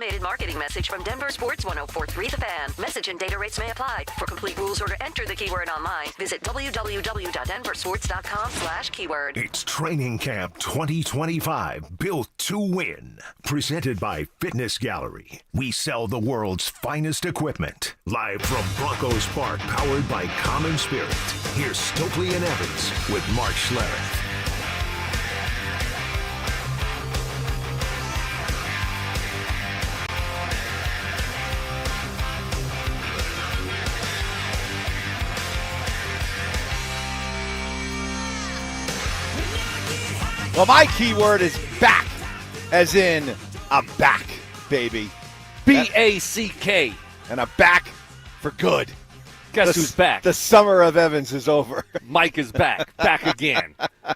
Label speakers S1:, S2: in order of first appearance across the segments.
S1: automated marketing message from DenverSports 104.3 The Fan. Message and data rates may apply. For complete rules or to enter the keyword online, visit www.denversports.com/keyword.
S2: It's Training Camp 2025, built to win. Presented by Fitness Gallery. We sell the world's finest equipment. Live from Broncos Park, powered by Common Spirit. Here's Stokley and Evans with Mark Schlereth.
S3: Well, my keyword is back, as in I'm back, baby.
S4: B-A-C-K.
S3: And I'm back for good.
S4: Guess who's back?
S3: The summer of Evans is over.
S4: Mike is back. Back again.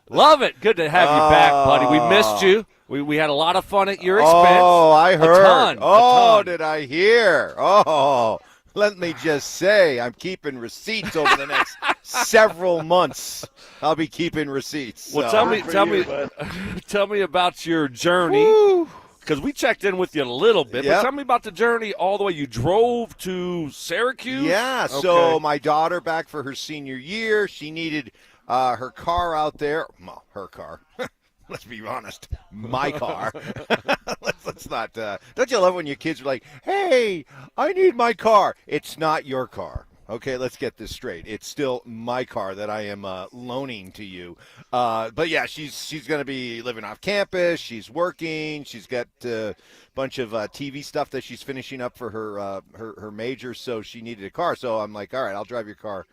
S4: Love it. Good to have you back, buddy. We missed you. We had a lot of fun at your expense.
S3: Oh, I heard.
S4: A ton.
S3: Did I hear? Oh, let me just say, I'm keeping receipts over the next several months. I'll be keeping receipts.
S4: Well,
S3: so.
S4: tell me about your journey. Because we checked in with you a little bit, but tell me about the journey all the way. You drove to Syracuse?
S3: Yeah,
S4: okay.
S3: So my daughter back for her senior year. She needed her car out there. Well, her car. Let's be honest, my car. Let's not. Don't you love when your kids are like, hey, I need my car. It's not your car. Okay, let's get this straight. It's still my car that I am loaning to you. But, yeah, she's going to be living off campus. She's working. She's got a bunch of TV stuff that she's finishing up for her major, so she needed a car. So I'm like, all right, I'll drive your car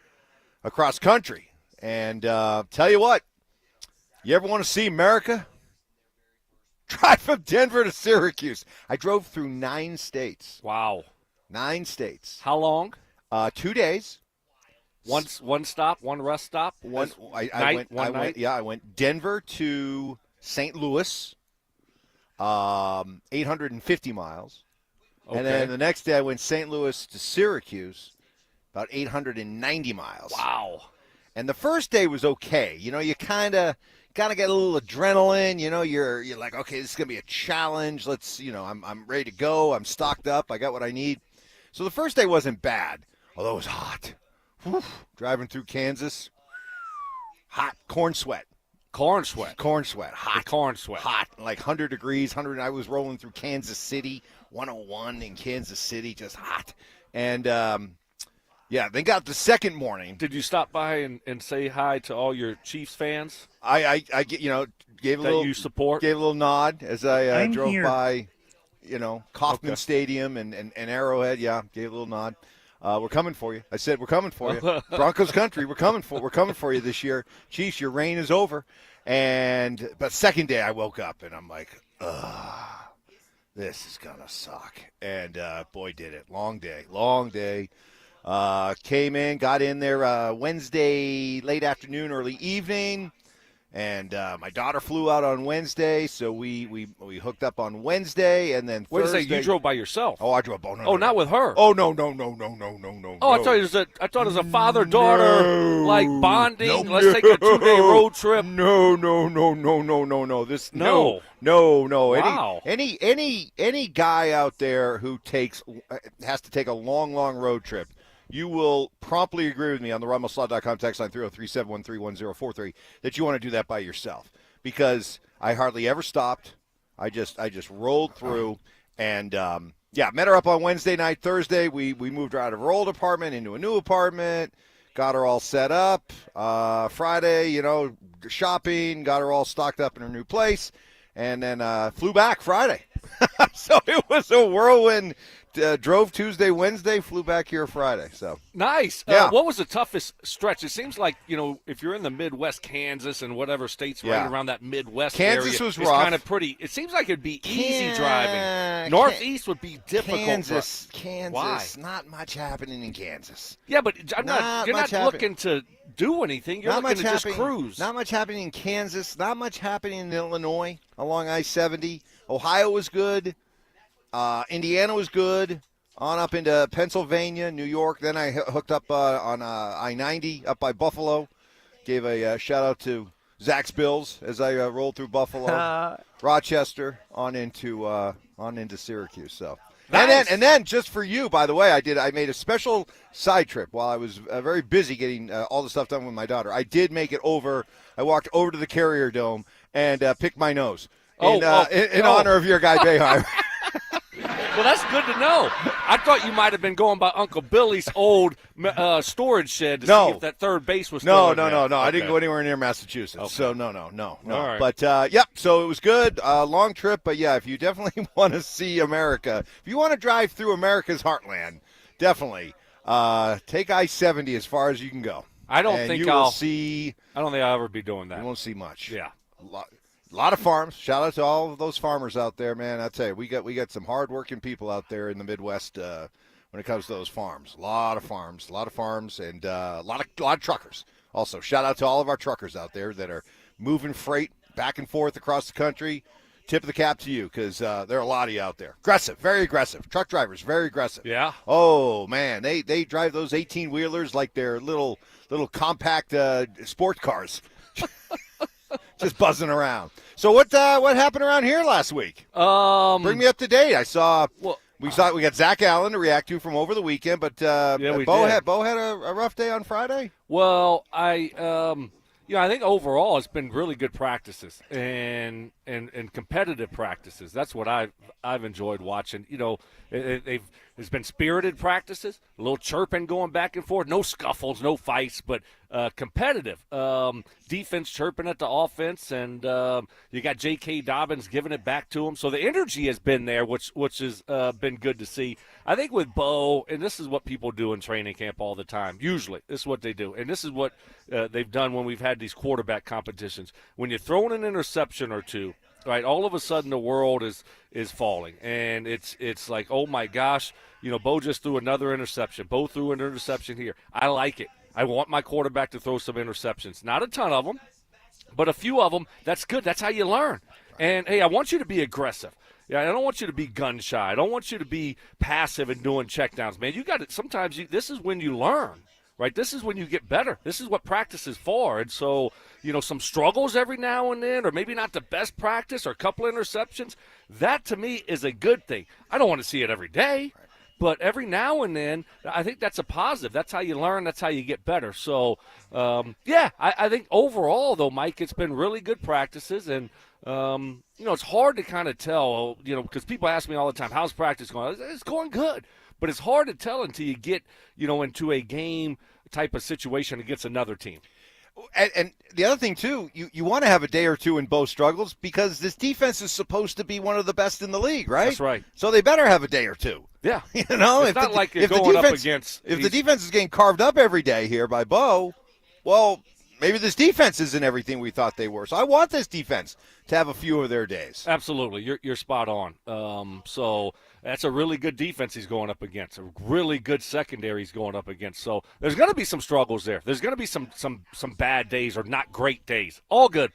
S3: across country. And tell you what, you ever want to see America? Drive from Denver to Syracuse. I drove through 9 states.
S4: Wow.
S3: 9 states.
S4: How long?
S3: 2 days.
S4: One stop, one rest stop.
S3: I went Denver to St. Louis, 850 miles, and then the next day I went St. Louis to Syracuse, about 890 miles.
S4: Wow!
S3: And the first day was okay. You know, you kind of get a little adrenaline. You know, you're like, okay, this is gonna be a challenge. I'm ready to go. I'm stocked up. I got what I need. So the first day wasn't bad. Although it was hot. Whew. Driving through Kansas, hot, corn sweat.
S4: Corn sweat.
S3: Hot.
S4: Corn sweat.
S3: Hot, like 100 degrees, 100. I was rolling through Kansas City, 101 in Kansas City, just hot. And, then got the second morning.
S4: Did you stop by and say hi to all your Chiefs fans?
S3: I gave a little.
S4: You support?
S3: Gave a little nod as I drove by, Kauffman
S4: Okay.
S3: Stadium and Arrowhead. Yeah, gave a little nod. We're coming for you. I said we're coming for you. Broncos country, we're coming for you this year. Chiefs, your reign is over. But second day I woke up and I'm like, this is gonna suck. And boy, did it. Long day. Came in, got in there Wednesday late afternoon, early evening. And my daughter flew out on Wednesday, so we hooked up on Wednesday, and then Thursday.
S4: Wait a second, you drove by yourself?
S3: Oh, I drove. No,
S4: not with her.
S3: Oh, no.
S4: Oh, I thought it was a father-daughter like bonding. Let's take a 2-day road trip.
S3: No. No.
S4: Wow.
S3: Any guy out there who has to take a long road trip, you will promptly agree with me on the RunMusleLaw.com text line 303-713-1043 that you want to do that by yourself, because I hardly ever stopped. I just rolled through and met her up on Wednesday night. Thursday we moved her out of her old apartment into a new apartment, got her all set up. Friday, shopping, got her all stocked up in her new place, and then flew back Friday. So it was a whirlwind. Drove Tuesday, Wednesday, flew back here Friday. So
S4: nice.
S3: Yeah.
S4: What was the toughest stretch? It seems like, if you're in the Midwest, Kansas and whatever states right around that Midwest
S3: Kansas
S4: area,
S3: was
S4: it's
S3: rough.
S4: kind of pretty. It seems like it'd be easy driving. Northeast would be difficult.
S3: Kansas,
S4: Why?
S3: Not much happening in Kansas.
S4: Yeah, but you're not looking to do anything. You're looking to just cruise.
S3: Not much happening in Kansas. Not much happening in Illinois along I-70. Ohio was good. Indiana was good. On up into Pennsylvania, New York. Then I hooked up on I-90 up by Buffalo. Gave a shout-out to Zach's Bills as I rolled through Buffalo. Rochester on into on into Syracuse. So.
S4: Nice.
S3: And then just for you, by the way, I made a special side trip while I was very busy getting all the stuff done with my daughter. I did make it over. I walked over to the Carrier Dome and picked my nose in honor of your guy Behar.
S4: Well, that's good to know. I thought you might have been going by Uncle Billy's old storage shed to see if that third base was still
S3: No.
S4: Okay.
S3: I didn't go anywhere near Massachusetts.
S4: Okay.
S3: So no.
S4: All right.
S3: But, so it was good. Long trip. But, yeah, if you definitely want to see America, if you want to drive through America's heartland, definitely take I-70 as far as you can go.
S4: I don't think I'll ever be doing that.
S3: You won't see much.
S4: Yeah.
S3: A lot of farms. Shout out to all of those farmers out there, man. I tell you, we got some hardworking people out there in the Midwest when it comes to those farms. A lot of farms, and a lot of truckers. Also, shout out to all of our truckers out there that are moving freight back and forth across the country. Tip of the cap to you, because there are a lot of you out there. Aggressive, very aggressive. Truck drivers, very aggressive.
S4: Yeah.
S3: Oh man, they drive those 18-wheelers like they're little compact sport cars. Just buzzing around. So what happened around here last week? Bring me up to date. I saw we got Zack Allen to react to from over the weekend, but Bo had a rough day on Friday.
S4: Well, I think overall it's been really good practices and competitive practices. That's what I've enjoyed watching. There's been spirited practices, a little chirping going back and forth, no scuffles, no fights, but competitive. Defense chirping at the offense, and you got J.K. Dobbins giving it back to him. So the energy has been there, which has been good to see. I think with Bo, and this is what people do in training camp all the time, usually. This is what they do, and this is what they've done when we've had these quarterback competitions. When you're throwing an interception or two, right, all of a sudden the world is falling, and it's like, oh my gosh, Bo just threw another interception. Bo threw an interception here. I like it. I want my quarterback to throw some interceptions. Not a ton of them, but a few of them. That's good. That's how you learn. And hey, I want you to be aggressive. Yeah, I don't want you to be gun shy. I don't want you to be passive and doing checkdowns, man. You got it. Sometimes this is when you learn. Right, this is when you get better. This is what practice is for. And so, some struggles every now and then, or maybe not the best practice, or a couple interceptions, that to me is a good thing. I don't want to see it every day, but every now and then, I think that's a positive. That's how you learn. That's how you get better. So, I think overall, though, Mike, it's been really good practices. And, it's hard to kind of tell, because people ask me all the time, how's practice going? It's going good. But it's hard to tell until you get, into a game type of situation against another team.
S3: And the other thing, too, you want to have a day or two in both struggles because this defense is supposed to be one of the best in the league, right?
S4: That's right.
S3: So they better have a day or two.
S4: Yeah.
S3: It's
S4: not like you're going up against.
S3: If the defense is getting carved up every day here by Bo, well, maybe this defense isn't everything we thought they were. So I want this defense to have a few of their days.
S4: Absolutely. You're spot on. So that's a really good defense he's going up against, a really good secondary he's going up against. So there's going to be some struggles there. There's going to be some bad days or not great days. All good.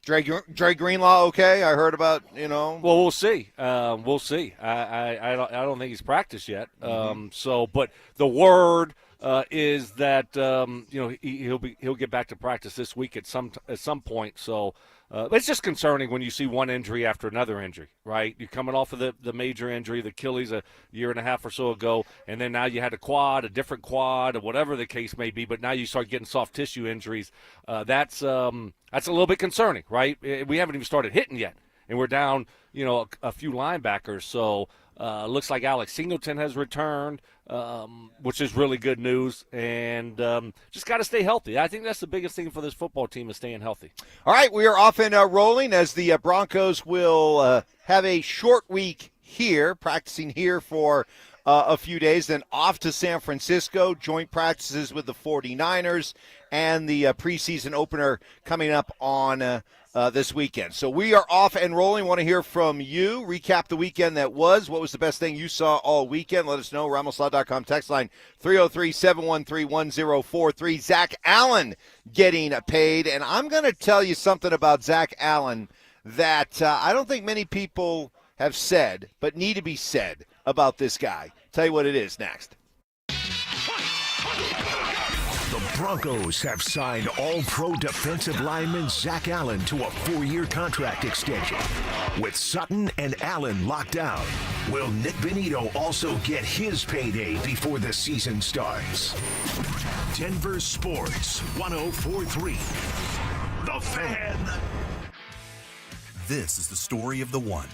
S3: Dre Greenlaw, okay? I heard about,
S4: Well, we'll see. We'll see. I don't think he's practiced yet. But the word is that he'll get back to practice this week at some point. So it's just concerning when you see one injury after another injury, right? You're coming off of the major injury, the Achilles a year and a half or so ago, and then now you had a different quad, or whatever the case may be. But now you start getting soft tissue injuries. That's a little bit concerning, right? We haven't even started hitting yet, and we're down, a few linebackers. So looks like Alex Singleton has returned, which is really good news, and just got to stay healthy. I think that's the biggest thing for this football team is staying healthy.
S3: All right, we are off and rolling as the Broncos will have a short week here, practicing here for a few days, then off to San Francisco, joint practices with the 49ers, and the preseason opener coming up on this weekend. So we are off and rolling. Want to hear from you. Recap the weekend that was. What was the best thing you saw all weekend? Let us know. RamosLaw.com text line 303-713-1043. Zack Allen getting paid. And I'm going to tell you something about Zack Allen that I don't think many people have said, but need to be said about this guy. Tell you what it is next.
S2: The Broncos have signed All-Pro defensive lineman Zack Allen to a 4-year contract extension. With Sutton and Allen locked down, will Nick Benito also get his payday before the season starts? Denver Sports 104.3. The Fan.
S5: This is the story of the one.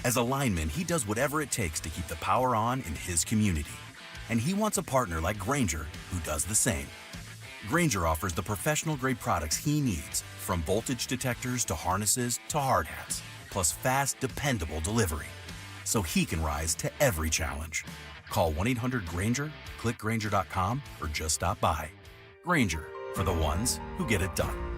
S5: As a lineman, he does whatever it takes to keep the power on in his community. And he wants a partner like Grainger who does the same. Grainger offers the professional-grade products he needs, from voltage detectors to harnesses to hard hats, plus fast, dependable delivery, so he can rise to every challenge. Call 1-800-GRAINGER, click Grainger.com, or just stop by. Grainger, for the ones who get it done.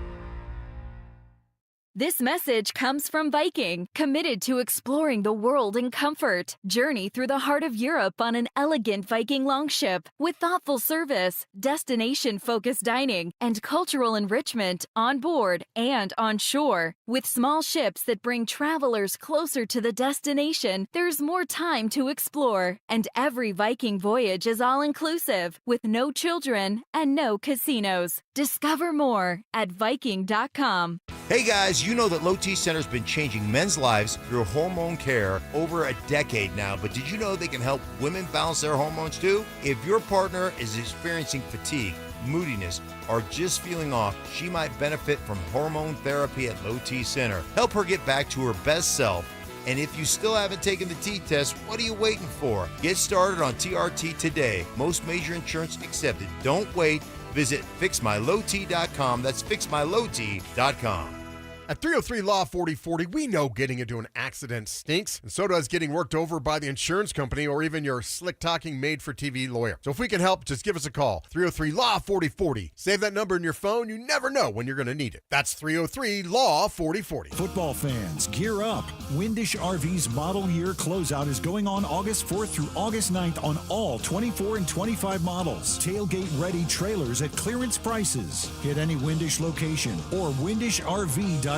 S6: This message comes from Viking, committed to exploring the world in comfort. Journey through the heart of Europe on an elegant Viking longship with thoughtful service, destination-focused dining, and cultural enrichment on board and on shore. With small ships that bring travelers closer to the destination, there's more time to explore. And every Viking voyage is all-inclusive, with no children and no casinos. Discover more at Viking.com.
S3: Hey guys, you know that Low T Center's been changing men's lives through hormone care over a decade now, but did you know they can help women balance their hormones too? If your partner is experiencing fatigue, moodiness, or just feeling off, she might benefit from hormone therapy at Low T Center. Help her get back to her best self. And if you still haven't taken the T test, what are you waiting for? Get started on TRT today. Most major insurance accepted. Don't wait. Visit fixmylowt.com. That's fixmylowt.com.
S7: At 303 Law 4040, we know getting into an accident stinks, and so does getting worked over by the insurance company or even your slick-talking made-for-TV lawyer. So if we can help, just give us a call. 303 Law 4040. Save that number in your phone. You never know when you're going to need it. That's 303 Law 4040.
S8: Football fans, gear up. Windish RV's model year closeout is going on August 4th through August 9th on all 24 and 25 models. Tailgate-ready trailers at clearance prices. Hit any Windish location or windishrv.com.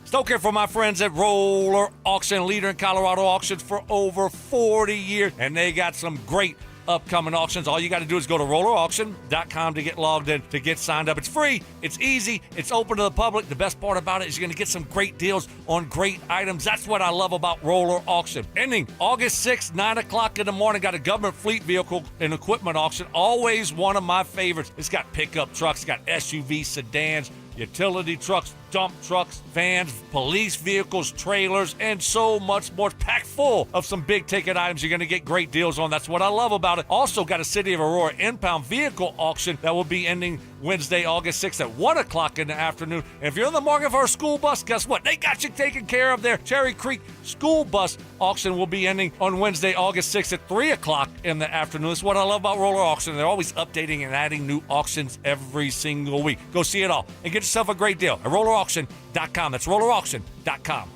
S4: Stoker for my friends at Roller Auction, leader in Colorado auctions for over 40 years. And they got some great upcoming auctions. All you got to do is go to rollerauction.com to get logged in, to get signed up. It's free. It's easy. It's open to the public. The best part about it is you're going to get some great deals on great items. That's what I love about Roller Auction. Ending August 6th, 9 o'clock in the morning. Got a government fleet vehicle and equipment auction. Always one of my favorites. It's got pickup trucks, got SUVs, sedans, utility trucks, dump trucks, vans, police vehicles, trailers, and so much more. Packed full of some big ticket items you're going to get great deals on. That's what I love about it. Also got a City of Aurora impound vehicle auction that will be ending Wednesday, August 6th at 1 o'clock in the afternoon. And if you're in the market for a school bus, guess what? They got you taken care of there. Cherry Creek School Bus Auction will be ending on Wednesday, August 6th at 3 o'clock in the afternoon. That's what I love about Roller Auction. They're always updating and adding new auctions every single week. Go see it all and get yourself a great deal at rollerauction.com. That's rollerauction.com.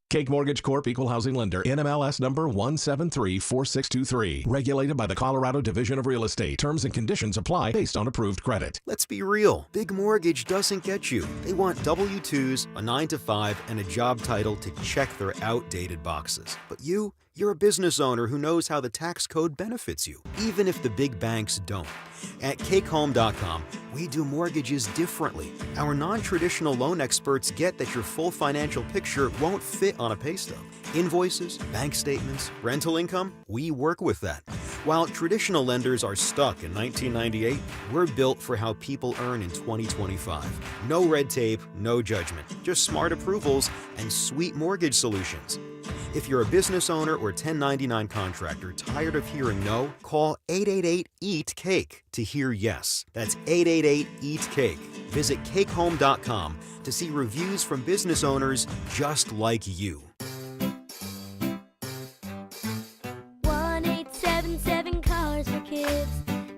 S9: Cake Mortgage Corp. Equal Housing Lender. NMLS number 1734623. Regulated by the Colorado Division of Real Estate. Terms and conditions apply based on approved credit.
S10: Let's be real. Big Mortgage doesn't get you. They want W-2s, a 9-to-5, and a job title to check their outdated boxes. But you're a business owner who knows how the tax code benefits you, even if the big banks don't. At CakeHome.com, we do mortgages differently. Our non-traditional loan experts get that your full financial picture won't fit on a pay stub. Invoices, bank statements, rental income, we work with that. While traditional lenders are stuck in 1998, we're built for how people earn in 2025. No red tape, no judgment, just smart approvals and sweet mortgage solutions. If you're a business owner or 1099 contractor tired of hearing no, call 888-EAT-CAKE to hear yes. That's 888-EAT-CAKE. Visit CakeHome.com to see reviews from business owners just like you.
S11: 1-877 Cars for Kids.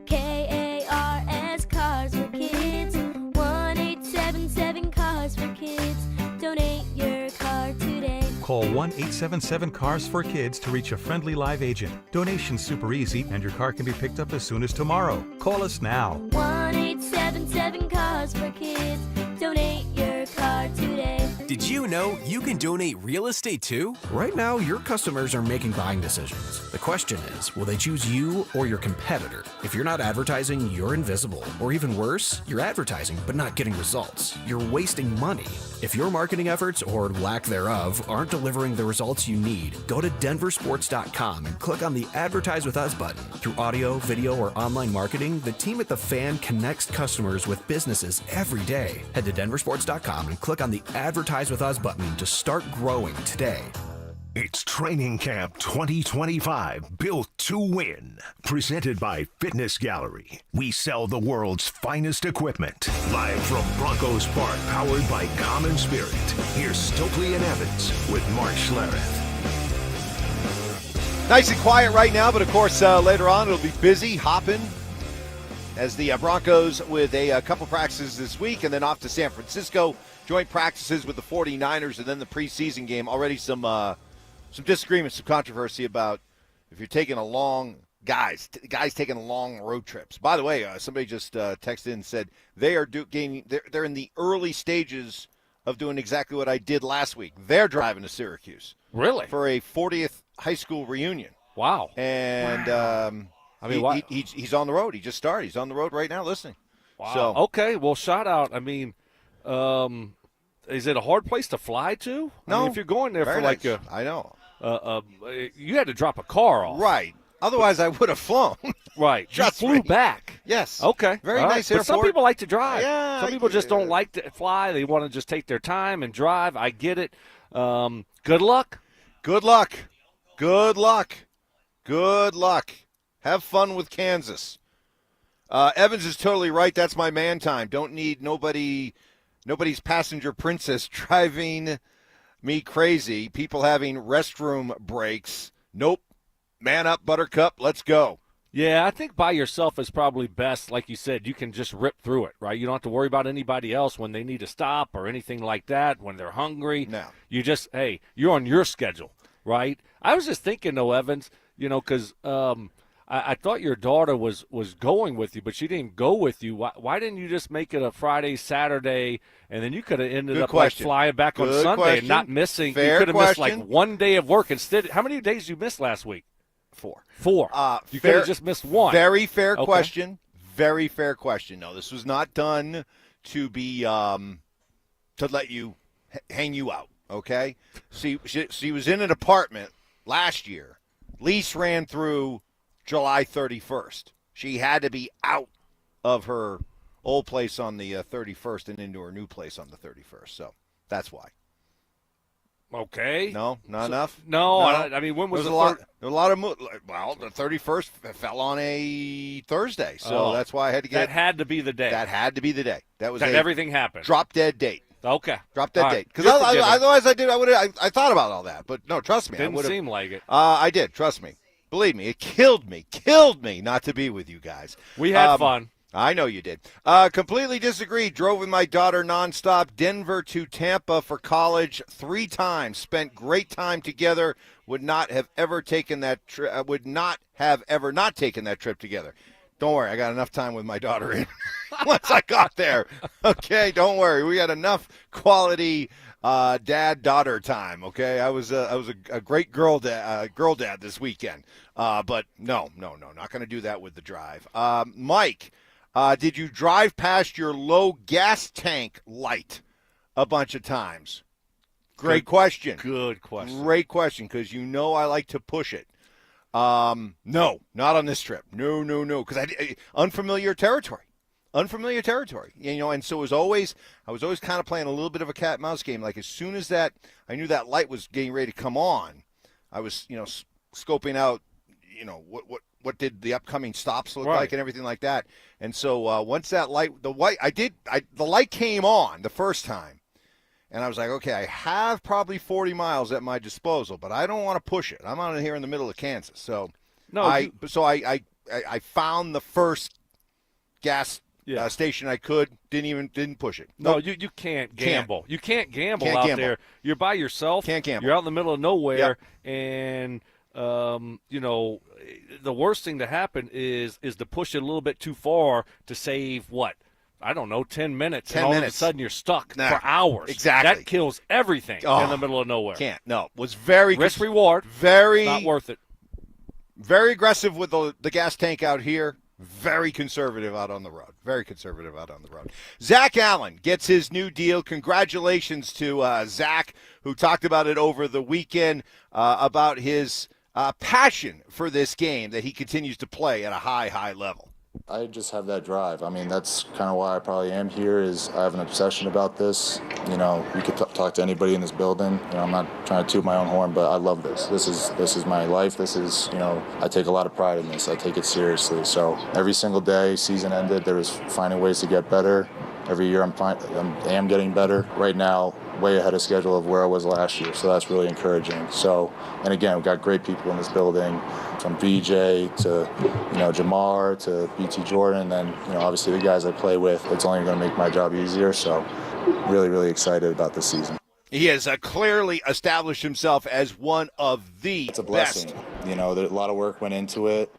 S11: K-A-R-S Cars for Kids. 1-877 Cars for Kids. Donate your car today.
S12: Call 1-877-CARS-FOR-KIDS to reach a friendly live agent. Donation's super easy, and your car can be picked up as soon as tomorrow. Call us now.
S11: 1-877 Cars for Kids. Donate your car today.
S13: Did you know you can donate real estate too?
S14: Right now, your customers are making buying decisions. The question is, will they choose you or your competitor? If you're not advertising, you're invisible. Or even worse, you're advertising but not getting results. You're wasting money. If your marketing efforts, or lack thereof, aren't delivering the results you need, go to DenverSports.com and click on the Advertise with Us button. Through audio, video, or online marketing, the team at The Fan connects customers with businesses every day. Head to DenverSports.com and click on the Advertise with Us button to start growing today.
S2: It's Training Camp 2025, built to win. Presented by Fitness Gallery. We sell the world's finest equipment. Live from Broncos Park, powered by Common Spirit. Here's Stokley and Evans with Mark Schlereth.
S3: Nice and quiet right now, but of course later on it'll be busy, hopping, as the Broncos with a couple practices this week and then off to San Francisco. Joint practices with the 49ers and then the preseason game. Already some disagreements, some controversy about if you're taking a long guys taking long road trips. By the way, somebody just texted in and said they are they're in the early stages of doing exactly what I did last week. They're driving to Syracuse.
S4: Really?
S3: For a 40th high school reunion.
S4: Wow.
S3: And
S4: I mean,
S3: he's on the road. He just started. He's on the road right now listening.
S4: Wow.
S3: So,
S4: okay, well, shout out. I mean, is it a hard place to fly to?
S3: No.
S4: I mean, if you're going there for
S3: nice.
S4: like
S3: I know.
S4: You had to drop a car off.
S3: Right. Otherwise, I would have flown.
S4: Right.
S3: Just
S4: you flew back.
S3: Yes.
S4: Okay.
S3: Very
S4: all
S3: nice
S4: right.
S3: airport.
S4: But some people like to drive.
S3: Yeah,
S4: some people just don't like to fly. They want to just take their time and drive. I get it. Good luck.
S3: Good luck. Good luck. Good luck. Have fun with Kansas. Evans is totally right. That's my man time. Don't need nobody's passenger princess driving me crazy. People having restroom breaks. Nope. Man up, Buttercup. Let's go.
S4: Yeah, I think by yourself is probably best. Like you said, you can just rip through it, right? You don't have to worry about anybody else when they need to stop or anything like that, when they're hungry.
S3: No.
S4: You just, hey, you're on your schedule, right? I was just thinking, though, Evans, because I thought your daughter was going with you, but she didn't go with you. Why didn't you just make it a Friday, Saturday, and then you could have ended up like flying back on Sunday and not missing.
S3: Fair
S4: you could have missed
S3: question.
S4: like one day of work instead. How many days you missed last week?
S3: 4.
S4: You could have just missed one.
S3: Very fair question. Very fair question. No, this was not done to be to let you hang you out. Okay. She was in an apartment last year. Lease ran through July 31st. She had to be out of her old place on the 31st and into her new place on the 31st. So that's why.
S4: Okay.
S3: No, not enough.
S4: No, I mean, when was
S3: there was a lot of well, the 31st fell on a Thursday, so that's why I had to get.
S4: That had to be the day.
S3: That had to be the day. That was
S4: everything happened.
S3: Drop dead date.
S4: Okay.
S3: Drop dead date. Because otherwise, I thought about all that, but no, trust me,
S4: didn't seem like it.
S3: I did. Trust me. Believe me, it killed me not to be with you guys.
S4: We had fun.
S3: I know you did. Completely disagree. Drove with my daughter nonstop, Denver to Tampa for college 3 times. Spent great time together. Would not have ever taken that trip. Would not have ever not taken that trip together. Don't worry, I got enough time with my daughter in once I got there. Okay, don't worry. We had enough quality dad-daughter time. Okay, I was a great girl dad this weekend. But no, not going to do that with the drive. Mike. Did you drive past your low gas tank light a bunch of times? Great question.
S4: Good question. Great question,
S3: because I like to push it. No, not on this trip. No, because unfamiliar territory. And so I was always kind of playing a little bit of a cat and mouse game. Like as soon as I knew that light was getting ready to come on, I was, scoping out, what did the upcoming stops look like and everything like that. And so once that the light came on the first time, and I was like, okay, I have probably 40 miles at my disposal, but I don't want to push it. I'm out here in the middle of Kansas, so I found the first gas station I could. Didn't push it.
S4: No, you can't gamble. You can't gamble out there. You're by yourself.
S3: Can't gamble.
S4: You're out in the middle of nowhere, and the worst thing to happen is to push it a little bit too far to save what? I don't know, 10 minutes.
S3: 10
S4: and all
S3: minutes.
S4: of a sudden you're stuck
S3: Nah,
S4: for hours.
S3: exactly.
S4: That kills everything in the middle of nowhere.
S3: Can't. No. Was very
S4: risk reward.
S3: Very
S4: not worth it.
S3: Very aggressive with the gas tank out here. Very conservative out on the road. Very conservative out on the road. Zack Allen gets his new deal. Congratulations to Zack, who talked about it over the weekend, about his passion for this game that he continues to play at a high, high level.
S15: I just have that drive. I mean, that's kind of why I probably am here, is I have an obsession about this. You know, you could talk to anybody in this building. You know, I'm not trying to toot my own horn, but I love this. This is my life. This is, you know, I take a lot of pride in this. I take it seriously. So every single day, season ended, there was finding ways to get better. Every year I am getting better. Right now, way ahead of schedule of where I was last year, so that's really encouraging. So, and again, we've got great people in this building, from VJ to, you know, Jamar to BT Jordan, and you know, obviously the guys I play with. It's only going to make my job easier. So, really, really excited about this season.
S3: He has clearly established himself as one of the
S15: It's a blessing.
S3: best.
S15: You know, a lot of work went into it.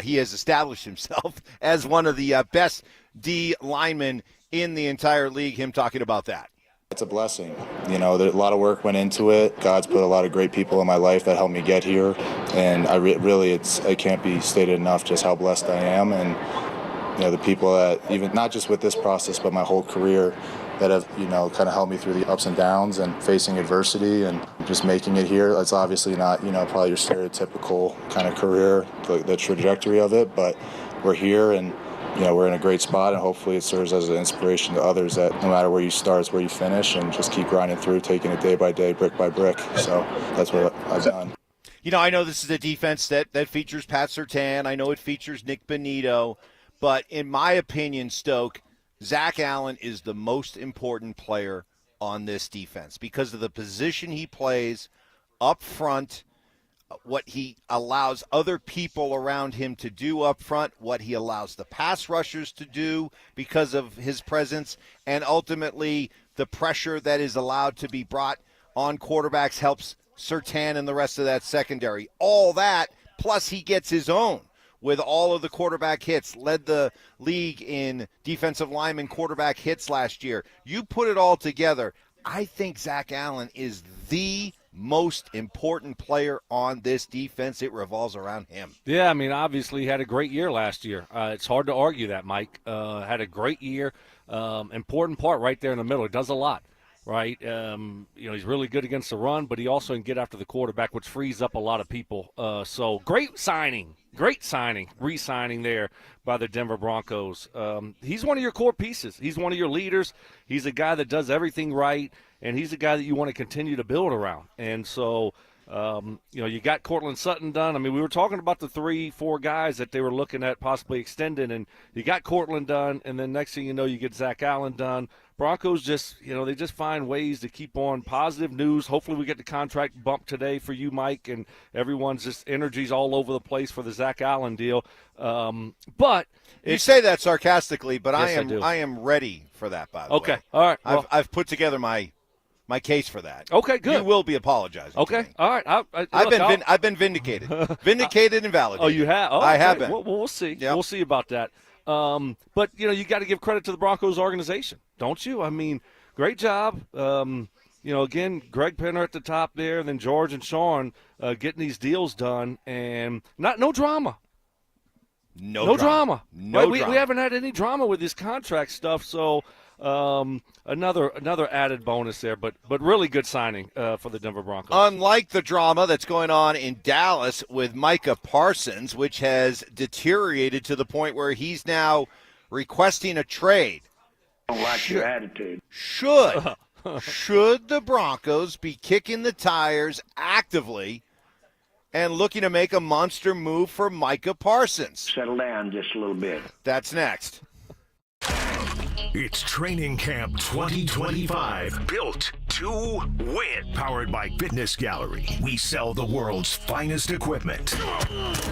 S3: He has established himself as one of the best D linemen in the entire league. Him talking about that.
S15: It's a blessing. You know, a lot of work went into it. God's put a lot of great people in my life that helped me get here. And it can't be stated enough just how blessed I am. And, you know, the people that, even not just with this process, but my whole career, that have, you know, kind of helped me through the ups and downs and facing adversity and just making it here. It's obviously not, you know, probably your stereotypical kind of career, the trajectory of it, but we're here and, you know, we're in a great spot, and hopefully it serves as an inspiration to others that no matter where you start, it's where you finish, and just keep grinding through, taking it day by day, brick by brick. So that's what I've done.
S3: You know, I know this is a defense that features Pat Surtain. I know it features Nick Bonito. But in my opinion, Stoke, Zack Allen is the most important player on this defense because of the position he plays up front, what he allows other people around him to do up front, what he allows the pass rushers to do because of his presence, and ultimately the pressure that is allowed to be brought on quarterbacks helps Surtain and the rest of that secondary. All that, plus he gets his own with all of the quarterback hits, led the league in defensive lineman quarterback hits last year. You put it all together, I think Zack Allen is the most important player on this defense. It revolves around him.
S4: Yeah, I mean, obviously he had a great year last year. It's hard to argue that, Mike. Had a great year. Important part right there in the middle. He does a lot, right? You know, he's really good against the run, but he also can get after the quarterback, which frees up a lot of people. So great signing, re-signing there by the Denver Broncos. He's one of your core pieces. He's one of your leaders. He's a guy that does everything right, and he's a guy that you want to continue to build around. And so, you know, you got Cortland Sutton done. I mean, we were talking about the 3-4 guys that they were looking at possibly extending, and you got Cortland done, and then next thing you know, you get Zack Allen done. Broncos just, you know, they just find ways to keep on positive news. Hopefully we get the contract bump today for you, Mike, and everyone's just energy's all over the place for the Zack Allen deal. But
S3: you say that sarcastically, but
S4: yes,
S3: I am ready for that, by the way.
S4: Okay, all right. Well,
S3: I've put together my case for that.
S4: Okay, good.
S3: You will be apologizing.
S4: Okay,
S3: to me.
S4: all right.
S3: I've been vindicated, vindicated and validated.
S4: Oh, you have? Oh,
S3: I
S4: okay.
S3: have been.
S4: Well, we'll see.
S3: Yep.
S4: We'll see about that. But you know, you got to give credit to the Broncos organization, don't you? I mean, great job. You know, again, Greg Penner at the top there, and then George and Shawn getting these deals done, and no drama. No drama.
S3: No
S4: right?
S3: drama.
S4: We haven't had any drama with this contract stuff, so another added bonus there, but really good signing for the Denver Broncos.
S3: Unlike the drama that's going on in Dallas with Micah Parsons, which has deteriorated to the point where he's now requesting a trade.
S16: I don't like your attitude.
S3: Should the Broncos be kicking the tires actively and looking to make a monster move for Micah Parsons?
S16: Settle down just a little bit.
S3: That's next.
S2: It's Training Camp 2025, built to to win. Powered by Fitness Gallery. We sell the world's finest equipment.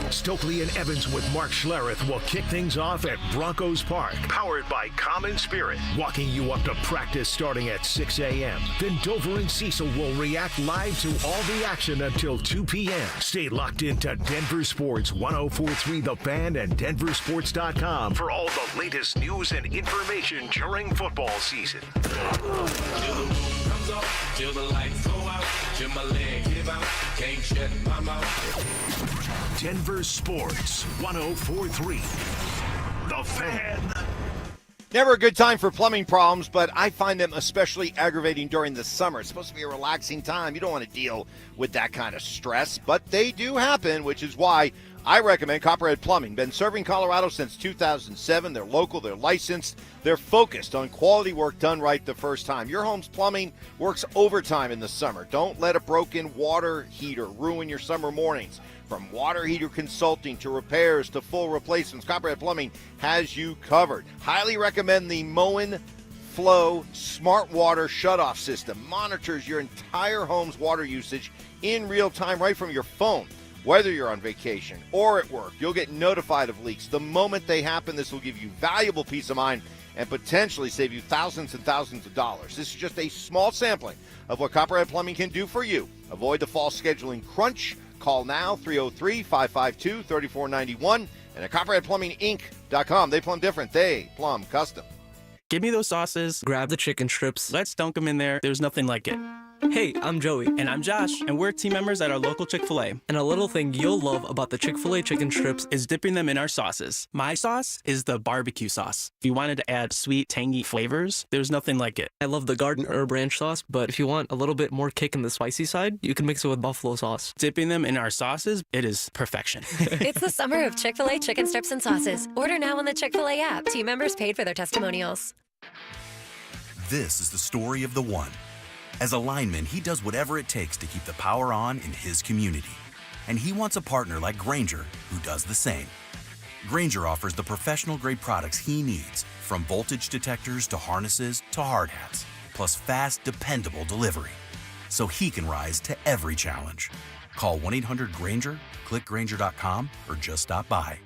S2: Stokley and Evans with Mark Schlereth will kick things off at Broncos Park. Powered by Common Spirit. Walking you up to practice starting at 6 a.m. Then Dover and Cecil will react live to all the action until 2 p.m. Stay locked into Denver Sports 104.3 The Fan and DenverSports.com for all the latest news and information during football season.
S17: Till the lights go out, till my leg give out, can't shut my mouth.
S2: Denver Sports 104.3 The Fan.
S3: Never a good time for plumbing problems, but I find them especially aggravating during the summer. It's supposed to be a relaxing time. You don't want to deal with that kind of stress, but they do happen, which is why I recommend Copperhead Plumbing. Been serving Colorado since 2007. They're local, they're licensed, they're focused on quality work done right the first time. Your home's plumbing works overtime in the summer. Don't let a broken water heater ruin your summer mornings. From water heater consulting to repairs to full replacements, Copperhead Plumbing has you covered. Highly recommend the Moen Flow Smart Water Shutoff System. Monitors your entire home's water usage in real time right from your phone. Whether you're on vacation or at work, you'll get notified of leaks the moment they happen. This will give you valuable peace of mind and potentially save you thousands and thousands of dollars. This is just a small sampling of what Copperhead Plumbing can do for you. Avoid the fall scheduling crunch. Call now, 303-552-3491, and at CopperheadPlumbingInc.com. They plumb different. They plumb custom.
S18: Give me those sauces, grab the chicken strips, let's dunk them in there. There's nothing like it. Hey, I'm Joey. And I'm Josh. And we're team members at our local Chick-fil-A. And a little thing you'll love about the Chick-fil-A chicken strips is dipping them in our sauces. My sauce is the barbecue sauce. If you wanted to add sweet, tangy flavors, there's nothing like it.
S19: I love the garden herb ranch sauce, but if you want a little bit more kick in the spicy side, you can mix it with buffalo sauce.
S18: Dipping them in our sauces, it is perfection.
S20: It's the summer of Chick-fil-A chicken strips and sauces. Order now on the Chick-fil-A app. Team members paid for their testimonials.
S5: This is the story of the one. As a lineman, he does whatever it takes to keep the power on in his community. And he wants a partner like Grainger who does the same. Grainger offers the professional-grade products he needs, from voltage detectors to harnesses to hard hats, plus fast, dependable delivery, so he can rise to every challenge. Call 1-800-GRAINGER, click Grainger.com, or just stop by.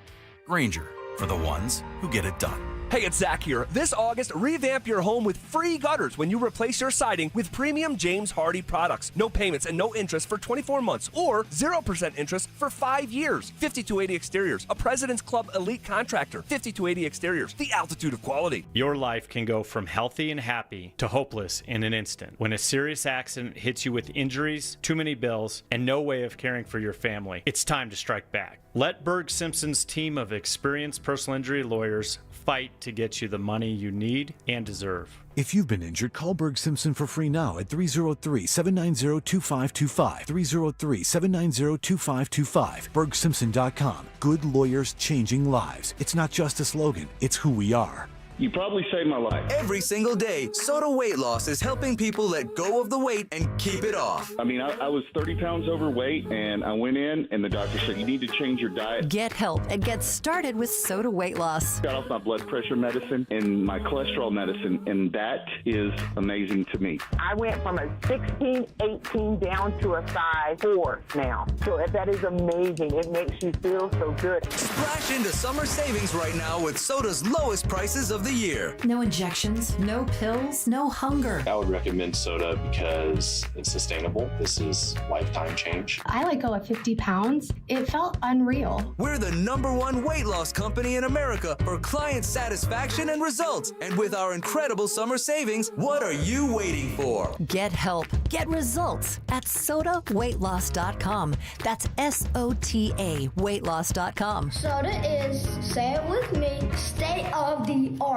S5: Grainger, for the ones who get it done.
S21: Hey, it's Zach here. This August, revamp your home with free gutters when you replace your siding with premium James Hardie products. No payments and no interest for 24 months or 0% interest for 5 years. 5280 Exteriors, a President's Club elite contractor. 5280 Exteriors, the altitude of quality.
S22: Your life can go from healthy and happy to hopeless in an instant. When a serious accident hits you with injuries, too many bills, and no way of caring for your family, it's time to strike back. Let Berg Simpson's team of experienced personal injury lawyers fight to get you the money you need and deserve.
S23: If you've been injured, call Berg Simpson for free now at 303-790-2525. 303-790-2525. BergSimpson.com. Good lawyers changing lives. It's not just a slogan, it's who we are.
S16: You probably saved my life.
S24: Every single day, Soda Weight Loss is helping people let go of the weight and keep it off.
S16: I mean, I was 30 pounds overweight, and I went in, and the doctor said, you need to change your diet.
S25: Get help and get started with Soda Weight Loss.
S16: Got off my blood pressure medicine and my cholesterol medicine, and that is amazing to me.
S26: I went from a 16, 18 down to a size 4 now. So that is amazing. It makes you feel so good.
S24: Splash into summer savings right now with Soda's lowest prices of the year.
S27: No injections, no pills, no hunger.
S28: I would recommend Soda because it's sustainable. This is lifetime change.
S29: I let go of 50 pounds. It felt unreal.
S24: We're the #1 weight loss company in America for client satisfaction and results. And with our incredible summer savings, what are you waiting for?
S25: Get help, get results at SodaWeightLoss.com. That's SOTA weightloss.com.
S30: Soda is, say it with me, state of the art.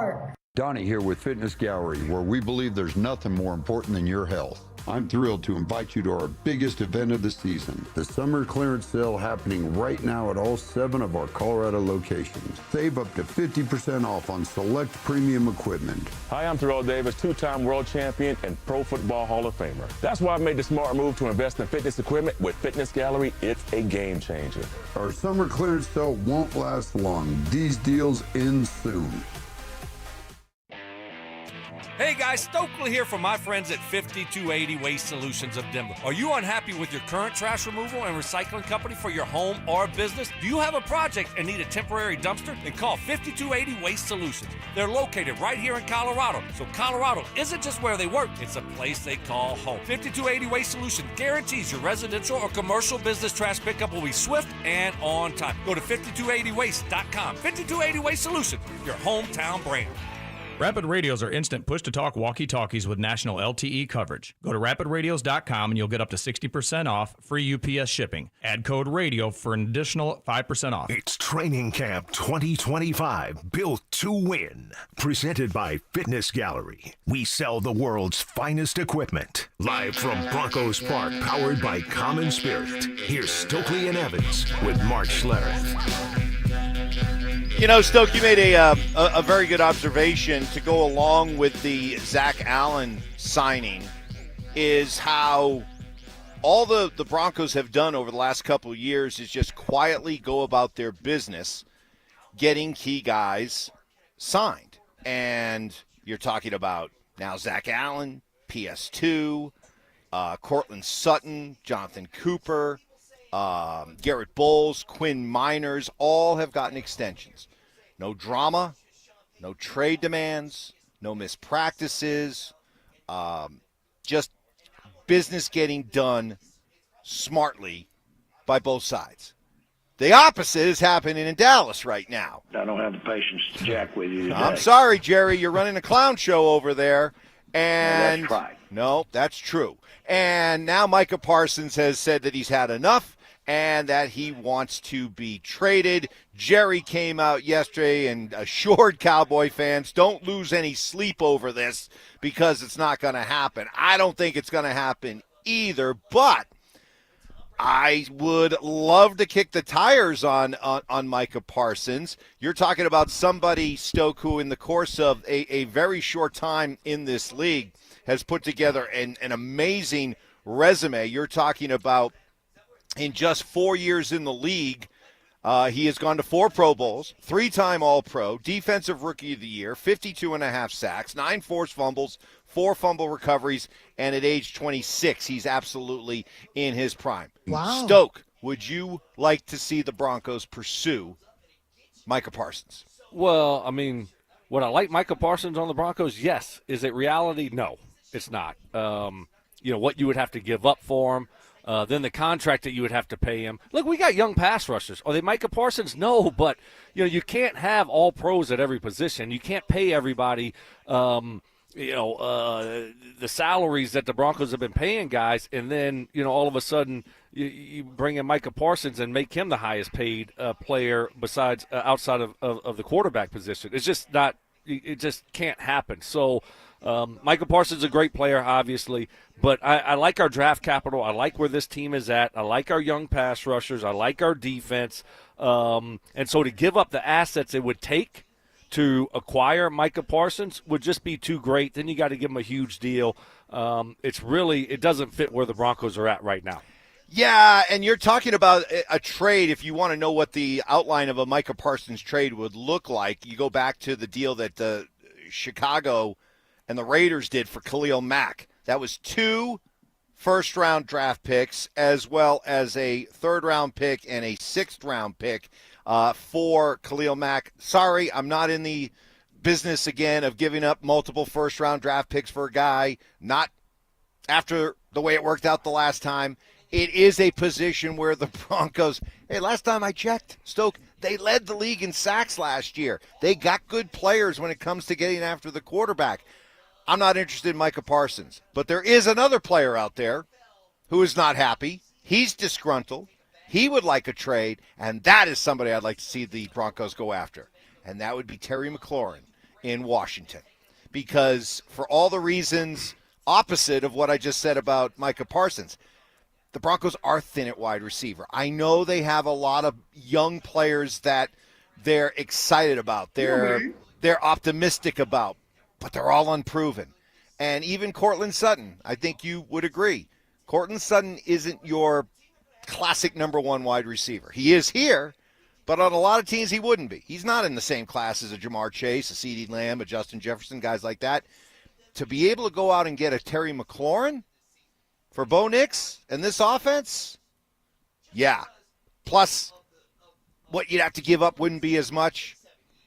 S31: Donnie here with Fitness Gallery, where we believe there's nothing more important than your health. I'm thrilled to invite you to our biggest event of the season, the summer clearance sale happening right now at all 7 of our Colorado locations. Save up to 50% off on select premium equipment.
S32: Hi, I'm Terrell Davis, 2-time world champion and Pro Football Hall of Famer. That's why I made the smart move to invest in fitness equipment with Fitness Gallery. It's a game changer.
S31: Our summer clearance sale won't last long. These deals end soon.
S21: Hey guys, Stokley here from my friends at 5280 Waste Solutions of Denver. Are you unhappy with your current trash removal and recycling company for your home or business? Do you have a project and need a temporary dumpster? Then call 5280 Waste Solutions. They're located right here in Colorado. So Colorado isn't just where they work, it's a place they call home. 5280 Waste Solutions guarantees your residential or commercial business trash pickup will be swift and on time. Go to 5280waste.com. 5280 Waste Solutions, your hometown brand.
S1: Rapid Radios are instant push-to-talk walkie-talkies with national LTE coverage. Go to rapidradios.com and you'll get up to 60% off, free UPS shipping. Add code RADIO for an additional 5% off.
S2: It's Training Camp 2025, built to win. Presented by Fitness Gallery. We sell the world's finest equipment. Live from Broncos Park, powered by Common Spirit. Here's Stokley and Evans with Mark Schlereth.
S3: You know, Stoke, you made a very good observation to go along with the Zack Allen signing is how all the Broncos have done over the last couple of years is just quietly go about their business getting key guys signed. And you're talking about now Zack Allen, PS2, Cortland Sutton, Jonathan Cooper, Garrett Bowles, Quinn Miners, all have gotten extensions. No drama, no trade demands, no mispractices, just business getting done smartly by both sides. The opposite is happening in Dallas right now.
S4: I don't have the patience to jack with you today.
S3: I'm sorry, Jerry, you're running a clown show over there. And
S4: that's right.
S3: No, that's true. And now Micah Parsons has said that he's had enough and that he wants to be traded. Jerry came out yesterday and assured Cowboy fans, don't lose any sleep over this because it's not going to happen. I don't think it's going to happen either, but I would love to kick the tires on Micah Parsons. You're talking about somebody, Stoke, who in the course of a very short time in this league has put together an amazing resume. You're talking about in just 4 years in the league, he has gone to 4 Pro Bowls, 3-time All-Pro, Defensive Rookie of the Year, 52.5 sacks, 9 forced fumbles, 4 fumble recoveries, and at age 26, he's absolutely in his prime.
S6: Wow.
S3: Stoke, would you like to see the Broncos pursue Micah Parsons?
S6: Well, I mean, would I like Micah Parsons on the Broncos? Yes. Is it reality? No, it's not. What you would have to give up for him. Then the contract that you would have to pay him. Look, we got young pass rushers. Are they Micah Parsons? No, but you can't have all pros at every position. You can't pay everybody, the salaries that the Broncos have been paying guys, and then all of a sudden you bring in Micah Parsons and make him the highest paid player besides outside of the quarterback position. It's just not. It just can't happen. So. Micah Parsons is a great player, obviously, but I like our draft capital. I like where this team is at. I like our young pass rushers. I like our defense. And so to give up the assets it would take to acquire Micah Parsons would just be too great. Then you got to give him a huge deal. It doesn't fit where the Broncos are at right now.
S3: Yeah, and you're talking about a trade. If you want to know what the outline of a Micah Parsons trade would look like, you go back to the deal that Chicago and the Raiders did for Khalil Mack. That was 2 first-round draft picks as well as a 3rd-round pick and a 6th-round pick for Khalil Mack. Sorry, I'm not in the business again of giving up multiple first-round draft picks for a guy, not after the way it worked out the last time. It is a position where the Broncos, last time I checked, Stoke, they led the league in sacks last year. They got good players when it comes to getting after the quarterback. I'm not interested in Micah Parsons, but there is another player out there who is not happy. He's disgruntled. He would like a trade, and that is somebody I'd like to see the Broncos go after, and that would be Terry McLaurin in Washington. Because for all the reasons opposite of what I just said about Micah Parsons, the Broncos are thin at wide receiver. I know they have a lot of young players that they're excited about, they're optimistic about, but they're all unproven. And even Cortland Sutton, I think you would agree. Cortland Sutton isn't your classic number 1 wide receiver. He is here, but on a lot of teams he wouldn't be. He's not in the same class as a Jamar Chase, a CeeDee Lamb, a Justin Jefferson, guys like that. to be able to go out and get a Terry McLaurin for Bo Nix and this offense, yeah. Plus, what you'd have to give up wouldn't be as much.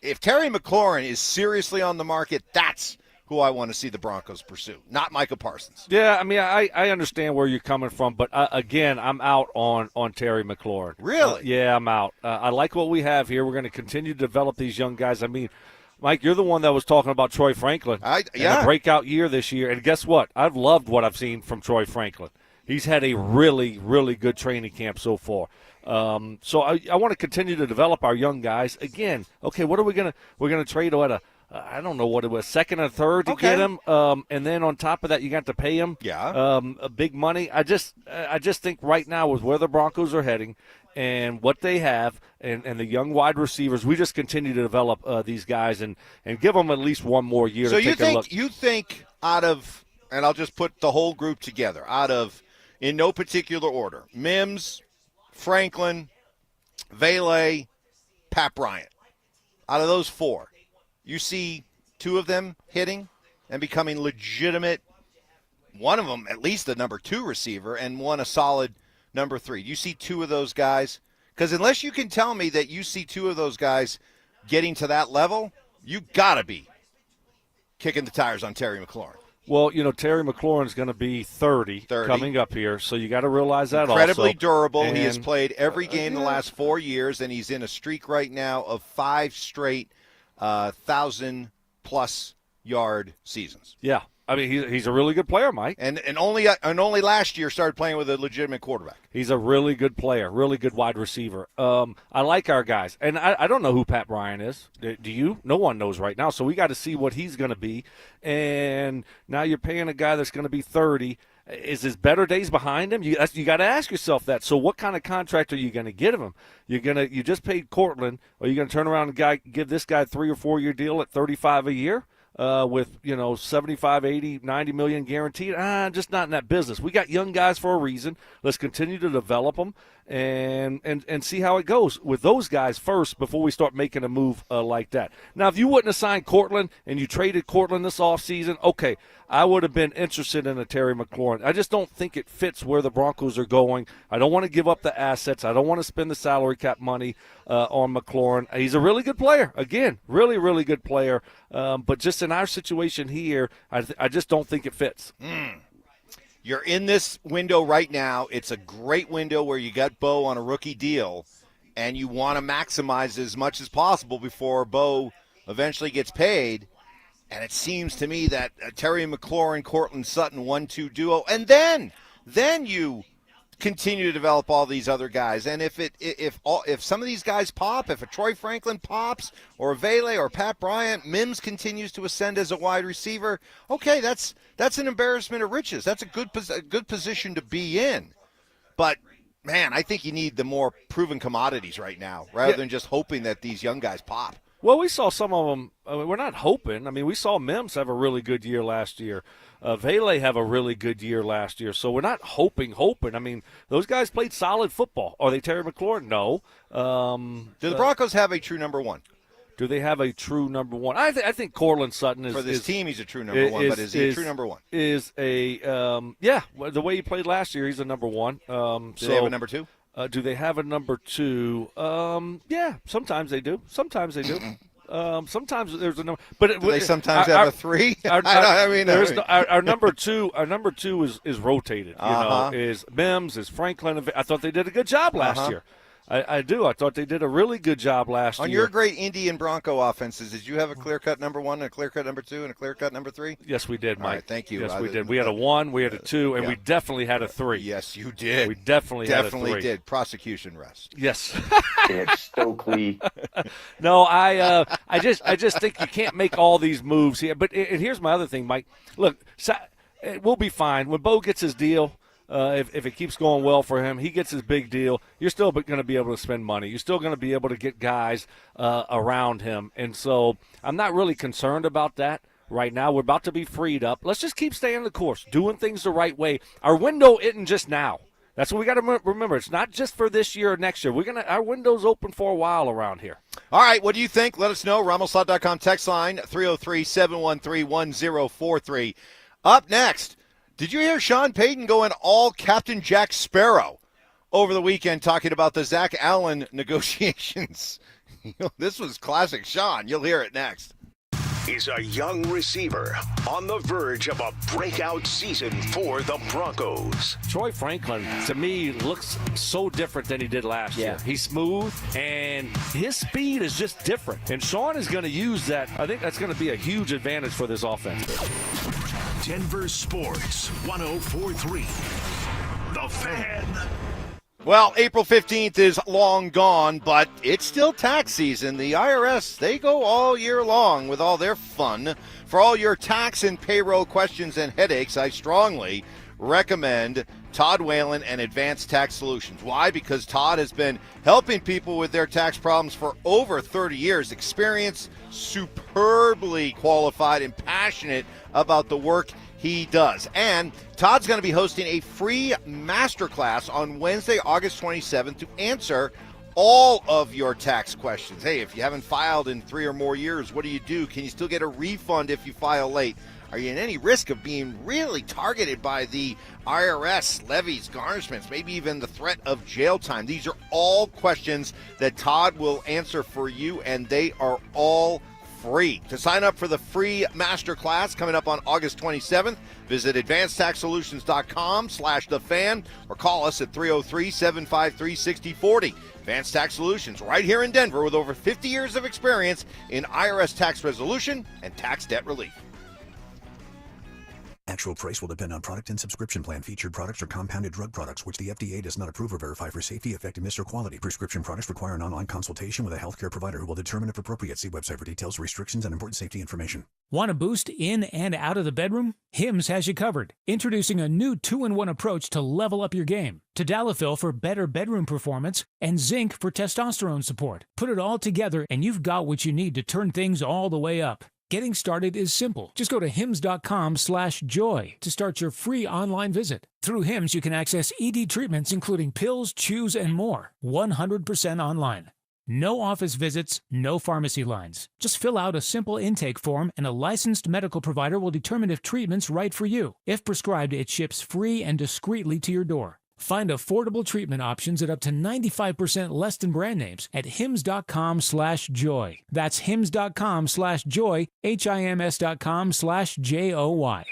S3: If Terry McLaurin is seriously on the market, that's who I want to see the Broncos pursue, not Micah Parsons.
S6: Yeah, I mean, I understand where you're coming from, but again, I'm out on Terry McLaurin.
S3: Really?
S6: Yeah, I'm out. I like what we have here. We're going to continue to develop these young guys. I mean, Mike, you're the one that was talking about Troy Franklin.
S3: Yeah.
S6: A breakout year this year. And guess what? I've loved what I've seen from Troy Franklin. He's had a really, really good training camp so far. So I want to continue to develop our young guys. Again, okay, what are we going to – we're going to trade at I don't know what it was, second and third to get him, and then on top of that, you got to pay him big money. I just think right now with where the Broncos are heading and what they have and the young wide receivers, we just continue to develop these guys and give them at least one more year to take a look.
S3: You think out of, and I'll just put the whole group together, out of, in no particular order, Mims, Franklin, Vele, Pat Bryant, out of those four, you see two of them hitting and becoming legitimate, one of them at least a number 2 receiver and one a solid number 3. You see two of those guys? Because unless you can tell me that you see two of those guys getting to that level, you got to be kicking the tires on Terry McLaurin.
S6: Well, you know, Terry McLaurin's going to be 30 coming up here, so you got to realize that
S3: Incredibly
S6: also.
S3: durable.
S6: And,
S3: he has played every game the last 4 years, and he's in a streak right now of 5 straight 1,000-plus yard seasons.
S6: Yeah, I mean he's a really good player, Mike.
S3: And only last year started playing with a legitimate quarterback.
S6: He's a really good player, really good wide receiver. I like our guys, and I don't know who Pat Bryant is. Do you? No one knows right now, so we got to see what he's going to be. And now you're paying a guy that's going to be 30. Is his better days behind him? You got to ask yourself that. So what kind of contract are you going to give him? You just paid Cortland, or are you going to turn around and give this guy a 3 or 4 year deal at $35 a year with 75, 80, 90 million guaranteed? Just not in that business. We got young guys for a reason. Let's continue to develop them and see how it goes with those guys first before we start making a move like that. Now, if you wouldn't have signed Cortland and you traded Cortland this offseason, okay, I would have been interested in a Terry McLaurin. I just don't think it fits where the Broncos are going. I don't want to give up the assets. I don't want to spend the salary cap money on McLaurin. He's a really good player. Again, really, really good player. But just in our situation here, I just don't think it fits.
S3: You're in this window right now. It's a great window where you got Bo on a rookie deal, and you want to maximize as much as possible before Bo eventually gets paid. And it seems to me that Terry McLaurin, Cortland Sutton, 1-2 duo, and then you continue to develop all these other guys. And if some of these guys pop, if a Troy Franklin pops, or a Vele or Pat Bryant, Mims continues to ascend as a wide receiver, okay, that's an embarrassment of riches. That's a good position to be in. But man, I think you need the more proven commodities right now, rather than just hoping that these young guys pop.
S6: Well, we saw some of them. We're not hoping. I mean, we saw Mims have a really good year last year. Vele have a really good year last year. So we're not hoping. I mean, those guys played solid football. Are they Terry McLaurin? No.
S3: Do the Broncos have a true number one?
S6: Do they have a true number one? I think Cortland Sutton is –
S3: For this team, he's a true number one, but is he a true number one?
S6: Is a the way he played last year, he's a number one.
S3: Do they have a number two?
S6: Do they have a number two? Yeah, sometimes they do. Sometimes there's a number, but
S3: do they sometimes have a 3?
S6: Our number two. Our number 2 is rotated. Is Mims, is Franklin. I thought they did a good job last year. I do. I thought they did a really good job last year.
S3: On your great Indy and Bronco offenses, did you have a clear-cut number 1, and a clear-cut number 2, and a clear-cut number 3?
S6: Yes, we did, Mike.
S3: All right, thank you.
S6: Yes, we did. We had a 1, we had a 2, and we definitely had a 3.
S3: Yes, you did.
S6: We definitely had a 3.
S3: Did. Prosecution rest.
S6: Yes.
S16: It's Stokley.
S6: No, I just think you can't make all these moves here. But and here's my other thing, Mike. Look, we'll be fine when Bo gets his deal. If it keeps going well for him, he gets his big deal, you're still going to be able to spend money. You're still going to be able to get guys around him. And so I'm not really concerned about that right now. We're about to be freed up. Let's just keep staying the course, doing things the right way. Our window isn't just now. That's what we got to remember. It's not just for this year or next year. Our window's open for a while around here.
S3: All right, what do you think? Let us know. RamosLaw.com text line 303-713-1043. Up next, did you hear Shawn Payton going all Captain Jack Sparrow over the weekend talking about the Zack Allen negotiations? This was classic Shawn. You'll hear it next.
S2: Is a young receiver on the verge of a breakout season for the Broncos.
S6: Troy Franklin, to me, looks so different than he did last year. He's smooth, and his speed is just different. And Shawn is going to use that. I think that's going to be a huge advantage for this offense.
S2: Denver Sports 104.3. The Fan.
S3: Well, April 15th is long gone, but it's still tax season. The IRS, they go all year long with all their fun. For all your tax and payroll questions and headaches, I strongly recommend Todd Whalen and Advanced Tax Solutions. Why? Because Todd has been helping people with their tax problems for over 30 years. Experience, superbly qualified, and passionate about the work he does. And Todd's going to be hosting a free masterclass on Wednesday, August 27th to answer all of your tax questions. Hey, if you haven't filed in 3 or more years, what do you do? Can you still get a refund if you file late? Are you in any risk of being really targeted by the IRS, levies, garnishments, maybe even the threat of jail time? These are all questions that Todd will answer for you, and they are all free. To sign up for the free masterclass coming up on August 27th, visit advancedtaxsolutions.com/thefan or call us at 303-753-6040. Advanced Tax Solutions, right here in Denver, with over 50 years of experience in IRS tax resolution and tax debt relief.
S7: Actual price will depend on product and subscription plan. Featured products are compounded drug products, which the FDA does not approve or verify for safety, effectiveness, or quality. Prescription products require an online consultation with a healthcare provider who will determine if appropriate. See website for details, restrictions, and important safety information.
S8: Want a boost in and out of the bedroom? Hims has you covered. Introducing a new 2-in-1 approach to level up your game. Tadalafil for better bedroom performance and zinc for testosterone support. Put it all together and you've got what you need to turn things all the way up. Getting started is simple. Just go to hims.com/joy to start your free online visit. Through Hims, you can access ED treatments including pills, chews, and more. 100% online. No office visits, no pharmacy lines. Just fill out a simple intake form and a licensed medical provider will determine if treatment's right for you. If prescribed, it ships free and discreetly to your door. Find affordable treatment options at up to 95% less than brand names at hims.com/joy. That's hims.com/joy, HIMS.com/JOY.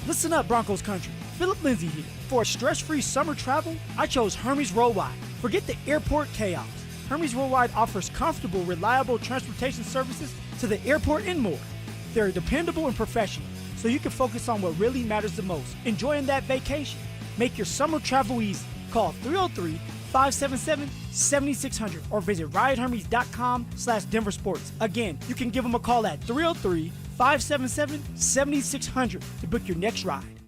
S9: Listen up, Broncos country. Phillip Lindsay here. For a stress-free summer travel, I chose Hermes Worldwide. Forget the airport chaos. Hermes Worldwide offers comfortable, reliable transportation services to the airport and more. They're dependable and professional, so you can focus on what really matters the most, enjoying that vacation. Make your summer travel easy. Call 303-577-7600 or visit ridehermes.com/DenverSports. Again, you can give them a call at 303-577-7600 to book your next ride.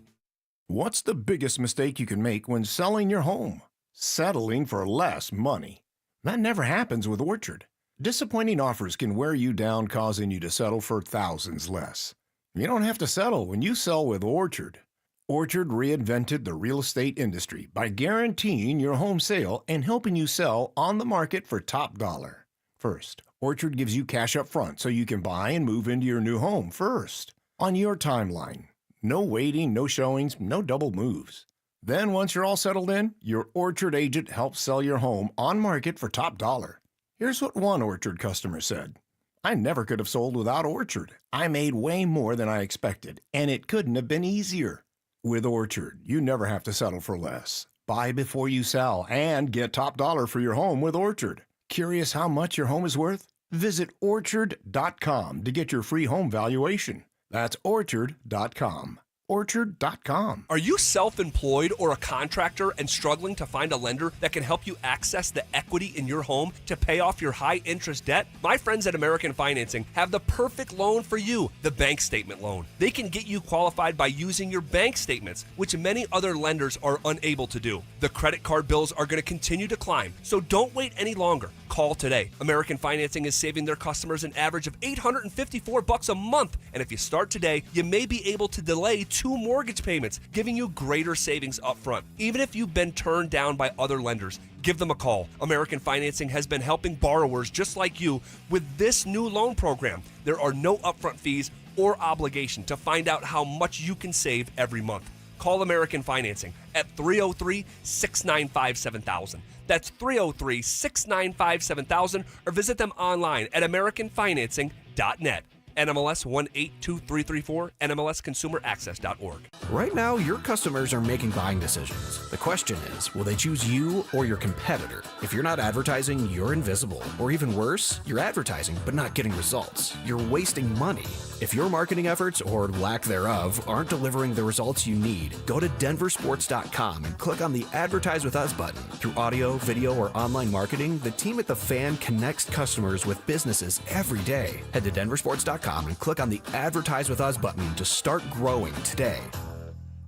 S10: What's the biggest mistake you can make when selling your home? Settling for less money. That never happens with Orchard. Disappointing offers can wear you down, causing you to settle for thousands less. You don't have to settle when you sell with Orchard. Orchard reinvented the real estate industry by guaranteeing your home sale and helping you sell on the market for top dollar. First, Orchard gives you cash up front so you can buy and move into your new home first, on your timeline. No waiting, no showings, no double moves. Then once you're all settled in, your Orchard agent helps sell your home on market for top dollar. Here's what one Orchard customer said. I never could have sold without Orchard. I made way more than I expected, and it couldn't have been easier. With Orchard, you never have to settle for less. Buy before you sell and get top dollar for your home with Orchard. Curious how much your home is worth? Visit Orchard.com to get your free home valuation. That's Orchard.com. Orchard.com.
S21: Are you self-employed or a contractor and struggling to find a lender that can help you access the equity in your home to pay off your high-interest debt? My friends at American Financing have the perfect loan for you, the bank statement loan. They can get you qualified by using your bank statements, which many other lenders are unable to do. The credit card bills are going to continue to climb, so don't wait any longer. Call today. American Financing is saving their customers an average of $854 a month, And if you start today, you may be able to delay 2 mortgage payments, giving you greater savings up front. Even if you've been turned down by other lenders, give them a call. American Financing has been helping borrowers just like you with this new loan program. There are no upfront fees or obligation to find out how much you can save every month. Call American Financing at 303-695-7000. That's 303-695-7000, or visit them online at americanfinancing.net. NMLS 182334, NMLSconsumeraccess.org.
S5: Right now, your customers are making buying decisions. The question is, will they choose you or your competitor? If you're not advertising, you're invisible. Or even worse, you're advertising but not getting results. You're wasting money. If your marketing efforts, or lack thereof, aren't delivering the results you need, go to DenverSports.com and click on the Advertise With Us button. Through audio, video, or online marketing, the team at The Fan connects customers with businesses every day. Head to DenverSports.com and click on the Advertise With Us button to start growing today.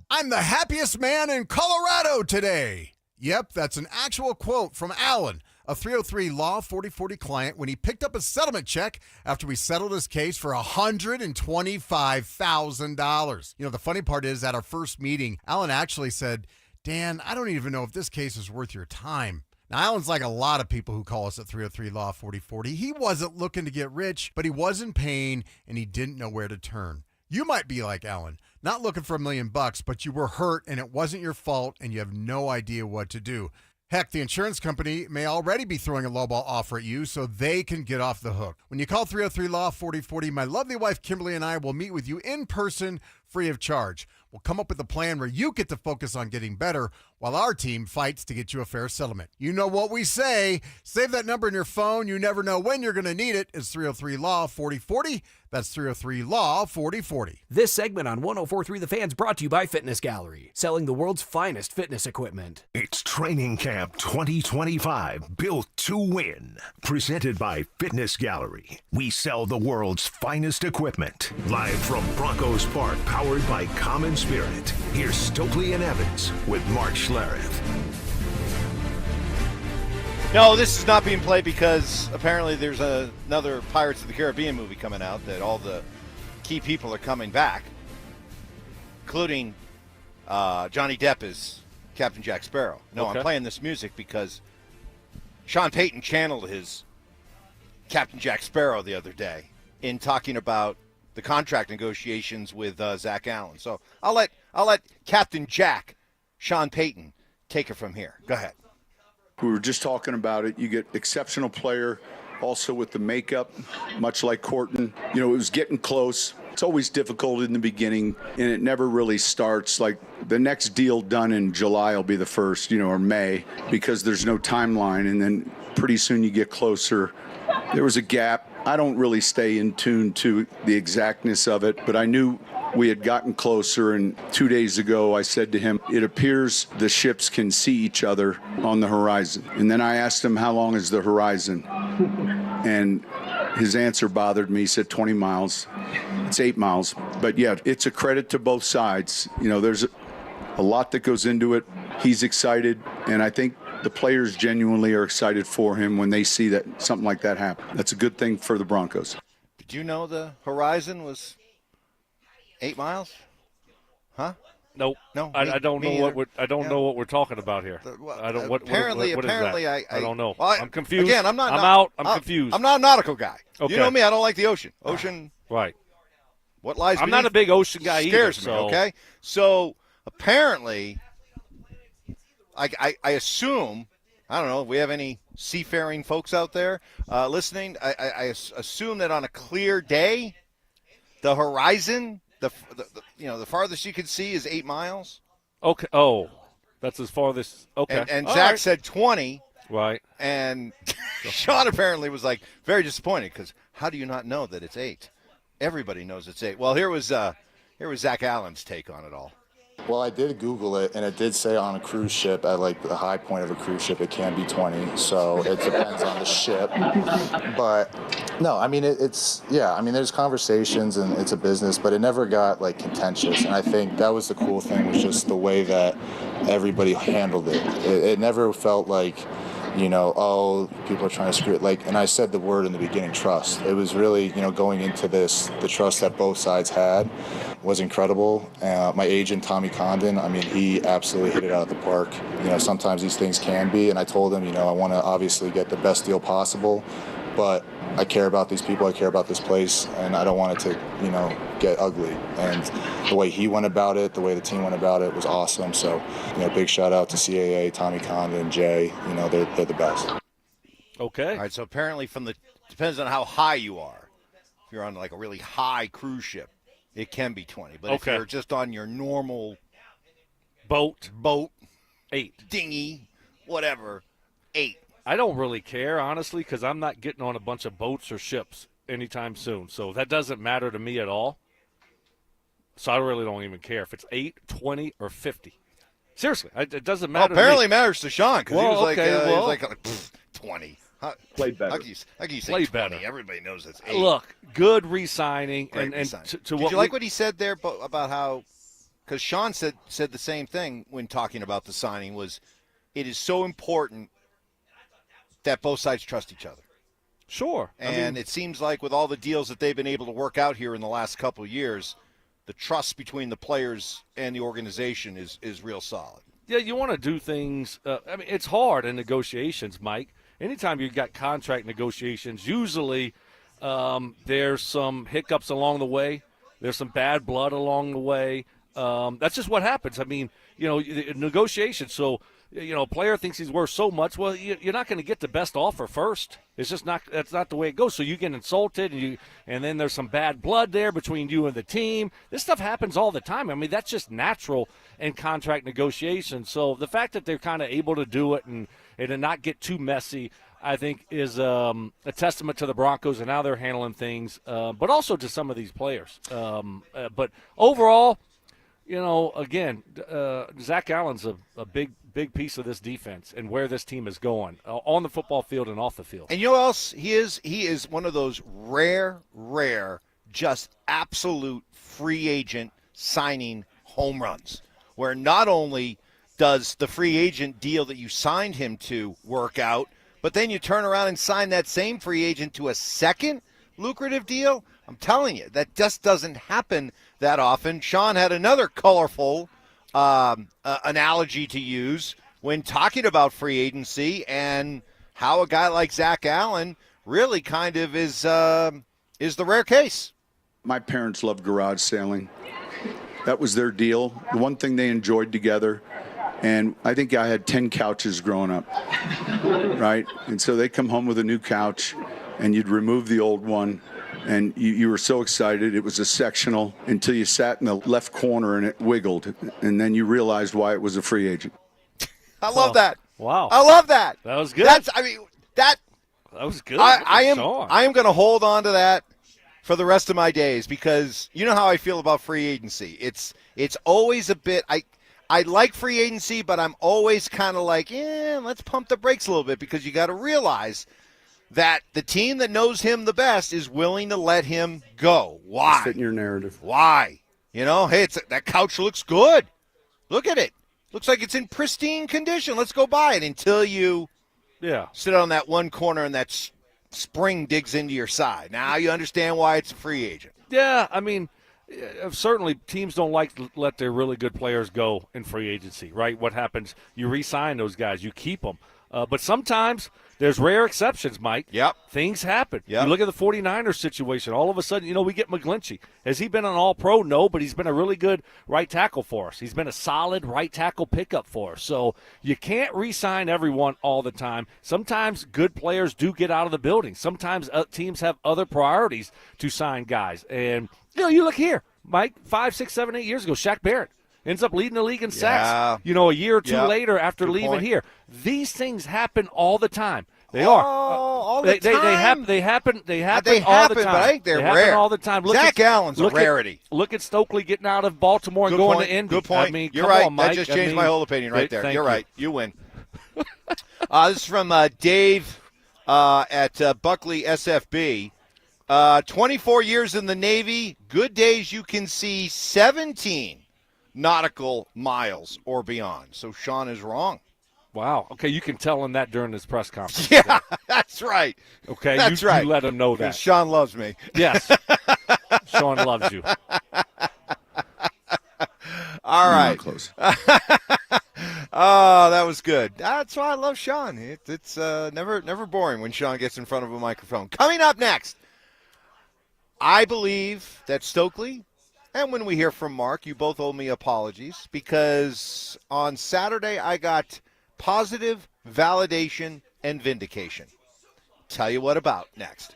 S11: I'm the happiest man in Colorado today. Yep, that's an actual quote from Allen, a 303 Law 4040 client, when he picked up a settlement check after we settled his case for $125,000. You know, the funny part is, at our first meeting, Allen actually said, Dan, I don't even know if this case is worth your time. Now, Allen's like a lot of people who call us at 303 Law 4040. He wasn't looking to get rich, but he was in pain, and he didn't know where to turn. You might be like Allen, not looking for $1 million, but you were hurt, and it wasn't your fault, and you have no idea what to do. Heck, the insurance company may already be throwing a lowball offer at you so they can get off the hook. When you call 303 Law 4040, my lovely wife Kimberly and I will meet with you in person, free of charge. We'll come up with a plan where you get to focus on getting better while our team fights to get you a fair settlement. You know what we say. Save that number in your phone. You never know when you're going to need it. It's 303 Law 4040. That's 303 Law 4040.
S5: This segment on 104.3 The Fan's brought to you by Fitness Gallery, selling the world's finest fitness equipment.
S2: It's Training Camp 2025, built to win. Presented by Fitness Gallery. We sell the world's finest equipment. Live from Broncos Park, powered by Common Spirit. Here's Stokley and Evans with Mark Schlereth.
S3: No, this is not being played because apparently there's another Pirates of the Caribbean movie coming out that all the key people are coming back, including Johnny Depp as Captain Jack Sparrow. No, okay. I'm playing this music because Shawn Payton channeled his Captain Jack Sparrow the other day in talking about the contract negotiations with Zack Allen. So I'll let Captain Jack, Shawn Payton, take it from here. Go ahead.
S12: We were just talking about it. You get exceptional player, also with the makeup, much like Corton. You know, it was getting close. It's always difficult in the beginning, and it never really starts. Like, the next deal done in July will be the first, or May, because there's no timeline, and then pretty soon you get closer. There was a gap. I don't really stay in tune to the exactness of it, but I knew we had gotten closer, and 2 days ago I said to him, it appears the ships can see each other on the horizon. And then I asked him, how long is the horizon? And his answer bothered me. He said 20 miles. It's 8 miles. But yeah, it's a credit to both sides. There's a lot that goes into it. He's excited, and I think the players genuinely are excited for him when they see that something like that happen. That's a good thing for the Broncos.
S3: Did you know the horizon was 8 miles? Huh?
S6: Nope.
S3: No.
S6: I don't know what we're talking about here. I don't.
S3: Apparently,
S6: what is that? I don't know.
S3: Well,
S6: I'm confused.
S3: Again,
S6: I'm out. I'm confused.
S3: I'm not a nautical guy.
S6: Okay.
S3: You know me. I don't like the ocean.
S6: Right.
S3: What lies?
S6: I'm not a big ocean guy either.
S3: Scares me. Okay. So apparently, I assume. I don't know if we have any seafaring folks out there listening. I assume that on a clear day, the horizon, the farthest you could see is 8 miles.
S6: Okay. Oh, that's as farthest. Okay.
S3: And Zach said 20.
S6: Right.
S3: And Shawn apparently was like very disappointed because how do you not know that it's 8? Everybody knows it's 8. Well, here was Zack Allen's take on it all.
S13: Well, I did Google it, and it did say on a cruise ship, at like the high point of a cruise ship, it can be 20. So it depends on the ship. But no, I mean, there's conversations and it's a business, but it never got like contentious. And I think that was the cool thing, was just the way that everybody handled it. It never felt like, oh, people are trying to screw it. And I said the word in the beginning, trust. It was really, going into this, the trust that both sides had was incredible. My agent, Tommy Condon, he absolutely hit it out of the park. Sometimes these things can be, and I told him, I want to obviously get the best deal possible, but I care about these people, I care about this place, and I don't want it to, get ugly. And the way he went about it, the way the team went about it was awesome. So, big shout out to CAA, Tommy Condon, Jay. They're the best.
S6: Okay.
S3: All right, so apparently depends on how high you are. If you're on like a really high cruise ship, it can be 20. But if you're just on your normal
S6: boat,
S3: 8, dinghy, whatever, 8.
S6: I don't really care, honestly, because I'm not getting on a bunch of boats or ships anytime soon. So that doesn't matter to me at all. So I really don't even care if it's 8, 20, or 50. Seriously, it doesn't matter.
S3: Well, apparently
S6: to me.
S3: Matters to Sean because he was like 20.
S14: Played better.
S3: How can you say
S6: Played
S3: 20?
S6: better.
S3: Everybody knows it's 8.
S6: Look, good re-signing.
S3: Great
S6: and
S3: re-signing.
S6: to
S3: Did
S6: what
S3: you like what he said there about how – because Sean said the same thing when talking about the signing was it is so important that both sides trust each other.
S6: Sure.
S3: And it seems like with all the deals that they've been able to work out here in the last couple of years, the trust between the players and the organization is real solid.
S6: Yeah, you want to do things it's hard in negotiations, Mike. Anytime you've got contract negotiations, usually there's some hiccups along the way. There's some bad blood along the way. That's just what happens. Negotiations. So, a player thinks he's worth so much. Well, you're not going to get the best offer first. It's just not. That's not the way it goes. So you get insulted, and then there's some bad blood there between you and the team. This stuff happens all the time. That's just natural in contract negotiations. So the fact that they're kind of able to do it and not get too messy, I think, is a testament to the Broncos and how they're handling things, but also to some of these players. But overall, again, Zack Allen's a big piece of this defense and where this team is going on the football field and off the field.
S3: And you know what else he is? He is one of those rare, just absolute free agent signing home runs where not only does the free agent deal that you signed him to work out, but then you turn around and sign that same free agent to a second lucrative deal. I'm telling you, that just doesn't happen that often. Sean had another colorful analogy to use when talking about free agency and how a guy like Zack Allen really kind of is the rare case.
S12: My parents loved garage sailing. That was their deal. The one thing they enjoyed together. And I think I had 10 couches growing up, right? And so they come home with a new couch, and you'd remove the old one, and you were so excited. It was a sectional until you sat in the left corner and it wiggled, and then you realized why it was a free agent.
S3: I love that.
S6: Wow.
S3: I love that.
S6: That was good.
S3: That
S6: was good.
S3: I am going to hold on to that for the rest of my days because you know how I feel about free agency. It's always a bit I like free agency, but I'm always kind of like, let's pump the brakes a little bit because you got to realize that the team that knows him the best is willing to let him go. Why?
S12: Fit in your narrative.
S3: Why? Hey, that couch looks good. Look at it. Looks like it's in pristine condition. Let's go buy it until you sit on that one corner and that spring digs into your side. Now you understand why it's a free agent.
S6: Yeah, certainly teams don't like to let their really good players go in free agency, right? What happens? You re-sign those guys. You keep them. But sometimes there's rare exceptions, Mike.
S3: Yep.
S6: Things happen.
S3: Yep.
S6: You look at the 49ers situation. All of a sudden, we get McGlinchey. Has he been an all-pro? No, but he's been a really good right tackle for us. He's been a solid right tackle pickup for us. So you can't re-sign everyone all the time. Sometimes good players do get out of the building. Sometimes teams have other priorities to sign guys. And, you look here, Mike, 5, 6, 7, 8 years ago, Shaq Barrett ends up leading the league in sacks, a year or two later after
S3: Good
S6: leaving
S3: point.
S6: here. These things happen all the time. They
S3: all the time.
S6: They happen
S3: They
S6: all the
S3: happen,
S6: time.
S3: but I think they're
S6: happen
S3: rare.
S6: all the time.
S3: Zack Allen's a rarity.
S6: Look at Stokley getting out of Baltimore and
S3: Good
S6: going
S3: point.
S6: to Indy.
S3: Good point. You're
S6: come
S3: right.
S6: on, Mike.
S3: That just changed my whole opinion right there.
S6: Thank
S3: You're
S6: you.
S3: right. You win. This is from Dave at Buckley SFB. 24 years in the Navy. Good days you can see 17 nautical miles or beyond. So Sean is wrong.
S6: Wow. Okay, you can tell him that during this press conference.
S3: Yeah, that's right.
S6: Okay,
S3: that's
S6: you
S3: right.
S6: You let him know that.
S3: Because Shawn loves me.
S6: Yes. Shawn loves you.
S3: All right.
S31: Close.
S3: Oh, that was good. That's why I love Shawn. It's never boring when Shawn gets in front of a microphone. Coming up next, I believe that Stokley, and when we hear from Mark, you both owe me apologies because on Saturday I got positive validation and vindication. Tell you what about next.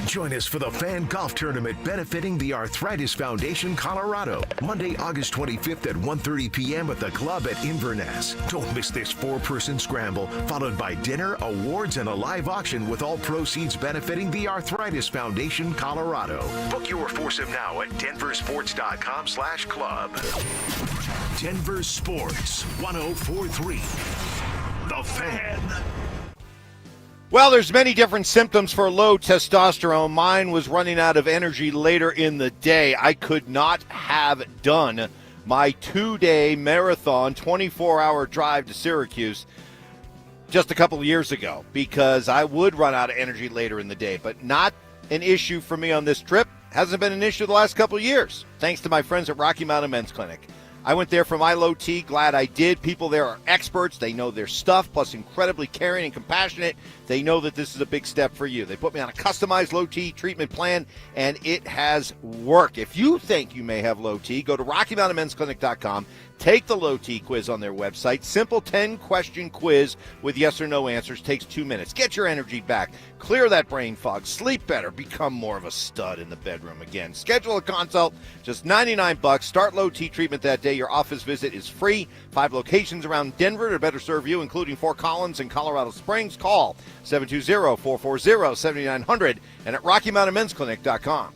S2: Join us for the Fan Golf Tournament benefiting the Arthritis Foundation Colorado, Monday, August 25th at 1:30 p.m. at the club at Inverness. Don't miss this 4-person scramble, followed by dinner, awards, and a live auction with all proceeds benefiting the Arthritis Foundation Colorado. Book your foursome now at DenverSports.com/club. Denver Sports 104.3. The Fan.
S3: Well, there's many different symptoms for low testosterone. Mine was running out of energy later in the day. I could not have done my 2-day marathon, 24-hour drive to Syracuse just a couple of years ago because I would run out of energy later in the day, but not an issue for me on this trip. Hasn't been an issue the last couple of years, thanks to my friends at Rocky Mountain Men's Clinic. I went there for my low T. Glad I did. People there are experts. They know their stuff, plus incredibly caring and compassionate. They know that this is a big step for you. They put me on a customized low T treatment plan, and it has worked. If you think you may have low T, go to RockyMountainMen'sClinic.com. Take the low T quiz on their website. Simple 10-question quiz with yes or no answers. Takes 2 minutes. Get your energy back. Clear that brain fog. Sleep better. Become more of a stud in the bedroom again. Schedule a consult. Just $99. Start low T treatment that day. Your office visit is free. 5 locations around Denver to better serve you, including Fort Collins and Colorado Springs. Call 720-440-7900 and at RockyMountainMen'sClinic.com.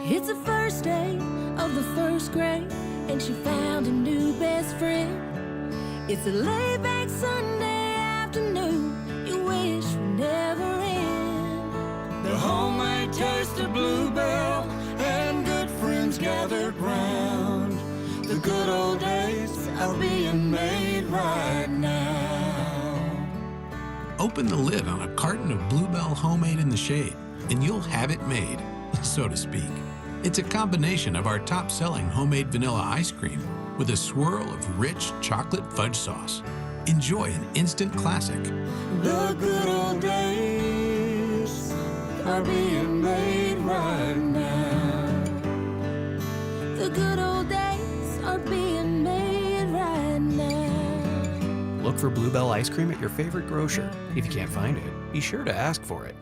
S14: It's the first day of the first grade, and she found a new best friend. It's a laid-back Sunday afternoon you wish would never end. The homemade taste of Bluebell and good friends gathered round. The good old days are being made right now.
S15: Open the lid on a carton of Bluebell Homemade in the Shade, and you'll have it made, so to speak. It's a combination of our top-selling homemade vanilla ice cream with a swirl of rich chocolate fudge sauce. Enjoy an instant classic.
S14: The good old days are being made right now. The good old days are being made right now.
S5: Look for Bluebell ice cream at your favorite grocer. If you can't find it, be sure to ask for it.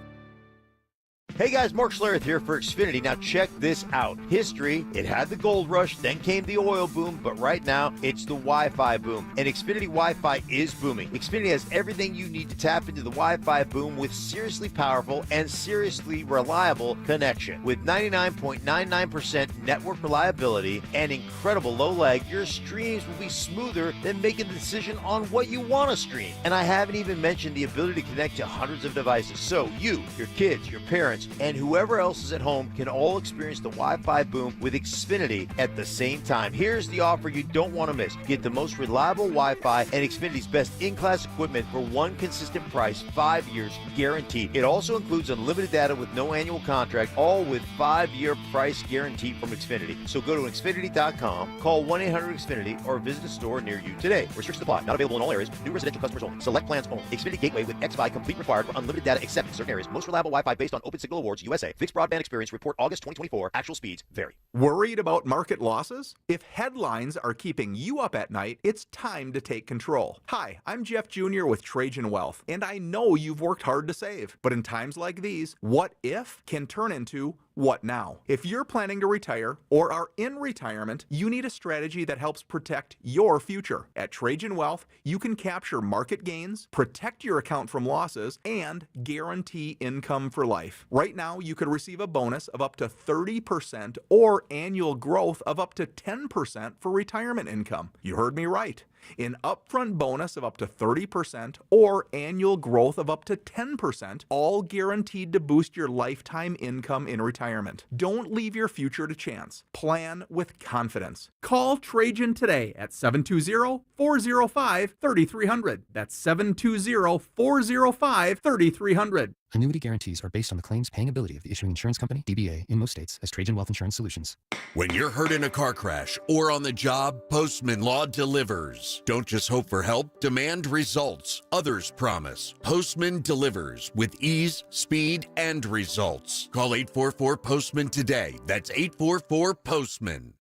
S3: Hey guys, Mark Schlereth here for Xfinity. Now check this out. History, it had the gold rush, then came the oil boom, but right now it's the Wi-Fi boom. And Xfinity Wi-Fi is booming. Xfinity has everything you need to tap into the Wi-Fi boom with seriously powerful and seriously reliable connection. With 99.99% network reliability and incredible low lag, your streams will be smoother than making the decision on what you want to stream. And I haven't even mentioned the ability to connect to hundreds of devices. So you, your kids, your parents, and whoever else is at home can all experience the Wi-Fi boom with Xfinity at the same time. Here's the offer you don't want to miss. Get the most reliable Wi-Fi and Xfinity's best in-class equipment for one consistent price, 5 years guaranteed. It also includes unlimited data with no annual contract, all with 5-year price guarantee from Xfinity. So go to Xfinity.com, call 1-800-XFINITY, or visit a store near you today. Restrictions apply. Not available in all areas. New residential customers only. Select plans only. Xfinity Gateway with XFi complete required for unlimited data except in certain areas. Most reliable Wi-Fi based on Open Signal Awards USA. Fixed broadband experience report August 2024. Actual speeds vary.
S17: Worried about market losses? If headlines are keeping you up at night, it's time to take control. Hi, I'm Jeff Jr. with Trajan Wealth, and I know you've worked hard to save. But in times like these, what if can turn into what now? If you're planning to retire or are in retirement, you need a strategy that helps protect your future. At Trajan Wealth, you can capture market gains, protect your account from losses, and guarantee income for life. Right now, you could receive a bonus of up to 30% or annual growth of up to 10% for retirement income. You heard me right. An upfront bonus of up to 30% or annual growth of up to 10%, all guaranteed to boost your lifetime income in retirement. Don't leave your future to chance. Plan with confidence. Call Trajan today at 720-405-3300. That's 720-405-3300.
S18: Annuity guarantees are based on the claims paying ability of the issuing insurance company, DBA, in most states as Trajan Wealth Insurance Solutions.
S19: When you're hurt in a car crash or on the job, Postman Law delivers. Don't just hope for help, demand results. Others promise. Postman delivers with ease, speed, and results. Call 844-POSTMAN today. That's 844-POSTMAN.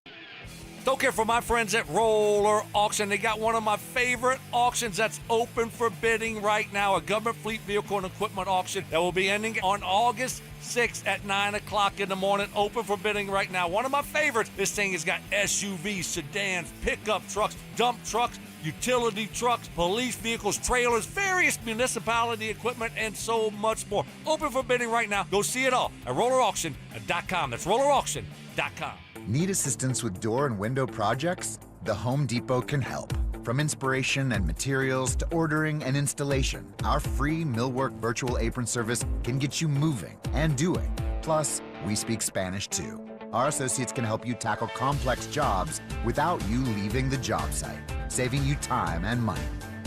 S6: Don't care for my friends at Roller Auction. They got one of my favorite auctions that's open for bidding right now, a government fleet vehicle and equipment auction that will be ending on August 6th at 9 o'clock in the morning, open for bidding right now. One of my favorites. This thing has got SUVs, sedans, pickup trucks, dump trucks, utility trucks, police vehicles, trailers, various municipality equipment, and so much more. Open for bidding right now. Go see it all at rollerauction.com. That's rollerauction.com.
S20: Need assistance with door and window projects? The Home Depot can help. From inspiration and materials to ordering and installation, our free Millwork virtual apron service can get you moving and doing. Plus, we speak Spanish too. Our associates can help you tackle complex jobs without you leaving the job site, saving you time and money.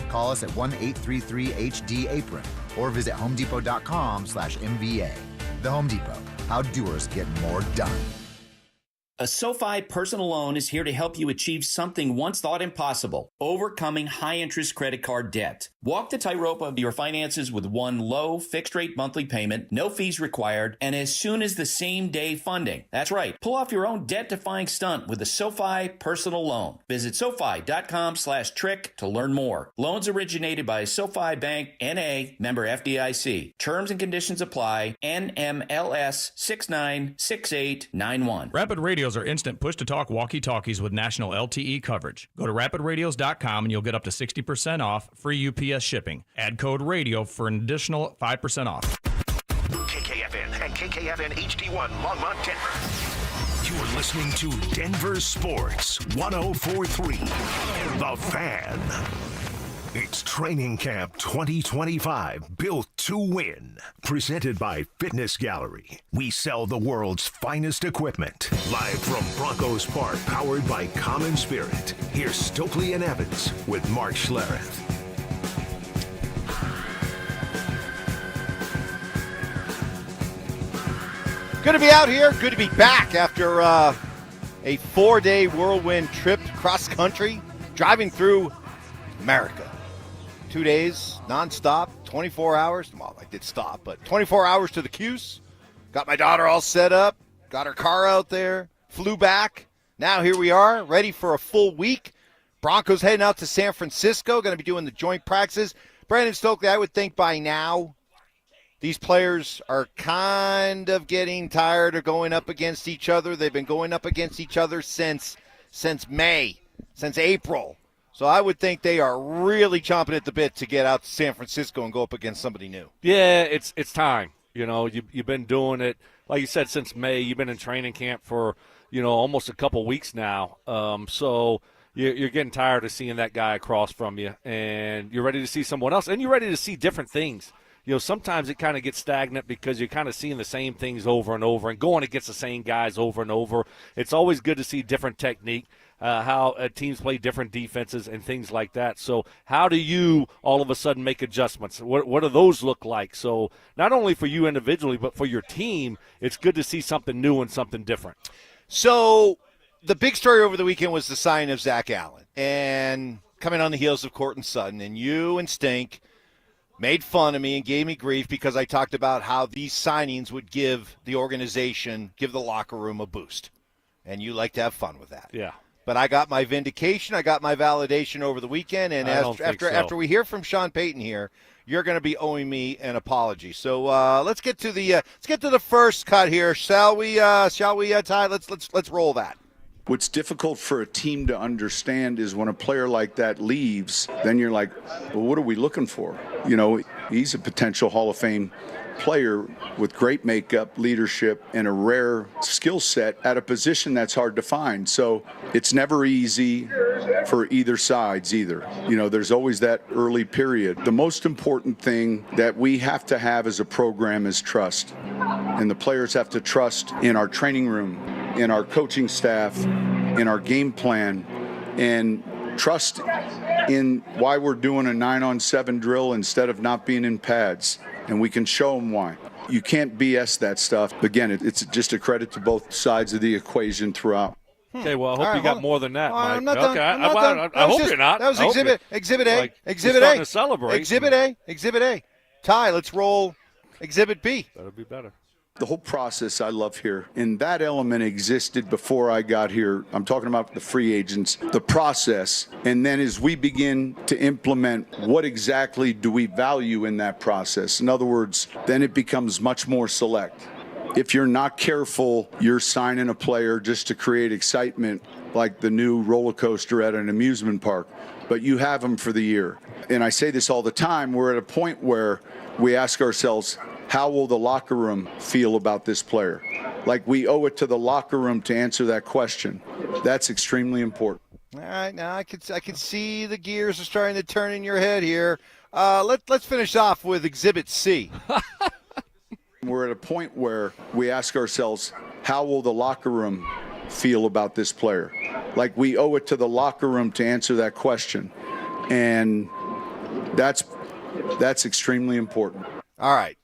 S20: Call us at 1-833-HD-APRON or visit homedepot.com/MVA. The Home Depot, how doers get more done.
S22: A SoFi personal loan is here to help you achieve something once thought impossible, overcoming high-interest credit card debt. Walk the tightrope of your finances with one low, fixed-rate monthly payment, no fees required, and as soon as the same-day funding. That's right. Pull off your own debt-defying stunt with a SoFi personal loan. Visit SoFi.com/trick to learn more. Loans originated by SoFi Bank, N.A., member FDIC. Terms and conditions apply. NMLS 696891.
S1: Rapid Radios are instant push-to-talk walkie-talkies with national LTE coverage. Go to rapidradios.com and you'll get up to 60% off, free UPS shipping. Add code RADIO for an additional 5% off.
S2: KKFN and KKFN HD1 Longmont, Denver. You're listening to Denver Sports 104.3. The Fan. It's Training Camp 2025, built to win. Presented by Fitness Gallery. We sell the world's finest equipment. Live from Broncos Park, powered by Common Spirit. Here's Stokley and Evans with Mark Schlereth.
S3: Good to be out here. Good to be back after a 4-day whirlwind trip cross country, driving through America. 2 days, nonstop, 24 hours. Well, I did stop, but 24 hours to the Cuse. Got my daughter all set up, got her car out there, flew back. Now here we are, ready for a full week. Broncos heading out to San Francisco, going to be doing the joint practices. Brandon Stokley, I would think by now these players are kind of getting tired of going up against each other. They've been going up against each other since May, since April. So I would think they are really chomping at the bit to get out to San Francisco and go up against somebody new.
S6: Yeah, it's time. You know, you've been doing it, like you said, since May. You've been in training camp for, almost a couple weeks now. So you're getting tired of seeing that guy across from you, and you're ready to see someone else, and you're ready to see different things. Sometimes it kind of gets stagnant because you're kind of seeing the same things over and over and going against the same guys over and over. It's always good to see different technique. How teams play different defenses and things like that. So how do you all of a sudden make adjustments? What do those look like? So not only for you individually, but for your team, it's good to see something new and something different.
S3: So the big story over the weekend was the signing of Zack Allen. And coming on the heels of Courtland Sutton, and you and Stink made fun of me and gave me grief because I talked about how these signings would give the organization, give the locker room a boost. And you like to have fun with that.
S6: Yeah.
S3: But I got my vindication, I got my validation over the weekend, and after we hear from Shawn Payton here, you're going to be owing me an apology. So let's get to the first cut here, shall we, Ty? Let's roll that.
S12: What's difficult for a team to understand is when a player like that leaves, then you're like, well, what are we looking for? He's a potential Hall of Fame player with great makeup, leadership, and a rare skill set at a position that's hard to find. So it's never easy. for either sides either. You know, there's always that early period. The most important thing that we have to have as a program is trust. And the players have to trust in our training room, in our coaching staff, in our game plan, and trust in why we're doing a 9-on-7 drill instead of not being in pads. And we can show them why. You can't BS that stuff. Again, it's just a credit to both sides of the equation throughout.
S6: Okay, well, I hope you got more than that, Mike.
S3: I'm not done.
S6: Okay,
S3: I'm not done.
S6: I hope you're not.
S3: That was Exhibit A.
S6: Like,
S3: Exhibit
S6: starting
S3: A.
S6: to celebrate.
S3: Exhibit A. Ty, let's roll Exhibit B.
S6: That'll be better.
S12: The whole process I love here, and that element existed before I got here. I'm talking about the free agents, the process, and then as we begin to implement, what exactly do we value in that process? In other words, then it becomes much more select. If you're not careful, you're signing a player just to create excitement, like the new roller coaster at an amusement park, but you have them for the year. And I say this all the time, we're at a point where we ask ourselves, how will the locker room feel about this player? Like, we owe it to the locker room to answer that question. That's extremely important.
S3: All right, now I could see the gears are starting to turn in your head here. Let's finish off with Exhibit C.
S12: We're at a point where we ask ourselves, how will the locker room feel about this player? Like, we owe it to the locker room to answer that question. And that's extremely important.
S3: All right.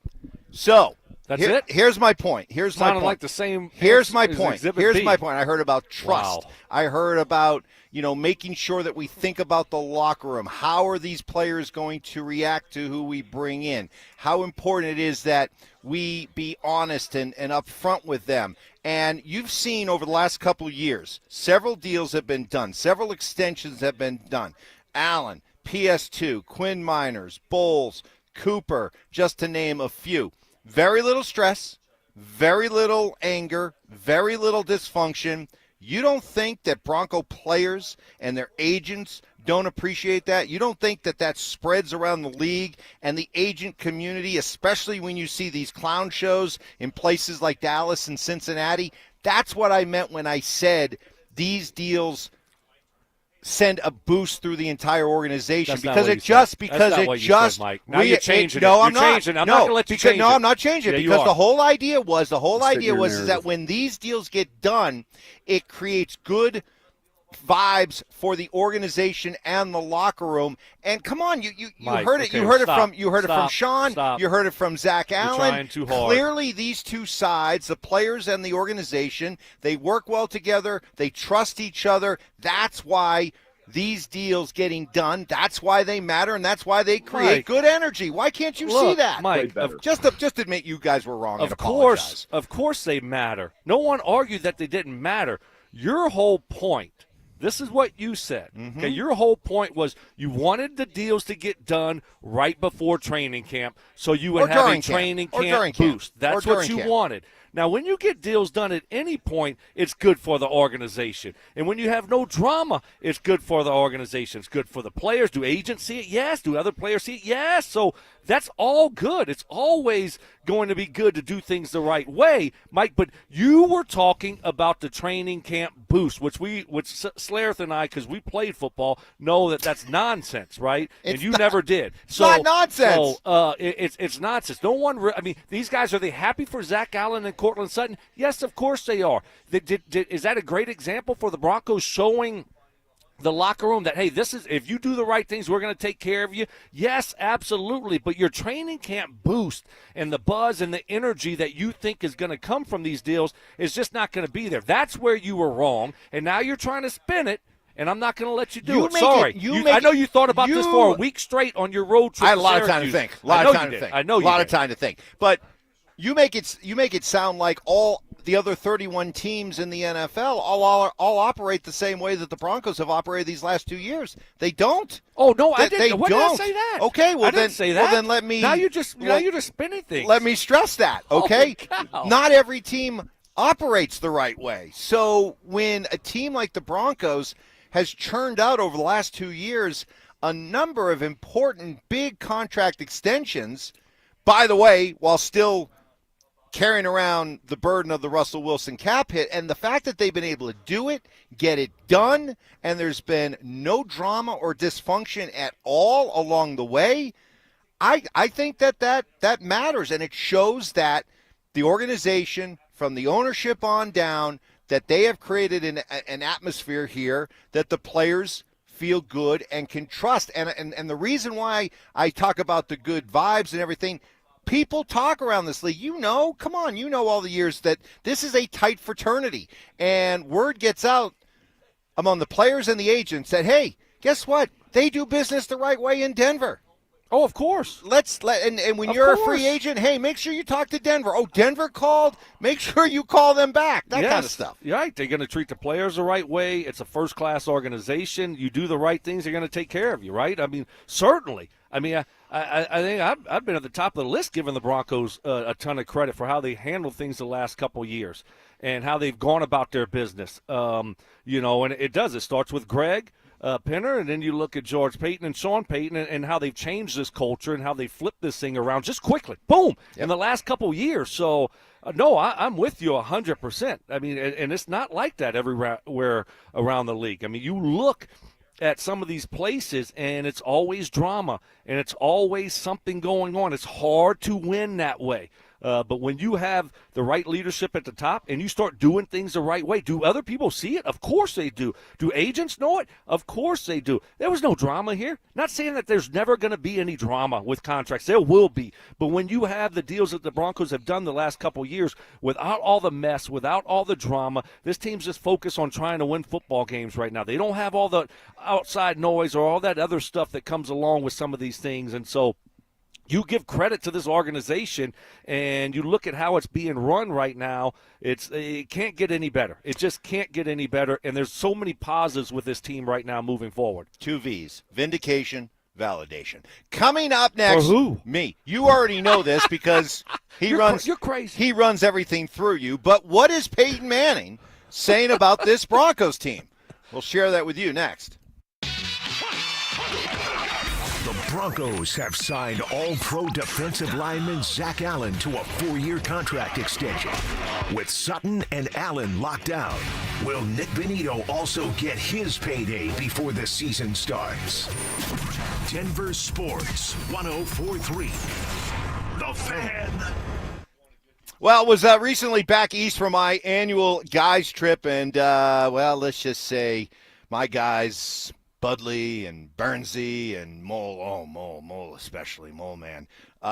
S3: So
S6: That's it?
S3: Here's my point. Here's my
S6: Sounded
S3: point.
S6: like the same.
S3: Here's my
S6: as
S3: point.
S6: Exhibit
S3: Here's
S6: B.
S3: my point. I heard about trust.
S6: Wow.
S3: I heard about, making sure that we think about the locker room. How are these players going to react to who we bring in? How important it is that we be honest and upfront with them. And you've seen over the last couple of years, several deals have been done. Several extensions have been done. Allen, PS2, Quinn Miners, Bowles, Cooper, just to name a few. Very little stress, very little anger, very little dysfunction. You don't think that Bronco players and their agents don't appreciate that? You don't think that that spreads around the league and the agent community, especially when you see these clown shows in places like Dallas and Cincinnati? That's what I meant when I said these deals send a boost through the entire organization. Because it just
S6: Mike. Now you're changing it.
S3: I'm
S6: not going to let you change it.
S3: No, I'm not changing it, because the whole idea was
S12: narrative.
S3: that when these deals get done, it creates good vibes for the organization and the locker room. And come on, you
S6: Mike,
S3: heard it.
S6: okay,
S3: You heard
S6: stop,
S3: it from Shawn.
S6: Stop.
S3: You heard it from Zack Allen.
S6: trying too hard.
S3: Clearly, these two sides, the players and the organization, they work well together. They trust each other. That's why these deals getting done, that's why they matter, and that's why they create good energy. Why can't you see that?
S6: Mike,
S3: just admit you guys were wrong.
S6: Of course they matter. No one argued that they didn't matter. Your whole point, this is what you said.
S3: Mm-hmm.
S6: Okay, your whole point was you wanted the deals to get done right before training camp, so you would have a training camp boost. That's what you wanted. Now, when you get deals done at any point, it's good for the organization. And when you have no drama, it's good for the organization. It's good for the players. Do agents see it? Yes. Do other players see it? Yes. So that's all good. It's always going to be good to do things the right way, Mike. But you were talking about the training camp boost, which Schlereth and I, because we played football, know that that's nonsense, right? And you never did.
S3: It's not nonsense.
S6: So it's nonsense. No one. These guys, are they happy for Zack Allen and Courtland Sutton? Yes, of course they are. Is that a great example for the Broncos showing the locker room that, hey, this is, if you do the right things, we're going to take care of you? Yes, absolutely. But your training camp boost and the buzz and the energy that you think is going to come from these deals is just not going to be there. That's where you were wrong, and now you're trying to spin it. And I'm not going to let you do it. Sorry. I know you thought about this for a week straight on your road trip.
S3: I had a lot of time to think. A lot of time to think. But you make it sound like all the other 31 teams in the NFL all operate the same way that the Broncos have operated these last 2 years. They don't.
S6: Oh no, I didn't.
S3: They
S6: when
S3: don't.
S6: did I say that?
S3: Okay, well
S6: I
S3: then
S6: didn't say that.
S3: Well then let me.
S6: Now you're just spinning things.
S3: Let me stress that. Okay,
S6: Holy cow.
S3: Not every team operates the right way. So when a team like the Broncos has churned out over the last 2 years a number of important big contract extensions, by the way, while still carrying around the burden of the Russell Wilson cap hit. And the fact that they've been able to do it, get it done, and there's been no drama or dysfunction at all along the way, I think that matters. And it shows that the organization, from the ownership on down, that they have created an atmosphere here that the players feel good and can trust. And the reason why I talk about the good vibes and everything, people talk around this league. Come on, all the years that this is a tight fraternity. And word gets out among the players and the agents that, hey, guess what? They do business the right way in Denver.
S6: Oh, of course.
S3: And when you're a free agent, hey, make sure you talk to Denver. Oh, Denver called? Make sure you call them back. That kind of stuff.
S6: You're right. They're going to treat the players the right way. It's a first-class organization. You do the right things, they're going to take care of you, right? I mean, certainly. I mean, I think I've been at the top of the list giving the Broncos a ton of credit for how they handled things the last couple of years and how they've gone about their business. And it does. It starts with Greg Penner, and then you look at George Payton and Shawn Payton and how they've changed this culture and how they flipped this thing around just quickly, boom, in the last couple of years. So, no, I'm with you 100%. I mean, and it's not like that everywhere around the league. I mean, you look at some of these places, and it's always drama, and it's always something going on. It's hard to win that way. But when you have the right leadership at the top and you start doing things the right way, do other people see it? Of course they do. Do agents know it? Of course they do. There was no drama here. Not saying that there's never going to be any drama with contracts. There will be. But when you have the deals that the Broncos have done the last couple of years without all the mess, without all the drama, this team's just focused on trying to win football games right now. They don't have all the outside noise or all that other stuff that comes along with some of these things. And so you give credit to this organization, and you look at how it's being run right now, it can't get any better. It just can't get any better, and there's so many positives with this team right now moving forward.
S3: 2 V's, vindication, validation. Coming up next,
S6: For who?
S3: Me. You already know this because
S6: You're crazy.
S3: He runs everything through you, but what is Peyton Manning saying about this Broncos team? We'll share that with you next.
S2: The Broncos have signed All-Pro defensive lineman Zack Allen to a 4-year contract extension. With Sutton and Allen locked down, will Nick Benito also get his payday before the season starts? Denver Sports 104.3. The Fan.
S3: Well, I was recently back east from my annual guys trip, and, let's just say my guys, Budley and Burnsy and Mole especially, Mole Man,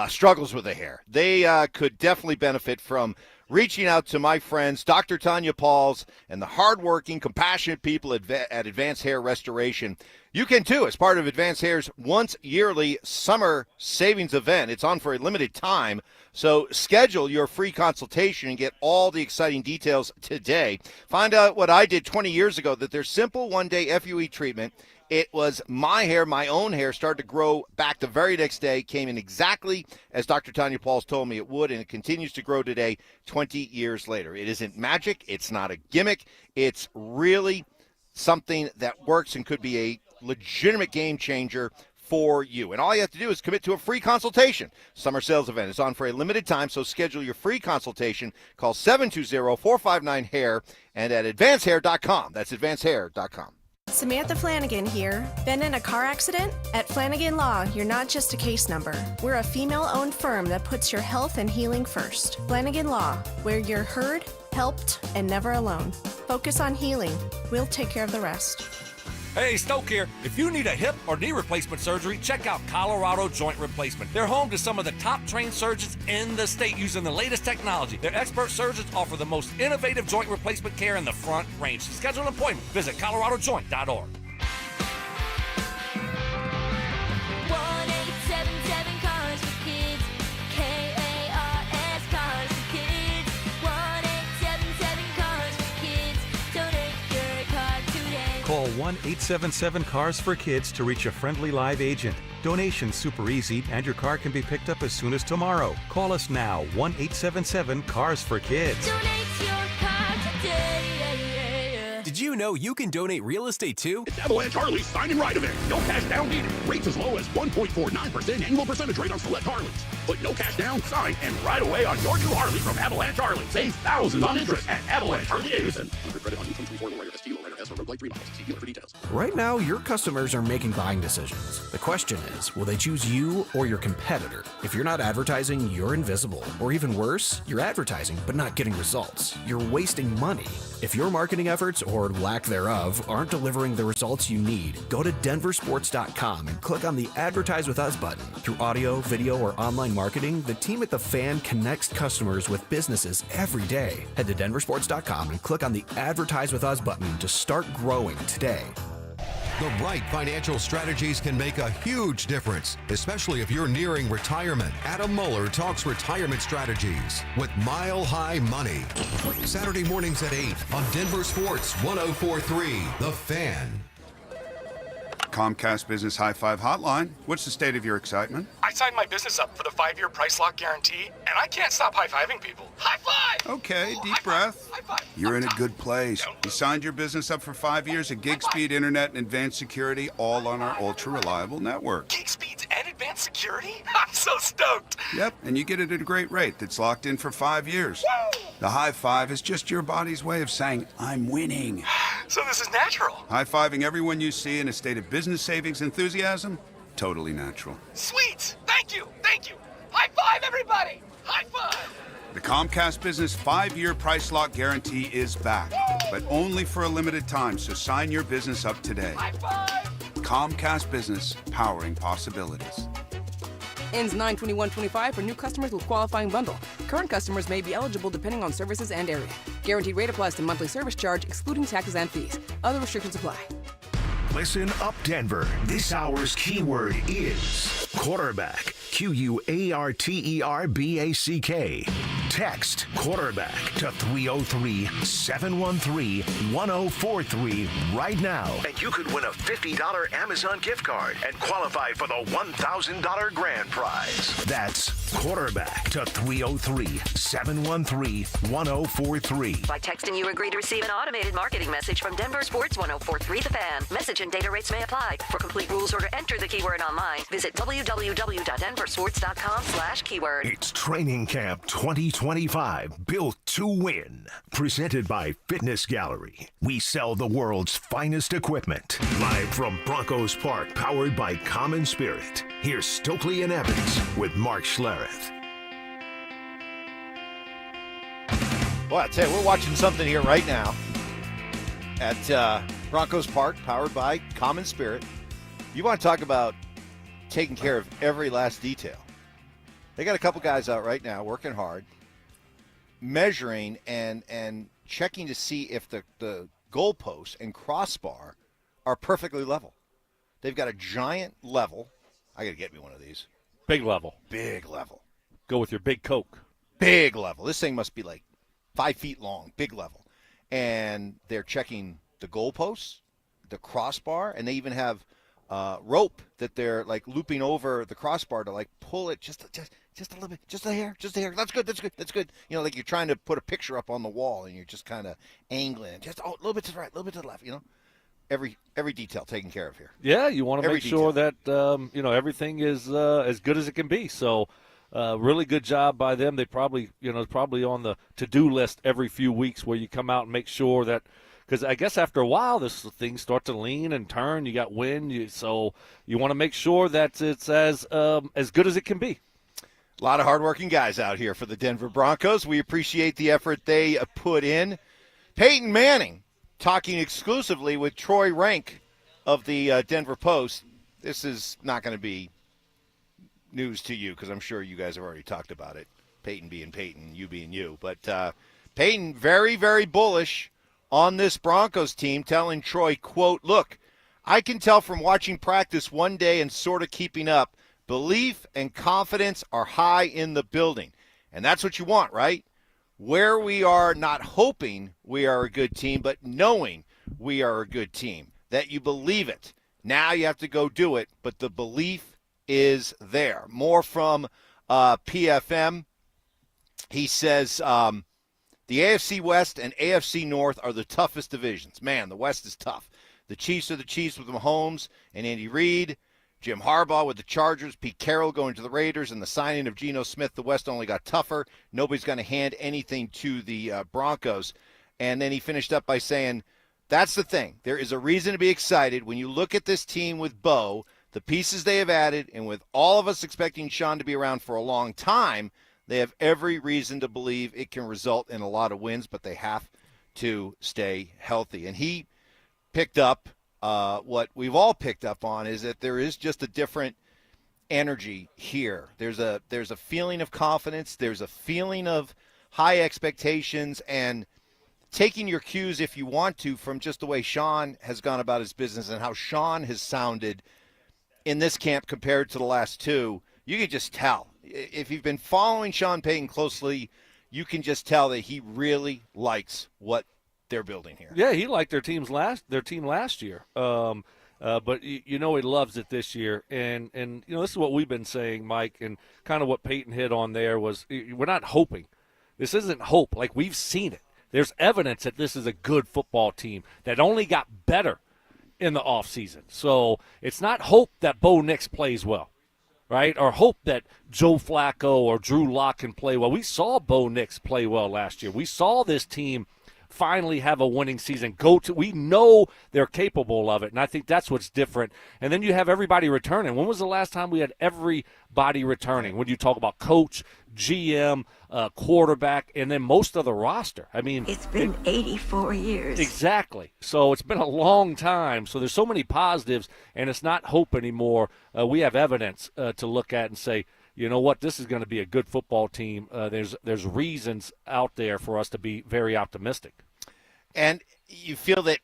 S3: struggles with the hair. They could definitely benefit from reaching out to my friends, Dr. Tanya Pauls, and the hardworking, compassionate people at Advanced Hair Restoration. You can, too, as part of Advanced Hair's once-yearly summer savings event. It's on for a limited time, so schedule your free consultation and get all the exciting details today. Find out what I did 20 years ago, that their simple one-day FUE treatment, it was my hair, my own hair, started to grow back the very next day, came in exactly as Dr. Tanya Pauls told me it would, and it continues to grow today, 20 years later. It isn't magic. It's not a gimmick. It's really something that works and could be a legitimate game changer for you. And all you have to do is commit to a free consultation. Summer sales event is on for a limited time, so schedule your free consultation. Call 720-459-HAIR and at advancehair.com. That's advancehair.com.
S4: Samantha Flanagan here. Been in a car accident? At Flanagan Law, you're not just a case number. We're a female-owned firm that puts your health and healing first. Flanagan Law, where you're heard, helped, and never alone. Focus on healing. We'll take care of the rest.
S7: Hey, Stoke here. If you need a hip or knee replacement surgery, check out Colorado Joint Replacement. They're home to some of the top trained surgeons in the state using the latest technology. Their expert surgeons offer the most innovative joint replacement care in the Front Range. To schedule an appointment, visit coloradojoint.org.
S14: 1-877 Cars for Kids. KARS Cars for Kids. 1-877 Cars for Kids. Donate your car today.
S16: Call 1-877-CARS-FOR-KIDS to reach a friendly live agent. Donation's super easy, and your car can be picked up as soon as tomorrow. Call us now, 1-877-CARS-FOR-KIDS.
S14: Donate your car today.
S5: Did you
S8: you know you can donate real estate too?
S9: It's Avalanche Harley's sign and ride event. No cash down needed. Rates as low as 1.49% annual percentage rate on select Harleys. Put no cash down, sign, and ride away on your new Harley from Avalanche Harley. Save thousands on interest at Avalanche Harley Davidson. Under credit on 2024 Lowrider ST Lowrider S for Road 3 miles. See dealer for details.
S5: Right now, your customers are making buying decisions. The question is, will they choose you or your competitor? If you're not advertising, you're invisible. Or even worse, you're advertising but not getting results. You're wasting money. If your marketing efforts, or lack thereof, aren't delivering the results you need, go to DenverSports.com and click on the Advertise With Us button. Through audio, video, or online marketing, the team at The Fan connects customers with businesses every day. Head to DenverSports.com and click on the Advertise With Us button to start growing today.
S10: The right financial strategies can make a huge difference, especially if you're nearing retirement. Adam Mueller talks retirement strategies with Mile High Money. Saturday mornings at 8 on Denver Sports 104.3, The Fan.
S23: Comcast Business High Five Hotline. What's the state of your excitement?
S24: I signed my business up for the 5-year price lock guarantee, and I can't stop high-fiving people. High five!
S23: Okay, deep breath. You're in a good place. You signed your business up for 5 years of gig speed internet and advanced security, all on our ultra-reliable network.
S24: Gig speeds and advanced security? I'm so stoked!
S23: Yep, and you get it at a great rate that's locked in for 5 years.
S24: Woo!
S23: The high five is just your body's way of saying, I'm winning.
S24: So this is natural.
S23: High-fiving everyone you see in a state of business savings enthusiasm? Totally natural.
S24: Sweet! Thank you! Thank you! High five, everybody! High five!
S23: The Comcast Business 5-year price lock guarantee is back, but only for a limited time, so sign your business up today.
S24: High five!
S23: Comcast Business, powering possibilities.
S25: Ends 9/21/25 for new customers with qualifying bundle. Current customers may be eligible depending on services and area. Guaranteed rate applies to monthly service charge, excluding taxes and fees. Other restrictions apply.
S2: Listen up, Denver. This hour's keyword is quarterback. QUARTERBACK. Text quarterback to 303-713-1043 right now. And you could win a $50 Amazon gift card and qualify for the $1,000 grand prize. That's quarterback to 303-713-1043.
S26: By texting, you agree to receive an automated marketing message from Denver Sports 104.3 The Fan. Message and data rates may apply. For complete rules or to enter the keyword online, visit www.denversports.com/keyword.
S2: It's Training Camp 2025, built to win. Presented by Fitness Gallery. We sell the world's finest equipment. Live from Broncos Park, powered by Common Spirit. Here's Stokley and Evans with Mark Schlereth.
S3: Well, I tell you, we're watching something here right now at Broncos Park, powered by Common Spirit. You want to talk about taking care of every last detail. They got a couple guys out right now working hard, measuring and checking to see if the goalpost and crossbar are perfectly level. They've got a giant level. I got to get me one of these.
S6: Big level.
S3: Big level.
S6: Go with your big Coke.
S3: Big level. This thing must be like 5 feet long. Big level. And they're checking the goalposts, the crossbar, and they even have rope that they're like looping over the crossbar to like pull it just a little bit, just a hair. That's good. You know, like you're trying to put a picture up on the wall and you're just kind of angling, just a little bit to the right, a little bit to the left. You know, every detail taken care of here.
S6: Yeah, you want to make sure that everything is as good as it can be. So. Really good job by them. They probably on the to-do list every few weeks where you come out and make sure that, because I guess after a while this thing starts to lean and turn. You got wind, so you want to make sure that it's as good as it can be.
S3: A lot of hardworking guys out here for the Denver Broncos. We appreciate the effort they put in. Peyton Manning talking exclusively with Troy Rank of the Denver Post. This is not going to be news to you because I'm sure you guys have already talked about it. Peyton being Peyton, you being you. But Peyton very, very bullish on this Broncos team, telling Troy, quote, "Look, I can tell from watching practice one day and sort of keeping up, belief and confidence are high in the building." And that's what you want, right? Where we are not hoping we are a good team, but knowing we are a good team, that you believe it. Now you have to go do it, but the belief is there. More from PFM. He says the The AFC West and AFC North are the toughest divisions. Man, the West is tough. The Chiefs are the Chiefs with Mahomes and Andy Reid. Jim Harbaugh with the Chargers. Pete Carroll going to the Raiders. And the signing of Geno Smith, the West only got tougher. Nobody's going to hand anything to the Broncos. And then he finished up by saying, that's the thing. There is a reason to be excited when you look at this team with Bo, the pieces they have added, and with all of us expecting Shawn to be around for a long time, they have every reason to believe it can result in a lot of wins, but they have to stay healthy. And he picked up what we've all picked up on, is that there is just a different energy here. There's a feeling of confidence. There's a feeling of high expectations and taking your cues, if you want to, from just the way Shawn has gone about his business and how Shawn has sounded in this camp compared to the last two. You can just tell. If you've been following Shawn Payton closely, you can just tell that he really likes what they're building here.
S6: Yeah, he liked their team last year. But he loves it this year. And this is what we've been saying, Mike, and kind of what Payton hit on there was we're not hoping. This isn't hope. Like, we've seen it. There's evidence that this is a good football team that only got better in the offseason. So it's not hope that Bo Nix plays well, right? Or hope that Joe Flacco or Drew Lock can play well. We saw Bo Nix play well last year. We saw this team finally have a winning season. We know they're capable of it, and I think that's what's different. And then you have everybody returning. When was the last time we had everybody returning? When you talk about coach, GM, quarterback, and then most of the roster. I mean,
S11: it's been 84 years.
S6: Exactly. So it's been a long time. So there's so many positives, and it's not hope anymore. We have evidence to look at and say, you know what, this is going to be a good football team. There's reasons out there for us to be very optimistic.
S3: And you feel that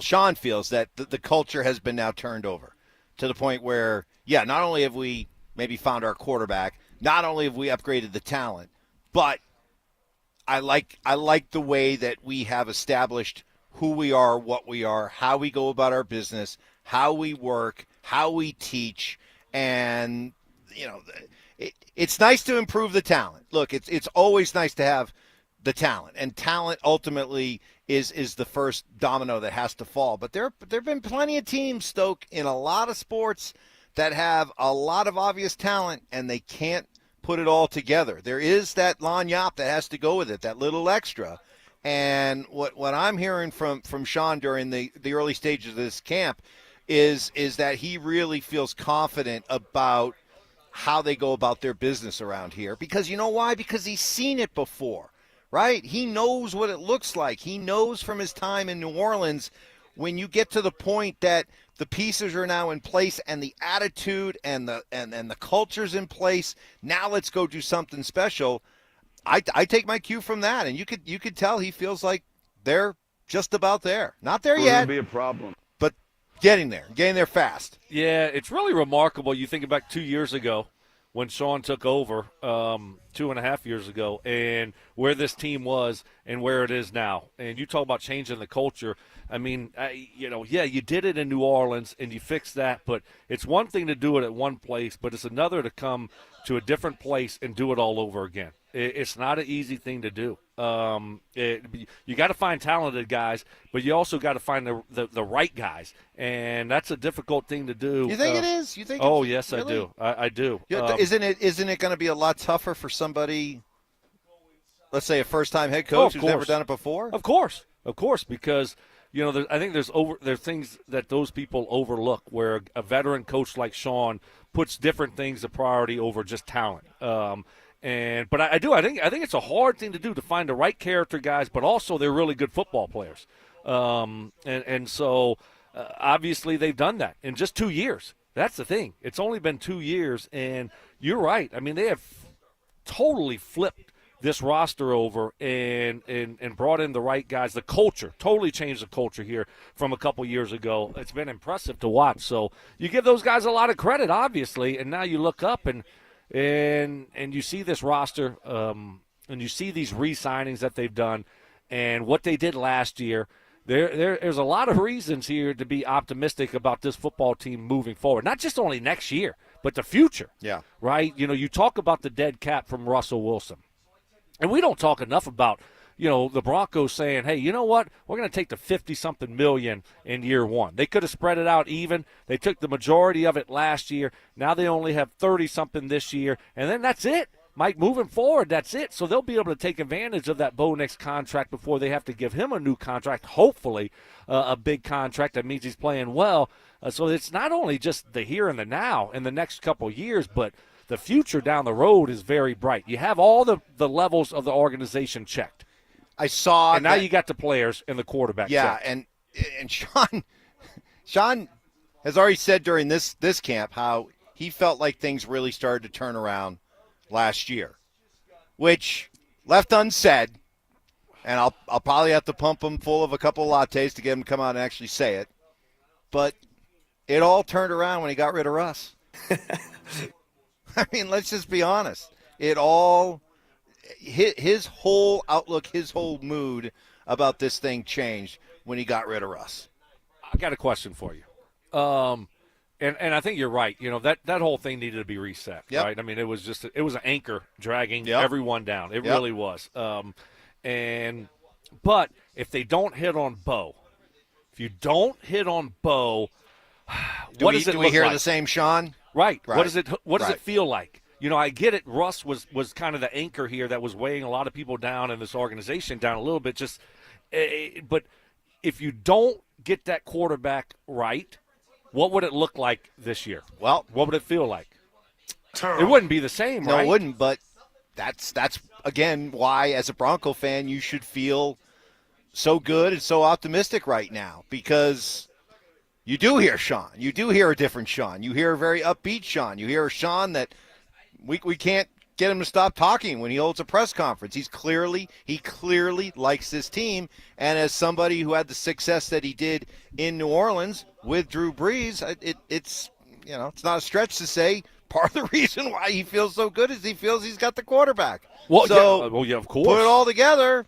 S3: Shawn feels that the culture has been now turned over to the point where, not only have we maybe found our quarterback, not only have we upgraded the talent, but I like the way that we have established who we are, what we are, how we go about our business, how we work, how we teach. And, it's nice to improve the talent. Look, it's always nice to have the talent, and talent ultimately is the first domino that has to fall. But there have been plenty of teams, Stoke, in a lot of sports that have a lot of obvious talent, and they can't put it all together. There is that lagniappe that has to go with it, that little extra. And what I'm hearing from Shawn during the early stages of this camp is that he really feels confident about how they go about their business around here. Because you know why? Because he's seen it before, right? He knows what it looks like. He knows from his time in New Orleans, when you get to the point that the pieces are now in place and the attitude and the culture's in place, now let's go do something special. I take my cue from that, and you could tell he feels like they're just about there. Not there yet.
S13: It'll be a problem.
S3: But getting there fast.
S6: Yeah, it's really remarkable. You think back 2 years ago when Shawn took over, 2.5 years ago, and where this team was and where it is now. And you talk about changing the culture. I mean, you did it in New Orleans and you fixed that, but it's one thing to do it at one place, but it's another to come to a different place and do it all over again. It's not an easy thing to do. You got to find talented guys, but you also got to find the right guys, and that's a difficult thing to do.
S3: You think it is? You think?
S6: Oh, yes,
S3: really?
S6: I do. I do.
S3: Isn't it going to be a lot tougher for somebody? Let's say a first-time head coach who's never done it before.
S6: Of course, because I think there's things that those people overlook where a veteran coach like Shawn puts different things a priority over just talent. But I think it's a hard thing to do, to find the right character guys, but also they're really good football players. So obviously they've done that in just 2 years. That's the thing. It's only been 2 years, and you're right. I mean, they have totally flipped this roster over and brought in the right guys. The culture, totally changed the culture here from a couple years ago. It's been impressive to watch. So you give those guys a lot of credit, obviously, and now you look up and you see this roster, and you see these re-signings that they've done and what they did last year. There's a lot of reasons here to be optimistic about this football team moving forward, not just only next year, but the future.
S3: Yeah.
S6: Right? You talk about the dead cap from Russell Wilson. And we don't talk enough about, the Broncos saying, hey, you know what? We're going to take the 50-something million in year one. They could have spread it out even. They took the majority of it last year. Now they only have 30-something this year. And then that's it. Mike, moving forward, that's it. So they'll be able to take advantage of that Bo Nix contract before they have to give him a new contract, hopefully a big contract that means he's playing well. So it's not only just the here and the now in the next couple of years, but the future down the road is very bright. You have all the levels of the organization checked.
S3: I saw
S6: and now you got the players and the quarterback.
S3: Yeah,
S6: checked.
S3: and Shawn has already said during this camp how he felt like things really started to turn around last year, which left unsaid, and I'll probably have to pump him full of a couple of lattes to get him to come out and actually say it. But it all turned around when he got rid of Russ. I mean, let's just be honest. It all his whole outlook, his whole mood about this thing changed when he got rid of Russ.
S6: I got a question for you. And I think you're right. That whole thing needed to be reset, right? I mean, it was an anchor dragging everyone down. It really was. But if they don't hit on Bo, what does it look like?
S3: Do we hear the same Shawn?
S6: Right. What does it feel like? I get it. Russ was kind of the anchor here that was weighing a lot of people down and this organization down a little bit. But if you don't get that quarterback right, what would it look like this year?
S3: Well,
S6: what would it feel like? It wouldn't be the same, right?
S3: No, it wouldn't, but that's again why, as a Bronco fan, you should feel so good and so optimistic right now, because you do hear Shawn. You do hear a different Shawn. You hear a very upbeat Shawn. You hear a Shawn that we can't get him to stop talking when he holds a press conference. He clearly likes this team, and as somebody who had the success that he did in New Orleans with Drew Brees, it's not a stretch to say part of the reason why he feels so good is he feels he's got the quarterback.
S6: Well,
S3: so
S6: of course.
S3: Put it all together.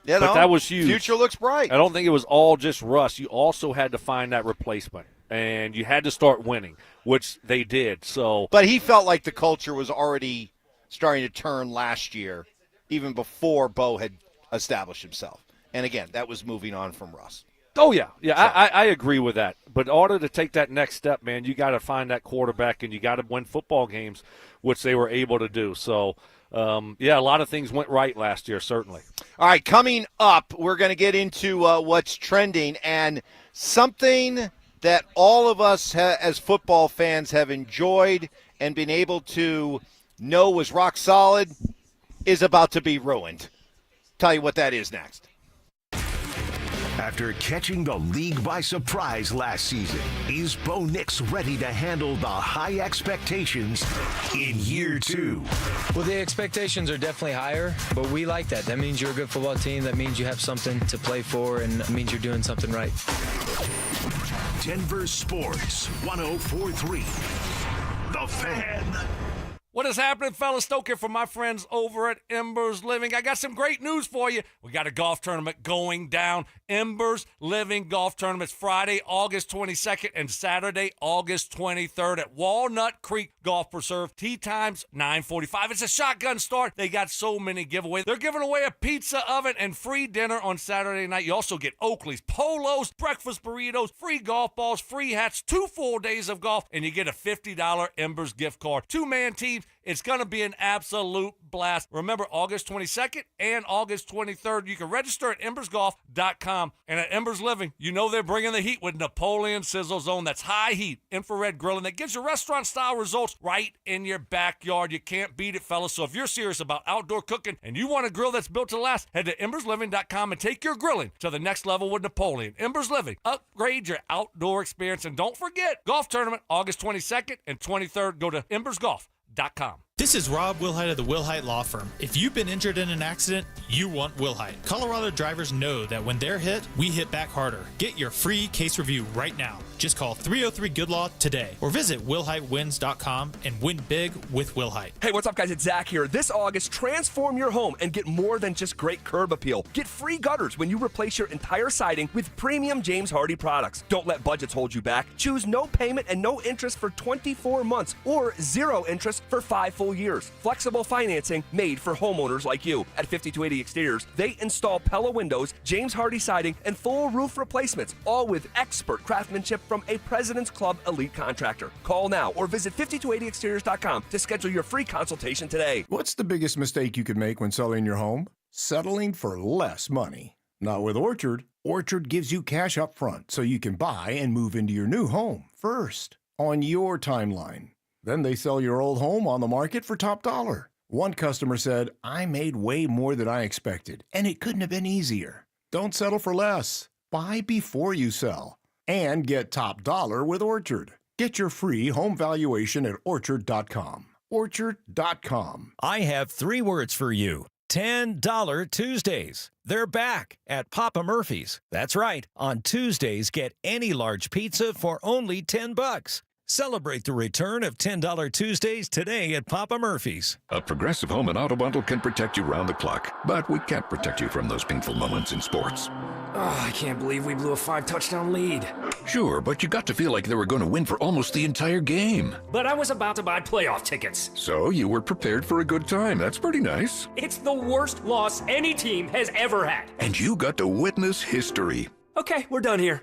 S6: But that was huge.
S3: Future looks bright.
S6: I don't think it was all just Russ. You also had to find that replacement, and you had to start winning, which they did.
S3: But he felt like the culture was already starting to turn last year, even before Bo had established himself. And again, that was moving on from Russ.
S6: Oh, yeah. I agree with that. But in order to take that next step, man, you got to find that quarterback, and you got to win football games, which they were able to do. So, a lot of things went right last year, certainly.
S3: All right, coming up, we're going to get into what's trending, and something that all of us as football fans have enjoyed and been able to know was rock solid is about to be ruined. Tell you what that is next.
S2: After catching the league by surprise last season, is Bo Nix ready to handle the high expectations in year two?
S13: Well, the expectations are definitely higher, but we like that. That means you're a good football team. That means you have something to play for, and it means you're doing something right.
S2: Denver Sports 104.3. The Fan.
S7: What is happening, fellas? Stoke here from my friends over at Embers Living. I got some great news for you. We got a golf tournament going down. Embers Living Golf Tournament's Friday, August 22nd and Saturday, August 23rd at Walnut Creek Golf Preserve. Tee time's 9:45. It's a shotgun start. They got so many giveaways. They're giving away a pizza oven and free dinner on Saturday night. You also get Oakley's, polos, breakfast burritos, free golf balls, free hats, 2 full days of golf, and you get a $50 Embers gift card. 2-man teams. It's going to be an absolute blast. Remember, August 22nd and August 23rd. You can register at embersgolf.com. And at Embers Living, you know they're bringing the heat with Napoleon Sizzle Zone. That's high heat, infrared grilling that gives you restaurant-style results right in your backyard. You can't beat it, fellas. So if you're serious about outdoor cooking and you want a grill that's built to last, head to embersliving.com and take your grilling to the next level with Napoleon. Embers Living. Upgrade your outdoor experience. And don't forget, golf tournament, August 22nd and 23rd. Go to embersgolf.com.
S15: This is Rob Wilhite of the Wilhite Law Firm. If you've been injured in an accident, you want Wilhite. Colorado drivers know that when they're hit, we hit back harder. Get your free case review right now. Just call 303-GOOD-LAW today or visit WilhiteWins.com and win big with Wilhite.
S17: Hey, what's up, guys? It's Zach here. This August, transform your home and get more than just great curb appeal. Get free gutters when you replace your entire siding with premium James Hardie products. Don't let budgets hold you back. Choose no payment and no interest for 24 months or 0 interest for 5 full full years. Flexible financing made for homeowners like you. At 5280 Exteriors, they install Pella windows, James Hardy siding, and full roof replacements, all with expert craftsmanship from a President's Club elite contractor. Call now or visit 5280exteriors.com to schedule your free consultation today.
S1: What's the biggest mistake you could make when selling your home? Settling for less money. Not with Orchard. Orchard gives you cash up front so you can buy and move into your new home first on your timeline. Then they sell your old home on the market for top dollar. One customer said, I made way more than I expected, and it couldn't have been easier. Don't settle for less. Buy before you sell. And get top dollar with Orchard. Get your free home valuation at Orchard.com. Orchard.com.
S18: I have 3 words for you. $10 Tuesdays. They're back at Papa Murphy's. That's right. On Tuesdays, get any large pizza for only $10. Celebrate the return of $10 Tuesdays today at Papa Murphy's.
S19: A Progressive Home and Auto Bundle can protect you round the clock, but we can't protect you from those painful moments in sports.
S20: Oh, I can't believe we blew a 5-touchdown lead.
S19: Sure, but you got to feel like they were going to win for almost the entire game.
S20: But I was about to buy playoff tickets.
S19: So you were prepared for a good time. That's pretty nice.
S20: It's the worst loss any team has ever had.
S19: And you got to witness history.
S20: Okay, we're done here.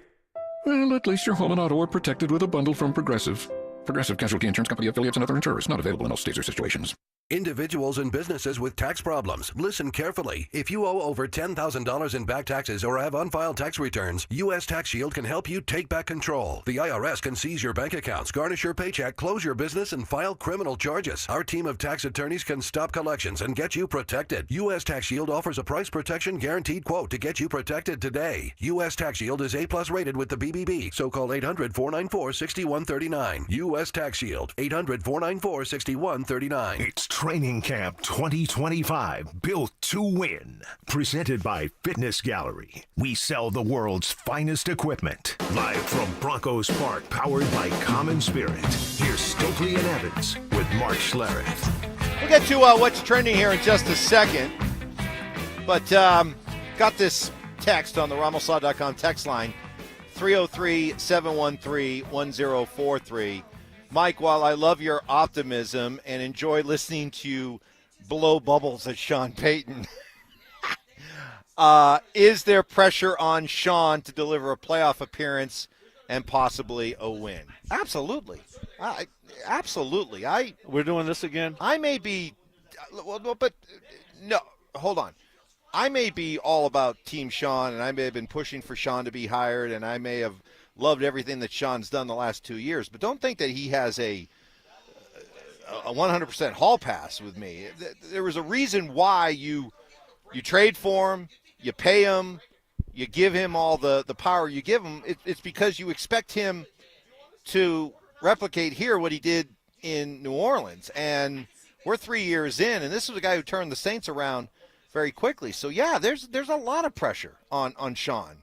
S19: Well, at least your home and auto are protected with a bundle from Progressive. Progressive Casualty Insurance Company affiliates and other insurers. Not available in all states or situations.
S21: Individuals and businesses with tax problems, listen carefully. If you owe over $10,000 in back taxes or have unfiled tax returns, U.S. Tax Shield can help you take back control. The IRS can seize your bank accounts, garnish your paycheck, close your business, and file criminal charges. Our team of tax attorneys can stop collections and get you protected. U.S. Tax Shield offers a price protection guaranteed quote to get you protected today. U.S. Tax Shield is A+ rated with the BBB, so call 800-494-6139. U.S. Tax Shield, 800-494-6139.
S2: It's Training Camp 2025, built to win. Presented by Fitness Gallery. We sell the world's finest equipment. Live from Broncos Park, powered by Common Spirit. Here's Stokley and Evans with Mark Schlereth.
S3: We'll get to what's trending here in just a second. But got this text on the RamosLaw.com text line, 303-713-1043. Mike, while I love your optimism and enjoy listening to you blow bubbles at Shawn Payton, is there pressure on Shawn to deliver a playoff appearance and possibly a win? Absolutely. Absolutely.
S6: We're doing this again?
S3: I may be but no, hold on. I may be all about Team Shawn, and I may have been pushing for Shawn to be hired, and I may have loved everything that Shawn's done the last 2 years, but don't think that he has a 100% hall pass with me. There was a reason why you trade for him, you pay him, you give him all the power you give him. It's because you expect him to replicate here what he did in New Orleans. And we're 3 years in, and this was a guy who turned the Saints around very quickly. So, yeah, there's a lot of pressure on Shawn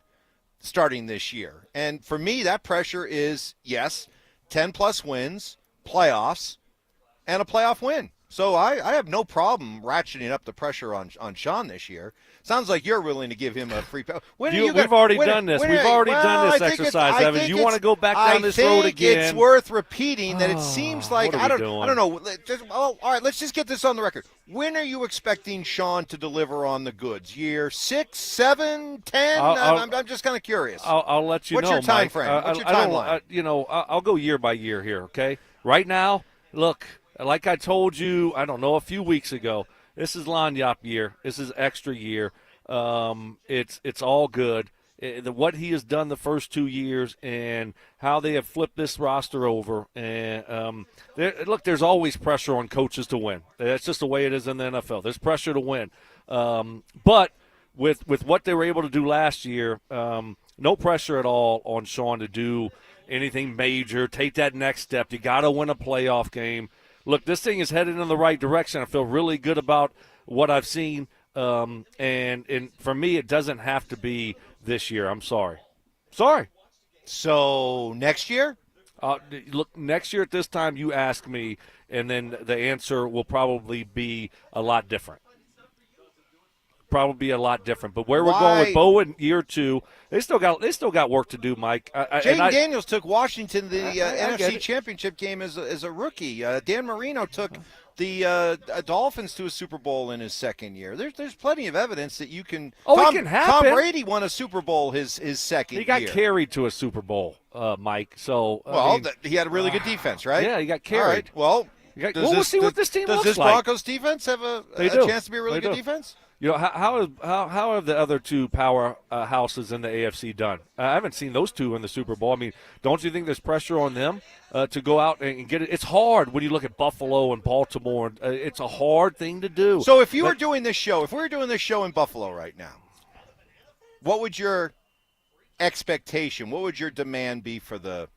S3: starting this year. And for me, that pressure is, yes, 10-plus wins, playoffs, and a playoff win. So I have no problem ratcheting up the pressure on Shawn this year. Sounds like you're willing to give him a free pass.
S6: We've already done this. We've already done this exercise, Evans. You want to go back down this road again?
S3: It's worth repeating that it seems like, I don't know. All right, let's just get this on the record. When are you expecting Shawn to deliver on the goods? Year 6, 7, 10? I'm just kind of curious.
S6: I'll let you know.
S3: What's your time frame? What's your timeline?
S6: I'll go year by year here, okay? Right now, look, like I told you, I don't know, a few weeks ago, this is Lanyap year. This is extra year. It's all good. What he has done the first 2 years and how they have flipped this roster over. And look, there's always pressure on coaches to win. That's just the way it is in the NFL. There's pressure to win. But with what they were able to do last year, no pressure at all on Shawn to do anything major, take that next step. You got to win a playoff game. Look, this thing is headed in the right direction. I feel really good about what I've seen. And for me, it doesn't have to be this year. I'm sorry.
S3: So next year?
S6: Look, next year at this time, you ask me, and then the answer will probably be a lot different. But where we're going with Bo in year 2, they still got work to do, Mike.
S3: Jaden Daniels took Washington to the NFC Championship game as a rookie. Dan Marino took the Dolphins to a Super Bowl in his second year. There's plenty of evidence that you can.
S6: It can happen.
S3: Tom Brady won a Super Bowl his second year.
S6: He got carried to a Super Bowl, Mike. So
S3: he had a really good defense, right?
S6: Yeah, he got carried.
S3: All right. Well,
S6: we'll see what this team
S3: does
S6: looks
S3: this
S6: like.
S3: Broncos defense have a chance to be a really good defense?
S6: You know, how have the other two power houses in the AFC done? I haven't seen those two in the Super Bowl. I mean, don't you think there's pressure on them to go out and get it? It's hard when you look at Buffalo and Baltimore. It's a hard thing to do.
S3: So if you were doing this show, if we were doing this show in Buffalo right now, what would your expectation, what would your demand be for the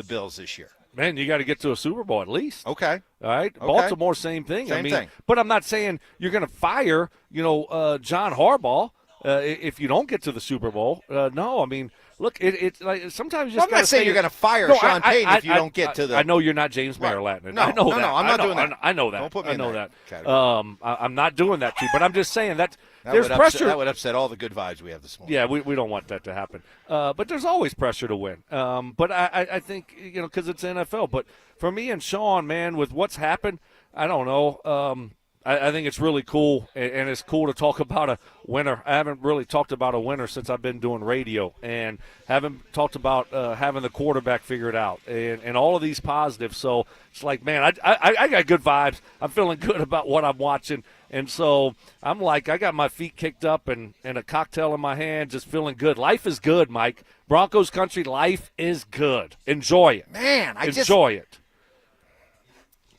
S3: Bills this year?
S6: Man, you got to get to a Super Bowl at least.
S3: Okay.
S6: All right.
S3: Okay.
S6: Baltimore, same thing.
S3: Same thing.
S6: But I'm not saying you're going to fire, John Harbaugh if you don't get to the Super Bowl. No, I mean, look, it's like sometimes you just.
S3: I'm not saying you're going to fire Shawn Payton if you don't get to the.
S6: I know you're not James Mayer Latin.
S3: No,
S6: I know that.
S3: No, I'm not doing that.
S6: I know that.
S3: Don't put me
S6: I know
S3: in
S6: that.
S3: category.
S6: I'm not doing that to you, but I'm just saying that there's pressure.
S3: That would upset all the good vibes we have this morning.
S6: Yeah, we don't want that to happen. But there's always pressure to win. But I think, because it's NFL. But for me and Shawn, man, with what's happened, I don't know. I think it's really cool, and it's cool to talk about a winner. I haven't really talked about a winner since I've been doing radio, and haven't talked about having the quarterback figured out and all of these positives. So it's like, man, I got good vibes. I'm feeling good about what I'm watching. And so I'm like, I got my feet kicked up and a cocktail in my hand, just feeling good. Life is good, Mike. Broncos country, life is good. Enjoy it.
S3: Man,
S6: Enjoy it.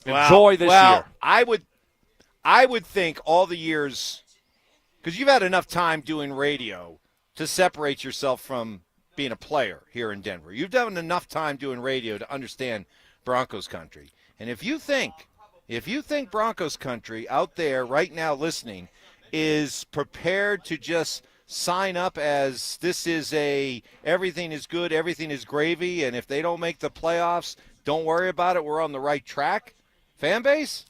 S3: Wow.
S6: Enjoy this year.
S3: I would think all the years, because you've had enough time doing radio to separate yourself from being a player here in Denver. You've done enough time doing radio to understand Broncos country. And if you think Broncos country out there right now listening is prepared to just sign up as this is everything is good, everything is gravy, and if they don't make the playoffs, don't worry about it, we're on the right track, fan base?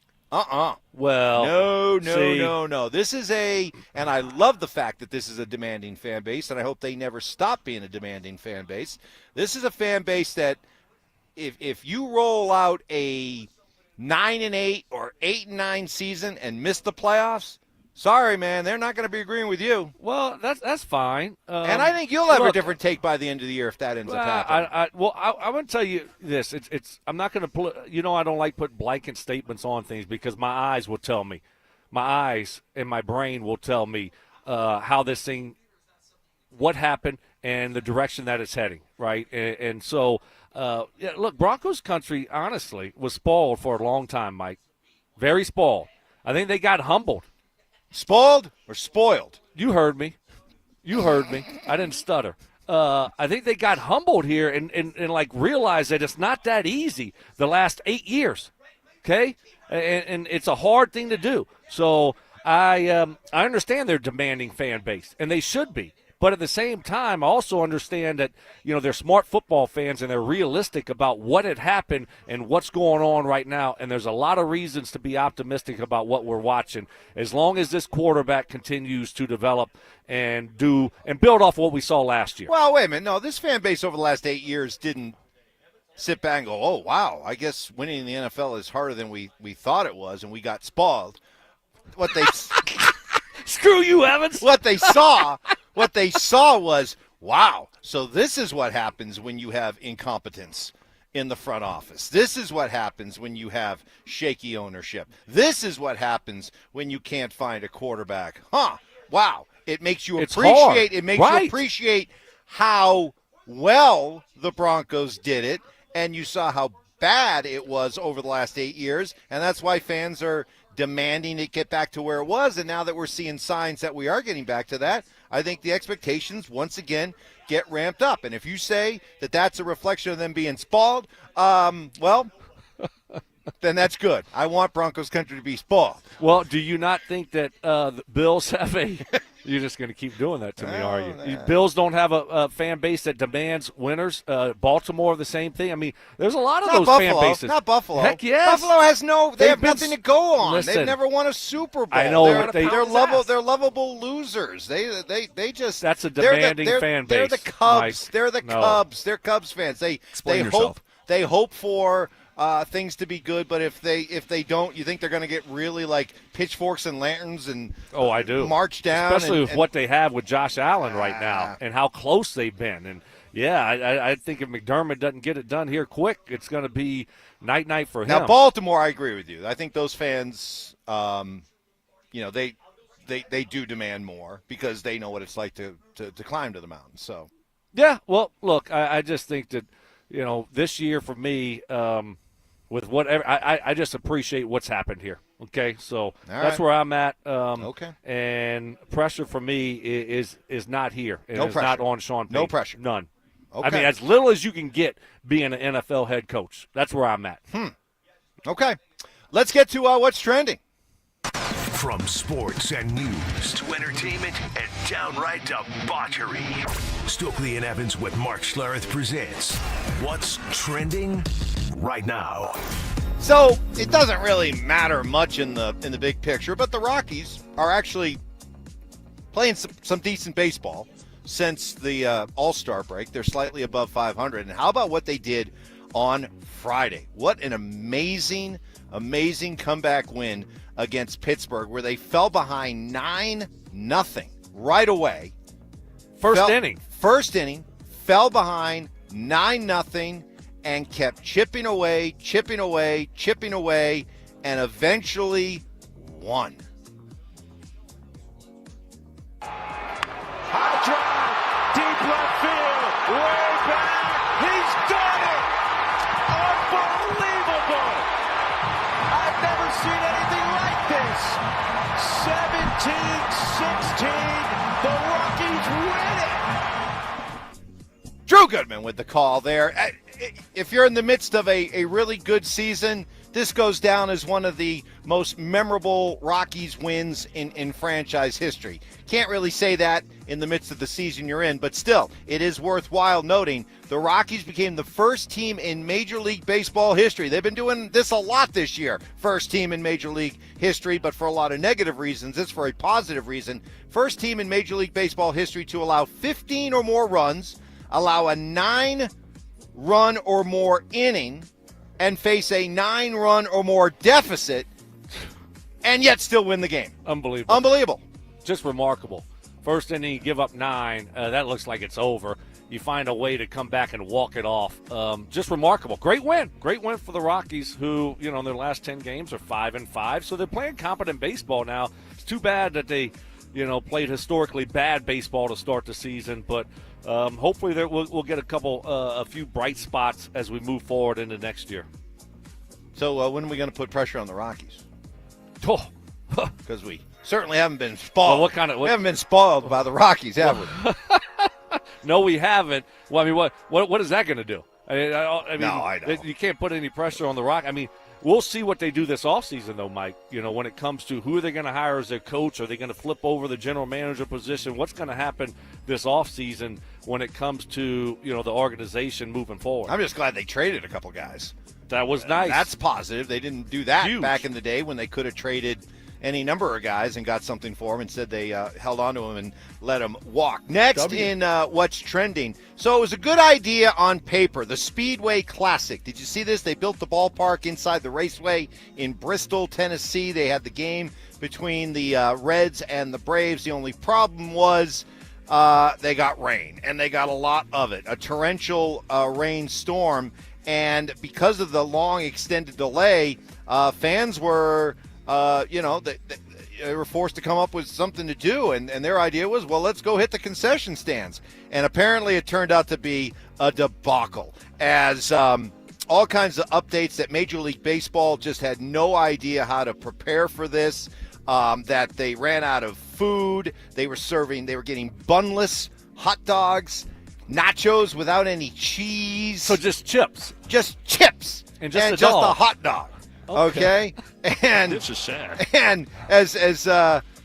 S6: Well,
S3: no. This is and I love the fact that this is a demanding fan base, and I hope they never stop being a demanding fan base. This is a fan base that if you roll out a 9-8 or 8-9 season and miss the playoffs, sorry, man, they're not going to be agreeing with you.
S6: Well, that's fine.
S3: And I think you'll have a different take by the end of the year if that ends up happening.
S6: I want to tell you this. I'm not going to I don't like put blanket statements on things because my eyes will tell me. My eyes and my brain will tell me how this thing, what happened, and the direction that it's heading, right? And so, look, Broncos country, honestly, was spoiled for a long time, Mike. Very spoiled. I think they got humbled.
S3: Spoiled or spoiled?
S6: You heard me. I didn't stutter. I think they got humbled here and like realized that it's not that easy the last 8 years, okay? And it's a hard thing to do. So I understand their demanding fan base, and they should be. But at the same time, I also understand that, they're smart football fans and they're realistic about what had happened and what's going on right now. And there's a lot of reasons to be optimistic about what we're watching as long as this quarterback continues to develop and build off what we saw last year.
S3: Well, wait a minute. No, this fan base over the last 8 years didn't sit back and go, oh, wow, I guess winning in the NFL is harder than we thought it was, and we got spoiled. What they
S6: Screw you, Evans.
S3: What they saw was, wow, so this is what happens when you have incompetence in the front office. This is what happens when you have shaky ownership. This is what happens when you can't find a quarterback. Wow. It makes you appreciate you appreciate how well the Broncos did it, and you saw how bad it was over the last 8 years, and that's why fans are demanding it get back to where it was. And now that we're seeing signs that we are getting back to that, I think the expectations once again get ramped up. And if you say that that's a reflection of them being spoiled, well, then that's good. I want Broncos country to be spoiled.
S6: Well, do you not think that the Bills have a – you're just going to keep doing that to me, are you? Bills don't have a fan base that demands winners. Baltimore, the same thing. I mean, there's a lot of those fan bases.
S3: Not Buffalo.
S6: Heck yes.
S3: Buffalo has they have nothing to go on.
S6: Listen,
S3: they've never won a Super Bowl.
S6: I know.
S3: They're lovable losers. They just –
S6: that's a demanding fan base.
S3: They're the Cubs.
S6: Mike.
S3: They're the Cubs. They're Cubs fans. They hope for – things to be good, but if they don't, you think they're going to get really like pitchforks and lanterns and
S6: I do.
S3: March down,
S6: especially with what they have with Josh Allen right now and how close they've been. And I think if McDermott doesn't get it done here quick, it's going to be night for him.
S3: Now Baltimore, I agree with you. I think those fans, they do demand more because they know what it's like to climb to the mountain. So
S6: yeah, well, look, I just think that this year for me. With whatever, I just appreciate what's happened here. Okay, so that's where I'm at.
S3: Okay.
S6: And pressure for me is not here. And
S3: No
S6: it's
S3: pressure.
S6: not on Shawn Payton.
S3: No pressure.
S6: None.
S3: Okay.
S6: I mean, as little as you can get being an NFL head coach. That's where I'm at.
S3: Okay. Let's get to what's trending.
S2: From sports and news to entertainment and downright debauchery, Stokley and Evans with Mark Schlereth presents What's Trending Right Now.
S3: So it doesn't really matter much in the big picture, but the Rockies are actually playing some decent baseball since the All-Star break. They're slightly above 500. And how about what they did on Friday? What an amazing comeback win against Pittsburgh, where they fell behind 9-0 right away.
S6: First inning,
S3: fell behind 9-0 and kept chipping away, and eventually won.
S4: High drive, deep left field, way back. He's done it! Unbelievable! I've never seen anything like this. 17-16, the Rockies win it!
S3: Drew Goodman with the call there. If you're in the midst of a really good season, this goes down as one of the most memorable Rockies wins in franchise history. Can't really say that in the midst of the season you're in, but still, it is worthwhile noting the Rockies became the first team in Major League Baseball history. They've been doing this a lot this year. First team in Major League history, but for a lot of negative reasons. It's for a positive reason. First team in Major League Baseball history to allow 15 or more runs, allow a 9-run or more inning, and face a 9-run or more deficit, and yet still win the game.
S6: Unbelievable. Just remarkable. First inning, you give up 9. That looks like it's over. You find a way to come back and walk it off. Just remarkable. Great win. Great win for the Rockies, who, in their last 10 games are 5-5. So they're playing competent baseball now. It's too bad that they, played historically bad baseball to start the season, but hopefully we'll get a few bright spots as we move forward into next year.
S3: So when are we going to put pressure on the Rockies? Because we certainly haven't been
S6: Well,
S3: spoiled. We haven't been spoiled by the Rockies, have we?
S6: No, we haven't. Well, I mean, what is that going to do? I
S3: know.
S6: You can't put any pressure on the Rock. I mean, we'll see what they do this offseason, though, Mike. When it comes to who are they going to hire as their coach? Are they going to flip over the general manager position? What's going to happen this offseason when it comes to, the organization moving forward?
S3: I'm just glad they traded a couple guys.
S6: That was nice.
S3: That's positive. They didn't do that
S6: Huge.
S3: back in the day when they could have traded any number of guys and got something for him. Instead, they held on to him and let him walk. Next in What's Trending. So it was a good idea on paper, the Speedway Classic. Did you see this? They built the ballpark inside the raceway in Bristol, Tennessee. They had the game between the Reds and the Braves. The only problem was they got rain, and they got a lot of it, a torrential rainstorm. And because of the long extended delay, fans were they were forced to come up with something to do, and their idea was, well, let's go hit the concession stands. And apparently it turned out to be a debacle, as all kinds of updates that Major League Baseball just had no idea how to prepare for this, that they ran out of food. They were getting bunless hot dogs, nachos without any cheese.
S6: So just chips.
S3: Just chips.
S6: And
S3: just a hot dog. Okay? And
S4: This is sad.
S3: And as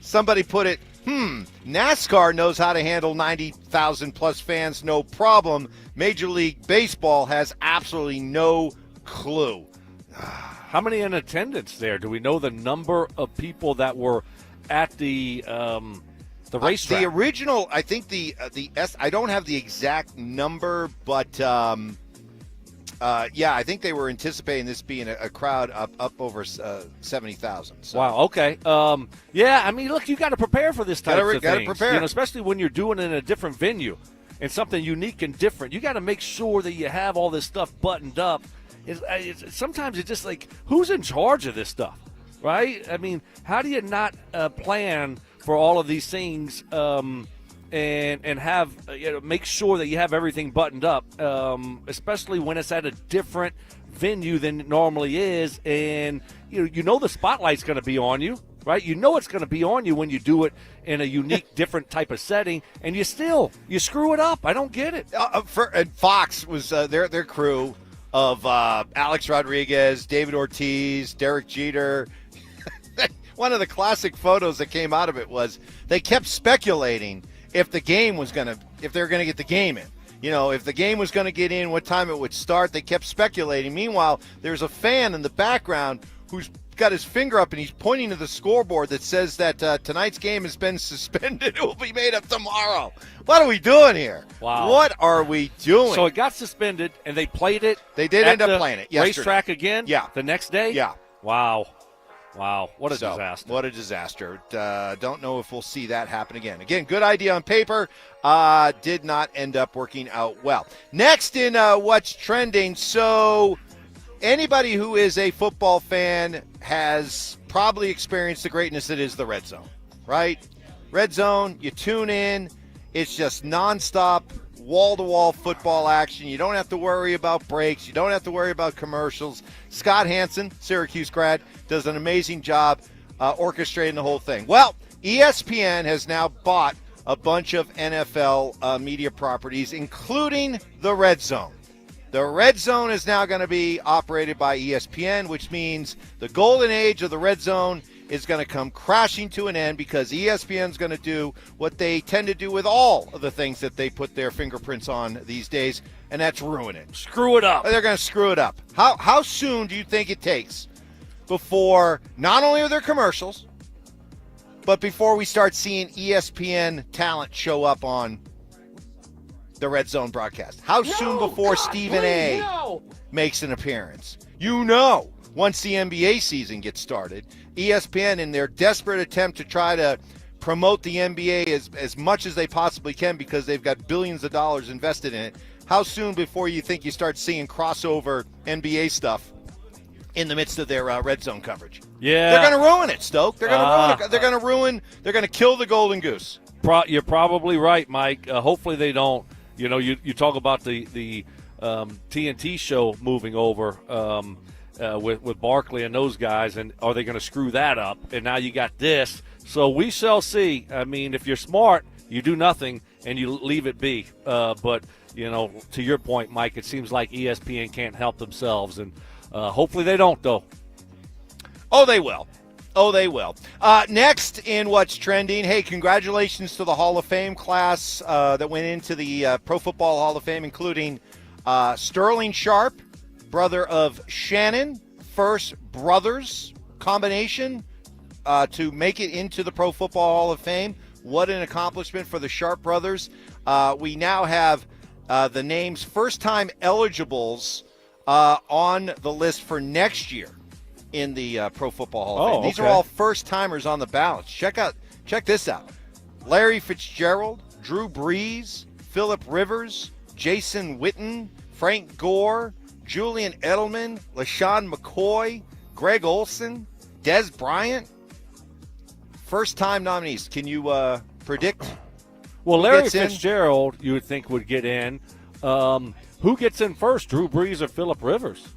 S3: somebody put it, NASCAR knows how to handle 90,000 plus fans, no problem. Major League Baseball has absolutely no clue.
S6: How many in attendance there? Do we know the number of people that were at the racetrack?
S3: The original, I think I don't have the exact number, but Yeah, I think they were anticipating this being a crowd up over 70,000. So.
S6: Wow. Okay. Yeah. I mean, look, you got to prepare for this type of thing.
S3: Got to prepare,
S6: especially when you're doing it in a different venue and something unique and different. You got to make sure that you have all this stuff buttoned up. Sometimes it's just like, who's in charge of this stuff, right? I mean, how do you not plan for all of these things and have make sure that you have everything buttoned up, especially when it's at a different venue than it normally is, and you know the spotlight's going to be on you, right? You know it's going to be on you when you do it in a unique, different type of setting, and you screw it up. I don't get it.
S3: And Fox was their crew of Alex Rodriguez, David Ortiz, Derek Jeter. One of the classic photos that came out of it was they kept speculating if they were going to get the game in. If the game was going to get in, what time it would start. They kept speculating. Meanwhile, there's a fan in the background who's got his finger up and he's pointing to the scoreboard that says that tonight's game has been suspended. It will be made up tomorrow. What are we doing here?
S6: Wow.
S3: What are we doing?
S6: So it got suspended, and they played it.
S3: They did end up playing it yesterday.
S6: Racetrack again?
S3: Yeah.
S6: The next day?
S3: Yeah.
S6: Wow. What a disaster.
S3: What a disaster. Don't know if we'll see that happen again. Again, good idea on paper. Did not end up working out well. Next in what's trending. So anybody who is a football fan has probably experienced the greatness that is the Red Zone, right? Red Zone, you tune in. It's just nonstop, wall-to-wall football action. You don't have to worry about breaks. You don't have to worry about commercials. Scott Hansen, Syracuse grad, does an amazing job orchestrating the whole thing. Well, ESPN has now bought a bunch of NFL media properties, including the Red Zone. The Red Zone is now going to be operated by ESPN, which means the golden age of the Red Zone is going to come crashing to an end because ESPN is going to do what they tend to do with all of the things that they put their fingerprints on these days, and that's ruin it.
S6: Screw it up.
S3: They're going to screw it up. How soon do you think it takes before not only are there commercials, but before we start seeing ESPN talent show up on the Red Zone broadcast? How soon before Stephen A. makes an appearance? Once the NBA season gets started, ESPN, in their desperate attempt to try to promote the NBA as much as they possibly can because they've got billions of dollars invested in it, how soon before you think you start seeing crossover NBA stuff in the midst of their Red Zone coverage?
S6: Yeah.
S3: They're going to ruin it, Stoke. They're going to ruin it. They're going to kill the golden goose.
S6: You're probably right, Mike. Hopefully they don't. You talk about the TNT show moving over with Barkley and those guys, and are they going to screw that up? And now you got this. So we shall see. I mean, if you're smart, you do nothing and you leave it be. But, to your point, Mike, it seems like ESPN can't help themselves, and hopefully they don't, though.
S3: Oh, they will. Next in what's trending, hey, congratulations to the Hall of Fame class that went into the Pro Football Hall of Fame, including Sterling Sharp, brother of Shannon, first brothers combination to make it into the Pro Football Hall of Fame. What an accomplishment for the Sharp brothers. We now have the names first-time eligibles on the list for next year in the Pro Football Hall of Fame. These are all first-timers on the ballot. Check this out. Larry Fitzgerald, Drew Brees, Phillip Rivers, Jason Witten, Frank Gore, Julian Edelman, LaShawn McCoy, Greg Olson, Des Bryant. First-time nominees. Can you predict?
S6: Well, Larry Fitzgerald, you would think, would get in. Who gets in first, Drew Brees or Phillip Rivers?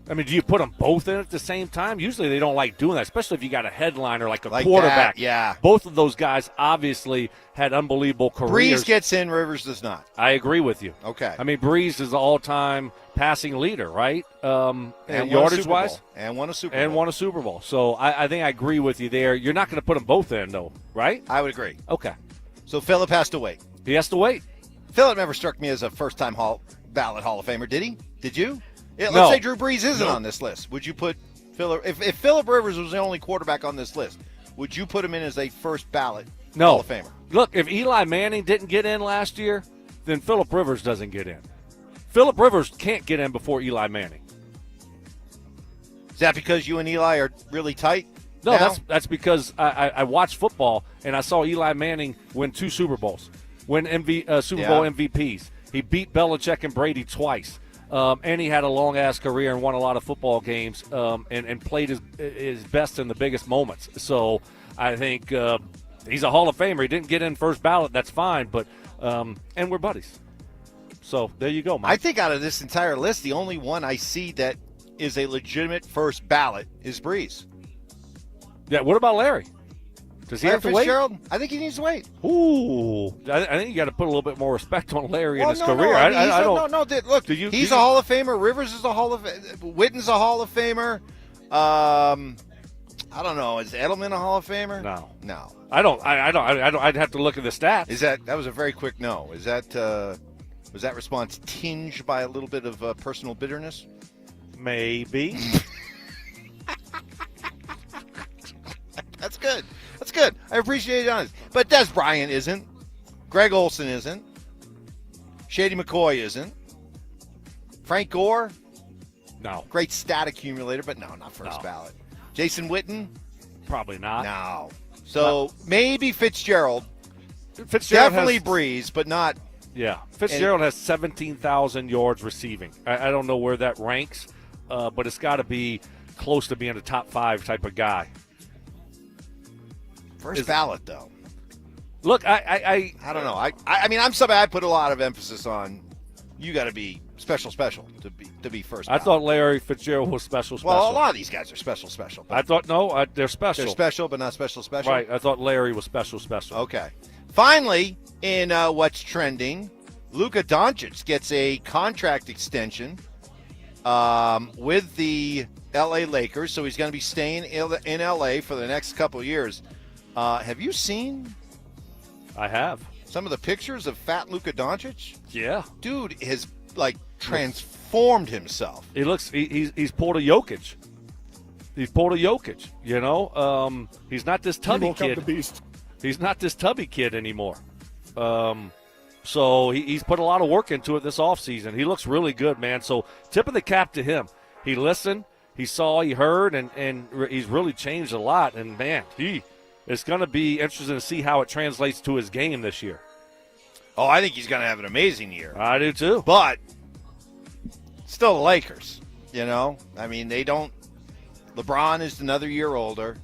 S6: I mean, do you put them both in at the same time? Usually they don't like doing that, especially if you got a headliner like a quarterback.
S3: That, yeah.
S6: Both of those guys obviously had unbelievable careers.
S3: Brees gets in, Rivers does not.
S6: I agree with you.
S3: Okay.
S6: I mean, Brees is the all-time passing leader, right?
S3: And
S6: yardage-wise.
S3: And won a Super Bowl.
S6: So I think I agree with you there. You're not going to put them both in, though, right?
S3: I would agree.
S6: Okay.
S3: So Phillip has to wait.
S6: He has to wait.
S3: Phillip never struck me as a first-time ballot Hall of Famer, did he? Did you? Let's say Drew Brees isn't on this list. Would you put Phillip? If Phillip Rivers was the only quarterback on this list, would you put him in as a first ballot Hall of Famer?
S6: Look, if Eli Manning didn't get in last year, then Phillip Rivers doesn't get in. Phillip Rivers can't get in before Eli Manning.
S3: Is that because you and Eli are really tight?
S6: No,
S3: now?
S6: that's because I watched football and I saw Eli Manning win 2 Super Bowls, win Super Bowl MVPs. He beat Belichick and Brady twice. And he had a long-ass career and won a lot of football games and played his best in the biggest moments. So I think he's a Hall of Famer. He didn't get in first ballot. That's fine. But and we're buddies. So there you go, Mike.
S3: I think out of this entire list, the only one I see that is a legitimate first ballot is Breeze.
S6: Yeah, what about Larry? Does he have to wait?
S3: I think he needs to wait.
S6: Ooh, I think you got to put a little bit more respect on Larry in his career.
S3: No,
S6: I don't.
S3: Look, he's a Hall of Famer. Rivers is a Hall of Witten's a Hall of Famer. I don't know. Is Edelman a Hall of Famer? No.
S6: I don't. I'd have to look at the stats.
S3: That was a very quick no. Is that was that response tinged by a little bit of personal bitterness?
S6: Maybe.
S3: That's good. That's good. I appreciate it, honest. But Des Bryant isn't. Greg Olson isn't. Shady McCoy isn't. Frank Gore?
S6: No.
S3: Great stat accumulator, but no, not first ballot. Jason Witten?
S6: Probably not.
S3: No. So maybe Fitzgerald.
S6: Fitzgerald
S3: definitely
S6: has,
S3: Breeze, but not.
S6: Yeah. Fitzgerald has 17,000 yards receiving. I don't know where that ranks, but it's got to be close to being a top 5 type of guy.
S3: First ballot, though.
S6: Look, I
S3: don't know. I mean, I'm somebody I put a lot of emphasis on. You got to be special to be first ballot.
S6: I thought Larry Fitzgerald was special.
S3: Well, a lot of these guys are special.
S6: I thought they're special.
S3: They're special, but not special.
S6: Right. I thought Larry was special.
S3: Okay. Finally, in what's trending, Luka Doncic gets a contract extension with the L.A. Lakers, so he's going to be staying in L.A. for the next couple of years. Have you seen?
S6: I have.
S3: Some of the pictures of fat Luka Doncic?
S6: Yeah.
S3: Dude has, transformed himself.
S6: He looks, he's pulled a Jokic. He's pulled a Jokic, you know. He's not this tubby kid. He's not this tubby kid anymore. So he's put a lot of work into it this offseason. He looks really good, man. So tip of the cap to him. He listened, he saw, he heard, and he's really changed a lot. And, man, it's going to be interesting to see how it translates to his game this year.
S3: Oh, I think he's going to have an amazing year.
S6: I do too.
S3: But still the Lakers, you know. I mean, they don't – LeBron is another year older.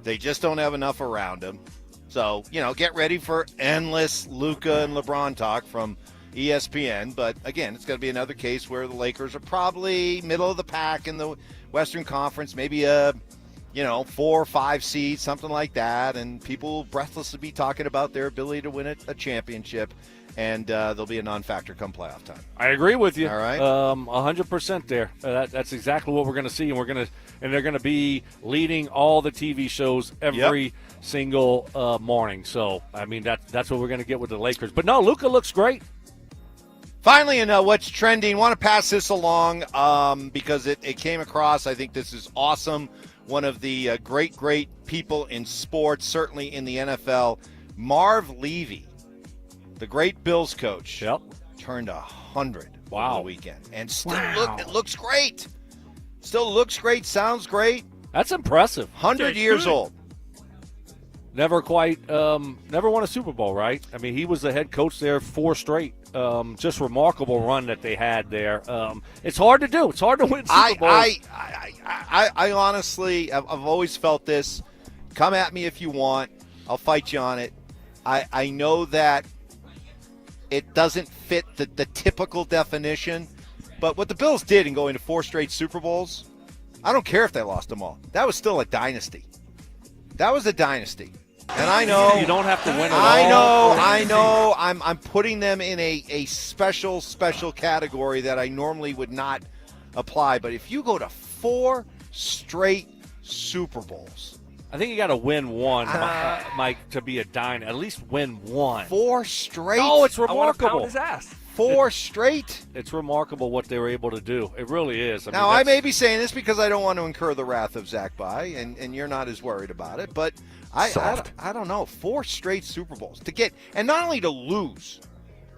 S3: They just don't have enough around him. So, you know, get ready for endless Luka and LeBron talk from ESPN. But, again, it's going to be another case where the Lakers are probably middle of the pack in the Western Conference, maybe a – 4 or 5 seeds, something like that, and people will breathlessly be talking about their ability to win a championship, and they'll be a non-factor come playoff time.
S6: I agree with you.
S3: All right,
S6: 100% there. That's exactly what we're going to see, and they're going to be leading all the TV shows every single morning. So, I mean, that's what we're going to get with the Lakers. But no, Luka looks great.
S3: Finally, in what's trending, want to pass this along because it came across. I think this is awesome. One of the great people in sports, certainly in the NFL, Marv Levy, the great Bills coach, turned 100 over the weekend. And still it looks great. Still looks great, sounds great.
S6: That's impressive.
S3: 100 years old.
S6: Never won a Super Bowl, right? I mean, he was the head coach there 4 straight. Just remarkable run that they had there. It's hard to do. It's hard to win Super Bowls.
S3: I honestly, I've always felt this. Come at me if you want. I'll fight you on it. I know that it doesn't fit the typical definition, but what the Bills did in going to 4 straight Super Bowls, I don't care if they lost them all. That was still a dynasty. That was a dynasty. And I know
S6: you don't have to win it all.
S3: I know. I'm putting them in a special category that I normally would not apply. But if you go to 4 straight Super Bowls,
S6: I think you got to win one, Mike, to be a dynasty. At least win one.
S3: 4 straight.
S6: Oh, it's remarkable.
S17: I want to pound his ass.
S3: 4 straight.
S6: It's remarkable what they were able to do. It really is.
S3: I may be saying this because I don't want to incur the wrath of Zach By, and you're not as worried about it, but I don't know. 4 straight Super Bowls to get, and not only to lose,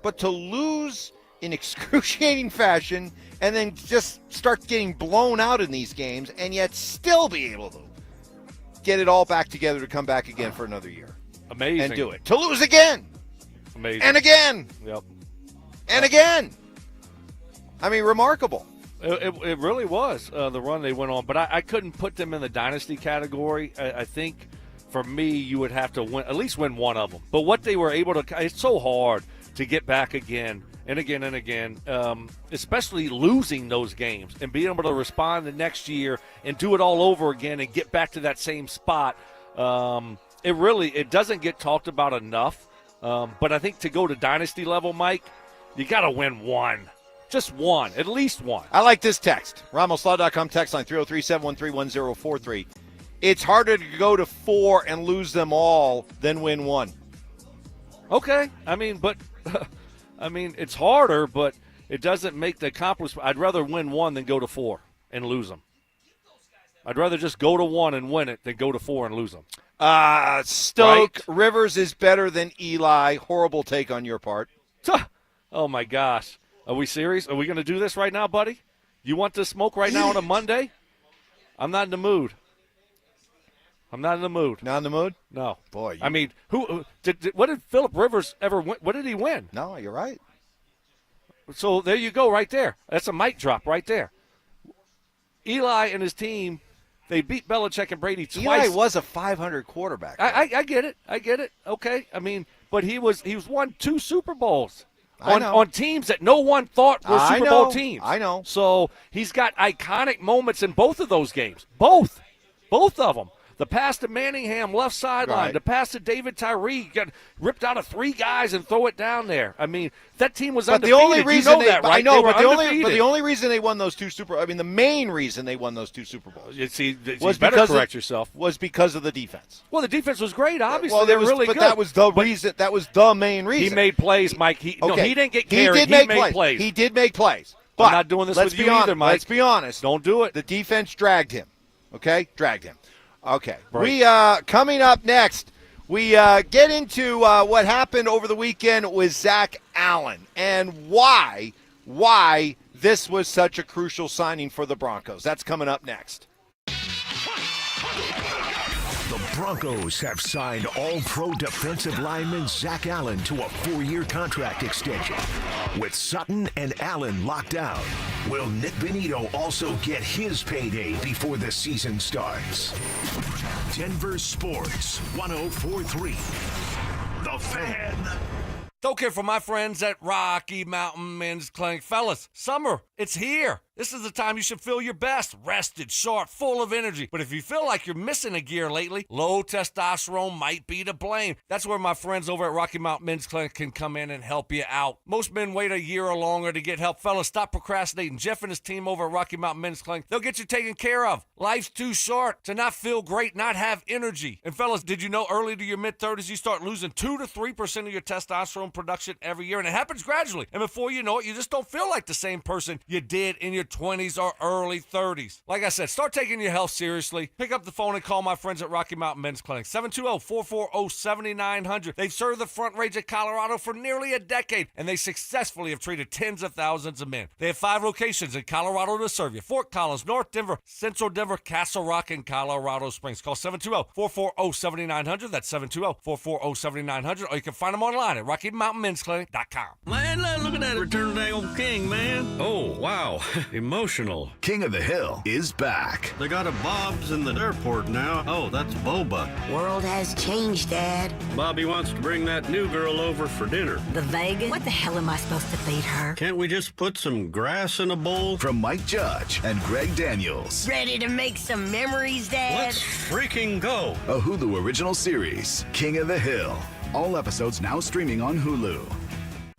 S3: but to lose in excruciating fashion and then just start getting blown out in these games and yet still be able to get it all back together to come back again for another year.
S6: Amazing.
S3: And do it. To lose again.
S6: Amazing.
S3: And again.
S6: Yep.
S3: And again. I mean, remarkable.
S6: It really was the run they went on. But I couldn't put them in the dynasty category. I think for me, you would have to at least win one of them. But what they were able to – it's so hard to get back again and again and again, especially losing those games and being able to respond the next year and do it all over again and get back to that same spot. It doesn't get talked about enough. But I think to go to dynasty level, Mike, you got to win one. Just one, at least one.
S3: I like this text. RamosLaw.com text line 303-713-1043. It's harder to go to 4 and lose them all than win one.
S6: Okay. I mean, it's harder, but it doesn't make the accomplishment. I'd rather win one than go to 4 and lose them. I'd rather just go to 1 and win it than go to 4 and lose them.
S3: Stoke, right? Rivers is better than Eli. Horrible take on your part.
S6: Oh, my gosh. Are we serious? Are we going to do this right now, buddy? You want this smoke right now on a Monday? I'm not in the mood.
S3: Not in the mood?
S6: No.
S3: Boy.
S6: I mean, what did Phillip Rivers ever win? What did he win?
S3: No, you're right.
S6: So there you go right there. That's a mic drop right there. Eli and his team, they beat Belichick and Brady twice.
S3: Eli was a 500 quarterback.
S6: I get it. Okay. I mean, but he won 2 Super Bowls.
S3: On
S6: teams that no one thought were Super Bowl teams.
S3: I know.
S6: So he's got iconic moments in both of those games. Both of them. The pass to Manningham, left sideline.
S3: Right.
S6: The pass to David Tyree, got ripped out of 3 guys and throw it down there. I mean, that team was undefeated.
S3: But the only reason the only reason they won those 2 the main reason they won those 2 Super Bowls.
S6: You better correct yourself.
S3: Was because of the defense.
S6: Well, the defense was great. Obviously,
S3: well,
S6: they were really good.
S3: That was the reason. That was the main reason.
S6: He made plays, Mike. He didn't get carried.
S3: He made plays. He did make plays. But
S6: I'm not doing this with you either, Mike.
S3: Let's be honest.
S6: Don't do it.
S3: The defense dragged him. Okay, dragged him. Okay.
S6: Right.
S3: We coming up next, we get into what happened over the weekend with Zack Allen and why this was such a crucial signing for the Broncos. That's coming up next.
S2: The Broncos have signed All-Pro defensive lineman Zack Allen to a 4-year contract extension. With Sutton and Allen locked down, will Nick Benito also get his payday before the season starts? Denver Sports 104.3. The Fan.
S7: Okay, for my friends at Rocky Mountain Men's Clinic. Fellas, summer, it's here. This is the time you should feel your best, rested, sharp, full of energy. But if you feel like you're missing a gear lately, low testosterone might be to blame. That's where my friends over at Rocky Mountain Men's Clinic can come in and help you out. Most men wait a year or longer to get help. Fellas, stop procrastinating. Jeff and his team over at Rocky Mountain Men's Clinic, they'll get you taken care of. Life's too short to not feel great, not have energy. And fellas, did you know early to your mid-30s, you start losing 2 to 3% of your testosterone production every year, and it happens gradually. And before you know it, you just don't feel like the same person you did in your 20s or early 30s. Like I said, start taking your health seriously. Pick up the phone and call my friends at Rocky Mountain Men's Clinic, 720-440-7900. They've served the Front Range of Colorado for nearly a decade, and they successfully have treated tens of thousands of men. They have 5 locations in Colorado to serve you: Fort Collins, North Denver, Central Denver, Castle Rock, and Colorado Springs. Call 720-440-7900. That's 720-440-7900, or you can find them online at RockyMountainMen'sClinic.com.
S8: Man, look at that Return of the Old King, man. Oh, wow. Emotional.
S2: King of the Hill is back.
S8: They got a Bob's in the airport now. Oh, that's Boba.
S11: World has changed, Dad.
S8: Bobby wants to bring that new girl over for dinner.
S11: The Vegas? What the hell am I supposed to feed her?
S8: Can't we just put some grass in a bowl?
S2: From Mike Judge and Greg Daniels.
S11: Ready to make some memories, Dad?
S8: Let's freaking go.
S2: A Hulu original series, King of the Hill. All episodes now streaming on Hulu.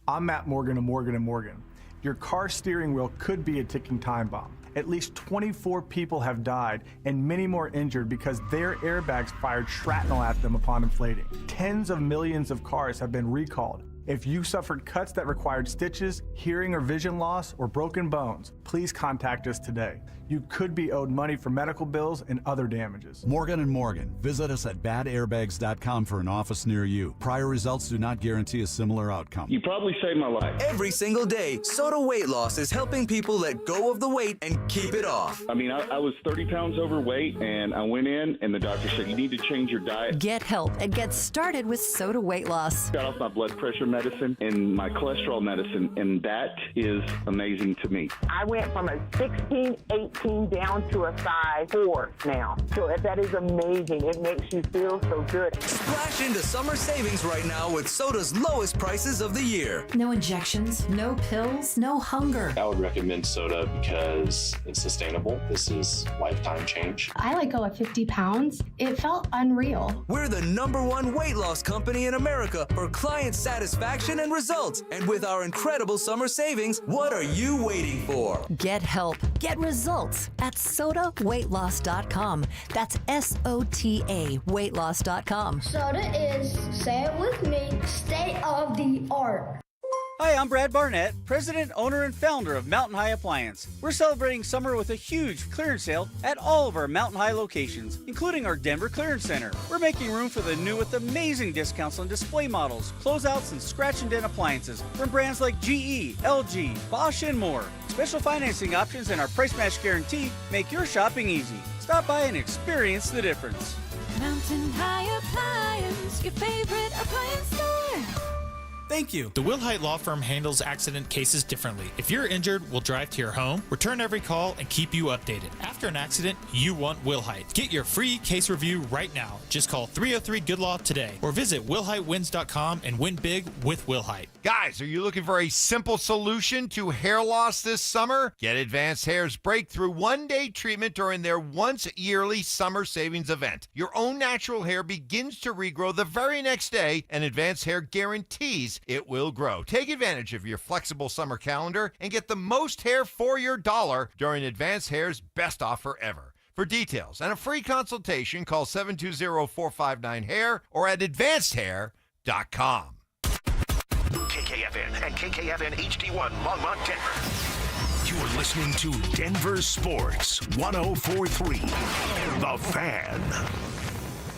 S9: I'm Matt Morgan of Morgan & Morgan. Your car steering wheel could be a ticking time bomb. At least 24 people have died and many more injured because their airbags fired shrapnel at them upon inflating. Tens of millions of cars have been recalled. If you suffered cuts that required stitches, hearing or vision loss, or broken bones, please contact us today. You could be owed money for medical bills and other damages.
S5: Morgan & Morgan. Visit us at badairbags.com for an office near you. Prior results do not guarantee a similar outcome.
S10: You probably saved my life.
S12: Every single day, Soda Weight Loss is helping people let go of the weight and keep it off.
S10: I mean, I was 30 pounds overweight, and I went in, and the doctor said, you need to change your diet.
S14: Get help and get started with Soda Weight Loss.
S10: Got off my blood pressure medicine and my cholesterol medicine, and that is amazing to me.
S16: I went from a 16, 18 down to a size 4 now. So that is amazing. It makes you feel so good.
S12: Splash into summer savings right now with Soda's lowest prices of the year.
S14: No injections, no pills, no hunger.
S22: I would recommend Soda because it's sustainable. This is lifetime change.
S27: I let go of 50 pounds. It felt unreal.
S12: We're the #1 weight loss company in America for client satisfaction and results. And with our incredible summer savings, what are you waiting for?
S14: Get help. Get results at sodaweightloss.com. That's SOTA weightloss.com.
S28: Soda is, say it with me, state of the art.
S29: Hi, I'm Brad Barnett, president, owner, and founder of Mountain High Appliance. We're celebrating summer with a huge clearance sale at all of our Mountain High locations, including our Denver Clearance Center. We're making room for the new with amazing discounts on display models, closeouts, and scratch and dent appliances from brands like GE, LG, Bosch, and more. Special financing options and our price match guarantee make your shopping easy. Stop by and experience the difference.
S30: Mountain High Appliance, your favorite appliance store.
S15: Thank you. The Wilhite Law Firm handles accident cases differently. If you're injured, we'll drive to your home, return every call, and keep you updated. After an accident, you want Wilhite. Get your free case review right now. Just call 303-GOOD-LAW today or visit WilhiteWins.com and win big with Wilhite.
S3: Guys, are you looking for a simple solution to hair loss this summer? Get Advanced Hair's breakthrough one-day treatment during their once-yearly summer savings event. Your own natural hair begins to regrow the very next day, and Advanced Hair guarantees it will grow. Take advantage of your flexible summer calendar and get the most hair for your dollar during Advanced Hair's best offer ever. For details and a free consultation, call 720-459-HAIR or at advancedhair.com.
S2: KKFN and KKFN HD1 Longmont, Denver. You're listening to Denver Sports 104.3. The Fan.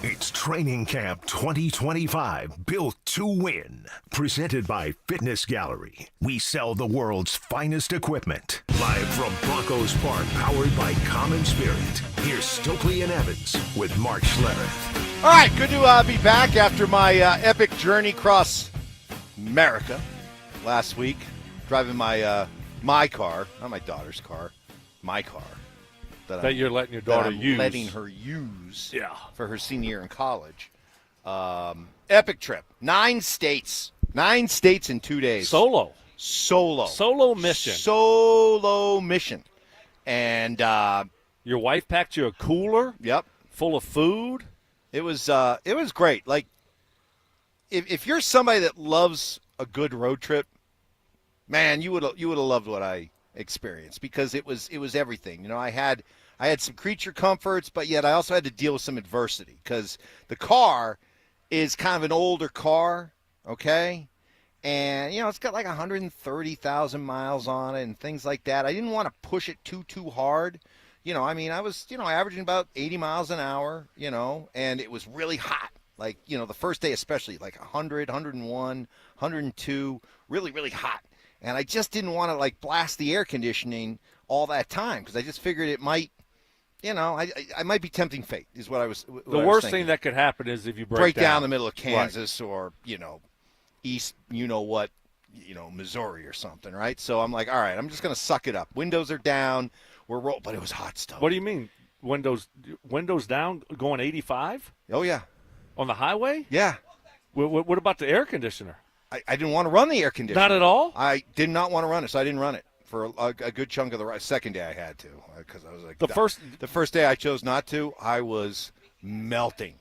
S2: It's Training Camp 2025, built to win. Presented by Fitness Gallery. We sell the world's finest equipment. Live from Broncos Park, powered by Common Spirit. Here's Stokley and Evans with Mark Schlereth.
S3: All right, good to be back after my epic journey across America last week. Driving my my car, not my daughter's car, my car.
S6: That you're letting your daughter use.
S3: Letting her use for her senior year in college. Epic trip. 9 states. 9 states in 2 days.
S6: Solo
S3: mission. And
S6: your wife packed you a cooler?
S3: Yep.
S6: Full of food?
S3: It was great. Like, if you're somebody that loves a good road trip, man, you would have loved what I experienced, because it was everything. You know, I had some creature comforts, but yet I also had to deal with some adversity, because the car is kind of an older car, okay? And, you know, it's got like 130,000 miles on it and things like that. I didn't want to push it too hard. You know, I mean, I was, averaging about 80 miles an hour, and it was really hot. Like, the first day especially, like 100, 101, 102, really, really hot. And I just didn't want to, like, blast the air conditioning all that time, because I just figured it might, I might be tempting fate, is what I was thinking.
S6: The worst thing that could happen is if you break
S3: down the middle of Kansas, right, or, east, Missouri or something, right? So I'm like, all right, I'm just going to suck it up. Windows are down. But it was hot stuff.
S6: What do you mean? Windows down, going 85?
S3: Oh, yeah.
S6: On the highway?
S3: Yeah.
S6: What about the air conditioner?
S3: I didn't want to run the air conditioner.
S6: Not at all?
S3: I did not want to run it, so I didn't run it for a good chunk of the second day. I had to, because I was like, the first day I chose not to. I was melting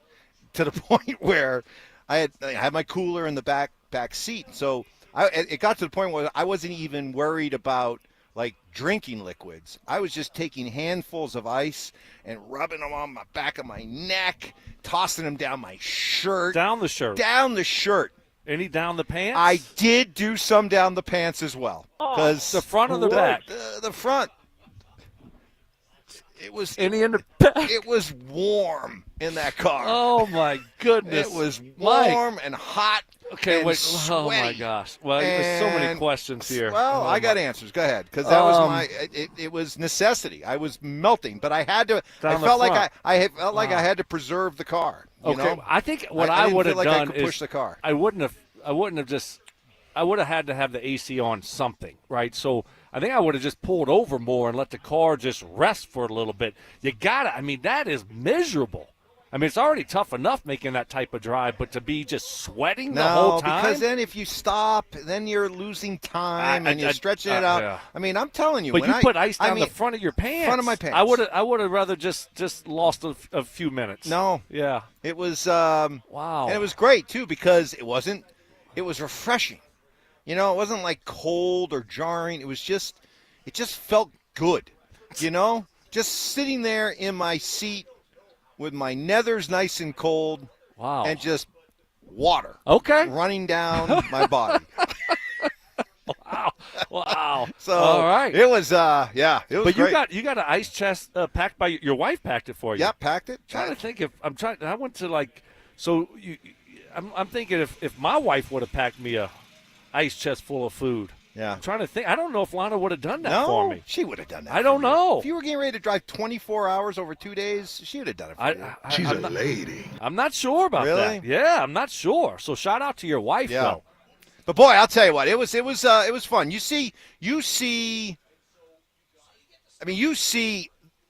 S3: to the point where I had my cooler in the back seat. So it got to the point where I wasn't even worried about, like, drinking liquids. I was just taking handfuls of ice and rubbing them on the back of my neck, tossing them down my shirt.
S6: Down the shirt.
S3: Down the shirt.
S6: Any down the pants?
S3: I did do some down the pants as well. Because
S6: the front or the back?
S3: The front. It was
S6: in the back.
S3: It was warm in that car.
S6: Oh my goodness!
S3: It was warm and hot.
S6: Okay,
S3: and
S6: wait.
S3: sweaty.
S6: Oh my gosh! Well, there's so many questions here.
S3: Well, I got answers. Go ahead, because that was my. It was necessity. I was melting, but I had to. I felt like I felt like I had to preserve the car. You know?
S6: I think what I would have done
S3: I could push the car.
S6: I wouldn't have just. I would have had to have the AC on something, right? So I think I would have just pulled over more and let the car just rest for a little bit. You got to. I mean, that is miserable. I mean, it's already tough enough making that type of drive, but to be just sweating the whole time?
S3: No, because then if you stop, then you're losing time and you're stretching it out.
S6: Yeah.
S3: I mean, I'm telling you.
S6: But you put ice down the front of your pants.
S3: Front of my pants.
S6: I would have rather just lost a few minutes.
S3: No.
S6: Yeah.
S3: It was
S6: wow.
S3: And it was great, too, because it was refreshing. You know, it wasn't like cold or jarring. It just felt good, you know? Just sitting there in my seat with my nethers nice and cold.
S6: Wow.
S3: And just water.
S6: Okay.
S3: Running down my body.
S6: Wow.
S3: So
S6: all right.
S3: It was it was
S6: But
S3: great.
S6: you got an ice chest packed by your wife packed it for you.
S3: Yep, packed it.
S6: Trying to think I went to I'm thinking if my wife would have packed me a ice chest full of food.
S3: Yeah.
S6: I'm trying to think. I don't know if Lana would have done that for me.
S3: She would have done that.
S6: I don't know.
S3: If you were getting ready to drive 24 hours over 2 days, she would have done it for you.
S2: She's a lady.
S6: I'm not sure about
S3: Really?
S6: that. Yeah, I'm not sure. So shout out to your wife, though.
S3: But boy, I'll tell you what, it was fun. You see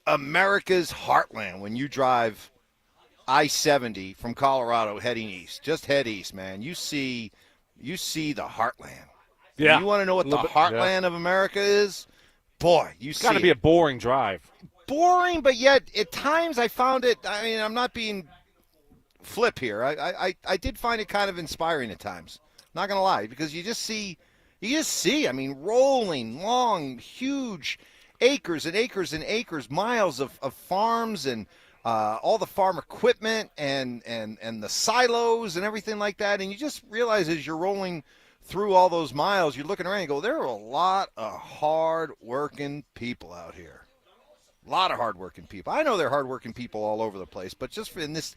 S3: America's heartland when you drive I-70 from Colorado heading east. Just head east, man. You see the heartland.
S6: Yeah.
S3: You want to know what the heartland of America is? Boy, you see.
S6: It's got to be a boring drive.
S3: Boring, but yet at times I found it. I mean, I'm not being flip here. I did find it kind of inspiring at times. Not gonna lie, because you just see. I mean, rolling, long, huge, acres and acres and acres, miles of farms and all the farm equipment and the silos and everything like that. And you just realize as you're rolling through all those miles, you're looking around and go, there are a lot of hard-working people out here. A lot of hard-working people. I know there are hard-working people all over the place, but just in this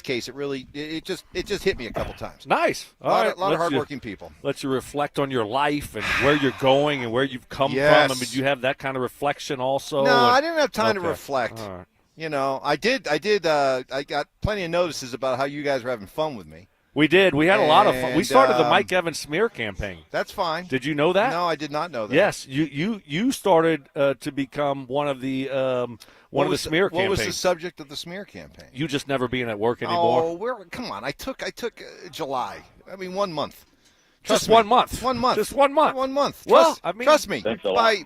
S3: case, it just hit me a couple times.
S6: Nice.
S3: A lot of hard-working people.
S6: Let you reflect on your life and where you're going and where you've come from. I mean, do you have that kind of reflection also?
S3: No, I didn't have time to reflect. All right. You know, I got plenty of notices about how you guys were having fun with me.
S6: We did. We had a lot of fun. We started the Mike Evans smear campaign.
S3: That's fine.
S6: Did you know that?
S3: No, I did not know that.
S6: Yes, you started to become one of the smear campaigns.
S3: What was the subject of the smear campaign?
S6: You just never being at work anymore.
S3: Oh, come on! I took July. I mean, 1 month.
S6: Just 1 month.
S3: 1 month.
S6: Just 1 month.
S3: 1 month.
S6: Well,
S3: trust me.
S10: Thanks a lot.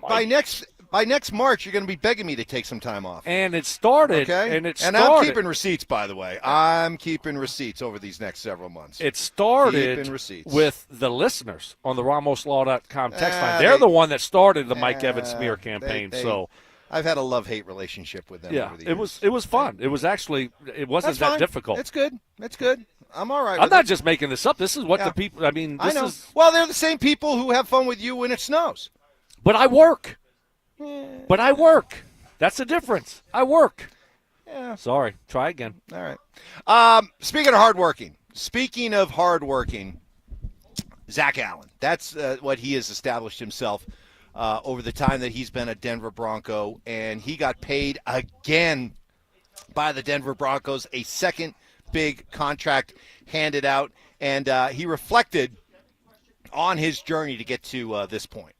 S3: By next March, you're going to be begging me to take some time off.
S6: And it started.
S3: Okay.
S6: And
S3: I'm keeping receipts, by the way. I'm keeping receipts over these next several months.
S6: It started
S3: Keeping receipts.
S6: with the listeners on the RamosLaw.com text line. They're the one that started the Mike Evans smear campaign. So
S3: I've had a love-hate relationship with them over the years.
S6: It was fun. It was actually wasn't that difficult.
S3: It's good. It's good. I'm all right.
S6: I'm not just making this up. This is what the people. I mean,
S3: I know. Well, they're the same people who have fun with you when it snows.
S6: But I work. But I work. That's the difference. I work.
S3: Yeah.
S6: Sorry. Try again.
S3: All right. Speaking of hardworking, Zack Allen. That's what he has established himself over the time that he's been a Denver Bronco, and he got paid again by the Denver Broncos, a second big contract handed out, and he reflected on his journey to get to this point.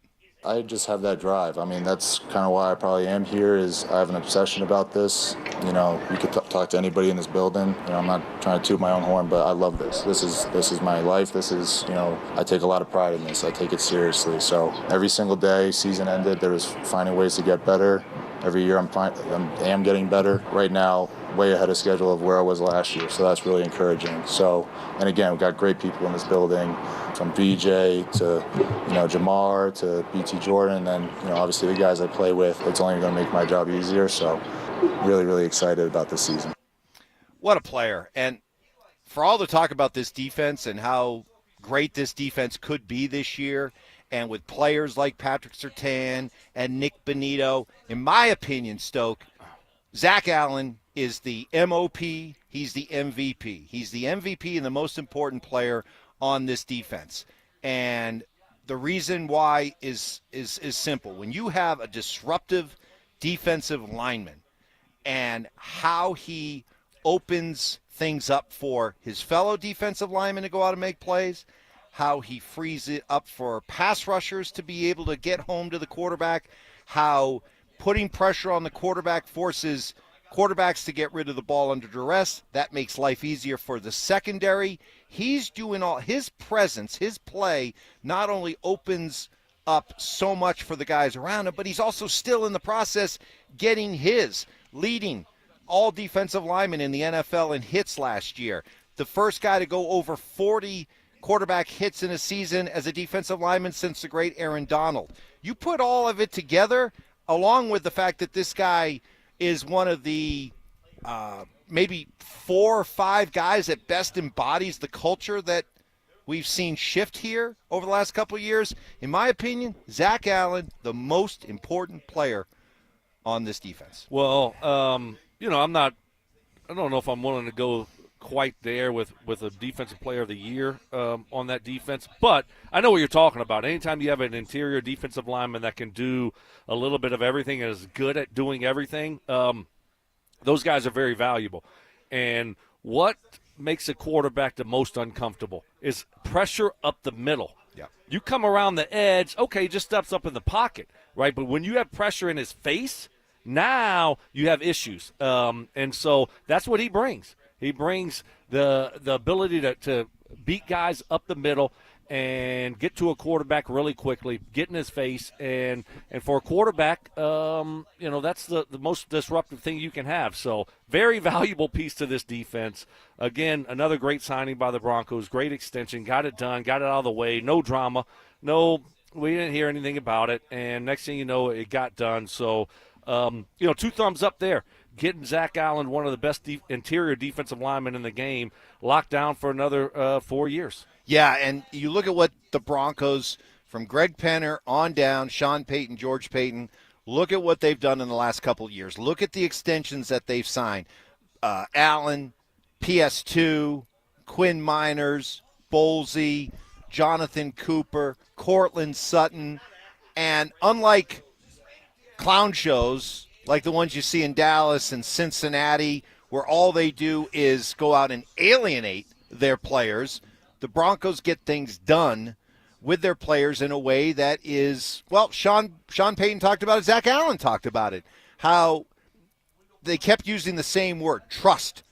S1: I just have that drive. I mean, that's kind of why I probably am here, is I have an obsession about this. You know, you could talk to anybody in this building. You know, I'm not trying to toot my own horn, but I love this. This is my life. This is, you know, I take a lot of pride in this. I take it seriously. So every single day, season ended, there was finding ways to get better. Every year I am getting better. Right now, way ahead of schedule of where I was last year, so that's really encouraging. So, and again, we've got great people in this building, from VJ to, you know, Jamar to BT Jordan, and you know, obviously the guys I play with. It's only going to make my job easier. So, really, really excited about this season.
S3: What a player! And for all the talk about this defense and how great this defense could be this year, and with players like Patrick Surtain and Nick Bonito, in my opinion, Stoke, Zack Allen is the MOP. He's the MVP. He's the MVP and the most important player on this defense. And the reason why is simple. When you have a disruptive defensive lineman and how he opens things up for his fellow defensive linemen to go out and make plays, how he frees it up for pass rushers to be able to get home to the quarterback, how putting pressure on the quarterback forces quarterbacks to get rid of the ball under duress. That makes life easier for the secondary. He's doing all his presence, his play not only opens up so much for the guys around him, but he's also still in the process getting his, leading all defensive linemen in the NFL in hits last year. The first guy to go over 40 quarterback hits in a season as a defensive lineman since the great Aaron Donald. You put all of it together, along with the fact that this guy is one of the maybe 4 or 5 guys that best embodies the culture that we've seen shift here over the last couple of years. In my opinion, Zack Allen, the most important player on this defense.
S6: Well, I don't know if I'm willing to go quite there with a defensive player of the year on that defense, but I know what you're talking about. Anytime you have an interior defensive lineman that can do a little bit of everything and is good at doing everything, those guys are very valuable. And what makes a quarterback the most uncomfortable is pressure up the middle.
S3: Yeah.
S6: You come around the edge, okay, he just steps up in the pocket, right? But when you have pressure in his face, now you have issues. And so that's what he brings. He brings the ability to beat guys up the middle and get to a quarterback really quickly, get in his face. And for a quarterback, that's the most disruptive thing you can have. So very valuable piece to this defense. Again, another great signing by the Broncos, great extension, got it done, got it out of the way, no drama. No, we didn't hear anything about it. And next thing you know, it got done. So, 2 thumbs up there. Getting Zack Allen, one of the best interior defensive linemen in the game, locked down for another 4 years.
S3: Yeah, and you look at what the Broncos, from Greg Penner on down, Shawn Payton, George Payton, look at what they've done in the last couple of years. Look at the extensions that they've signed. Allen, PS2, Quinn Miners, Bolsey, Jonathan Cooper, Cortland Sutton, and unlike clown shows like the ones you see in Dallas and Cincinnati, where all they do is go out and alienate their players, the Broncos get things done with their players in a way that is, well, Shawn Payton talked about it, Zack Allen talked about it, how they kept using the same word, trust.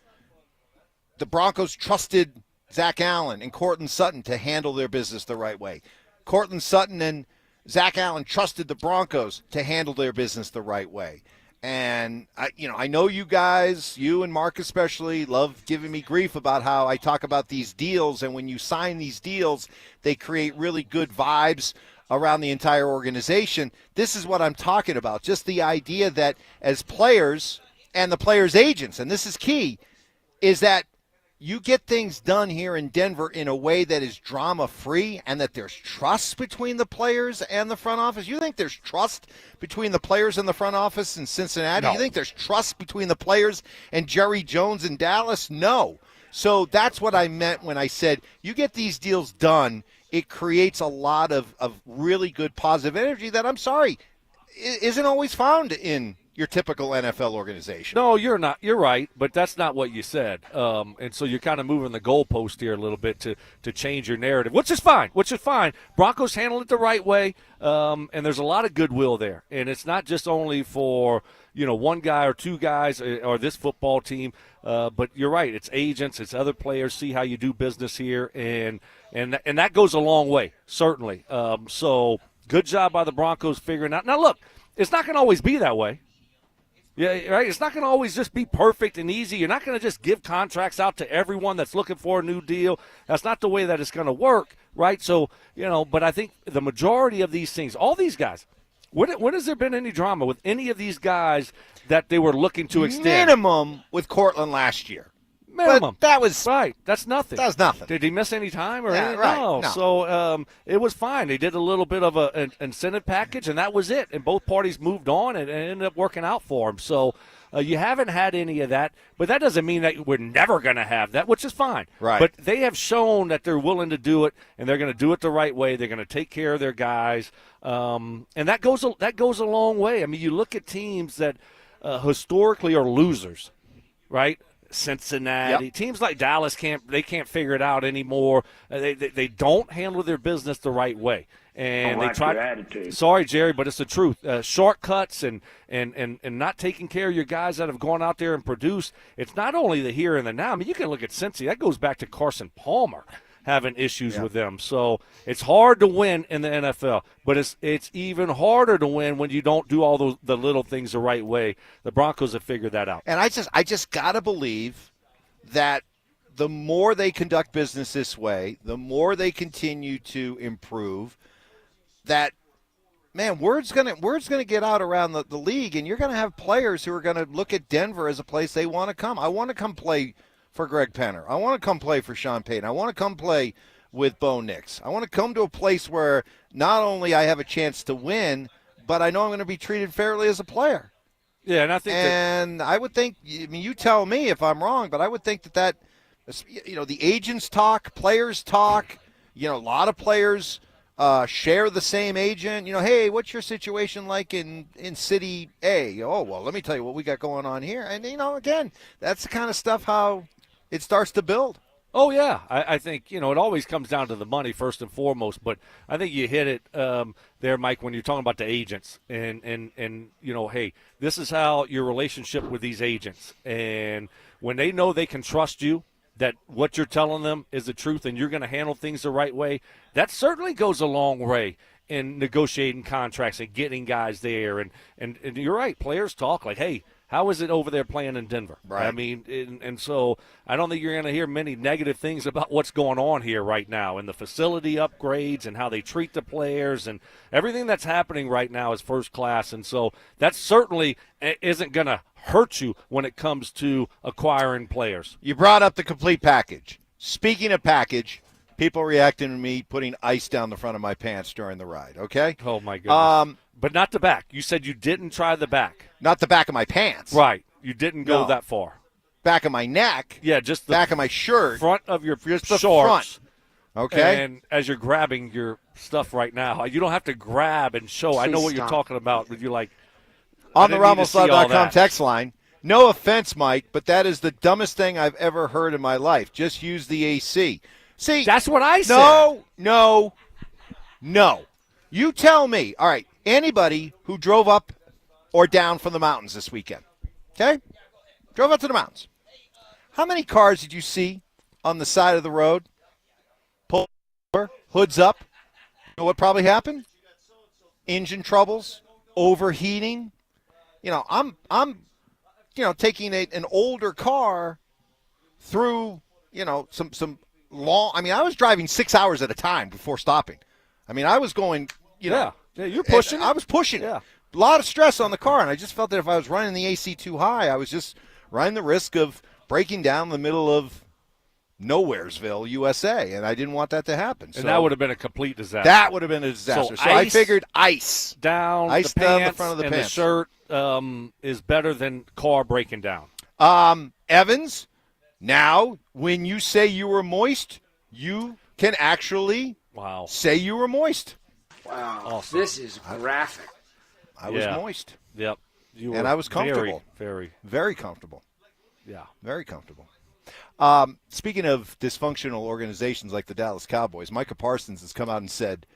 S3: The Broncos trusted Zack Allen and Cortland Sutton to handle their business the right way. Cortland Sutton and Zack Allen trusted the Broncos to handle their business the right way. And, I know you guys, you and Mark especially, love giving me grief about how I talk about these deals. And when you sign these deals, they create really good vibes around the entire organization. This is what I'm talking about. Just the idea that as players and the players' agents, and this is key, is that you get things done here in Denver in a way that is drama-free and that there's trust between the players and the front office. You think there's trust between the players and the front office in Cincinnati?
S6: No.
S3: You think there's trust between the players and Jerry Jones in Dallas? No. So that's what I meant when I said you get these deals done, it creates a lot of really good positive energy that, I'm sorry, isn't always found in your typical NFL organization.
S6: No, you're not. You're right, but that's not what you said. And so you're kind of moving the goalpost here a little bit to change your narrative, which is fine. Broncos handle it the right way, and there's a lot of goodwill there. And it's not just only for one guy or 2 guys or this football team, but you're right. It's agents, it's other players. See how you do business here, and that goes a long way, certainly. So good job by the Broncos figuring out. Now look, it's not going to always be that way. Yeah, right. It's not going to always just be perfect and easy. You're not going to just give contracts out to everyone that's looking for a new deal. That's not the way that it's going to work, right? So, but I think the majority of these things, all these guys, when has there been any drama with any of these guys that they were looking to extend?
S3: Minimum with Cortland last year.
S6: Minimum.
S3: But that was
S6: right. That's nothing.
S3: That was nothing.
S6: Did he miss any time or anything?
S3: Right.
S6: No. So it was fine. They did a little bit of an incentive package, and that was it. And both parties moved on, and it ended up working out for him. So you haven't had any of that, but that doesn't mean that we're never going to have that, which is fine.
S3: Right.
S6: But they have shown that they're willing to do it, and they're going to do it the right way. They're going to take care of their guys, and that goes a long way. I mean, you look at teams that historically are losers, right? Cincinnati, teams like Dallas can't figure it out anymore. They don't handle their business the right way, and they try.
S4: Your attitude.
S6: Sorry, Jerry, but it's the truth. Shortcuts and not taking care of your guys that have gone out there and produced. It's not only the here and the now. I mean, you can look at Cincy. That goes back to Carson Palmer having issues with them. So it's hard to win in the NFL, but it's even harder to win when you don't do all the little things the right way. The Broncos have figured that out.
S3: And I just got to believe that the more they conduct business this way, the more they continue to improve, that, man, word's gonna get out around the league, and you're going to have players who are going to look at Denver as a place they want to come. I want to come play for Greg Penner. I want to come play for Shawn Payton. I want to come play with Bo Nix. I want to come to a place where not only I have a chance to win, but I know I'm going to be treated fairly as a player.
S6: Yeah, and I think
S3: I would think, I mean, you tell me if I'm wrong, but I would think that the agents talk, players talk, a lot of players share the same agent. Hey, what's your situation like in City A? Oh, well, let me tell you what we got going on here. And, again, that's the kind of stuff how it starts to build.
S6: Oh, yeah. I think, it always comes down to the money first and foremost. But I think you hit it there, Mike, when you're talking about the agents. And hey, this is how your relationship with these agents. And when they know they can trust you, that what you're telling them is the truth and you're going to handle things the right way, that certainly goes a long way in negotiating contracts and getting guys there. And you're right, players talk like, hey, how is it over there playing in Denver?
S3: Right.
S6: I mean, and so I don't think you're going to hear many negative things about what's going on here right now and the facility upgrades and how they treat the players and everything that's happening right now is first class. And so that certainly isn't going to hurt you when it comes to acquiring players.
S3: You brought up the complete package. Speaking of package, people reacting to me putting ice down the front of my pants during the ride, okay?
S6: Oh, my goodness. But not the back. You said you didn't try the back.
S3: Not the back of my pants.
S6: Right. You didn't go that far.
S3: Back of my neck.
S6: Yeah, just the
S3: back of my shirt.
S6: Front of your
S3: just the
S6: shorts.
S3: Front. Okay.
S6: And as you're grabbing your stuff right now, you don't have to grab and show. I know what you're talking about, but you're like,
S3: on the RamosLaw.com text line, no offense, Mike, but that is the dumbest thing I've ever heard in my life. Just use the AC. See,
S6: that's what I said.
S3: No. You tell me. All right, anybody who drove up or down from the mountains this weekend, okay? Drove up to the mountains. How many cars did you see on the side of the road? Pull over, hoods up. You know what probably happened? Engine troubles, overheating. I'm taking an older car through, some long. I mean, I was driving 6 hours at a time before stopping. I mean, I was going,
S6: Yeah, you're pushing.
S3: I was pushing.
S6: Yeah.
S3: A lot of stress on the car, and I just felt that if I was running the AC too high, I was just running the risk of breaking down in the middle of Nowheresville, USA, and I didn't want that to happen.
S6: And that would have been a complete disaster.
S3: That would have been a disaster. So I figured ice
S6: down
S3: the
S6: pants
S3: front of the
S6: and
S3: pants.
S6: the shirt is better than car breaking down.
S3: Evans, now when you say you were moist, you can actually say you were moist.
S4: Wow,
S6: awesome.
S4: This is graphic.
S3: I was moist.
S6: Yep.
S3: And I was comfortable.
S6: Very,
S3: very comfortable.
S6: Yeah.
S3: Very comfortable. Speaking of dysfunctional organizations like the Dallas Cowboys, Micah Parsons has come out and said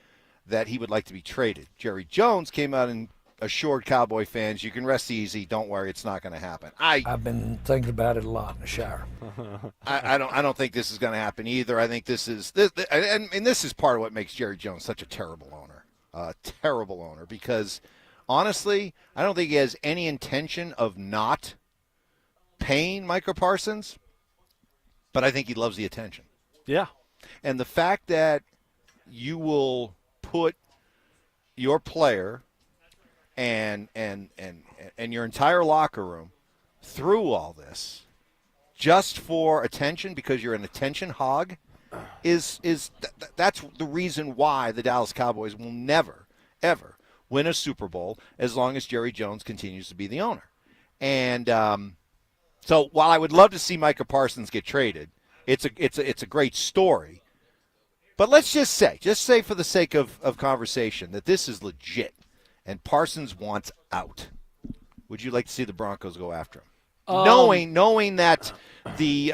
S3: that he would like to be traded. Jerry Jones came out and assured Cowboy fans, you can rest easy. Don't worry, it's not going to happen.
S4: I've been thinking about it a lot in the shower.
S3: I don't think this is going to happen either. I think this is and this is part of what makes Jerry Jones such a terrible owner, because honestly, I don't think he has any intention of not paying Micah Parsons, but I think he loves the attention.
S6: Yeah.
S3: And the fact that you will put your player and your entire locker room through all this just for attention because you're an attention hog that's the reason why the Dallas Cowboys will never, ever win a Super Bowl as long as Jerry Jones continues to be the owner. And so while I would love to see Micah Parsons get traded, it's a great story. But let's just say for the sake of conversation, that this is legit and Parsons wants out. Would you like to see the Broncos go after him? Knowing that the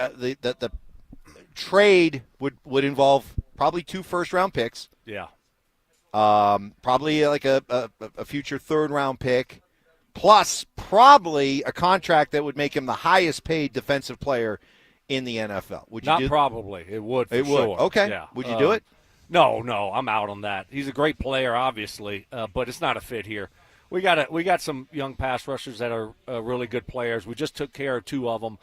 S3: trade would involve probably 2 first-round picks.
S6: Yeah.
S3: Probably like a future third-round pick, plus probably a contract that would make him the highest-paid defensive player in the NFL. Would you
S6: Not
S3: do?
S6: probably. It would for
S3: It would.
S6: sure.
S3: Okay.
S6: Yeah.
S3: Would you do it?
S6: No, I'm out on that. He's a great player, obviously, but it's not a fit here. We got some young pass rushers that are really good players. We just took care of 2 of them.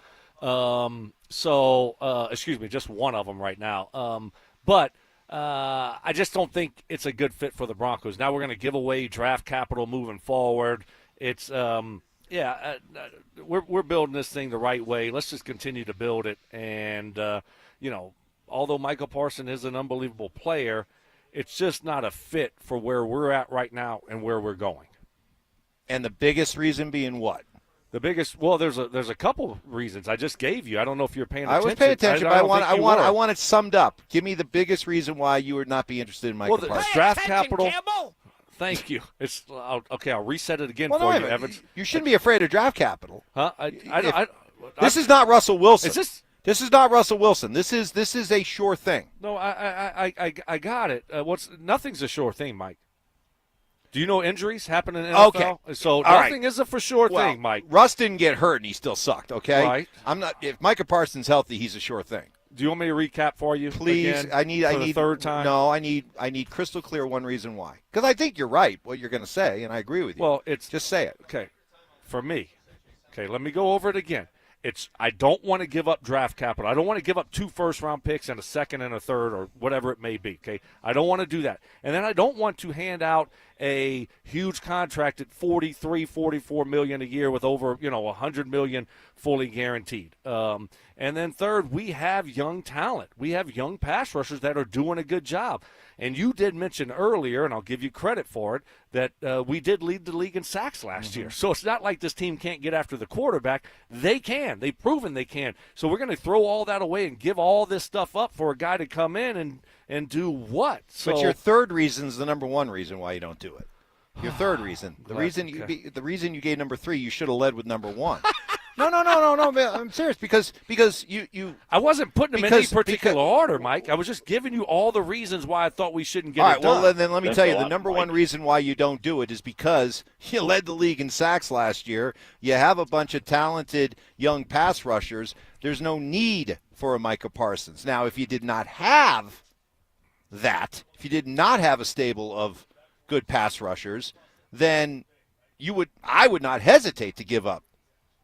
S6: Just one of them right now. But I just don't think it's a good fit for the Broncos. Now we're going to give away draft capital moving forward. It's we're building this thing the right way. Let's just continue to build it. And although Michael Parsons is an unbelievable player, it's just not a fit for where we're at right now and where we're going.
S3: And the biggest reason being what?
S6: The biggest, there's a couple reasons I just gave you. I don't know if you're paying attention.
S3: I was paying attention, but I want it summed up. Give me the biggest reason why you would not be interested in Michael Parsons.
S6: Draft capital. Thank you. It's okay. I'll reset it again for you, Evans.
S3: You shouldn't be afraid of draft capital.
S6: Huh?
S3: This is not Russell Wilson.
S6: Is this?
S3: This is not Russell Wilson. This is a sure thing.
S6: No, I got it. Nothing's a sure thing, Mike. Do you know injuries happen in the NFL?
S3: Okay.
S6: So
S3: All
S6: nothing is a for sure thing, Mike.
S3: Russ didn't get hurt and he still sucked, okay?
S6: Right.
S3: I'm not. If Micah Parsons healthy, he's a sure thing.
S6: Do you want me to recap for you?
S3: Please,
S6: again,
S3: I need
S6: the third time.
S3: No, I need crystal clear one reason why. Because I think you're right what you're going to say, and I agree with you.
S6: Well, it's
S3: just say it.
S6: Okay, for me. Okay, let me go over it again. I don't want to give up draft capital. I don't want to give up 2 first-round picks and a second and a third or whatever it may be, okay? I don't want to do that. And then I don't want to hand out a huge contract at $43, $44 million a year with over, $100 million fully guaranteed. And then third, we have young talent. We have young pass rushers that are doing a good job. And you did mention earlier, and I'll give you credit for it, that we did lead the league in sacks last year. So it's not like this team can't get after the quarterback. They can. They've proven they can. So we're going to throw all that away and give all this stuff up for a guy to come in and do what? So,
S3: but your third reason is the number one reason why you don't do it. Your third reason. The reason you gave number 3, you should have led with number 1. No, man, I'm serious because you.
S6: I wasn't putting them in any particular order, Mike. I was just giving you all the reasons why I thought we shouldn't get
S3: all
S6: it
S3: right,
S6: done.
S3: well, then let me tell you, the number one reason why you don't do it is because you led the league in sacks last year. You have a bunch of talented young pass rushers. There's no need for a Micah Parsons. Now, if you did not have that, if you did not have a stable of good pass rushers, then I would not hesitate to give up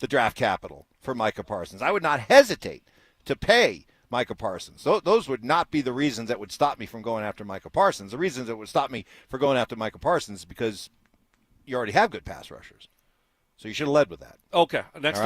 S3: the draft capital for Micah Parsons. I would not hesitate to pay Micah Parsons. Those would not be the reasons that would stop me from going after Micah Parsons. The reasons that would stop me from going after Micah Parsons is because you already have good pass rushers. So you should have led with that.
S6: Okay. Next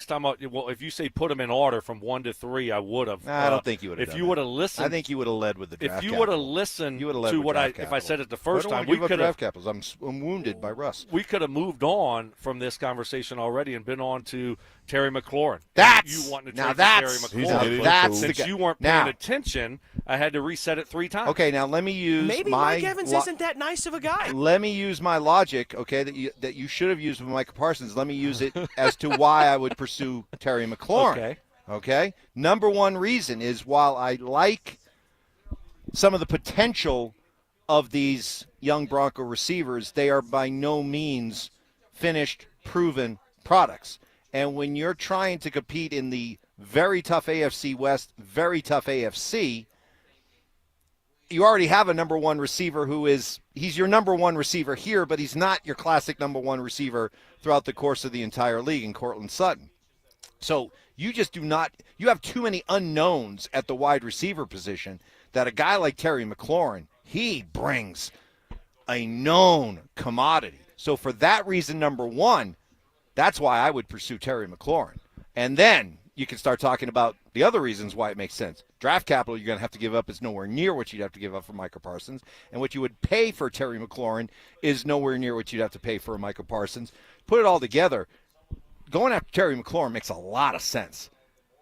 S6: time out. Well, if you say put them in order from 1 to 3, I would have.
S3: I don't think you would have.
S6: If you would have listened,
S3: I think you would have led with the draft.
S6: If you would have listened to what if I said it the first time,
S3: we could have draft capitals. I'm wounded by Russ.
S6: We could have moved on from this conversation already and been on to Terry McLaurin.
S3: That's
S6: you want to
S3: now.
S6: Terry
S3: That's
S6: McLaurin. Since you weren't paying attention, I had to reset it 3 times.
S3: Okay, now let me use
S13: maybe Mike Evans isn't that nice of a guy.
S3: Let me use my logic, okay, that you should have used with Micah Parsons. Let me use it as to why I would pursue Terry McLaurin. Okay. Number one reason is while I like some of the potential of these young Bronco receivers, they are by no means finished, proven products. And when you're trying to compete in the very tough AFC West, very tough AFC, you already have a number one receiver he's your number one receiver here, but he's not your classic number one receiver throughout the course of the entire league in Courtland Sutton. So you just you have too many unknowns at the wide receiver position that a guy like Terry McLaurin, he brings a known commodity. So for that reason, number one, that's why I would pursue Terry McLaurin. And then you can start talking about the other reasons why it makes sense. Draft capital you're going to have to give up is nowhere near what you'd have to give up for Micah Parsons, and what you would pay for Terry McLaurin is nowhere near what you'd have to pay for Micah Parsons. Put it all together, going after Terry McLaurin makes a lot of sense.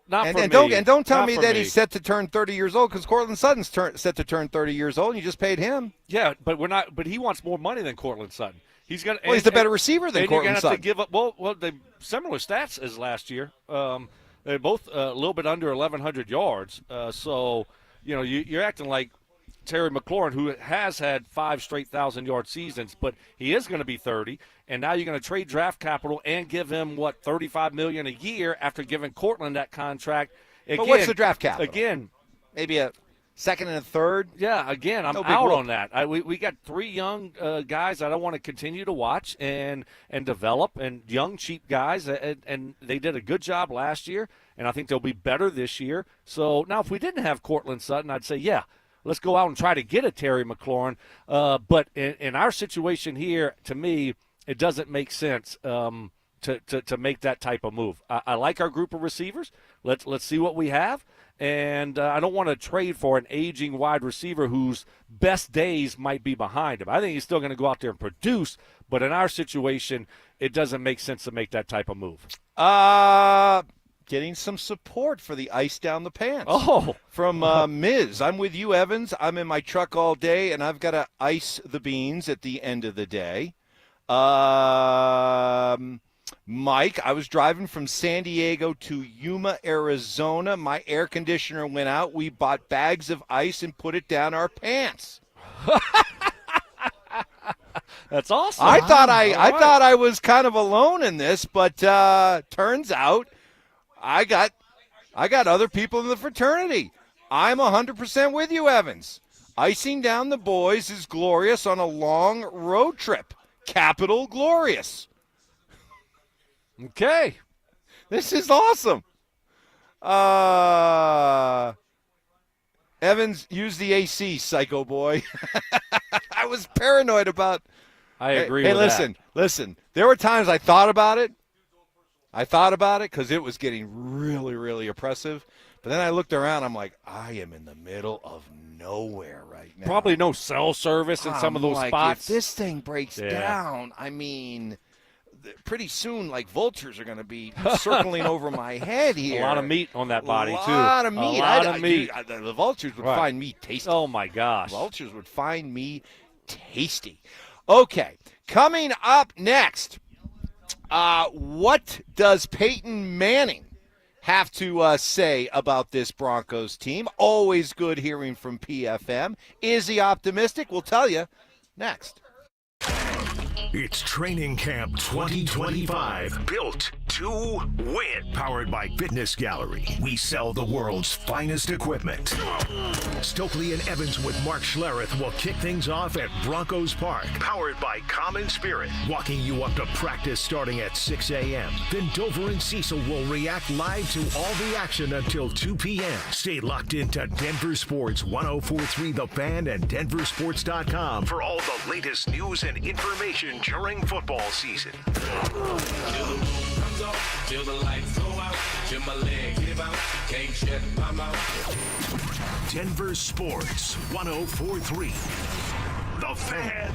S3: Don't tell me that he's set to turn 30 years old, because Cortland Sutton's set to turn 30 years old, and you just paid him.
S6: Yeah, but we're not. But he wants more money than Cortland Sutton. He's got.
S3: Well, he's the better receiver than Cortland Sutton.
S6: And you're going to have to give up. Well, they similar stats as last year. They're both a little bit under 1,100 yards. So you're acting like Terry McLaurin, who has had 5 straight 1,000-yard seasons, but he is going to be 30, and now you're going to trade draft capital and give him, $35 million a year after giving Cortland that contract. Again,
S3: but what's the draft capital?
S6: Again,
S3: maybe a second and a third?
S6: Yeah, again, I'm out on that. We got 3 young guys that I want to continue to watch and develop, and young, cheap guys, and they did a good job last year, and I think they'll be better this year. So now if we didn't have Cortland Sutton, I'd say, yeah, let's go out and try to get a Terry McLaurin. But in our situation here, to me, it doesn't make sense to make that type of move. I like our group of receivers. Let's see what we have. And I don't want to trade for an aging wide receiver whose best days might be behind him. I think he's still going to go out there and produce. But in our situation, it doesn't make sense to make that type of move.
S3: Getting some support for the ice down the pants.
S6: Oh.
S3: From Miz. I'm with you, Evans. I'm in my truck all day, and I've got to ice the beans at the end of the day. Mike, I was driving from San Diego to Yuma, Arizona. My air conditioner went out. We bought bags of ice and put it down our pants.
S6: That's awesome.
S3: I thought I was kind of alone in this, but turns out I got other people in the fraternity. I'm 100% with you, Evans. Icing down the boys is glorious on a long road trip. Capital glorious.
S6: Okay.
S3: This is awesome. Evans, use the AC, psycho boy. I was paranoid about.
S6: I agree
S3: with
S6: that.
S3: Hey, listen. There were times I thought about it. Because it was getting really, really oppressive. But then I looked around. I'm like, I am in the middle of nowhere right now.
S6: Probably no cell service in some of those spots.
S3: If this thing breaks down, I mean, pretty soon, vultures are going to be circling over my head here.
S6: A lot of meat on that body, too.
S3: A lot of meat.
S6: A lot of meat.
S3: The vultures would find me tasty.
S6: Oh, my gosh.
S3: Vultures would find me tasty. Okay, coming up next, what does Peyton Manning have to say about this Broncos team? Always good hearing from PFM. Is he optimistic? We'll tell you next.
S2: It's Training Camp 2025, built to win. Powered by Fitness Gallery. We sell the world's finest equipment. Stokley and Evans with Mark Schlereth will kick things off at Broncos Park. Powered by Common Spirit. Walking you up to practice starting at 6 a.m. Then Dover and Cecil will react live to all the action until 2 p.m. Stay locked into Denver Sports 104.3 The Fan and DenverSports.com for all the latest news and information during football season.
S7: Till the lights go out, till my leg give out, can't shut my mouth.
S2: Denver Sports 104.3 The Fan.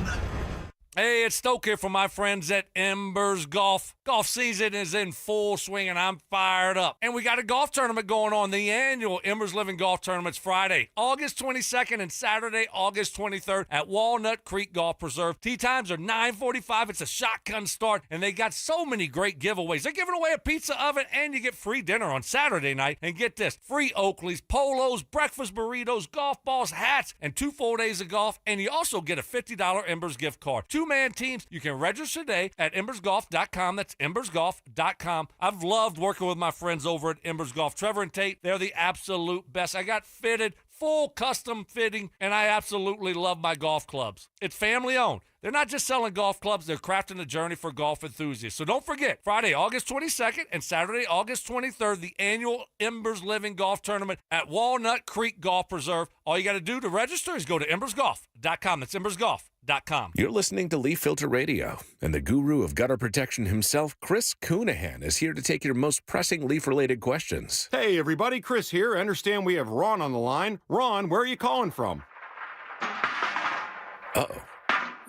S6: Hey, it's Stoke here from my friends at Embers Golf. Golf season is in full swing, and I'm fired up. And we got a golf tournament going on, the annual Embers Living Golf Tournament's Friday, August 22nd, and Saturday, August 23rd at Walnut Creek Golf Preserve. Tee times are 9:45. It's a shotgun start, and they got so many great giveaways. They're giving away a pizza oven, and you get free dinner on Saturday night. And get this, free Oakleys, polos, breakfast burritos, golf balls, hats, and 2 full days of golf. And you also get a $50 Embers gift card. 2-man teams. You can register today at embersgolf.com. That's embersgolf.com. I've loved working with my friends over at Embers Golf. Trevor and Tate, they're the absolute best. I got fitted full custom fitting, and I absolutely love my golf clubs. It's family owned. They're not just selling golf clubs, they're crafting a journey for golf enthusiasts. So don't forget, Friday, August 22nd and Saturday, August 23rd, the annual Embers Living Golf Tournament at Walnut Creek Golf Preserve. All you got to do to register is go to embersgolf.com. That's embersgolf.com.
S11: You're listening to Leaf Filter Radio, and the guru of gutter protection himself, Chris Coonahan, is here to take your most pressing leaf-related questions.
S17: Hey, everybody, Chris here. I understand we have Ron on the line. Ron, where are you calling from?
S11: Uh-oh.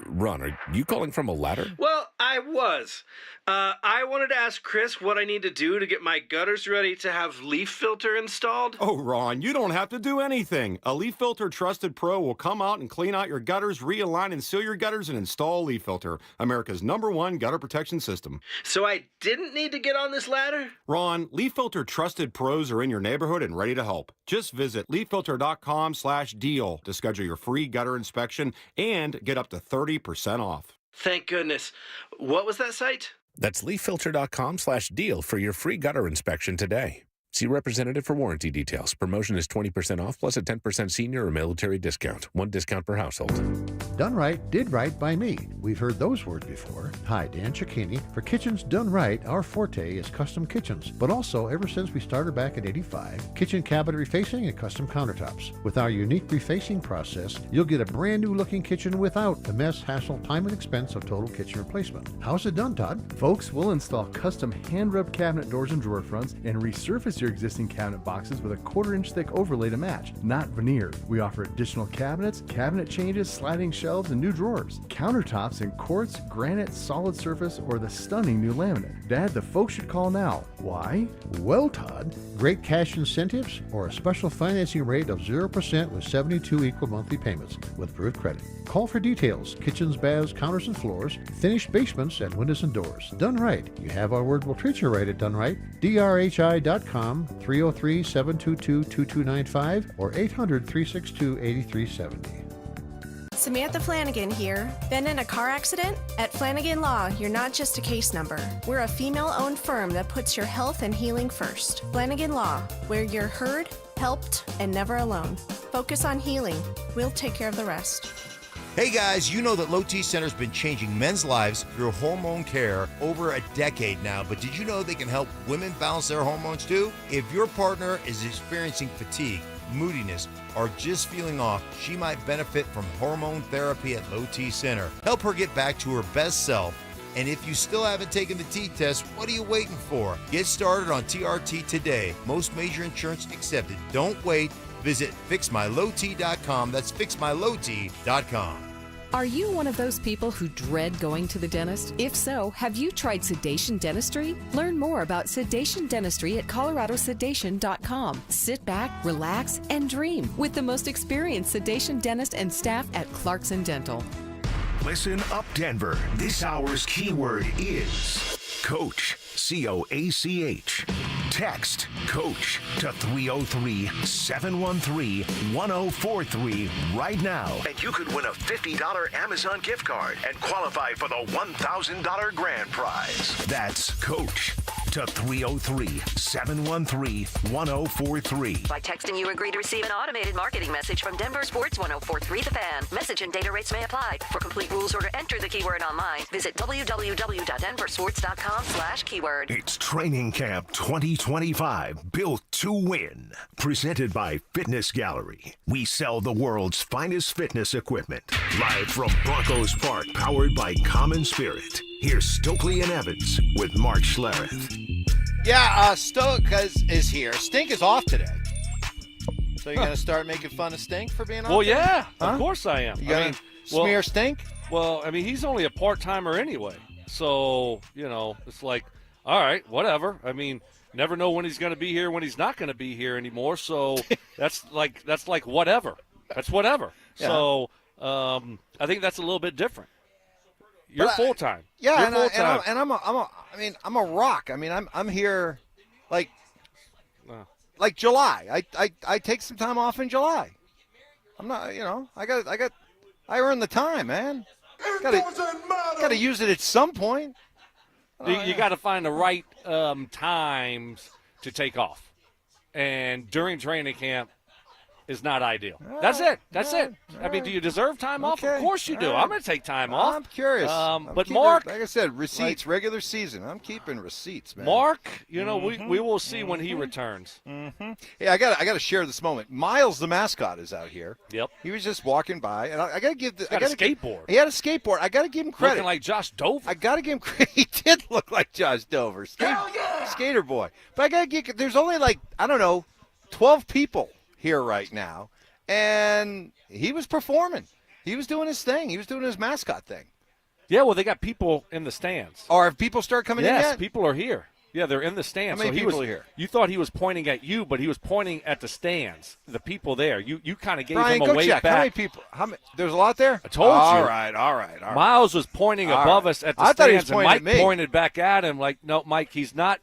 S11: Ron, are you calling from a ladder?
S18: Well, I was. I wanted to ask Chris what I need to do to get my gutters ready to have leaf filter installed.
S17: Oh, Ron, you don't have to do anything. A Leaf Filter Trusted Pro will come out and clean out your gutters, realign and seal your gutters, and install Leaf Filter, America's #1 gutter protection system.
S18: So I didn't need to get on this ladder?
S17: Ron, Leaf Filter Trusted Pros are in your neighborhood and ready to help. Just visit leaffilter.com/deal to schedule your free gutter inspection and get up to 30% off.
S18: Thank goodness. What was that site?
S11: That's leaffilter.com/deal for your free gutter inspection today. See representative for warranty details. Promotion is 20% off plus a 10% senior or military discount. One discount per household.
S19: Done right, did right by me. We've heard those words before. Hi, Dan Cicchini. For Kitchens Done Right, our forte is custom kitchens. But also, ever since we started back in '85, kitchen cabinet refacing and custom countertops. With our unique refacing process, you'll get a brand new looking kitchen without the mess, hassle, time, and expense of total kitchen replacement. How's it done, Todd?
S20: Folks, we'll install custom hand-rubbed cabinet doors and drawer fronts and resurface your existing cabinet boxes with a 1/4-inch thick overlay to match, not veneer. We offer additional cabinets, cabinet changes, sliding shelves, and new drawers. Countertops in quartz, granite, solid surface, or the stunning new laminate. Dad, the folks should call now. Why?
S19: Well, Todd, great cash incentives or a special financing rate of 0% with 72 equal monthly payments with approved credit. Call for details. Kitchens, baths, counters, and floors. Finished basements and windows and doors. Done right. You have our word. We'll treat you right at Done Right. DRHI.com, 303-722-2295 or 800-362-8370.
S21: Samantha Flanagan here. Been in a car accident? At Flanagan Law, you're not just a case number. We're a female-owned firm that puts your health and healing first. Flanagan Law, where you're heard, helped, and never alone. Focus on healing. We'll take care of the rest.
S3: Hey guys, you know that Low T Center's been changing men's lives through hormone care over a decade now, but did you know they can help women balance their hormones too? If your partner is experiencing fatigue, moodiness, or just feeling off, she might benefit from hormone therapy at Low T Center. Help her get back to her best self. And if you still haven't taken the T-test, what are you waiting for? Get started on TRT today. Most major insurance accepted. Don't wait. Visit fixmylowt.com. That's fixmylowt.com.
S21: Are you one of those people who dread going to the dentist? If so, have you tried sedation dentistry? Learn more about sedation dentistry at coloradosedation.com. Sit back, relax, and dream with the most experienced sedation dentist and staff at Clarkson Dental.
S2: Listen up, Denver. This hour's keyword is coach. COACH. Text coach to 303-713-1043 right now. And you could win a $50 Amazon gift card and qualify for the $1,000 grand prize. That's coach to 303-713-1043.
S22: By texting, you agree to receive an automated marketing message from DenverSports 1043 The Fan. Message and data rates may apply. For complete rules or to enter the keyword online, visit www.denversports.com/keyword.
S2: It's Training Camp 2025, built to win. Presented by Fitness Gallery. We sell the world's finest fitness equipment. Live from Broncos Park, powered by Common Spirit. Here's Stokley and Evans with Mark Schlereth.
S3: Yeah, Stoke is here. Stink is off today. So you're going to start making fun of Stink for being off
S6: Well,
S3: today?
S6: yeah,
S3: Huh?
S6: of course I am.
S3: You going to smear Stink?
S6: Well, I mean, he's only a part-timer anyway. So, it's like, all right, whatever. I mean, never know when he's going to be here, when he's not going to be here anymore. So that's like whatever. That's whatever.
S3: Yeah.
S6: So I think that's a little bit different. You're full time.
S3: Yeah,
S6: You're full-time.
S3: I'm a rock. I mean, I'm here, like July. I take some time off in July. I'm not, I earn the time, man. Got to use it at some point.
S6: You got to find the right times to take off. And during training camp, is not ideal. That's it. That's it. I mean, do you deserve time off? Of course you do. I'm going to take time off.
S3: I'm curious.
S6: But Mark,
S3: like I said, receipts, regular season. I'm keeping receipts, man.
S6: Mark, we will see when he returns.
S3: Mm-hmm. Hey, I got to share this moment. Miles, the mascot, is out here.
S6: Yep.
S3: He was just walking by, and I got to give
S6: He's got a skateboard.
S3: He had a skateboard. I got to give him credit.
S6: Looking like Josh Dover.
S3: I got to give him credit. He did look like Josh Dover. Skater boy. But I got to give. There's only 12 people here right now, and he was performing. He was doing his thing. He was doing his mascot thing.
S6: Yeah, well, they got people in the stands.
S3: Or have people start coming in yet?
S6: Yes, people are here. Yeah, they're in the stands.
S3: How many people are here?
S6: You thought he was pointing at you, but he was pointing at the stands, the people there. You kind of gave
S3: Brian,
S6: him a wave
S3: check.
S6: back.
S3: How many people? There's a lot there?
S6: I told you.
S3: All right.
S6: Miles was pointing above us at the
S3: I
S6: stands,
S3: thought he was pointing
S6: and Mike
S3: at me.
S6: pointed back at him like, no, Mike, he's not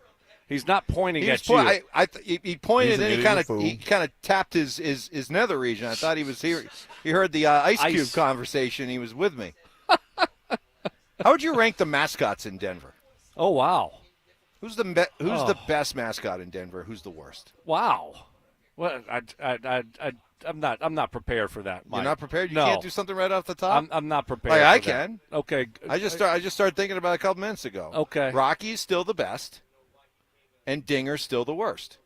S6: pointing at you.
S3: He pointed and he kind of tapped his nether region. I thought he was here. He heard the Ice Cube conversation. He was with me. How would you rank the mascots in Denver?
S6: Oh, wow.
S3: Who's the best mascot in Denver? Who's the worst?
S6: Wow. Well, I'm not prepared for that, Mike.
S3: You're not prepared? You
S6: No.
S3: can't do something right off the top?
S6: I'm not prepared.
S3: Like
S6: for
S3: I
S6: that.
S3: can.
S6: Okay.
S3: I just started thinking about it a couple minutes ago.
S6: Okay.
S3: Rockies still the best, and Dinger's still the worst.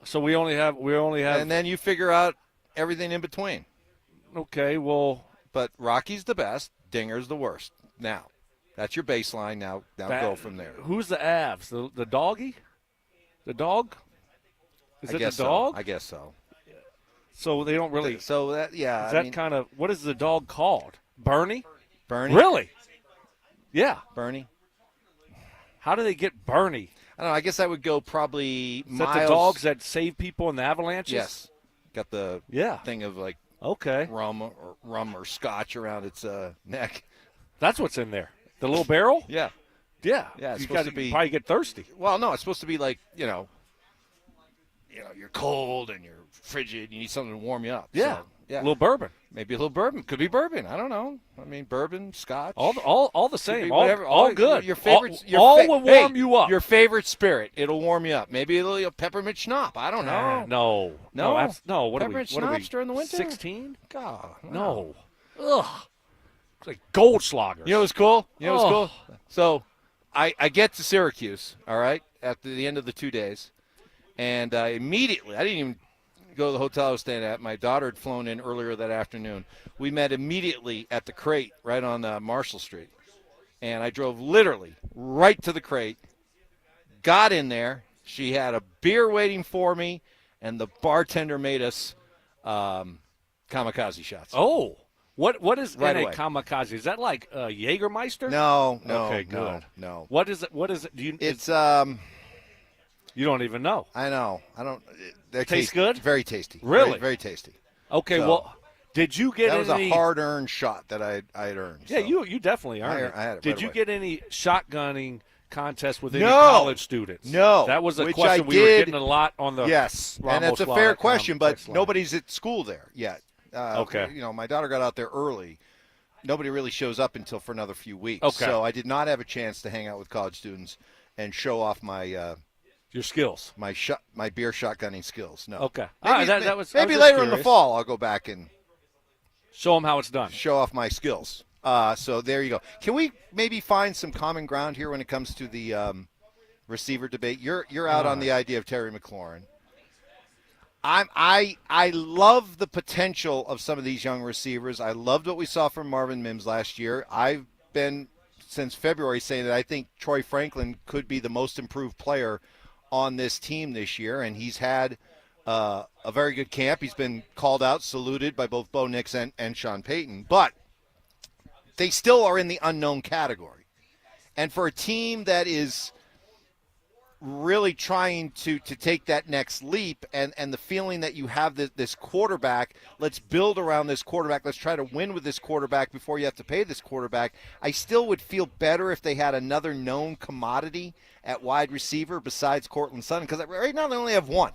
S6: So we only have.
S3: And then you figure out everything in between.
S6: Okay. Well.
S3: But Rocky's the best. Dinger's the worst. Now, that's your baseline. Now go from there.
S6: Who's the Avs? The doggy? The dog? Is it the dog?
S3: I guess so.
S6: So they don't really.
S3: So that
S6: Is that kind of what is the dog called? Bernie?
S3: Bernie.
S6: Really? Yeah.
S3: Bernie.
S6: How do they get Bernie?
S3: I don't know. I guess I would go probably
S6: Is
S3: Miles.
S6: that the dogs that save people in the avalanches?
S3: Yes. Got the thing of rum or scotch around its neck.
S6: That's what's in there. The little barrel?
S3: Yeah.
S6: Yeah.
S3: Yeah. It's
S6: You
S3: supposed to be
S6: probably get thirsty.
S3: Well, no, it's supposed to be like, you're cold and you're frigid. You need something to warm you up.
S6: Yeah.
S3: So, yeah.
S6: A little bourbon.
S3: Maybe a little bourbon. Could be bourbon. I don't know. I mean, bourbon, scotch.
S6: All the same.
S3: Whatever.
S6: All good.
S3: Your favorite.
S6: All will warm you up.
S3: Your favorite spirit. It'll warm you up. Maybe a little peppermint schnapps. I don't know.
S6: No. What
S3: peppermint
S6: are we?
S3: schnapps during the winter?
S6: 16?
S3: God.
S6: No. Ugh. It's like Goldschlagers.
S3: You know what's cool? So I get to Syracuse, all right, after the end of the 2 days. And immediately, I didn't even go to the hotel I was staying at. My daughter had flown in earlier that afternoon. We met immediately at the Crate right on Marshall Street. And I drove literally right to the Crate, got in there. She had a beer waiting for me, and the bartender made us kamikaze shots.
S6: Oh. What is
S3: Right
S6: in
S3: away.
S6: a kamikaze? Is that like Jägermeister?
S3: No.
S6: Okay, good.
S3: No.
S6: What is it? Do you?
S3: It's
S6: You don't even know.
S3: I know. I don't. They're
S6: Tastes
S3: tasty.
S6: good?
S3: Very tasty.
S6: Really?
S3: Very, very tasty.
S6: Okay.
S3: So,
S6: well, did you get
S3: that was
S6: any?
S3: a hard-earned shot that I had earned.
S6: Yeah,
S3: so.
S6: you definitely earned it.
S3: I had it
S6: Did
S3: right
S6: you
S3: away.
S6: get any shotgunning contests with any
S3: No.
S6: college students?
S3: No.
S6: That was a
S3: Which
S6: question
S3: I
S6: we were
S3: did.
S6: getting a lot on the.
S3: Yes, and
S6: Ramos
S3: it's a
S6: line,
S3: fair question, but
S6: text line.
S3: nobody's at school there yet.
S6: Okay.
S3: My daughter got out there early. Nobody really shows up until for another few weeks.
S6: Okay.
S3: So I did not have a chance to hang out with college students and show off my
S6: your skills,
S3: my beer shotgunning skills. No.
S6: Okay.
S3: Maybe,
S6: that was I
S3: maybe
S6: was just
S3: later in the
S6: curious.
S3: fall I'll go back and
S6: show them how it's done.
S3: show off my skills. So there you go. Can we maybe find some common ground here when it comes to the receiver debate? You're out on the idea of Terry McLaurin. I love the potential of some of these young receivers. I loved what we saw from Marvin Mims last year. I've been since February saying that I think Troy Franklin could be the most improved player on this team this year, and he's had a very good camp. He's been called out, saluted by both Bo Nix and Shawn Payton, but they still are in the unknown category. And for a team that is really trying to take that next leap and the feeling that you have this quarterback, let's build around this quarterback, let's try to win with this quarterback before you have to pay this quarterback, I still would feel better if they had another known commodity at wide receiver besides Courtland Sutton, because right now they only have one.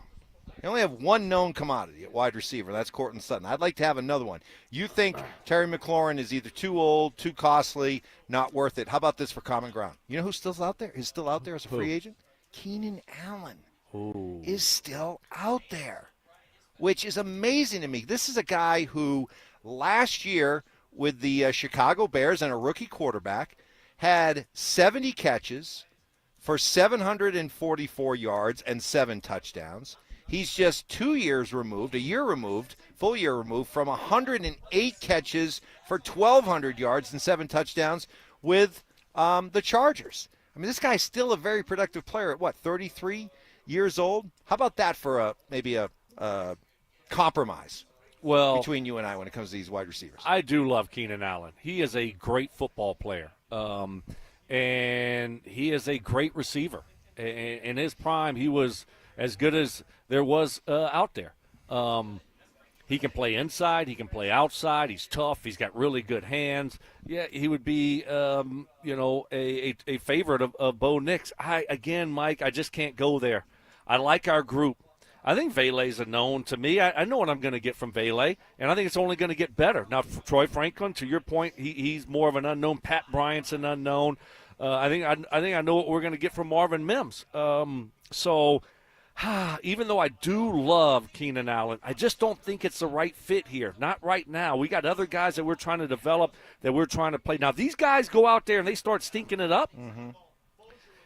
S3: They only have one known commodity at wide receiver. That's Courtland Sutton. I'd like to have another one. You think Terry McLaurin is either too old, too costly, not worth it. How about this for common ground? You know who's still out there? Is still out there as a free agent? Keenan Allen is still out there. which is amazing to me. This is a guy who last year with the Chicago Bears and a rookie quarterback had 70 catches for 744 yards and 7 touchdowns. He's just 2 years removed, full year removed from 108 catches for 1,200 yards and 7 touchdowns with the Chargers. I mean, this guy's still a very productive player at, 33 years old? How about that for maybe a compromise between you and I when it comes to these wide receivers?
S6: I do love Keenan Allen. He is a great football player, and he is a great receiver. In his prime, he was as good as there was out there. He can play inside. He can play outside. He's tough. He's got really good hands. Yeah, he would be, a favorite of Bo Nix. Mike, I just can't go there. I like our group. I think Vele's a known to me. I know what I'm going to get from Vele, and I think it's only going to get better. Now, Troy Franklin, to your point, he's more of an unknown. Pat Bryant's an unknown. I think I know what we're going to get from Marvin Mims. Even though I do love Keenan Allen, I just don't think it's the right fit here. Not right now. We got other guys that we're trying to develop, that we're trying to play. Now, these guys go out there and they start stinking it up.
S3: Mm-hmm.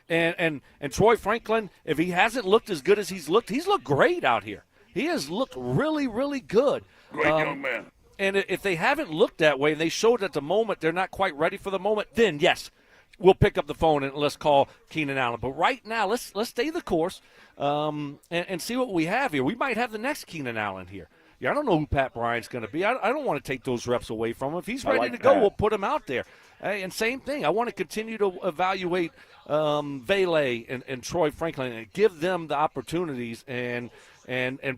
S6: And Troy Franklin, if he hasn't looked as good as he's looked great out here. He has looked really, really good.
S5: Great young man.
S6: And if they haven't looked that way and they showed at the moment they're not quite ready for the moment, then yes, we'll pick up the phone and let's call Keenan Allen. But right now, let's stay the course and see what we have here. We might have the next Keenan Allen here. Yeah, I don't know who Pat Bryant's going to be. I don't want to take those reps away from him. If he's ready to go, we'll put him out there. And same thing, I want to continue to evaluate Vele and Troy Franklin and give them the opportunities and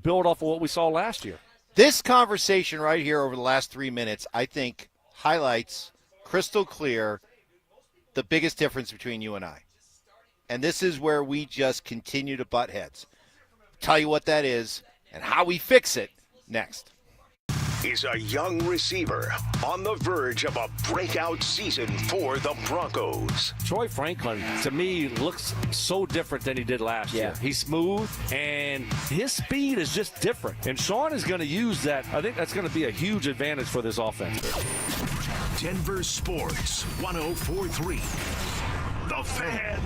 S6: build off of what we saw last year.
S3: This conversation right here over the last 3 minutes, I think, highlights crystal clear the biggest difference between you and I. And this is where we just continue to butt heads. Tell you what that is and how we fix it next.
S2: Is a young receiver on the verge of a breakout season for the Broncos.
S6: Troy Franklin, to me, looks so different than he did last year. He's smooth, and his speed is just different. And Shawn is going to use that. I think that's going to be a huge advantage for this offense.
S2: Denver Sports 104.3. The Fan.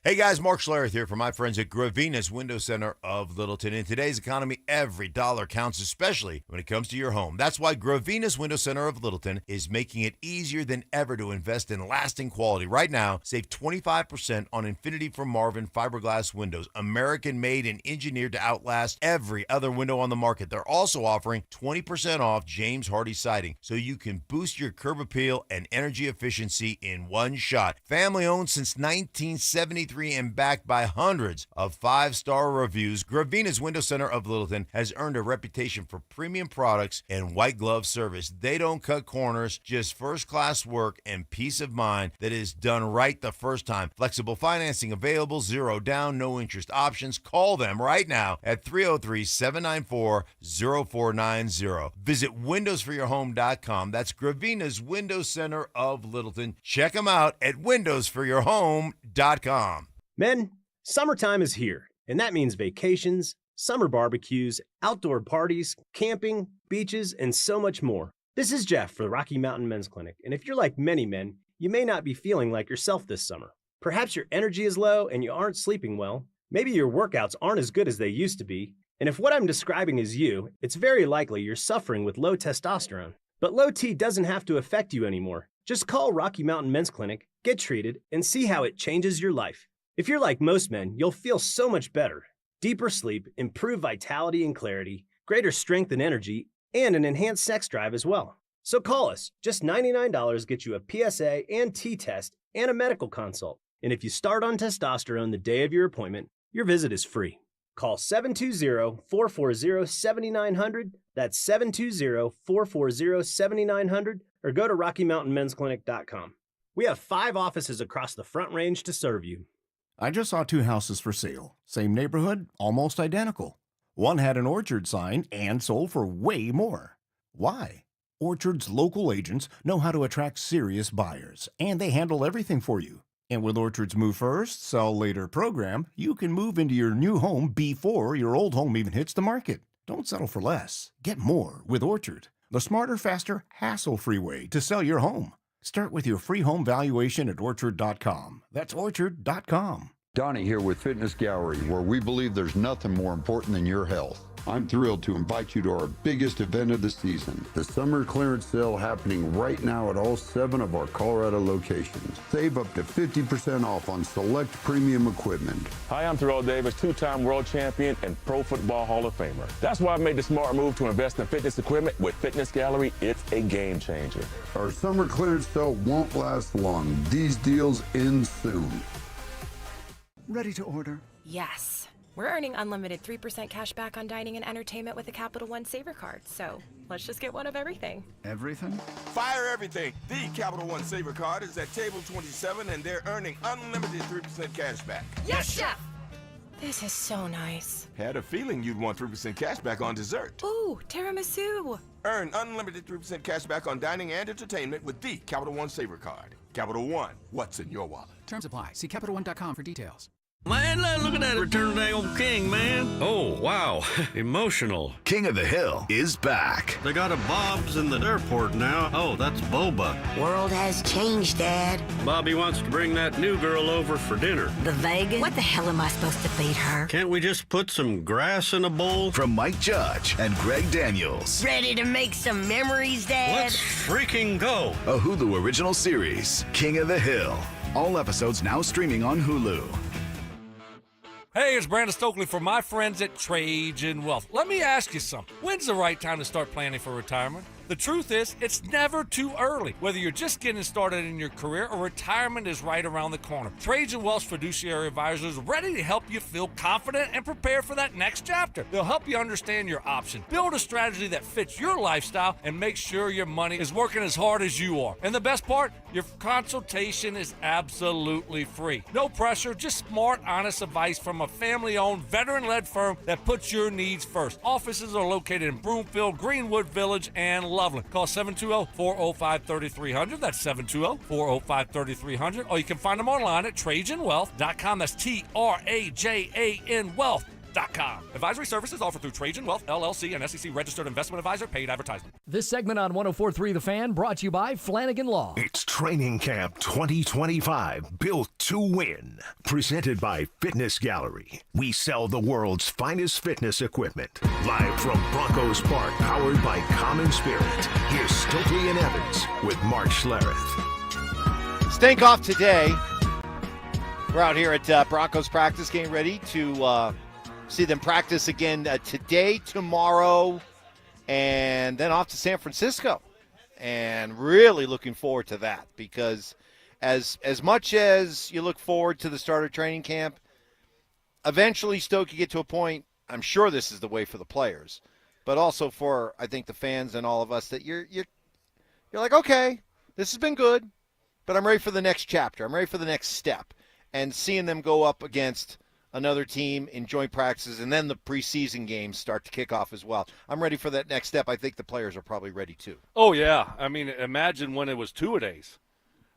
S3: Hey guys, Mark Schlereth here for my friends at Gravina's Window Center of Littleton. In today's economy, every dollar counts, especially when it comes to your home. That's why Gravina's Window Center of Littleton is making it easier than ever to invest in lasting quality. Right now, save 25% on Infinity from Marvin fiberglass windows, American-made and engineered to outlast every other window on the market. They're also offering 20% off James Hardie siding, so you can boost your curb appeal and energy efficiency in one shot. Family-owned since 1973. And backed by hundreds of 5-star reviews, Gravina's Window Center of Littleton has earned a reputation for premium products and white glove service. They don't cut corners, just first-class work and peace of mind that is done right the first time. Flexible financing available, 0 down, no interest options. Call them right now at 303-794-0490. Visit windowsforyourhome.com. That's Gravina's Window Center of Littleton. Check them out at windowsforyourhome.com.
S8: Men, summertime is here, and that means vacations, summer barbecues, outdoor parties, camping, beaches, and so much more. This is Jeff for the Rocky Mountain Men's Clinic, and if you're like many men, you may not be feeling like yourself this summer. Perhaps your energy is low and you aren't sleeping well. Maybe your workouts aren't as good as they used to be. And if what I'm describing is you, it's very likely you're suffering with low testosterone. But low T doesn't have to affect you anymore. Just call Rocky Mountain Men's Clinic, get treated, and see how it changes your life. If you're like most men, you'll feel so much better. Deeper sleep, improved vitality and clarity, greater strength and energy, and an enhanced sex drive as well. So call us. Just $99 gets you a PSA and T-test and a medical consult. And if you start on testosterone the day of your appointment, your visit is free. Call 720-440-7900. That's 720-440-7900. Or go to RockyMountainMen'sClinic.com. We have 5 offices across the Front Range to serve you.
S9: I just saw 2 houses for sale. Same neighborhood, almost identical. One had an Orchard sign and sold for way more. Why? Orchard's local agents know how to attract serious buyers, and they handle everything for you. And with Orchard's Move First, Sell Later program, you can move into your new home before your old home even hits the market. Don't settle for less. Get more with Orchard, the smarter, faster, hassle-free way to sell your home. Start with your free home valuation at Orchard.com. That's Orchard.com.
S5: Donnie here with Fitness Gallery, where we believe there's nothing more important than your health. I'm thrilled to invite you to our biggest event of the season, the summer clearance sale happening right now at all 7 of our Colorado locations. Save up to 50% off on select premium equipment.
S12: Hi, I'm Terrell Davis, two-time world champion and Pro Football Hall of Famer. That's why I made the smart move to invest in fitness equipment with Fitness Gallery. It's a game changer.
S5: Our summer clearance sale won't last long. These deals end soon.
S14: Ready to order?
S16: Yes. We're earning unlimited 3% cash back on dining and entertainment with a Capital One Saver card, so let's just get one of everything.
S14: Everything?
S23: Fire everything. The Capital One Saver card is at table 27, and they're earning unlimited 3% cash back.
S16: Yes, Chef! This is so nice.
S23: Had a feeling you'd want 3% cash back on dessert.
S16: Ooh, tiramisu.
S23: Earn unlimited 3% cash back on dining and entertainment with the Capital One Saver card. Capital One, what's in your wallet?
S24: Terms apply. See CapitalOne.com for details.
S25: Man, look at that Return of the Old King, man. Oh, wow. Emotional.
S2: King of the Hill is back.
S25: They got a Bob's in the airport now. Oh, that's Boba.
S26: World has changed, Dad.
S25: Bobby wants to bring that new girl over for dinner.
S26: The Vegas? What the hell am I supposed to feed her?
S25: Can't we just put some grass in a bowl?
S2: From Mike Judge and Greg Daniels.
S26: Ready to make some memories, Dad?
S25: Let's freaking go.
S2: A Hulu original series, King of the Hill. All episodes now streaming on Hulu.
S6: Hey, it's Brandon Stokley for my friends at Trajan Wealth. Let me ask you something. When's the right time to start planning for retirement? The truth is, it's never too early. Whether you're just getting started in your career or retirement is right around the corner, Trajan Wealth's fiduciary advisors are ready to help you feel confident and prepare for that next chapter. They'll help you understand your options, build a strategy that fits your lifestyle, and make sure your money is working as hard as you are. And the best part, your consultation is absolutely free. No pressure, just smart, honest advice from a family-owned, veteran-led firm that puts your needs first. Offices are located in Broomfield, Greenwood Village, and Loveland. Call 720-405-3300. That's 720-405-3300. Or you can find them online at TrajanWealth.com. That's TRAJAN Wealth.com. Advisory services offered through Trajan Wealth, LLC, an SEC registered investment advisor, paid advertisement.
S27: This segment on 104.3 The Fan brought to you by Flanagan Law.
S2: It's Training Camp 2025, built to win. Presented by Fitness Gallery. We sell the world's finest fitness equipment. Live from Broncos Park, powered by Common Spirit. Here's Stokley and Evans with Mark Schlereth.
S3: Stank off today. We're out here at Broncos practice, getting ready to see them practice again today, tomorrow, and then off to San Francisco. And really looking forward to that, because as much as you look forward to the start of training camp, eventually, Stoke, you get to a point, I'm sure this is the way for the players, but also for, I think, the fans and all of us, that you're like, okay, this has been good, but I'm ready for the next chapter. I'm ready for the next step. And seeing them go up against another team in joint practices, and then the preseason games start to kick off as well. I'm ready for that next step. I think the players are probably ready too.
S6: Oh, yeah. I mean, imagine when it was 2-a-days,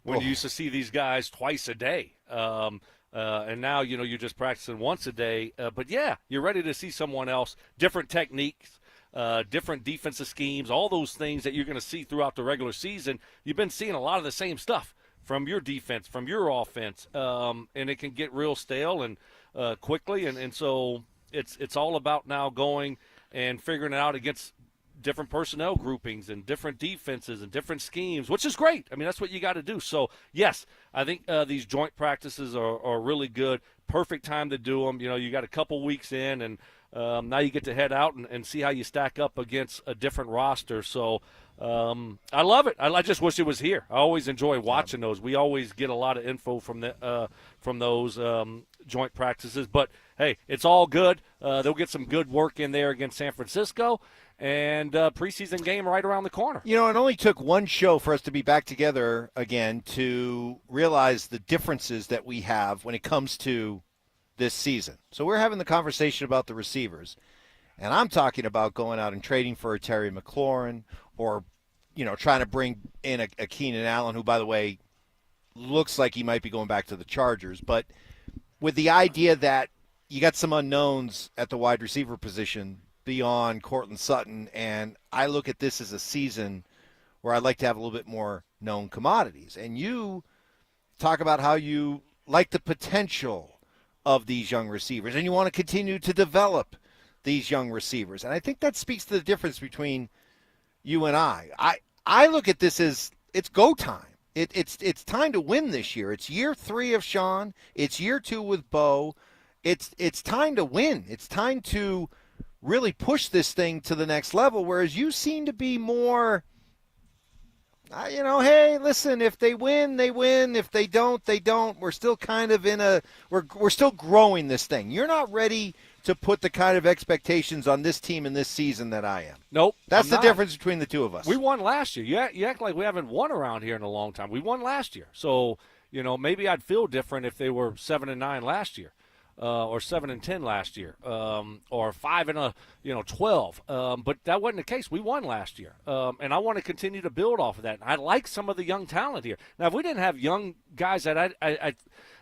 S6: when you used to see these guys twice a day. And now, you're just practicing once a day. But, yeah, you're ready to see someone else, different techniques, different defensive schemes, all those things that you're going to see throughout the regular season. You've been seeing a lot of the same stuff from your defense, from your offense, and it can get real stale and quickly, and so it's all about now going and figuring it out against different personnel groupings and different defenses and different schemes, which is great. I mean, that's what you got to do. So, yes, I think these joint practices are really good. Perfect time to do them. You got a couple weeks in, and now you get to head out and see how you stack up against a different roster. So I love it. I just wish it was here. I always enjoy watching those. We always get a lot of info from those joint practices. But, hey, it's all good. They'll get some good work in there against San Francisco, and preseason game right around the corner.
S3: It only took one show for us to be back together again to realize the differences that we have when it comes to this season. So we're having the conversation about the receivers, and I'm talking about going out and trading for a Terry McLaurin, or trying to bring in a Keenan Allen, who, by the way, looks like he might be going back to the Chargers, but with the idea that you got some unknowns at the wide receiver position beyond Cortland Sutton, and I look at this as a season where I'd like to have a little bit more known commodities. And you talk about how you like the potential of these young receivers, and you want to continue to develop these young receivers. And I think that speaks to the difference between you and I. I look at this as it's go time. It's time to win this year. It's year 3 of Shawn. It's year 2 with Bo. It's time to win. It's time to really push this thing to the next level, whereas you seem to be more, hey, listen, if they win, they win. If they don't, they don't. We're still kind of we're still growing this thing. You're not ready to put the kind of expectations on this team in this season that I am.
S6: Nope.
S3: That's the difference between the two of us.
S6: We won last year. You act like we haven't won around here in a long time. We won last year. So, maybe I'd feel different if they were 7-9 last year. Or 7-10 last year, or 5-12. But that wasn't the case. We won last year, and I want to continue to build off of that. I like some of the young talent here. Now, if we didn't have young guys that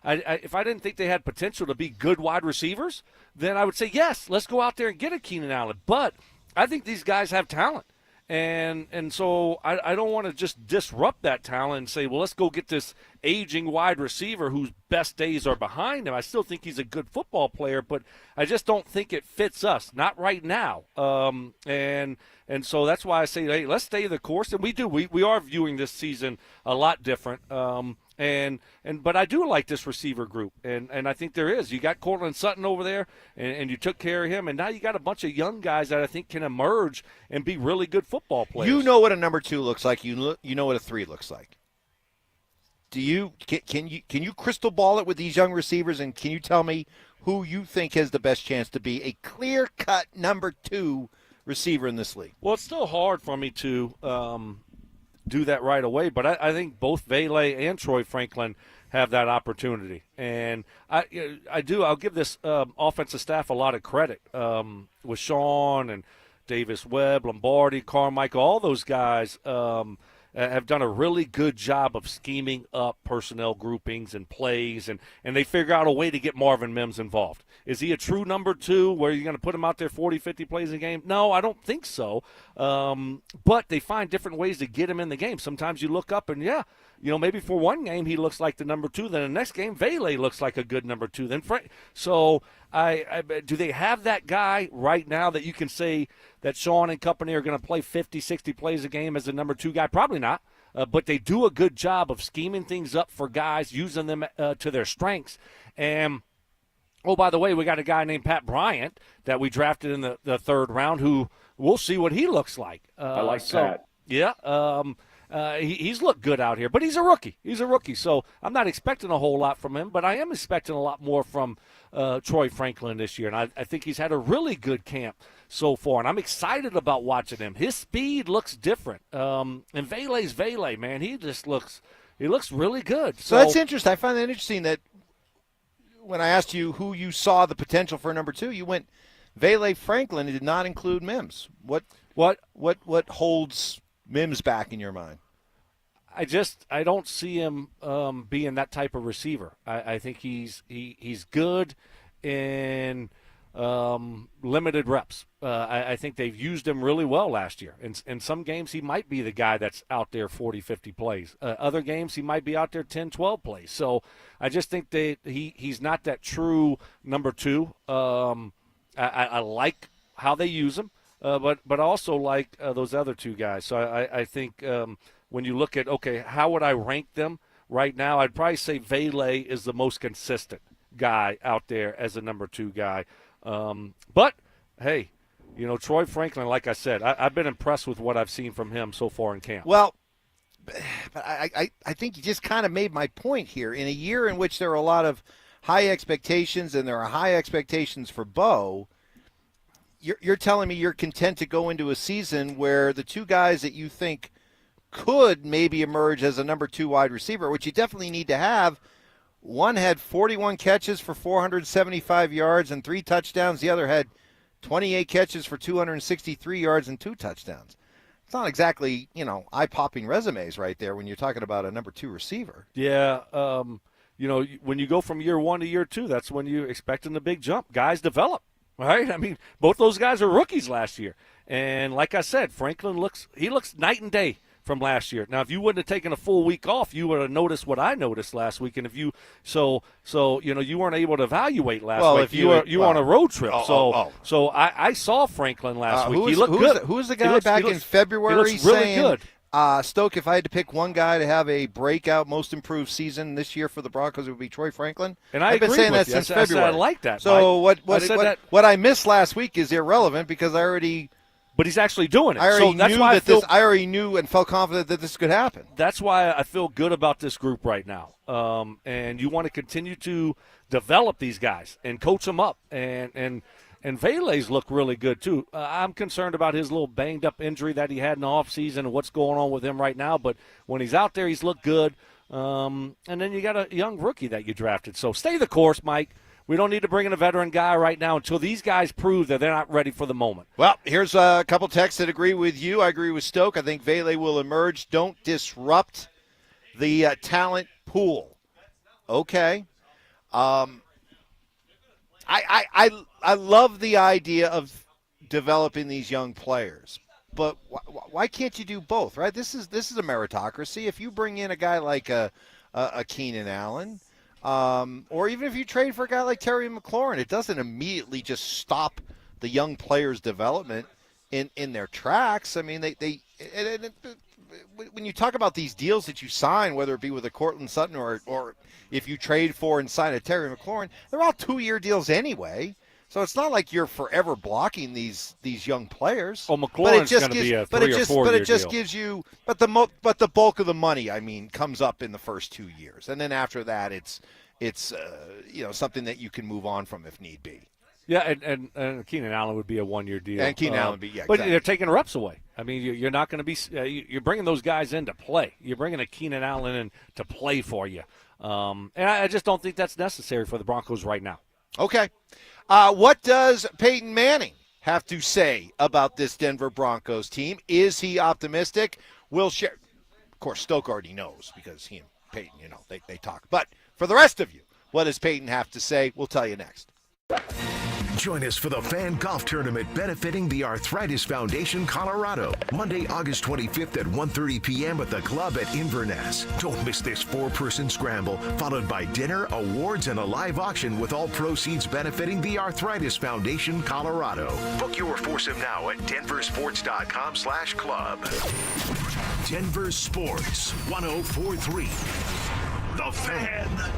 S6: if I didn't think they had potential to be good wide receivers, then I would say yes, let's go out there and get a Keenan Allen. But I think these guys have talent. And so I don't want to just disrupt that talent and say, well, let's go get this aging wide receiver whose best days are behind him. I still think he's a good football player, but I just don't think it fits us, not right now. And so that's why I say, hey, let's stay the course. And we do. We are viewing this season a lot different. But I do like this receiver group, and I think there is. You got Cortland Sutton over there, and you took care of him, and now you got a bunch of young guys that I think can emerge and be really good football players.
S3: You know what a number 2 looks like. You know what a 3 looks like. Can you crystal ball it with these young receivers, and can you tell me who you think has the best chance to be a clear-cut number 2 receiver in this league?
S6: Well, it's still hard for me to do that right away, but I think both Vele and Troy Franklin have that opportunity, and I do. I'll give this offensive staff a lot of credit with Shawn and Davis Webb, Lombardi, Carmichael. All those guys have done a really good job of scheming up personnel groupings and plays, and they figure out a way to get Marvin Mims involved. Is he a true number 2 where you're going to put him out there 40, 50 plays a game? No, I don't think so. But they find different ways to get him in the game. Sometimes you look up and, maybe for one game he looks like the number 2. Then the next game, Vele looks like a good number 2. Then So do they have that guy right now that you can say that Shawn and company are going to play 50, 60 plays a game as a number 2 guy? Probably not. But they do a good job of scheming things up for guys, using them to their strengths. And oh, by the way, we got a guy named Pat Bryant that we drafted in the 3rd round who we'll see what he looks like.
S1: I like Pat.
S6: Yeah. He's looked good out here, but he's a rookie. So I'm not expecting a whole lot from him, but I am expecting a lot more from Troy Franklin this year. And I think he's had a really good camp so far, and I'm excited about watching him. His speed looks different. And Vele's Vele, man. He looks really good.
S3: So that's interesting. I find that interesting that when I asked you who you saw the potential for number 2, you went Vele Franklin. It did not include Mims. What holds Mims back in your mind?
S6: I don't see him being that type of receiver. I think he's good in limited reps. I think they've used him really well last year. In some games, he might be the guy that's out there 40, 50 plays. Other games, he might be out there 10, 12 plays. So I just think he's not that true number 2. I like how they use him, but I also like those other 2 guys. So I think when you look at, okay, how would I rank them right now, I'd probably say Vele is the most consistent guy out there as a number 2 guy. But, hey, Troy Franklin, like I said, I've been impressed with what I've seen from him so far in camp.
S3: Well, but I think you just kind of made my point here. In a year in which there are a lot of high expectations and there are high expectations for Bo, you're telling me you're content to go into a season where the 2 guys that you think could maybe emerge as a number 2 wide receiver, which you definitely need to have, one had 41 catches for 475 yards and 3 touchdowns. The other had 28 catches for 263 yards and 2 touchdowns. It's not exactly, eye-popping resumes right there when you're talking about a number 2 receiver.
S6: Yeah, when you go from year 1 to year 2, that's when you're expecting the big jump. Guys develop. right? I mean, both those guys are rookies last year. And like I said, Franklin looks night and day from last year. Now, if you wouldn't have taken a full week off, you would have noticed what I noticed last week. And if you you weren't able to evaluate last week.
S3: If you
S6: were on a road trip. So I saw Franklin last week. He looked good.
S3: Who's the guy back in February
S6: he looks really
S3: saying,
S6: good.
S3: Stoke, if I had to pick one guy to have a breakout, most improved season this year for the Broncos, it would be Troy Franklin.
S6: And I've
S3: been saying that since February.
S6: I like that.
S3: So
S6: Mike.
S3: what I missed last week is irrelevant because I already.
S6: But he's actually doing it.
S3: I already knew and felt confident that this could happen. That's
S6: why I feel good about this group right now. And you want to continue to develop these guys and coach them up. And Vele's look really good, too. I'm concerned about his little banged-up injury that he had in the offseason and what's going on with him right now. But when he's out there, he's looked good. And then you got a young rookie that you drafted. So stay the course, Mike. We don't need to bring in a veteran guy right now until these guys prove that they're not ready for the moment.
S3: Well, here's a couple texts that agree with you. I agree with Stoke. I think Vele will emerge. Don't disrupt the talent pool. Okay. I love the idea of developing these young players, but why can't you do both? Right? This is a meritocracy. If you bring in a guy like a Keenan Allen. Or even if you trade for a guy like Terry McLaurin, it doesn't immediately just stop the young players' development in their tracks. I mean, when you talk about these deals that you sign, whether it be with a Cortland Sutton or if you trade for and sign a Terry McLaurin, they're all 2-year deals anyway. So it's not like you're forever blocking these young players.
S6: Oh, McLaurin's going to be a 3 or 4 year deal.
S3: But it just gives you – but the bulk of the money, I mean, comes up in the first 2 years. And then after that, it's something that you can move on from if need be.
S6: Yeah, and Keenan Allen would be a 1-year deal.
S3: And Keenan Allen would be,
S6: But they're taking reps away. I mean, you're not going to be you're bringing those guys in to play. You're bringing a Keenan Allen in to play for you. And I just don't think that's necessary for the Broncos right now.
S3: Okay. What does Peyton Manning have to say about this Denver Broncos team? Is he optimistic? We'll share. Of course, Stoke already knows because he and Peyton, they talk. But for the rest of you, what does Peyton have to say? We'll tell you next.
S2: Join us for the Fan Golf Tournament benefiting the Arthritis Foundation Colorado, Monday, August 25th at 1:30 p.m. at the club at Inverness. Don't miss this 4-person scramble, followed by dinner, awards, and a live auction with all proceeds benefiting the Arthritis Foundation Colorado. Book your foursome now at DenverSports.com/club. Denver Sports 104.3. The Fan.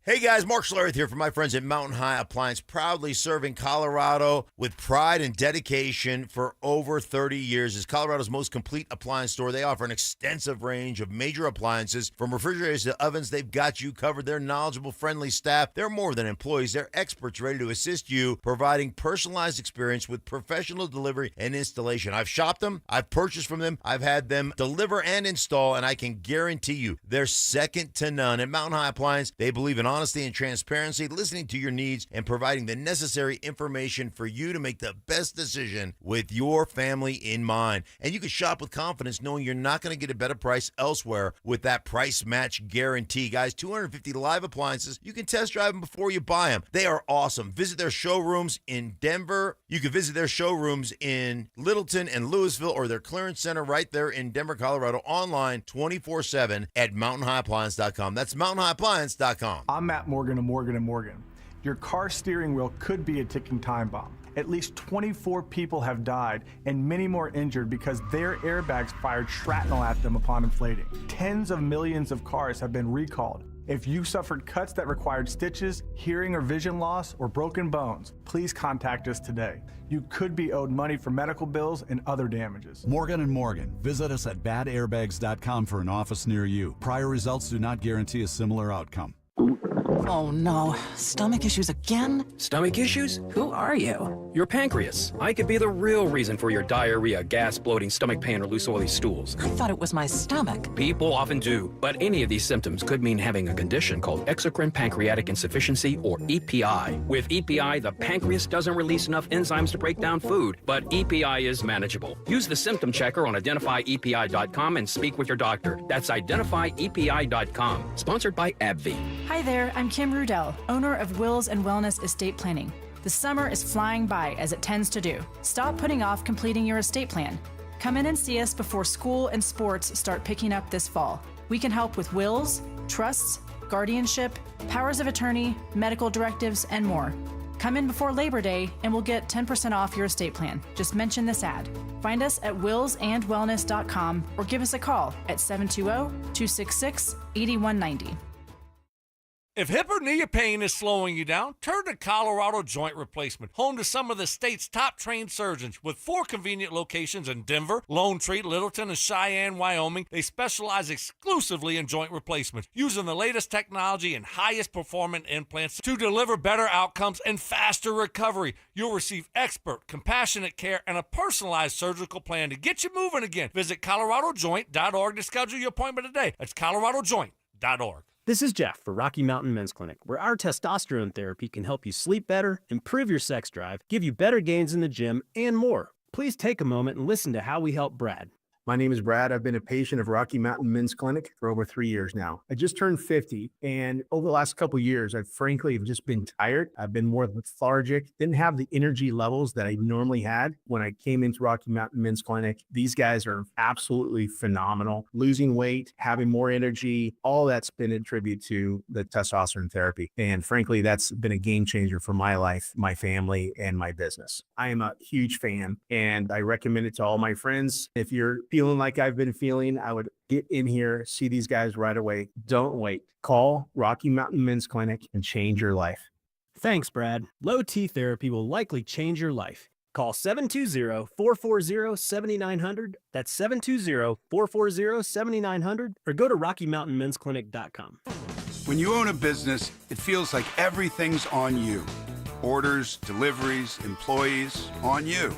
S1: Hey guys, Mark Schlereth here from my friends at Mountain High Appliance, proudly serving Colorado with pride and dedication for over 30 years. As Colorado's most complete appliance store, they offer an extensive range of major appliances. From refrigerators to ovens, they've got you covered. They're knowledgeable, friendly staff. They're more than employees. They're experts ready to assist you, providing personalized experience with professional delivery and installation. I've shopped them. I've purchased from them. I've had them deliver and install, and I can guarantee you they're second to none. At Mountain High Appliance, they believe in honesty and transparency, listening to your needs, and providing the necessary information for you to make the best decision with your family in mind. And you can shop with confidence knowing you're not going to get a better price elsewhere with that price match guarantee. Guys, 250 live appliances. You can test drive them before you buy them. They are awesome. Visit their showrooms in Denver. You can visit their showrooms in Littleton and Louisville or their clearance center right there in Denver, Colorado, online 24/7 at mountainhighappliance.com. That's mountainhighappliance.com.
S4: I'm Matt Morgan of Morgan & Morgan. Your car steering wheel could be a ticking time bomb. At least 24 people have died and many more injured because their airbags fired shrapnel at them upon inflating. Tens of millions of cars have been recalled. If you suffered cuts that required stitches, hearing or vision loss, or broken bones, please contact us today. You could be owed money for medical bills and other damages.
S7: Morgan & Morgan. Visit us at badairbags.com for an office near you. Prior results do not guarantee a similar outcome.
S10: Oh no, stomach issues again?
S13: Stomach issues? Who are you? Your pancreas. I could be the real reason for your diarrhea, gas, bloating, stomach pain, or loose oily stools.
S10: I thought it was my stomach.
S13: People often do, but any of these symptoms could mean having a condition called exocrine pancreatic insufficiency, or EPI. With EPI, the pancreas doesn't release enough enzymes to break down food, but EPI is manageable. Use the symptom checker on identifyepi.com and speak with your doctor. That's identifyepi.com. Sponsored by AbbVie.
S15: Hi there, I'm Kim Rudell, owner of Wills and Wellness Estate Planning.
S11: The summer is flying by, as it tends to do. Stop putting off completing your estate plan. Come in and see us before school and sports start picking up this fall. We can help with wills, trusts, guardianship, powers of attorney, medical directives, and more. Come in before Labor Day and we'll get 10% off your estate plan. Just mention this ad. Find us at willsandwellness.com or give us a call at 720-266-8190.
S6: If hip or knee pain is slowing you down, turn to Colorado Joint Replacement, home to some of the state's top trained surgeons. With 4 convenient locations in Denver, Lone Tree, Littleton, and Cheyenne, Wyoming, they specialize exclusively in joint replacement, using the latest technology and highest performing implants to deliver better outcomes and faster recovery. You'll receive expert, compassionate care and a personalized surgical plan to get you moving again. Visit coloradojoint.org to schedule your appointment today. That's coloradojoint.org.
S8: This is Jeff for Rocky Mountain Men's Clinic, where our testosterone therapy can help you sleep better, improve your sex drive, give you better gains in the gym, and more. Please take a moment and listen to how we help Brad.
S15: My name is Brad. I've been a patient of Rocky Mountain Men's Clinic for over 3 years now. I just turned 50, and over the last couple of years, I've frankly just been tired. I've been more lethargic, didn't have the energy levels that I normally had when I came into Rocky Mountain Men's Clinic. These guys are absolutely phenomenal. Losing weight, having more energy, all that's been a tribute to the testosterone therapy. And frankly, that's been a game changer for my life, my family, and my business. I am a huge fan, and I recommend it to all my friends. If you're feeling like I've been feeling, I would get in here, see these guys right away. Don't wait. Call Rocky Mountain Men's Clinic and change your life.
S8: Thanks, Brad. Low T therapy will likely change your life. Call 720-440-7900. That's 720-440-7900, or go to RockyMountainMen'sClinic.com.
S17: When you own a business, it feels like everything's on you. Orders, deliveries, employees, on you.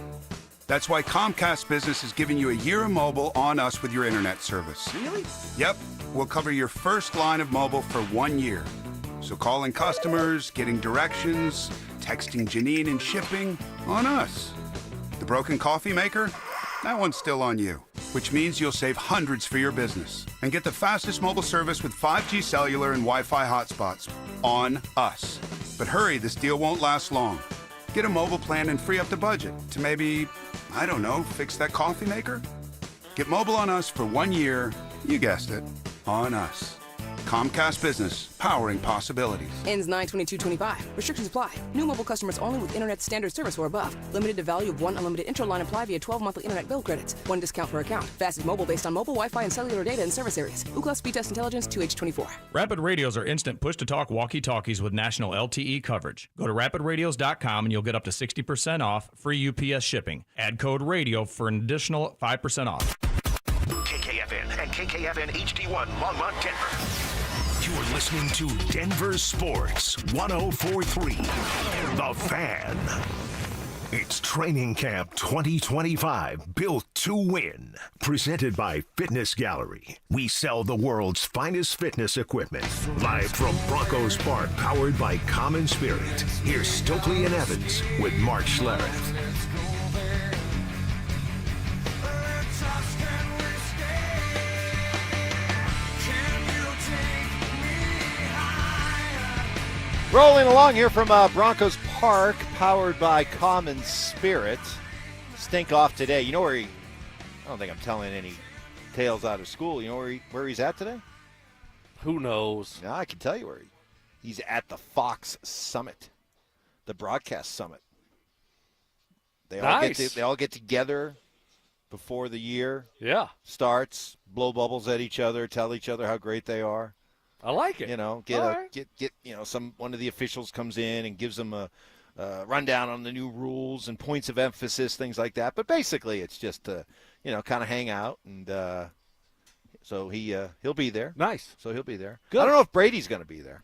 S17: That's why Comcast Business is giving you a year of mobile on us with your internet service.
S8: Really?
S17: Yep. We'll cover your first line of mobile for 1 year. So calling customers, getting directions, texting Janine and shipping, on us. The broken coffee maker? That one's still on you, which means you'll save hundreds for your business and get the fastest mobile service with 5G cellular and Wi-Fi hotspots, on us. But hurry, this deal won't last long. Get a mobile plan and free up the budget to maybe, I don't know, fix that coffee maker? Get mobile on us for 1 year, you guessed it, on us. Comcast Business, powering possibilities.
S18: Ends 9/22/25. Restrictions apply. New mobile customers only with internet standard service or above. Limited to value of 1 unlimited intro line apply via 12 monthly internet bill credits. 1 discount per account. Fastest mobile based on mobile Wi-Fi and cellular data in service areas. Ookla Speed Test Intelligence 2H24.
S19: Rapid Radios are instant push-to-talk walkie-talkies with national LTE coverage. Go to rapidradios.com and you'll get up to 60% off, free UPS shipping. Add code RADIO for an additional 5% off.
S2: KKFN and KKFN HD1 Longmont, Denver. You're listening to Denver Sports 104.3. The Fan. It's Training Camp 2025, built to win. Presented by Fitness Gallery. We sell the world's finest fitness equipment. Live from Broncos Park, powered by Common Spirit. Here's Stokley and Evans with Mark Schlereth.
S3: Rolling along here from Broncos Park, powered by Common Spirit. Stink off today. You know where I don't think I'm telling any tales out of school. You know where he's at today?
S6: Who knows?
S3: No, I can tell you where he's at the Fox Summit, the broadcast summit. They all get together before the year starts, blow bubbles at each other, tell each other how great they are.
S6: I like it.
S3: You know, one of the officials comes in and gives them a rundown on the new rules and points of emphasis, things like that. But basically, it's just kind of hang out, and so he'll be there.
S6: Nice.
S3: So he'll be there.
S6: Good.
S3: I don't know if Brady's going to be there.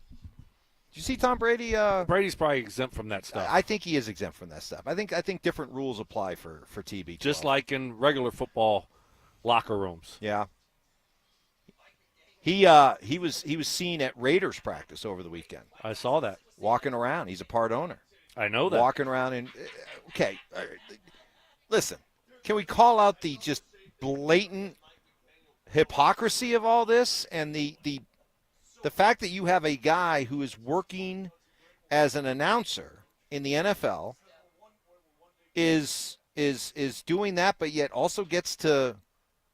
S3: Did you see Tom Brady?
S6: Brady's probably exempt from that stuff.
S3: I think he is exempt from that stuff. I think different rules apply for TB12.
S6: Just like in regular football locker rooms.
S3: Yeah. He was seen at Raiders practice over the weekend.
S6: I saw that.
S3: Walking around. He's a part owner.
S6: I know that.
S3: Walking around and okay. Listen, can we call out the just blatant hypocrisy of all this and the fact that you have a guy who is working as an announcer in the NFL is doing that, but yet also gets to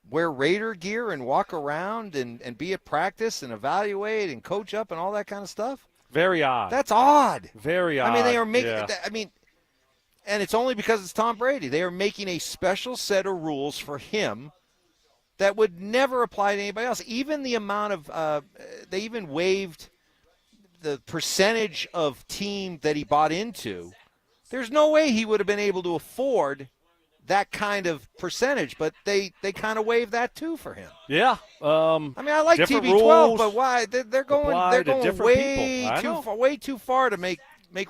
S3: wear Raider gear and walk around and be at practice and evaluate and coach up and all that kind of stuff?
S6: Very odd.
S3: That's odd.
S6: Very odd.
S3: I mean, they are making.
S6: Yeah.
S3: I mean, and it's only because it's Tom Brady. They are making a special set of rules for him that would never apply to anybody else. Even the amount of they even waived the percentage of team that he bought into. There's no way he would have been able to afford that kind of percentage, but they kind of waived that too for him.
S6: Yeah.
S3: I mean, I like
S6: different
S3: TB12,
S6: rules
S3: but why they're going way too far to make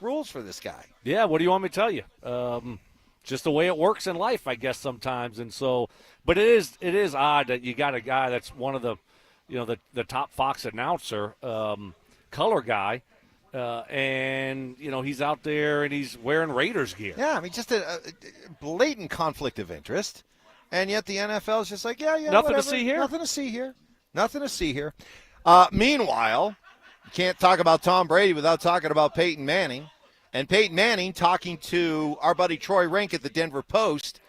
S3: rules for this guy.
S6: Yeah, what do you want me to tell you? Just the way it works in life, I guess, sometimes. And so, but it is odd that you got a guy that's one of the, the top Fox announcer, color guy, and he's out there and he's wearing Raiders gear.
S3: Yeah, I mean, just a blatant conflict of interest, and yet the NFL is just like, yeah,
S6: nothing
S3: whatever.
S6: to see here.
S3: Nothing to see here. Nothing to see here. Meanwhile, you can't talk about Tom Brady without talking about Peyton Manning. And Peyton Manning, talking to our buddy Troy Rink at the Denver Post,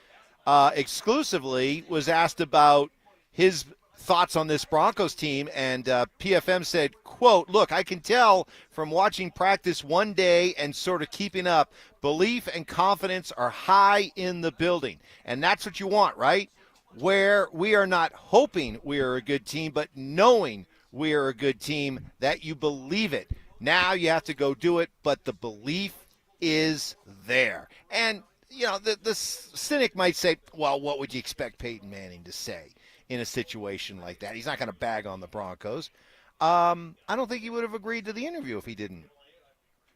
S3: exclusively was asked about his thoughts on this Broncos team, and PFM said, quote, "Look, I can tell from watching practice one day and sort of keeping up, belief and confidence are high in the building." And that's what you want, right? Where we are not hoping we are a good team, but knowing we are a good team, that you believe it. Now you have to go do it, but the belief is there. And, the cynic might say, well, what would you expect Peyton Manning to say in a situation like that? He's not going to bag on the Broncos. I don't think he would have agreed to the interview if he didn't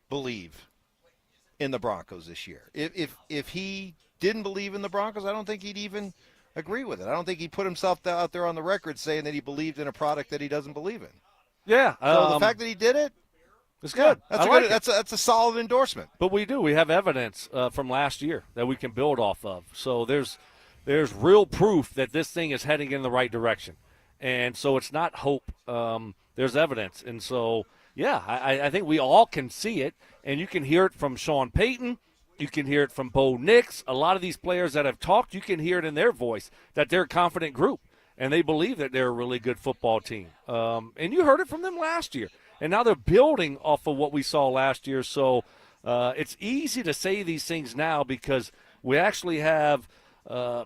S3: believe in the Broncos this year. If he didn't believe in the Broncos, I don't think he'd even agree with it. I don't think he'd put himself out there on the record saying that he believed in a product that he doesn't believe in.
S6: Yeah.
S3: So the fact that he did it,
S6: it's good.
S3: That's a solid endorsement.
S6: But we have evidence from last year that we can build off of. So there's real proof that this thing is heading in the right direction. And so it's not hope. There's evidence. And so, yeah, I think we all can see it. And you can hear it from Shawn Payton. You can hear it from Bo Nix. A lot of these players that have talked, you can hear it in their voice that they're a confident group. And they believe that they're a really good football team. And you heard it from them last year. And now they're building off of what we saw last year. So it's easy to say these things now because we actually have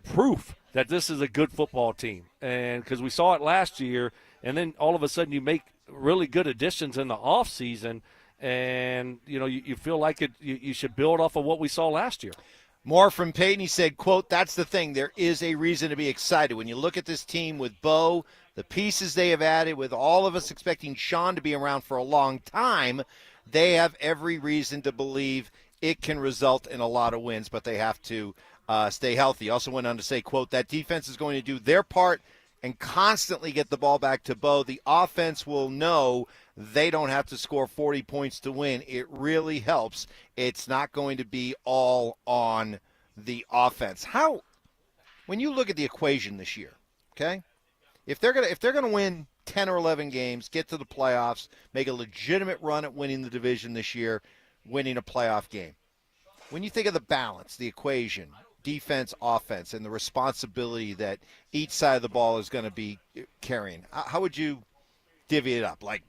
S6: proof that this is a good football team. And because we saw it last year, and then all of a sudden you make really good additions in the offseason, and, you feel like you should build off of what we saw last year.
S3: More from Peyton. He said, quote, "That's the thing. There is a reason to be excited. When you look at this team with Bo, the pieces they have added, with all of us expecting Shawn to be around for a long time, they have every reason to believe it can result in a lot of wins, but they have to stay healthy." Also went on to say, quote, "That defense is going to do their part and constantly get the ball back to Bo. The offense will know they don't have to score 40 points to win. It really helps. It's not going to be all on the offense." When you look at the equation this year, okay, if they're gonna win 10 or 11 games, get to the playoffs, make a legitimate run at winning the division this year, winning a playoff game. When you think of the balance, the equation, defense, offense, and the responsibility that each side of the ball is going to be carrying, how would you divvy it up? Like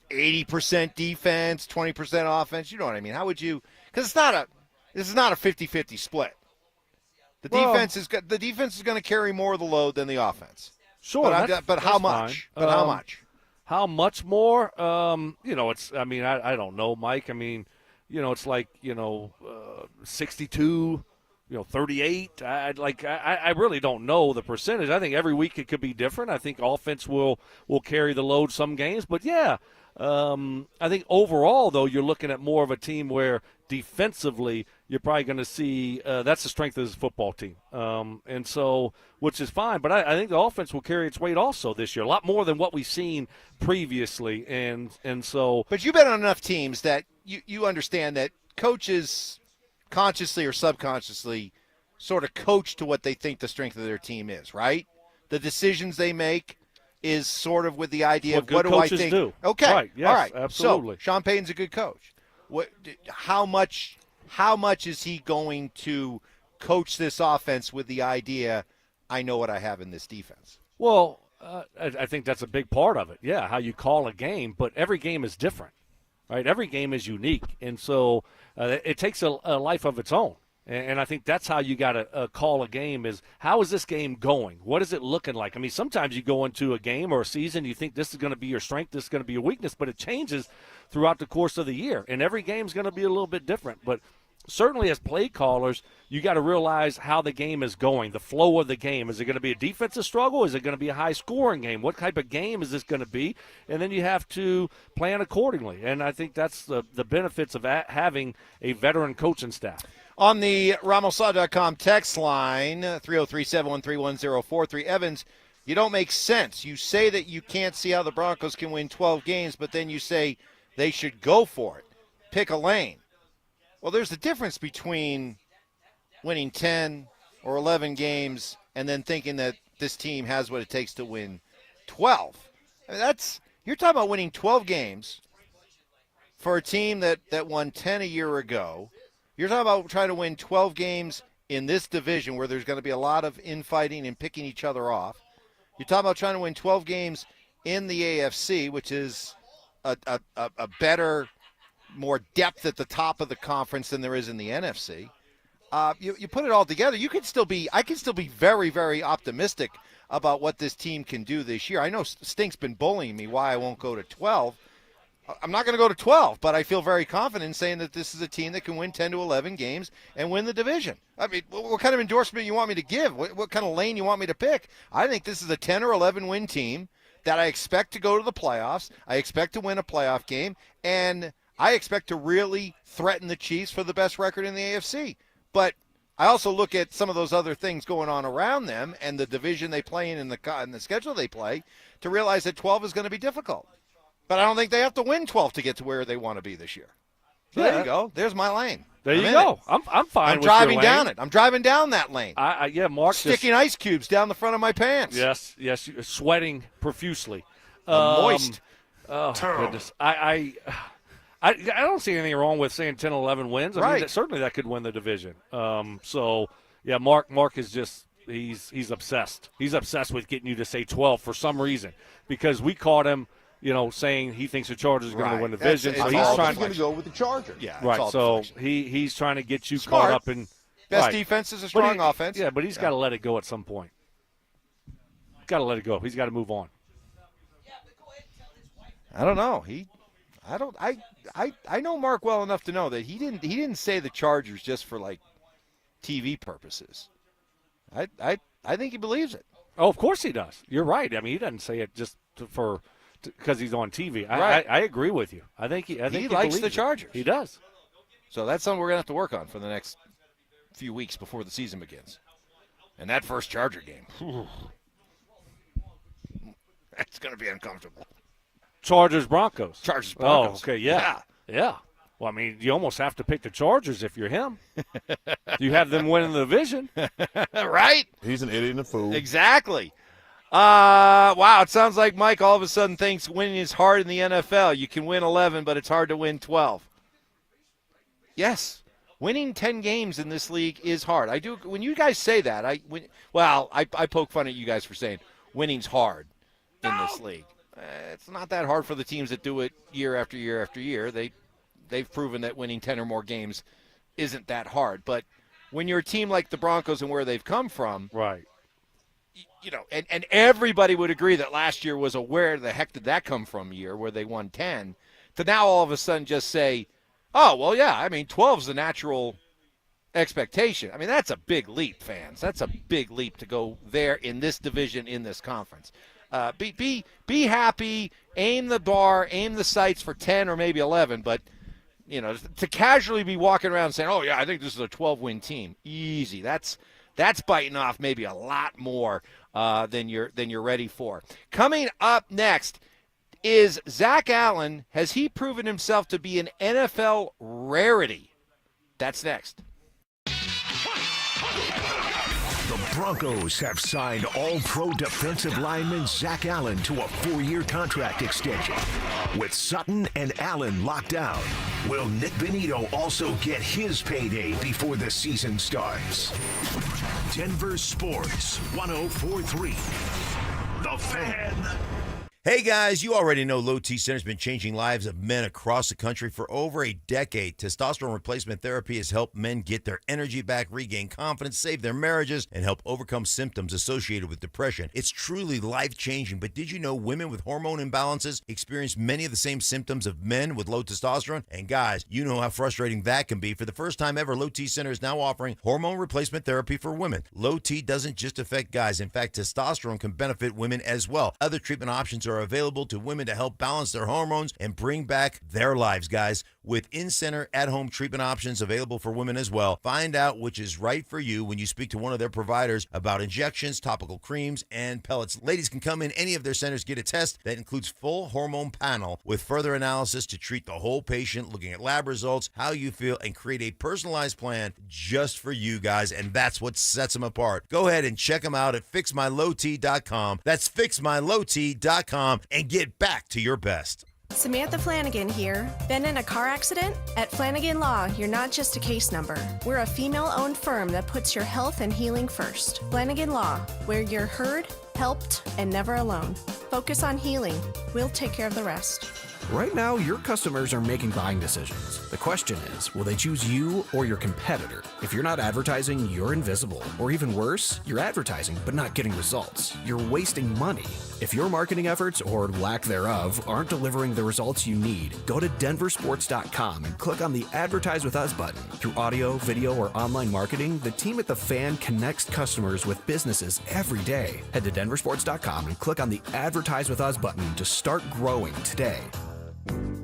S3: 80% defense, 20% offense? You know what I mean? How would you? Because this is not a 50-50 split. The defense is going to carry more of the load than the offense.
S6: Sure,
S3: but how much?
S6: Fine.
S3: But how much?
S6: How much more? It's. I mean, I don't know, Mike. I mean, it's like 62. 38. I really don't know the percentage. I think every week it could be different. I think offense will carry the load some games. But, yeah, I think overall, though, you're looking at more of a team where defensively you're probably going to see that's the strength of this football team. And so, which is fine. But I think the offense will carry its weight also this year, a lot more than what we've seen previously. And so.
S3: But you've been on enough teams that you understand that coaches – consciously or subconsciously sort of coach to what they think the strength of their team is, right? The decisions they make is sort of with the idea of what do I think?
S6: Do.
S3: Okay,
S6: right, yes,
S3: all right,
S6: absolutely.
S3: So Shawn Payton's a good coach. How much how much is he going to coach this offense with the idea, I know what I have in this defense?
S6: Well, I think that's a big part of it. Yeah, how you call a game, but every game is different, right? Every game is unique, and so it takes a life of its own. And I think that's how you got to call a game is, how is this game going? What is it looking like? I mean, sometimes you go into a game or a season, you think this is going to be your strength, this is going to be your weakness, but it changes throughout the course of the year. And every game is going to be a little bit different. But certainly as play callers, you got to realize how the game is going, the flow of the game. Is it going to be a defensive struggle? Is it going to be a high-scoring game? What type of game is this going to be? And then you have to plan accordingly. And I think that's the benefits of having a veteran coaching staff.
S3: On the RamosLaw.com text line, 303-713-1043, Evans, you don't make sense. You say that you can't see how the Broncos can win 12 games, but then you say they should go for it. Pick a lane. Well, there's a difference between winning 10 or 11 games and then thinking that this team has what it takes to win 12. I mean, you're talking about winning 12 games for a team that won 10 a year ago. You're talking about trying to win 12 games in this division where there's going to be a lot of infighting and picking each other off. You're talking about trying to win 12 games in the AFC, which is a better, more depth at the top of the conference than there is in the NFC. You put it all together, I can still be very, very optimistic about what this team can do this year. I know Stink's been bullying me why I won't go to 12. I'm not going to go to 12, but I feel very confident in saying that this is a team that can win 10 to 11 games and win the division. I mean, what kind of endorsement you want me to give? What kind of lane you want me to pick? I think this is a 10 or 11 win team that I expect to go to the playoffs. I expect to win a playoff game, and I expect to really threaten the Chiefs for the best record in the AFC. But I also look at some of those other things going on around them and the division they play in and the schedule they play to realize that 12 is going to be difficult. But I don't think they have to win 12 to get to where they want to be this year. So there you go. There's my lane.
S6: There you go. I'm fine with
S3: driving
S6: your
S3: down
S6: lane.
S3: it. I'm driving down that lane.
S6: Mark.
S3: Sticking ice cubes down the front of my pants.
S6: Yes, you're sweating profusely.
S3: Moist.
S6: Oh, goodness. I don't see anything wrong with saying 10, 11 wins. I mean, certainly that could win the division. Mark is just he's obsessed. He's obsessed with getting you to say 12 for some reason because we caught him, saying he thinks the Chargers are going to win the division.
S3: So
S6: he's trying
S3: to go with the Chargers. Yeah,
S6: right. So he's trying to get you caught up in
S3: best defense is a strong offense.
S6: Yeah, but he's got to let it go at some point. Got to let it go. He's got to move on.
S3: I don't know. I know Mark well enough to know that he didn't say the Chargers just for like TV purposes. I think he believes it.
S6: Oh, of course he does. You're right. I mean, he doesn't say it just because he's on TV.
S3: Right.
S6: I agree with you. I think he
S3: likes the Chargers.
S6: He does.
S3: So that's something we're gonna have to work on for the next few weeks before the season begins. And that first Charger game, that's gonna be uncomfortable.
S6: Chargers Broncos.
S3: Chargers Broncos.
S6: Oh, okay, yeah. Well, I mean, you almost have to pick the Chargers if you're him. You have them winning the division,
S3: right?
S5: He's an idiot and a fool.
S3: Exactly. Wow, it sounds like Mike all of a sudden thinks winning is hard in the NFL. You can win 11, but it's hard to win 12. Yes, winning 10 games in this league is hard. I do. When you guys say that, I poke fun at you guys for saying winning's hard in this league. It's not that hard for the teams that do it year after year after year. They've proven that winning 10 or more games isn't that hard. But when you're a team like the Broncos and where they've come from,
S6: right?
S3: And everybody would agree that last year was a where the heck did that come from year where they won 10, to now all of a sudden just say, oh, well, yeah, I mean, 12 is the natural expectation. I mean, that's a big leap, fans. That's a big leap to go there in this division, in this conference. Be happy, aim the bar, aim the sights for 10 or maybe 11, but, to casually be walking around saying, oh, yeah, I think this is a 12-win team, easy. That's biting off maybe a lot more than you're ready for. Coming up next is Zack Allen. Has he proven himself to be an NFL rarity? That's next.
S2: The Broncos have signed All-Pro defensive lineman Zack Allen to a 4-year contract extension. With Sutton and Allen locked down, Will Nick Benito also get his payday before the season starts? Denver Sports 104.3. The Fan.
S1: Hey guys, you already know Low T Center's been changing lives of men across the country for over a decade. Testosterone replacement therapy has helped men get their energy back, regain confidence, save their marriages, and help overcome symptoms associated with depression. It's truly life-changing, but did you know women with hormone imbalances experience many of the same symptoms of men with low testosterone? And guys, you know how frustrating that can be. For the first time ever, Low T Center is now offering hormone replacement therapy for women. Low T doesn't just affect guys. In fact, testosterone can benefit women as well. Other treatment options are available to women to help balance their hormones and bring back their lives, guys. With in-center, at-home treatment options available for women as well. Find out which is right for you when you speak to one of their providers about injections, topical creams, and pellets. Ladies can come in any of their centers, get a test that includes full hormone panel with further analysis to treat the whole patient, looking at lab results, how you feel, and create a personalized plan just for you guys, and that's what sets them apart. Go ahead and check them out at fixmylowt.com. That's fixmylowt.com, and get back to your best.
S5: Samantha Flanagan here. Been in a car accident? At Flanagan Law, you're not just a case number. We're a female-owned firm that puts your health and healing first. Flanagan Law, where you're heard, helped, and never alone. Focus on healing. We'll take care of the rest.
S9: Right now, your customers are making buying decisions. The question is, will they choose you or your competitor? If you're not advertising, you're invisible. Or even worse, you're advertising but not getting results. You're wasting money. If your marketing efforts, or lack thereof, aren't delivering the results you need, go to DenverSports.com and click on the Advertise With Us button. Through audio, video, or online marketing, the team at The Fan connects customers with businesses every day. Head to DenverSports.com and click on the Advertise With Us button to start growing today.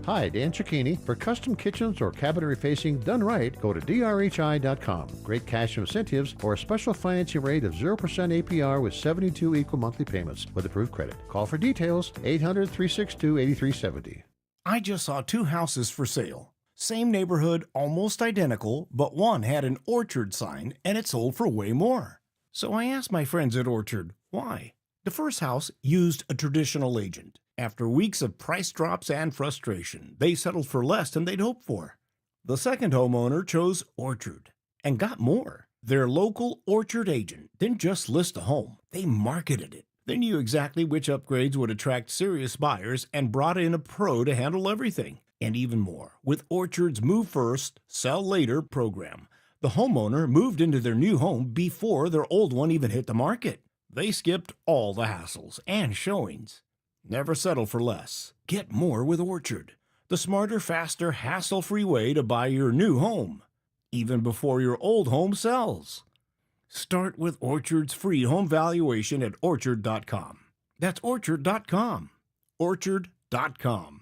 S12: Hi, Dan Cicchini. For custom kitchens or cabinetry facing done right, go to drhi.com. Great cash incentives or a special financing rate of 0% APR with 72 equal monthly payments with approved credit. Call for details, 800-362-8370.
S14: I just saw 2 houses for sale. Same neighborhood, almost identical, but one had an Orchard sign and it sold for way more. So I asked my friends at Orchard, why? The first house used a traditional agent. After weeks of price drops and frustration, they settled for less than they'd hoped for. The second homeowner chose Orchard and got more. Their local Orchard agent didn't just list a home, they marketed it. They knew exactly which upgrades would attract serious buyers and brought in a pro to handle everything. And even more, with Orchard's Move First, Sell Later program, the homeowner moved into their new home before their old one even hit the market. They skipped all the hassles and showings. Never settle for less. Get more with Orchard, the smarter, faster, hassle-free way to buy your new home, even before your old home sells. Start with Orchard's free home valuation at Orchard.com. That's Orchard.com. Orchard.com.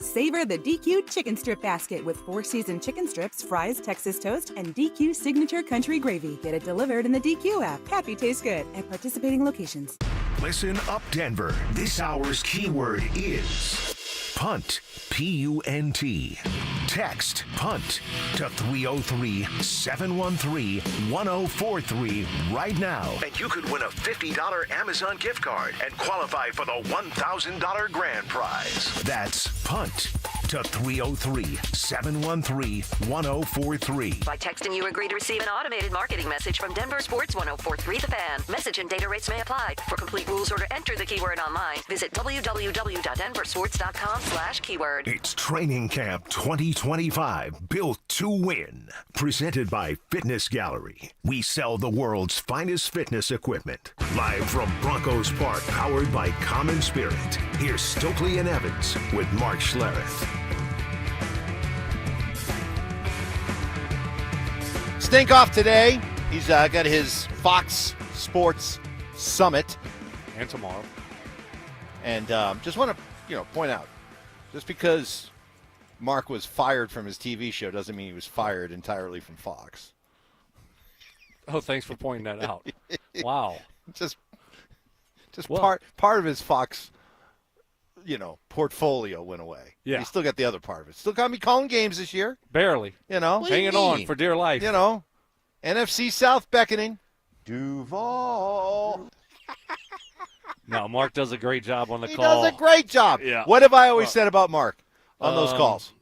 S20: Savor the DQ Chicken Strip Basket with 4 seasoned chicken strips, fries, Texas toast, and DQ Signature Country Gravy. Get it delivered in the DQ app. Happy tastes good at participating locations.
S2: Listen up, Denver. This hour's keyword is punt. P-U-N-T. Text punt to 303-713-1043 right now. And you could win a $50 Amazon gift card and qualify for the $1,000 grand prize. That's punt to 303-713-1043.
S21: By texting, you agree to receive an automated marketing message from Denver Sports 104.3 The Fan. Message and data rates may apply. For complete rules or to enter the keyword online, visit www.denversports.com/keyword.
S2: It's Training Camp 2025, built to win. Presented by Fitness Gallery. We sell the world's finest fitness equipment. Live from Broncos Park, powered by Common Spirit. Here's Stokley and Evans with Mark Schlereth.
S3: Stink off today. He's got his Fox Sports Summit.
S6: And tomorrow.
S3: And just want to, point out, just because Mark was fired from his TV show doesn't mean he was fired entirely from Fox.
S6: Oh, thanks for pointing that out. Wow.
S3: Just part of his Fox, portfolio went away.
S6: Yeah.
S3: He still got the other part of it. Still got me calling games this year.
S6: Barely. Hanging on for dear life.
S3: NFC South beckoning. Duval.
S6: No, Mark does a great job on the
S3: He
S6: call.
S3: does a great job.
S6: Yeah.
S3: What have I always said about Mark? on those calls.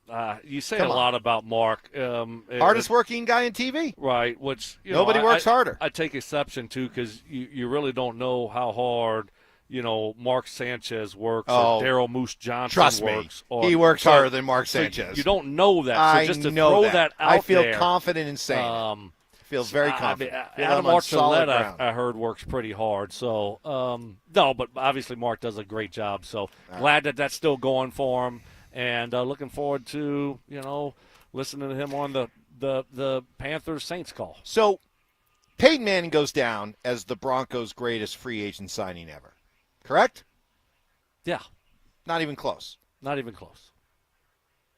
S6: You say
S3: Come
S6: a
S3: on.
S6: lot about Mark.
S3: Hardest working guy in TV.
S6: Right, which
S3: Nobody works harder.
S6: I take exception to because you really don't know how hard Mark Sanchez works or Daryl Moose Johnson
S3: Trust
S6: works.
S3: me, he works harder than Mark Sanchez.
S6: You don't know that. So
S3: I
S6: just to
S3: know
S6: throw
S3: that.
S6: out
S3: I feel
S6: there,
S3: confident in saying it. Feel very confident. Feel
S6: Adam
S3: I'm on solid
S6: Archuleta,
S3: ground.
S6: I heard, works pretty hard. So, no, but obviously Mark does a great job. So glad that that's still going for him. And looking forward to, listening to him on the Panthers-Saints call.
S3: So Peyton Manning goes down as the Broncos' greatest free agent signing ever. Correct?
S6: Yeah.
S3: Not even close.
S6: Not even close.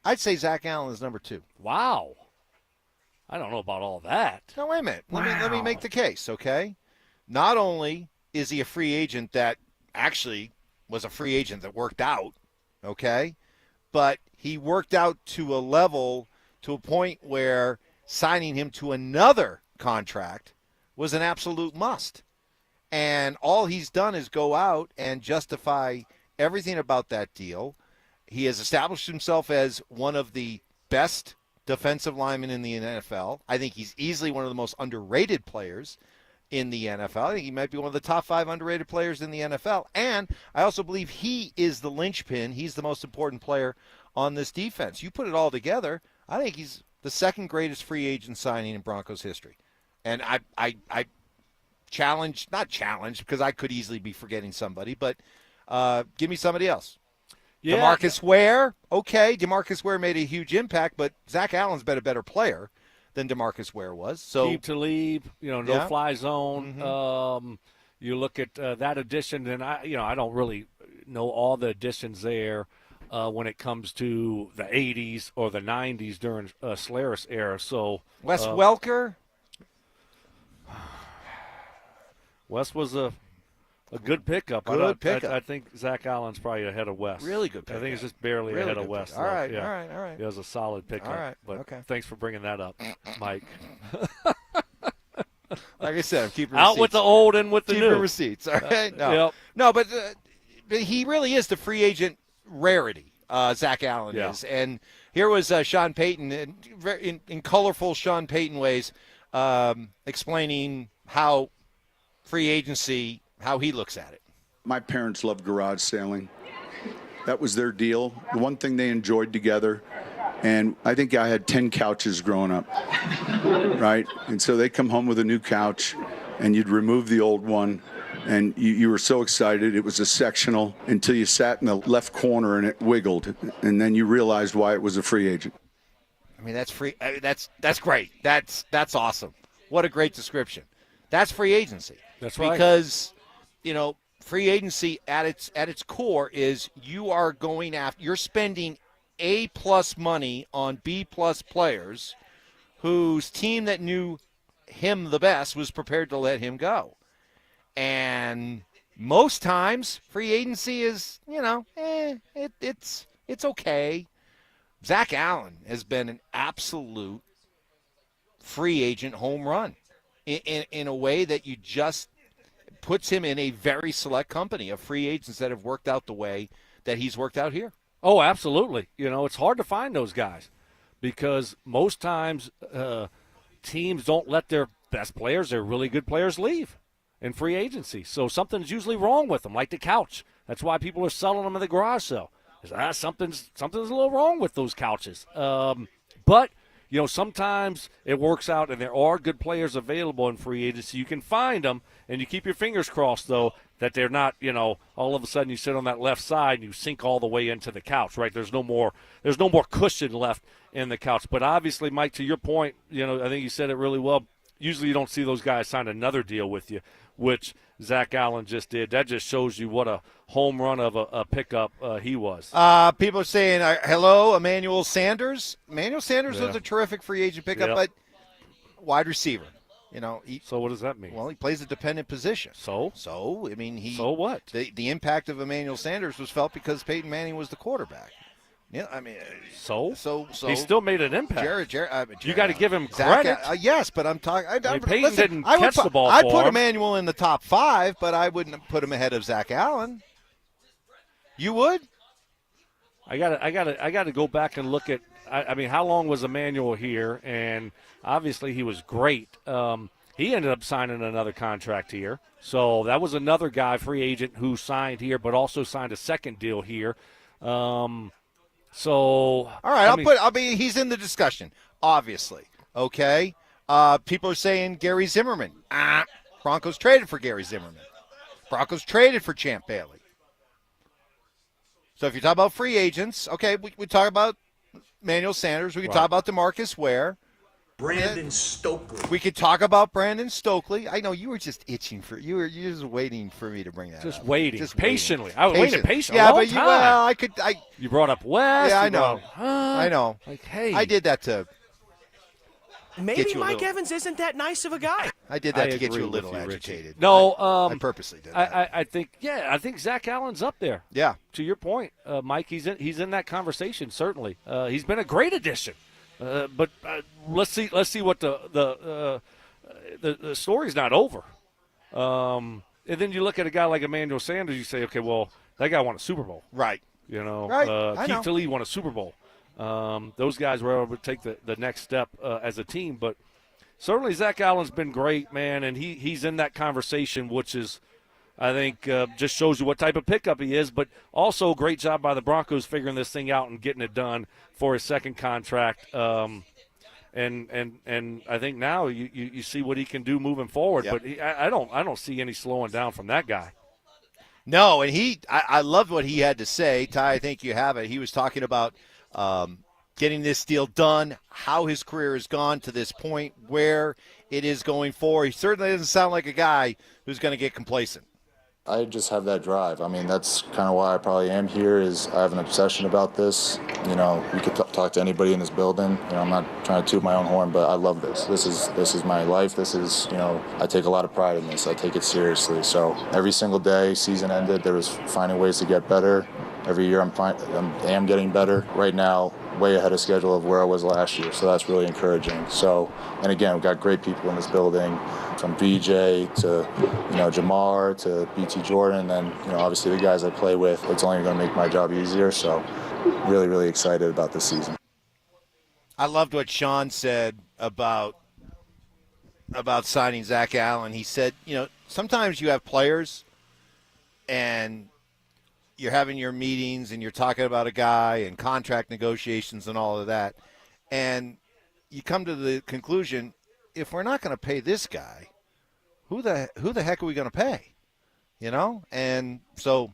S3: I'd say Zack Allen is number 2.
S6: Wow. I don't know about all that.
S3: No, wait a minute. Let me make the case, okay? Not only is he a free agent that actually was a free agent that worked out, okay? But he worked out to a point where signing him to another contract was an absolute must. And all he's done is go out and justify everything about that deal. He has established himself as one of the best defensive linemen in the NFL. I think he's easily one of the most underrated players in the NFL. I think he might be one of the top 5 underrated players in the NFL. And I also believe he is the linchpin. He's the most important player on this defense. You put it all together, I think he's the second greatest free agent signing in Broncos history. And I not challenge, because I could easily be forgetting somebody, but give me somebody else.
S6: Yeah.
S3: DeMarcus Ware, okay. DeMarcus Ware made a huge impact, but Zack Allen's been a better player than DeMarcus Ware was. So
S6: Keep to leave, no-fly zone.
S3: Mm-hmm.
S6: You look at that addition, and I don't really know all the additions there when it comes to the 80s or the 90s during Schlereth's era. So
S3: Wes Welker?
S6: Wes was a good pickup.
S3: Good pickup.
S6: I think Zack Allen's probably ahead of Wes.
S3: Really good
S6: I think he's
S3: pickup.
S6: just barely
S3: Really
S6: ahead of
S3: good
S6: Wes.
S3: pickup. All right,
S6: yeah.
S3: all right.
S6: He was a solid pickup.
S3: All right,
S6: But
S3: okay.
S6: thanks for bringing that up, Mike.
S3: Like I said, I'm keeping
S6: out
S3: receipts.
S6: with the old and with the
S3: keeping
S6: new
S3: receipts. All right. No,
S6: Yep.
S3: no, but he really is the free agent rarity. Zack Allen is, and here was Shawn Payton in colorful Shawn Payton ways, explaining how free agency, how he looks at it.
S16: My parents loved garage sailing. That was their deal. The one thing they enjoyed together. And I think I had 10 couches growing up, right? And so they come home with a new couch, and you'd remove the old one, and you were so excited. It was a sectional until you sat in the left corner and it wiggled, and then you realized why it was a free agent.
S3: I mean, that's free. That's great. That's awesome. What a great description. That's free agency.
S6: That's right.
S3: Because, free agency at its core is you're spending A+ money on B+ players whose team that knew him the best was prepared to let him go. And most times free agency is, it's okay. Zack Allen has been an absolute free agent home run in a way that you just puts him in a very select company of free agents that have worked out the way that he's worked out here.
S6: Oh, absolutely. It's hard to find those guys because most times teams don't let their best players, their really good players, leave in free agency. So something's usually wrong with them, like the couch. That's why people are selling them in the garage sale. Something's a little wrong with those couches. But sometimes it works out, and there are good players available in free agency. You can find them, and you keep your fingers crossed, though, that they're not, all of a sudden you sit on that left side and you sink all the way into the couch, right? There's no more cushion left in the couch. But obviously, Mike, to your point, I think you said it really well. Usually you don't see those guys sign another deal with you, which Zack Allen just did. That just shows you what a home run of a pickup he was.
S3: People are saying, hello, Emmanuel Sanders. Emmanuel Sanders was a terrific free agent pickup, but wide receiver.
S6: So what does that mean?
S3: Well, he plays a dependent position.
S6: So
S3: I mean,
S6: So what?
S3: The impact of Emmanuel Sanders was felt because Peyton Manning was the quarterback. Yeah, I mean,
S6: so
S3: he
S6: still made an impact.
S3: Jared,
S6: you got to give him
S3: Zach,
S6: credit.
S3: Yes, but I'm talking.
S6: Peyton didn't catch the ball.
S3: I'd
S6: for
S3: put
S6: him.
S3: Emmanuel in the top 5, but I wouldn't put him ahead of Zack Allen. You would?
S6: I got to go back and look at. I mean, how long was Emmanuel here? And obviously, he was great. He ended up signing another contract here, so that was another guy, free agent, who signed here, but also signed a second deal here. All
S3: right, he's in the discussion, obviously. Okay, people are saying Gary Zimmerman. Broncos traded for Gary Zimmerman. Broncos traded for Champ Bailey. So if you talk about free agents, okay, we talk about Emmanuel Sanders. We can talk about DeMarcus Ware.
S2: Brandon Stokley.
S3: We could talk about Brandon Stokley. I know you were just itching for you're just waiting for me to bring that up.
S6: Waiting patiently. I was waiting patiently.
S3: Yeah,
S6: a long
S3: but
S6: time. You brought up West.
S3: Yeah, I know. I know.
S6: Like, hey,
S3: I did that to.
S4: Maybe Mike Evans isn't that nice of a guy.
S3: I did that to get you a little agitated.
S6: No,
S3: I purposely did that.
S6: I think Zack Allen's up there.
S3: Yeah.
S6: To your point, Mike, he's in that conversation certainly. He's been a great addition. But let's see what the story's not over. And then you look at a guy like Emmanuel Sanders, you say, okay, well, that guy won a Super Bowl.
S3: Right.
S6: You know,
S3: right.
S6: Keith Phillip won a Super Bowl. Those guys were able to take the next step as a team. But certainly Zack Allen's been great, man, and he's in that conversation, which is, I think, just shows you what type of pickup he is. But also great job by the Broncos figuring this thing out and getting it done for his second contract. And I think now you see what he can do moving forward.
S3: Yep.
S6: But I don't see any slowing down from that guy.
S3: No, and I loved what he had to say. Ty, I think you have it. He was talking about getting this deal done, how his career has gone to this point, where it is going forward. He certainly doesn't sound like a guy who's going to get complacent.
S22: I just have that drive. I mean, that's kind of why I probably am here, is I have an obsession about this. You know, you could talk to anybody in this building. You know, I'm not trying to toot my own horn, but I love this. This is my life. This is, you know, I take a lot of pride in this. I take it seriously. So every single day, season ended, there was finding ways to get better. Every year I am getting better. Right now, way ahead of schedule of where I was last year, so that's really encouraging. So, and again, we've got great people in this building, from BJ to, you know, Jamar to BT Jordan, and, you know, obviously the guys I play with. It's only going to make my job easier, so really, really excited about this season.
S3: I loved what Shawn said about signing Zack Allen. He said, you know, sometimes you have players and you're having your meetings and you're talking about a guy and contract negotiations and all of that, and you come to the conclusion, if we're not going to pay this guy, who the heck are we going to pay? You know? And so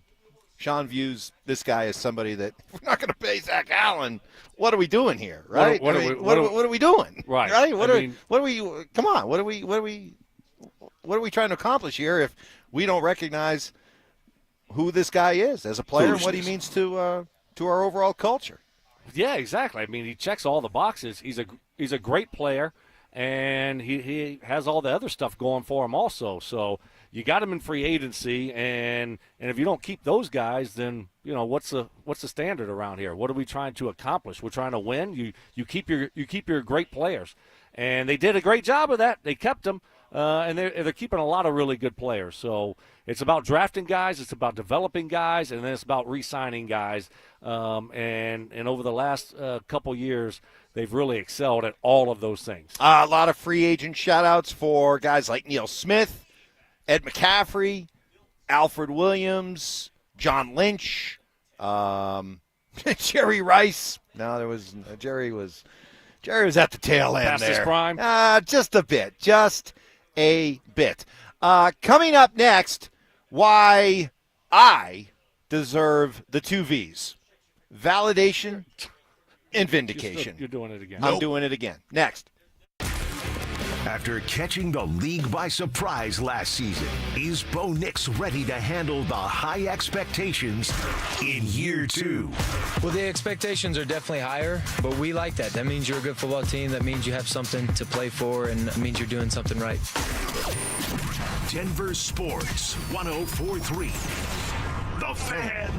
S3: Shawn views this guy as somebody that, if we're not going to pay Zack Allen, what are we doing here, right? What are we doing?
S6: Right.
S3: Right? What are we come on, what are we trying to accomplish here if we don't recognize who this guy is as a player and what he means to our overall culture?
S6: Yeah, exactly. I mean, he checks all the boxes. He's a great player, and he has all the other stuff going for him also. So you got him in free agency, and if you don't keep those guys, then, you know, what's the standard around here? What are we trying to accomplish? We're trying to win. You keep your great players, and they did a great job of that. They kept them. And they're keeping a lot of really good players. So it's about drafting guys, it's about developing guys, and then it's about re-signing guys. And over the last couple years, they've really excelled at all of those things.
S3: A lot of free agent shout-outs for guys like Neil Smith, Ed McCaffrey, Alfred Williams, John Lynch, Jerry Rice. No, there was Jerry was at the tail end
S6: Past
S3: there.
S6: his prime?
S3: Just a bit. Coming up next, why I deserve the 2 V's. Validation and vindication.
S6: You're doing it again.
S3: I'm doing it again. Next.
S2: After catching the league by surprise last season, is Bo Nix ready to handle the high expectations in year 2?
S23: Well, the expectations are definitely higher, but we like that. That means you're a good football team. That means you have something to play for, and it means you're doing something right.
S2: Denver Sports 104.3. The Fan.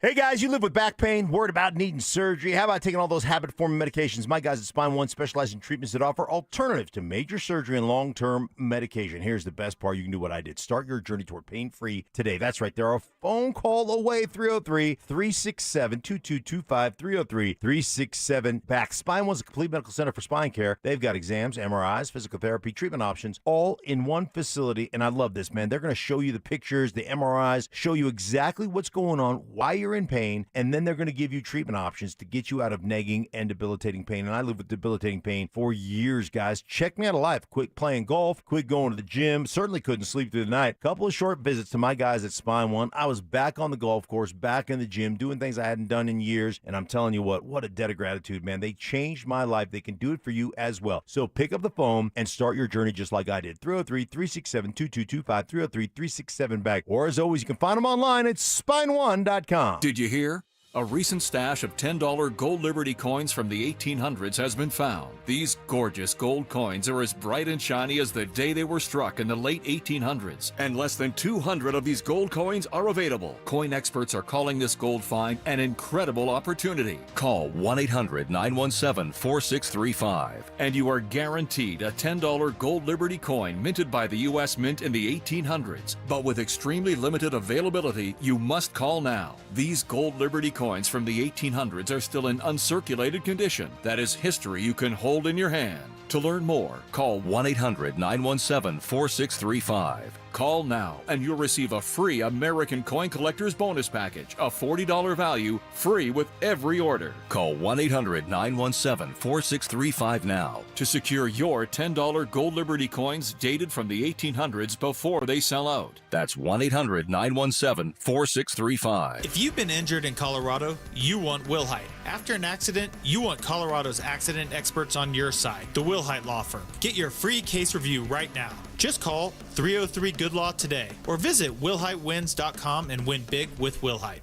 S1: Hey guys, you live with back pain, worried about needing surgery? How about taking all those habit-forming medications? My guys at Spine One specialize in treatments that offer alternatives to major surgery and long-term medication. Here's the best part. You can do what I did. Start your journey toward pain-free today. That's right. They're a phone call away, 303-367-2225, 303-367-BACK. Spine One's a complete medical center for spine care. They've got exams, MRIs, physical therapy, treatment options, all in one facility. And I love this, man. They're going to show you the pictures, the MRIs, show you exactly what's going on, why you're in pain, and then they're going to give you treatment options to get you out of nagging and debilitating pain. And I lived with debilitating pain for years, guys. Check me out of life. Quit playing golf, quit going to the gym, certainly couldn't sleep through the night. Couple of short visits to my guys at Spine One. I was back on the golf course, back in the gym, doing things I hadn't done in years. And I'm telling you what a debt of gratitude, man. They changed my life. They can do it for you as well. So pick up the phone and start your journey just like I did. 303-367-2225, 303-367-BACK. Or as always, you can find them online at spineone.com.
S7: Did you hear? A recent stash of $10 gold Liberty coins from the 1800s has been found. These gorgeous gold coins are as bright and shiny as the day they were struck in the late 1800s. And less than 200 of these gold coins are available. Coin experts are calling this gold find an incredible opportunity. Call 1-800-917-4635 and you are guaranteed a $10 gold Liberty coin minted by the U.S. Mint in the 1800s. But with extremely limited availability, you must call now. These gold Liberty coins from the 1800s are still in uncirculated condition. That is history you can hold in your hand. To learn more, call 1-800-917-4635. Call now and you'll receive a free American Coin Collector's Bonus Package, a $40 value, free with every order. Call 1-800-917-4635 now to secure your $10 gold Liberty coins dated from the 1800s before they sell out. That's 1-800-917-4635.
S10: If you've been injured in Colorado, you want Wilhite. After an accident, you want Colorado's accident experts on your side, the Wilhite Law Firm. Get your free case review right now. Just call 303-GOOD-LAW today or visit WilhiteWins.com and win big with Wilhite.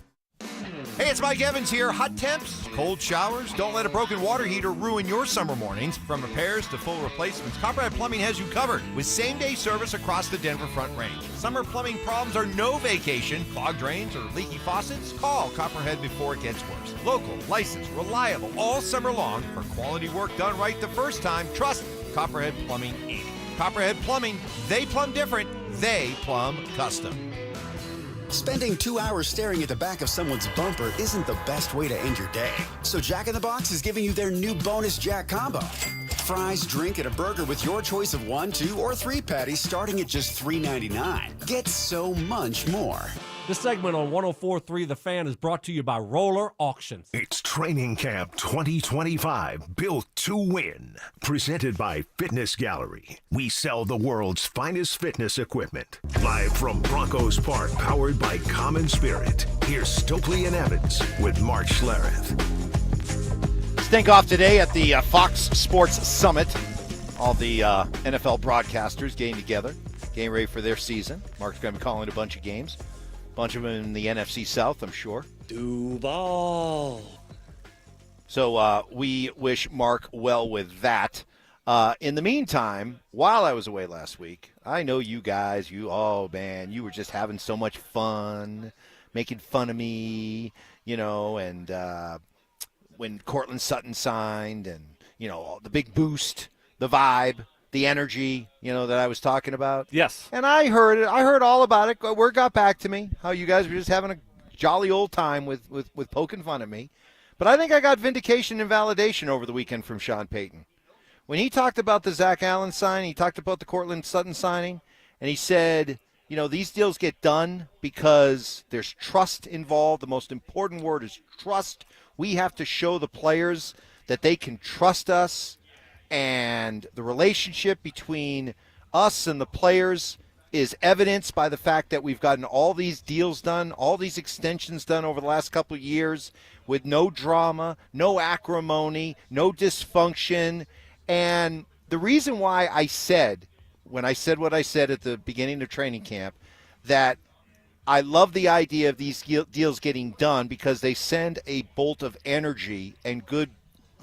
S13: Hey, it's Mike Evans here. Hot temps, cold showers. Don't let a broken water heater ruin your summer mornings. From repairs to full replacements, Copperhead Plumbing has you covered with same-day service across the Denver Front Range. Summer plumbing problems are no vacation. Clogged drains or leaky faucets? Call Copperhead before it gets worse. Local, licensed, reliable, all summer long for quality work done right the first time. Trust Copperhead Plumbing, Inc. Copperhead Plumbing, they plumb different, they plumb custom.
S24: Spending 2 hours staring at the back of someone's bumper isn't the best way to end your day. So Jack in the Box is giving you their new bonus Jack combo. Fries, drink, and a burger with your choice of 1, 2, or 3 patties starting at just $3.99. Get so much more.
S25: This segment on 104.3 The Fan is brought to you by Roller Auctions.
S2: It's Training Camp 2025, built to win. Presented by Fitness Gallery. We sell the world's finest fitness equipment. Live from Broncos Park, powered by Common Spirit. Here's Stokley and Evans with Mark Schlereth.
S3: Stink off today at the Fox Sports Summit. All the NFL broadcasters getting together, getting ready for their season. Mark's going to be calling a bunch of games. Bunch of them in the NFC South, I'm sure.
S4: Duval.
S3: So we wish Mark well with that. In the meantime, while I was away last week, I know you guys, you were just having so much fun, making fun of me, and when Cortland Sutton signed and, the big boost, the vibe, the energy, that I was talking about.
S6: Yes.
S3: And I heard it. I heard all about it. Word got back to me, how you guys were just having a jolly old time with poking fun at me. But I think I got vindication and validation over the weekend from Shawn Payton. When he talked about the Zack Allen signing, he talked about the Cortland Sutton signing, and he said, these deals get done because there's trust involved. The most important word is trust. We have to show the players that they can trust us. And the relationship between us and the players is evidenced by the fact that we've gotten all these deals done, all these extensions done over the last couple of years with no drama, no acrimony, no dysfunction. And the reason why I said, when I said what I said at the beginning of training camp, that I love the idea of these deals getting done because they send a bolt of energy and good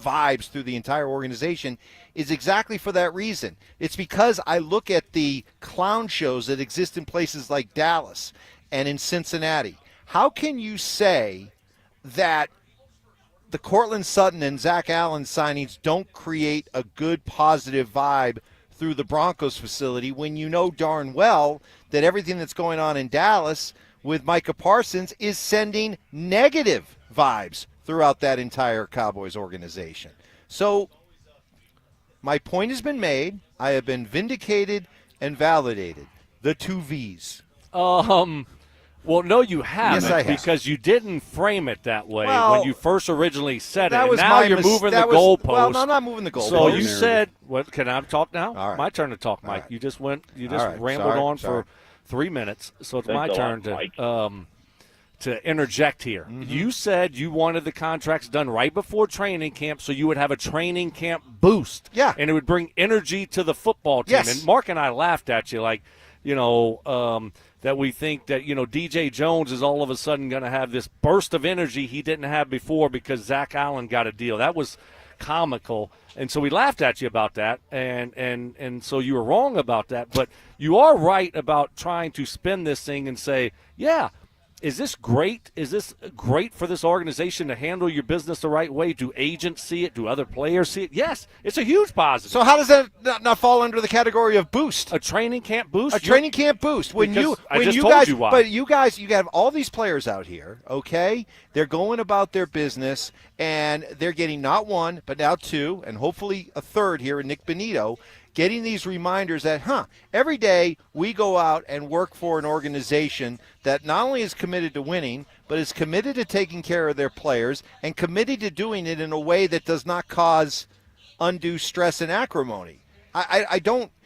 S3: vibes through the entire organization is exactly for that reason. It's because I look at the clown shows that exist in places like Dallas and in Cincinnati. How can you say that the Cortland Sutton and Zack Allen signings don't create a good positive vibe through the Broncos facility when you know darn well that everything that's going on in Dallas with Micah Parsons is sending negative vibes throughout that entire Cowboys organization. So my point has been made. I have been vindicated and validated. The 2 V's.
S6: Well, no, you haven't,
S3: Yes, I have.
S6: because you didn't frame it that way
S3: Well,
S6: when you first originally said it.
S3: that
S6: And
S3: was
S6: now
S3: my
S6: you're
S3: mis-
S6: moving the
S3: that was-
S6: goalpost.
S3: well, no, I'm not moving the goalpost.
S6: So you
S3: Narrative.
S6: said, "What? Can I talk now?
S3: All right.
S6: My turn to talk, Mike.
S3: right.
S6: You just went. You
S3: All
S6: just
S3: right.
S6: rambled
S3: Sorry.
S6: on
S3: Sorry.
S6: for 3 minutes. So it's
S3: Thanks
S6: my
S3: a
S6: turn
S3: lot,
S6: to interject here.
S3: Mm-hmm.
S6: You said you wanted the contracts done right before training camp, so you would have a training camp boost.
S3: Yeah,
S6: and it would bring energy to the football team.
S3: Yes.
S6: And Mark and I laughed at you, like, that we think that, DJ Jones is all of a sudden going to have this burst of energy he didn't have before because Zack Allen got a deal. That was comical. And so we laughed at you about that, and so you were wrong about that. But you are right about trying to spin this thing and say, yeah, is this great? Is this great for this organization to handle your business the right way? Do agents see it? Do other players see it? Yes, it's a huge positive.
S3: So how does that not fall under the category of boost?
S6: A training camp boost?
S3: A training camp boost.
S6: I just told
S3: guys,
S6: you why.
S3: But you guys, you have all these players out here, okay? They're going about their business, and they're getting not one, but now 2, and hopefully a 3rd here in Nick Benito, getting these reminders that, every day we go out and work for an organization that not only is committed to winning, but is committed to taking care of their players and committed to doing it in a way that does not cause undue stress and acrimony. I don't –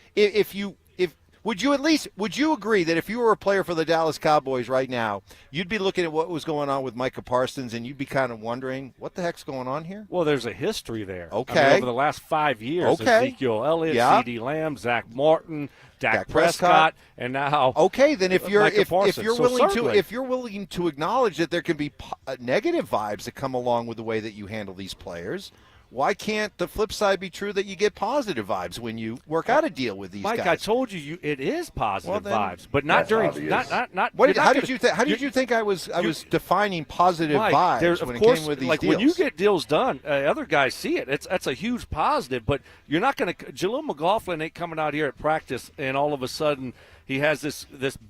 S3: would you agree that if you were a player for the Dallas Cowboys right now, you'd be looking at what was going on with Micah Parsons and you'd be kind of wondering, what the heck's going on here?
S6: Well, there's a history there.
S3: Okay.
S6: I mean, over the last 5 years, Ezekiel Elliott,
S3: Yeah.
S6: CeeDee Lamb, Zach Martin, Dak
S3: Prescott.
S6: Prescott, and now
S3: Okay, then if you're
S6: Micah
S3: if
S6: Parsons.
S3: you're
S6: So
S3: willing
S6: certainly.
S3: to if you're willing to acknowledge that there can be negative vibes that come along with the way that you handle these players, why can't the flip side be true that you get positive vibes when you work out a deal with these
S6: Mike,
S3: guys?
S6: I told you it is positive
S3: Well, then-
S6: vibes, but not
S3: That's
S6: during
S3: obvious.
S6: not.
S3: What,
S6: you're not
S3: how
S6: gonna-
S3: did you think I was defining positive
S6: Mike,
S3: vibes
S6: of
S3: when
S6: course,
S3: it came with these
S6: like
S3: deals?
S6: when you get deals done, other guys see it. That's a huge positive. But you're not going to. Jaleel McLaughlin ain't coming out here at practice, and all of a sudden he has this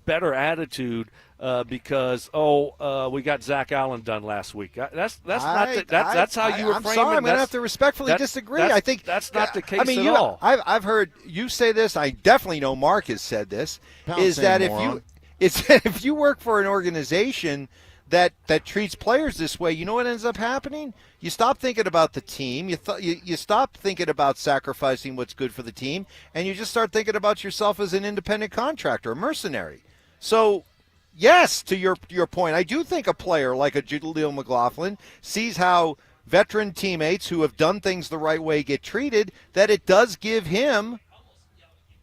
S6: better attitude because we got Zack Allen done last week. That's how you were
S3: I'm
S6: framing.
S3: sorry, I'm going to have to respectfully disagree. I think
S6: that's not the case
S3: I mean,
S6: at all.
S3: I've heard you say this. I definitely know Mark has said this.
S1: Pound
S3: Is that
S1: moron.
S3: if you work for an organization that treats players this way, you know what ends up happening? You stop thinking about the team. You stop thinking about sacrificing what's good for the team, and you just start thinking about yourself as an independent contractor, a mercenary. So, yes, to your point, I do think a player like a Jaleel McLaughlin sees how veteran teammates who have done things the right way get treated, that it does give him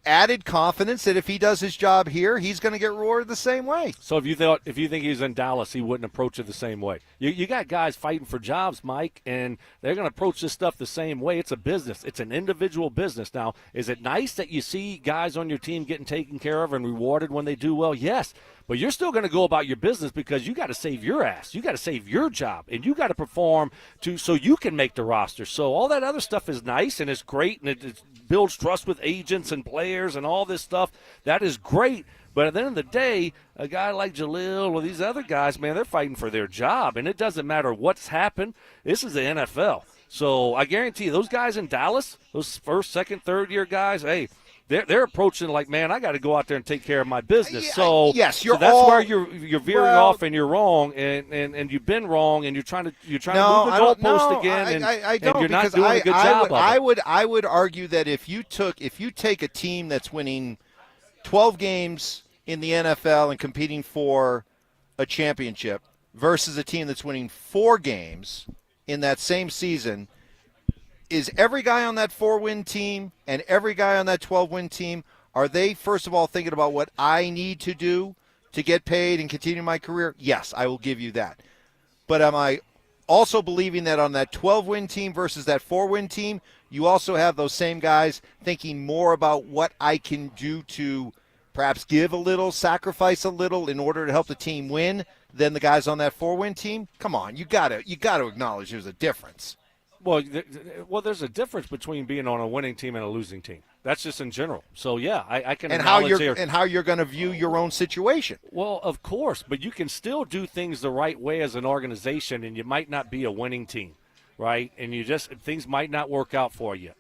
S3: added confidence that if he does his job here, he's going to get rewarded the same way.
S6: So if you think he was in Dallas, he wouldn't approach it the same way. You got guys fighting for jobs, Mike, and they're going to approach this stuff the same way. It's a business. It's an individual business. Now, is it nice that you see guys on your team getting taken care of and rewarded when they do well? Yes. But you're still going to go about your business because you got to save your ass. You got to save your job, and you got to perform so you can make the roster. So all that other stuff is nice and it's great, and it builds trust with agents and players and all this stuff. That is great. But at the end of the day, a guy like Jaleel or these other guys, man, they're fighting for their job, and it doesn't matter what's happened. This is the NFL. So I guarantee you, those guys in Dallas, those first, second, third-year guys, hey, they're approaching like, man, I got to go out there and take care of my business. So
S3: yes,
S6: so that's where you're veering off and you're wrong, and you've been wrong, and you're trying to move the goalpost again,
S3: I don't,
S6: and you're not
S3: because
S6: doing a good job of it.
S3: I would argue that if you take a team that's winning 12 games in the NFL and competing for a championship versus a team that's winning 4 games in that same season, is every guy on that 4-win team and every guy on that 12-win team, are they, first of all, thinking about what I need to do to get paid and continue my career? Yes, I will give you that. But am I also believing that on that 12-win team versus that 4-win team, you also have those same guys thinking more about what I can do to perhaps give a little, sacrifice a little in order to help the team win than the guys on that 4-win team? Come on, you got to acknowledge there's a difference.
S6: Well, there's a difference between being on a winning team and a losing team. That's just in general. So yeah, I can acknowledge
S3: how you're going to view your own situation.
S6: Well, of course, but you can still do things the right way as an organization, and you might not be a winning team, right? And things might not work out for you.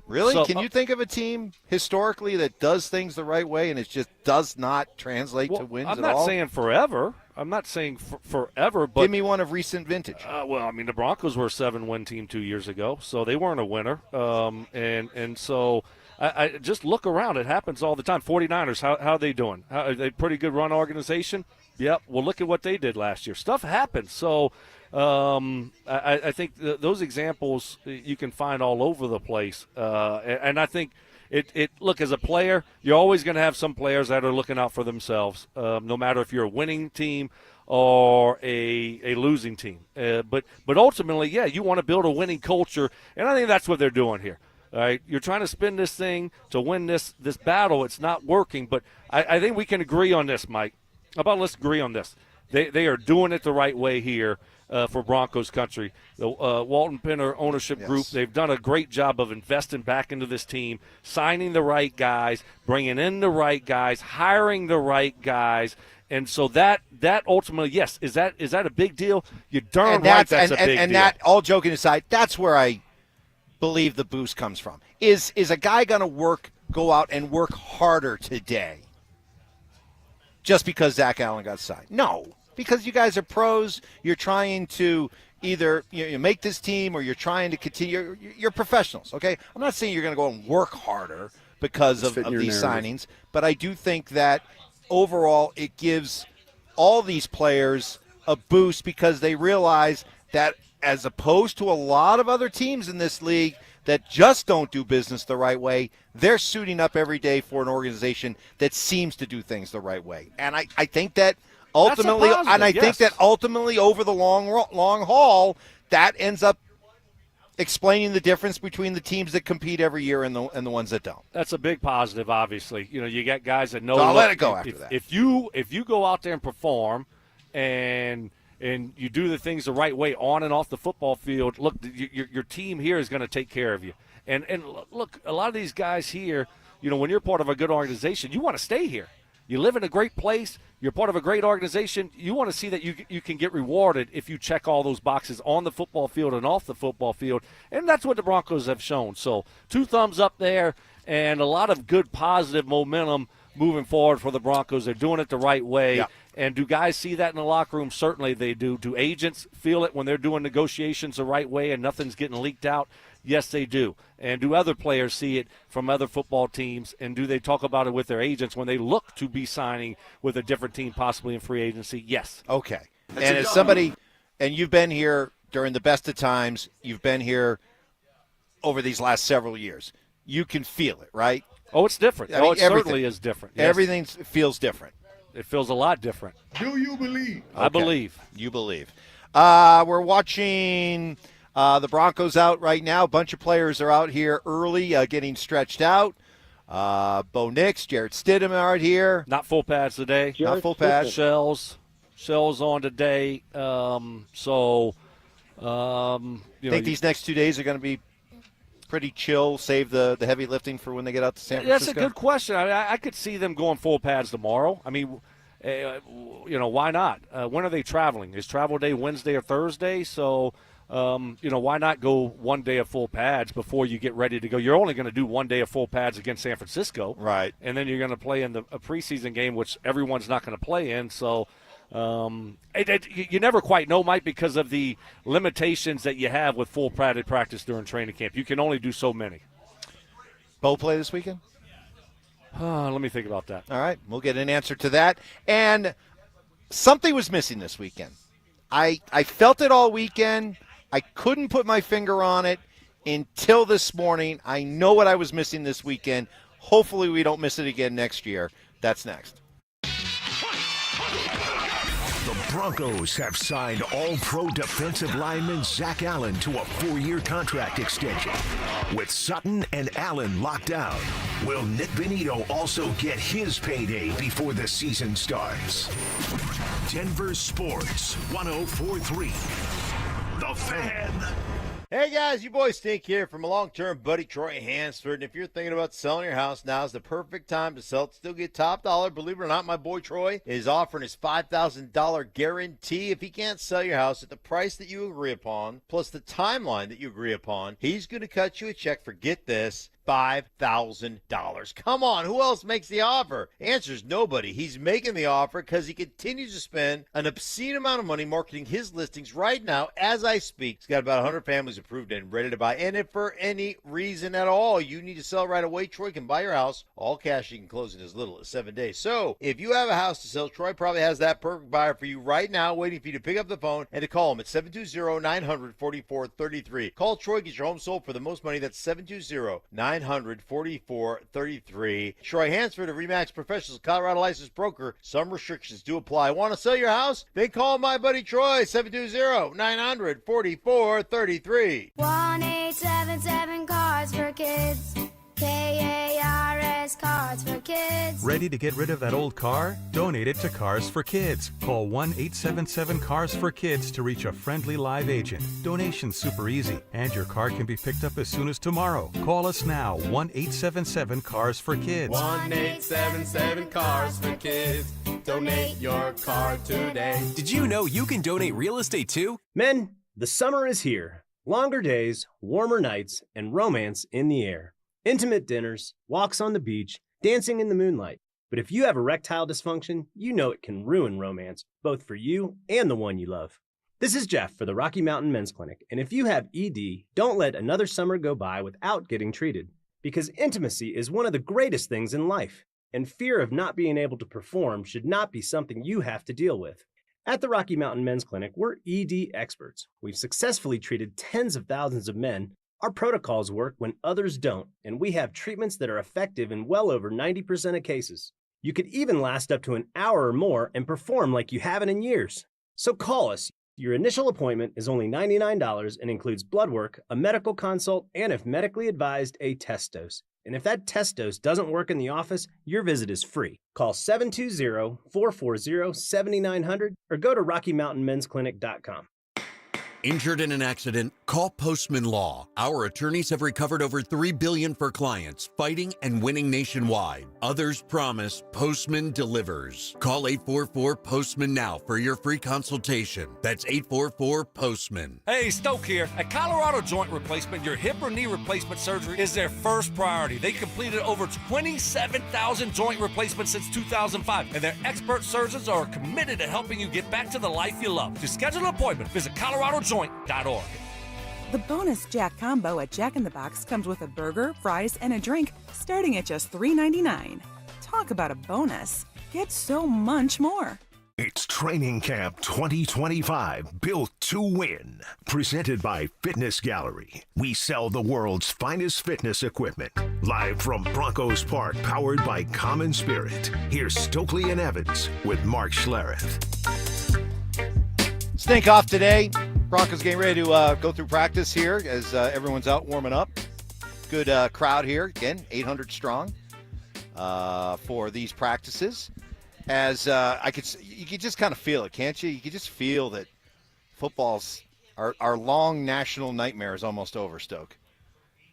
S3: Really? Can you think of a team historically that does things the right way and it just does not translate to wins at all?
S6: I'm not saying forever. I'm not saying forever, but
S3: give me one of recent vintage.
S6: Well, I mean, the Broncos were a 7-win team 2 years ago, so they weren't a winner. And so I just look around. It happens all the time. 49ers, how are they doing? Are they a pretty good run organization? Yep. Well, look at what they did last year. Stuff happens. So I think those examples you can find all over the place. And I think look, as a player, you're always going to have some players that are looking out for themselves, no matter if you're a winning team or a losing team. But ultimately, yeah, you want to build a winning culture, and I think that's what they're doing here. All right, you're trying to spin this thing to win this battle. It's not working, but I think we can agree on this, Mike. How about let's agree on this? They are doing it the right way here for Broncos country. The Walton Penner ownership group, they've done a great job of investing back into this team, signing the right guys, bringing in the right guys, hiring the right guys. And so that ultimately, yes, is that a big deal? You're darn right that's a big deal.
S3: And that, all joking aside, that's where I believe the boost comes from. Is a guy going to go out and work harder today just because Zack Allen got signed? No, because you guys are pros. You're trying to either you make this team or you're trying to continue. You're professionals, okay? I'm not saying you're going to go and work harder because of these signings, but I do think that overall it gives all these players a boost because they realize that as opposed to a lot of other teams in this league that just don't do business the right way, they're suiting up every day for an organization that seems to do things the right way. And I think that ultimately, think that ultimately over the long haul, that ends up explaining the difference between the teams that compete every year and the ones that don't.
S6: That's a big positive, obviously. You know, you get guys that know.
S3: So I'll let it go after that.
S6: If you go out there and perform and you do the things the right way on and off the football field, look, your team here is going to take care of you. And look, a lot of these guys here, you know, when you're part of a good organization, you want to stay here. You live in a great place. You're part of a great organization. You want to see that you can get rewarded if you check all those boxes on the football field and off the football field. And that's what the Broncos have shown. So 2 thumbs up there and a lot of good positive momentum moving forward for the Broncos. They're doing it the right way. Yeah. And do guys see that in the locker room? Certainly they do. Do agents feel it when they're doing negotiations the right way and nothing's getting leaked out? Yes, they do. And do other players see it from other football teams? And do they talk about it with their agents when they look to be signing with a different team, possibly in free agency? Yes.
S3: Okay. And as somebody, and you've been here during the best of times, you've been here over these last several years. You can feel it, right?
S6: Oh, it's different. It certainly is different. Yes.
S3: Everything feels different.
S6: It feels a lot different.
S3: Do you believe?
S6: I believe.
S3: You believe. We're watching the Broncos out right now. A bunch of players are out here early getting stretched out. Bo Nix, Jarrett Stidham are out here.
S6: Not full pads today.
S3: Not full pads.
S6: Shells on today. You
S3: think these next 2 days are going to be pretty chill, save the heavy lifting for when they get out to San Francisco?
S6: That's a good question. I could see them going full pads tomorrow. I mean, why not? When are they traveling? Is travel day Wednesday or Thursday? So, why not go 1 day of full pads before you get ready to go? You're only going to do 1 day of full pads against San Francisco.
S3: Right.
S6: And then you're going to play in a preseason game, which everyone's not going to play in. So, you never quite know, Mike, because of the limitations that you have with full padded practice during training camp. You can only do so many.
S3: Bo play this weekend?
S6: Let me think about that.
S3: All right, we'll get an answer to that. And something was missing this weekend. I felt it all weekend. I couldn't put my finger on it until this morning. I know what I was missing this weekend. Hopefully we don't miss it again next year. That's next.
S2: The Broncos have signed All-Pro defensive lineman Zack Allen to a 4-year contract extension. With Sutton and Allen locked down, Will Nick Benito also get his payday before the season starts? Denver Sports 104.3. The Fan.
S1: Hey guys, you boys Stink here from a long-term buddy Troy Hansford. And if you're thinking about selling your house, now's the perfect time to sell it. Still get top dollar. Believe it or not, my boy Troy is offering his $5,000 guarantee. If he can't sell your house at the price that you agree upon, plus the timeline that you agree upon, he's going to cut you a check for, get this, $5,000. Come on, who else makes the offer? Answer's nobody. He's making the offer because he continues to spend an obscene amount of money marketing his listings right now as I speak. He's got about 100 families approved and ready to buy. And if for any reason at all you need to sell right away, Troy can buy your house all cash. You can close in as little as 7 days. So if you have a house to sell, Troy probably has that perfect buyer for you right now, waiting for you to pick up the phone and to call him at 720-900-4433. Call Troy, get your home sold for the most money. That's 720-900-4433. Troy Hansford of RE/MAX Professionals, Colorado licensed broker. Some restrictions do apply. Want to sell your house? Then call my buddy Troy, 720-900-4433.
S8: 1-877 Cars for Kids. KARS Cars for Kids.
S11: Ready to get rid of that old car? Donate it to Cars for Kids. Call 1-877 Cars for Kids to reach a friendly live agent. Donation's super easy, and your car can be picked up as soon as tomorrow. Call us now, 1-877 Cars for Kids.
S4: 1-877 Cars for Kids. Donate your car today.
S15: Did you know you can donate real estate too?
S4: Men, the summer is here. Longer days, warmer nights, and romance in the air. Intimate dinners, walks on the beach, dancing in the moonlight. But if you have erectile dysfunction, you know it can ruin romance, both for you and the one you love. This is Jeff for the Rocky Mountain Men's Clinic, and if you have ED, don't let another summer go by without getting treated, because intimacy is one of the greatest things in life, and fear of not being able to perform should not be something you have to deal with. At the Rocky Mountain Men's Clinic, we're ED experts. We've successfully treated tens of thousands of men. Our protocols work when others don't, and we have treatments that are effective in well over 90% of cases. You could even last up to an hour or more and perform like you haven't in years. So call us. Your initial appointment is only $99 and includes blood work, a medical consult, and if medically advised, a test dose. And if that test dose doesn't work in the office, your visit is free. Call 720-440-7900 or go to RockyMountainMen'sClinic.com.
S17: Injured in an accident? Call Postman Law. Our attorneys have recovered over $3 billion for clients, fighting and winning nationwide. Others promise, Postman delivers. Call 844-POSTMAN now for your free consultation. That's 844-POSTMAN.
S6: Hey, Stoke here. At Colorado Joint Replacement, your hip or knee replacement surgery is their first priority. They completed over 27,000 joint replacements since 2005, and their expert surgeons are committed to helping you get back to the life you love. To schedule an appointment, visit coloradojoint.org.
S20: The bonus Jack Combo at Jack in the Box comes with a burger, fries, and a drink starting at just $3.99. Talk about a bonus. Get so much more.
S2: It's Training Camp 2025, built to win. Presented by Fitness Gallery. We sell the world's finest fitness equipment. Live from Broncos Park, powered by Common Spirit. Here's Stokley and Evans with Mark Schlereth.
S3: Stink off today. Broncos getting ready to go through practice here as everyone's out warming up. Good crowd here. Again, 800 strong for these practices. As you can just kind of feel it, can't you? You can just feel that football's our long national nightmare is almost over, Stoke.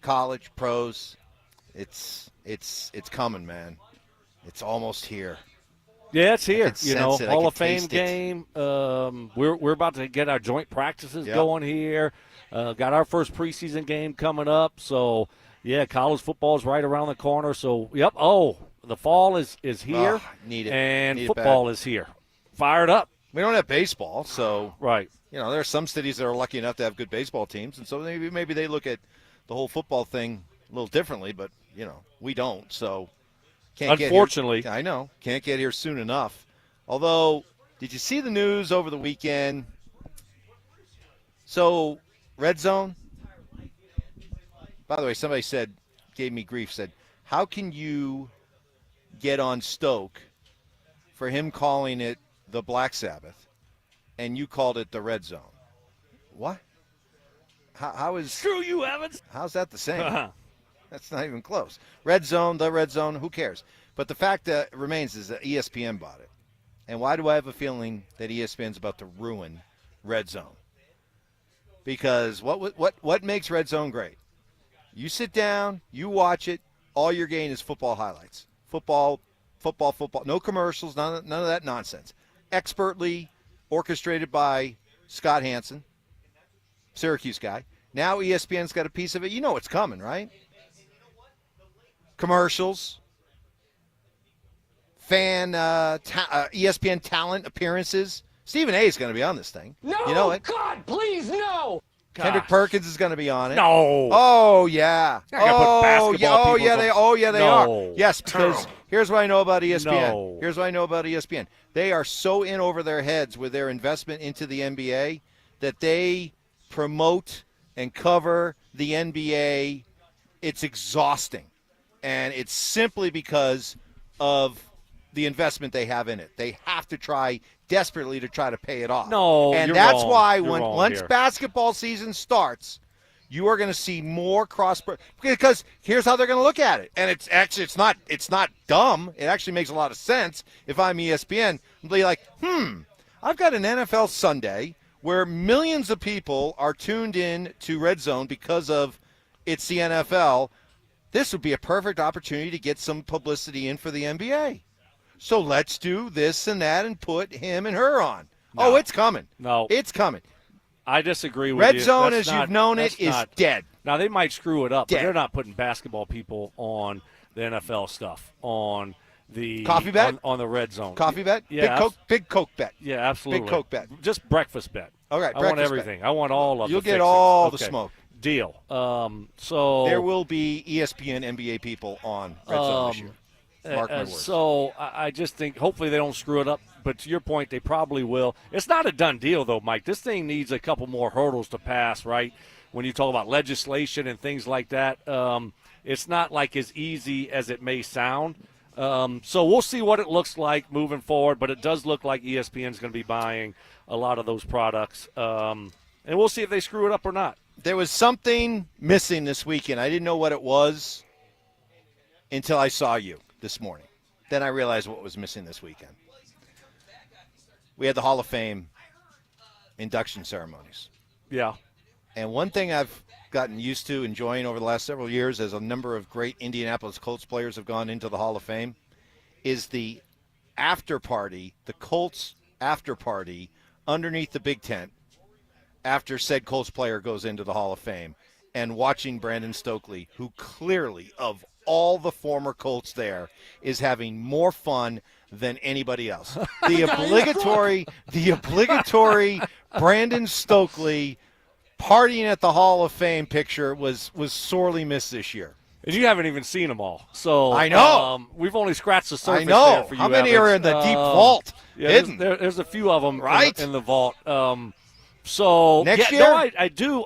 S3: College, pros, it's coming, man. It's almost here.
S6: Yeah, it's here. Hall of Fame
S3: taste
S6: game. We're about to get our joint practices going here. Got our first preseason game coming up. So, yeah, college football is right around the corner. So, yep. Oh, the fall is here.
S3: Need it.
S6: And
S3: need
S6: football is here. Fired up.
S3: We don't have baseball, so
S6: right.
S3: There are some cities that are lucky enough to have good baseball teams, and so maybe they look at the whole football thing a little differently. But we don't. So.
S6: Unfortunately.
S3: I know. Can't get here soon enough. Although, did you see the news over the weekend? So, Red Zone. By the way, somebody gave me grief, said, how can you get on Stoke for him calling it the Black Sabbath and you called it the Red Zone? What? How is...
S6: Screw you, Evans.
S3: How's that the same? That's not even close. Red Zone, the Red Zone, who cares? But the fact that remains is that ESPN bought it. And why do I have a feeling that ESPN's about to ruin Red Zone? Because what makes Red Zone great? You sit down, you watch it, all you're getting is football highlights. Football. No commercials, none of that nonsense. Expertly orchestrated by Scott Hansen, Syracuse guy. Now ESPN's got a piece of it. You know it's coming, right? Commercials. ESPN talent appearances. Stephen A. is going to be on this thing.
S5: No,
S3: you know it.
S5: God, please, no.
S3: Kendrick Perkins is going to be on it.
S6: No.
S3: Oh yeah.
S6: They're gonna put basketball people
S3: They
S6: No.
S3: are. Yes, because here's what I know about ESPN.
S6: No.
S3: Here's what I know about ESPN. They are so in over their heads with their investment into the NBA that they promote and cover the NBA. It's exhausting, and it's simply because of the investment they have in it. They have to try desperately to try to pay it off.
S6: No,
S3: and
S6: you're
S3: that's
S6: wrong.
S3: why
S6: You're wrong
S3: once
S6: here.
S3: basketball season starts, you are going to see more cross, because here's how they're going to look at it. And it's not dumb. It actually makes a lot of sense. If I'm ESPN, I'll be like, I've got an NFL Sunday where millions of people are tuned in to Red Zone because of it's the NFL. This would be a perfect opportunity to get some publicity in for the NBA. So let's do this and that and put him and her on.
S6: No.
S3: Oh, it's coming.
S6: No.
S3: It's coming.
S6: I disagree with
S3: Red
S6: you.
S3: Zone,
S6: That's
S3: as you've known it, is dead.
S6: Now, they might screw it up, but
S3: Dead.
S6: they're not putting basketball people on the NFL stuff, on the
S3: Coffee bet?
S6: on the Red Zone.
S3: Coffee bet?
S6: Yeah,
S3: Big Coke bet.
S6: Yeah, absolutely.
S3: Big Coke bet.
S6: Just breakfast bet.
S3: All right,
S6: I want
S3: breakfast
S6: everything.
S3: bet.
S6: I want all of
S3: You'll
S6: the
S3: get
S6: fixings.
S3: all the
S6: Okay.
S3: smoke.
S6: Deal. So
S3: There will be ESPN NBA people on Red Zone this year. Mark my words.
S6: So I just think hopefully they don't screw it up. But to your point, they probably will. It's not a done deal, though, Mike. This thing needs a couple more hurdles to pass, right? When you talk about legislation and things like that, it's not like as easy as it may sound. So we'll see what it looks like moving forward. But it does look like ESPN's going to be buying a lot of those products. And we'll see if they screw it up or not.
S3: There was something missing this weekend. I didn't know what it was until I saw you this morning. Then I realized what was missing this weekend. We had the Hall of Fame induction ceremonies.
S6: Yeah.
S3: And one thing I've gotten used to enjoying over the last several years as a number of great Indianapolis Colts players have gone into the Hall of Fame is the after party, the Colts after party underneath the big tent after said Colts player goes into the Hall of Fame, and watching Brandon Stokley, who clearly, of all the former Colts there, is having more fun than anybody else. The obligatory Brandon Stokley partying at the Hall of Fame picture was sorely missed this year.
S6: And you haven't even seen them all. So
S3: I know.
S6: We've only scratched the surface
S3: I know.
S6: there for you,
S3: How many
S6: Evans.
S3: are in the deep vault?
S6: Yeah,
S3: hidden?
S6: there's a few of them
S3: right?
S6: in the vault. So
S3: next
S6: year?
S3: No,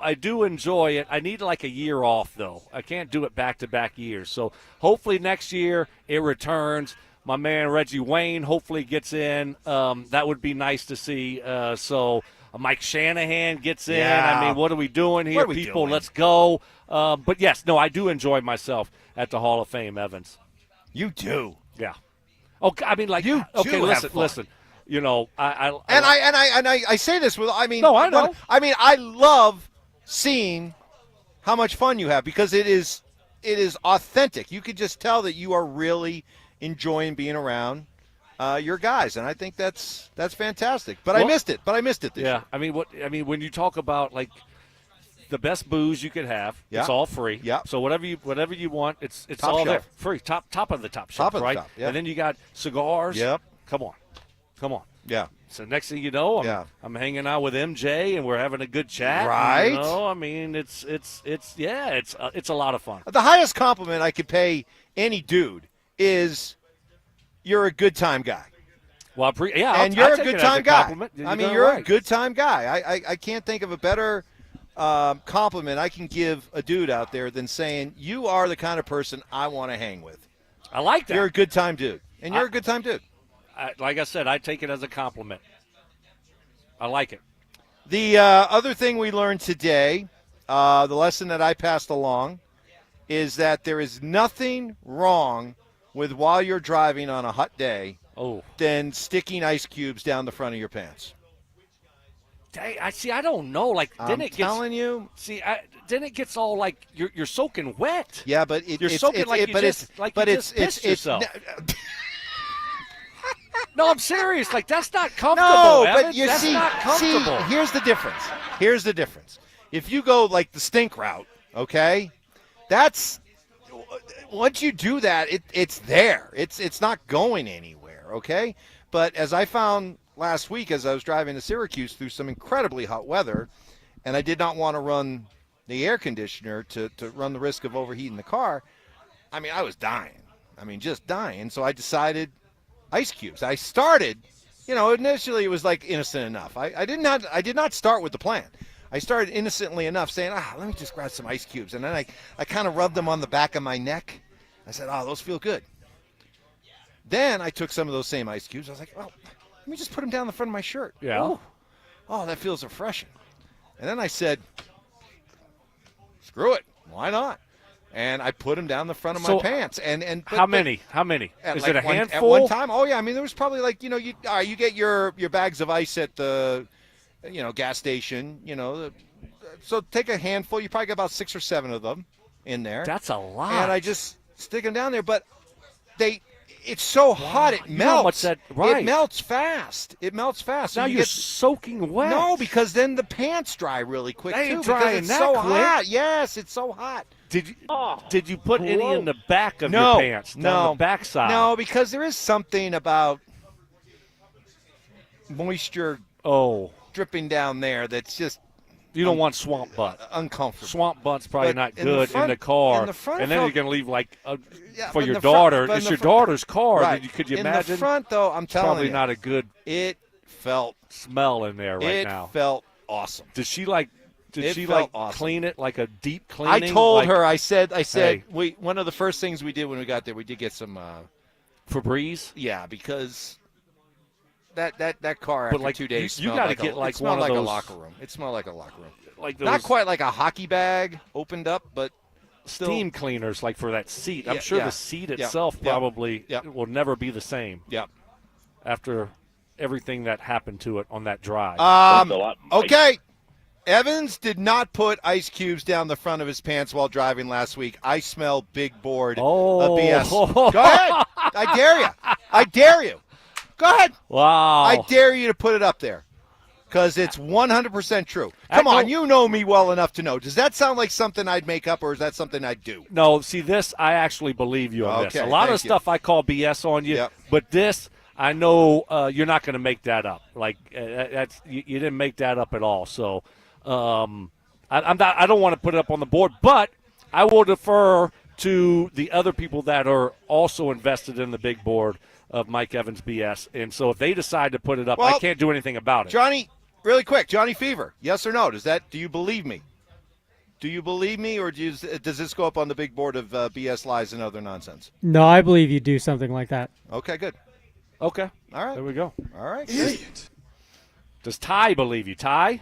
S6: I do enjoy it. I need like a year off, though. I can't do it back-to-back years. So hopefully next year it returns. My man Reggie Wayne hopefully gets in. That would be nice to see. So Mike Shanahan gets in.
S3: Yeah.
S6: I mean, what are we doing here,
S3: What are we
S6: people?
S3: doing?
S6: Let's go. But, yes, no, I do enjoy myself at the Hall of Fame, Evans.
S3: You do.
S6: Yeah. Okay, I mean, like,
S3: you
S6: okay,
S3: do have fun.
S6: listen. You know,
S3: I say this with, I mean,
S6: no, I know.
S3: I love seeing how much fun you have because it is authentic. You could just tell that you are really enjoying being around your guys, and I think that's fantastic. But I missed it. This year.
S6: I mean, when you talk about like the best booze you could have, it's all free.
S3: Yeah.
S6: So whatever you want, it's
S3: Top
S6: all there,
S3: shelf.
S6: free, top of the top shelf,
S3: Top of the
S6: right?
S3: top, yeah.
S6: And then you got cigars.
S3: Yep.
S6: Come on.
S3: Yeah.
S6: So next thing you know, I'm hanging out with MJ and we're having a good chat.
S3: Right.
S6: You know, I mean, it's a lot of fun.
S3: The highest compliment I could pay any dude is you're a good time guy.
S6: Well,
S3: and you're a good time guy. I mean, you're
S6: right.
S3: a good time guy. I can't think of a better compliment I can give a dude out there than saying you are the kind of person I want to hang with.
S6: I like that.
S3: You're a good time dude, and you're a good time dude.
S6: Like I said, I take it as a compliment. I like it.
S3: The other thing we learned today, the lesson that I passed along, is that there is nothing wrong with while you're driving on a hot day than sticking ice cubes down the front of your pants.
S6: I don't know. Like, then it gets. I'm
S3: telling you.
S6: See, then it gets all like you're soaking wet.
S3: Yeah, but
S6: you're soaking like you just pissed yourself. No, I'm serious. Like, that's not comfortable.
S3: No,
S6: Evan.
S3: but you
S6: that's not comfortable.
S3: Here's the difference. If you go like the stink route, okay, that's once you do that, it's there. It's not going anywhere, okay? But as I found last week as I was driving to Syracuse through some incredibly hot weather, and I did not want to run the air conditioner to run the risk of overheating the car, I mean, I was dying. Just dying. So I decided ice cubes. I started, initially it was like innocent enough. I did not start with the plan. I started innocently enough saying, let me just grab some ice cubes. And then I kind of rubbed them on the back of my neck. I said, those feel good. Then I took some of those same ice cubes. I was like, well, let me just put them down the front of my shirt.
S6: Yeah.
S3: Ooh. Oh, that feels refreshing. And then I said, screw it. Why not? And I put them down the front of my pants. And
S6: how many? Is it a handful?
S3: At one time? Oh, yeah. There was probably like, you get your bags of ice at the, gas station, So take a handful. You probably get about 6 or 7 of them in there.
S6: That's a lot.
S3: And I just stick them down there. But it's so hot it melts.
S6: Right.
S3: It melts fast. Now
S6: you're soaking wet.
S3: No, because then the pants dry really quick,
S6: they
S3: too.
S6: Ain't drying
S3: it's
S6: that
S3: so
S6: quick.
S3: hot. Yes, it's so hot.
S6: Did you put any in the back of your pants? Down the backside?
S3: No, because there is something about moisture dripping down there that's just
S6: you don't want swamp butt.
S3: Uncomfortable.
S6: Swamp butt's probably not good in the car. And then you're going to leave for your daughter. It's your daughter's car.
S3: Right.
S6: Could you imagine?
S3: In the front, though, I'm telling
S6: probably
S3: you.
S6: not a good
S3: It felt
S6: smell in there now.
S3: It felt awesome.
S6: Did she clean it like a deep cleaning?
S3: I told her, I said, hey. One of the first things we did when we got there, we did get some
S6: Febreze?
S3: Yeah, because that car after 2 days
S6: you got to get like one of those.
S3: A locker room. It smelled like a locker room.
S6: Like those,
S3: not quite like a hockey bag opened up, but still.
S6: Steam cleaners like for that seat. I'm sure the seat itself probably will never be the same.
S3: Yep.
S6: After everything that happened to it on that drive.
S3: Okay. Evans did not put ice cubes down the front of his pants while driving last week. I smell big board of BS. Go ahead. I dare you. Go ahead.
S6: Wow.
S3: I dare you to put it up there because it's 100% true. Come on, you know me well enough to know. Does that sound like something I'd make up or is that something I'd do?
S6: No, see, this, I actually believe you on this. A lot of stuff I call BS on you, but this, I know you're not going to make that up. Like, you didn't make that up at all. So I don't want to put it up on the board, but I will defer to the other people that are also invested in the big board of Mike Evans BS. And so if they decide to put it up, I can't do anything about it.
S3: Johnny, really quick, Johnny Fever, yes or no? Do you believe me? Do you believe me, or does this go up on the big board of BS, lies, and other nonsense?
S5: No, I believe you do something like that.
S3: Okay, good.
S6: Okay.
S3: All right.
S6: There we go.
S3: All right.
S6: Idiot. Does Ty believe you? Ty?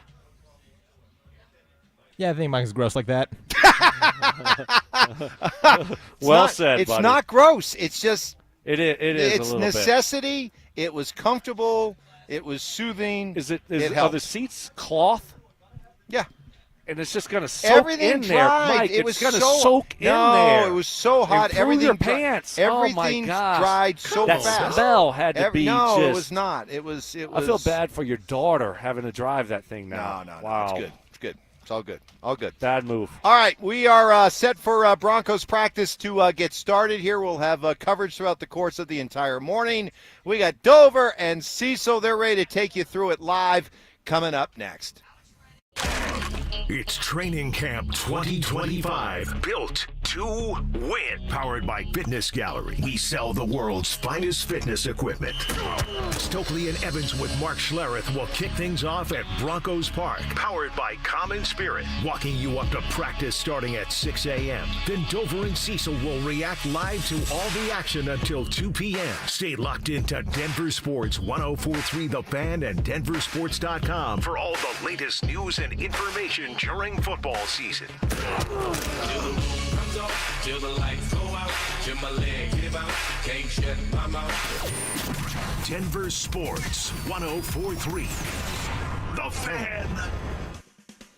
S9: Yeah, I think Mike's gross like that.
S6: Well said,
S3: It's
S6: buddy.
S3: not gross. It's just...
S6: It is
S3: It's
S6: a little
S3: necessity. Bit. It was comfortable. It was soothing.
S6: Are the seats cloth?
S3: Yeah.
S6: And it's just going to soak
S3: Everything
S6: in there,
S3: dried.
S6: Mike.
S3: It was
S6: going to
S3: so,
S6: soak in there.
S3: No, it was so hot.
S6: And through
S3: everything
S6: your pants.
S3: Everything
S6: oh my gosh.
S3: dried so
S6: that
S3: fast.
S6: That smell had to be
S3: No,
S6: just.
S3: it was not. It was.
S6: I feel bad for your daughter having to drive that thing now.
S3: No.
S6: Wow.
S3: It's good. It's good. It's all good. All good.
S6: Bad move.
S3: All right, we are set for Broncos practice to get started here. We'll have coverage throughout the course of the entire morning. We got Dover and Cecil. They're ready to take you through it live coming up next.
S2: It's Training Camp 2025. Built to win. Powered by Fitness Gallery. We sell the world's finest fitness equipment. Stokley and Evans with Mark Schlereth will kick things off at Broncos Park. Powered by Common Spirit. Walking you up to practice starting at 6 a.m. Then Dover and Cecil will react live to all the action until 2 p.m. Stay locked into Denver Sports 104.3 The Fan and DenverSports.com for all the latest news and information during football season.
S9: goes off, till the lights go out, till my leg give out, can't shut my mouth.
S2: Denver Sports 104.3. The Fan.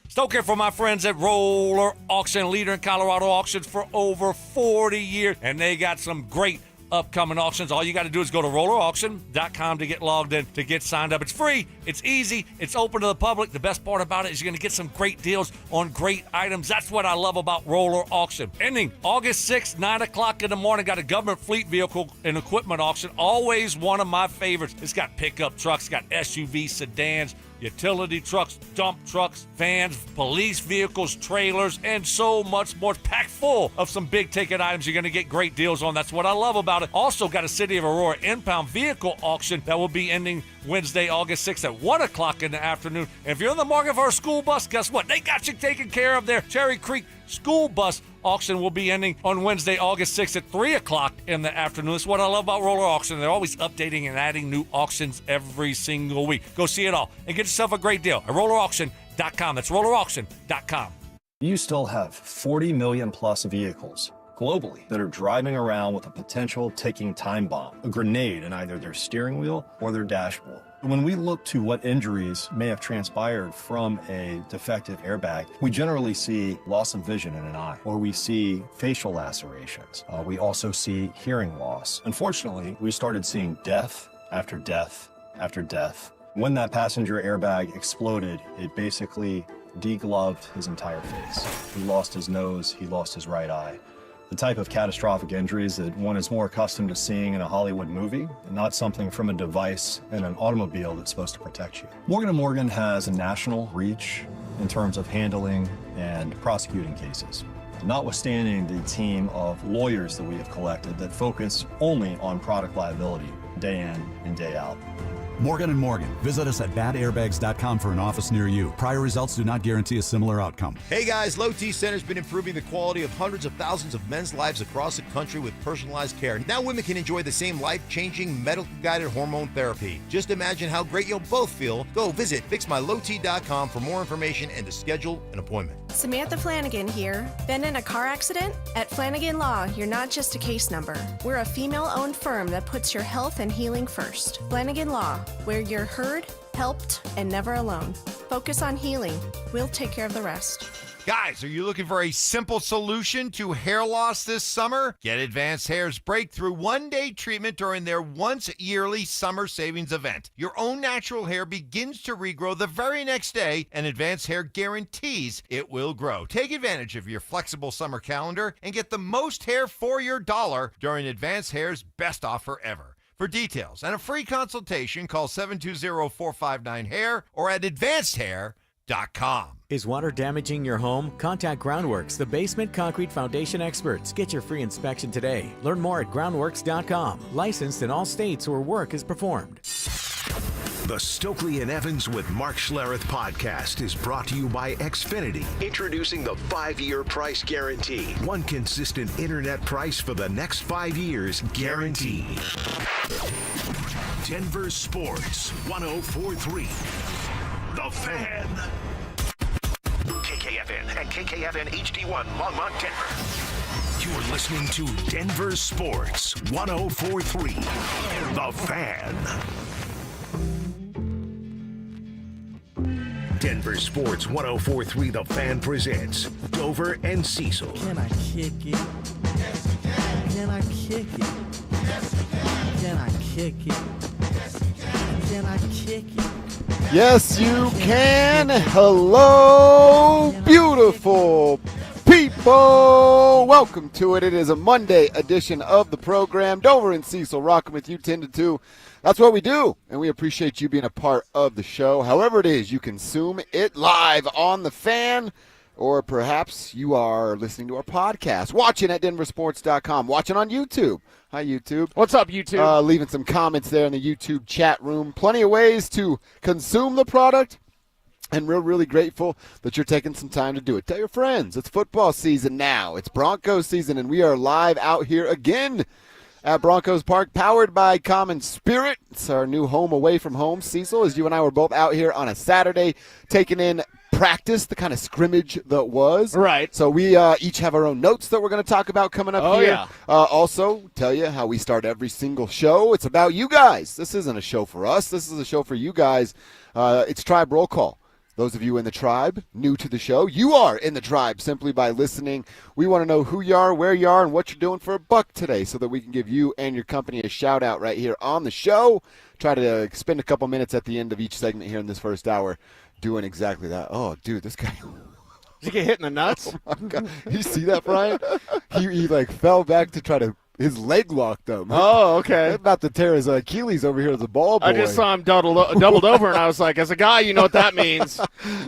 S6: Stoke here for my friends at Roller Auction, leader in Colorado auctions for over 40 years. And they got some great upcoming auctions. All you got to do is go to rollerauction.com to get logged in, to get signed up. It's free. It's easy. It's open to the public. The best part about it is you're going to get some great deals on great items. That's what I love about Roller Auction. Ending August 6th, 9 o'clock in the morning. Got a government fleet vehicle and equipment auction. Always one of my favorites. It's got pickup trucks, got SUVs, sedans, utility trucks, dump trucks, vans, police vehicles, trailers, and so much more. It's packed full of some big ticket items you're going to get great deals on. That's what I love about it. Also got a City of Aurora impound vehicle auction that will be ending Wednesday, August 6th at 1 o'clock in the afternoon. And if you're in the market for a school bus, guess what? They got you taken care of there. Cherry Creek School Bus auction will be ending on Wednesday, August 6th at 3 o'clock in the afternoon. That's what I love about Roller Auction. They're always updating and adding new auctions every single week. Go see it all and get yourself a great deal at rollerauction.com. That's rollerauction.com.
S12: You still have 40 million plus vehicles globally that are driving around with a potential ticking time bomb, a grenade in either their steering wheel or their dashboard. When we look to what injuries may have transpired from a defective airbag, we generally see loss of vision in an eye, or we see facial lacerations. We also see hearing loss. Unfortunately, we started seeing death after death after death. When that passenger airbag exploded, it basically degloved his entire face. He lost his nose, he lost his right eye. The type of catastrophic injuries that one is more accustomed to seeing in a Hollywood movie, and not something from a device in an automobile that's supposed to protect you. Morgan & Morgan has a national reach in terms of handling and prosecuting cases. Notwithstanding the team of lawyers that we have collected that focus only on product liability day in and day out.
S14: Morgan & Morgan. Visit us at badairbags.com for an office near you. Prior results do not guarantee a similar outcome.
S1: Hey guys, Low T Center's been improving the quality of hundreds of thousands of men's lives across the country with personalized care. Now women can enjoy the same life-changing medical-guided hormone therapy. Just imagine how great you'll both feel. Go visit fixmylowt.com for more information and to schedule an appointment.
S18: Samantha Flanagan here. Been in a car accident? At Flanagan Law, you're not just a case number. We're a female-owned firm that puts your health and healing first. Flanagan Law, where you're heard, helped, and never alone. Focus on healing. We'll take care of the rest.
S13: Guys, are you looking for a simple solution to hair loss this summer? Get Advanced Hair's breakthrough one-day treatment during their once-yearly summer savings event. Your own natural hair begins to regrow the very next day, and Advanced Hair guarantees it will grow. Take advantage of your flexible summer calendar and get the most hair for your dollar during Advanced Hair's best offer ever. For details and a free consultation, call 720-459-HAIR or at advancedhair.com.
S19: Is water damaging your home? Contact Groundworks, the basement concrete foundation experts. Get your free inspection today. Learn more at groundworks.com. Licensed in all states where work is performed.
S2: The Stokley and Evans with Mark Schlereth podcast is brought to you by Xfinity. Introducing the 5-year price guarantee. One consistent internet price for the next 5 years, guaranteed. Denver Sports 104.3. The Fan. KKFN and KKFN HD1 Longmont, Denver. You're listening to Denver Sports 104.3. The Fan. Denver Sports 104.3 The Fan presents Dover and Cecil.
S26: Can I kick it? Yes, you can. Can I kick it? Yes, you can. Can I kick it? Yes, you can. Can I kick it?
S27: Yes, you can. Hello, beautiful people. Welcome to it. It is a Monday edition of the program. Dover and Cecil rocking with you 10 to 2. That's what we do, and we appreciate you being a part of the show. However it is, you consume it live on the Fan, or perhaps you are listening to our podcast, watching at DenverSports.com, watching on YouTube. Hi, YouTube.
S28: What's up, YouTube?
S27: Leaving some comments there in the YouTube chat room. Plenty of ways to consume the product, and we're really grateful that you're taking some time to do it. Tell your friends. It's football season now. It's Broncos season, and we are live out here again at Broncos Park, powered by Common Spirit. It's our new home away from home. Cecil, as you and I were both out here on a Saturday, taking in practice, the kind of scrimmage that was.
S7: Right.
S27: So we each have our own notes that we're going to talk about coming up here.
S7: Yeah.
S27: Also, tell you how we start every single show. It's about you guys. This isn't a show for us. This is a show for you guys. It's Tribe Roll Call. Those of you in the tribe, new to the show, you are in the tribe simply by listening. We want to know who you are, where you are, and what you're doing for a buck today so that we can give you and your company a shout-out right here on the show. Try to spend a couple minutes at the end of each segment here in this first hour doing exactly that. Oh, dude, this guy.
S7: Did you get hit in the nuts?
S27: Oh, my God. You see that, Brian? He fell back to try to. His leg locked up.
S7: Oh, okay.
S27: He's about to tear his Achilles over here as a ball boy.
S7: I just saw him doubled over, and I was like, as a guy, you know what that means.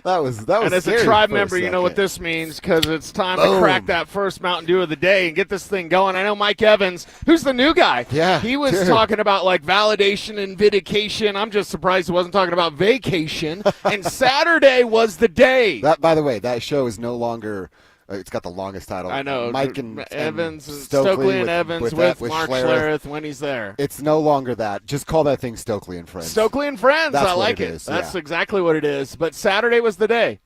S27: That was
S7: and as a
S27: scary
S7: tribe
S27: for
S7: member, you know what
S27: second.
S7: this means, because it's time to crack that first Mountain Dew of the day and get this thing going. I know Mike Evans, who's the new guy.
S27: Yeah,
S7: he was
S27: sure.
S7: talking about, like, validation and vindication. I'm just surprised he wasn't talking about vacation. And Saturday was the day.
S27: That, by the way, that show is no longer. It's got the longest title.
S7: I know.
S27: Mike and
S7: Evans and
S27: Stokley
S7: and Evans with Mark Schlereth when he's there.
S27: It's no longer that. Just call that thing Stokley and Friends.
S7: Stokely and Friends.
S27: That's
S7: I like
S27: what
S7: it.
S27: is,
S7: That's
S27: yeah.
S7: exactly what it is. But Saturday was the day.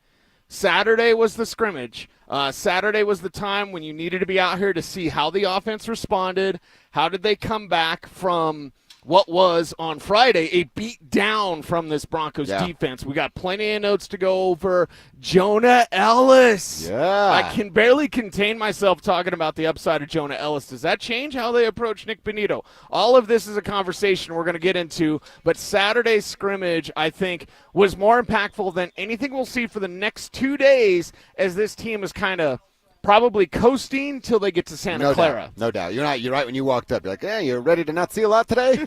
S7: Saturday was the scrimmage. Saturday was the time when you needed to be out here to see how the offense responded. How did they come back from what was on Friday a beat down from this Broncos defense? We got plenty of notes to go over. Jonah Ellis.
S27: Yeah.
S7: I can barely contain myself talking about the upside of Jonah Ellis. Does that change how they approach Nick Benito? All of this is a conversation we're going to get into, but Saturday's scrimmage, I think, was more impactful than anything we'll see for the next 2 days as this team is kind of probably coasting till they get to Santa Clara.
S27: No doubt. You're right when you walked up. You're like, you're ready to not see a lot today?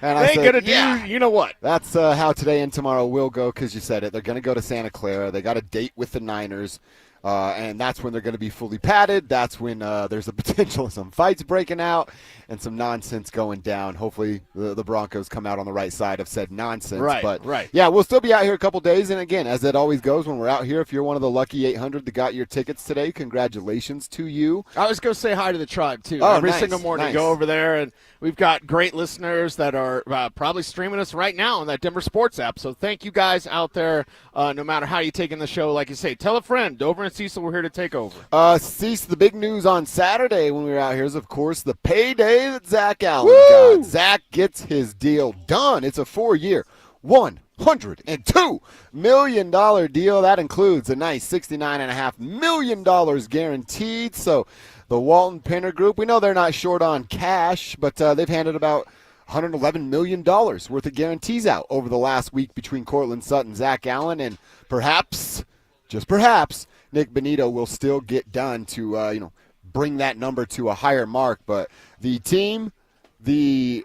S27: And
S7: they ain't going to do you know what.
S27: That's how today and tomorrow will go, because you said it. They're going to go to Santa Clara. They got a date with the Niners, and that's when they're going to be fully padded. That's when there's the potential of some fights breaking out and some nonsense going down. Hopefully the Broncos come out on the right side of said nonsense.
S7: Right.
S27: Yeah, we'll still be out here a couple days. And, again, as it always goes when we're out here, if you're one of the lucky 800 that got your tickets today, congratulations to you.
S7: I always go say hi to the tribe, too.
S27: Oh,
S7: Every
S27: nice,
S7: single morning,
S27: nice.
S7: go over there, and we've got great listeners that are probably streaming us right now on that DenverSports app. So thank you guys out there, no matter how you take in the show. Like you say, tell a friend. Dover and Cecil, we're here to take over.
S27: Cease, the big news on Saturday when we were out here is, of course, the payday that Zack Allen got. Zack gets his deal done. It's a 4-year, $102 million deal. That includes a nice $69.5 million guaranteed. So the Walton Penner Group, we know they're not short on cash, but they've handed about $111 million worth of guarantees out over the last week between Cortland Sutton, Zack Allen, and perhaps, just perhaps, Nick Benito will still get done to bring that number to a higher mark. But the team, the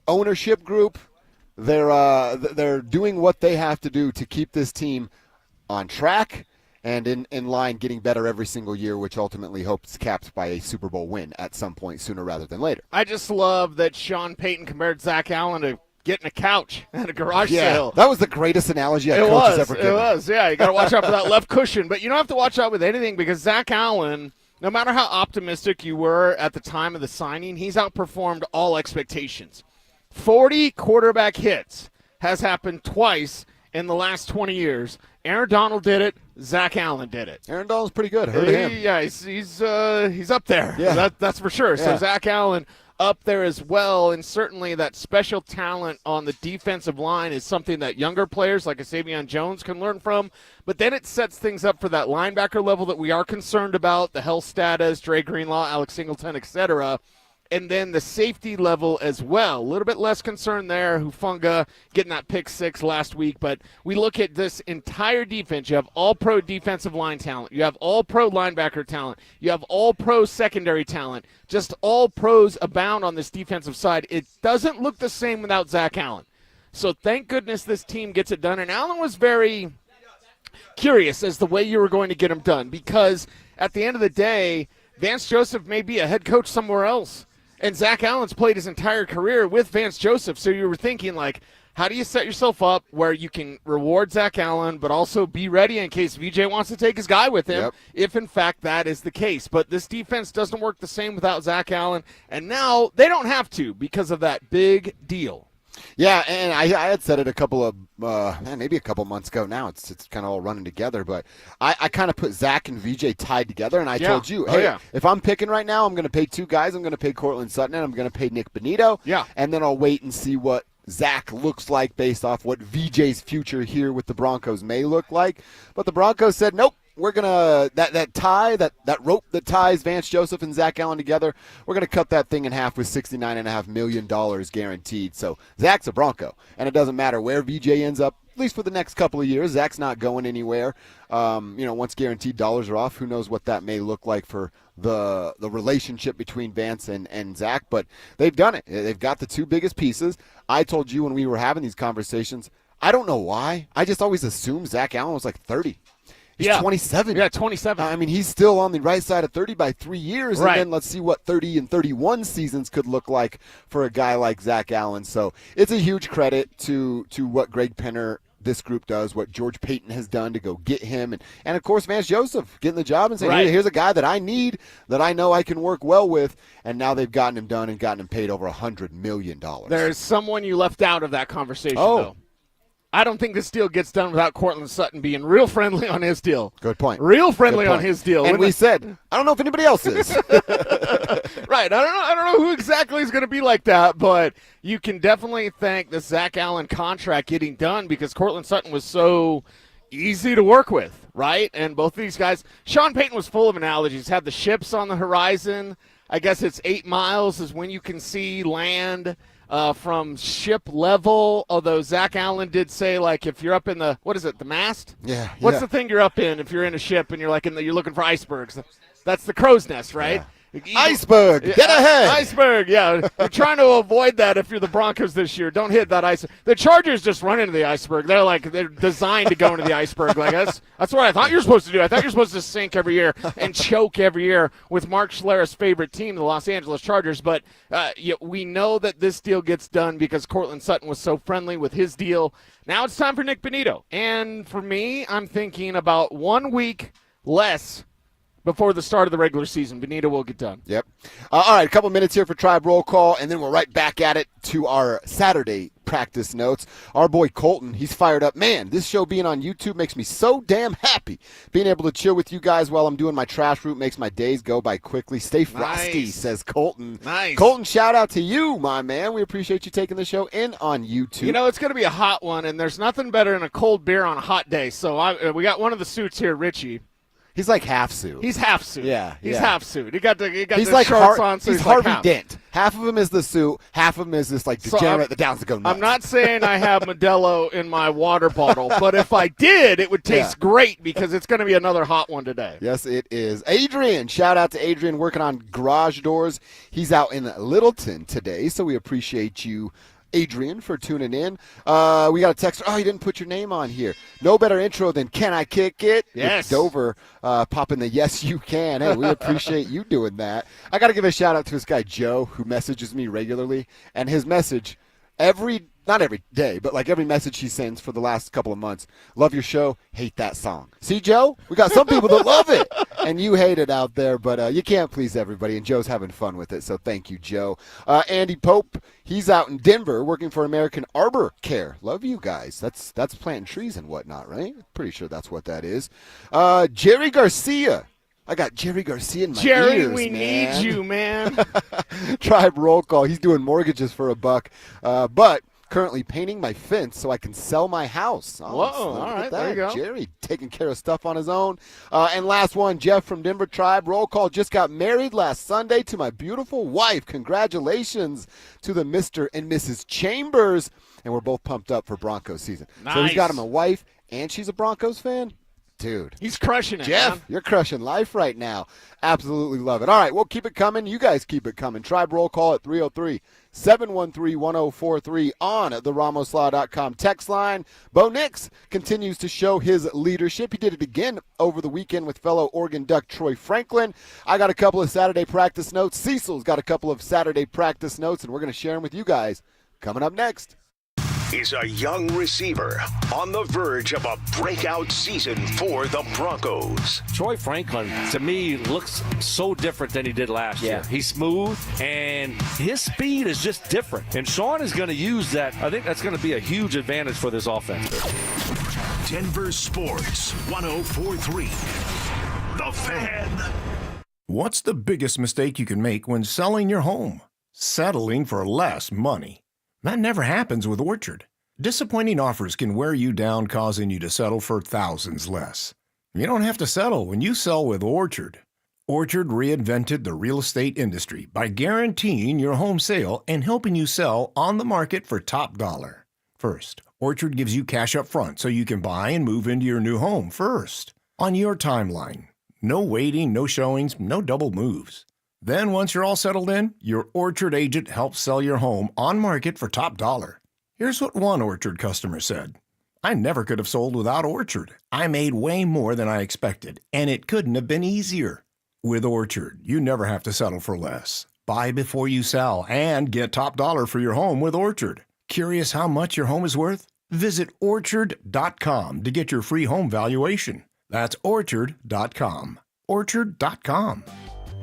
S27: ownership group, they're doing what they have to do to keep this team on track and in line, getting better every single year, which ultimately hopes capped by a Super Bowl win at some point sooner rather than later.
S7: I just love that Shawn Payton compared Zack Allen to getting a couch at a garage sale.
S27: That was the greatest analogy a coach has ever given.
S7: It was, yeah. You got to watch out for that left cushion. But you don't have to watch out with anything, because Zack Allen, no matter how optimistic you were at the time of the signing, he's outperformed all expectations. 40 quarterback hits has happened twice in the last 20 years. Aaron Donald did it. Zack Allen did it.
S27: Aaron Donald's pretty good. Heard of him.
S7: Yeah, he's up there.
S27: Yeah.
S7: That's for sure.
S27: Yeah.
S7: So Zack Allen up there as well, and certainly that special talent on the defensive line is something that younger players like a Savion Jones can learn from. But then it sets things up for that linebacker level that we are concerned about, the health status, Dre Greenlaw, Alex Singleton, etc. And then the safety level as well. A little bit less concern there. Hufunga getting that pick 6 last week. But we look at this entire defense. You have all-pro defensive line talent. You have all-pro linebacker talent. You have all-pro secondary talent. Just all pros abound on this defensive side. It doesn't look the same without Zack Allen. So thank goodness this team gets it done. And Allen was very curious as the way you were going to get him done, because at the end of the day, Vance Joseph may be a head coach somewhere else. And Zack Allen's played his entire career with Vance Joseph. So you were thinking, like, how do you set yourself up where you can reward Zack Allen but also be ready in case VJ wants to take his guy with him, if, in fact, that is the case. But this defense doesn't work the same without Zack Allen, and now they don't have to because of that big deal.
S27: Yeah, and I had said it a couple of maybe a couple months ago now. It's kind of all running together, but I kind of put Zach and VJ tied together, and I told you, hey, if I'm picking right now, I'm going to pay two guys. I'm going to pay Cortland Sutton, and I'm going to pay Nick Bonito.
S7: Yeah.
S27: And then I'll wait and see what Zach looks like based off what VJ's future here with the Broncos may look like. But the Broncos said, nope. We're going to, that rope that ties Vance Joseph and Zack Allen together, we're going to cut that thing in half with $69.5 million guaranteed. So Zach's a Bronco, and it doesn't matter where VJ ends up, at least for the next couple of years. Zach's not going anywhere. Once guaranteed dollars are off, who knows what that may look like for the relationship between Vance and Zach. But they've done it. They've got the two biggest pieces. I told you when we were having these conversations, I don't know why. I just always assumed Zack Allen was like 30. He's 27.
S7: Yeah, 27.
S27: I mean, he's still on the right side of 30 by 3 years.
S7: Right.
S27: And then let's see what 30 and 31 seasons could look like for a guy like Zack Allen. So it's a huge credit to what Greg Penner, this group does, what George Payton has done to go get him. And of course, Vance Joseph getting the job and saying, hey, here's a guy that I need, that I know I can work well with. And now they've gotten him done and gotten him paid over $100 million.
S7: There's someone you left out of that conversation, though. I don't think this deal gets done without Cortland Sutton being real friendly on his deal.
S27: Good point.
S7: Real friendly on his deal.
S27: And we said, I don't know if anybody else is.
S7: Right. I don't know who exactly is going to be like that, but you can definitely thank the Zack Allen contract getting done because Cortland Sutton was so easy to work with, right? And both of these guys, Shawn Payton was full of analogies. Had the ships on the horizon. I guess it's 8 miles is when you can see land. From ship level, although Zack Allen did say, like, if you're up in the, what is it, the mast?
S27: Yeah.
S7: What's the thing you're up in if you're in a ship and you're like you're looking for icebergs? That's the crow's nest, right?
S27: Yeah. Iceberg, get ahead.
S7: Iceberg, yeah. You're trying to avoid that if you're the Broncos this year. Don't hit that iceberg. The Chargers just run into the iceberg. They're designed to go into the iceberg. Like that's what I thought you were supposed to do. I thought you were supposed to sink every year and choke every year with Mark Schlereth's favorite team, the Los Angeles Chargers. But we know that this deal gets done because Cortland Sutton was so friendly with his deal. Now it's time for Nick Bonito. And for me, I'm thinking about 1 week less before the start of the regular season. Bonito will get done.
S27: Yep. All right, a couple minutes here for Tribe Roll Call, and then we're right back at it to our Saturday practice notes. Our boy Colton, he's fired up. Man, this show being on YouTube makes me so damn happy. Being able to chill with you guys while I'm doing my trash route makes my days go by quickly. Stay frosty, says Colton.
S7: Nice.
S27: Colton, shout out to you, my man. We appreciate you taking the show in on YouTube.
S7: You know, it's going to be a hot one, and there's nothing better than a cold beer on a hot day. So we got one of the suits here, Richie.
S27: He's like half suit.
S7: He's half suit.
S27: Yeah,
S7: he's half suit. He got
S27: he's
S7: the
S27: like
S7: shorts on. So
S27: he's Harvey Dent. Half of him is the suit. Half of him is this like degenerate that downs to go nuts.
S7: I'm not saying I have Modelo in my water bottle, but if I did, it would taste great because it's going to be another hot one today.
S27: Yes, it is. Adrian, shout out to Adrian working on garage doors. He's out in Littleton today, so we appreciate you, Adrian, for tuning in. We got a text. Oh, you didn't put your name on here. No better intro than Can I Kick It?
S7: Yes.
S27: With Dover popping the yes, you can. Hey, we appreciate you doing that. I got to give a shout out to this guy, Joe, who messages me regularly. And his message, not every day, but like every message he sends for the last couple of months. Love your show. Hate that song. See, Joe? We got some people that love it. And you hate it out there, but you can't please everybody. And Joe's having fun with it, so thank you, Joe. Andy Pope, he's out in Denver working for American Arbor Care. Love you guys. That's planting trees and whatnot, right? Pretty sure that's what that is. Jerry Garcia. I got Jerry Garcia in my ears,
S7: Jerry, we
S27: man.
S7: need you, man.
S27: Tribe Roll Call. He's doing mortgages for $1, but currently painting my fence so I can sell my house. Oh,
S7: whoa,
S27: all
S7: right, there you go.
S27: Jerry taking care of stuff on his own. And last one, Jeff from Denver Tribe Roll Call. Just got married last Sunday to my beautiful wife. Congratulations to the Mr. and Mrs. Chambers. And we're both pumped up for Broncos season.
S7: Nice.
S27: So he's got him a wife, and she's a Broncos fan. Dude.
S7: He's crushing it,
S27: Jeff,
S7: man.
S27: You're crushing life right now. Absolutely love it. All right, well, keep it coming. You guys keep it coming. Tribe Roll Call at 303-713-1043 on the RamosLaw.com text line. Bo Nix continues to show his leadership. He did it again over the weekend with fellow Oregon Duck Troy Franklin. I got a couple of Saturday practice notes. Cecil's got a couple of Saturday practice notes, and we're going to share them with you guys coming up next.
S2: is a young receiver on the verge of a breakout season for the Broncos.
S6: Troy Franklin, to me, looks so different than he did last year. He's smooth, and his speed is just different. And Shawn is going to use that. I think that's going to be a huge advantage for this offense.
S2: Denver Sports 104.3. The Fan.
S10: What's the biggest mistake you can make when selling your home? Settling for less money. That never happens with Orchard. Disappointing offers can wear you down, causing you to settle for thousands less. You don't have to settle when you sell with Orchard. Orchard reinvented the real estate industry by guaranteeing your home sale and helping you sell on the market for top dollar. First, Orchard gives you cash up front so you can buy and move into your new home first, on your timeline. No waiting, no showings, no double moves. Then once you're all settled in, your Orchard agent helps sell your home on market for top dollar. Here's what one Orchard customer said. I never could have sold without Orchard. I made way more than I expected, and it couldn't have been easier. With Orchard, you never have to settle for less. Buy before you sell and get top dollar for your home with Orchard. Curious how much your home is worth? Visit Orchard.com to get your free home valuation. That's Orchard.com. Orchard.com.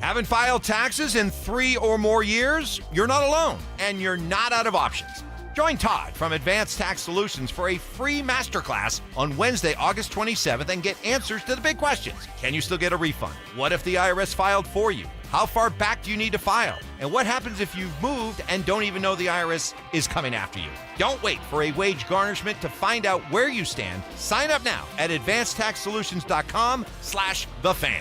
S13: Haven't filed taxes in 3 or more years? You're not alone, and you're not out of options. Join Todd from Advanced Tax Solutions for a free masterclass on Wednesday, August 27th, and get answers to the big questions. Can you still get a refund? What if the IRS filed for you? How far back do you need to file? And what happens if you've moved and don't even know the IRS is coming after you? Don't wait for a wage garnishment to find out where you stand. Sign up now at advancedtaxsolutions.com/thefan.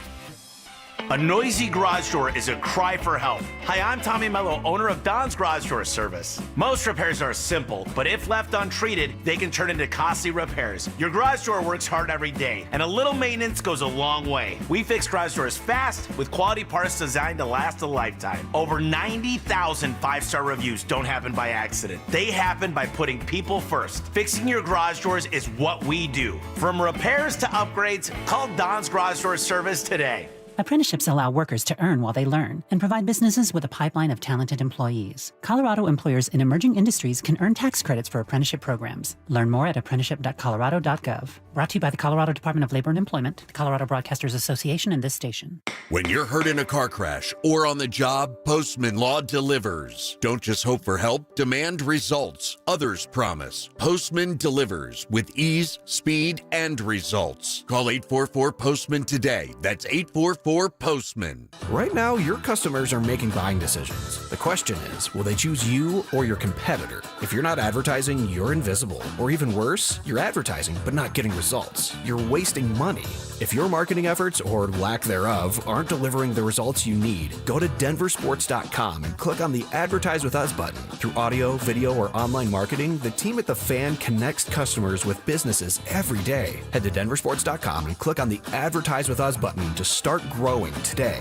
S16: A noisy garage door is a cry for help. Hi, I'm Tommy Mello, owner of Don's Garage Door Service. Most repairs are simple, but if left untreated, they can turn into costly repairs. Your garage door works hard every day, and a little maintenance goes a long way. We fix garage doors fast with quality parts designed to last a lifetime. Over 90,000 five-star reviews don't happen by accident. They happen by putting people first. Fixing your garage doors is what we do. From repairs to upgrades, call Don's Garage Door Service today.
S21: Apprenticeships allow workers to earn while they learn and provide businesses with a pipeline of talented employees. Colorado employers in emerging industries can earn tax credits for apprenticeship programs. Learn more at apprenticeship.colorado.gov. Brought to you by the Colorado Department of Labor and Employment, the Colorado Broadcasters Association, and this station.
S17: When you're hurt in a car crash or on the job, Postman Law delivers. Don't just hope for help, demand results. Others promise. Postman delivers with ease, speed, and results. Call 844-POSTMAN today. That's 844-POSTMAN.
S22: Right now, your customers are making buying decisions. The question is, will they choose you or your competitor? If you're not advertising, you're invisible. Or even worse, you're advertising but not getting results. You're wasting money. If your marketing efforts, or lack thereof, aren't delivering the results you need, go to DenverSports.com and click on the Advertise With Us button. Through audio, video, or online marketing, the team at The Fan connects customers with businesses every day. Head to DenverSports.com and click on the Advertise With Us button to start growing today.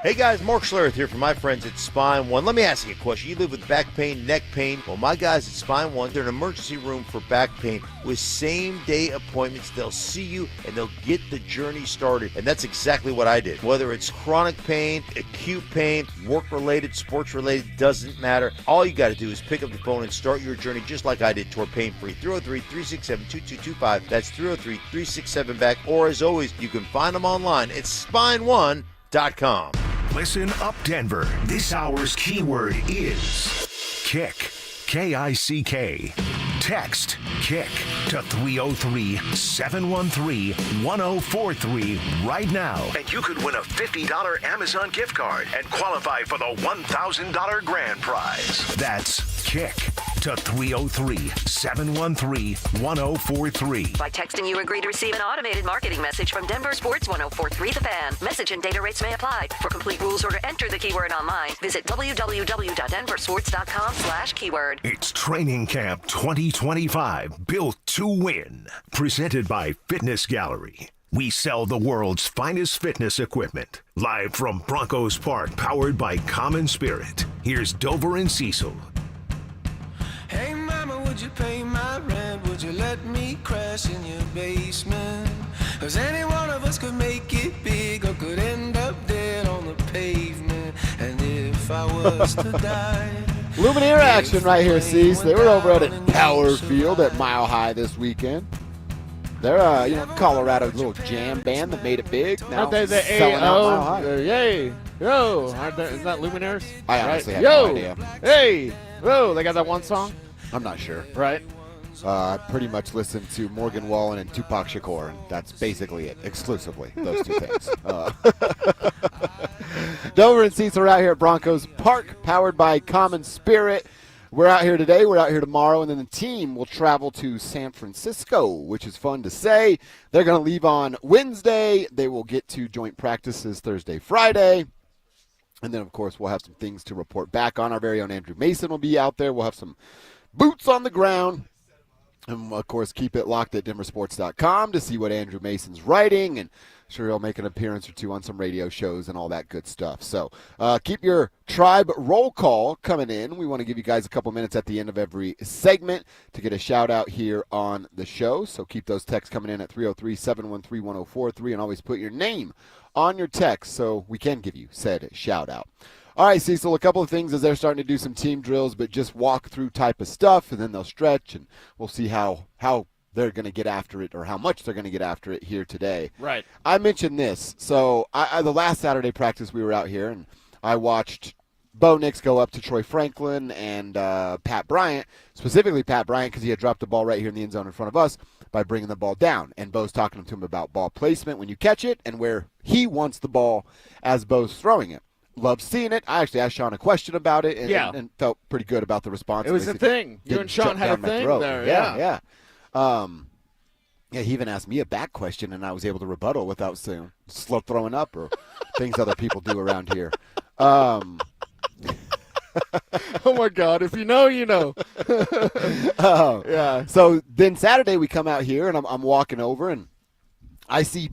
S1: Hey guys, Mark Schlereth here from my friends at Spine One. Let me ask you a question. You live with back pain, neck pain. Well, my guys at Spine One, they're an emergency room for back pain with same-day appointments. They'll see you and they'll get the journey started. And that's exactly what I did. Whether it's chronic pain, acute pain, work-related, sports-related, doesn't matter. All you got to do is pick up the phone and start your journey just like I did toward pain-free. 303-367-2225. That's 303-367-BACK. Or as always, you can find them online at spineone.com.
S2: Listen up, Denver. This hour's keyword is kick. K-I-C-K. Text KICK to 303-713-1043 right now. And you could win a $50 Amazon gift card and qualify for the $1,000 grand prize. That's KICK to 303-713-1043.
S23: By texting, you agree to receive an automated marketing message from Denver Sports 104.3 The Fan. Message and data rates may apply. For complete rules or to enter the keyword online, visit www.denversports.com/keyword.
S2: It's Training Camp 2025, built to win. Presented by Fitness Gallery. We sell the world's finest fitness equipment. Live from Broncos Park, powered by Common Spirit. Here's Dover and Cecil.
S24: Hey mama, would you pay my rent? Would you let me crash in your basement? 'Cause any one of us could make it big or could end up dead on the pavement. And if I was to die,
S27: Lumineer action right here, Cease. They were over at Power Field at Mile High this weekend. They're Colorado little jam band that made it big. Now
S7: Aren't they the
S27: selling out Mile High.
S7: Yay. Yo. Isn't that Lumineers?
S27: I honestly have no idea.
S7: Hey. Whoa. They got that one song?
S27: I'm not sure.
S7: Right.
S27: I pretty much listen to Morgan Wallen and Tupac Shakur, and that's basically it, exclusively, those two things. Dover and Cecil are out here at Broncos Park, powered by Common Spirit. We're out here today, we're out here tomorrow, and then the team will travel to San Francisco, which is fun to say. They're going to leave on Wednesday. They will get to joint practices Thursday, Friday. And then, of course, we'll have some things to report back on. Our very own Andrew Mason will be out there. We'll have some boots on the ground. And, of course, keep it locked at DenverSports.com to see what Andrew Mason's writing. And sure he'll make an appearance or two on some radio shows and all that good stuff. So keep your Tribe roll call coming in. We want to give you guys a couple minutes at the end of every segment to get a shout-out here on the show. So keep those texts coming in at 303-713-1043 and always put your name on your text so we can give you said shout-out. All right, Cecil, a couple of things as they're starting to do some team drills, but just walk through type of stuff, and then they'll stretch, and we'll see how they're going to get after it or how much they're going to get after it here today.
S7: Right.
S27: I mentioned this. So the last Saturday practice we were out here, and I watched Bo Nix go up to Troy Franklin and Pat Bryant, specifically Pat Bryant because he had dropped the ball right here in the end zone in front of us by bringing the ball down. And Bo's talking to him about ball placement when you catch it and where he wants the ball as Bo's throwing it. Love seeing it. I actually asked Shawn a question about it and felt pretty good about the response.
S7: It was a thing. You and Shawn had a thing there.
S27: Yeah. He even asked me a back question, and I was able to rebuttal without saying slow throwing up or things other people do around here.
S7: Oh, my God. If you know, you know.
S27: Yeah. So then Saturday we come out here, and I'm walking over, and I see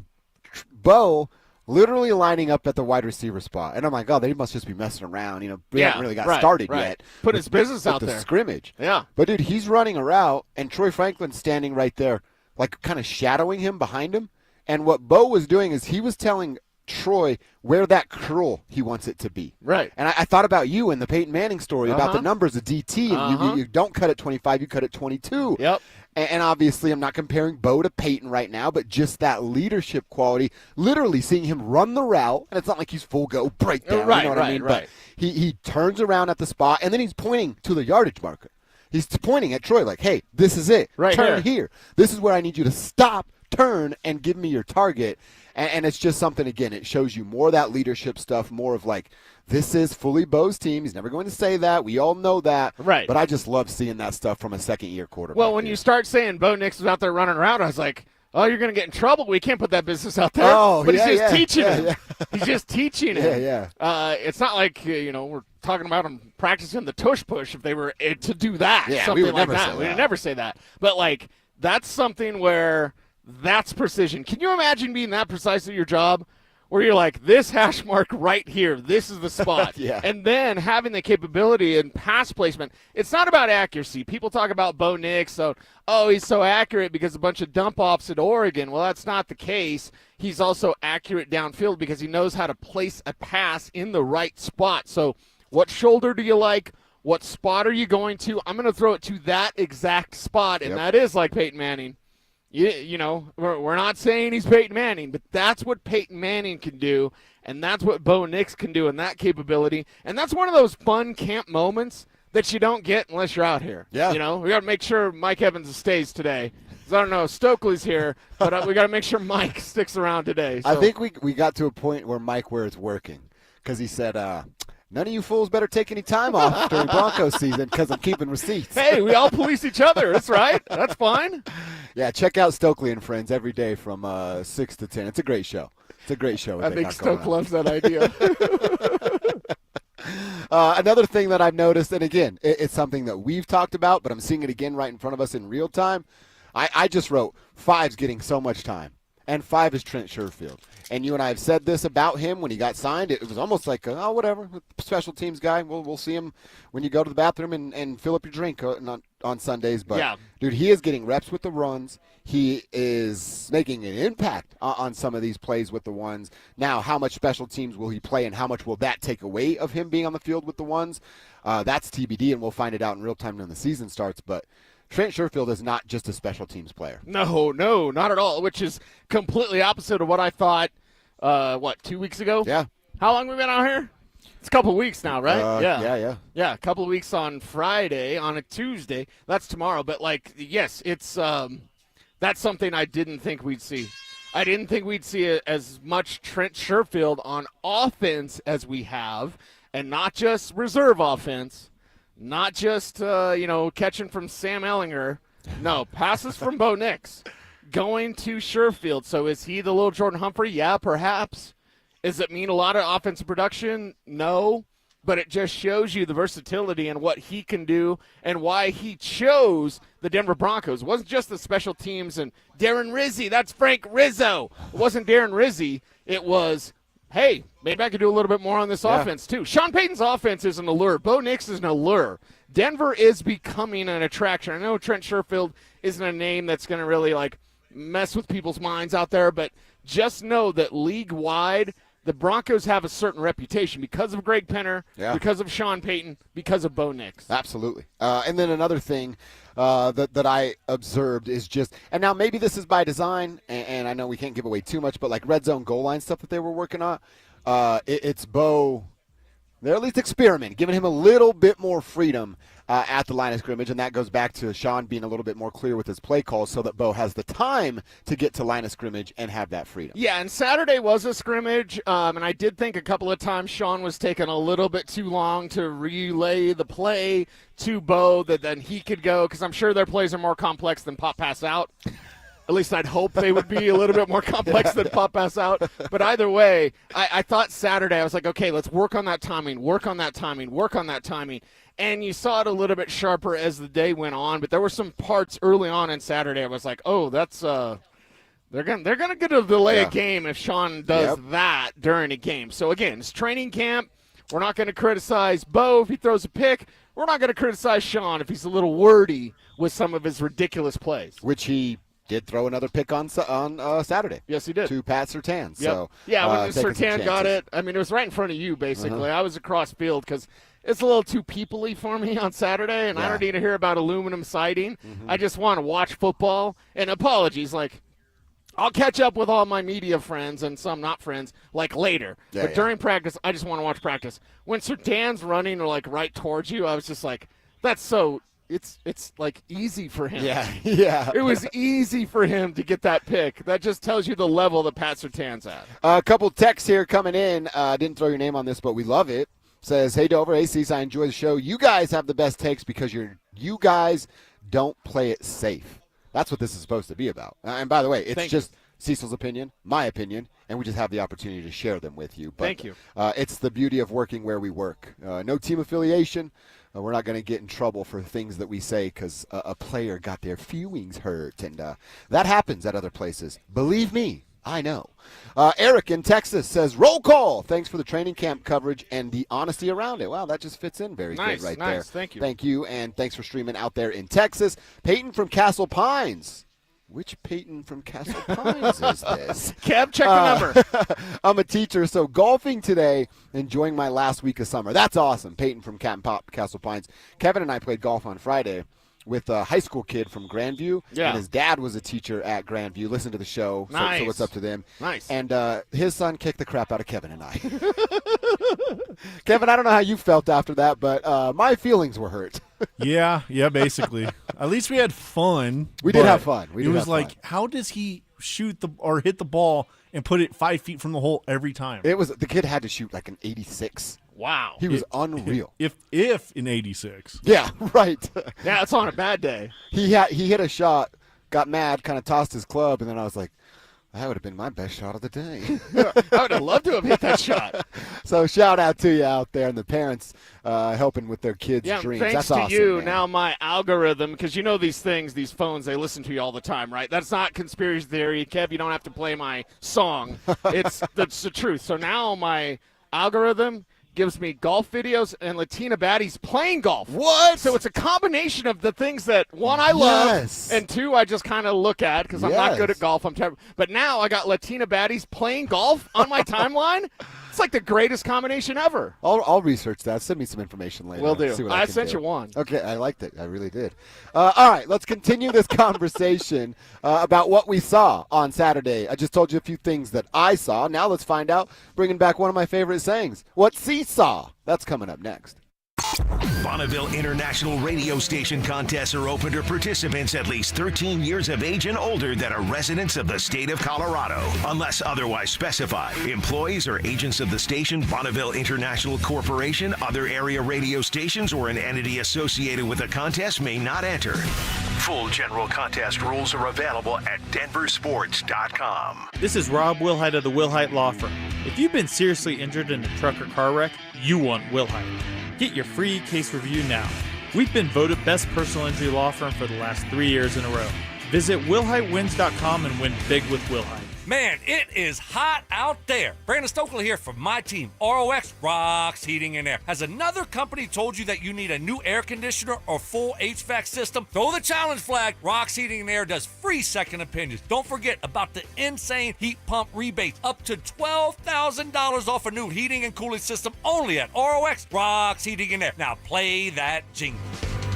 S27: Bo literally lining up at the wide receiver spot. And I'm like, oh, they must just be messing around. We haven't really got started yet.
S7: Put his business out
S27: the
S7: there.
S27: Scrimmage.
S7: Yeah.
S27: But, dude, he's running a route, and Troy Franklin's standing right there, like kind of shadowing him behind him. And what Bo was doing is he was telling Troy where that curl he wants it to be.
S7: Right.
S27: And I thought about you in the Peyton Manning story about the numbers of DT. And you don't cut at 25, you cut at 22.
S7: Yep.
S27: And obviously I'm not comparing Bo to Peyton right now, but just that leadership quality, literally seeing him run the route, and it's not like he's full go breakdown,
S7: right,
S27: you know what I mean?
S7: Right.
S27: But he turns around at the spot, and then he's pointing to the yardage marker. He's pointing at Troy like, hey, this is it.
S7: Right
S27: Turn here. This is where I need you to stop, turn, and give me your target. And it's just something, again, it shows you more of that leadership stuff, more of like, this is fully Bo's team. He's never going to say that. We all know that.
S7: Right.
S27: But I just love seeing that stuff from a second-year quarterback.
S7: Well, when you start saying Bo Nix was out there running around, I was like, oh, you're going to get in trouble. We can't put that business out there.
S27: Oh,
S7: but
S27: yeah,
S7: he's just teaching
S27: yeah,
S7: him.
S27: yeah.
S7: He's just teaching him.
S27: Yeah.
S7: It's not like, we're talking about him practicing the tush push if they were to do that.
S27: Yeah,
S7: something
S27: we would
S7: like
S27: never
S7: that.
S27: say
S7: We
S27: that.
S7: would never say that. But, like, that's something where that's precision. Can you imagine being that precise at your job? Where you're like, this hash mark right here, this is the spot.
S27: Yeah.
S7: And then having the capability and pass placement. It's not about accuracy. People talk about Bo Nix, so, he's so accurate because a bunch of dump-offs at Oregon. Well, that's not the case. He's also accurate downfield because he knows how to place a pass in the right spot. So what shoulder do you like? What spot are you going to? I'm going to throw it to that exact spot, and that is like Peyton Manning. We're not saying he's Peyton Manning, but that's what Peyton Manning can do, and that's what Bo Nix can do in that capability. And that's one of those fun camp moments that you don't get unless you're out here.
S27: Yeah.
S7: We got to make sure Mike Evans stays today. 'Cause I don't know, Stokley's here, but we got to make sure Mike sticks around today. So.
S27: I think we got to a point where Mike where it's working because he said, none of you fools better take any time off during Broncos season because I'm keeping receipts.
S7: Hey, we all police each other. That's right. That's fine.
S27: Yeah, check out Stokley and Friends every day from 6 to 10. It's a great show. It's a great show.
S7: I think Stoke loves that idea.
S27: Another thing that I've noticed, and again, it's something that we've talked about, but I'm seeing it again right in front of us in real time. I just wrote, Five's getting so much time. and 5 is Trent Sherfield. And you and I have said this about him when he got signed. It was almost like, whatever, special teams guy. We'll see him when you go to the bathroom and fill up your drink on Sundays. But, dude, he is getting reps with the runs. He is making an impact on some of these plays with the ones. Now, how much special teams will he play, and how much will that take away of him being on the field with the ones? That's TBD, and we'll find it out in real time when the season starts. But Trent Sherfield is not just a special teams player.
S7: No, not at all, which is completely opposite of what I thought, 2 weeks ago?
S27: Yeah.
S7: How long have we been out here? It's a couple of weeks now, right?
S27: Yeah.
S7: Yeah, a couple of weeks on Friday, on a Tuesday. That's tomorrow. But, yes, it's that's something I didn't think we'd see. I didn't think we'd see as much Trent Sherfield on offense as we have, and not just reserve offense. Not just, catching from Sam Ellinger. No, passes from Bo Nix going to Sherfield. So is he the little Jordan Humphrey? Yeah, perhaps. Does it mean a lot of offensive production? No. But it just shows you the versatility and what he can do and why he chose the Denver Broncos. It wasn't just the special teams and Darren Rizzi. That's Frank Rizzo. It wasn't Darren Rizzi. It was, hey, maybe I could do a little bit more on this offense too. Shawn Payton's offense is an allure. Bo Nix is an allure. Denver is becoming an attraction. I know Trent Sherfield isn't a name that's going to really mess with people's minds out there, but just know that league-wide, the Broncos have a certain reputation because of Greg Penner, because of Shawn Payton, because of Bo Nix.
S27: Absolutely. And then another thing that I observed is just, and now maybe this is by design, and I know we can't give away too much, but red zone goal line stuff that they were working on, it's Bo. They're at least experimenting, giving him a little bit more freedom at the line of scrimmage, and that goes back to Shawn being a little bit more clear with his play calls so that Bo has the time to get to line of scrimmage and have that freedom.
S7: Yeah, and Saturday was a scrimmage, and I did think a couple of times Shawn was taking a little bit too long to relay the play to Bo that then he could go, because I'm sure their plays are more complex than pop pass out. At least I'd hope they would be a little bit more complex than pop pass out. But either way, I thought Saturday, I was like, okay, let's work on that timing, work on that timing. And you saw it a little bit sharper as the day went on. But there were some parts early on in Saturday I was like, oh, that's they're gonna get a delay a game if Shawn does that during a game. So, again, it's training camp. We're not going to criticize Bo if he throws a pick. We're not going to criticize Shawn if he's a little wordy with some of his ridiculous plays.
S27: Which he did throw another pick on Saturday.
S7: Yes, he did.
S27: To Pat Surtain.
S7: Yep.
S27: So,
S7: when Surtain got it, I mean, it was right in front of you, basically. I was across field because it's a little too people-y for me on Saturday, and I don't need to hear about aluminum siding. I just want to watch football. And apologies, I'll catch up with all my media friends and some not friends, later. But during practice, I just want to watch practice. When Surtain's running right towards you, I was just like, that's so – It's easy for him.
S27: Yeah.
S7: It was easy for him to get that pick. That just tells you the level that Pat Surtain's at.
S27: A couple texts here coming in. Didn't throw your name on this, but we love it. Says, hey, Dover, hey, Cease, I enjoy the show. You guys have the best takes because you guys don't play it safe. That's what this is supposed to be about. And by the way, it's just Cecil's opinion, my opinion, and we just have the opportunity to share them with you. But,
S7: Thank you.
S27: It's the beauty of working where we work. No team affiliation. We're not going to get in trouble for things that we say because a player got their feelings hurt, and that happens at other places. Believe me, I know. Eric in Texas says, roll call. Thanks for the training camp coverage and the honesty around it. Wow, that just fits in very good right there.
S7: Thank you.
S27: Thank you, and thanks for streaming out there in Texas. Peyton from Castle Pines. Which Peyton from Castle Pines is this?
S7: Kev, check the number.
S27: I'm a teacher, so golfing today, enjoying my last week of summer. That's awesome. Peyton from Castle Pines. Kevin and I played golf on Friday with a high school kid from Grandview.
S7: Yeah.
S27: And his dad was a teacher at Grandview. Listen to the show.
S7: Nice.
S27: So what's up to them?
S7: Nice.
S27: And his son kicked the crap out of Kevin and I. Kevin, I don't know how you felt after that, but my feelings were hurt.
S4: Yeah, basically. At least we had fun.
S27: We did have fun.
S4: It was how does he shoot or hit the ball and put it 5 feet from the hole every time?
S27: The kid had to shoot like an 86.
S7: Wow.
S27: He was unreal.
S4: If in 86.
S27: Yeah, right.
S7: Yeah, it's on a bad day.
S27: He hit a shot, got mad, kind of tossed his club, and then I was like, That would have been my best shot of the day.
S7: I would have loved to have hit that shot.
S27: So shout out to you out there and the parents helping with their kids' dreams.
S7: Thanks
S27: That's
S7: to
S27: awesome,
S7: you.
S27: man.
S7: Now my algorithm, because you know these things, these phones, they listen to you all the time, right? That's not conspiracy theory. Kev, you don't have to play my song. That's the truth. So now my algorithm gives me golf videos and Latina baddies playing golf.
S27: What?
S7: So it's a combination of the things that, one, I love, and two, I just kind of look at because I'm not good at golf. I'm terrible. But now I got Latina baddies playing golf on my timeline. It's like the greatest combination ever.
S27: I'll research that. Send me some information later.
S7: Will do.
S27: See what
S7: I
S27: can
S7: sent
S27: do.
S7: you one.
S27: Okay, I liked it. I really did. All right, let's continue this conversation about what we saw on Saturday. I just told you a few things that I saw. Now let's find out, bringing back one of my favorite sayings, what C saw. That's coming up next.
S2: Bonneville International Radio Station contests are open to participants at least 13 years of age and older that are residents of the state of Colorado. Unless otherwise specified, employees or agents of the station, Bonneville International Corporation, other area radio stations, or an entity associated with the contest may not enter. Full general contest rules are available at DenverSports.com.
S3: This is Rob Wilhite of the Wilhite Law Firm. If you've been seriously injured in a truck or car wreck, you want Wilhite. Get your free case review now. We've been voted best personal injury law firm for the last 3 years in a row. Visit WilhiteWins.com and win big with Wilhite.
S5: Man, it is hot out there. Brandon Stokley here from my team, ROX Rocks Heating and Air. Has another company told you that you need a new air conditioner or full HVAC system? Throw the challenge flag. Rocks Heating and Air does free second opinions. Don't forget about the insane heat pump rebates. Up to $12,000 off a new heating and cooling system only at ROX Rocks Heating and Air. Now play that jingle.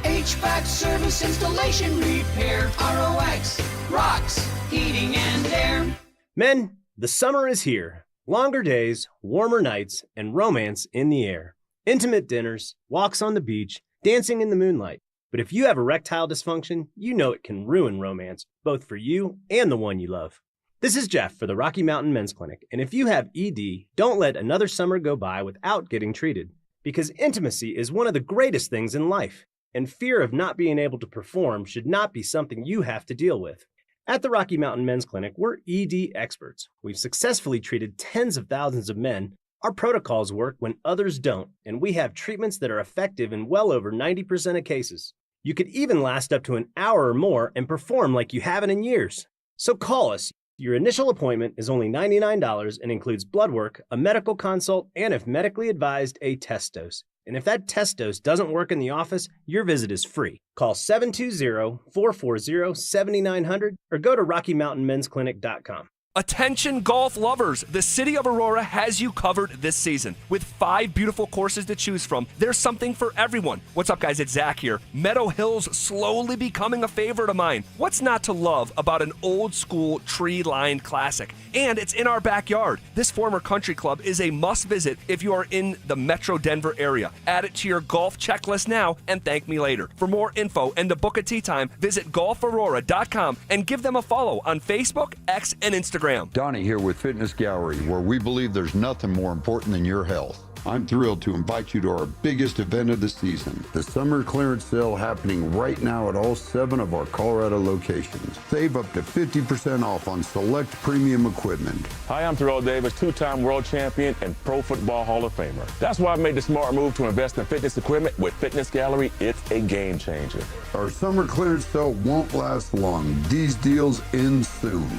S8: HVAC service, installation, repair. ROX Rocks Heating and Air.
S11: Men, the summer is here. Longer days, warmer nights, and romance in the air. Intimate dinners, walks on the beach, dancing in the moonlight. But if you have erectile dysfunction, you know it can ruin romance, both for you and the one you love. This is Jeff for the Rocky Mountain Men's Clinic, and if you have ED, don't let another summer go by without getting treated. Because intimacy is one of the greatest things in life, and fear of not being able to perform should not be something you have to deal with. At the Rocky Mountain Men's Clinic, we're ED experts. We've successfully treated tens of thousands of men. Our protocols work when others don't, and we have treatments that are effective in well over 90% of cases. You could even last up to an hour or more and perform like you haven't in years. So call us. Your initial appointment is only $99 and includes blood work, a medical consult, and if medically advised, a test dose. And if that test dose doesn't work in the office, your visit is free. Call 720-440-7900 or go to RockyMountainMen'sClinic.com.
S15: Attention golf lovers, the city of Aurora has you covered this season. With 5 beautiful courses to choose from, there's something for everyone. What's up, guys? It's Zach here. Meadow Hill's slowly becoming a favorite of mine. What's not to love about an old school tree-lined classic? And it's in our backyard. This former country club is a must visit if you are in the Metro Denver area. Add it to your golf checklist now and thank me later. For more info and to book a tee time, visit golfaurora.com and give them a follow on Facebook, X, and Instagram.
S20: Donnie here with Fitness Gallery, where we believe there's nothing more important than your health. I'm thrilled to invite you to our biggest event of the season, the summer clearance sale happening right now at all 7 of our Colorado locations. Save up to 50% off on select premium equipment.
S25: Hi, I'm Terrell Davis, 2-time world champion and Pro Football Hall of Famer. That's why I made the smart move to invest in fitness equipment with Fitness Gallery. It's a game changer.
S20: Our summer clearance sale won't last long. These deals end soon.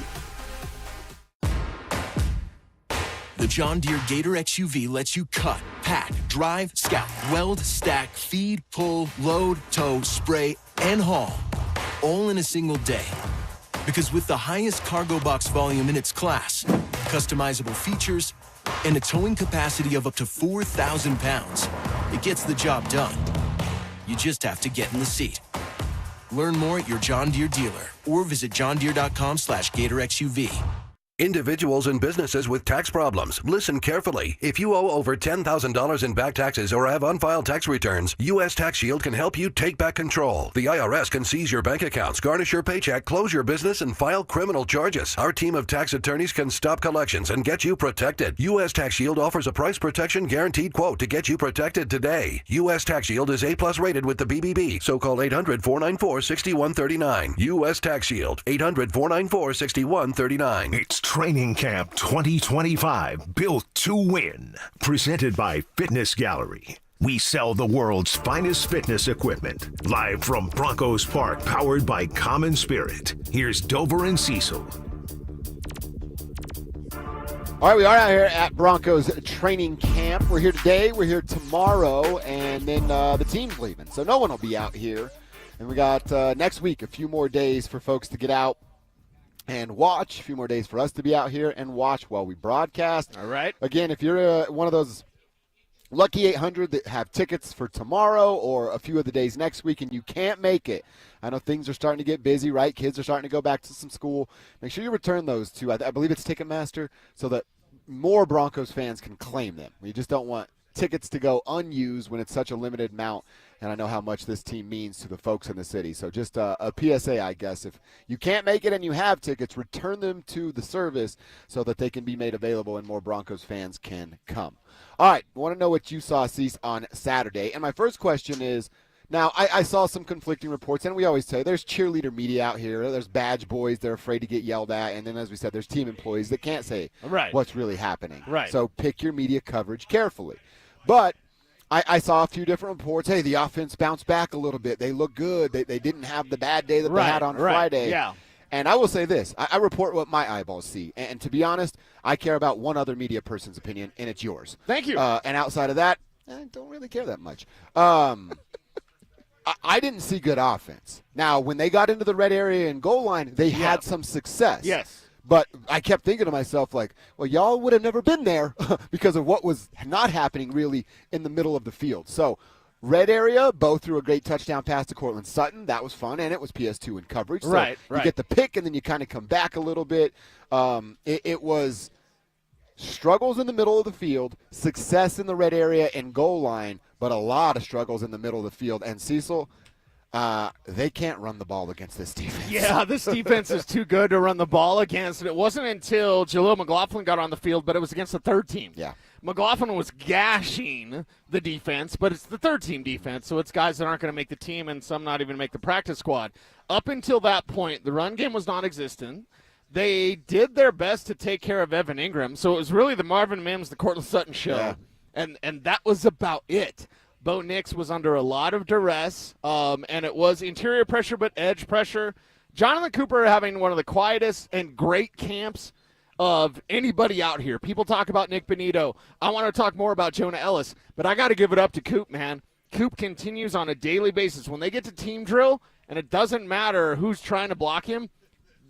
S28: The John Deere Gator XUV lets you cut, pack, drive, scout, weld, stack, feed, pull, load, tow, spray, and haul, all in a single day. Because with the highest cargo box volume in its class, customizable features, and a towing capacity of up to 4,000 pounds, it gets the job done. You just have to get in the seat. Learn more at your John Deere dealer or visit johndeere.com/GatorXUV.
S6: Individuals and businesses with tax problems. Listen carefully. If you owe over $10,000 in back taxes or have unfiled tax returns, U.S. Tax Shield can help you take back control. The IRS can seize your bank accounts, garnish your paycheck, close your business, and file criminal charges. Our team of tax attorneys can stop collections and get you protected. U.S. Tax Shield offers a price protection guaranteed quote to get you protected today. U.S. Tax Shield is A+ rated with the BBB, so call 800-494-6139. U.S. Tax Shield, 800-494-6139.
S2: It's Training Camp 2025, built to win. Presented by Fitness Gallery. We sell the world's finest fitness equipment. Live from Broncos Park, powered by Common Spirit. Here's Dover and Cecil.
S27: All right, we are out here at Broncos training camp. We're here today, we're here tomorrow, and then the team's leaving. So no one will be out here. And we got next week a few more days for folks to get out and watch, a few more days for us to be out here and watch while we broadcast.
S7: All right.
S27: Again, if you're one of those lucky 800 that have tickets for tomorrow or a few of the days next week and you can't make it, I know things are starting to get busy, right? Kids are starting to go back to some school. Make sure you return those to, I believe it's Ticketmaster, so that more Broncos fans can claim them. We just don't want tickets to go unused when it's such a limited amount, and I know how much this team means to the folks in the city. So just a PSA, I guess. If you can't make it and you have tickets, return them to the service so that they can be made available and more Broncos fans can come. All right, I want to know what you saw, Cease, on Saturday. And my first question is, now, I saw some conflicting reports, and we always say there's cheerleader media out here. There's badge boys. They're afraid to get yelled at. And then, as we said, there's team employees that can't say what's really happening.
S7: Right.
S27: So pick your media coverage carefully. But I saw a few different reports. Hey, the offense bounced back a little bit. They look good. They didn't have the bad day that they had on Friday.
S7: Yeah.
S27: And I will say this. I report what my eyeballs see. And to be honest, I care about one other media person's opinion, and it's yours.
S7: Thank you.
S27: And outside of that, I don't really care that much. I didn't see good offense. Now, when they got into the red area and goal line, they had some success.
S7: Yes.
S27: But I kept thinking to myself, like, well, y'all would have never been there because of what was not happening really in the middle of the field. So, red area, Bo threw a great touchdown pass to Cortland Sutton. That was fun, and it was PS2 in coverage. So you get the pick, and then you kind of come back a little bit. It was struggles in the middle of the field, success in the red area and goal line, but a lot of struggles in the middle of the field. And Cecil, they can't run the ball against this defense.
S7: Yeah, this defense is too good to run the ball against. And it wasn't until Jaleel McLaughlin got on the field, but it was against the third team.
S27: Yeah.
S7: McLaughlin was gashing the defense, but it's the third-team defense, so it's guys that aren't going to make the team and some not even make the practice squad. Up until that point, the run game was non-existent. They did their best to take care of Evan Ingram, so it was really the Marvin Mims, the Cortland Sutton show, and that was about it. Bo Nix was under a lot of duress, and it was interior pressure but edge pressure. Jonathan Cooper having one of the quietest and great camps of anybody out here. People talk about Nick Benito. I want to talk more about Jonah Ellis, but I got to give it up to Coop, man. Coop continues on a daily basis. When they get to team drill, and it doesn't matter who's trying to block him,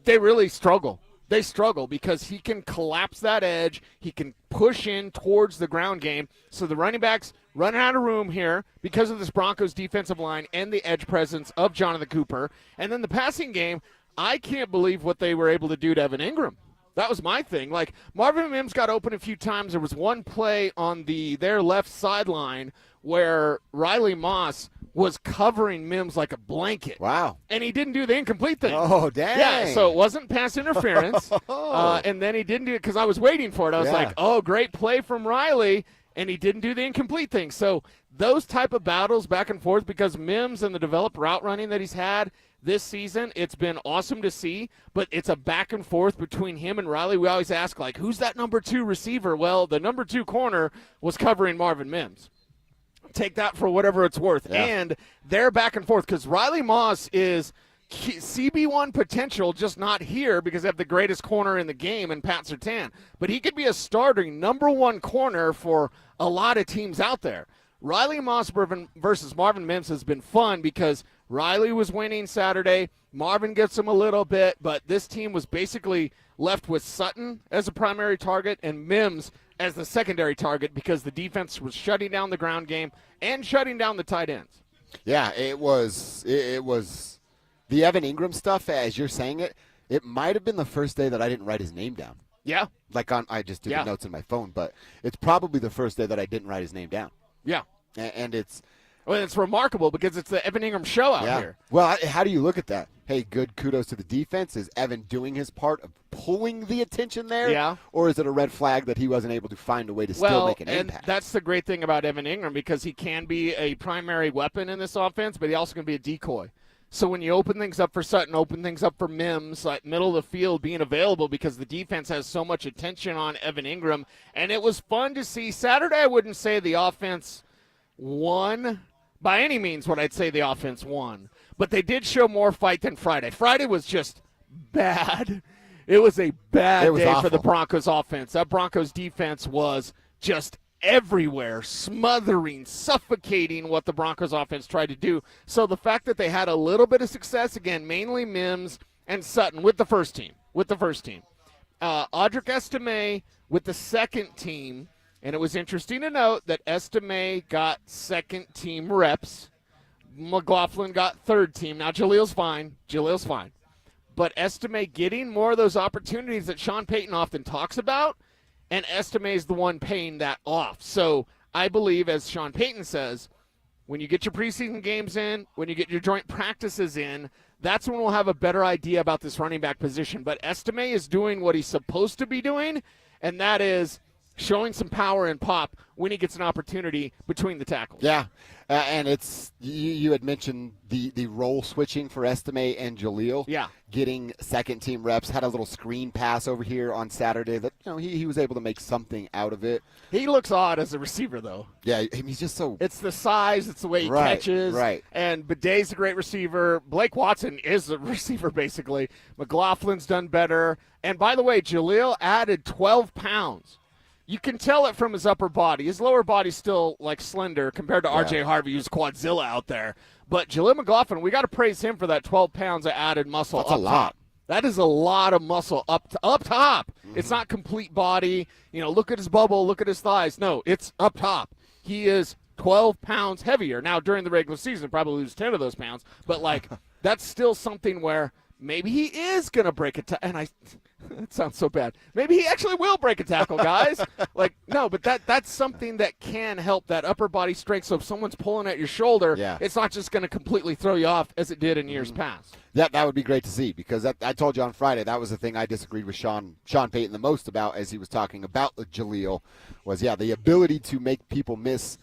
S7: they really struggle. They struggle because he can collapse that edge. He can push in towards the ground game. So the running backs running out of room here because of this Broncos defensive line and the edge presence of Jonathan Cooper. And then the passing game, I can't believe what they were able to do to Evan Ingram. That was my thing. Like, Marvin Mims got open a few times. There was one play on their left sideline where Riley Moss was covering Mims like a blanket.
S27: Wow.
S7: And he didn't do the incomplete thing.
S27: Oh, dang.
S7: Yeah, so it wasn't pass interference. And then he didn't do it because I was waiting for it. I was like, oh, great play from Riley. And he didn't do the incomplete thing. So those type of battles back and forth, because Mims and the developed route running that he's had this season, it's been awesome to see, but it's a back and forth between him and Riley. We always ask, like, who's that number 2 receiver? Well, the number 2 corner was covering Marvin Mims. Take that for whatever it's worth.
S27: Yeah.
S7: And they're back and forth because Riley Moss is CB1 potential, just not here because they have the greatest corner in the game in Pat Surtain. But he could be a starting number 1 corner for a lot of teams out there. Riley Moss versus Marvin Mims has been fun because Riley was winning Saturday. Marvin gets him a little bit, but this team was basically left with Sutton as a primary target and Mims as the secondary target because the defense was shutting down the ground game and shutting down the tight ends.
S27: Yeah, it was the Evan Ingram stuff, as you're saying it. It might have been the first day that I didn't write his name down. Yeah. I just did the notes in my phone, but it's probably the first day that I didn't write his name down.
S7: Yeah.
S27: And it's
S7: remarkable because it's the Evan Ingram show out here.
S27: Well, how do you look at that? Hey, good kudos to the defense. Is Evan doing his part of pulling the attention there?
S7: Yeah.
S27: Or is it a red flag that he wasn't able to find a way to still make an impact?
S7: That's the great thing about Evan Ingram, because he can be a primary weapon in this offense, but he also can be a decoy. So when you open things up for Sutton, open things up for Mims, like middle of the field being available, because the defense has so much attention on Evan Ingram. And it was fun to see. Saturday, I wouldn't say the offense won. By any means would I say the offense won. But they did show more fight than Friday. Friday was just bad. It was a bad day for the Broncos offense. That Broncos defense was just everywhere, smothering, suffocating what the Broncos offense tried to do. So the fact that they had a little bit of success, again, mainly Mims and Sutton with the first team. Audric Estime with the second team. And it was interesting to note that Estime got second-team reps. McLaughlin got third team. Now, Jalil's fine. But Estime getting more of those opportunities that Shawn Payton often talks about, and Estime is the one paying that off. So I believe, as Shawn Payton says, when you get your preseason games in, when you get your joint practices in, that's when we'll have a better idea about this running back position. But Estime is doing what he's supposed to be doing, and that is showing some power and pop when he gets an opportunity between the tackles.
S27: Yeah, and it's you had mentioned the role switching for Estime and Jalil.
S7: Yeah,
S27: getting second team reps. Had a little screen pass over here on Saturday that he was able to make something out of it.
S7: He looks odd as a receiver though.
S27: Yeah, he's just so.
S7: It's the size. It's the way he catches.
S27: Right.
S7: And Bidet's a great receiver. Blake Watson is a receiver basically. McLaughlin's done better. And by the way, Jalil added 12 pounds. You can tell it from his upper body. His lower body's still, slender compared to R.J. Harvey, who's Quadzilla out there. But Jalil McLaughlin, we got to praise him for that 12 pounds of added muscle.
S27: That's a lot.
S7: Top. That is a lot of muscle up top. Mm-hmm. It's not complete body. Look at his bubble. Look at his thighs. No, it's up top. He is 12 pounds heavier. Now, during the regular season, probably lose 10 of those pounds. But, that's still something where maybe he is going to break it. And it sounds so bad. Maybe he actually will break a tackle, guys. No, but that's something that can help that upper body strength. So if someone's pulling at your shoulder, it's not just going to completely throw you off as it did in years past.
S27: That would be great to see, because I told you on Friday that was the thing I disagreed with Shawn Payton the most about as he was talking about Jalil was, the ability to make people miss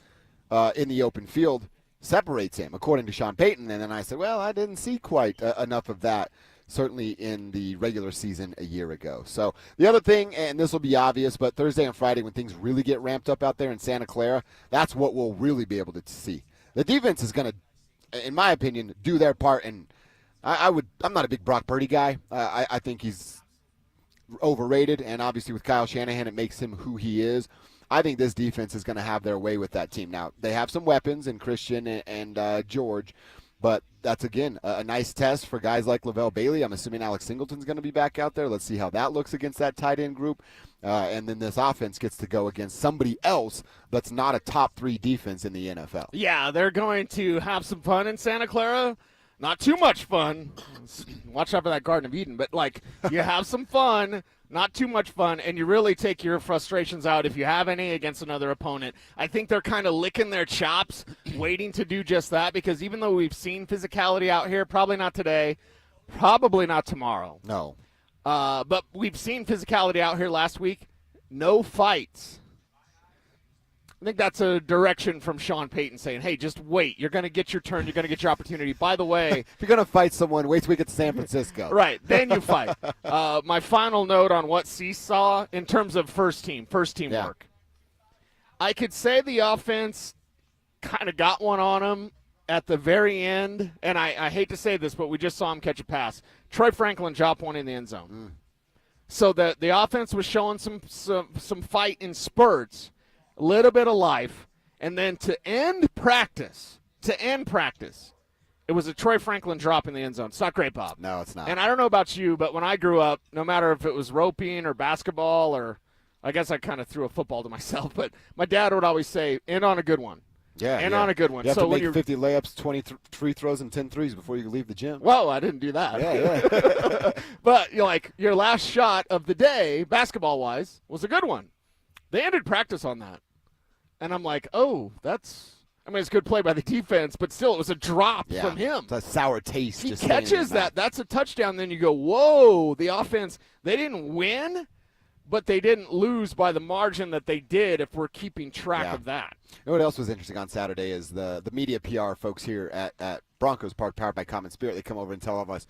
S27: in the open field separates him, according to Shawn Payton. And then I said, well, I didn't see quite enough of that, certainly in the regular season a year ago. So the other thing, and this will be obvious, but Thursday and Friday when things really get ramped up out there in Santa Clara, that's what we'll really be able to see. The defense is going to, in my opinion, do their part. And I'm not a big Brock Purdy guy. I think he's overrated, and obviously with Kyle Shanahan, it makes him who he is. I think this defense is going to have their way with that team. Now, they have some weapons in Christian and George, but that's, again, a nice test for guys like Lavelle Bailey. I'm assuming Alex Singleton's going to be back out there. Let's see how that looks against that tight end group. And then this offense gets to go against somebody else that's not a top 3 defense in the NFL.
S7: Yeah, they're going to have some fun in Santa Clara. Not too much fun. Watch out for that Garden of Eden. But, you have some fun, not too much fun, and you really take your frustrations out, if you have any, against another opponent. I think they're kind of licking their chops, waiting to do just that, because even though we've seen physicality out here, probably not today, probably not tomorrow.
S27: No.
S7: But we've seen physicality out here last week. No fights. I think that's a direction from Shawn Payton saying, hey, just wait. You're going to get your turn. You're going to get your opportunity. By the way,
S27: if you're going to fight someone, wait till we get to San Francisco.
S7: Right. Then you fight. My final note on what Seesaw in terms of first team work. I could say the offense kind of got one on them at the very end. And I hate to say this, but we just saw him catch a pass. Troy Franklin dropped one in the end zone. So the offense was showing some fight in spurts. A little bit of life, and then to end practice, it was a Troy Franklin drop in the end zone. It's not great, Bob.
S27: No, it's not.
S7: And I don't know about you, but when I grew up, no matter if it was roping or basketball, or I guess I kind of threw a football to myself, but my dad would always say, end on a good one.
S27: Yeah,
S7: and on a good one.
S27: You have
S7: so
S27: to
S7: when
S27: make 50 layups, 20 free throws, and 10 threes before you leave the gym.
S7: Well, I didn't do that.
S27: Yeah.
S7: But your last shot of the day, basketball-wise, was a good one. They ended practice on that. And I'm like, oh, it's a good play by the defense, but still, it was a drop from him.
S27: It's a sour taste.
S7: He
S27: just
S7: catches that. That's a touchdown. Then you go, whoa, the offense, they didn't win, but they didn't lose by the margin that they did if we're keeping track of that.
S27: You know what else was interesting on Saturday is the media PR folks here at Broncos Park, powered by Common Spirit. They come over and tell all of us,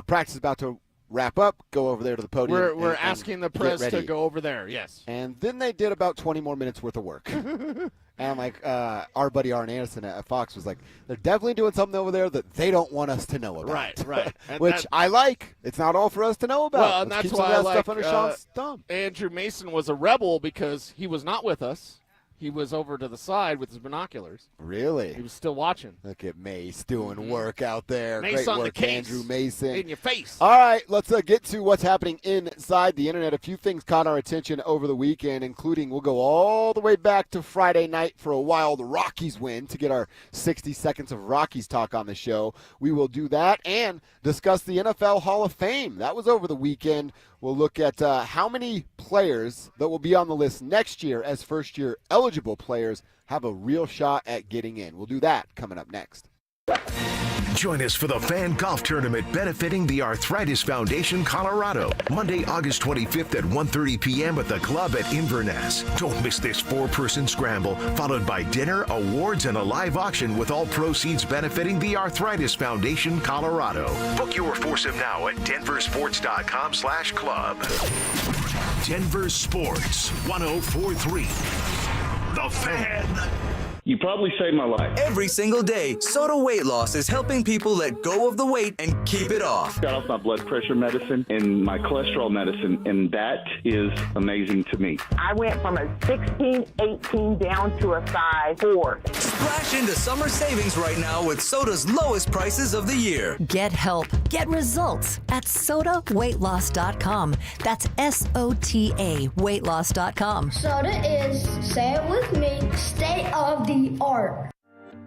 S27: practice is about to wrap up, go over there to the podium.
S7: We're asking the press to go over there, yes.
S27: And then they did about 20 more minutes worth of work. And I'm like, our buddy Arn Anderson at Fox was like, they're definitely doing something over there that they don't want us to know about.
S7: Right.
S27: Which I like. It's not all for us to know about.
S7: Well, and
S27: Let's
S7: that's
S27: keep some
S7: why
S27: of that stuff under Sean's thumb.
S7: Andrew Mason was a rebel because he was not with us. He was over to the side with his binoculars.
S27: Really?
S7: He was still watching.
S27: Look at Mace doing work out there.
S7: Mace
S27: Great
S7: on
S27: work,
S7: the case.
S27: Andrew Mason.
S7: In your face.
S27: All right, let's get to what's happening inside the internet. A few things caught our attention over the weekend, including we'll go all the way back to Friday night for a wild Rockies win to get our 60 seconds of Rockies talk on the show. We will do that and discuss the NFL Hall of Fame. That was over the weekend. We'll look at how many players that will be on the list next year as first-year eligible players have a real shot at getting in. We'll do that coming up next.
S2: Join us for the Fan Golf Tournament benefiting the Arthritis Foundation Colorado, Monday, August 25th at 1:30 p.m. at the club at Inverness. Don't miss this 4-person scramble, followed by dinner, awards, and a live auction with all proceeds benefiting the Arthritis Foundation Colorado. Book your foursome now at DenverSports.com/club. Denver Sports 104.3. The Fan.
S9: You probably saved my life.
S10: Every single day, Soda Weight Loss is helping people let go of the weight and keep it off.
S9: Got off my blood pressure medicine and my cholesterol medicine, and that is amazing to me.
S12: I went from a 16, 18 down to a size 4.
S10: Splash into summer savings right now with Soda's lowest prices of the year.
S13: Get help. Get results at SodaWeightLoss.com. That's SOTA weightloss.com.
S14: Soda is, say it with me, state of the art.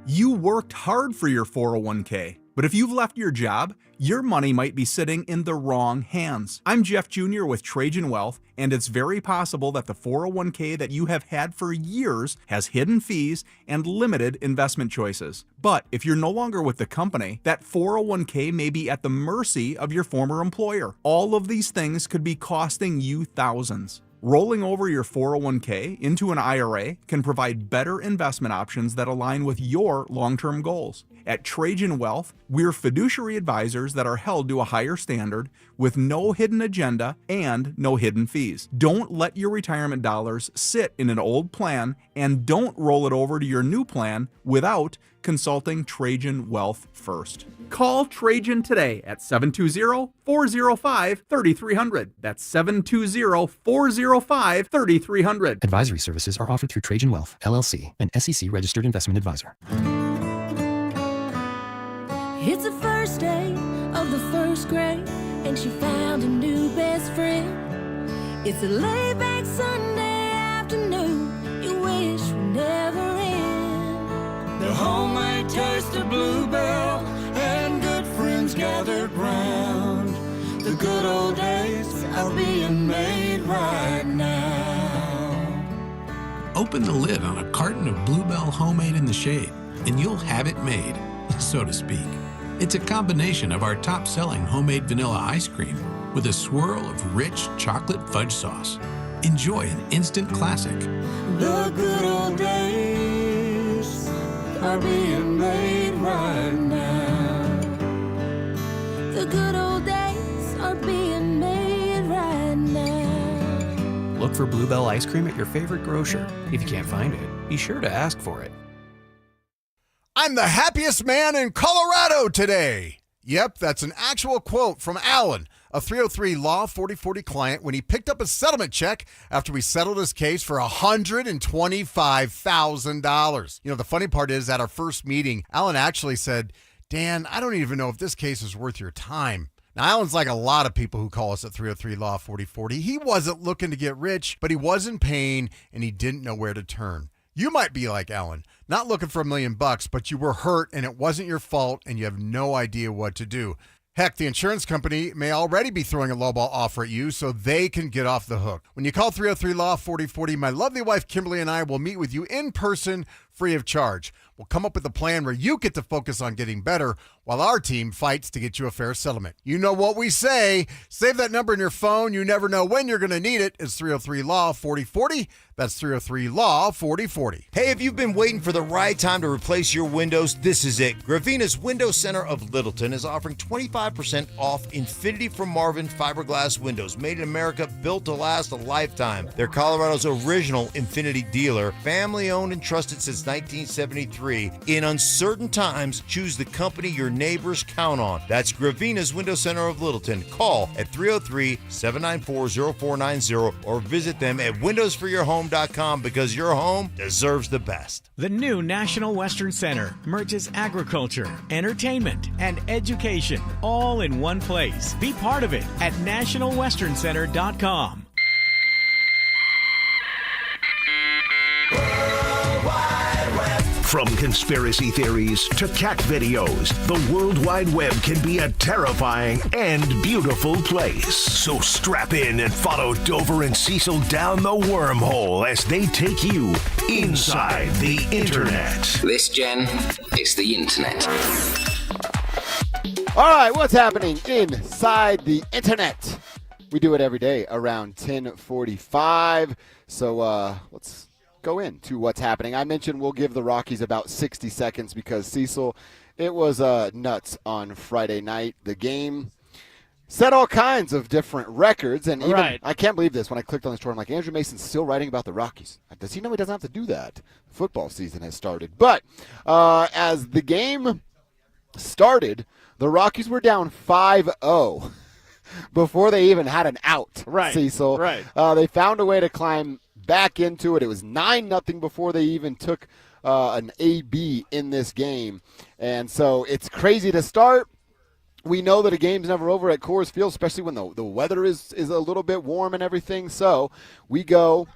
S18: You worked hard for your 401k, but if you've left your job, your money might be sitting in the wrong hands. I'm Jeff Jr. with Trajan Wealth, and it's very possible that the 401k that you have had for years has hidden fees and limited investment choices. But if you're no longer with the company, that 401k may be at the mercy of your former employer. All of these things could be costing you thousands. Rolling over your 401k into an IRA can provide better investment options that align with your long-term goals. At Trajan Wealth, we're fiduciary advisors that are held to a higher standard with no hidden agenda and no hidden fees. Don't let your retirement dollars sit in an old plan, and don't roll it over to your new plan without consulting Trajan Wealth first. Call Trajan today at 720-405-3300. That's 720-405-3300.
S19: Advisory services are offered through Trajan Wealth, LLC, an SEC-registered investment advisor.
S26: It's the first day of the first grade, and she found a new best friend. It's a laid-back Sunday afternoon you wish would never end.
S24: The homemade taste of Bluebell and good friends gathered round. The good old days are being made right now.
S29: Open the lid on a carton of Bluebell Homemade in the Shade, and you'll have it made, so to speak. It's a combination of our top-selling homemade vanilla ice cream with a swirl of rich chocolate fudge sauce. Enjoy an instant classic.
S24: The good old days are being made right now.
S26: The good old days are being made right now.
S19: Look for Bluebell ice cream at your favorite grocer. If you can't find it, be sure to ask for it.
S30: I'm the happiest man in Colorado today. Yep, that's an actual quote from Allen, a 303 Law 4040 client, when he picked up a settlement check after we settled his case for $125,000. You know, the funny part is, at our first meeting, Allen actually said, Dan, I don't even know if this case is worth your time. Now, Allen's like a lot of people who call us at 303 Law 4040. He wasn't looking to get rich, but he was in pain, and he didn't know where to turn. You might be like Alan, not looking for $1 million, but you were hurt and it wasn't your fault and you have no idea what to do. Heck, the insurance company may already be throwing a lowball offer at you so they can get off the hook. When you call 303-LAW-4040, my lovely wife Kimberly and I will meet with you in person free of charge. We'll come up with a plan where you get to focus on getting better while our team fights to get you a fair settlement. You know what we say. Save that number in your phone. You never know when you're going to need it. It's 303-LAW-4040. That's 303-LAW-4040.
S1: Hey, if you've been waiting for the right time to replace your windows, this is it. Gravina's Window Center of Littleton is offering 25% off Infinity from Marvin fiberglass windows. Made in America, built to last a lifetime. They're Colorado's original Infinity dealer, family owned and trusted since 1973. In uncertain times, choose the company your neighbors count on. That's Gravina's Window Center of Littleton. Call at 303-794-0490 or visit them at windowsforyourhome.com because your home deserves the best.
S3: The new National Western Center merges agriculture, entertainment, and education all in one place. Be part of it at nationalwesterncenter.com.
S2: From conspiracy theories to cat videos, the World Wide Web can be a terrifying and beautiful place. So strap in and follow Dover and Cecil down the wormhole as they take you inside the Internet.
S4: This, Jen, is the Internet.
S27: All right, what's happening inside the Internet? We do it every day around 10:45. So let's go into what's happening. I mentioned we'll give the Rockies about 60 seconds because, Cecil, it was nuts on Friday night. The game set all kinds of different records. And even I can't believe this. When I clicked on the story, I'm like, Andrew Mason's still writing about the Rockies. Does he know he doesn't have to do that? Football season has started. But as the game started, the Rockies were down 5-0 before they even had an out, Cecil. They found a way to climb back into it. It was 9-0 before they even took an AB in this game. And so it's crazy to start. We know that a game's never over at Coors Field, especially when the weather is a little bit warm and everything. So we go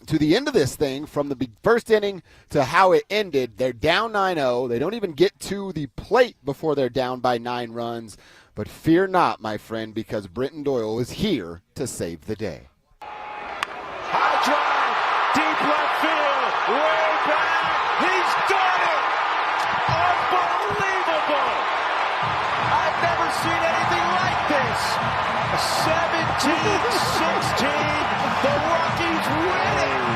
S27: to the end of this thing from the first inning to how it ended. They're down 9-0. They don't even get to the plate before they're down by 9 runs. But fear not, my friend, because Brenton Doyle is here to save the day.
S24: High drive, deep left field, way back. He's done it! Unbelievable! I've never seen anything like this. 17-16, the Rockies winning.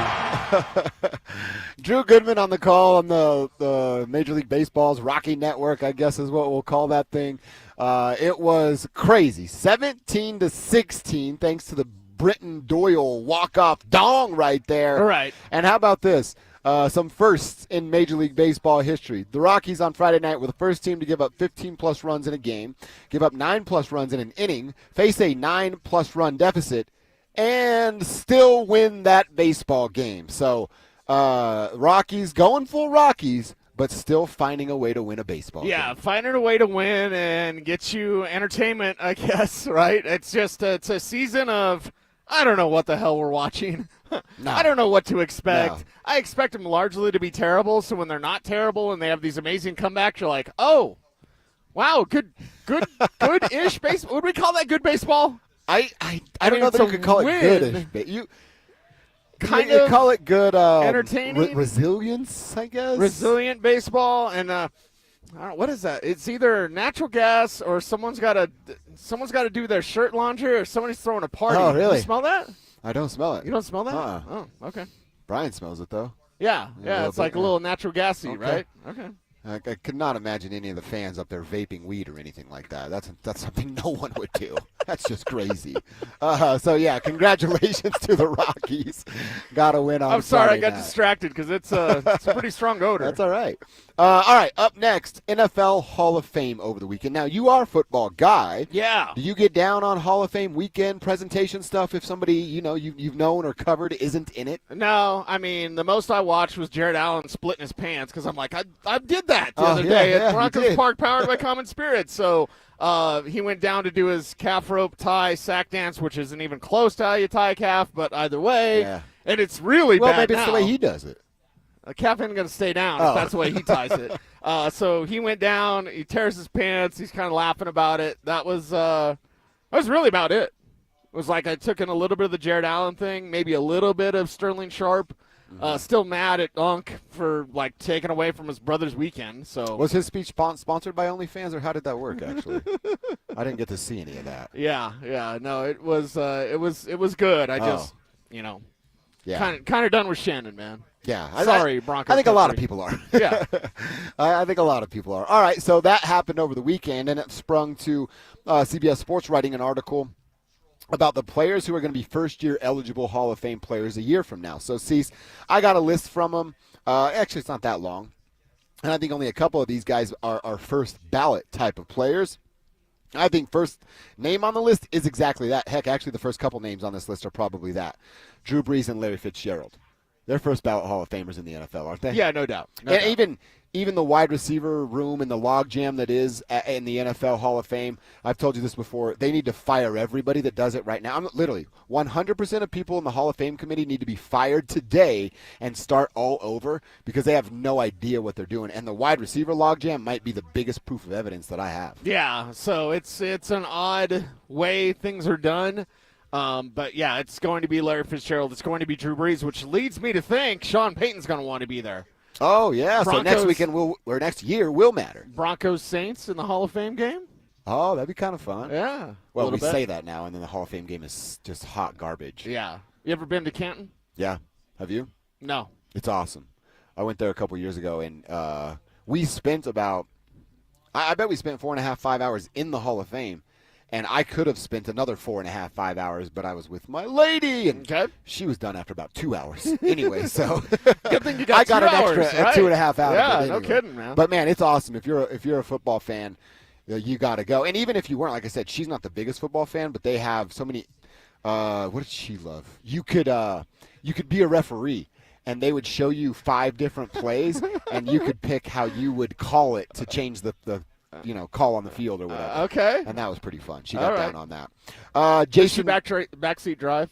S27: Drew Goodman on the call on the Major League Baseball's Rocky Network, I guess is what we'll call that thing. It was crazy. 17-16, thanks to the Brenton Doyle walk-off dong right there.
S7: Right.
S27: And how about this? Some firsts in Major League Baseball history. The Rockies on Friday night were the first team to give up 15-plus runs in a game, give up 9-plus runs in an inning, face a 9-plus run deficit, and still win that baseball game. So Rockies going full Rockies, but still finding a way to win a baseball game.
S7: Finding a way to win and get you entertainment, I guess, right? It's a season of I don't know what the hell we're watching.
S27: No.
S7: I don't know what to expect.
S27: No.
S7: I expect them largely to be terrible, so when they're not terrible and they have these amazing comebacks, you're like, oh, wow, good-ish baseball. Would we call that good baseball?
S27: I don't know that you could call it good-ish. You call it good
S7: entertaining
S27: resilience, I guess.
S7: Resilient baseball, and I don't know, what is that? It's either natural gas or someone's got to do their shirt laundry or somebody's throwing a party.
S27: Oh, really?
S7: You smell that?
S27: I don't smell it.
S7: You don't smell that?
S27: Uh-uh.
S7: Oh, okay.
S27: Brian smells it though.
S7: Yeah, it's like a little natural gassy,
S27: Okay.
S7: right? Okay.
S27: I could not imagine any of the fans up there vaping weed or anything like that. That's something no one would do. That's just crazy. So, congratulations to the Rockies. Got to win on
S7: I'm sorry,
S27: Friday
S7: I got
S27: night.
S7: distracted because it's a pretty strong odor.
S27: That's all right. All right, up next, NFL Hall of Fame over the weekend. Now, you are a football guy.
S7: Yeah.
S27: Do you get down on Hall of Fame weekend presentation stuff if somebody, you've known or covered isn't in it?
S7: No, I mean, the most I watched was Jared Allen splitting his pants because I'm like, I did that the other day at Broncos Park powered by Common Spirit. So he went down to do his calf rope tie sack dance, which isn't even close to how you tie a calf, but either way, and it's really bad
S27: maybe it's
S7: now.
S27: the way he does it.
S7: A calf ain't going to stay down if that's the way he ties it. So he went down. He tears his pants. He's kind of laughing about it. That was really about it. It was like I took in a little bit of the Jared Allen thing, maybe a little bit of Sterling Sharp. Still mad at Unk for like taking away from his brother's weekend. So
S27: was his speech sponsored by OnlyFans, or how did that work? Actually, I didn't get to see any of that.
S7: Yeah. No, it was good. I just kind of done with Shannon, man.
S27: Yeah,
S7: sorry, Broncos.
S27: I think a lot of people are.
S7: Yeah,
S27: I think a lot of people are. All right, so that happened over the weekend, and it sprung to CBS Sports writing an article about the players who are going to be first-year eligible Hall of Fame players a year from now. So, Cease, I got a list from them. Actually, it's not that long, and I think only a couple of these guys are first ballot type of players. I think first name on the list is exactly that. Heck, actually, the first couple names on this list are probably that. Drew Brees and Larry Fitzgerald. They're first ballot Hall of Famers in the NFL, aren't they?
S7: Yeah, no doubt.
S27: Even the wide receiver room and the logjam that is in the NFL Hall of Fame, I've told you this before, they need to fire everybody that does it right now. I'm literally 100% of people in the Hall of Fame committee need to be fired today and start all over because they have no idea what they're doing. And the wide receiver logjam might be the biggest proof of evidence that I have.
S7: Yeah, so it's an odd way things are done. But, yeah, it's going to be Larry Fitzgerald. It's going to be Drew Brees, which leads me to think Shawn Payton's going to want to be there.
S27: Oh, yeah. So next weekend or next year will matter.
S7: Broncos Saints in the Hall of Fame game?
S27: Oh, that'd be kind of fun.
S7: Yeah.
S27: Well, we say that now, and then the Hall of Fame game is just hot garbage.
S7: Yeah. You ever been to Canton?
S27: Yeah. Have you?
S7: No.
S27: It's awesome. I went there a couple years ago, and we spent about – I bet we spent 4.5, 5 hours in the Hall of Fame. And I could have spent another 4.5, 5 hours, but I was with my lady, and she was done after about 2 hours. Anyway, so
S7: good thing you got
S27: I got an
S7: hours,
S27: extra
S7: right?
S27: 2.5 hours.
S7: Yeah,
S27: anyway.
S7: no kidding, man.
S27: But man, it's awesome. If you're a football fan, you got to go. And even if you weren't, like I said, she's not the biggest football fan, but they have so many. What did she love? You could be a referee. And they would show you 5 different plays, and you could pick how you would call it to change the call on the field or whatever.
S7: Okay.
S27: And that was pretty fun. She got down on that. Jason,
S7: backseat drive?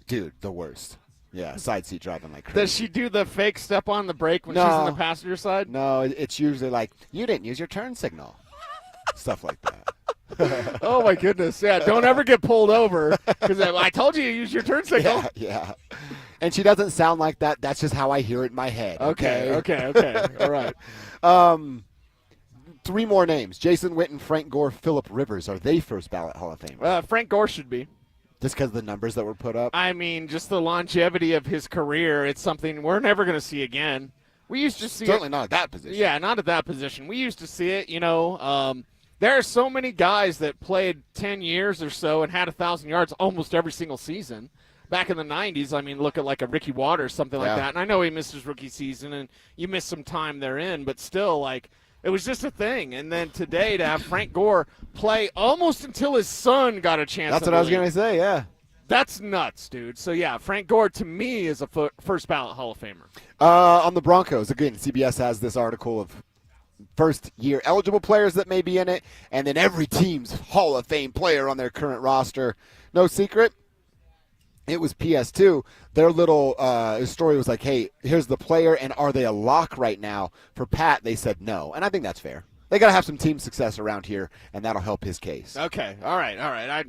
S27: Dude, the worst. Yeah, side seat driving like crazy.
S7: Does she do the fake step on the brake when she's on the passenger side?
S27: No, it's usually like, you didn't use your turn signal. Stuff like that.
S7: Oh, my goodness. Yeah, don't ever get pulled over because I told you to use your turn signal.
S27: Yeah. And she doesn't sound like that. That's just how I hear it in my head.
S7: Okay. All right.
S27: 3 more names. Jason Witten, Frank Gore, Phillip Rivers. Are they first ballot Hall of Fame?
S7: Frank Gore should be.
S27: Just because of the numbers that were put up?
S7: I mean, just the longevity of his career. It's something we're never going to see again. We used to see
S27: Certainly not at that position.
S7: Yeah, not at that position. We used to see it, there are so many guys that played 10 years or so and had 1,000 yards almost every single season. Back in the 90s, I mean, look at like a Ricky Watters, something like that. And I know he missed his rookie season and you missed some time therein, but still, like, it was just a thing. And then today to have Frank Gore play almost until his son got a chance.
S27: That's what I was going to say, yeah.
S7: That's nuts, dude. So, yeah, Frank Gore to me is a first ballot Hall of Famer.
S27: On the Broncos, again, CBS has this article of first-year eligible players that may be in it, and then every team's Hall of Fame player on their current roster. No secret, it was PS2. Their little story was like, hey, here's the player, and are they a lock right now? For Pat, they said no, and I think that's fair. They got to have some team success around here, and that'll help his case.
S7: Okay, all right. I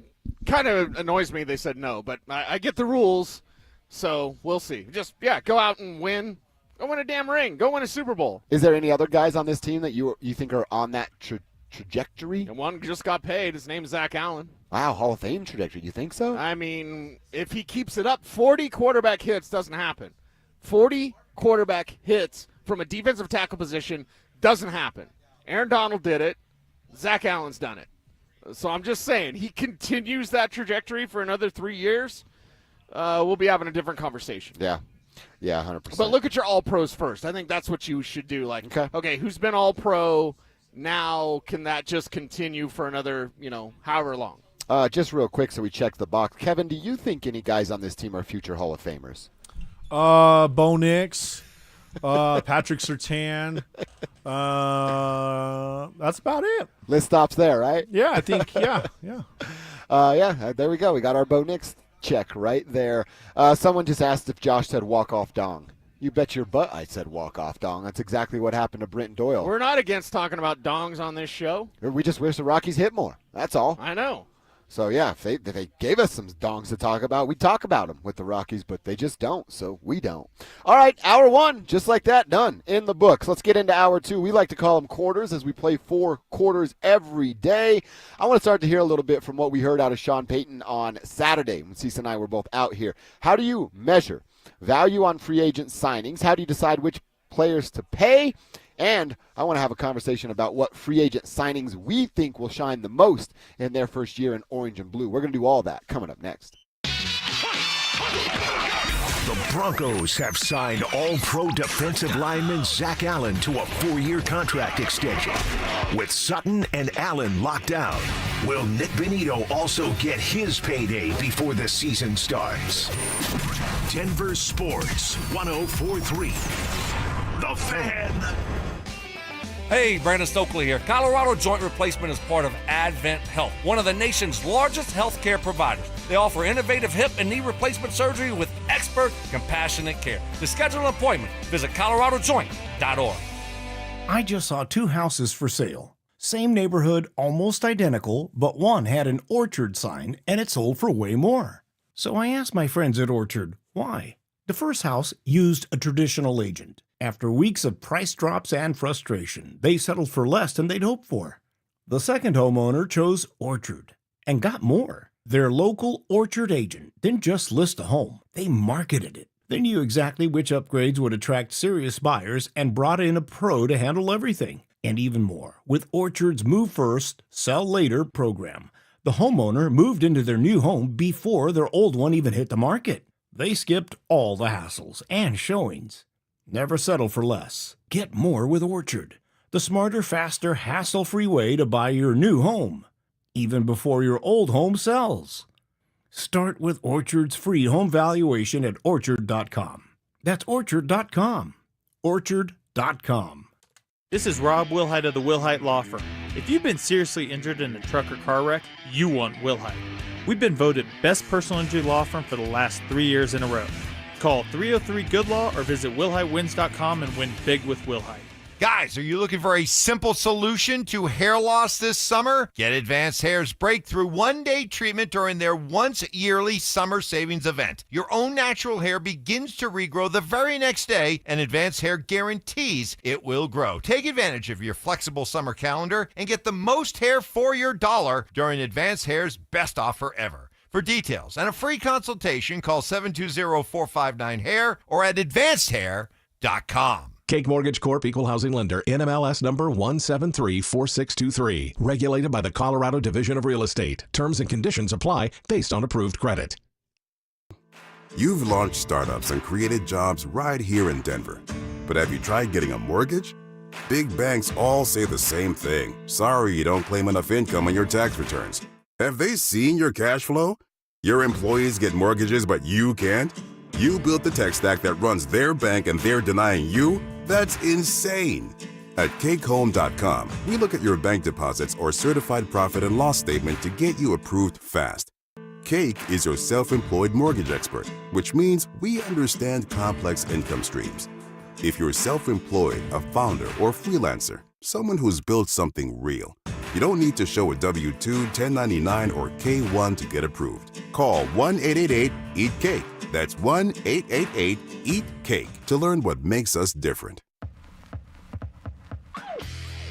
S7: kind of annoys me they said no, but I get the rules, so we'll see. Just, go out and win. Go win a damn ring. Go win a Super Bowl.
S27: Is there any other guys on this team that you think are on that trajectory?
S7: And one just got paid. His name's Zack Allen.
S27: Wow, Hall of Fame trajectory. You think so?
S7: I mean, if he keeps it up, 40 quarterback hits doesn't happen. 40 quarterback hits from a defensive tackle position doesn't happen. Aaron Donald did it. Zack Allen's done it. So I'm just saying, he continues that trajectory for another 3 years, we'll be having a different conversation.
S27: Yeah. Yeah, 100%.
S7: But look at your All-Pros first. I think that's what you should do. Like, okay, who's been All-Pro now? Can that just continue for another, however long?
S27: Just real quick so we check the box. Kevin, do you think any guys on this team are future Hall of Famers?
S5: Bo Nix, Patrick Surtain. That's about it.
S27: List stops there, right?
S5: Yeah, I think, yeah.
S27: There we go. We got our Bo Nix check right there. Someone just asked if Josh said walk-off dong. You bet your butt I said walk-off dong. That's exactly what happened to Brent Doyle.
S7: We're not against talking about dongs on this show.
S27: We just wish the Rockies hit more. That's all.
S7: I know.
S27: So, yeah, if they gave us some dongs to talk about, we'd talk about them with the Rockies, but they just don't, so we don't. All right, hour one, just like that, done in the books. Let's get into hour two. We like to call them quarters as we play 4 quarters every day. I want to start to hear a little bit from what we heard out of Shawn Payton on Saturday when Cecil and I were both out here. How do you measure value on free agent signings? How do you decide which players to pay? And I want to have a conversation about what free agent signings we think will shine the most in their first year in orange and blue. We're going to do all that coming up next.
S2: The Broncos have signed All-Pro defensive lineman Zack Allen to a 4-year contract extension. With Sutton and Allen locked down, will Nick Benito also get his payday before the season starts? Denver Sports 104.3. The Fan.
S8: Hey, Brandon Stokley here. Colorado Joint Replacement is part of Advent Health, one of the nation's largest healthcare providers. They offer innovative hip and knee replacement surgery with expert, compassionate care. To schedule an appointment, visit coloradojoint.org.
S11: I just saw 2 houses for sale. Same neighborhood, almost identical, but one had an Orchard sign and it sold for way more. So I asked my friends at Orchard, why? The first house used a traditional agent. After weeks of price drops and frustration, they settled for less than they'd hoped for. The second homeowner chose Orchard and got more. Their local Orchard agent didn't just list a home, they marketed it. They knew exactly which upgrades would attract serious buyers and brought in a pro to handle everything. And even more, with Orchard's Move First, Sell Later program, the homeowner moved into their new home before their old one even hit the market. They skipped all the hassles and showings. Never settle for less. Get more with Orchard, the smarter, faster, hassle-free way to buy your new home, even before your old home sells. Start with Orchard's free home valuation at Orchard.com. That's Orchard.com. Orchard.com.
S15: This is Rob Wilhite of the Wilhite Law Firm. If you've been seriously injured in a truck or car wreck, you want Wilhite. We've been voted Best Personal Injury Law Firm for the last 3 years in a row. Call 303-GOOD-LAW or visit WilhiteWins.com and win big with Wilhite.
S1: Guys, are you looking for a simple solution to hair loss this summer? Get Advanced Hair's breakthrough one-day treatment during their once-yearly summer savings event. Your own natural hair begins to regrow the very next day, and Advanced Hair guarantees it will grow. Take advantage of your flexible summer calendar and get the most hair for your dollar during Advanced Hair's best offer ever. For details and a free consultation, call 720-459-HAIR or at advancedhair.com.
S16: Cake Mortgage Corp. Equal Housing Lender. NMLS number 1734623. Regulated by the Colorado Division of Real Estate. Terms and conditions apply based on approved credit.
S17: You've launched startups and created jobs right here in Denver. But have you tried getting a mortgage? Big banks all say the same thing. Sorry you don't claim enough income on your tax returns. Have they seen your cash flow? Your employees get mortgages, but you can't? You built the tech stack that runs their bank and they're denying you? That's insane. At cakehome.com, we look at your bank deposits or certified profit and loss statement to get you approved fast. Cake is your self-employed mortgage expert, which means we understand complex income streams. If you're self-employed, a founder, or freelancer, someone who's built something real, you don't need to show a W-2, 1099, or K-1 to get approved. Call 1-888-EAT-CAKE. That's 1-888-EAT-CAKE to learn what makes us different.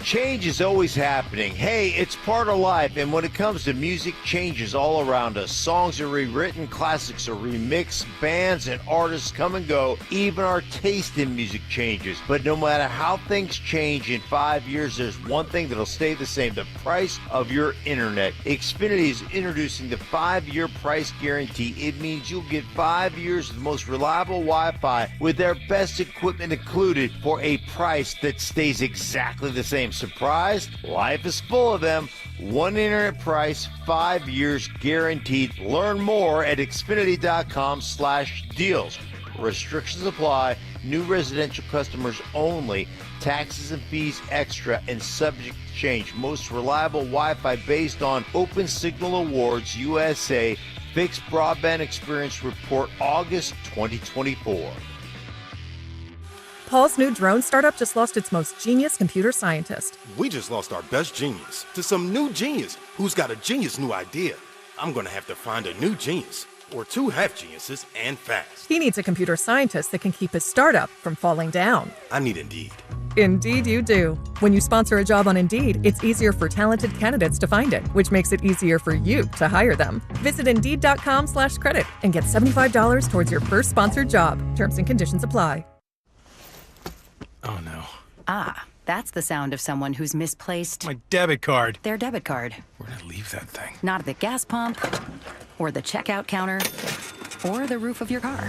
S1: Change is always happening. Hey, it's part of life, and when it comes to music, change is all around us. Songs are rewritten, classics are remixed, bands and artists come and go. Even our taste in music changes. But no matter how things change in 5 years, there's one thing that'll stay the same: the price of your internet. Xfinity is introducing the 5-year price guarantee. It means you'll get 5 years of the most reliable Wi-Fi with their best equipment included for a price that stays exactly the same. Surprised? Life is full of them. One internet price, 5 years guaranteed. Learn more at Xfinity.com/deals. Restrictions apply. New residential customers only. Taxes and fees extra and subject to change. Most reliable Wi-Fi based on Open Signal Awards USA. Fixed Broadband Experience Report, August 2024.
S6: Paul's new drone startup just lost its most genius computer scientist.
S9: We just lost our best genius to some new genius who's got a genius new idea. I'm going to have to find a new genius, or two half geniuses, and fast.
S6: He needs a computer scientist that can keep his startup from falling down.
S9: I need Indeed.
S6: Indeed you do. When you sponsor a job on Indeed, it's easier for talented candidates to find it, which makes it easier for you to hire them. Visit Indeed.com/credit and get $75 towards your first sponsored job. Terms and conditions apply.
S10: Oh, no.
S12: Ah, that's the sound of someone who's misplaced
S10: My debit card.
S12: their debit card.
S10: Where'd I leave that thing?
S12: Not at the gas pump, or the checkout counter, or the roof of your car.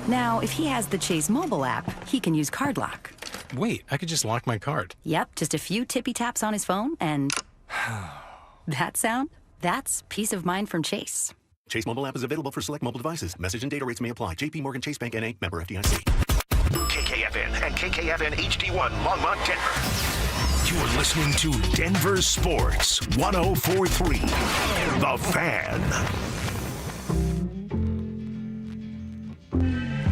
S12: Now, if he has the Chase mobile app, he can use Card Lock.
S10: Wait, I could just lock my card.
S12: Yep, just a few tippy taps on his phone, and that sound? That's peace of mind from Chase.
S20: Chase mobile app is available for select mobile devices. Message and data rates may apply. JP Morgan Chase Bank N.A. member FDIC.
S2: KKFN and KKFN HD1 Longmont, Denver. You're listening to Denver Sports 104.3. The Fan.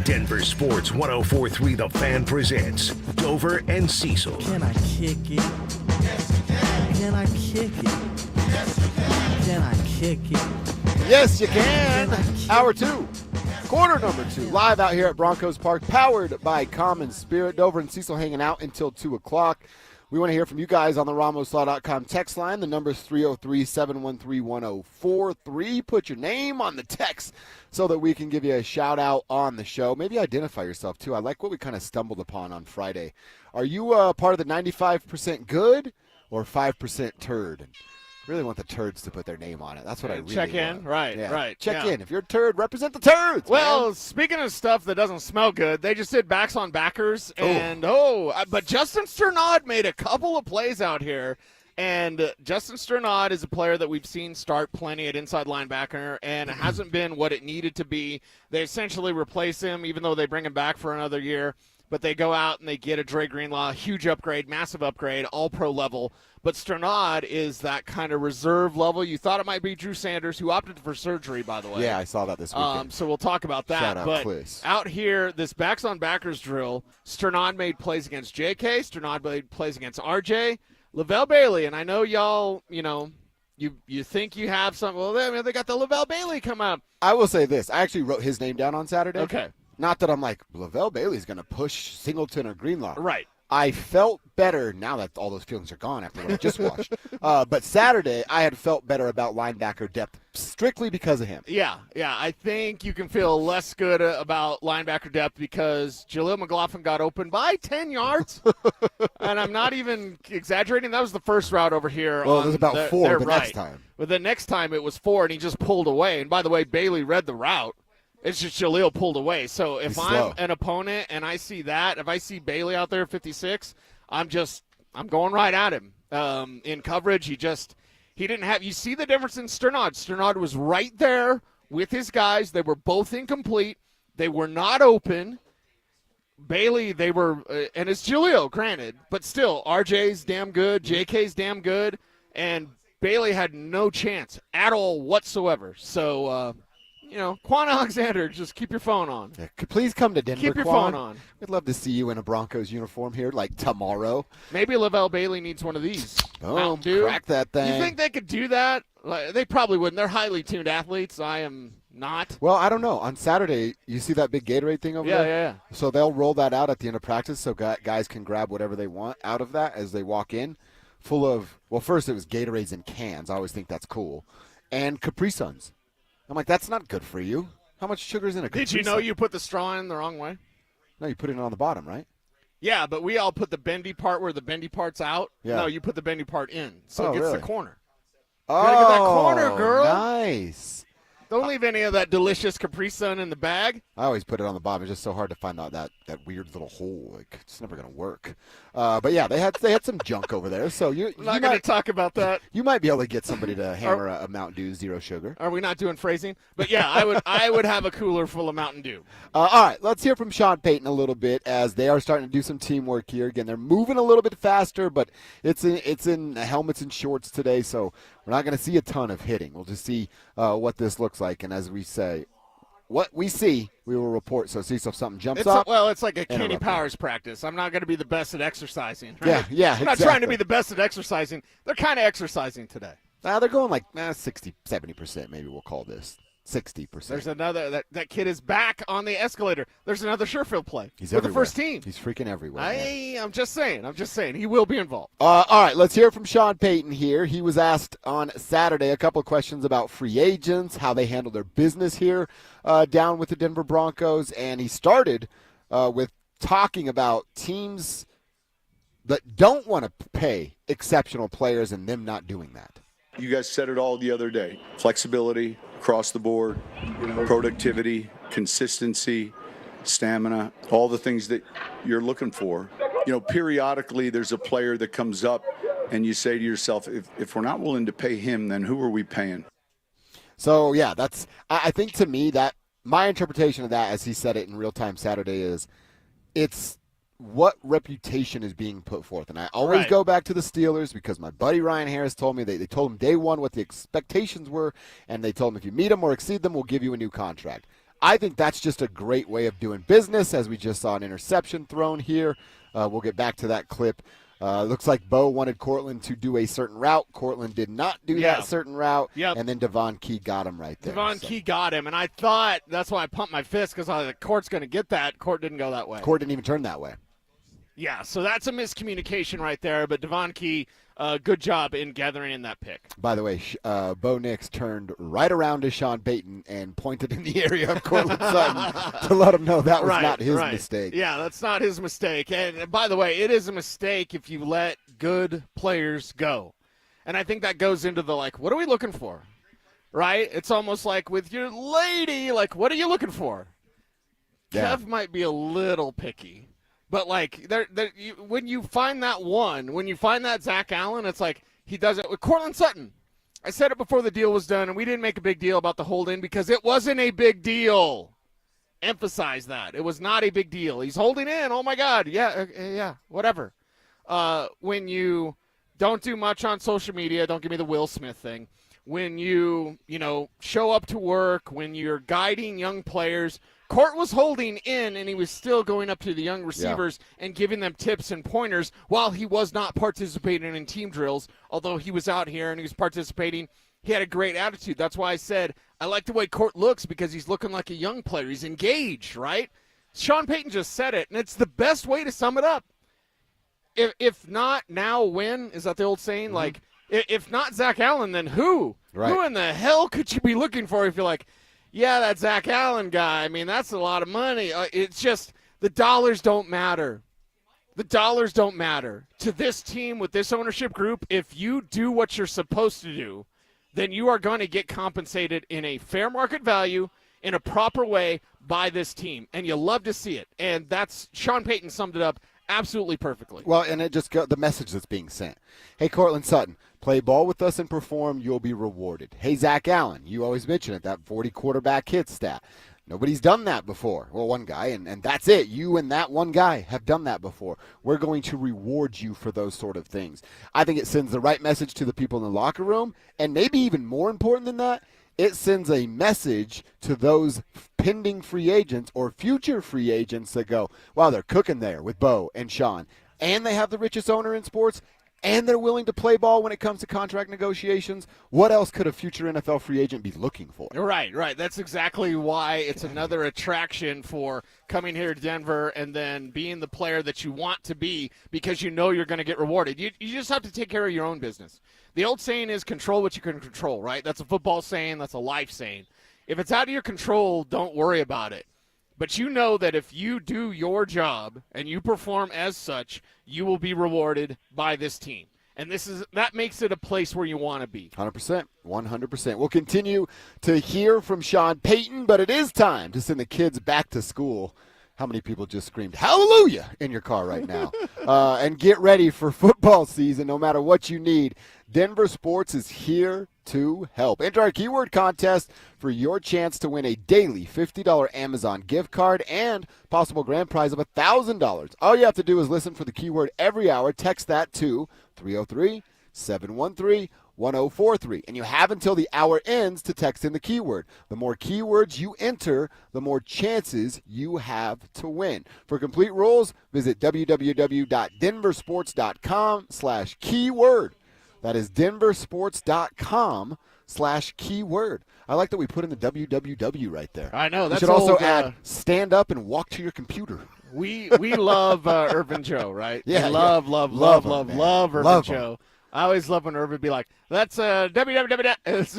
S2: Denver Sports 104.3 The Fan presents Dover and Cecil.
S21: Can I kick it? Can I kick it? Can I kick it?
S27: Yes, you can. Hour 2. Quarter number 2, live out here at Broncos Park, powered by Common Spirit. Dover and Cecil hanging out until 2 o'clock. We want to hear from you guys on the RamosLaw.com text line. The number is 303-713-1043. Put your name on the text so that we can give you a shout-out on the show. Maybe identify yourself, too. I like what we kind of stumbled upon on Friday. Are you part of the 95% good or 5% turd? Really want the turds to put their name on it. That's what I really
S7: check in.
S27: want.
S7: Right,
S27: Yeah.
S7: right.
S27: Check
S7: yeah.
S27: in. If you're a turd, represent the turds.
S7: Well,
S27: man.
S7: speaking of stuff that doesn't smell good, they just did backs on backers, and but Justin Strnad made a couple of plays out here, and Justin Strnad is a player that we've seen start plenty at inside linebacker, and it hasn't been what it needed to be. They essentially replace him, even though they bring him back for another year. But they go out and they get a Dre Greenlaw, huge upgrade, massive upgrade, all-pro level. But Strnad is that kind of reserve level. You thought it might be Drew Sanders, who opted for surgery, by the way.
S27: Yeah, I saw that this weekend.
S7: So we'll talk about that.
S27: Shout out
S7: but
S27: Chris.
S7: out here, this backs on backers drill, Strnad made plays against JK. Strnad made plays against RJ. Lavelle Bailey, and I know y'all, you think you have something. Well, they got the Lavelle Bailey come up.
S27: I will say this. I actually wrote his name down on Saturday.
S7: Okay.
S27: Not that I'm like, Lavelle Bailey's going to push Singleton or Greenlaw.
S7: Right.
S27: I felt better now that all those feelings are gone after what I just watched. But Saturday, I had felt better about linebacker depth strictly because of him.
S7: Yeah. I think you can feel less good about linebacker depth because Jaleel McLaughlin got open by 10 yards. And I'm not even exaggerating. That was the first route over here.
S27: Well, it was about 4 the next time.
S7: But the next time it was 4, and he just pulled away. And by the way, Bailey read the route. It's just Jaleel pulled away. So if I'm an opponent and I see that, if I see Bailey out there at 56, I'm going right at him. In coverage, he didn't have – you see the difference in Strnad. Strnad was right there with his guys. They were both incomplete. They were not open. Bailey, they were and it's Jaleel, granted, but still, RJ's damn good, JK's damn good, and Bailey had no chance at all whatsoever. So, Quan Alexander, just keep your phone on.
S27: Yeah, please come to Denver,
S7: Keep your
S27: Quan.
S7: phone on.
S27: We'd love to see you in a Broncos uniform here, like tomorrow.
S7: Maybe Lavelle Bailey needs one of these.
S27: Boom, crack that thing.
S7: You think they could do that? They probably wouldn't. They're highly tuned athletes. I am not.
S27: Well, I don't know. On Saturday, you see that big Gatorade thing over there?
S7: Yeah.
S27: So they'll roll that out at the end of practice so guys can grab whatever they want out of that as they walk in. Full of, well, first it was Gatorades in cans. I always think that's cool. And Capri Suns. I'm like, that's not good for you. How much sugar is in a Capri
S7: Did you know
S27: Sun?
S7: you put the straw in the wrong way?
S27: No, you put it on the bottom, right?
S7: Yeah, but we all put the bendy part where the bendy part's out.
S27: Yeah.
S7: No, you put the bendy part in, so
S27: Oh,
S7: it gets
S27: really?
S7: the corner.
S27: Oh,
S7: Gotta get that corner, girl.
S27: Nice.
S7: Don't leave any of that delicious Capri Sun in the bag.
S27: I always put it on the bottom. It's just so hard to find out that weird little hole. Like, it's never going to work. But yeah, they had some junk over there. So
S7: I'm not going to talk about that.
S27: You might be able to get somebody to hammer a Mountain Dew Zero Sugar.
S7: Are we not doing phrasing? But yeah, I would have a cooler full of Mountain Dew.
S27: All right, let's hear from Shawn Payton a little bit as they are starting to do some teamwork here. Again, they're moving a little bit faster, but it's in helmets and shorts today, so we're not going to see a ton of hitting. We'll just see what this looks like. And as we say, what we see, we will report. So, Cecil, if something jumps
S7: It's
S27: up.
S7: it's like a Kenny
S27: interrupt me.
S7: Powers practice. I'm not going to be the best at exercising. Right?
S27: Yeah,
S7: I'm not trying to be the best at exercising. They're kind of exercising today.
S27: They're going like 60, 70%. Maybe we'll call this 60%.
S7: There's another that kid is back on the escalator. There's another Sherfield play
S27: He's
S7: with
S27: everywhere.
S7: the first team.
S27: He's freaking everywhere. man.
S7: I'm just saying. He will be involved.
S27: All right, let's hear from Shawn Payton here. He was asked on Saturday a couple of questions about free agents, how they handle their business here down with the Denver Broncos, and he started with talking about teams that don't want to pay exceptional players and them not doing that.
S13: You guys said it all the other day. Flexibility across the board, productivity, consistency, stamina, all the things that you're looking for. Periodically there's a player that comes up and you say to yourself, if we're not willing to pay him, then who are we paying?
S27: So, yeah, I think to me that my interpretation of that, as he said it in real time Saturday, is it's what reputation is being put forth. And I always go back to the Steelers because my buddy Ryan Harris told me they told him day one what the expectations were, and they told him if you meet them or exceed them, we'll give you a new contract. I think that's just a great way of doing business, as we just saw an interception thrown here. We'll get back to that clip. Looks like Bo wanted Cortland to do a certain route. Cortland did not do that certain route.
S7: Yep.
S27: And then Devon Key got him right there.
S7: Devon Key got him, and I thought that's why I pumped my fist because I was like, Court's going to get that. Court didn't go that way.
S27: Court didn't even turn that way.
S7: Yeah, so that's a miscommunication right there. But Devon Key, good job in gathering in that pick.
S27: By the way, Bo Nix turned right around to Shawn Payton and pointed in the area of Cortland Sutton to let him know that was not his mistake.
S7: Yeah, that's not his mistake. And by the way, it is a mistake if you let good players go. And I think that goes into the, what are we looking for? Right? It's almost like with your lady, what are you looking for?
S27: Yeah.
S7: Kev might be a little picky. But, when you find that one, when you find that Zack Allen, it's like he does it with Cortland Sutton. I said it before the deal was done, and we didn't make a big deal about the hold-in because it wasn't a big deal. Emphasize that. It was not a big deal. He's holding in. Oh, my God. Yeah, whatever. When you don't do much on social media, don't give me the Will Smith thing. When you show up to work, when you're guiding young players, Court was holding in, and he was still going up to the young receivers and giving them tips and pointers while he was not participating in team drills. Although he was out here and he was participating, he had a great attitude. That's why I said I like the way Court looks because he's looking like a young player. He's engaged, right? Shawn Payton just said it, and it's the best way to sum it up. If not now, when? Is that the old saying?
S27: Mm-hmm.
S7: If not Zack Allen, then who?
S27: Right.
S7: Who in the hell could you be looking for if you're like, yeah, that Zack Allen guy, I mean, that's a lot of money. It's just the dollars don't matter. The dollars don't matter. To this team with this ownership group, if you do what you're supposed to do, then you are going to get compensated in a fair market value, in a proper way by this team. And you love to see it. And that's Shawn Payton summed it up absolutely perfectly.
S27: Well, and it just the message that's being sent. Hey, Cortland Sutton, play ball with us and perform, you'll be rewarded. Hey, Zack Allen, you always mention it, that 40 quarterback hit stat. Nobody's done that before. Well, one guy, and that's it. You and that one guy have done that before. We're going to reward you for those sort of things. I think it sends the right message to the people in the locker room, and maybe even more important than that, it sends a message to those pending free agents or future free agents that go, wow, they're cooking there with Bo and Shawn, and they have the richest owner in sports, and they're willing to play ball when it comes to contract negotiations. What else could a future NFL free agent be looking for?
S7: Right. That's exactly why it's another attraction for coming here to Denver and then being the player that you want to be because you know you're going to get rewarded. You just have to take care of your own business. The old saying is control what you can control, right? That's a football saying. That's a life saying. If it's out of your control, don't worry about it. But you know that if you do your job and you perform as such, you will be rewarded by this team. And that makes it a place where you want to be.
S27: 100%. 100%. We'll continue to hear from Shawn Payton, but it is time to send the kids back to school. How many people just screamed hallelujah in your car right now? And get ready for football season no matter what you need. DenverSports is here to help. Enter our keyword contest for your chance to win a daily $50 Amazon gift card and possible grand prize of $1,000. All you have to do is listen for the keyword every hour. Text that to 303-713-1037. 1043. And you have until the hour ends to text in the keyword. The more keywords you enter, the more chances you have to win. For complete rules, visit www.denversports.com/keyword. That is denversports.com/keyword. I like that we put in the www right there.
S7: I know. That's
S27: you should also
S7: old,
S27: add stand up and walk to your computer.
S7: We love Irvin Joe, right?
S27: Yeah,
S7: we love Irvin
S27: Love
S7: Joe. I always love when Irvin would be like, that's www. It's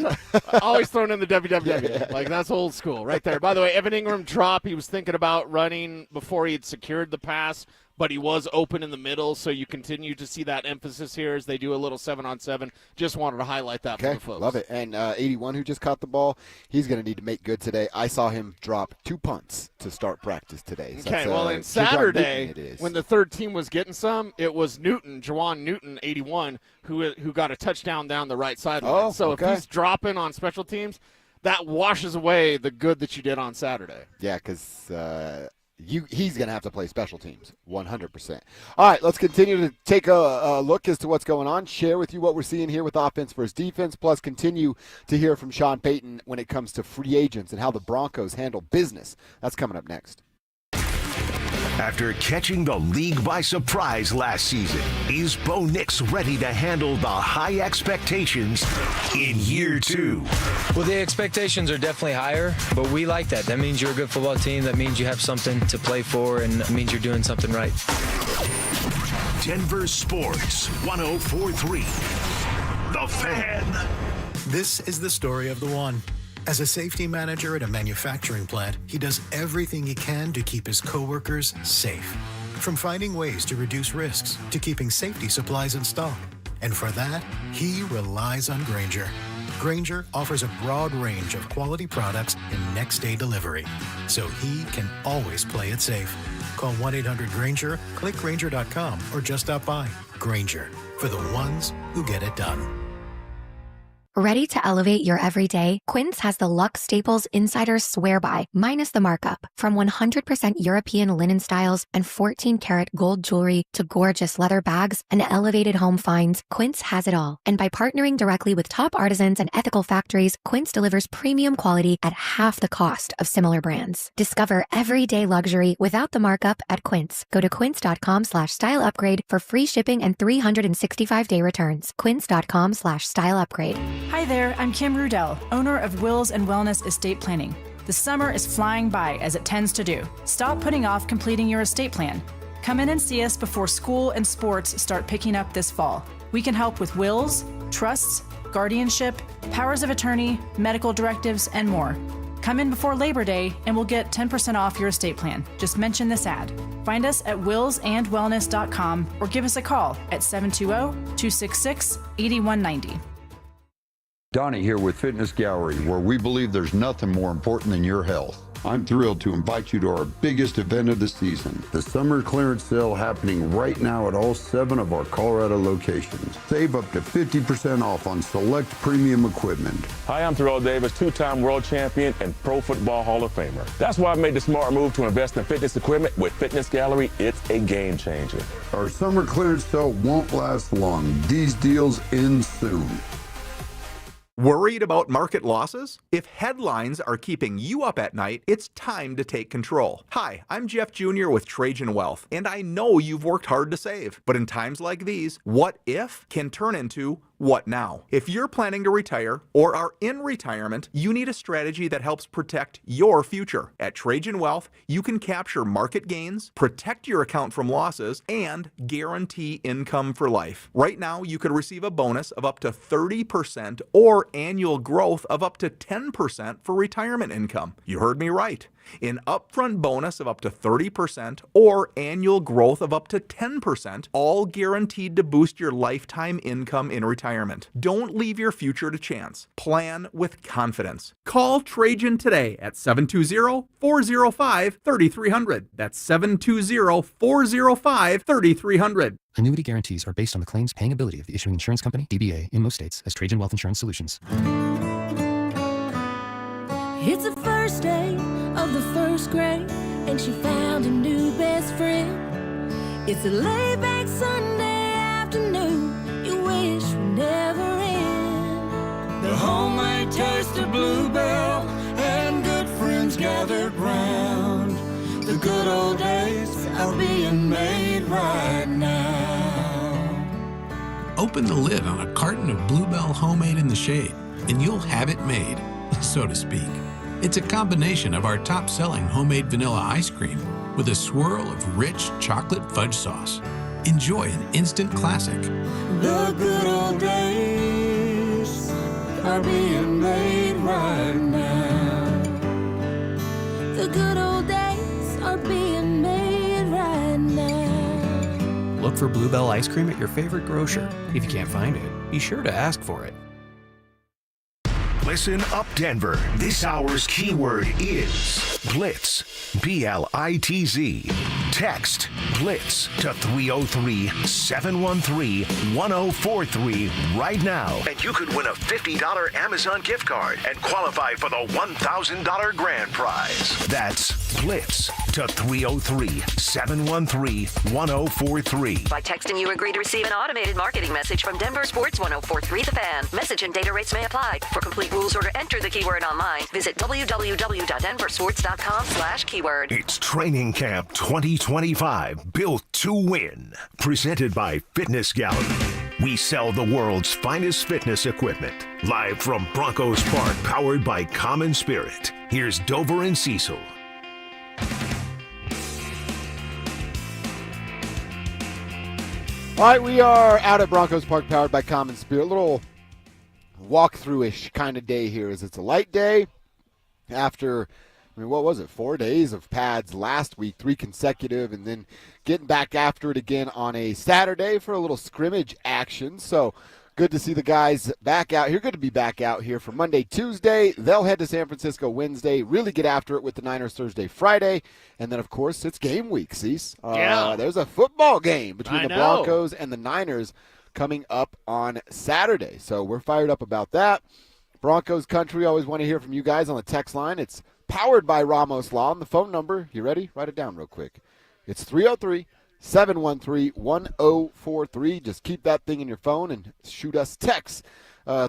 S7: always thrown in the www.
S27: Yeah.
S7: Like, that's old school right there. By the way, Evan Ingram drop. He was thinking about running before he had secured the pass, but he was open in the middle, so you continue to see that emphasis here as they do a little 7-on-7. Just wanted to highlight that for the folks.
S27: Love it. And 81, who just caught the ball, he's going to need to make good today. I saw him drop 2 punts to start practice today. So
S7: okay, well, in Saturday, when the third team was getting some, it was Jawan Newton, 81, who got a touchdown down the right sideline.
S27: Oh,
S7: so
S27: okay.
S7: if he's dropping on special teams, that washes away the good that you did on Saturday.
S27: Yeah, because he's going to have to play special teams, 100%. All right, let's continue to take a look as to what's going on, share with you what we're seeing here with offense versus defense, plus continue to hear from Shawn Payton when it comes to free agents and how the Broncos handle business. That's coming up next.
S2: After catching the league by surprise last season, is Bo Nix ready to handle the high expectations in year 2?
S14: Well, the expectations are definitely higher, but we like that. That means you're a good football team. That means you have something to play for, and it means you're doing something right.
S2: Denver Sports 1043. The Fan.
S18: This is the story of the one. As a safety manager at a manufacturing plant, he does everything he can to keep his coworkers safe. From finding ways to reduce risks to keeping safety supplies in stock. And for that, he relies on Grainger. Grainger offers a broad range of quality products and next-day delivery, so he can always play it safe. Call 1-800-GRAINGER, click Grainger.com, or just stop by. Grainger, for the ones who get it done.
S19: Ready to elevate your everyday? Quince has the luxe staples insiders swear by, minus the markup. From 100% European linen styles and 14-karat gold jewelry to gorgeous leather bags and elevated home finds, Quince has it all. And by partnering directly with top artisans and ethical factories, Quince delivers premium quality at half the cost of similar brands. Discover everyday luxury without the markup at Quince. Go to quince.com/style upgrade for free shipping and 365-day returns. Quince.com/style upgrade.
S22: Hi there, I'm Kim Rudell, owner of Wills and Wellness Estate Planning. The summer is flying by, as it tends to do. Stop putting off completing your estate plan. Come in and see us before school and sports start picking up this fall. We can help with wills, trusts, guardianship, powers of attorney, medical directives, and more. Come in before Labor Day and we'll get 10% off your estate plan. Just mention this ad. Find us at willsandwellness.com or give us a call at 720-266-8190.
S23: Donnie here with Fitness Gallery, where we believe there's nothing more important than your health. I'm thrilled to invite you to our biggest event of the season, the summer clearance sale happening right now at all 7 of our Colorado locations. Save up to 50% off on select premium equipment.
S25: Hi, I'm Terrell Davis, 2-time world champion and Pro Football Hall of Famer. That's why I made the smart move to invest in fitness equipment with Fitness Gallery. It's a game changer.
S23: Our summer clearance sale won't last long. These deals end soon.
S26: Worried about market losses? If headlines are keeping you up at night, it's time to take control. Hi, I'm Jeff Jr. with Trajan Wealth, and I know you've worked hard to save. But in times like these, what if can turn into what now? If you're planning to retire or are in retirement, you need a strategy that helps protect your future. At Trajan Wealth, you can capture market gains, protect your account from losses, and guarantee income for life. Right now, you could receive a bonus of up to 30% or annual growth of up to 10% for retirement income. You heard me right. An upfront bonus of up to 30% or annual growth of up to 10%, all guaranteed to boost your lifetime income in retirement. Don't leave your future to chance. Plan with confidence. Call Trajan today at 720-405-3300. That's 720-405-3300.
S28: Annuity guarantees are based on the claims paying ability of the issuing insurance company, DBA, in most states as Trajan Wealth Insurance Solutions.
S24: It's the first day of the first grade, and she found a new best friend. It's a laid-back Sunday afternoon, you wish would never end. taste of Bluebell and good friends gathered round. The good old days are being made right now.
S3: Open the lid on a carton of Bluebell Homemade in the Shade, and you'll have it made, so to speak. It's a combination of our top-selling homemade vanilla ice cream with a swirl of rich chocolate fudge sauce. Enjoy an instant classic.
S24: The good old days are being made right now. The good old days are being made right now.
S4: Look for Bluebell ice cream at your favorite grocer. If you can't find it, be sure to ask for it.
S2: Listen up, Denver. This hour's keyword is Blitz. BLITZ. Text Blitz to 303-713-1043 right now. And you could win a $50 Amazon gift card and qualify for the $1,000 grand prize. That's Blitz to 303-713-1043.
S5: By texting, you agree to receive an automated marketing message from DenverSports 1043 The Fan. Message and data rates may apply. For complete rules or to enter the keyword online, visit www.denversports.com/keyword.
S2: It's Training Camp 2025, built to win. Presented by Fitness Gallery. We sell the world's finest fitness equipment. Live from Broncos Park, powered by Common Spirit. Here's Dover and Cecil.
S27: All right, we are out at Broncos Park, powered by Common Spirit. A little walkthrough-ish kind of day here, as it's a light day after, what was it, 4 days of pads last week, 3 consecutive, and then getting back after it again on a Saturday for a little scrimmage action. So good to see the guys back out here. Good to be back out here for Monday, Tuesday. They'll head to San Francisco Wednesday, really get after it with the Niners Thursday, Friday. And then, of course, it's game week, Cease. There's a football game between the Broncos and the Niners coming up on Saturday. So we're fired up about that. Broncos country, always want to hear from you guys on the text line. It's powered by Ramos Law. And the phone number, you ready? Write it down real quick. It's 303-713-1043. Just keep that thing in your phone and shoot us texts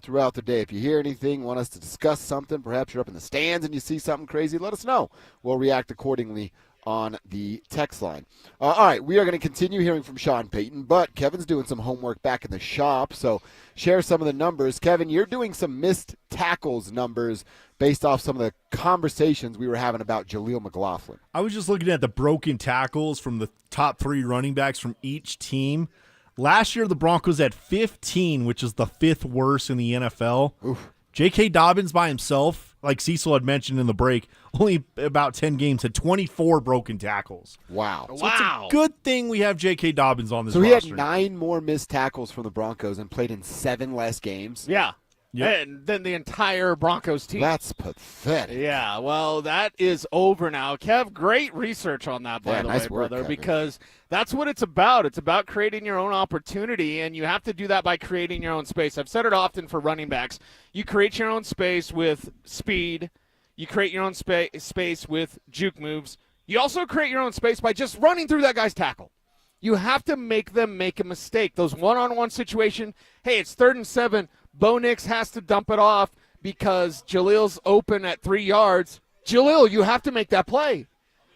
S27: throughout the day. If you hear anything, want us to discuss something, perhaps you're up in the stands and you see something crazy, let us know. We'll react accordingly on the text line. All right, we are going to continue hearing from Shawn Payton, but Kevin's doing some homework back in the shop, so share some of the numbers. Kevin, you're doing some missed tackles numbers based off some of the conversations we were having about Jaleel McLaughlin.
S8: I was just looking at the broken tackles from the top 3 running backs from each team. Last year, the Broncos had 15, which is the 5th worst in the NFL.
S27: Oof.
S8: J.K. Dobbins by himself, like Cecil had mentioned in the break, only about 10 games, had 24 broken tackles.
S27: Wow.
S8: So it's a good thing we have J.K. Dobbins on this
S27: roster.
S8: roster.
S27: So he had 9 more missed tackles from the Broncos and played in 7 less games?
S7: Yeah.
S8: Yep.
S7: And then the entire Broncos team.
S27: That's pathetic.
S7: Yeah, well, that is over now. Kev, great research on that, by the
S27: nice
S7: way,
S27: work,
S7: brother,
S27: Kevin.
S7: because that's what it's about. It's about creating your own opportunity, and you have to do that by creating your own space. I've said it often for running backs. You create your own space with speed. You create your own space with juke moves. You also create your own space by just running through that guy's tackle. You have to make them make a mistake. Those one-on-one situation, hey, it's 3rd and 7. Bo Nix has to dump it off because Jaleel's open at 3 yards. Jaleel, you have to make that play.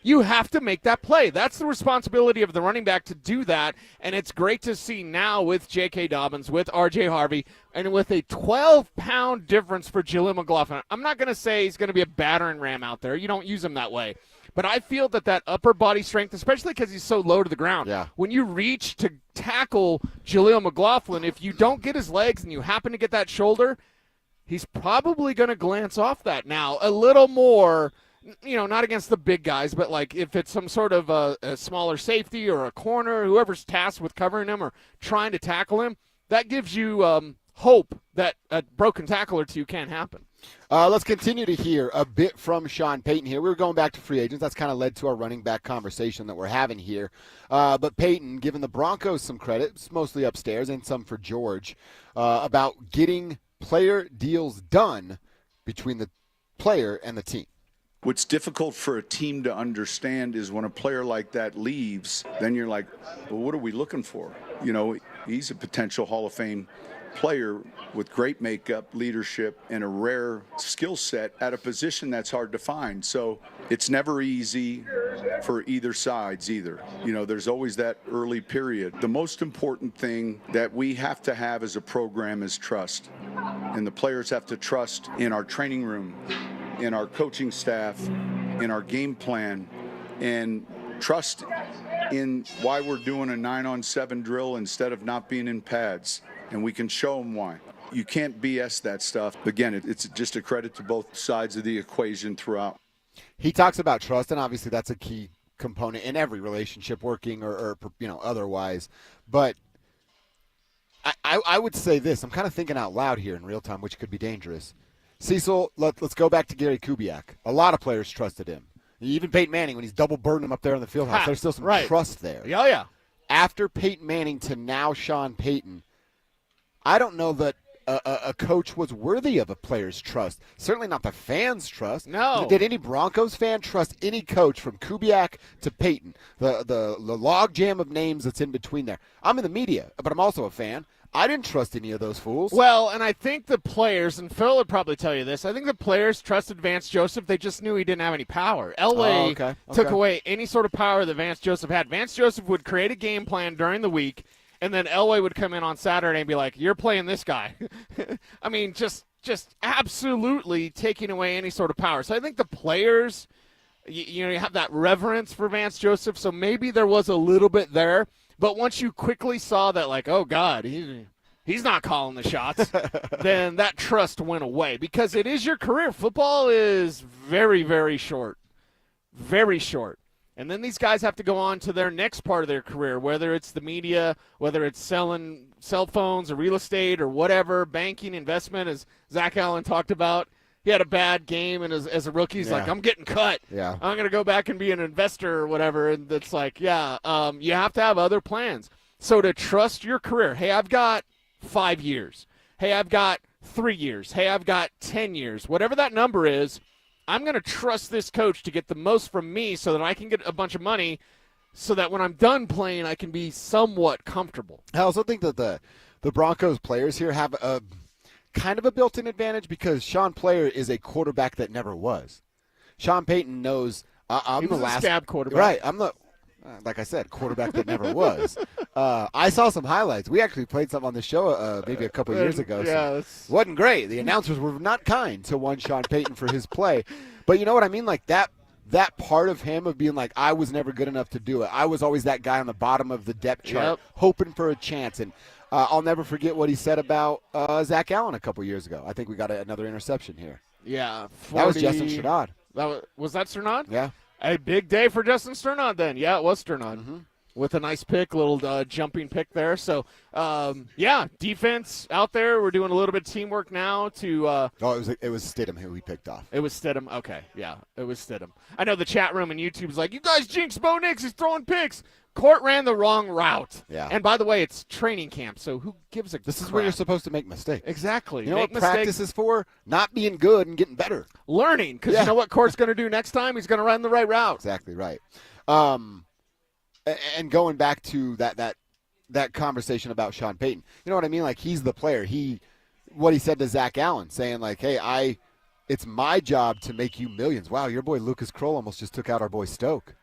S7: You have to make that play. That's the responsibility of the running back to do that, and it's great to see now with J.K. Dobbins, with R.J. Harvey, and with a 12-pound difference for Jaleel McLaughlin. I'm not going to say he's going to be a battering ram out there. You don't use him that way. But I feel that upper body strength, especially because he's so low to the ground, when you reach to tackle Jaleel McLaughlin, if you don't get his legs and you happen to get that shoulder, he's probably going to glance off that now a little more, not against the big guys, but like if it's some sort of a smaller safety or a corner, whoever's tasked with covering him or trying to tackle him, that gives you hope that a broken tackle or two can't happen.
S27: Let's continue to hear a bit from Shawn Payton here. We were going back to free agents. That's kind of led to our running back conversation that we're having here. But Payton, giving the Broncos some credit, it's mostly upstairs and some for George, about getting player deals done between the player and the team.
S13: What's difficult for a team to understand is when a player like that leaves, then you're like, well, what are we looking for? He's a potential Hall of Fame player with great makeup, leadership, and a rare skill set at a position that's hard to find. So it's never easy for either sides either. There's always that early period. The most important thing that we have to have as a program is trust. And the players have to trust in our training room, in our coaching staff, in our game plan, and trust in why we're doing a 9-on-7 drill instead of not being in pads. And we can show them why. You can't BS that stuff. Again, it's just a credit to both sides of the equation throughout.
S27: He talks about trust, and obviously that's a key component in every relationship, working or otherwise. But I would say this. I'm kind of thinking out loud here in real time, which could be dangerous. Cecil, let's go back to Gary Kubiak. A lot of players trusted him. Even Peyton Manning, when he's double burning him up there in the field house, there's still some trust there.
S7: Oh, yeah.
S27: After Peyton Manning to now Shawn Payton, I don't know that a coach was worthy of a player's trust. Certainly not the fans' trust.
S7: No.
S27: Did any Broncos fan trust any coach from Kubiak to Payton? The log jam of names that's in between there. I'm in the media, but I'm also a fan. I didn't trust any of those fools.
S7: Well, and I think the players, and Phil would probably tell you this, I think the players trusted Vance Joseph. They just knew he didn't have any power. Elway took away any sort of power that Vance Joseph had. Vance Joseph would create a game plan during the week, and then Elway would come in on Saturday and be like, you're playing this guy. I mean, just absolutely taking away any sort of power. So I think the players, you have that reverence for Vance Joseph, so maybe there was a little bit there. But once you quickly saw that, like, oh, God, he's not calling the shots, then that trust went away because it is your career. Football is very, very short, very short. And then these guys have to go on to their next part of their career, whether it's the media, whether it's selling cell phones or real estate or whatever, banking, investment, as Zack Allen talked about. He had a bad game, and as a rookie, he's like, I'm getting cut.
S27: Yeah.
S7: I'm going to go back and be an investor or whatever. And it's like, you have to have other plans. So to trust your career, hey, I've got 5 years. Hey, I've got 3 years. Hey, I've got 10 years. Whatever that number is, I'm going to trust this coach to get the most from me so that I can get a bunch of money so that when I'm done playing, I can be somewhat comfortable.
S27: I also think that the Broncos players here have a kind of a built-in advantage because Sean Player is a quarterback that never was. Shawn Payton knows I'm the last
S7: scab quarterback.
S27: Right, I'm the like I said, quarterback that never was. I saw some highlights. We actually played some on the show maybe a couple years ago.
S7: Yeah,
S27: so wasn't great. The announcers were not kind to one Shawn Payton for his play. But you know what I mean? Like that part of him of being like, I was never good enough to do it. I was always that guy on the bottom of the depth chart, hoping for a chance. And I'll never forget what he said about Zack Allen a couple years ago. I think we got another interception here.
S7: Yeah.
S27: That was Justin Strnad.
S7: Was that Strnad?
S27: Yeah.
S7: A big day for Justin Strnad then. Yeah, it was Strnad. With a nice pick, little jumping pick there. So, defense out there. We're doing a little bit of teamwork now to
S27: it was Stidham who we picked off.
S7: It was Stidham. Okay, yeah, it was Stidham. I know the chat room and YouTube is like, you guys jinx Bo Nix. He's throwing picks. Court ran the wrong route.
S27: Yeah.
S7: And by the way, it's training camp, so who gives a
S27: This is where you're supposed to make mistakes.
S7: Exactly.
S27: You know what practice is for? Not being good and getting better.
S7: Learning, because you know what Court's going to do next time? He's going to run the right route.
S27: Exactly right. And going back to that conversation about Shawn Payton, you know what I mean? Like, he's the player. What he said to Zack Allen, saying like, hey, it's my job to make you millions. Wow, your boy Lucas Kroll almost just took out our boy Stoke.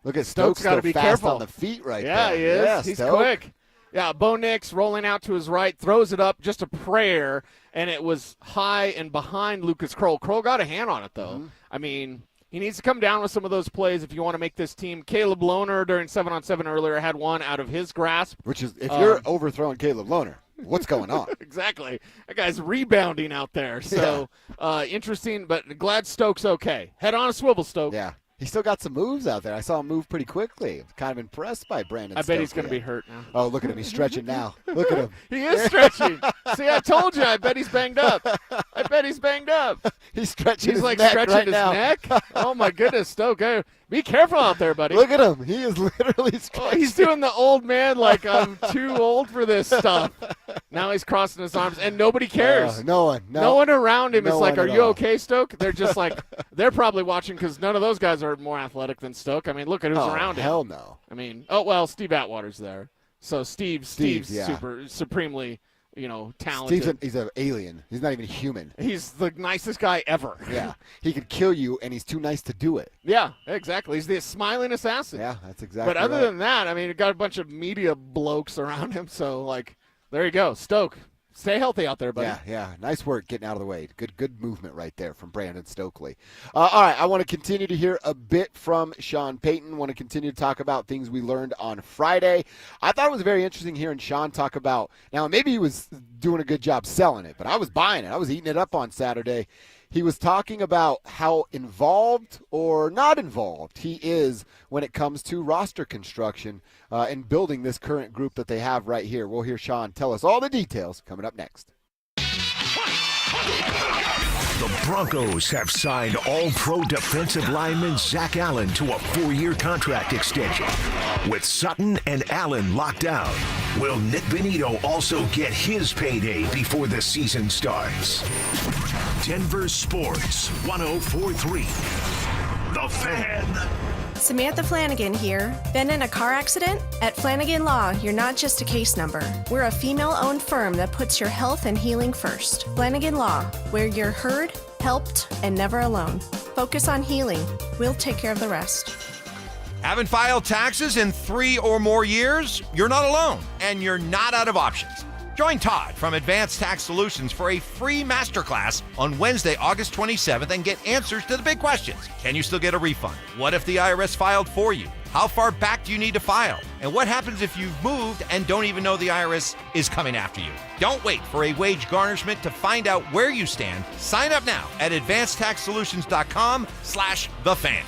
S27: Look at Stokes
S7: got to be
S27: fast
S7: careful
S27: on the feet right there.
S7: Yeah, he is.
S27: Yeah,
S7: He's
S27: Stoke.
S7: quick. Yeah, Bo Nix rolling out to his right, throws it up, just a prayer, and it was high and behind Lucas Kroll. Kroll got a hand on it, though. I mean, he needs to come down with some of those plays if you want to make this team. Caleb Lohner during 7-on-7 earlier had one out of his grasp.
S27: Which is, if you're overthrowing Caleb Lohner, what's going on?
S7: Exactly. That guy's rebounding out there. So, interesting, but glad Stokes okay. Head on a swivel, Stoke.
S27: Yeah. He still got some moves out there. I saw him move pretty quickly. I'm kind of impressed by Brandon Stokley.
S7: I bet he's going to be hurt now.
S27: Oh, look at him. He's stretching now. Look at him.
S7: He is stretching. See, I told you. I bet he's banged up.
S27: He's stretching
S7: He's
S27: his
S7: like
S27: neck
S7: stretching
S27: right
S7: his
S27: now.
S7: neck. Oh, my goodness, Stoke. Be careful out there, buddy.
S27: Look at him. He is literally stretching.
S7: Oh, he's doing the old man like, I'm too old for this stuff. Now he's crossing his arms, and nobody cares.
S27: No one.
S7: No one around him is like, are you
S27: all.
S7: okay, Stoke? They're just like, they're probably watching because none of those guys are more athletic than Stoke. I mean, look at who's around him.
S27: Hell no.
S7: I mean, Steve Atwater's there. So Steve's
S27: yeah.
S7: supremely
S27: He's
S7: talented.
S27: an alien. He's not even human.
S7: He's the nicest guy ever.
S27: Yeah. He could kill you, and he's too nice to do it.
S7: Yeah, exactly. He's the smiling assassin.
S27: Yeah, that's exactly
S7: But other
S27: right.
S7: than that, I mean, you've got a bunch of media blokes around him. So, there you go. Stoke, stay healthy out there, buddy.
S27: Yeah. Nice work getting out of the way. Good movement right there from Brandon Stokley. All right, I want to continue to hear a bit from Shawn Payton. Want to continue to talk about things we learned on Friday. I thought it was very interesting hearing Shawn talk about, now maybe he was doing a good job selling it, but I was buying it. I was eating it up on Saturday. He was talking about how involved or not involved he is when it comes to roster construction and building this current group that they have right here. We'll hear Shawn tell us all the details coming up next.
S2: The Broncos have signed all-pro defensive lineman Zack Allen to a 4-year contract extension. With Sutton and Allen locked down, will Nick Benito also get his payday before the season starts? Denver Sports 104.3. The Fan.
S1: Samantha Flanagan here. Been in a car accident? At Flanagan Law, you're not just a case number. We're a female-owned firm that puts your health and healing first. Flanagan Law, where you're heard, helped, and never alone. Focus on healing. We'll take care of the rest.
S6: Haven't filed taxes in 3 or more years? You're not alone, and you're not out of options. Join Todd from Advanced Tax Solutions for a free masterclass on Wednesday, August 27th and get answers to the big questions. Can you still get a refund? What if the IRS filed for you? How far back do you need to file? And what happens if you've moved and don't even know the IRS is coming after you? Don't wait for a wage garnishment to find out where you stand. Sign up now at advancedtaxsolutions.com/thefan.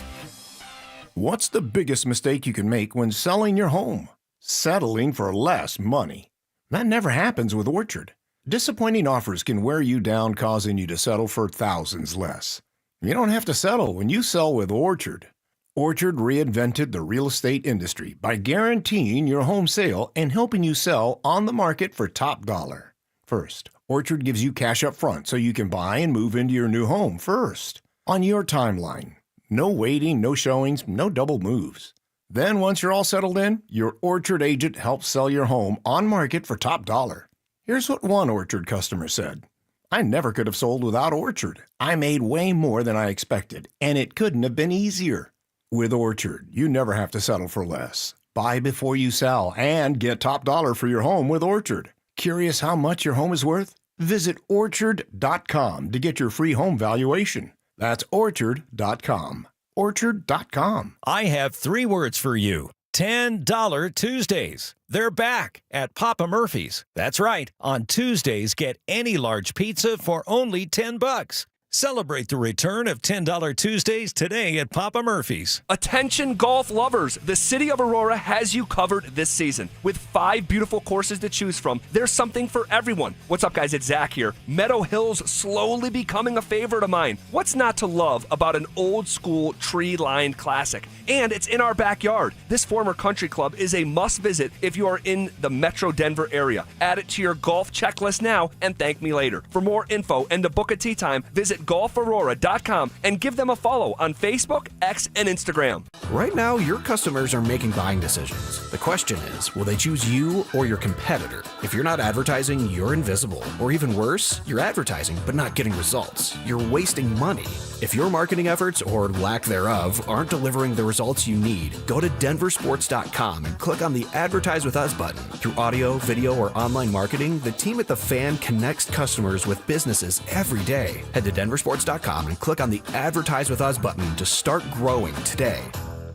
S9: What's the biggest mistake you can make when selling your home? Settling for less money. That never happens with Orchard. Disappointing offers can wear you down, causing you to settle for thousands less. You don't have to settle when you sell with Orchard. Orchard reinvented the real estate industry by guaranteeing your home sale and helping you sell on the market for top dollar. First, Orchard gives you cash up front so you can buy and move into your new home first, on your timeline. No waiting, no showings, no double moves. Then once you're all settled in, your Orchard agent helps sell your home on market for top dollar. Here's what one Orchard customer said. I never could have sold without Orchard. I made way more than I expected, and it couldn't have been easier. With Orchard, you never have to settle for less. Buy before you sell and get top dollar for your home with Orchard. Curious how much your home is worth? Visit Orchard.com to get your free home valuation. That's Orchard.com. Orchard.com.
S10: I have 3 words for you. $10 Tuesdays. They're back at Papa Murphy's. That's right. On Tuesdays, get any large pizza for only $10. Celebrate the return of $10 Tuesdays today at Papa Murphy's.
S11: Attention golf lovers, the city of Aurora has you covered this season. With 5 beautiful courses to choose from, there's something for everyone. What's up, guys? It's Zach here. Meadow Hill's slowly becoming a favorite of mine. What's not to love about an old school tree-lined classic? And it's in our backyard. This former country club is a must visit if you are in the Metro Denver area. Add it to your golf checklist now and thank me later. For more info and to book a tee time, visit golfaurora.com and give them a follow on Facebook, X, and Instagram.
S15: Right now, your customers are making buying decisions. The question is, will they choose you or your competitor? If you're not advertising, you're invisible. Or even worse, you're advertising but not getting results. You're wasting money. If your marketing efforts, or lack thereof, aren't delivering the results you need, go to DenverSports.com and click on the Advertise With Us button. Through audio, video, or online marketing, the team at The Fan connects customers with businesses every day. Head to DenverSports.com and click on the Advertise With Us button to start growing today.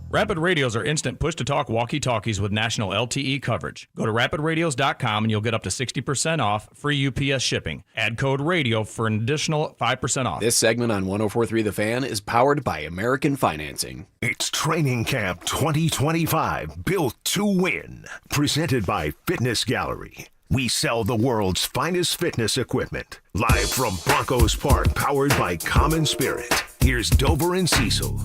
S16: Rapid Radios are instant push-to-talk walkie-talkies with national LTE coverage. Go to rapidradios.com and you'll get up to 60% off, free UPS shipping. Add code RADIO for an additional 5% off.
S17: This segment on 104.3 The Fan is powered by American Financing.
S2: It's Training Camp 2025, built to win. Presented by Fitness Gallery. We sell the world's finest fitness equipment. Live from Broncos Park, powered by Common Spirit. Here's Dover and Cecil.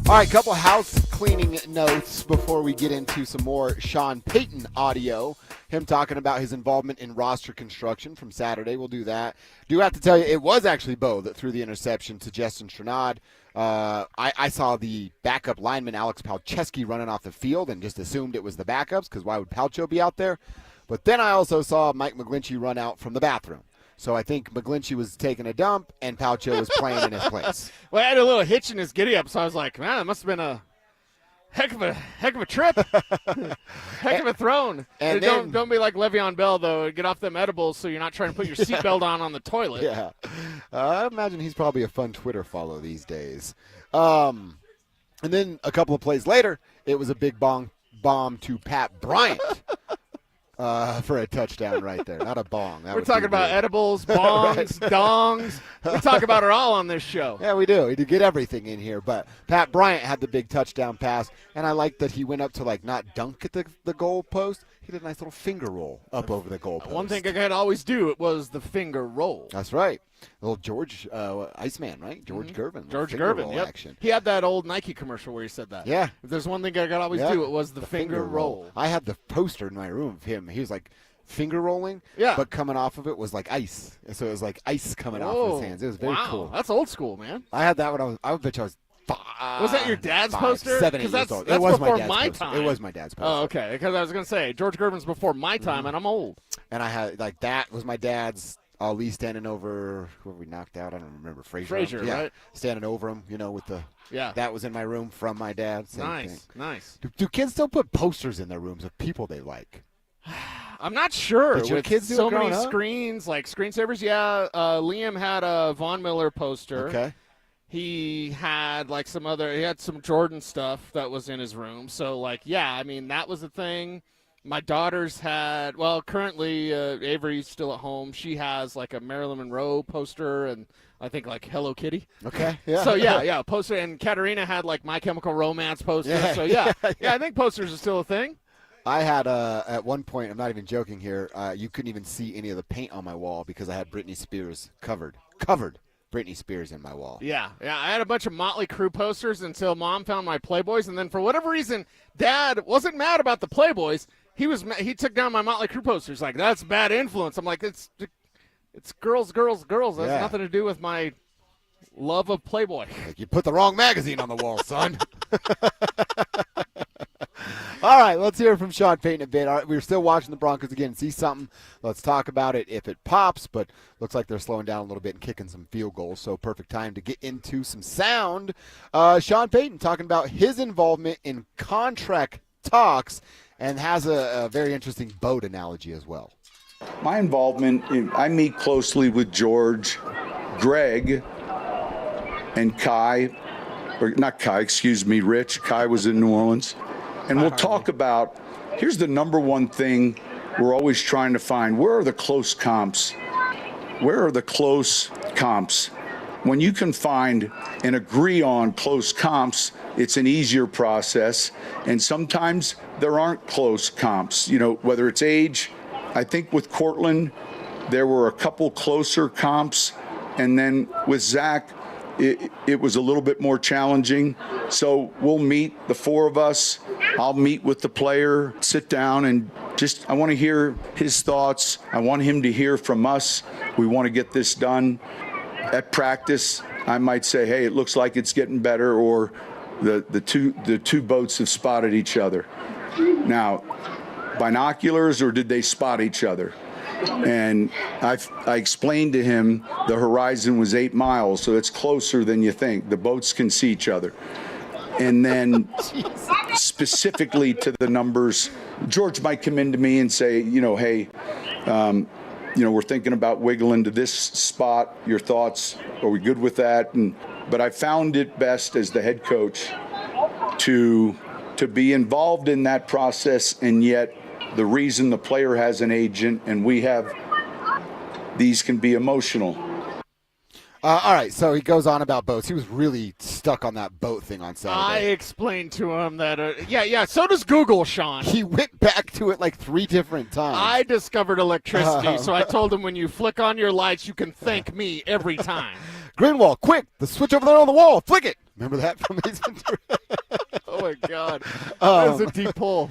S27: All right, couple house cleaning notes before we get into some more Shawn Payton audio. him talking about his involvement in roster construction from Saturday. We'll do that. Do have to tell you, it was actually Bo that threw the interception to Justin Stranad. I saw the backup lineman, Alex Palczewski, running off the field and just assumed it was the backups because why would Palcho be out there? But then I also saw Mike McGlinchey run out from the bathroom. So I think McGlinchey was taking a dump and Palcho was playing in his place.
S7: Well, I had a little hitch in his giddy-up, so I was like, man, it must have been a heck of a trip. Heck of a throne. And don't be like Le'Veon Bell, though. Get off them edibles so you're not trying to put your seatbelt on the toilet.
S27: Yeah. I imagine he's probably a fun Twitter follow these days. And then a couple of plays later, it was a big bomb to Pat Bryant. For a touchdown right there. Not a bong.
S7: We're talking about edibles, bongs, right. Dongs. We talk about it all on this show.
S27: Yeah, we do. We do get everything in here. But Pat Bryant had the big touchdown pass, and I like that he went up to, like, not dunk at the goal post. He did a nice little finger roll up over the goal post.
S7: One thing I could always do, it was the finger roll.
S27: That's right. Little George Iceman, right? George Gervin.
S7: George Gervin, yep.
S27: Action.
S7: He had that old Nike commercial where he said that.
S27: Yeah.
S7: If there's one thing I could always do, it was the finger roll.
S27: I had the poster in my room of him. He was like finger rolling, but coming off of it was like ice. And so it was like ice coming off of his hands. It was very cool.
S7: That's old school, man.
S27: I had that when I bet you I was 5.
S7: Was that your dad's poster?
S27: 7, 8 years old.
S7: That's
S27: it was
S7: before
S27: my
S7: time.
S27: Poster. It was my dad's poster.
S7: Oh, okay. Because I was going to say, George Gervin's before my time, and I'm old.
S27: And I had, like, that was my dad's. Ali standing over whoever we knocked out. I don't remember. Frazier,
S7: right?
S27: Standing over him, with the.
S7: Yeah.
S27: That was in my room from my dad.
S7: Nice.
S27: Do kids still put posters in their rooms of people they like?
S7: I'm not sure.
S27: Did your
S7: With
S27: kids do
S7: so
S27: it
S7: many
S27: growing up?
S7: screens, like screensavers? Yeah. Liam had a Von Miller poster.
S27: Okay.
S7: He had like he had some Jordan stuff that was in his room. So that was a thing. My daughter's had, currently Avery's still at home. She has like a Marilyn Monroe poster and I think like Hello Kitty.
S27: Okay. Yeah.
S7: So poster. And Katerina had like My Chemical Romance poster.
S27: Yeah.
S7: So yeah, I think posters are still a thing.
S27: I had at one point, I'm not even joking here, you couldn't even see any of the paint on my wall because I had Britney Spears covered Britney Spears in my wall.
S7: Yeah. I had a bunch of Motley Crue posters until Mom found my Playboys, and then for whatever reason, Dad wasn't mad about the Playboys. He took down my Motley Crue posters. Like, that's bad influence. I'm like, it's girls. That has nothing to do with my love of Playboy.
S27: Like you put the wrong magazine on the wall, son. All right, let's hear from Shawn Payton a bit. All right, we're still watching the Broncos again. See something, let's talk about it if it pops, but looks like they're slowing down a little bit and kicking some field goals, so perfect time to get into some sound. Shawn Payton talking about his involvement in contract talks and has a very interesting boat analogy as well.
S13: My involvement, I meet closely with George, Greg, and Kai, or not Kai, excuse me, Rich. Kai was in New Orleans. And we'll talk about, here's the number one thing we're always trying to find. Where are the close comps? Where are the close comps? When you can find and agree on close comps, it's an easier process. And sometimes there aren't close comps, whether it's age. I think with Cortland, there were a couple closer comps. And then with Zack, it was a little bit more challenging. So we'll meet, the four of us. I'll meet with the player, sit down, and I want to hear his thoughts. I want him to hear from us. We want to get this done. At practice, I might say, hey, it looks like it's getting better, or the two boats have spotted each other. Now, binoculars, or did they spot each other? And I explained to him the horizon was 8 miles, so it's closer than you think. The boats can see each other. And then specifically to the numbers, George might come into me and say, hey, we're thinking about wiggling to this spot. Your thoughts? Are we good with that? But I found it best as the head coach to be involved in that process, and yet the reason the player has an agent and we have, these can be emotional.
S27: All right, so he goes on about boats. He was really stuck on that boat thing on Saturday.
S7: I explained to him that, so does Google, Shawn.
S27: He went back to it like 3 different times.
S7: I discovered electricity, so I told him when you flick on your lights, you can thank me every time.
S27: Greenwald, quick, the switch over there on the wall, flick it. Remember that from Ace Ventura?
S7: Oh, my my God. That was a deep pull.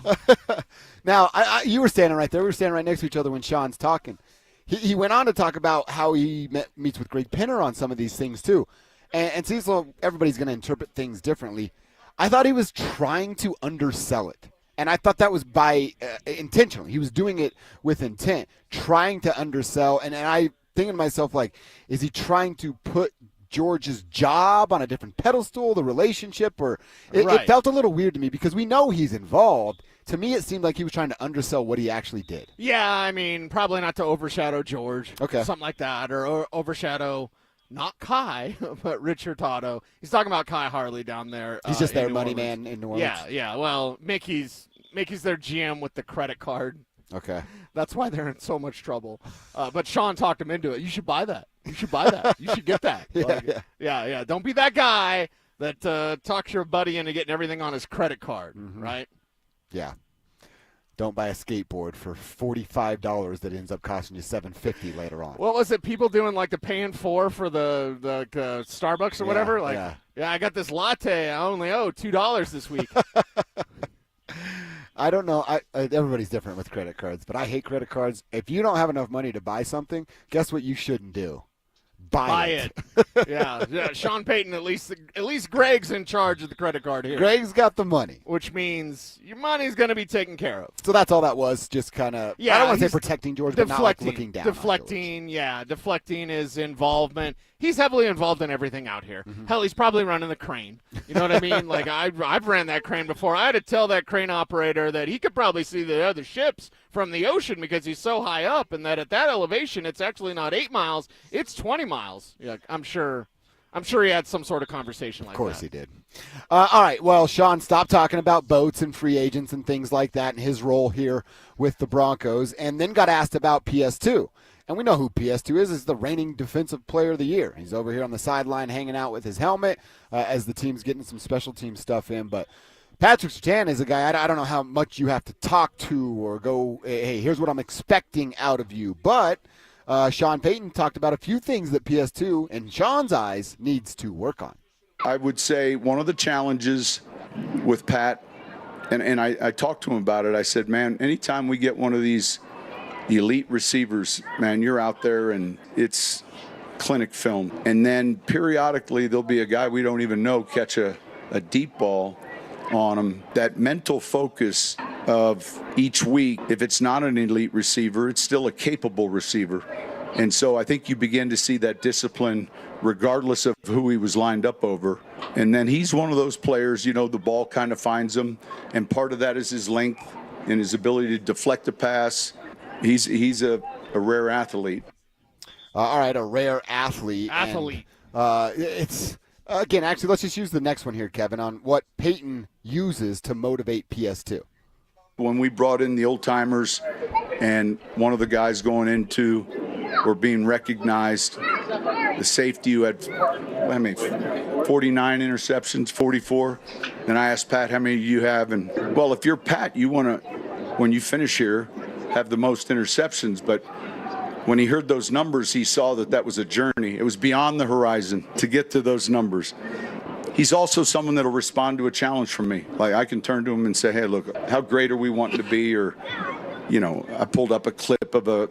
S27: Now, you were standing right there. We were standing right next to each other when Shawn's talking. He went on to talk about how he meets with Greg Pinner on some of these things, too. And Cecil, everybody's going to interpret things differently. I thought he was trying to undersell it. And I thought that was by intentionally. He was doing it with intent, trying to undersell. And I thinking to myself, like, is he trying to put George's job on a different pedestal, the relationship? Or it felt a little weird to me because we know he's involved. To me, it seemed like he was trying to undersell what he actually did.
S7: Yeah, I mean, probably not to overshadow George.
S27: Okay.
S7: Something like that. Or overshadow, not Kai, but Richard Hutto. He's talking about Kai Harley down there.
S27: He's just their
S7: New
S27: money
S7: Orleans.
S27: man in New Orleans.
S7: Yeah. Well, Mickey's their GM with the credit card.
S27: Okay.
S7: That's why they're in so much trouble. But Shawn talked him into it. You should buy that. You should buy that. You should get that. Yeah. Don't be that guy that talks your buddy into getting everything on his credit card, right?
S27: Yeah. Don't buy a skateboard for $45 that ends up costing you $750 later on.
S7: What was it? People doing like the paying for the Starbucks or whatever? Like, I got this latte. I only owe $2 this week.
S27: I don't know. Everybody's different with credit cards, but I hate credit cards. If you don't have enough money to buy something, guess what you shouldn't do? Buy it.
S7: Yeah. Shawn Payton, at least Greg's in charge of the credit card here.
S27: Greg's got the money.
S7: Which means your money's going to be taken care of.
S27: So that's all that was, just kind of, I don't want to say protecting George, but not like looking down.
S7: Deflecting his involvement. He's heavily involved in everything out here. Hell, he's probably running the crane. You know what I mean? Like, I've ran that crane before. I had to tell that crane operator that he could probably see the other ships from the ocean because he's so high up, and that at that elevation, it's actually not 8 miles, it's 20 miles. Yeah, I'm sure he had some sort of conversation like that.
S27: Of course he did. All right, well, Shawn stopped talking about boats and free agents and things like that and his role here with the Broncos, and then got asked about PS2. And we know who PS2 is. It's the reigning defensive player of the year. He's over here on the sideline hanging out with his helmet as the team's getting some special team stuff in. But Patrick Surtain is a guy, I don't know how much you have to talk to or go, hey, here's what I'm expecting out of you. But Shawn Payton talked about a few things that PS2, in Shawn's eyes, needs to work on.
S13: I would say one of the challenges with Pat, and I talked to him about it, I said, man, anytime we get one of these elite receivers, man, you're out there and it's clinic film. And then periodically there'll be a guy we don't even know catch a deep ball on him. That mental focus of each week, if it's not an elite receiver, it's still a capable receiver. And so I think you begin to see that discipline regardless of who he was lined up over. And then he's one of those players, the ball kind of finds him. And part of that is his length and his ability to deflect a pass. He's a rare athlete.
S27: All right, a rare athlete. It's, again, actually, let's just use the next one here, Kevin, on what Payton uses to motivate PS2.
S13: When we brought in the old-timers and one of the guys going into or being recognized, the safety who had, 49 interceptions, 44. And I asked Pat, how many do you have? And, well, if you're Pat, you want to, when you finish here, have the most interceptions. But when he heard those numbers, he saw that was a journey. It was beyond the horizon to get to those numbers. He's also someone that'll respond to a challenge from me. Like, I can turn to him and say, hey, look, how great are we wanting to be? Or, I pulled up a clip of a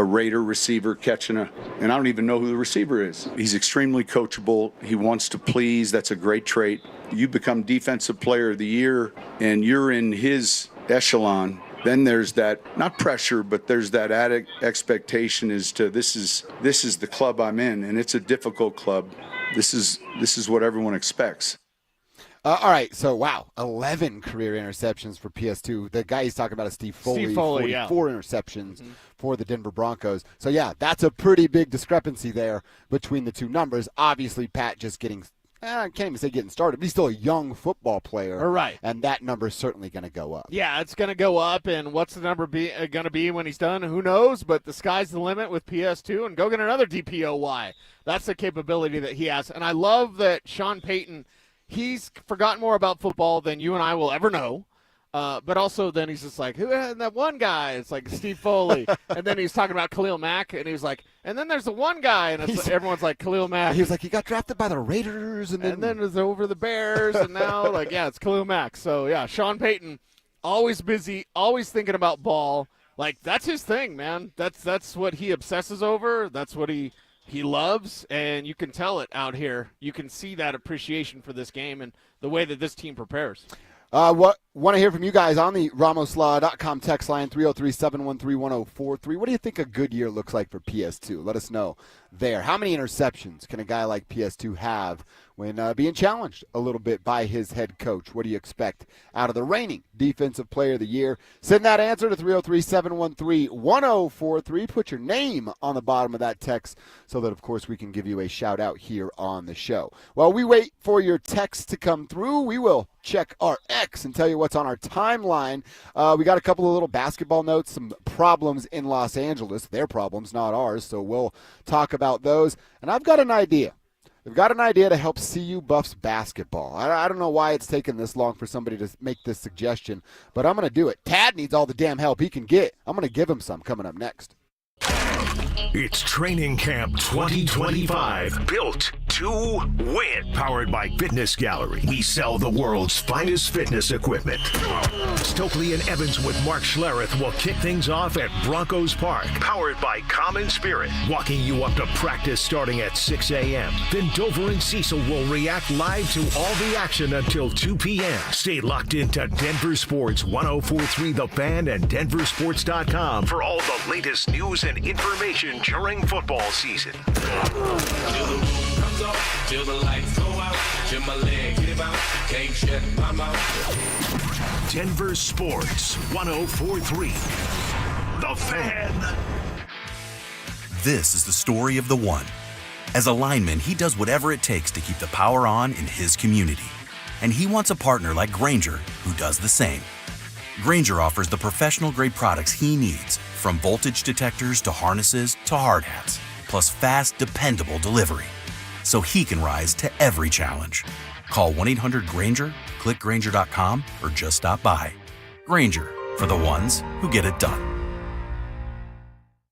S13: Raider receiver catching and I don't even know who the receiver is. He's extremely coachable. He wants to please. That's a great trait. You become defensive player of the year and you're in his echelon. Then there's that, not pressure, but there's that added expectation as to this is the club I'm in, and it's a difficult club. This is what everyone expects.
S27: All right, so, 11 career interceptions for PS2. The guy he's talking about is Steve Foley 44 interceptions for the Denver Broncos. So, yeah, that's a pretty big discrepancy there between the two numbers. Obviously, Pat just getting I can't even say getting started, but he's still a young football player.
S7: Right.
S27: And that number is certainly going to go up.
S7: Yeah, it's going to go up, and what's the number going to be when he's done? Who knows? But the sky's the limit with PS2, and go get another DPOY. That's the capability that he has. And I love that Shawn Payton, he's forgotten more about football than you and I will ever know. But also then he's just like, who had that one guy? It's like Steve Foley. And then he's talking about Khalil Mack, and he was like, and then there's the one guy, and it's, everyone's like, Khalil Mack.
S27: He was like, he got drafted by the Raiders. And then
S7: it's over the Bears, and now, it's Khalil Mack. So, yeah, Shawn Payton, always busy, always thinking about ball. That's his thing, man. That's what he obsesses over. That's what he loves, and you can tell it out here. You can see that appreciation for this game and the way that this team prepares.
S27: Want to hear from you guys on the RamosLaw.com text line, 303-713-1043. What do you think a good year looks like for PS2? Let us know there. How many interceptions can a guy like PS2 have when being challenged a little bit by his head coach? What do you expect out of the reigning Defensive Player of the Year? Send that answer to 303-713-1043. Put your name on the bottom of that text so that, of course, we can give you a shout-out here on the show. While we wait for your text to come through, we will check our X and tell you what's on our timeline. We got a couple of little basketball notes, some problems in Los Angeles. Their problems, not ours, so we'll talk about those. And I've got an idea. We've got an idea to help CU Buffs basketball. I don't know why it's taken this long for somebody to make this suggestion, but I'm going to do it. Tad needs all the damn help he can get. I'm going to give him some coming up next.
S2: It's Training Camp 2025, built to win. Powered by Fitness Gallery. We sell the world's finest fitness equipment. Stokley and Evans with Mark Schlereth will kick things off at Broncos Park. Powered by Common Spirit. Walking you up to practice starting at 6 a.m. Then Dover and Cecil will react live to all the action until 2 p.m. Stay locked into Denver Sports 1043 The Fan and DenverSports.com for all the latest news and information during football season.
S12: Till the lights go out, till my leg give out, can't shut my mouth.
S2: Denver Sports 1043 The Fan.
S14: This is the story of the one. As a lineman, he does whatever it takes to keep the power on in his community. And he wants a partner like Grainger who does the same. Grainger offers the professional-grade products he needs, from voltage detectors to harnesses to hard hats, plus fast, dependable delivery, so he can rise to every challenge. Call 1-800-GRAINGER, click Grainger.com, or just stop by. Grainger, for the ones who get it done.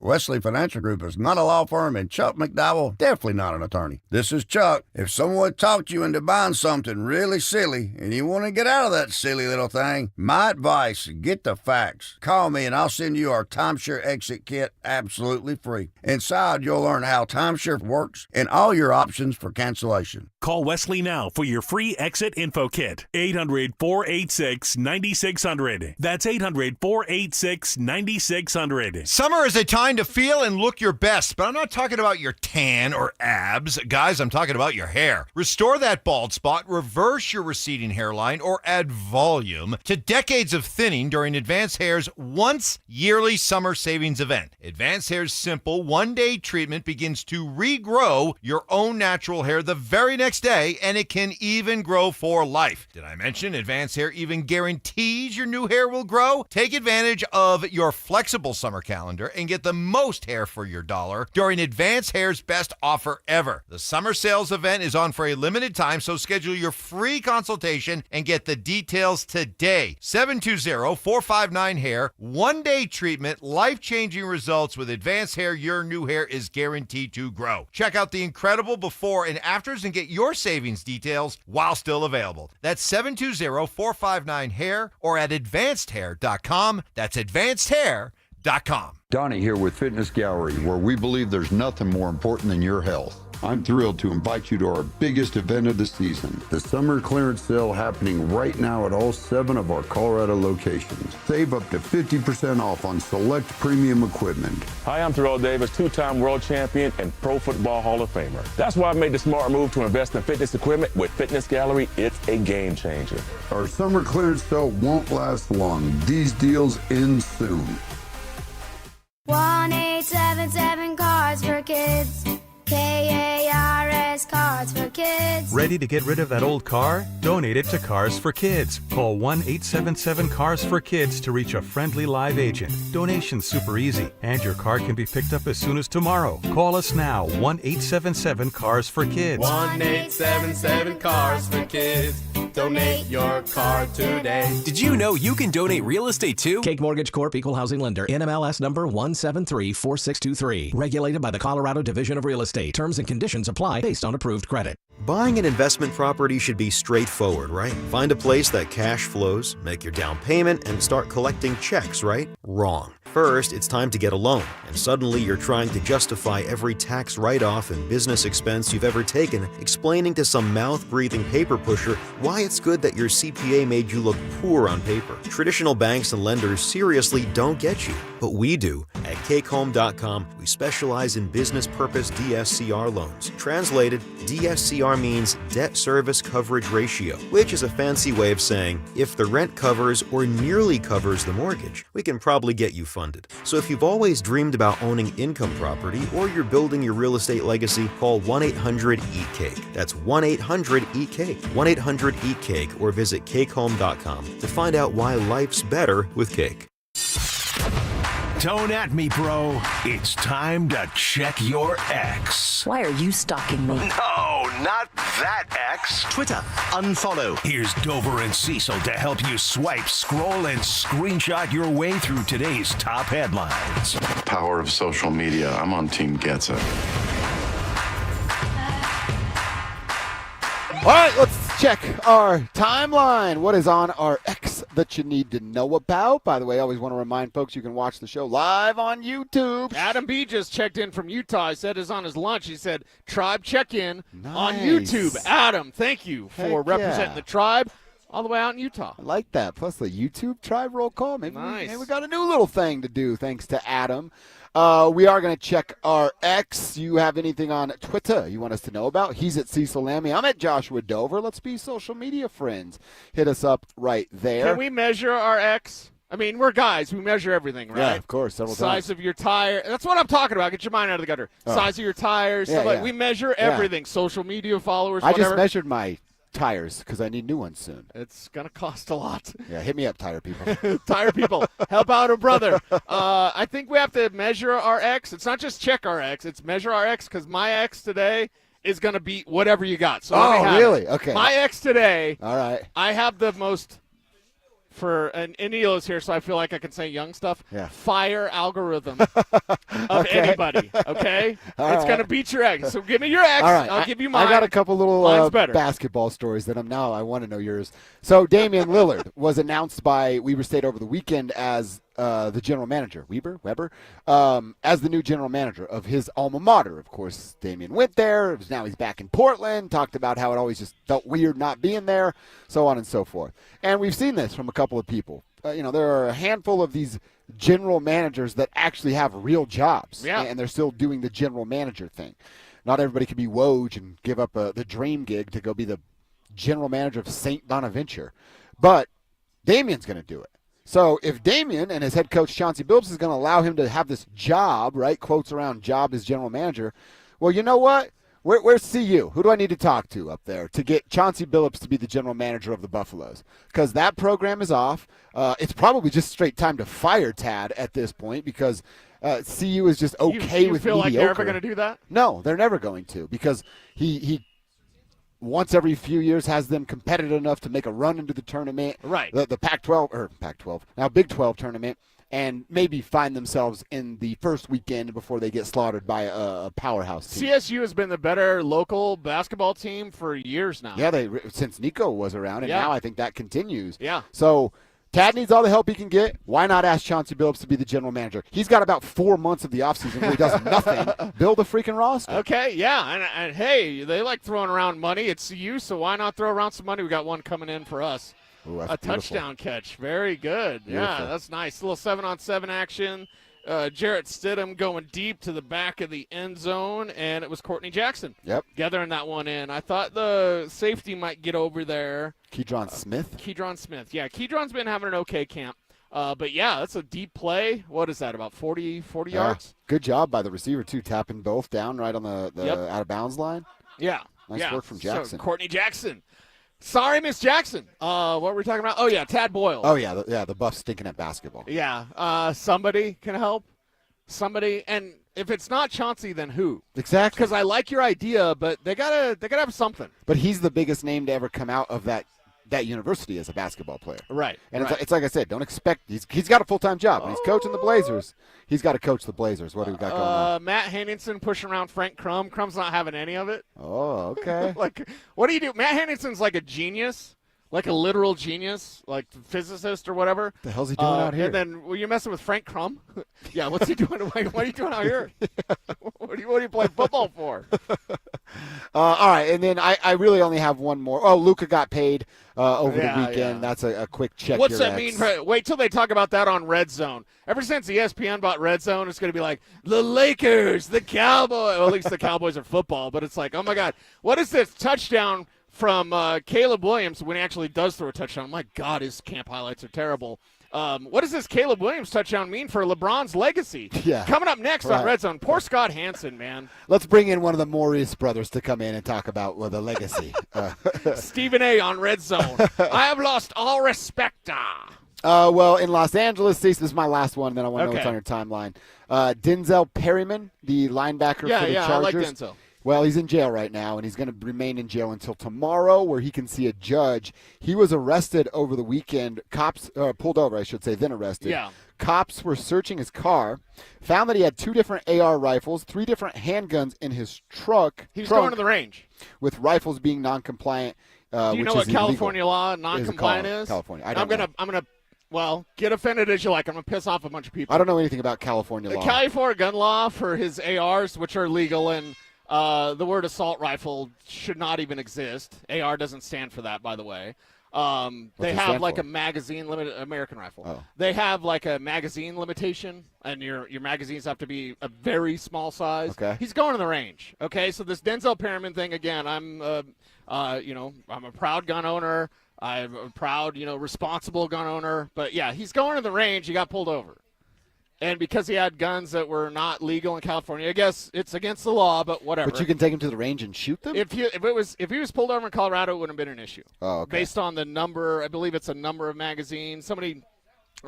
S18: Wesley Financial Group is not a law firm, and Chuck McDowell definitely not an attorney. This is Chuck. If someone talked you into buying something really silly and you want to get out of that silly little thing, my advice, get the facts. Call me and I'll send you our timeshare exit kit absolutely free. Inside, you'll learn how timeshare works and all your options for cancellation.
S19: Call Wesley now for your free exit info kit. 800-486-9600. That's 800-486-9600.
S6: Summer is a time to feel and look your best, but I'm not talking about your tan or abs. Guys, I'm talking about your hair. Restore that bald spot, reverse your receding hairline, or add volume to decades of thinning during Advanced Hair's once-yearly summer savings event. Advanced Hair's simple one-day treatment begins to regrow your own natural hair the very next day, and it can even grow for life. Did I mention Advanced Hair even guarantees your new hair will grow? Take advantage of your flexible summer calendar and get the most hair for your dollar during Advanced Hair's best offer ever. The summer sales event is on for a limited time, so schedule your free consultation and get the details today. 720-459-HAIR. One-day treatment, life-changing results with Advanced Hair. Your new hair is guaranteed to grow. Check out the incredible before and afters and get your savings details while still available. That's 720-459-HAIR or at advancedhair.com. That's advancedhair.com.
S23: Donnie here with Fitness Gallery, where we believe there's nothing more important than your health. I'm thrilled to invite you to our biggest event of the season, the summer clearance sale happening right now at all 7 of our Colorado locations. Save up to 50% off on select premium equipment.
S20: Hi, I'm Terrell Davis, 2-time world champion and Pro Football Hall of Famer. That's why I made the smart move to invest in fitness equipment. With Fitness Gallery, it's a game changer.
S23: Our summer clearance sale won't last long. These deals end soon.
S21: 1-877 Cars for Kids. KARS Cars for Kids.
S22: Ready to get rid of that old car? Donate it to Cars for Kids. Call 1-877 Cars for Kids to reach a friendly live agent. Donation's super easy, and your car can be picked up as soon as tomorrow. Call us now, 1-877 Cars for Kids.
S24: 1-877 Cars for Kids. Donate your car today.
S1: Did you know you can donate real estate too?
S15: Cake Mortgage Corp. Equal Housing Lender. NMLS number 1734623. Regulated by the Colorado Division of Real Estate. Terms and conditions apply based on approved credit.
S3: Buying an investment property should be straightforward, right? Find a place that cash flows, make your down payment, and start collecting checks, right? Wrong. First, it's time to get a loan, and suddenly you're trying to justify every tax write-off and business expense you've ever taken, explaining to some mouth-breathing paper pusher why it's good that your CPA made you look poor on paper. Traditional banks and lenders seriously don't get you, but we do. At CakeHome.com, we specialize in business purpose DSCR loans. Translated, DSCR means debt service coverage ratio, which is a fancy way of saying if the rent covers or nearly covers the mortgage, we can probably get you funded. So if you've always dreamed about owning income property or you're building your real estate legacy, call 1-800-EAT-CAKE. That's 1-800-EAT-CAKE. 1-800-EAT-CAKE or visit CakeHome.com to find out why life's better with cake.
S2: Don't at me, bro. It's time to check your ex.
S4: Why are you stalking me?
S2: No, not that ex.
S5: Twitter, unfollow.
S2: Here's Dover and Cecil to help you swipe, scroll, and screenshot your way through today's top headlines.
S8: Power of social media. I'm on Team Gets It.
S27: All right, let's check our timeline. What is on our X that you need to know about? By the way, I always want to remind folks you can watch the show live on YouTube.
S7: Adam B just checked in from Utah. He said it's on his lunch. He said, Tribe check-in on
S27: Nice.
S7: YouTube. Adam, thank you for
S27: Heck
S7: representing
S27: yeah.
S7: the Tribe all the way out in Utah.
S27: I like that. Plus the YouTube Tribe roll call. Maybe
S7: Nice.
S27: we got a new little thing to do thanks to Adam. We are going to check our X. You have anything on Twitter you want us to know about? He's at Cecil Lammy. I'm at Joshua Dover. Let's be social media friends. Hit us up right there.
S7: Can we measure our X? I mean, we're guys. We measure everything, right?
S27: Yeah, of course, several times.
S7: Size of your tire. That's what I'm talking about. Get your mind out of the gutter.
S27: Oh.
S7: Size of your tires.
S27: Yeah,
S7: Stuff like
S27: yeah.
S7: we measure
S27: Yeah.
S7: everything. Social media followers,
S27: I
S7: whatever.
S27: just measured my tires because I need new ones soon.
S7: It's going to cost a lot.
S27: Yeah, hit me up, tire people.
S7: Tire people, help out a brother. I think we have to measure our X. It's not just check our X. It's measure our X because my X today is going to beat whatever you got. So let me have
S27: really?
S7: it.
S27: Okay.
S7: My X today,
S27: All right.
S7: I have the most, and Neil's here, so I feel like I can say young stuff.
S27: Yeah.
S7: Fire algorithm of anybody, okay?
S27: All
S7: It's
S27: right.
S7: going to beat your X. So give me your X.
S27: All right.
S7: I'll give you mine.
S27: I got a couple little
S7: Mine's better.
S27: basketball stories that I want to know yours. So Damian Lillard was announced by Weber State over the weekend as the general manager, Weber, as the new general manager of his alma mater. Of course, Damian went there. Now he's back in Portland. Talked about how it always just felt weird not being there, so on and so forth. And we've seen this from a couple of people. There are a handful of these general managers that actually have real jobs,
S7: Yeah.
S27: and they're still doing the general manager thing. Not everybody can be Woj and give up the dream gig to go be the general manager of St. Bonaventure. But Damian's going to do it. So if Damian and his head coach Chauncey Billups is going to allow him to have this job, right, quotes around job as general manager, well, you know what? Where's CU? Who do I need to talk to up there to get Chauncey Billups to be the general manager of the Buffaloes? Because that program is off. It's probably just straight time to fire Tad at this point because CU is just okay
S7: you
S27: with
S7: feel like
S27: mediocre.
S7: they're ever going to do that?
S27: No, they're never going to because he once every few years has them competitive enough to make a run into the tournament.
S7: Right.
S27: The Pac-12, now Big 12 tournament, and maybe find themselves in the first weekend before they get slaughtered by a powerhouse team.
S7: CSU has been the better local basketball team for years now.
S27: Yeah, since Nico was around, and
S7: Yeah.
S27: now I think that continues.
S7: Yeah.
S27: So Tad needs all the help he can get. Why not ask Chauncey Billups to be the general manager? He's got about 4 months of the offseason where he does nothing. Build a freaking roster.
S7: Okay, yeah, and hey, they like throwing around money. It's CU, so why not throw around some money? We got one coming in for us.
S27: Ooh, that's
S7: a
S27: beautiful.
S7: touchdown catch. Very good.
S27: Beautiful.
S7: Yeah, that's nice. A little 7-on-7 action. Jarrett Stidham going deep to the back of the end zone, and it was Courtney Jackson gathering that one in. I thought the safety might get over there.
S27: Keydron Smith?
S7: Keydron Smith. Yeah, Keydron's been having an okay camp. But, yeah, that's a deep play. What is that, about 40 yards?
S27: Good job by the receiver, too, tapping both down right on the out-of-bounds line.
S7: Yeah.
S27: Nice work from Jackson.
S7: So, Courtney Jackson. Sorry, Miss Jackson. What were we talking about? Oh, yeah, Tad Boyle.
S27: Oh, yeah, the Buffs stinking at basketball.
S7: Yeah, somebody can help. Somebody, and if it's not Chauncey, then who?
S27: Exactly.
S7: Because I like your idea, but they gotta have something.
S27: But he's the biggest name to ever come out of that that university as a basketball player.
S7: Right.
S27: And
S7: right.
S27: It's like I said, don't expect he's got a full-time job. When he's coaching the Blazers, he's got to coach the Blazers. What do we got going on?
S7: Matt Henningsen pushing around Frank Crum. Crum's not having any of it.
S27: Oh, okay.
S7: Like, what do you do? Matt Henningsen's like a genius. Like a literal genius, like physicist or whatever.
S27: What the hell's he doing out here?
S7: And then, were you messing with Frank Crum? Yeah, what's he doing? What are you doing out here? What do you play football for?
S27: All right, and then I really only have one more. Oh, Luka got paid over the weekend.
S7: Yeah.
S27: That's a quick check.
S7: What's that mean? Wait till they talk about that on Red Zone. Ever since ESPN bought Red Zone, it's going to be like, the Lakers, the Cowboys. Well, at least the Cowboys are football, but it's like, oh, my God, what is this touchdown from Caleb Williams when he actually does throw a touchdown? My God, his camp highlights are terrible. What does this Caleb Williams touchdown mean for LeBron's legacy?
S27: Yeah.
S7: Coming up next on Red Zone, poor Scott Hansen, man.
S27: Let's bring in one of the Maurice brothers to come in and talk about the legacy.
S7: Stephen A. on Red Zone. I have lost all respect.
S27: Well, in Los Angeles, this is my last one, then I want to know what's on your timeline. Denzel Perryman, the linebacker for the Chargers.
S7: I like Denzel.
S27: Well, he's in jail right now, and he's going to remain in jail until tomorrow, where he can see a judge. He was arrested over the weekend. Cops pulled over, I should say, then arrested.
S7: Yeah.
S27: Cops were searching his car, found that he had 2 different AR rifles, 3 different handguns in his trunk.
S7: He's going to the range.
S27: With rifles being non-compliant,
S7: Do you know what California law non-compliant is?
S27: California.
S7: I'm gonna. Well, get offended as you like. I'm going to piss off a bunch of people.
S27: I don't know anything about California law.
S7: The California gun law for his ARs, which are legal, and the word assault rifle should not even exist. AR doesn't stand for that, by the way. They have like a magazine limit. American rifle.
S27: Oh.
S7: They have like a magazine limitation, and your magazines have to be a very small size.
S27: Okay.
S7: He's going to the range. Okay, so this Denzel Perryman thing again. I'm a proud gun owner. I'm a proud, responsible gun owner. But yeah, he's going to the range. He got pulled over. And because he had guns that were not legal in California, I guess it's against the law, but whatever.
S27: But you can take him to the range and shoot them?
S7: If he was pulled over in Colorado, it wouldn't have been an issue.
S27: Oh, okay.
S7: Based on the number, I believe it's a number of magazines. I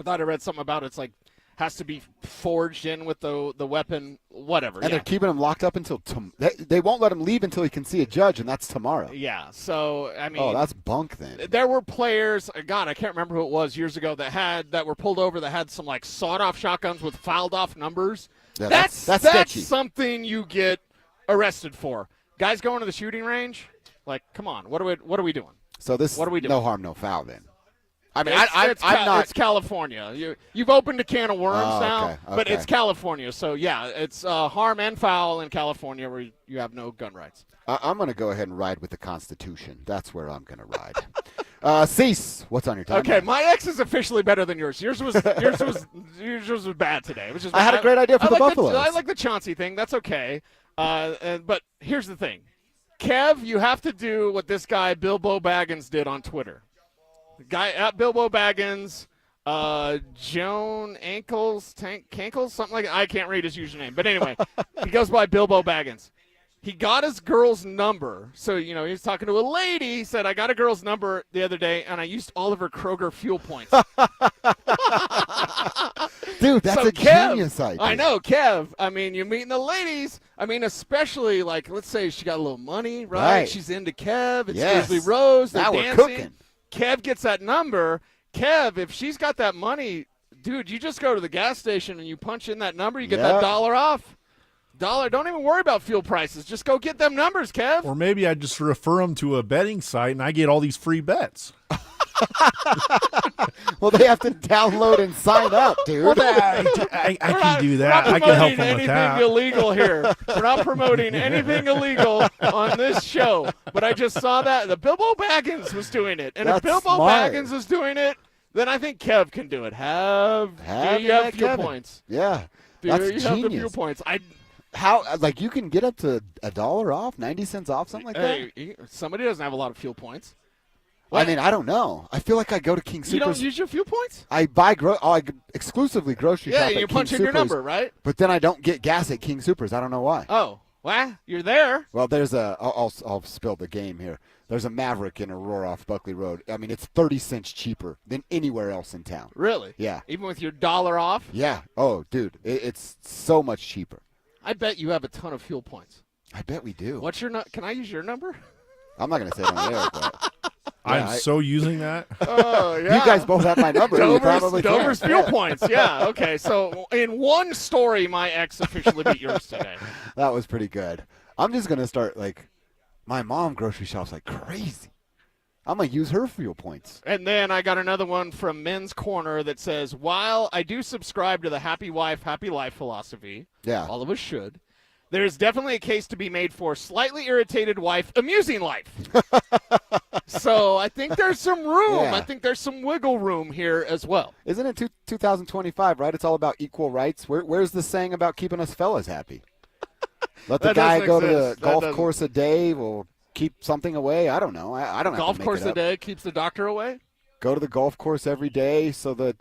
S7: thought I read something about it's like has to be forged in with the weapon, whatever.
S27: And they're keeping him locked up until they won't let him leave until he can see a judge, and that's tomorrow.
S7: Yeah, so, I mean.
S27: Oh, that's bunk then.
S7: There were players, God, I can't remember who it was years ago, that were pulled over that had some, like, sawed-off shotguns with filed-off numbers.
S27: Yeah,
S7: that's
S27: sketchy.
S7: something you get arrested for. Guys going to the shooting range, like, come on, what are we doing?
S27: So this
S7: what are we doing?
S27: No harm, no foul then. I mean,
S7: I'm
S27: not.
S7: It's California. You've opened a can of worms now,
S27: okay.
S7: but it's California. So, yeah, it's harm and foul in California where you have no gun rights.
S27: I'm going to go ahead and ride with the Constitution. That's where I'm going to ride. Cease, what's on your timeline?
S7: Okay, my ex is officially better than yours. Yours was bad today. It was just
S27: I had a great idea for the Buffaloes.
S7: I like the Chauncey thing. That's okay. But here's the thing. Kev, you have to do what this guy, Bilbo Baggins, did on Twitter. The guy at Bilbo Baggins, Joan Cankles, something like that. I can't read his username. But anyway, he goes by Bilbo Baggins. He got his girl's number. So, he was talking to a lady. He said, I got a girl's number the other day, and I used all of her Kroger fuel points.
S27: Dude, that's a genius idea.
S7: I know, Kev. I mean, you're meeting the ladies. I mean, especially, like, let's say she got a little money, right? She's into Kev. It's Grizzly Rose. They're dancing.
S27: We're cooking.
S7: Kev gets that number. Kev, if she's got that money, dude, you just go to the gas station and you punch in that number. You get that $1 off. $1. Don't even worry about fuel prices. Just go get them numbers, Kev.
S4: Or maybe I just refer them to a betting site and I get all these free bets.
S27: Well, they have to download and sign up, dude.
S4: Well, I can do that. I can help them with that.
S7: We're not promoting anything illegal here. We're not promoting anything illegal on this show. But I just saw that. The Bilbo Baggins was doing it. And if Bilbo Baggins is doing it, then I think Kev can do it. Have fuel points.
S27: Yeah.
S7: Have the fuel points.
S27: How, like, you can get up to $1 off, 90 cents off, something like that?
S7: Somebody doesn't have a lot of fuel points.
S27: I mean, I don't know. I feel like I go to King Soopers.
S7: You don't use your fuel points?
S27: I buy I exclusively grocery shop at King
S7: you punch in your number, right?
S27: But then I don't get gas at King Soopers. I don't know why.
S7: Oh, well, you're there.
S27: Well, there's I'll spill the game here. There's a Maverick in Aurora off Buckley Road. I mean, it's 30 cents cheaper than anywhere else in town.
S7: Really?
S27: Yeah.
S7: Even with your $1 off?
S27: Yeah. Oh, dude, it's so much cheaper.
S7: I bet you have a ton of fuel points.
S27: I bet we do.
S7: What's your Can I use your number?
S27: I'm not going to say it on the air, but
S4: I'm so using that.
S7: Oh, yeah.
S27: You guys both have my number.
S7: Dover's fuel points. Yeah. Okay. So in one story, my ex officially beat yours today.
S27: That was pretty good. I'm just gonna start my mom grocery shops like crazy. I'm going to use her fuel points.
S7: And then I got another one from Men's Corner that says, while I do subscribe to the happy wife, happy life philosophy, all of us should, there is definitely a case to be made for slightly irritated wife, amusing life. So I think there's some room.
S27: Yeah.
S7: I think there's some wiggle room here as well.
S27: Isn't it 2025, right? It's all about equal rights. Where's the saying about keeping us fellas happy? Let the guy go to the golf course a day or keep something away. I don't know. I don't have to make it up.
S7: Golf course a day keeps the doctor away?
S27: Go to the golf course every day so that.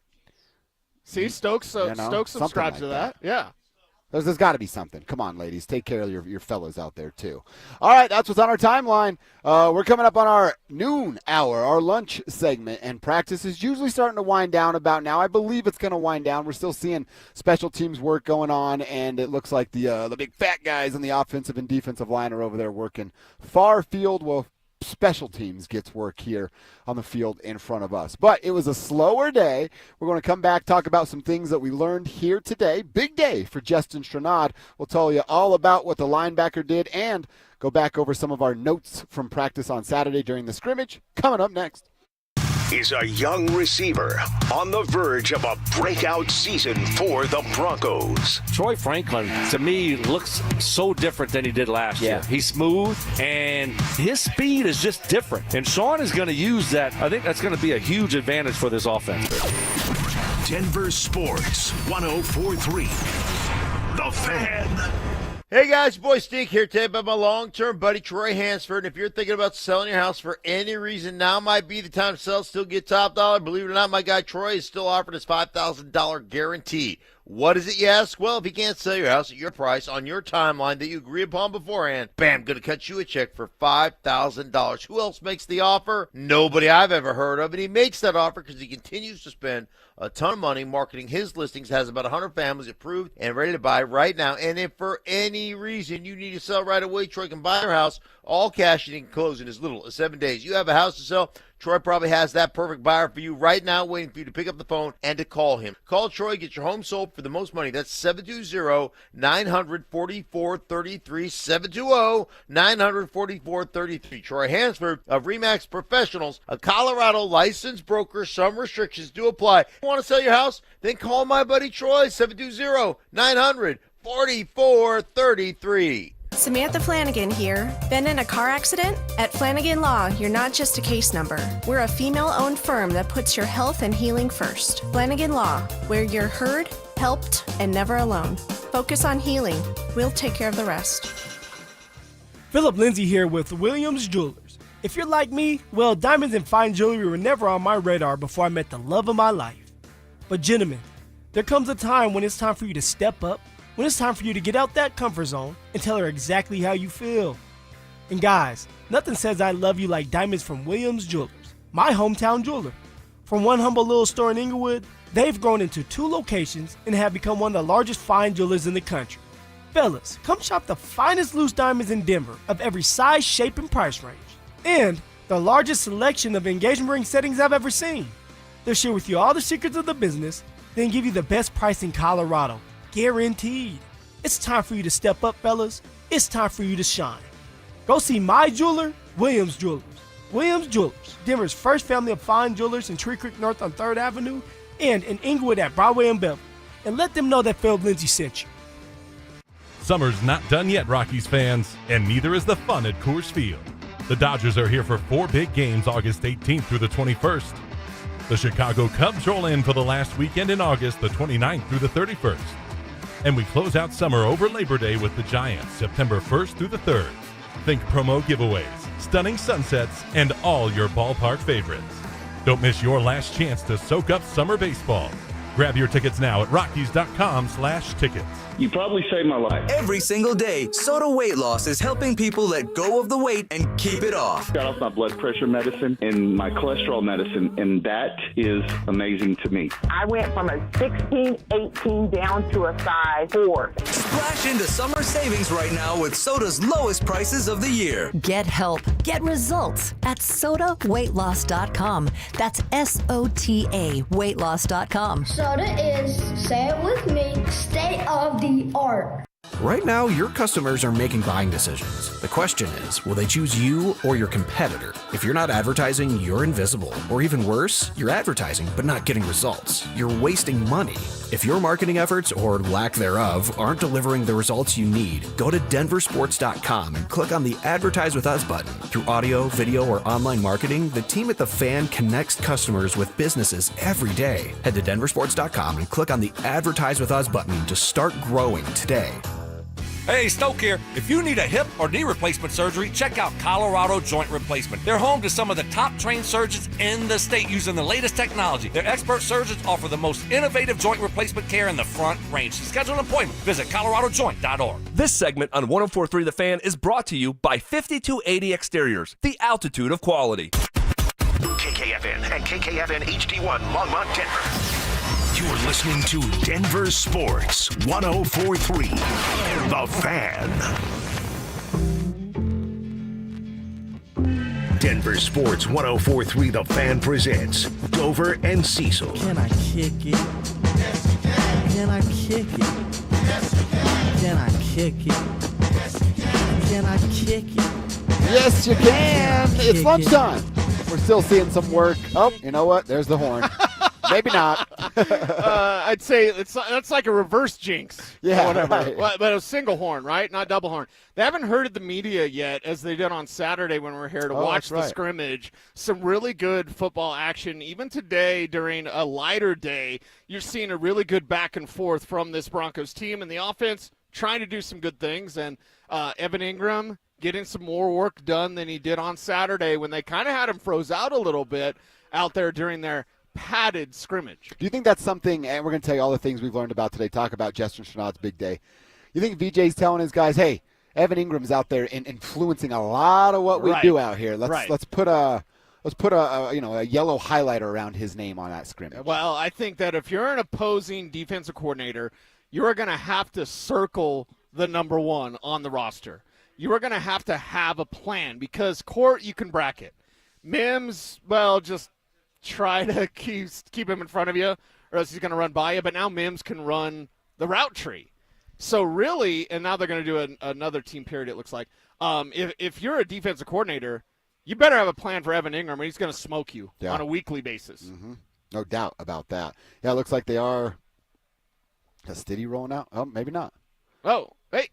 S7: See, Stokes subscribes to that. Yeah.
S27: There's got to be something. Come on, ladies. Take care of your fellas out there, too. All right, that's what's on our timeline. We're coming up on our noon hour, our lunch segment, and practice is usually starting to wind down about now. I believe it's going to wind down. We're still seeing special teams work going on, and it looks like the big fat guys on the offensive and defensive line are over there working far field. Well, special teams gets work here on the field in front of us. But it was a slower day. We're going to come back, talk about some things that we learned here today. Big day for Justin Stranad. We'll tell you all about what the linebacker did and go back over some of our notes from practice on Saturday during the scrimmage. Coming up next.
S2: Is a young receiver on the verge of a breakout season for the Broncos.
S5: Troy Franklin, to me, looks so different than he did last year. He's smooth, and his speed is just different. And Shawn is going to use that. I think that's going to be a huge advantage for this offense.
S2: Denver Sports 104.3. The Fan.
S9: Hey guys, your boy Stink here today about my long-term buddy Troy Hansford. And if you're thinking about selling your house for any reason, now might be the time to sell, still get top dollar. Believe it or not, my guy Troy is still offering his $5,000 guarantee. What is it, you ask? Well, if he can't sell your house at your price on your timeline that you agree upon beforehand, bam, going to cut you a check for $5,000. Who else makes the offer? Nobody I've ever heard of. And he makes that offer because he continues to spend a ton of money marketing his listings, has about 100 families approved and ready to buy right now. And if for any reason you need to sell right away, Troy can buy your house, all cash, and he can close in as little as 7 days. You have a house to sell, Troy probably has that perfect buyer for you right now, waiting for you to pick up the phone and to call him. Call Troy, get your home sold for the most money. That's 720-944-33, 720-944-33. Troy Hansford of RE/MAX Professionals, a Colorado licensed broker. Some restrictions do apply. Want to sell your house? Then call my buddy Troy, 720-900-4433.
S10: Samantha Flanagan here. Been in a car accident? At Flanagan Law, you're not just a case number. We're a female-owned firm that puts your health and healing first. Flanagan Law, where you're heard, helped, and never alone. Focus on healing. We'll take care of the rest.
S11: Phillip Lindsay here with Williams Jewelers. If you're like me, well, diamonds and fine jewelry were never on my radar before I met the love of my life. But gentlemen, there comes a time when it's time for you to step up, when it's time for you to get out that comfort zone and tell her exactly how you feel. And guys, nothing says I love you like diamonds from Williams Jewelers, my hometown jeweler. From one humble little store in Inglewood, they've grown into 2 locations and have become one of the largest fine jewelers in the country. Fellas, come shop the finest loose diamonds in Denver of every size, shape, and price range. And the largest selection of engagement ring settings I've ever seen. They'll share with you all the secrets of the business, then give you the best price in Colorado. Guaranteed. It's time for you to step up, fellas. It's time for you to shine. Go see my jeweler, Williams Jewelers. Williams Jewelers, Denver's first family of fine jewelers in Tree Creek North on 3rd Avenue and in Inglewood at Broadway and Beverly. And let them know that Phillip Lindsay sent you.
S19: Summer's not done yet, Rockies fans, and neither is the fun at Coors Field. The Dodgers are here for 4 big games August 18th through the 21st. The Chicago Cubs roll in for the last weekend in August, the 29th through the 31st. And we close out summer over Labor Day with the Giants, September 1st through the 3rd. Think promo giveaways, stunning sunsets, and all your ballpark favorites. Don't miss your last chance to soak up summer baseball. Grab your tickets now at Rockies.com/tickets.
S16: You probably saved my life.
S1: Every single day, Soda Weight Loss is helping people let go of the weight and keep it off.
S16: Got off my blood pressure medicine and my cholesterol medicine, and that is amazing to me.
S25: I went from a 16, 18 down to a size 4.
S1: Splash into summer savings right now with soda's lowest prices of the year.
S12: Get help. Get results at SOTA-weightloss.com. That's SOTA weightloss.com.
S21: Soda is, say it with me, state of the art.
S15: Right now, your customers are making buying decisions. The question is, will they choose you or your competitor? If you're not advertising, you're invisible. Or even worse, you're advertising but not getting results. You're wasting money. If your marketing efforts, or lack thereof, aren't delivering the results you need, go to DenverSports.com and click on the Advertise with Us button. Through audio, video, or online marketing, the team at The Fan connects customers with businesses every day. Head to DenverSports.com and click on the Advertise with Us button to start growing today.
S5: Hey, Stoke here. If you need a hip or knee replacement surgery, check out Colorado Joint Replacement. They're home to some of the top trained surgeons in the state using the latest technology. Their expert surgeons offer the most innovative joint replacement care in the Front Range. To schedule an appointment, visit coloradojoint.org.
S13: This segment on 104.3 The Fan is brought to you by 5280 Exteriors, the altitude of quality.
S2: KKFN and KKFN HD1 Longmont, Denver. You're listening to Denver Sports 104.3 The Fan. Denver Sports 104.3 The Fan presents Dover and Cecil.
S14: Can I kick it? Yes, you can. Can I kick it? Yes, you can. Can I kick it? Yes, you can. Can I kick it?
S27: Yes, you can. It's lunchtime. We're still seeing some work. Oh, you know what? There's the horn. Maybe not.
S7: I'd say that's like a reverse jinx.
S27: Yeah,
S7: or whatever.
S27: right.
S7: Well, but a single horn, right? Not double horn. They haven't herded the media yet, as they did on Saturday when we were here to watch the scrimmage. Some really good football action. Even today, during a lighter day, you're seeing a really good back and forth from this Broncos team, and the offense trying to do some good things. And Evan Ingram getting some more work done than he did on Saturday when they kind of had him froze out a little bit out there during their padded scrimmage.
S27: Do you think that's something, and we're going to tell you all the things we've learned about today, talk about Justin Chennault's big day. You think VJ's telling his guys, hey, Evan Ingram's out there and influencing a lot of what we do out here. Let's put a yellow highlighter around his name on that scrimmage.
S7: Well, I think that if you're an opposing defensive coordinator, you're going to have to circle the number one on the roster. You are going to have a plan, because Court you can bracket. Mims, well, just try to keep him in front of you, or else he's going to run by you. But now Mims can run the route tree. So really, and now they're going to do another team period, it looks like. If you're a defensive coordinator, you better have a plan for Evan Ingram, or he's going to smoke you on a weekly basis.
S27: Mm-hmm. No doubt about that. Yeah, it looks like they are. Is Stiddy rolling out? Oh, maybe not.
S7: Oh, hey.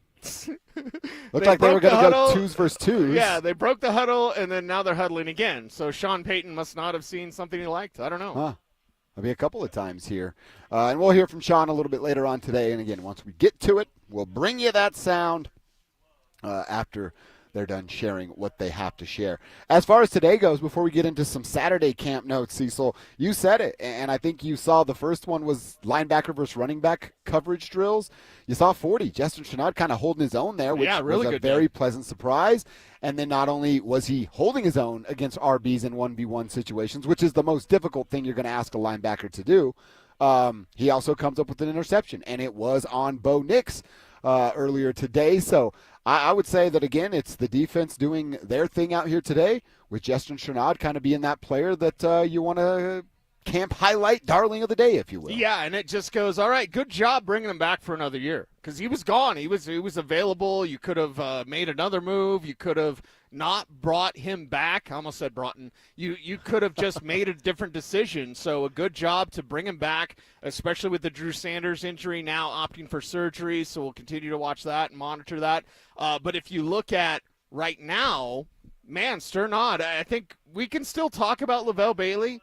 S27: Looked like they were going to go twos versus twos.
S7: Yeah, they broke the huddle, and then now they're huddling again. So Shawn Payton must not have seen something he liked. I don't know.
S27: There'll be a couple of times here. And we'll hear from Shawn a little bit later on today. And, again, once we get to it, we'll bring you that sound after they're done sharing what they have to share. As far as today goes, before we get into some Saturday camp notes, Cecil, you said it, and I think you saw the first one was linebacker versus running back coverage drills. You saw 40. Justin Chennault kind of holding his own there, which
S7: really
S27: was a very pleasant surprise. And then not only was he holding his own against RBs in 1v1 situations, which is the most difficult thing you're going to ask a linebacker to do, he also comes up with an interception, and it was on Bo Nix earlier today. So I would say that, again, it's the defense doing their thing out here today, with Justin Chennault kind of being that player that you want to camp highlight, darling of the day, if you will.
S7: Yeah, and it just goes, all right, good job bringing him back for another year, because he was gone. He was available. You could have made another move. You could have not brought him back. I almost said Broughton. You could have just made a different decision. So a good job to bring him back, especially with the Drew Sanders injury, now opting for surgery. So we'll continue to watch that and monitor that. But if you look at right now, man, Sternod, I think we can still talk about Lavelle Bailey,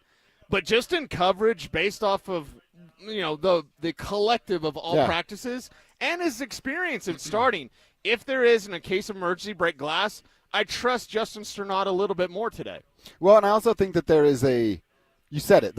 S7: but just in coverage based off of, the collective of all practices and his experience in starting, if there is, in a case of emergency, break glass, I trust Justin Sternod a little bit more today.
S27: Well, and I also think that there is you said it,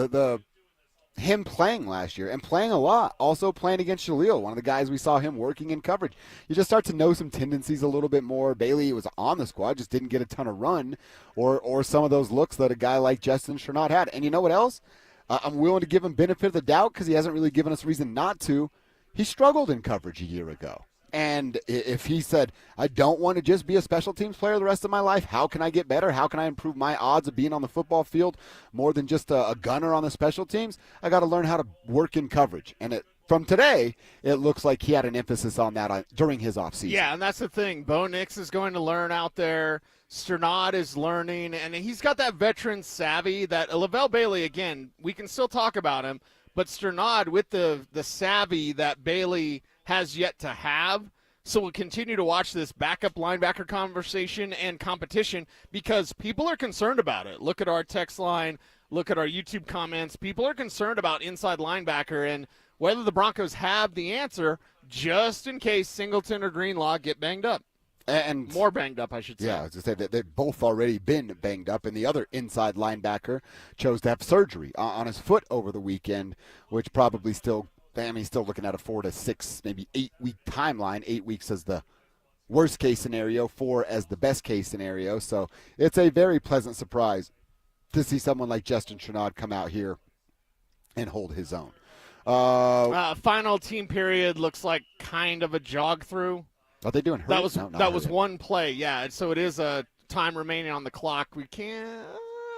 S27: him playing last year and playing a lot, also playing against Shalil, one of the guys we saw him working in coverage. You just start to know some tendencies a little bit more. Bailey was on the squad, just didn't get a ton of run or some of those looks that a guy like Justin Sternod had. And you know what else? I'm willing to give him benefit of the doubt because he hasn't really given us reason not to. He struggled in coverage a year ago. And if he said, I don't want to just be a special teams player the rest of my life, how can I get better? How can I improve my odds of being on the football field more than just a gunner on the special teams? I got to learn how to work in coverage. And from today, it looks like he had an emphasis on that during his offseason.
S7: Yeah, and that's the thing. Bo Nix is going to learn out there. Sternad is learning, and he's got that veteran savvy that LaVelle Bailey, again, we can still talk about him, but Sternad with the savvy that Bailey has yet to have. So we'll continue to watch this backup linebacker conversation and competition because people are concerned about it. Look at our text line. Look at our YouTube comments. People are concerned about inside linebacker and whether the Broncos have the answer just in case Singleton or Greenlaw get banged up.
S27: And
S7: more banged up, I should say.
S27: Yeah, I was going to say that they've both already been banged up, and the other inside linebacker chose to have surgery on his foot over the weekend, which probably still – he's still looking at a 4 to 6, maybe 8-week timeline. 8 weeks as the worst case scenario, 4 as the best case scenario. So it's a very pleasant surprise to see someone like Justin Sternad come out here and hold his own.
S7: Final team period looks like kind of a jog through.
S27: Are they doing hurry?
S7: That was one play, yeah. So it is a time remaining on the clock. We can't.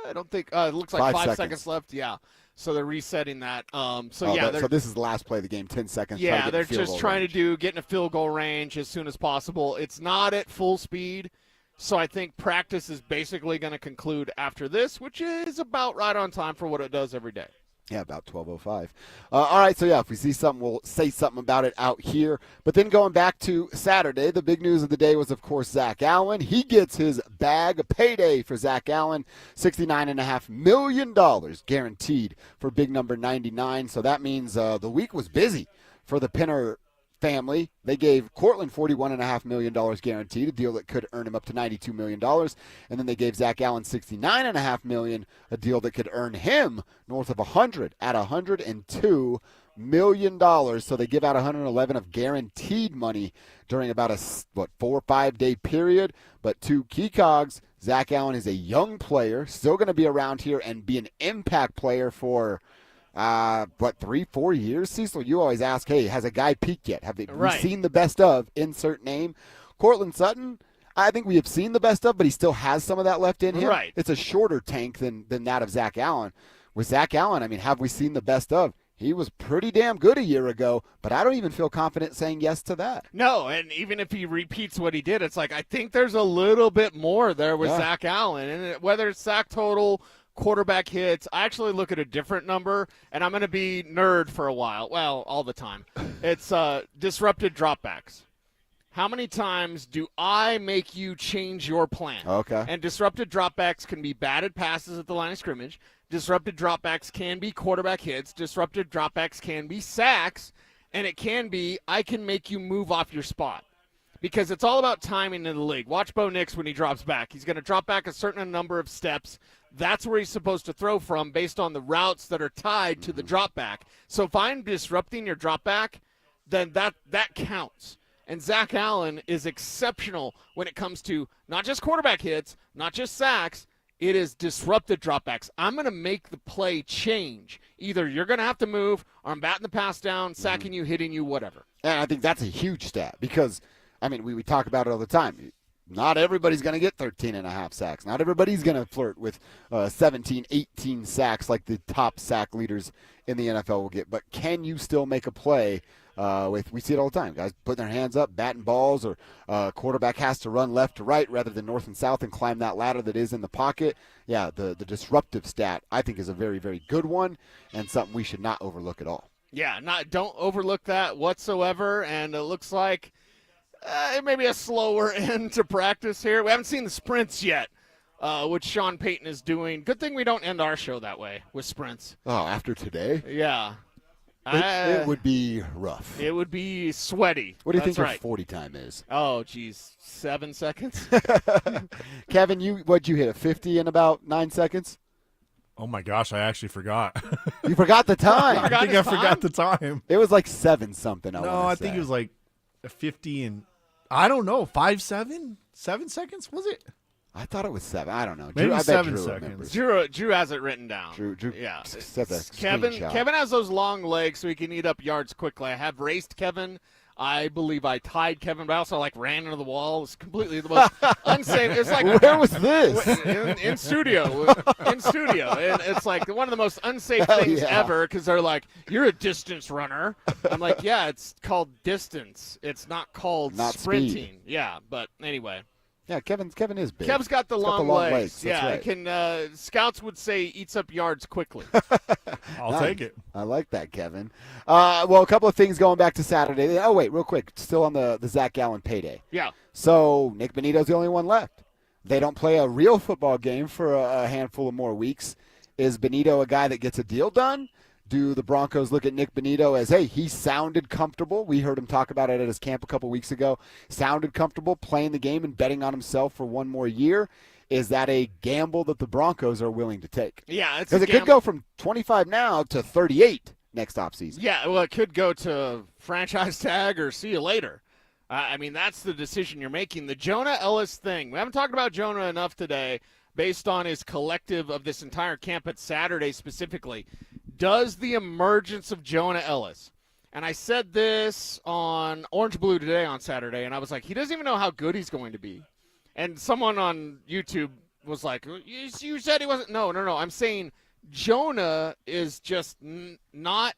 S7: I don't think it looks like 5 seconds left. Yeah. So they're resetting that. So this
S27: is the last play of the game, 10 seconds.
S7: Yeah, they're just trying to get in a field goal range as soon as possible. It's not at full speed, so I think practice is basically going to conclude after this, which is about right on time for what it does every day.
S27: Yeah, about 12:05. All right, so if we see something, we'll say something about it out here. But then going back to Saturday, the big news of the day was, of course, Zack Allen. He gets his bag, a payday for Zack Allen, $69.5 million guaranteed for big number 99. So that means the week was busy for the Pinner family. They gave Cortland $41.5 million guaranteed, a deal that could earn him up to $92 million. And then they gave Zack Allen $69.5 million, a deal that could earn him north of $100 at $102 million. So they give out $111 of guaranteed money during about a 4 or 5 day period. But two key cogs, Zack Allen is a young player, still going to be around here and be an impact player for 3-4 years? Cecil, you always ask, hey, has a guy peaked yet? Have we seen the best of insert name? Cortland Sutton, I think we have seen the best of, but he still has some of that left in him.
S7: Right.
S27: It's a shorter tank than that of Zack Allen. With Zack Allen, have we seen the best of? He was pretty damn good a year ago, but I don't even feel confident saying yes to that.
S7: No, and even if he repeats what he did, it's like I think there's a little bit more there with Zack Allen. And whether it's sack total, quarterback hits, I actually look at a different number, and I'm going to be nerd for a while. Well, all the time. It's disrupted dropbacks. How many times do I make you change your plan?
S27: Okay.
S7: And disrupted dropbacks can be batted passes at the line of scrimmage. Disrupted dropbacks can be quarterback hits. Disrupted dropbacks can be sacks. And it can be, I can make you move off your spot. Because it's all about timing in the league. Watch Bo Nix when he drops back. He's going to drop back a certain number of steps. That's where he's supposed to throw from based on the routes that are tied to the drop back. So if I'm disrupting your drop back, then that counts. And Zack Allen is exceptional when it comes to not just quarterback hits, not just sacks. It is disrupted dropbacks. I'm going to make the play change. Either you're going to have to move or I'm batting the pass down, sacking you, hitting you, whatever.
S27: And I think that's a huge stat because, we talk about it all the time. Not everybody's going to get 13.5 sacks. Not everybody's going to flirt with 17, 18 sacks like the top sack leaders in the NFL will get. But can you still make a play we see it all the time. Guys putting their hands up, batting balls, or quarterback has to run left to right rather than north and south and climb that ladder that is in the pocket. Yeah, the disruptive stat, I think, is a very, very good one and something we should not overlook at all.
S7: Yeah, don't overlook that whatsoever. And it looks like it may be a slower end to practice here. We haven't seen the sprints yet, which Shawn Payton is doing. Good thing we don't end our show that way with sprints.
S27: Oh, after today?
S7: Yeah.
S27: It would be rough.
S7: It would be sweaty.
S27: What do you think your 40 time is?
S7: Oh, geez, 7 seconds.
S27: Kevin, what'd you hit, a 50 in about 9 seconds?
S4: Oh, my gosh, I actually forgot.
S27: You forgot the time.
S4: I think I forgot the time.
S27: It was like 7-something,
S4: I think it was like a 50 and, I don't know, 5-7? 7 seconds, was it?
S27: I thought it was 7. I don't know.
S4: Maybe
S27: Drew,
S4: 7
S27: Drew
S4: seconds.
S7: Drew has it written down.
S27: Drew
S7: yeah.
S27: Set the
S7: Kevin
S27: screenshot.
S7: Kevin has those long legs so he can eat up yards quickly. I have raced Kevin I believe I tied Kevin, but I also ran into the wall. It was completely the most unsafe. It's like
S27: where was this?
S7: In studio. In studio. And it's like one of the most unsafe things ever because they're like, you're a distance runner. I'm like, yeah, it's called distance. It's not called sprinting.
S27: Speed.
S7: Yeah, but anyway.
S27: Yeah, Kevin is big.
S7: Kev's got the long legs.
S27: That's right.
S7: Can scouts would say eats up yards quickly.
S4: I'll take it.
S27: I like that, Kevin. Well, a couple of things going back to Saturday. Oh, wait, real quick. Still on the Zack Allen payday.
S7: Yeah.
S27: So Nick Bonito's the only one left. They don't play a real football game for a handful of more weeks. Is Bonito a guy that gets a deal done? Do the Broncos look at Nick Bonito as, hey, he sounded comfortable? We heard him talk about it at his camp a couple weeks ago. Sounded comfortable playing the game and betting on himself for one more year. Is that a gamble that the Broncos are willing to take?
S7: Yeah, it's
S27: because it could go from 25 now to 38 next offseason.
S7: Yeah, well, it could go to franchise tag or see you later. I mean, that's the decision you're making. The Jonah Ellis thing. We haven't talked about Jonah enough today based on his collective of this entire camp at Saturday specifically. Does the emergence of Jonah Ellis, and I said this on Orange Blue today on Saturday, and I was like, he doesn't even know how good he's going to be. And someone on YouTube was like, you said he wasn't. No. I'm saying Jonah is just not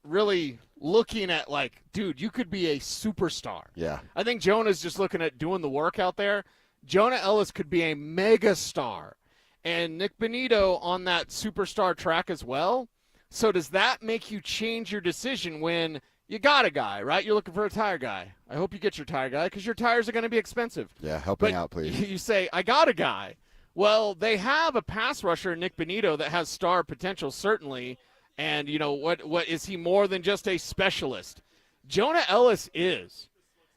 S7: really looking at like, dude, you could be a superstar.
S27: Yeah.
S7: I think Jonah's just looking at doing the work out there. Jonah Ellis could be a mega star. And Nick Bonito on that superstar track as well. So does that make you change your decision when you got a guy, right? You're looking for a tire guy. I hope you get your tire guy because your tires are going to be expensive.
S27: Yeah, help me out, please.
S7: You say, I got a guy. Well, they have a pass rusher, Nick Bonito, that has star potential, certainly. And, you know, what is he more than just a specialist? Jonah Ellis is.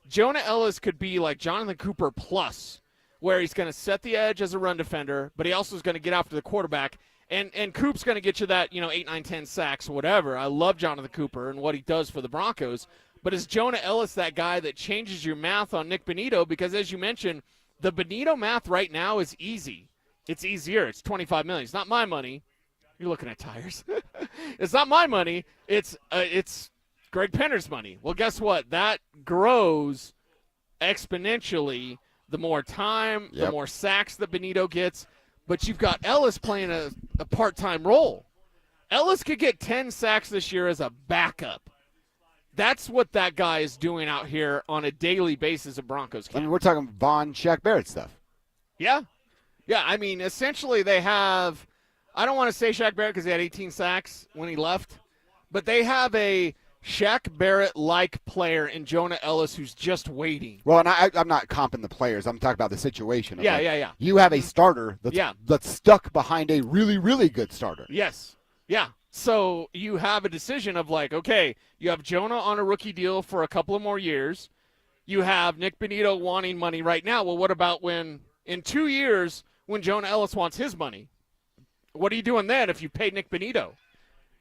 S7: Jonah Ellis could be like Jonathan Cooper plus, where he's going to set the edge as a run defender, but he also is going to get after the quarterback. And Coop's going to get you that, 8, 9, 10 sacks, whatever. I love Jonathan Cooper and what he does for the Broncos. But is Jonah Ellis that guy that changes your math on Nick Bonito? Because as you mentioned, the Bonito math right now is easy. It's easier. It's $25 million. It's not my money. You're looking at tires. It's not my money. It's Greg Penner's money. Well, guess what? That grows exponentially the more time, the more sacks that Bonito gets. But you've got Ellis playing a part-time role. Ellis could get 10 sacks this year as a backup. That's what that guy is doing out here on a daily basis at Broncos camp.
S27: I mean, we're talking Von Shaq Barrett stuff.
S7: Yeah. Yeah, I mean, essentially they have – I don't want to say Shaq Barrett because he had 18 sacks when he left, but they have a Shaq Barrett-like player in Jonah Ellis who's just waiting.
S27: Well, and I'm not comping the players. I'm talking about the situation.
S7: Yeah.
S27: You have a starter that's stuck behind a really, really good starter.
S7: Yes. Yeah. So you have a decision of like, okay, you have Jonah on a rookie deal for a couple of more years. You have Nick Bonito wanting money right now. Well, what about when in 2 years when Jonah Ellis wants his money? What are you doing then if you pay Nick Bonito?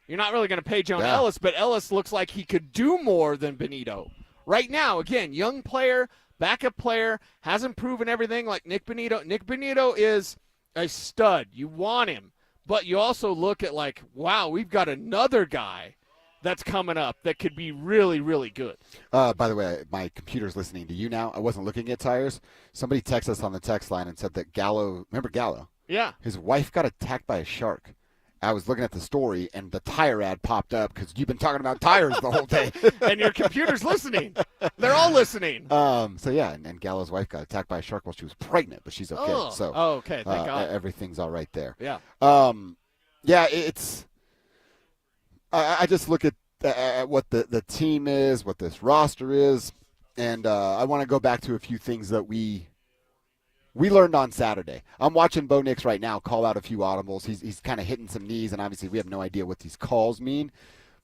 S7: You're not really going to pay Jonah Ellis, but Ellis looks like he could do more than Bonito. Right now, again, young player, backup player, hasn't proven everything like Nick Bonito. Nick Bonito is a stud. You want him. But you also look at like, wow, we've got another guy that's coming up that could be really, really good.
S27: By the way, my computer's listening to you now. I wasn't looking at tires. Somebody texted us on the text line and said that Gallo, remember Gallo?
S7: Yeah.
S27: His wife got attacked by a shark. I was looking at the story, and the tire ad popped up because you've been talking about tires the whole day.
S7: And your computer's listening. They're all listening.
S27: So, yeah, and Gallo's wife got attacked by a shark while she was pregnant, but she's okay.
S7: Okay. Thank God.
S27: Everything's all right there.
S7: Yeah.
S27: It's I just look at what the team is, what this roster is, and I want to go back to a few things that we learned on Saturday. I'm watching Bo Nix right now call out a few audibles. He's kind of hitting some knees, and obviously we have no idea what these calls mean.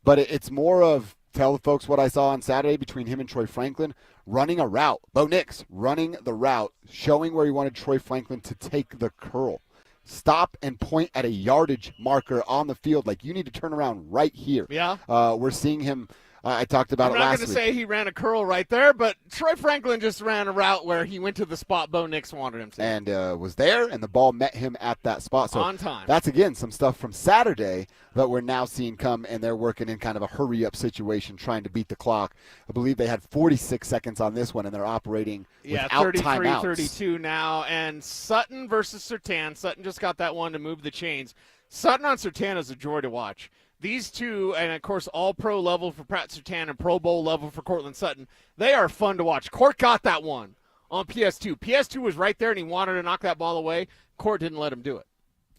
S27: But it's more of tell the folks what I saw on Saturday between him and Troy Franklin running a route. Bo Nix running the route, showing where he wanted Troy Franklin to take the curl. Stop and point at a yardage marker on the field like you need to turn around right here.
S7: Yeah.
S27: We're seeing him I talked about
S7: I'm
S27: it
S7: not
S27: last
S7: going to
S27: week.
S7: say he ran a curl right there, but Troy Franklin just ran a route where he went to the spot Bo Nix wanted him to.
S27: And was there, and the ball met him at that spot. So
S7: on time.
S27: That's, again, some stuff from Saturday that we're now seeing come, and they're working in kind of a hurry-up situation, trying to beat the clock. I believe they had 46 seconds on this one, and they're operating without
S7: 33,
S27: timeouts.
S7: 32 now. And Sutton versus Surtain. Sutton just got that one to move the chains. Sutton on Surtain is a joy to watch. These two, and of course all-pro level for Pratt Surtain and Pro Bowl level for Cortland Sutton, they are fun to watch. Court got that one on PS2. PS2 was right there, and he wanted to knock that ball away. Court didn't let him do it.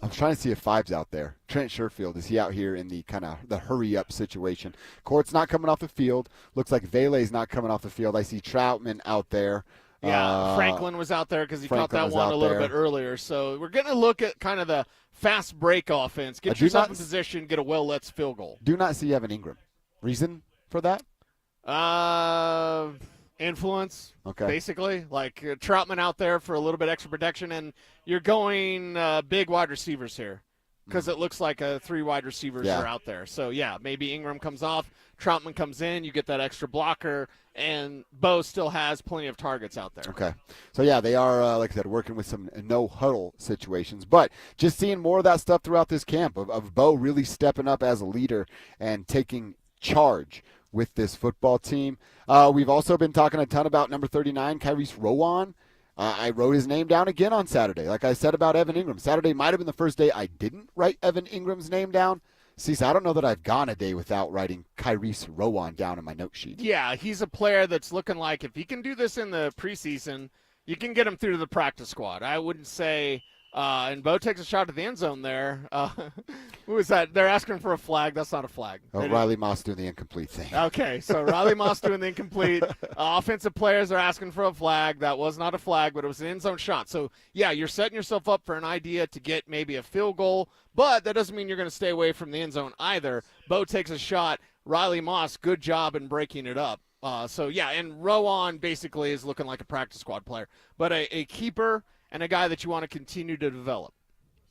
S27: I was trying to see if Five's out there. Trent Sherfield, is he out here in the kind of the hurry-up situation? Court's not coming off the field. Looks like Vele's not coming off the field. I see Troutman out there.
S7: Yeah, Franklin was out there because he caught that one a little bit earlier. So we're going to look at kind of the fast break offense. Get yourself in position, get a well-let's field goal.
S27: Do not see Evan Ingram. Reason for that?
S7: Influence,
S27: okay.
S7: Basically. Like Troutman out there for a little bit extra protection, and you're going big wide receivers here because it looks like 3 wide receivers are out there. So, yeah, maybe Ingram comes off, Troutman comes in, you get that extra blocker, and Bo still has plenty of targets out there.
S27: Okay. So, yeah, they are, like I said, working with some no-huddle situations. But just seeing more of that stuff throughout this camp of Bo really stepping up as a leader and taking charge with this football team. We've also been talking a ton about number 39, Kyrese Rowan. I wrote his name down again on Saturday. Like I said about Evan Ingram. Saturday might have been the first day I didn't write Evan Ingram's name down. See, so I don't know that I've gone a day without writing Kyrese Rowan down in my note sheet.
S7: Yeah, he's a player that's looking like if he can do this in the preseason, you can get him through to the practice squad. I wouldn't say and Bo takes a shot at the end zone there. Who is that? They're asking for a flag. That's not a flag.
S27: Oh, Riley Moss doing the incomplete thing.
S7: Okay, so Riley Moss doing the incomplete. Offensive players are asking for a flag. That was not a flag, but it was an end zone shot. So, yeah, you're setting yourself up for an idea to get maybe a field goal, but that doesn't mean you're going to stay away from the end zone either. Bo takes a shot. Riley Moss, good job in breaking it up. So, yeah, and Rowan basically is looking like a practice squad player, but a keeper and a guy that you want to continue to develop.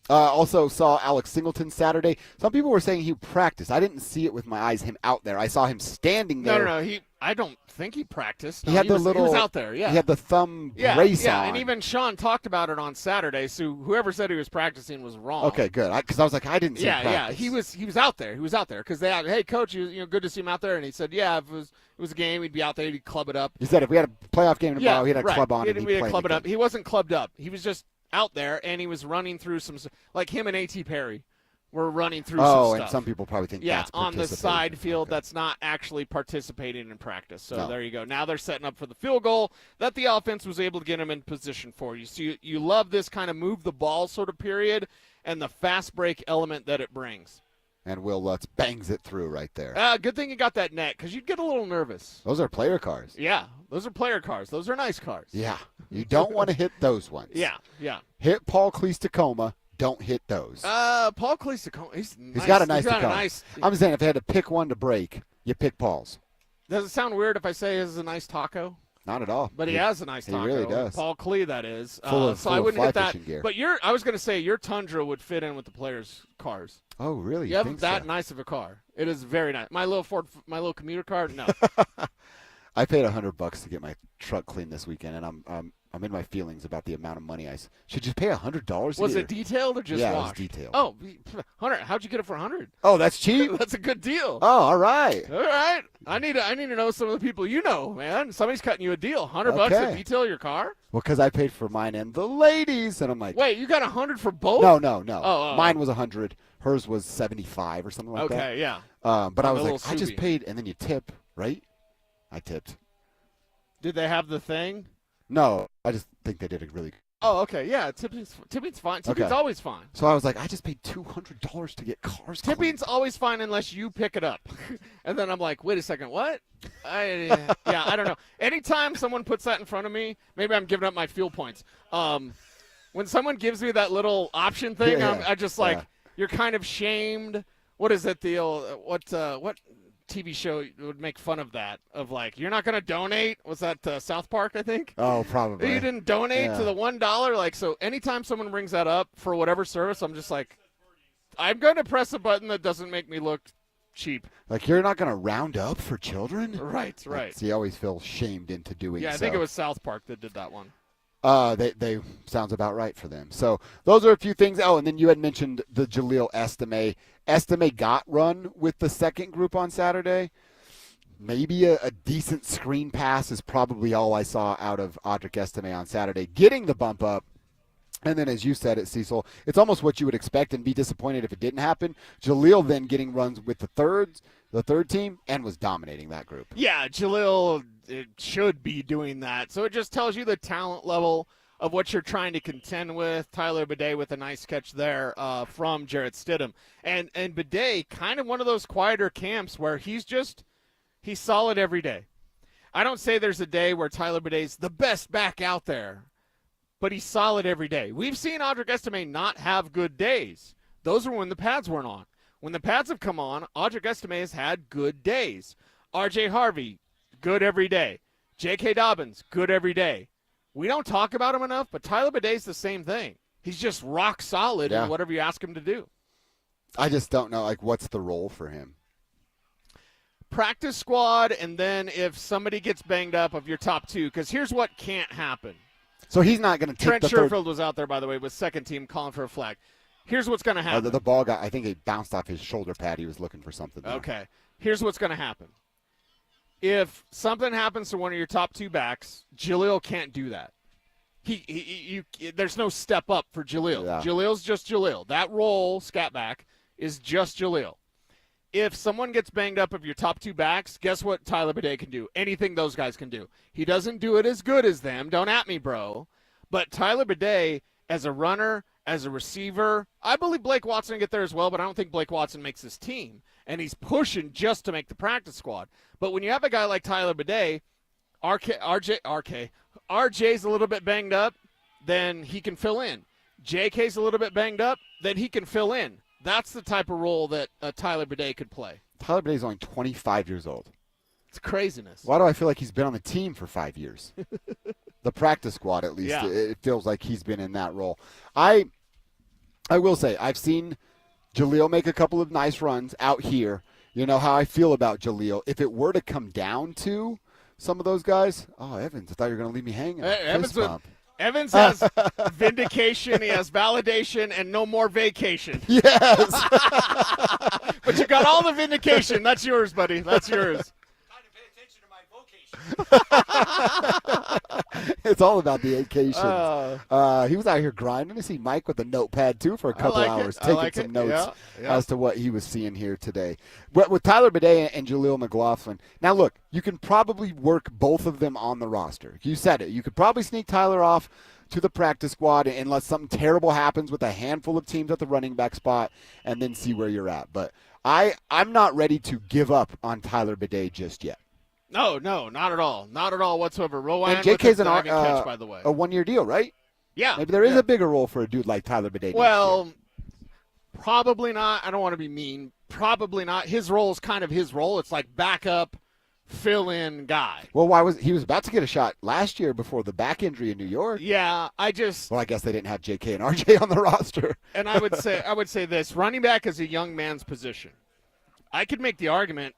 S27: Also saw Alex Singleton Saturday. Some people were saying he practiced. I didn't see it with my eyes, him out there. I saw him standing there.
S7: No. I don't think he practiced. No,
S27: he had
S7: he was out there, yeah.
S27: He had the thumb brace on.
S7: And even Shawn talked about it on Saturday, so whoever said he was practicing was wrong.
S27: Okay, good. Because I was like, I didn't see him practice.
S7: He was out there. He was out there because they had, hey, coach, good to see him out there. And he said, yeah, if it was a game, he'd be out there, he'd club it up.
S27: He said if we had a playoff game tomorrow, he'd have a club on and he'd play
S7: club it up. He wasn't clubbed up. He was just out there, and he was running through some, like him and A.T. Perry were running through some stuff.
S27: Oh, and some people probably think that's
S7: on the side field. Okay. That's not actually participating in practice. So there you go. Now they're setting up for the field goal that the offense was able to get him in position for. You see, you love this kind of move the ball sort of period and the fast break element that it brings.
S27: And Will Lutz bangs it through right there.
S7: Good thing you got that net because you'd get a little nervous.
S27: Those are player cars.
S7: Yeah, those are player cars. Those are nice cars.
S27: Yeah, you don't want to hit those ones.
S7: Yeah.
S27: Hit Paul Cleese-Tacoma. Don't hit those.
S7: Paul Cleese-Tacoma, he's nice.
S27: He's got a nice Tacoma. I'm saying if I had to pick one to break, you pick Paul's.
S7: Does it sound weird if I say it's a nice taco?
S27: Not at all.
S7: But he has a nice taco.
S27: He really does.
S7: Paul Klee, that is.
S27: Full
S7: so I wouldn't hit that.
S27: Gear.
S7: But I was going to say your Tundra would fit in with the players' cars.
S27: Oh, really?
S7: You have that nice of a car. It is very nice. My little commuter car, no.
S27: I paid $100 to get my truck cleaned this weekend, and I'm in my feelings about the amount of money I should just pay $100.
S7: Was it detailed or just
S27: washed?
S7: Yeah,
S27: it was detailed.
S7: Oh, 100. How'd you get it for 100?
S27: Oh, that's cheap.
S7: That's a good deal.
S27: Oh, all right.
S7: All right. I need to know some of the people you know, man. Somebody's cutting you a deal. $100 to detail your car.
S27: Well, because I paid for mine and the ladies, and I'm like,
S7: wait, you got 100 for both?
S27: No.
S7: Oh.
S27: Mine was 100. Hers was 75 or something like that.
S7: Okay, yeah.
S27: But I was like, I just paid, and then you tip, right? I tipped.
S7: Did they have the thing?
S27: No, I just think they did a really good.
S7: Oh, okay, yeah. Tipping's fine. Tipping's always fine.
S27: So I was like, I just paid $200 to get cars cleaned.
S7: Tipping's always fine unless you pick it up. And then I'm like, wait a second, what? I don't know. Anytime someone puts that in front of me, maybe I'm giving up my fuel points. When someone gives me that little option thing, I'm just like, you're kind of shamed. What is it? What TV show would make fun of that? Of like, you're not going to donate? Was that South Park, I think?
S27: Oh, probably.
S7: You didn't donate to the $1? Like, so anytime someone brings that up for whatever service, I'm just like, I'm going to press a button that doesn't make me look cheap.
S27: Like, you're not going to round up for children?
S7: Right.
S27: He always feels shamed into doing so.
S7: Yeah, I think it was South Park that did that one.
S27: They sounds about right for them. So those are a few things. Oh, and then you had mentioned the Jaleel Estime. Estime got run with the second group on Saturday. Maybe a decent screen pass is probably all I saw out of Audric Estime on Saturday, getting the bump up. And then, as you said it, Cecil, it's almost what you would expect and be disappointed if it didn't happen. Jaleel then getting runs with the third team, and was dominating that group.
S7: Yeah, Jaleel should be doing that. So it just tells you the talent level of what you're trying to contend with. Tyler Bidet with a nice catch there from Jarrett Stidham. And Bidet, kind of one of those quieter camps where he's solid every day. I don't say there's a day where Tyler Bidet's the best back out there, but he's solid every day. We've seen Audric Estime not have good days. Those are when the pads weren't on. When the pads have come on, Audric Estime has had good days. R.J. Harvey, good every day. J.K. Dobbins, good every day. We don't talk about him enough, but Tyler Bidet's the same thing. He's just rock solid in whatever you ask him to do.
S27: I just don't know, what's the role for him?
S7: Practice squad, and then if somebody gets banged up of your top two, because here's what can't happen.
S27: So he's not going to take
S7: Trent
S27: the
S7: Sherfield was out there, by the way, with second team calling for a flag. Here's what's going to happen.
S27: The ball got, I think it bounced off his shoulder pad. He was looking for something there.
S7: Okay. Here's what's going to happen. If something happens to one of your top two backs, Jaleel can't do that. There's no step up for Jaleel.
S27: Yeah.
S7: Jaleel's just Jaleel. That role, scat back, is just Jaleel. If someone gets banged up of your top two backs, guess what Tyler Bidet can do? Anything those guys can do. He doesn't do it as good as them. Don't at me, bro. But Tyler Bidet, as a runner, as a receiver, I believe Blake Watson will get there as well, but I don't think Blake Watson makes his team. And he's pushing just to make the practice squad. But when you have a guy like Tyler Bidet, RJ's a little bit banged up, then he can fill in. JK's a little bit banged up, then he can fill in. That's the type of role that Tyler Bidet could play.
S27: Tyler Bidet's only 25 years old.
S7: It's craziness.
S27: Why do I feel like he's been on the team for 5 years? The practice squad, at least.
S7: Yeah.
S27: It feels like he's been in that role. I will say, I've seen Jaleel make a couple of nice runs out here. You know how I feel about Jaleel. If it were to come down to some of those guys, Evans, I thought you were going to leave me hanging.
S7: Evans has vindication, he has validation, and no more vacation.
S27: Yes.
S7: But you got all the vindication. That's yours, buddy. That's yours.
S27: It's all about the occasions. He was out here grinding. I see Mike with a notepad, too, for a couple hours, taking some notes as to what he was seeing here today. But with Tyler Bidet and Jaleel McLaughlin, now look, you can probably work both of them on the roster. You said it. You could probably sneak Tyler off to the practice squad unless something terrible happens with a handful of teams at the running back spot and then see where you're at. But I'm not ready to give up on Tyler Bidet just yet.
S7: No, not at all. Not at all whatsoever.
S27: And JK's
S7: catch, by the way.
S27: A one-year deal, right?
S7: Yeah.
S27: Maybe there is a bigger role for a dude like Tyler Bidet.
S7: Well, probably not. I don't want to be mean. Probably not. His role is kind of his role. It's like backup, fill-in guy.
S27: Well, he was about to get a shot last year before the back injury in New York.
S7: Yeah, I guess they
S27: didn't have JK and RJ on the roster.
S7: And I would say this: running back is a young man's position. I could make the argument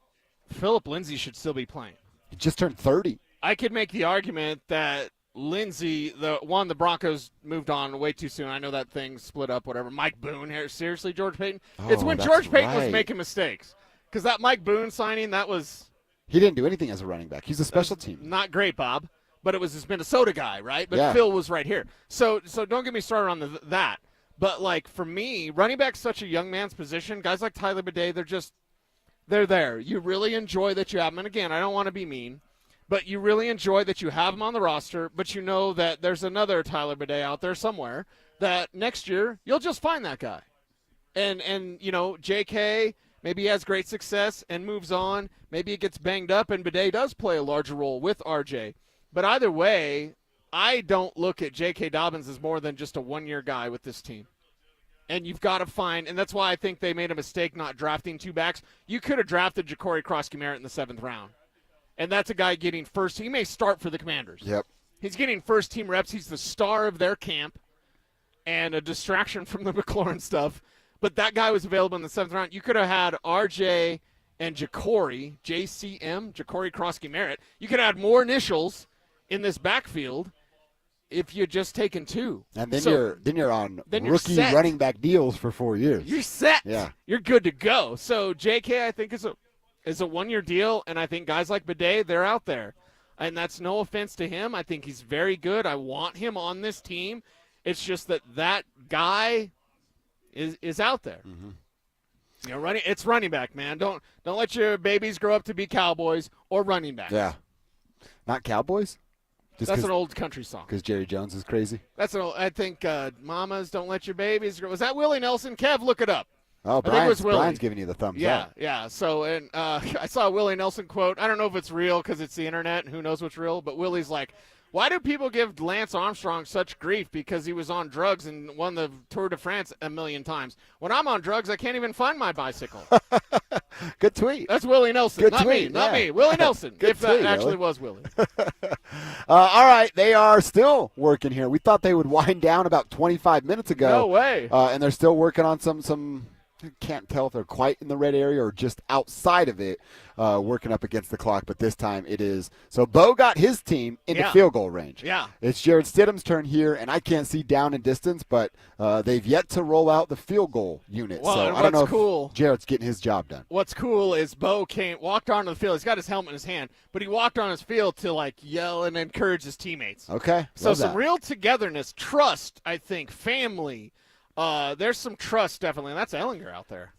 S7: Phillip Lindsay should still be playing.
S27: He just turned 30.
S7: I could make the argument that Lindsay, the Broncos moved on way too soon. I know that thing split up, whatever. Mike Boone here. Seriously, George Payton? It's when George Payton was making mistakes. Because that Mike Boone signing, that was...
S27: He didn't do anything as a running back. He's a special team.
S7: Not great, Bob. But it was this Minnesota guy, right? But
S27: yeah.
S7: Phil was right here. So don't get me started on that. But, for me, running back's such a young man's position. Guys like Tyler Bidet, they're there. You really enjoy that you have them. And, again, I don't want to be mean. But you really enjoy that you have him on the roster, but you know that there's another Tyler Bidet out there somewhere that next year you'll just find that guy. And JK, maybe he has great success and moves on. Maybe he gets banged up and Bidet does play a larger role with RJ. But either way, I don't look at J.K. Dobbins as more than just a one-year guy with this team. And you've got to find, and that's why I think they made a mistake not drafting two backs. You could have drafted Ja'Cory Cross-Merritt in the 7th round. And that's a guy getting first. He may start for the Commanders.
S27: Yep.
S7: He's getting first-team reps. He's the star of their camp and a distraction from the McLaurin stuff. But that guy was available in the 7th round. You could have had RJ and Jacory, JCM, Jacory Krosky-Merritt. You could add more initials in this backfield if you'd just taken 2.
S27: And then you're on rookie
S7: set.
S27: running back deals for 4 years.
S7: You're set.
S27: Yeah.
S7: You're good to go. So JK, I think, is a 1-year deal, and I think guys like Bidet, they're out there. And that's no offense to him. I think he's very good. I want him on this team. It's just that guy is out there.
S27: Mm-hmm.
S7: It's running back, man. Don't let your babies grow up to be cowboys or running backs.
S27: Yeah. Not Cowboys?
S7: That's an old country song.
S27: Because Jerry Jones is crazy?
S7: I think mamas, don't let your babies grow. Was that Willie Nelson? Kev, look it up.
S27: Oh, Brian's giving you the thumbs up.
S7: Yeah. So, and I saw a Willie Nelson quote. I don't know if it's real because it's the internet and who knows what's real, but Willie's like, why do people give Lance Armstrong such grief because he was on drugs and won the Tour de France a million times? When I'm on drugs, I can't even find my bicycle.
S27: Good tweet.
S7: That's Willie Nelson.
S27: Good
S7: not
S27: tweet,
S7: me. Willie Nelson,
S27: Good
S7: if that
S27: tweet,
S7: actually
S27: Willie.
S7: was Willie.
S27: All right, they are still working here. We thought they would wind down about 25 minutes ago.
S7: No way.
S27: And they're still working on some can't tell if they're quite in the red area or just outside of it, working up against the clock, but this time it is. So Bo got his team into field goal range.
S7: Yeah.
S27: It's Jared Stidham's turn here, and I can't see down and distance, but they've yet to roll out the field goal unit.
S7: Well,
S27: so
S7: and
S27: I don't know
S7: cool,
S27: if Jared's getting his job done.
S7: What's cool is Bo walked onto the field. He's got his helmet in his hand, but he walked on his field to yell and encourage his teammates.
S27: Okay.
S7: So some real togetherness, trust, I think, family. There's some trust, definitely, and that's Ellinger out there.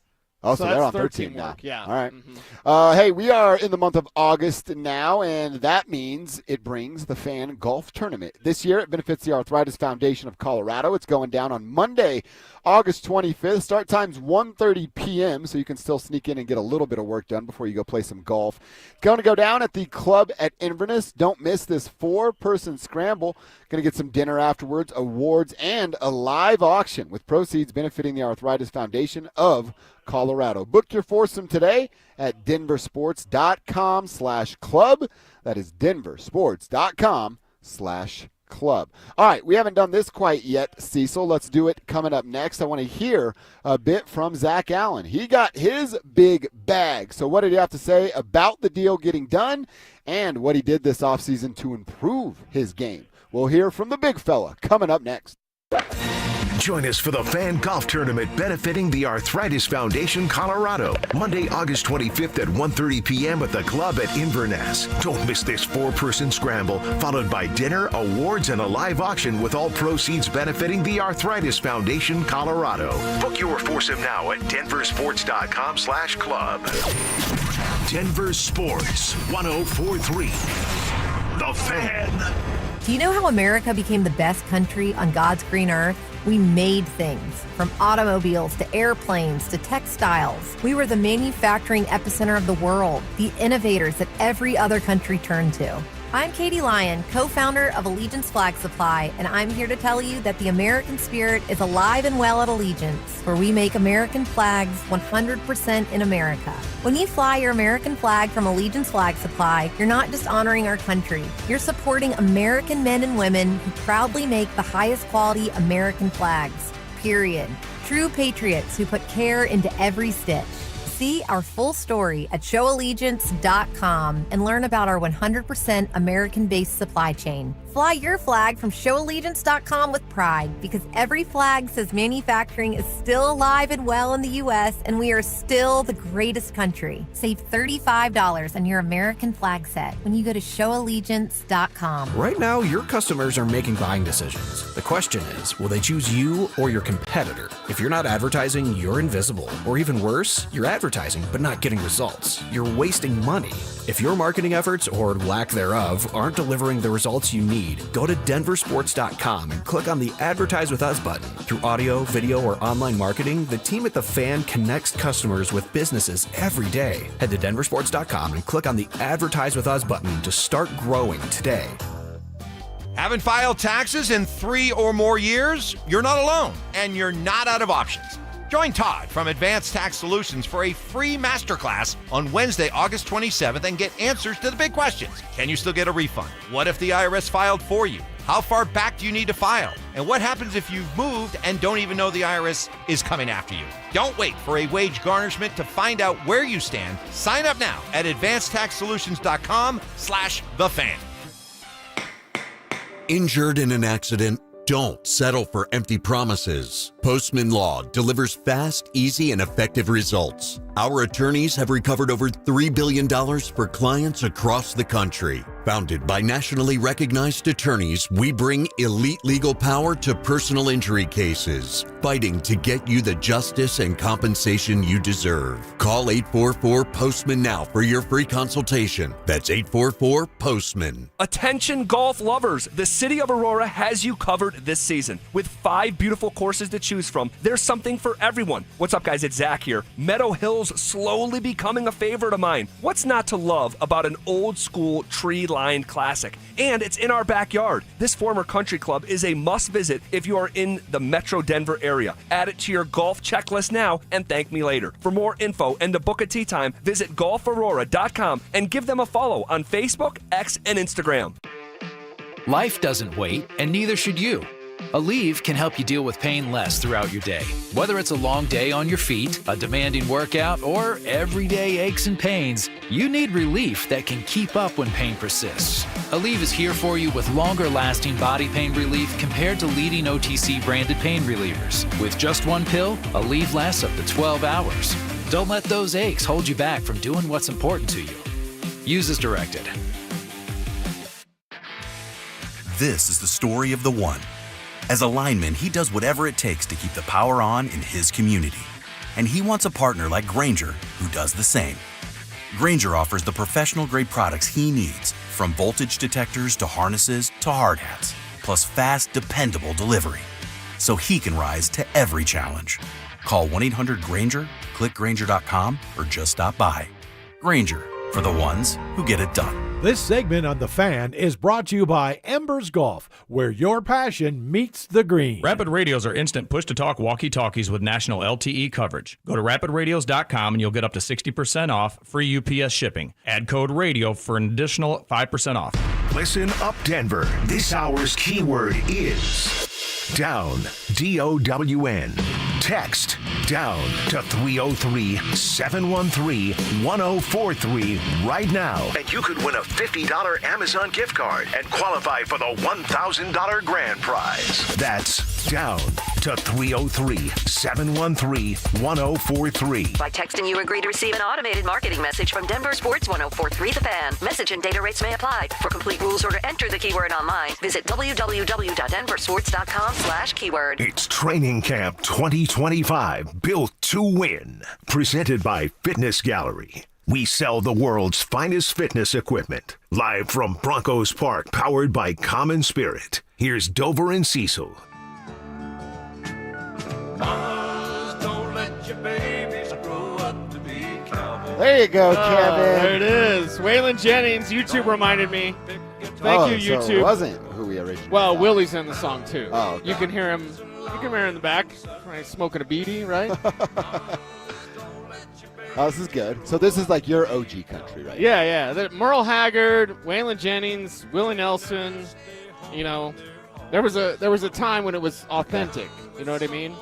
S27: Oh, so they're
S7: that's
S27: on
S7: their
S27: 13 now.
S7: teamwork. Yeah.
S27: All right.
S7: Mm-hmm.
S27: Hey, we are in the month of August now, and that means it brings the Fan Golf Tournament. This year, it benefits the Arthritis Foundation of Colorado. It's going down on Monday, August 25th. Start time's 1:30 p.m., so you can still sneak in and get a little bit of work done before you go play some golf. It's going to go down at the club at Inverness. Don't miss this 4-person scramble. Going to get some dinner afterwards, awards, and a live auction with proceeds benefiting the Arthritis Foundation of Colorado. Book your foursome today at DenverSports.com/club. That is DenverSports.com/club. All right, we haven't done this quite yet, Cecil. Let's do it coming up next. I want to hear a bit from Zack Allen. He got his big bag. So what did he have to say about the deal getting done and what he did this offseason to improve his game? We'll hear from the big fella coming up next.
S2: Join us for the Fan Golf Tournament benefiting the Arthritis Foundation Colorado, Monday, August 25th at 1:30 p.m. at the club at Inverness. Don't miss this 4-person scramble, followed by dinner, awards, and a live auction with all proceeds benefiting the Arthritis Foundation Colorado. Book your foursome now at DenverSports.com/club. Denver Sports 104.3. The Fan.
S12: Do you know how America became the best country on God's green earth? We made things, from automobiles to airplanes to textiles. We were the manufacturing epicenter of the world, the innovators that every other country turned to. I'm Katie Lyon, co-founder of Allegiance Flag Supply, and I'm here to tell you that the American spirit is alive and well at Allegiance, where we make American flags 100% in America. When you fly your American flag from Allegiance Flag Supply, you're not just honoring our country, you're supporting American men and women who proudly make the highest quality American flags, period. True patriots who put care into every stitch. See our full story at showallegiance.com and learn about our 100% American-based supply chain. Fly your flag from showallegiance.com with pride, because every flag says manufacturing is still alive and well in the U.S. and we are still the greatest country. Save $35 on your American flag set when you go to showallegiance.com.
S15: Right now, your customers are making buying decisions. The question is, will they choose you or your competitor? If you're not advertising, you're invisible. Or even worse, you're advertising but not getting results. You're wasting money. If your marketing efforts, or lack thereof, aren't delivering the results you need, go to DenverSports.com and click on the Advertise With Us button. Through audio, video, or online marketing, the team at The Fan connects customers with businesses every day. Head to DenverSports.com and click on the Advertise With Us button to start growing today.
S6: Haven't filed taxes in 3 or more years? You're not alone, and you're not out of options. Join Todd from Advanced Tax Solutions for a free masterclass on Wednesday, August 27th, and get answers to the big questions. Can you still get a refund? What if the IRS filed for you? How far back do you need to file? And what happens if you've moved and don't even know the IRS is coming after you? Don't wait for a wage garnishment to find out where you stand. Sign up now at advancedtaxsolutions.com/thefan.
S17: Injured in an accident? Don't settle for empty promises. Postman Law delivers fast, easy, and effective results. Our attorneys have recovered over $3 billion for clients across the country. Founded by nationally recognized attorneys, we bring elite legal power to personal injury cases, fighting to get you the justice and compensation you deserve. Call 844-POSTMAN now for your free consultation. That's 844-POSTMAN.
S13: Attention golf lovers, the city of Aurora has you covered this season. With 5 beautiful courses to choose from, there's something for everyone. What's up, guys? It's Zach here. Meadow Hills slowly becoming a favorite of mine. What's not to love about an old school tree-lined classic? And it's in our backyard. This former country club is a must visit if you are in the Metro Denver area. Add it to your golf checklist now and thank me later. For more info and to book a tee time, visit golfaurora.com and give them a follow on Facebook, X, and Instagram.
S18: Life doesn't wait, and neither should you. Aleve can help you deal with pain less throughout your day. Whether it's a long day on your feet, a demanding workout, or everyday aches and pains, you need relief that can keep up when pain persists. Aleve is here for you with longer-lasting body pain relief compared to leading OTC-branded pain relievers. With just one pill, Aleve lasts up to 12 hours. Don't let those aches hold you back from doing what's important to you. Use as directed.
S20: This is the story of the one. As a lineman, he does whatever it takes to keep the power on in his community. And he wants a partner like Grainger who does the same. Grainger offers the professional-grade products he needs, from voltage detectors to harnesses to hard hats, plus fast, dependable delivery, so he can rise to every challenge. Call 1-800-GRAINGER, click Grainger.com, or just stop by. Grainger, for the ones who get it done.
S22: This segment on The Fan is brought to you by Embers Golf, where your passion meets the green.
S23: Rapid Radios are instant push-to-talk walkie-talkies with national LTE coverage. Go to rapidradios.com and you'll get up to 60% off, free UPS shipping. Add code RADIO for an additional 5% off.
S2: Listen up, Denver. This hour's keyword is down. DOWN. Text down to 303-713-1043 right now. And you could win a $50 Amazon gift card and qualify for the $1,000 grand prize. That's down to 303-713-1043.
S25: By texting, you agree to receive an automated marketing message from DenverSports 1043 The Fan. Message and data rates may apply. For complete rules or to enter the keyword online, visit www.denversports.com/keyword.
S2: It's Training Camp 2025, built to win. Presented by Fitness Gallery. We sell the world's finest fitness equipment. Live from Broncos Park, powered by Common Spirit. Here's Dover and Cecil.
S27: There you go, Kevin.
S7: There it is. Waylon Jennings. YouTube reminded me. Thank you, YouTube.
S27: So it wasn't who we originally
S7: Well,
S27: thought.
S7: Willie's in the song too.
S27: Oh, okay.
S7: You can hear him. You can hear him in the back. Right, smoking a beanie, right?
S27: Oh, this is good. So this is like your OG country, right?
S7: Yeah. Merle Haggard, Waylon Jennings, Willie Nelson. You know, there was a time when it was authentic. You know what I mean?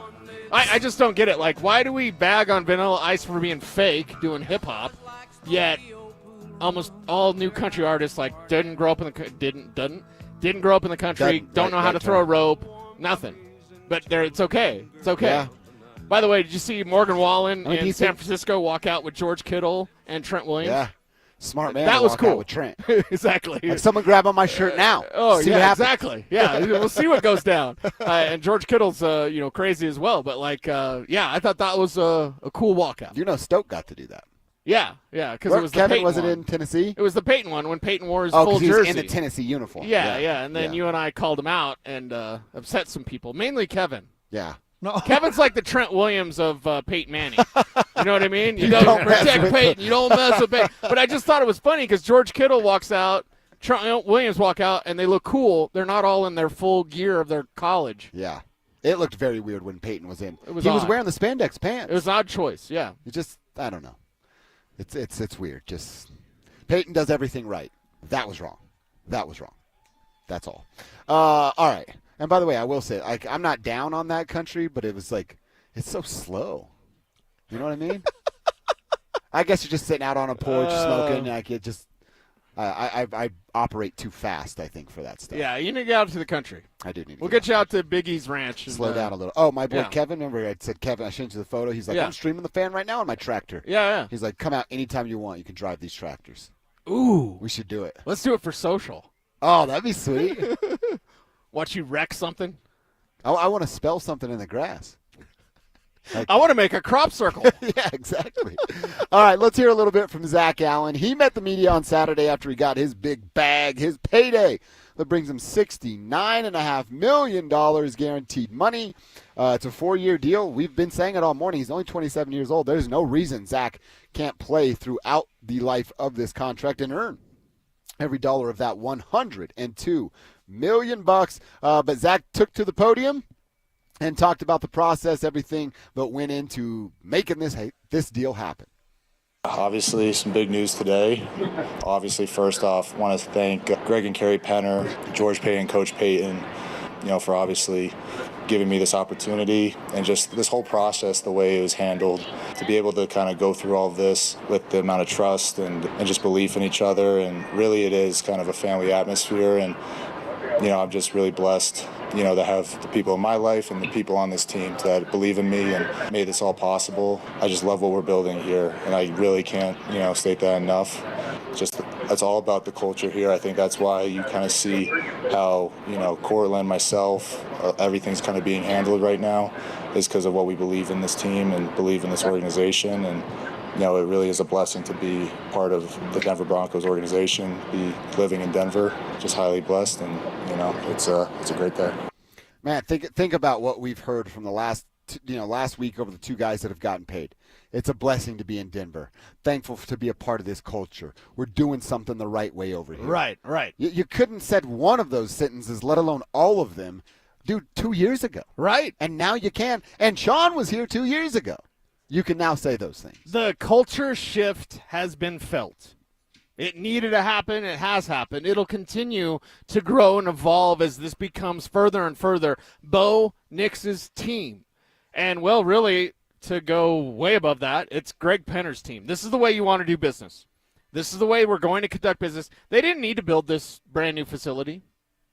S7: I just don't get it. Like, why do we bag on Vanilla Ice for being fake, doing hip hop, yet almost all new country artists didn't grow up in the country, don't know how to throw a rope, nothing. But it's okay. It's okay.
S27: Yeah.
S7: By the way, did you see Morgan Wallen in San Francisco walk out with George Kittle and Trent Williams?
S27: Yeah. Smart man.
S7: That was cool.
S27: With Trent.
S7: Exactly.
S27: Like someone grab on my shirt now.
S7: Oh,
S27: see
S7: yeah, exactly. Yeah, we'll see what goes down. And George Kittle's, crazy as well. But I thought that was a cool walkout.
S27: You know, Stoke got to do that.
S7: Yeah, because it was
S27: Kevin,
S7: the Peyton
S27: was it
S7: one.
S27: in Tennessee?
S7: It was the Peyton one when Peyton wore his
S27: full
S7: full
S27: jersey.
S7: jersey.
S27: He was in the Tennessee uniform.
S7: Yeah. And then you and I called him out and upset some people, mainly Kevin.
S27: Yeah.
S7: No. Kevin's like the Trent Williams of Peyton Manning. You know what I mean? You don't protect Peyton. You don't mess with Peyton. But I just thought it was funny because George Kittle walks out, Trent Williams walk out, and they look cool. They're not all in their full gear of their college.
S27: Yeah. It looked very weird when Peyton was in.
S7: He
S27: was wearing the spandex pants.
S7: It was an odd choice, yeah.
S27: It just, I don't know. It's weird. Just Peyton does everything right. That was wrong. That That's all. All right. And by the way, I will say, I'm not down on that country, but it was like, it's so slow. You know what I mean? I guess you're just sitting out on a porch smoking. I operate too fast, I think, for that stuff.
S7: Yeah, you need to get out to the country.
S27: I do need to.
S7: We'll get you out to Big E's ranch. And,
S27: slow down a little. Oh, my boy
S7: yeah.
S27: Kevin. Remember I said Kevin, I showed you the photo. He's like, I'm streaming the fan right now on my tractor.
S7: Yeah.
S27: He's like, come out anytime you want. You can drive these tractors.
S7: Ooh.
S27: We should do it.
S7: Let's do it for social.
S27: Oh, that'd be sweet.
S7: Watch you wreck something.
S27: I want to spell something in the grass.
S7: I want to make a crop circle.
S27: Yeah, exactly. All right, let's hear a little bit from Zack Allen. He met the media on Saturday after he got his big bag, his payday. That brings him $69.5 million guaranteed money. It's a 4-year deal. We've been saying it all morning. He's only 27 years old. There's no reason Zack can't play throughout the life of this contract and earn every dollar of that $102 million. But Zack took to the podium and talked about the process, everything that went into making this deal happen.
S3: Obviously, some big news today. Obviously, first off, want to thank Greg and Carrie Penner, George Payton, Coach Payton, for obviously giving me this opportunity and just this whole process, the way it was handled, to be able to kind of go through all of this with the amount of trust and just belief in each other. And really, it is kind of a family atmosphere. And I'm just really blessed, to have the people in my life and the people on this team that believe in me and made this all possible. I just love what we're building here, and I really can't, state that enough. Just that's all about the culture here. I think that's why you kind of see how, Cortland, myself, everything's kind of being handled right now is because of what we believe in this team and believe in this organization. And it really is a blessing to be part of the Denver Broncos organization, be living in Denver, just highly blessed, and it's a great day.
S27: Man, think about what we've heard from the last week over the two guys that have gotten paid. It's a blessing to be in Denver. Thankful to be a part of this culture. We're doing something the right way over here.
S7: Right.
S27: You couldn't said one of those sentences, let alone all of them, dude, 2 years ago.
S7: Right.
S27: And now you can. And Shawn was here 2 years ago. You can now say those things.
S7: The culture shift has been felt. It needed to happen. It has happened. It'll continue to grow and evolve as this becomes further and further Bo Nix's team. And, well, really, to go way above that, it's Greg Penner's team. This is the way you want to do business. This is the way we're going to conduct business. They didn't need to build this brand-new facility.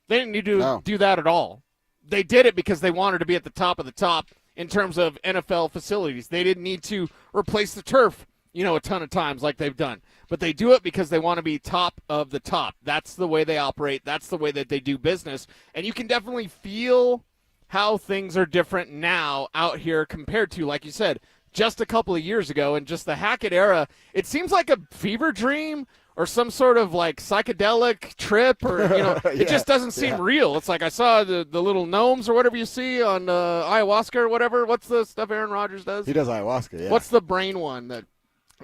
S7: They didn't need to do that at all. They did it because they wanted to be at the top of the top in terms of NFL facilities. They didn't need to replace the turf, a ton of times like they've done. But they do it because they want to be top of the top. That's the way they operate. That's the way that they do business. And you can definitely feel how things are different now out here compared to, like you said, just a couple of years ago. And just the Hackett era, it seems like a fever dream or some sort of like psychedelic trip, or it just doesn't seem real. It's like I saw the little gnomes or whatever you see on ayahuasca or whatever. What's the stuff Aaron Rodgers does?
S27: He does ayahuasca. Yeah.
S7: What's the brain one that?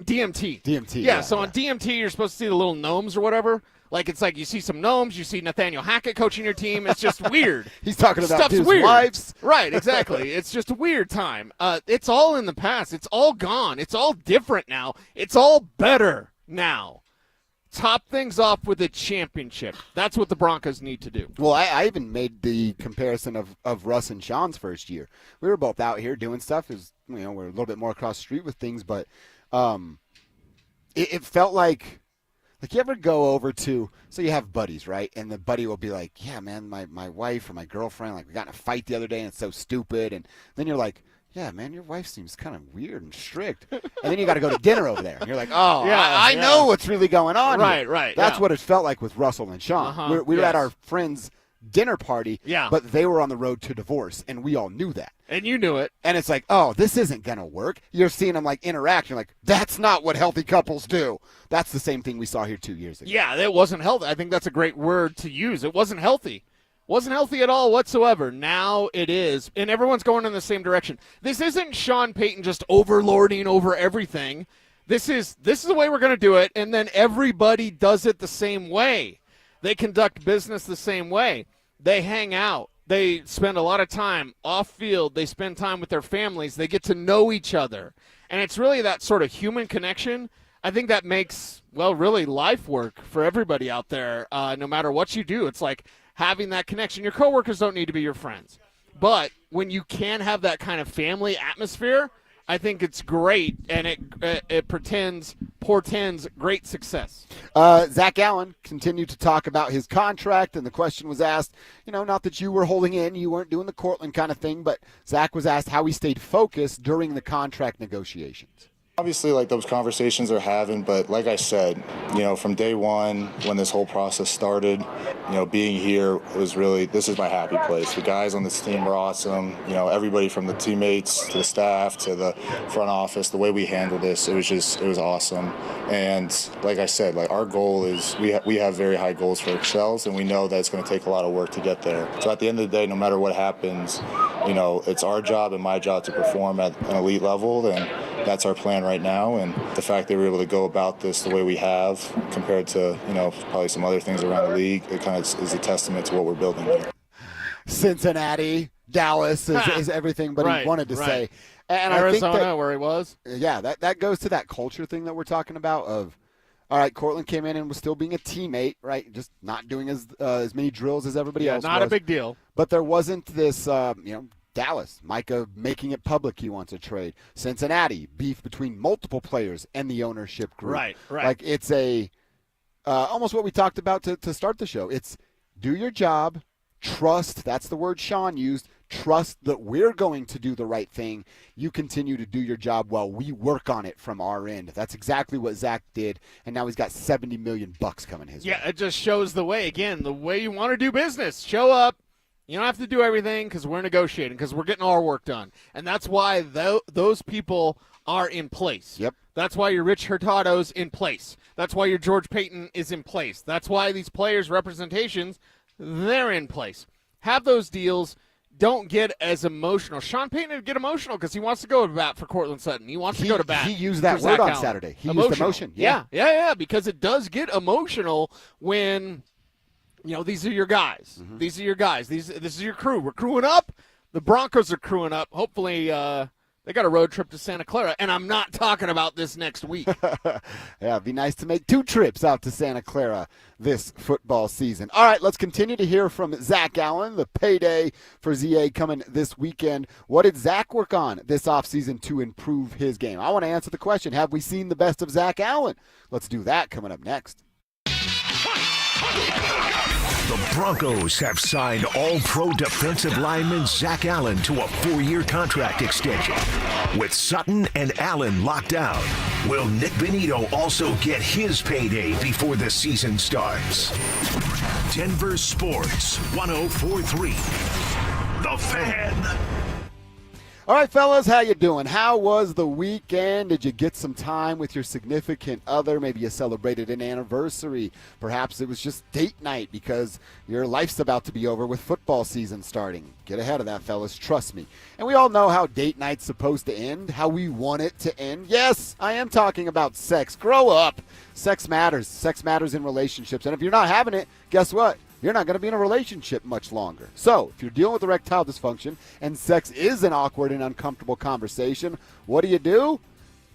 S7: DMT.
S27: Yeah.
S7: So on DMT, you're supposed to see the little gnomes or whatever. Like it's like you see some gnomes, you see Nathaniel Hackett coaching your team. It's just weird.
S27: He's talking about
S7: Stuff's
S27: his
S7: weird.
S27: wives.
S7: Right, exactly. It's just a weird time. It's all in the past. It's all gone. It's all different now. It's all better now. Top things off with a championship. That's what the Broncos need to do.
S27: Well, I even made the comparison of Russ and Shawn's first year. We were both out here doing stuff. We're a little bit more across the street with things, but it felt like you ever go over to, so you have buddies, right? And the buddy will be like, yeah, man, my wife or my girlfriend, like we got in a fight the other day and it's so stupid. And then you're like, yeah, man, your wife seems kind of weird and strict. And then you got to go to dinner over there. And you're like, oh, yeah, I know what's really going on here.
S7: Right.
S27: That's what it felt like with Russell and Shawn. We were at our friend's dinner party, but they were on the road to divorce, and we all knew that.
S7: And you knew it.
S27: And it's like, oh, this isn't going to work. You're seeing them, like, interact. You're like, that's not what healthy couples do. That's the same thing we saw here 2 years ago.
S7: Yeah, it wasn't healthy. I think that's a great word to use. It wasn't healthy. Wasn't healthy at all whatsoever. Now it is, and everyone's going in the same direction. This isn't Shawn Payton just overlording over everything. This is the way we're going to do it, and then everybody does it the same way. They conduct business the same way. They hang out. They spend a lot of time off field. They spend time with their families. They get to know each other, and it's really that sort of human connection. I think that makes, well, really life work for everybody out there, no matter what you do. It's like having that connection. Your coworkers don't need to be your friends. But when you can have that kind of family atmosphere, I think it's great, and it portends great success.
S27: Zack Allen continued to talk about his contract, and the question was asked, not that you were holding in, you weren't doing the Cortland kind of thing, but Zack was asked how he stayed focused during the contract negotiations.
S3: Obviously, those conversations are having, but like I said, from day one when this whole process started, being here was really, this is my happy place. The guys on this team are awesome. Everybody from the teammates to the staff to the front office, the way we handled this, it was awesome. And like I said, our goal is we have very high goals for ourselves, and we know that it's going to take a lot of work to get there. So at the end of the day, no matter what happens, it's our job and my job to perform at an elite level, and that's our plan right now. And the fact that we're able to go about this the way we have compared to, probably some other things around the league, it kind of is a testament to what we're building here.
S27: Cincinnati, Dallas is everything but he wanted to say. And
S7: Arizona,
S27: I think that,
S7: where he was.
S27: Yeah, that goes to that culture thing that we're talking about of, all right, Cortland came in and was still being a teammate, right? Just not doing as many drills as everybody else
S7: not
S27: was.
S7: A big deal.
S27: But there wasn't this, Dallas, Micah making it public he wants a trade. Cincinnati, beef between multiple players and the ownership group.
S7: Right.
S27: Like it's a almost what we talked about to start the show. It's do your job, trust, that's the word Shawn used, trust that we're going to do the right thing. You continue to do your job while we work on it from our end. That's exactly what Zack did, and now he's got $70 million coming his way.
S7: Yeah, it just shows the way you want to do business. Show up. You don't have to do everything because we're negotiating, because we're getting our work done. And that's why those people are in place.
S27: Yep.
S7: That's why your Rich Hurtado's in place. That's why your George Payton is in place. That's why these players' representations, they're in place. Have those deals. Don't get as emotional. Shawn Payton would get emotional because he wants to go to bat for Cortland Sutton. He wants to go to bat.
S27: He used that
S7: for
S27: word
S7: Zack
S27: on
S7: Allen.
S27: Saturday. He
S7: Emotional.
S27: used emotion.
S7: Yeah, because it does get emotional when – these are your guys.
S27: Mm-hmm.
S7: These are your guys. This is your crew. We're crewing up. The Broncos are crewing up. Hopefully they got a road trip to Santa Clara, and I'm not talking about this next week.
S27: Yeah, it'd be nice to make 2 trips out to Santa Clara this football season. All right, let's continue to hear from Zack Allen, the payday for ZA coming this weekend. What did Zack work on this offseason to improve his game? I want to answer the question, have we seen the best of Zack Allen? Let's do that coming up next.
S2: The Broncos have signed All-Pro defensive lineman Zack Allen to a 4-year contract extension. With Sutton and Allen locked down, will Nick Benito also get his payday before the season starts? Denver Sports 104.3. The Fan.
S27: All right, fellas, how you doing? How was the weekend? Did you get some time with your significant other? Maybe you celebrated an anniversary. Perhaps it was just date night because your life's about to be over with football season starting. Get ahead of that, fellas. Trust me. And we all know how date night's supposed to end, how we want it to end. Yes, I am talking about sex. Grow up. Sex matters. Sex matters in relationships. And if you're not having it, guess what? You're not going to be in a relationship much longer. So, if you're dealing with erectile dysfunction and sex is an awkward and uncomfortable conversation, what do?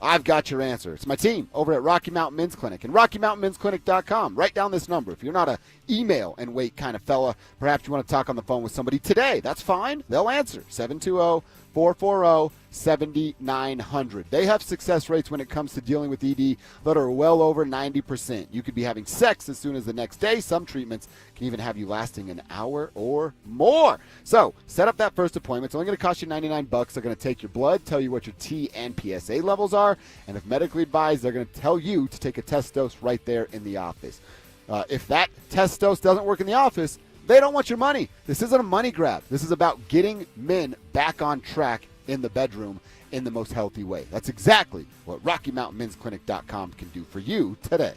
S27: I've got your answer. It's my team over at Rocky Mountain Men's Clinic and RockyMountainMen'sClinic.com. Write down this number. If you're not a email and wait kind of fella, perhaps you want to talk on the phone with somebody today. That's fine. They'll answer. 720-440-7900. They have success rates when it comes to dealing with ED that are well over 90%. You could be having sex as soon as the next day. Some treatments can even have you lasting an hour or more. So set up that first appointment. It's only going to cost you $99. They're going to take your blood, tell you what your T and PSA levels are, and if medically advised, they're going to tell you to take a test dose right there in the office. If that test dose doesn't work in the office, they don't want your money. This isn't a money grab. This is about getting men back on track in the bedroom in the most healthy way. That's exactly what RockyMountainMen'sClinic.com can do for you today.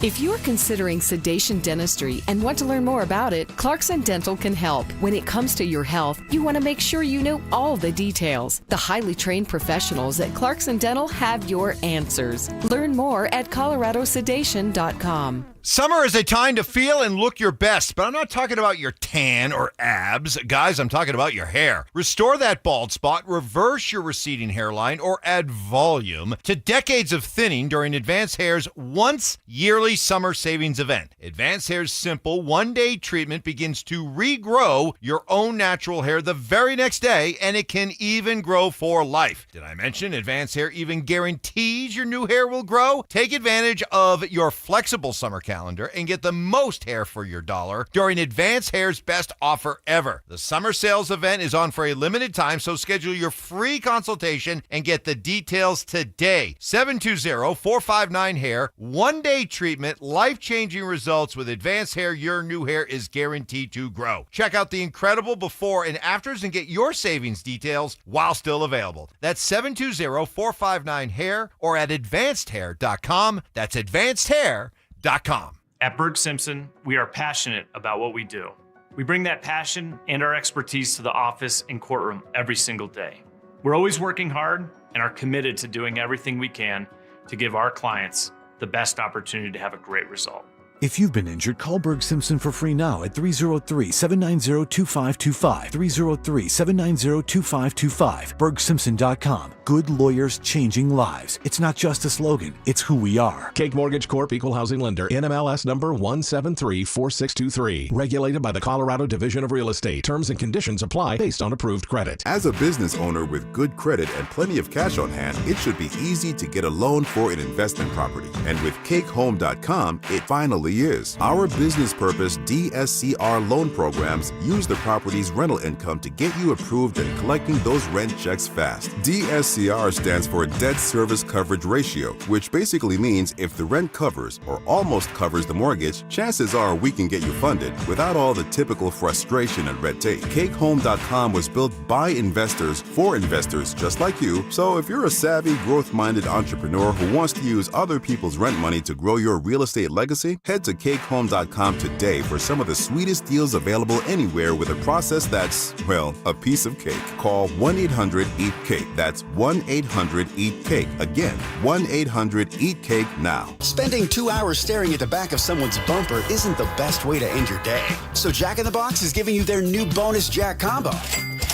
S8: If you're considering sedation dentistry and want to learn more about it, Clarkson Dental can help. When it comes to your health, you want to make sure you know all the details. The highly trained professionals at Clarkson Dental have your answers. Learn more at coloradosedation.com.
S6: Summer is a time to feel and look your best, but I'm not talking about your tan or abs. Guys, I'm talking about your hair. Restore that bald spot, reverse your receding hairline, or add volume to decades of thinning during Advanced Hair's once-yearly early summer savings event. Advanced Hair's simple one-day treatment begins to regrow your own natural hair the very next day, and it can even grow for life. Did I mention Advanced Hair even guarantees your new hair will grow? Take advantage of your flexible summer calendar and get the most hair for your dollar during Advanced Hair's best offer ever. The summer sales event is on for a limited time, so schedule your free consultation and get the details today. 720-459-HAIR. One-day treatment, life-changing results with Advanced Hair. Your new hair is guaranteed to grow. Check out the incredible before and afters and get your savings details while still available. That's 720-459-HAIR or at advancedhair.com. That's advancedhair.com.
S9: At Berg Simpson, we are passionate about what we do. We bring that passion and our expertise to the office and courtroom every single day. We're always working hard and are committed to doing everything we can to give our clients the best opportunity to have a great result.
S10: If you've been injured, call Berg Simpson for free now at 303-790-2525. 303-790-2525. BergSimpson.com. Good lawyers changing lives. It's not just a slogan, it's who we are.
S11: Cake Mortgage Corp. Equal Housing Lender. NMLS number 1734623. Regulated by the Colorado Division of Real Estate. Terms and conditions apply based on approved credit.
S16: As a business owner with good credit and plenty of cash on hand, it should be easy to get a loan for an investment property. And with CakeHome.com, it finally is. Our business purpose DSCR loan programs use the property's rental income to get you approved and collecting those rent checks fast. DSCR stands for Debt Service Coverage Ratio, which basically means if the rent covers or almost covers the mortgage, chances are we can get you funded without all the typical frustration and red tape. CakeHome.com was built by investors for investors just like you, so if you're a savvy, growth-minded entrepreneur who wants to use other people's rent money to grow your real estate legacy, head to CakeHome.com today for some of the sweetest deals available anywhere with a process that's, well, a piece of cake. Call 1-800-EAT-CAKE. That's 1-800-EAT-CAKE. Again, 1-800-EAT-CAKE now.
S19: Spending 2 hours staring at the back of someone's bumper isn't the best way to end your day. So Jack in the Box is giving you their new bonus Jack Combo.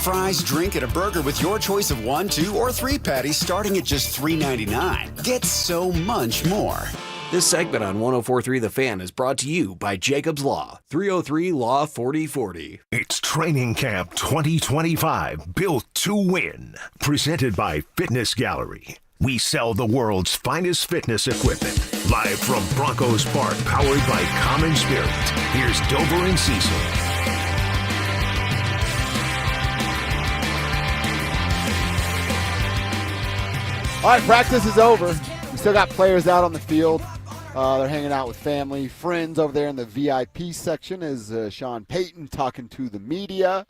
S19: Fries, drink, and a burger with your choice of 1, 2, or 3 patties starting at just $3.99. Get so much more.
S15: This segment on 104.3 The Fan is brought to you by Jacob's Law, 303 Law 4040.
S2: It's Training Camp 2025, built to win. Presented by Fitness Gallery. We sell the world's finest fitness equipment. Live from Broncos Park, powered by Common Spirit. Here's Dover and Cecil.
S27: All right, practice is over. We still got players out on the field. They're hanging out with family, friends over there in the VIP section as Shawn Payton talking to the media.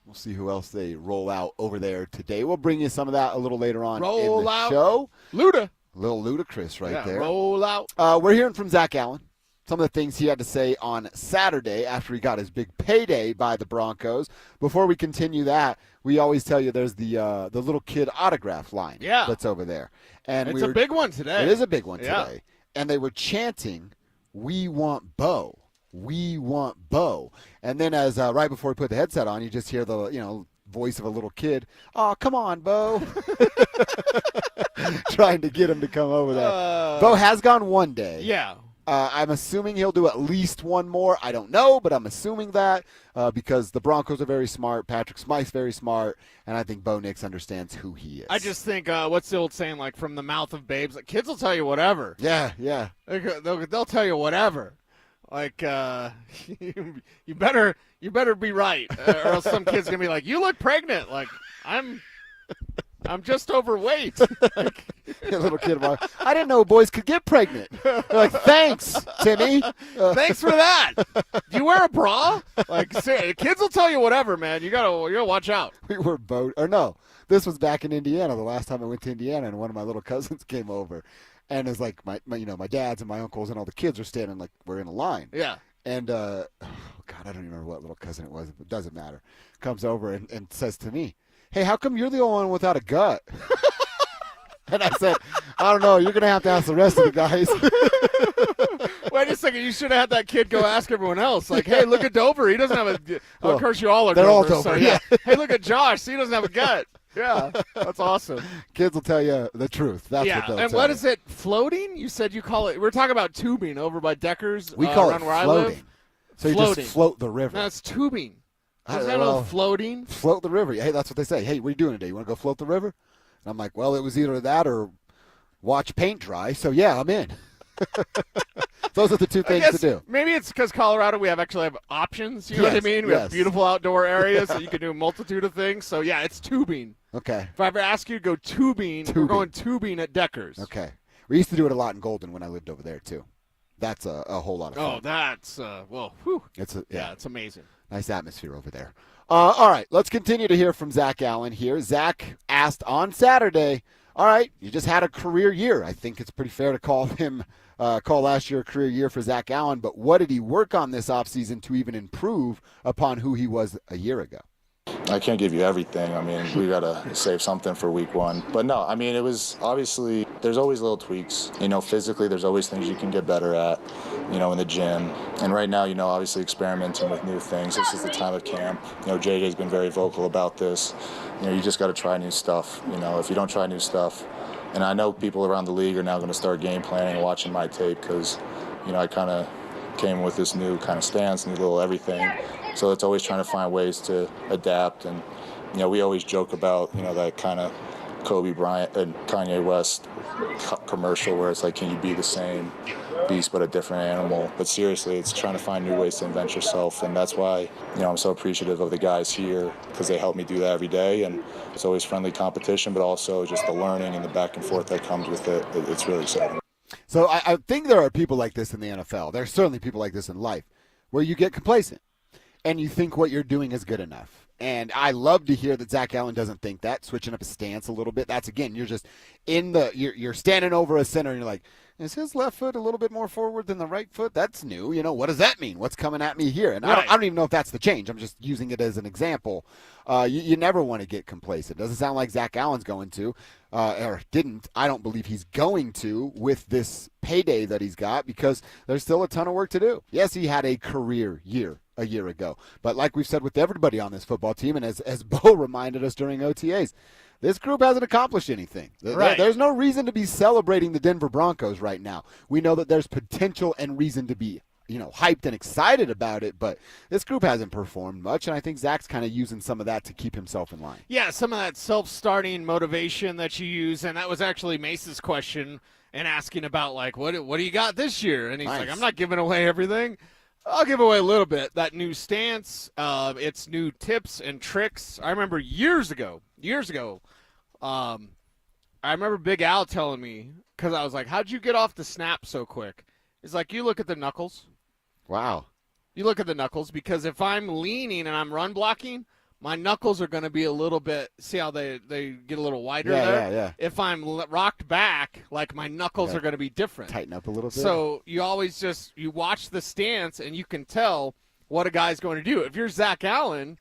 S27: We'll see who else they roll out over there today. We'll bring you some of that a little later on in the show.
S7: Luda.
S27: A little ludicrous right there.
S7: Roll out.
S27: We're hearing from Zack Allen. Some of the things he had to say on Saturday after he got his big payday by the Broncos. Before we continue that, we always tell you there's the little kid autograph line that's over there. And
S7: it's a big one today.
S27: It is a big one today. And they were chanting, "We want Bo. We want Bo." And then as right before he put the headset on, you just hear the voice of a little kid. "Oh, come on, Bo." Trying to get him to come over there. Bo has gone one day.
S7: Yeah.
S27: I'm assuming he'll do at least one more. I don't know, but I'm assuming that because the Broncos are very smart. Patrick Smythe's very smart, and I think Bo Nix understands who he is.
S7: I just think, what's the old saying, like from the mouth of babes? Like, kids will tell you whatever.
S27: Yeah.
S7: They'll tell you whatever. Like, you better be right, or else some kid's gonna be like, "You look pregnant." Like, I'm just overweight.
S27: Like, a little kid, I didn't know boys could get pregnant. They're like, "Thanks, Timmy.
S7: Thanks for that." Do you wear a bra? Like, kids will tell you whatever, man. You gotta watch out.
S27: We were this was back in Indiana. The last time I went to Indiana, and one of my little cousins came over, and it's like my dads and my uncles and all the kids are standing like we're in a line.
S7: Yeah.
S27: And I don't even remember what little cousin it was. But it doesn't matter. Comes over and says to me, "Hey, how come you're the only one without a gut?" And I said, "I don't know. You're going to have to ask the rest of the guys."
S7: Wait a second. You should have had that kid go ask everyone else. Like, "Hey, look at Dover. He doesn't have a." Well, of course, you all are.
S27: They're
S7: Dover,
S27: all Dover.
S7: So,
S27: yeah.
S7: Hey, look at Josh. He doesn't have a gut. Yeah, that's awesome.
S27: Kids will tell you the truth. That's what they'll
S7: and
S27: tell
S7: what
S27: you.
S7: is it? Floating? You said you call it. We're talking about tubing over by Deckers.
S27: We call it
S7: around where
S27: floating.
S7: I live.
S27: So you
S7: Floating.
S27: just float the river.
S7: That's tubing.
S27: I
S7: Is
S27: don't
S7: that
S27: know.
S7: floating?
S27: Float the river. Hey, that's what they say. Hey, what are you doing today? You want to go float the river? And I'm like, well, it was either that or watch paint dry. So, yeah, I'm in. Those are the two things to do.
S7: Maybe it's because Colorado we actually have options. You know what I mean? We have beautiful outdoor areas so you can do a multitude of things. So, yeah, it's tubing.
S27: Okay.
S7: If I ever ask you to go tubing, we're going tubing at Deckers.
S27: Okay. We used to do it a lot in Golden when I lived over there, too. That's a whole lot of fun.
S7: Oh, that's, whew.
S27: It's
S7: amazing.
S27: Nice atmosphere over there. All right, let's continue to hear from Zack Allen here. Zack asked on Saturday, all right, you just had a career year. I think it's pretty fair to call last year a career year for Zack Allen, but what did he work on this offseason to even improve upon who he was a year ago?
S3: I can't give you everything. I mean, we got to save something for week one. But no, I mean, it was obviously, there's always little tweaks. You know, physically, there's always things you can get better at, you know, in the gym. And right now, you know, obviously experimenting with new things. This is the time of camp. You know, JJ's been very vocal about this. You know, you just got to try new stuff. You know, if you don't try new stuff, and I know people around the league are now going to start game planning and watching my tape because, you know, I kind of came with this new kind of stance, new little everything. So it's always trying to find ways to adapt. And, you know, we always joke about, you know, that kind of Kobe Bryant and Kanye West commercial where it's like, can you be the same beast but a different animal? But seriously, it's trying to find new ways to invent yourself. And that's why, you know, I'm so appreciative of the guys here because they help me do that every day. And it's always friendly competition, but also just the learning and the back and forth that comes with it. It's really exciting.
S27: So I think there are people like this in the NFL. There's certainly people like this in life where you get complacent and you think what you're doing is good enough. And I love to hear that Zack Allen doesn't think that, switching up his stance a little bit. That's, again, you're just you're standing over a center and you're like, is his left foot a little bit more forward than the right foot? That's new. You know, what does that mean? What's coming at me here? And I don't even know if that's the change. I'm just using it as an example. You never want to get complacent. Doesn't sound like Zack Allen's going to, or didn't. I don't believe he's going to with this payday that he's got because there's still a ton of work to do. Yes, he had a career year a year ago. But like we've said with everybody on this football team, and as Bo reminded us during OTAs, this group hasn't accomplished anything.
S7: Right.
S27: There's no reason to be celebrating the Denver Broncos right now. We know that there's potential and reason to be, you know, hyped and excited about it, but this group hasn't performed much, and I think Zach's kind of using some of that to keep himself in line.
S7: Yeah, some of that self-starting motivation that you use, and that was actually Mace's question and asking about, like, what do you got this year? And he's like, I'm not giving away everything. I'll give away a little bit. That new stance, it's new tips and tricks. I remember years ago, I remember Big Al telling me, because I was like, how'd you get off the snap so quick? He's like, you look at the knuckles.
S27: Wow.
S7: You look at the knuckles, because if I'm leaning and I'm run blocking, my knuckles are going to be a little bit, see how they get a little wider there?
S27: Yeah.
S7: If I'm rocked back, like my knuckles are going to be different.
S27: Tighten up a little bit.
S7: So you always you watch the stance and you can tell what a guy's going to do. If you're Zack Allen,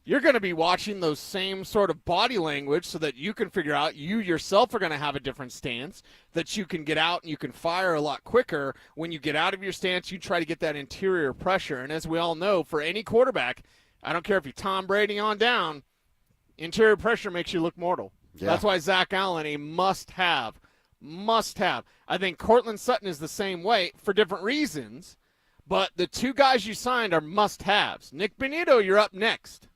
S7: you're going to be watching those same sort of body language so that you can figure out you yourself are going to have a different stance, that you can get out and you can fire a lot quicker. When you get out of your stance, you try to get that interior pressure. And as we all know, for any quarterback, I don't care if you're Tom Brady on down, interior pressure makes you look mortal.
S27: Yeah.
S7: That's why Zack Allen, a must-have. I think Cortland Sutton is the same way for different reasons, but the two guys you signed are must-haves. Nick Bonito, you're up next.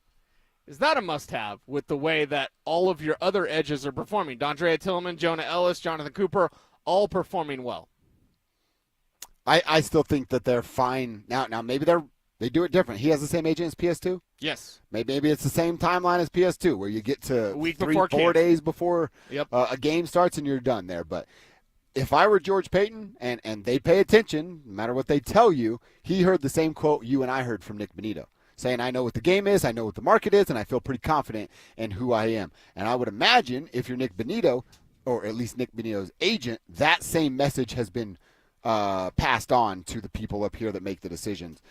S7: Is that a must-have with the way that all of your other edges are performing? Dondrea Tillman, Jonah Ellis, Jonathan Cooper, all performing well.
S27: I still think that they're fine. Now maybe they do it different. He has the same agent as PS2?
S7: Yes.
S27: Maybe it's the same timeline as PS2 where you get to
S7: a week
S27: 4 days before a game starts and you're done there. But if I were George Payton and they pay attention, no matter what they tell you, he heard the same quote you and I heard from Nick Bonito, saying, I know what the game is, I know what the market is, and I feel pretty confident in who I am. And I would imagine if you're Nick Bonito, or at least Nick Bonito's agent, that same message has been passed on to the people up here that make the decisions.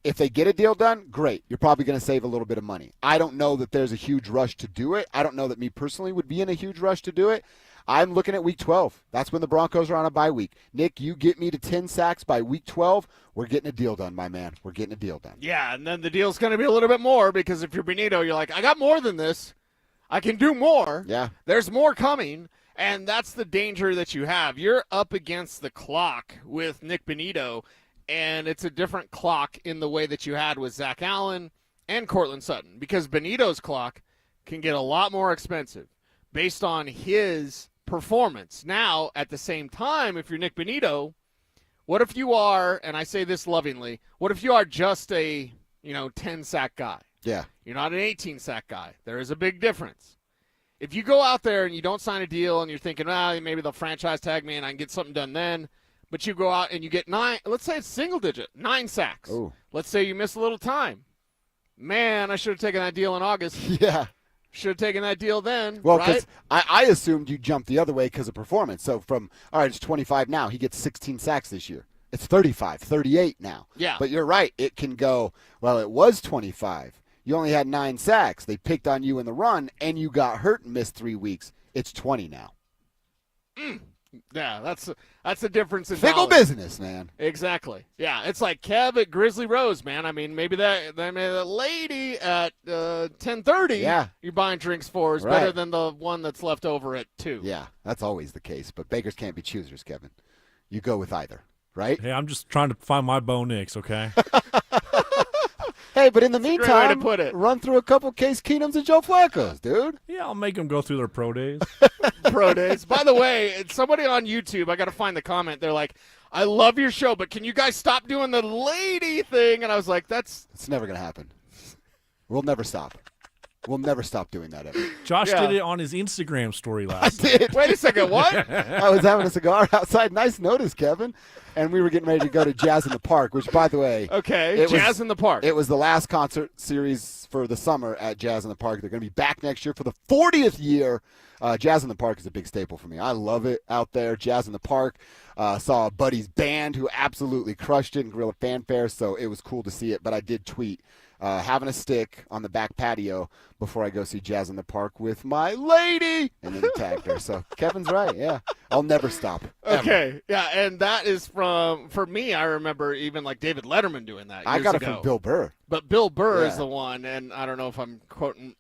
S27: If they get a deal done, great. You're probably going to save a little bit of money. I don't know that there's a huge rush to do it. I don't know that me personally would be in a huge rush to do it. I'm looking at week 12. That's when the Broncos are on a bye week. Nick, you get me to 10 sacks by week 12, we're getting a deal done, my man. We're getting a deal done.
S7: Yeah, and then the deal's going to be a little bit more because if you're Bonito, you're like, I got more than this. I can do more.
S27: Yeah.
S7: There's more coming, and that's the danger that you have. You're up against the clock with Nick Bonito, and it's a different clock in the way that you had with Zack Allen and Cortland Sutton, because Bonito's clock can get a lot more expensive based on his performance. Now, at the same time, if you're Nick Bonito, what if you are, and I say this lovingly, what if you are just a 10-sack guy?
S27: Yeah.
S7: You're not an 18-sack guy. There is a big difference. If you go out there and you don't sign a deal and you're thinking, maybe they'll franchise tag me and I can get something done then, but you go out and you get 9, let's say it's single digit, 9 sacks.
S27: Ooh.
S7: Let's say you miss a little time. Man, I should have taken that deal in August.
S27: Yeah.
S7: Should have taken that deal then,
S27: Well,
S7: right?
S27: because I assumed you jumped the other way because of performance. So it's 25 now. He gets 16 sacks this year. It's 35, 38 now.
S7: Yeah.
S27: But you're right. It can go, it was 25. You only had 9 sacks. They picked on you in the run, and you got hurt and missed 3 weeks. It's 20 now.
S7: Yeah, that's the difference in
S27: Fickle
S7: dollars.
S27: business, man.
S7: Exactly. Yeah, it's like Kev at Grizzly Rose, man. I mean, maybe that lady at 10:30 you're buying drinks for is better than the one that's left over at 2.
S27: Yeah, that's always the case. But beggars can't be choosers, Kevin. You go with either, right?
S1: Hey, I'm just trying to find my Bo Nix, okay?
S27: Hey, but in the
S7: a great way
S27: meantime,
S7: to put it.
S27: run through a couple Case Keenums and Joe Flacco's, dude.
S1: Yeah, I'll make them go through their pro days.
S7: Pro days. By the way, somebody on YouTube, I got to find the comment. They're like, I love your show, but can you guys stop doing the lady thing? And I was like,
S27: It's never going to happen. We'll never stop. We'll never stop doing that ever.
S1: Josh did it on his Instagram story last
S27: I did.
S7: Wait a second, what?
S27: I was having a cigar outside. Nice notice, Kevin. And we were getting ready to go to Jazz in the Park, which, by the way.
S7: Okay, Jazz in the Park.
S27: It was the last concert series for the summer at Jazz in the Park. They're going to be back next year for the 40th year. Jazz in the Park is a big staple for me. I love it out there. Jazz in the Park. Saw a buddy's band who absolutely crushed it in Guerrilla Fanfare, so it was cool to see it. But I did tweet having a stick on the back patio before I go see Jazz in the Park with my lady, and then tagged her. So Kevin's right, yeah. I'll never stop.
S7: Okay, yeah, and that is for me, I remember even like David Letterman doing that
S27: I got it
S7: ago.
S27: from Bill Burr.
S7: But Bill Burr is the one, and I don't know if I'm quoting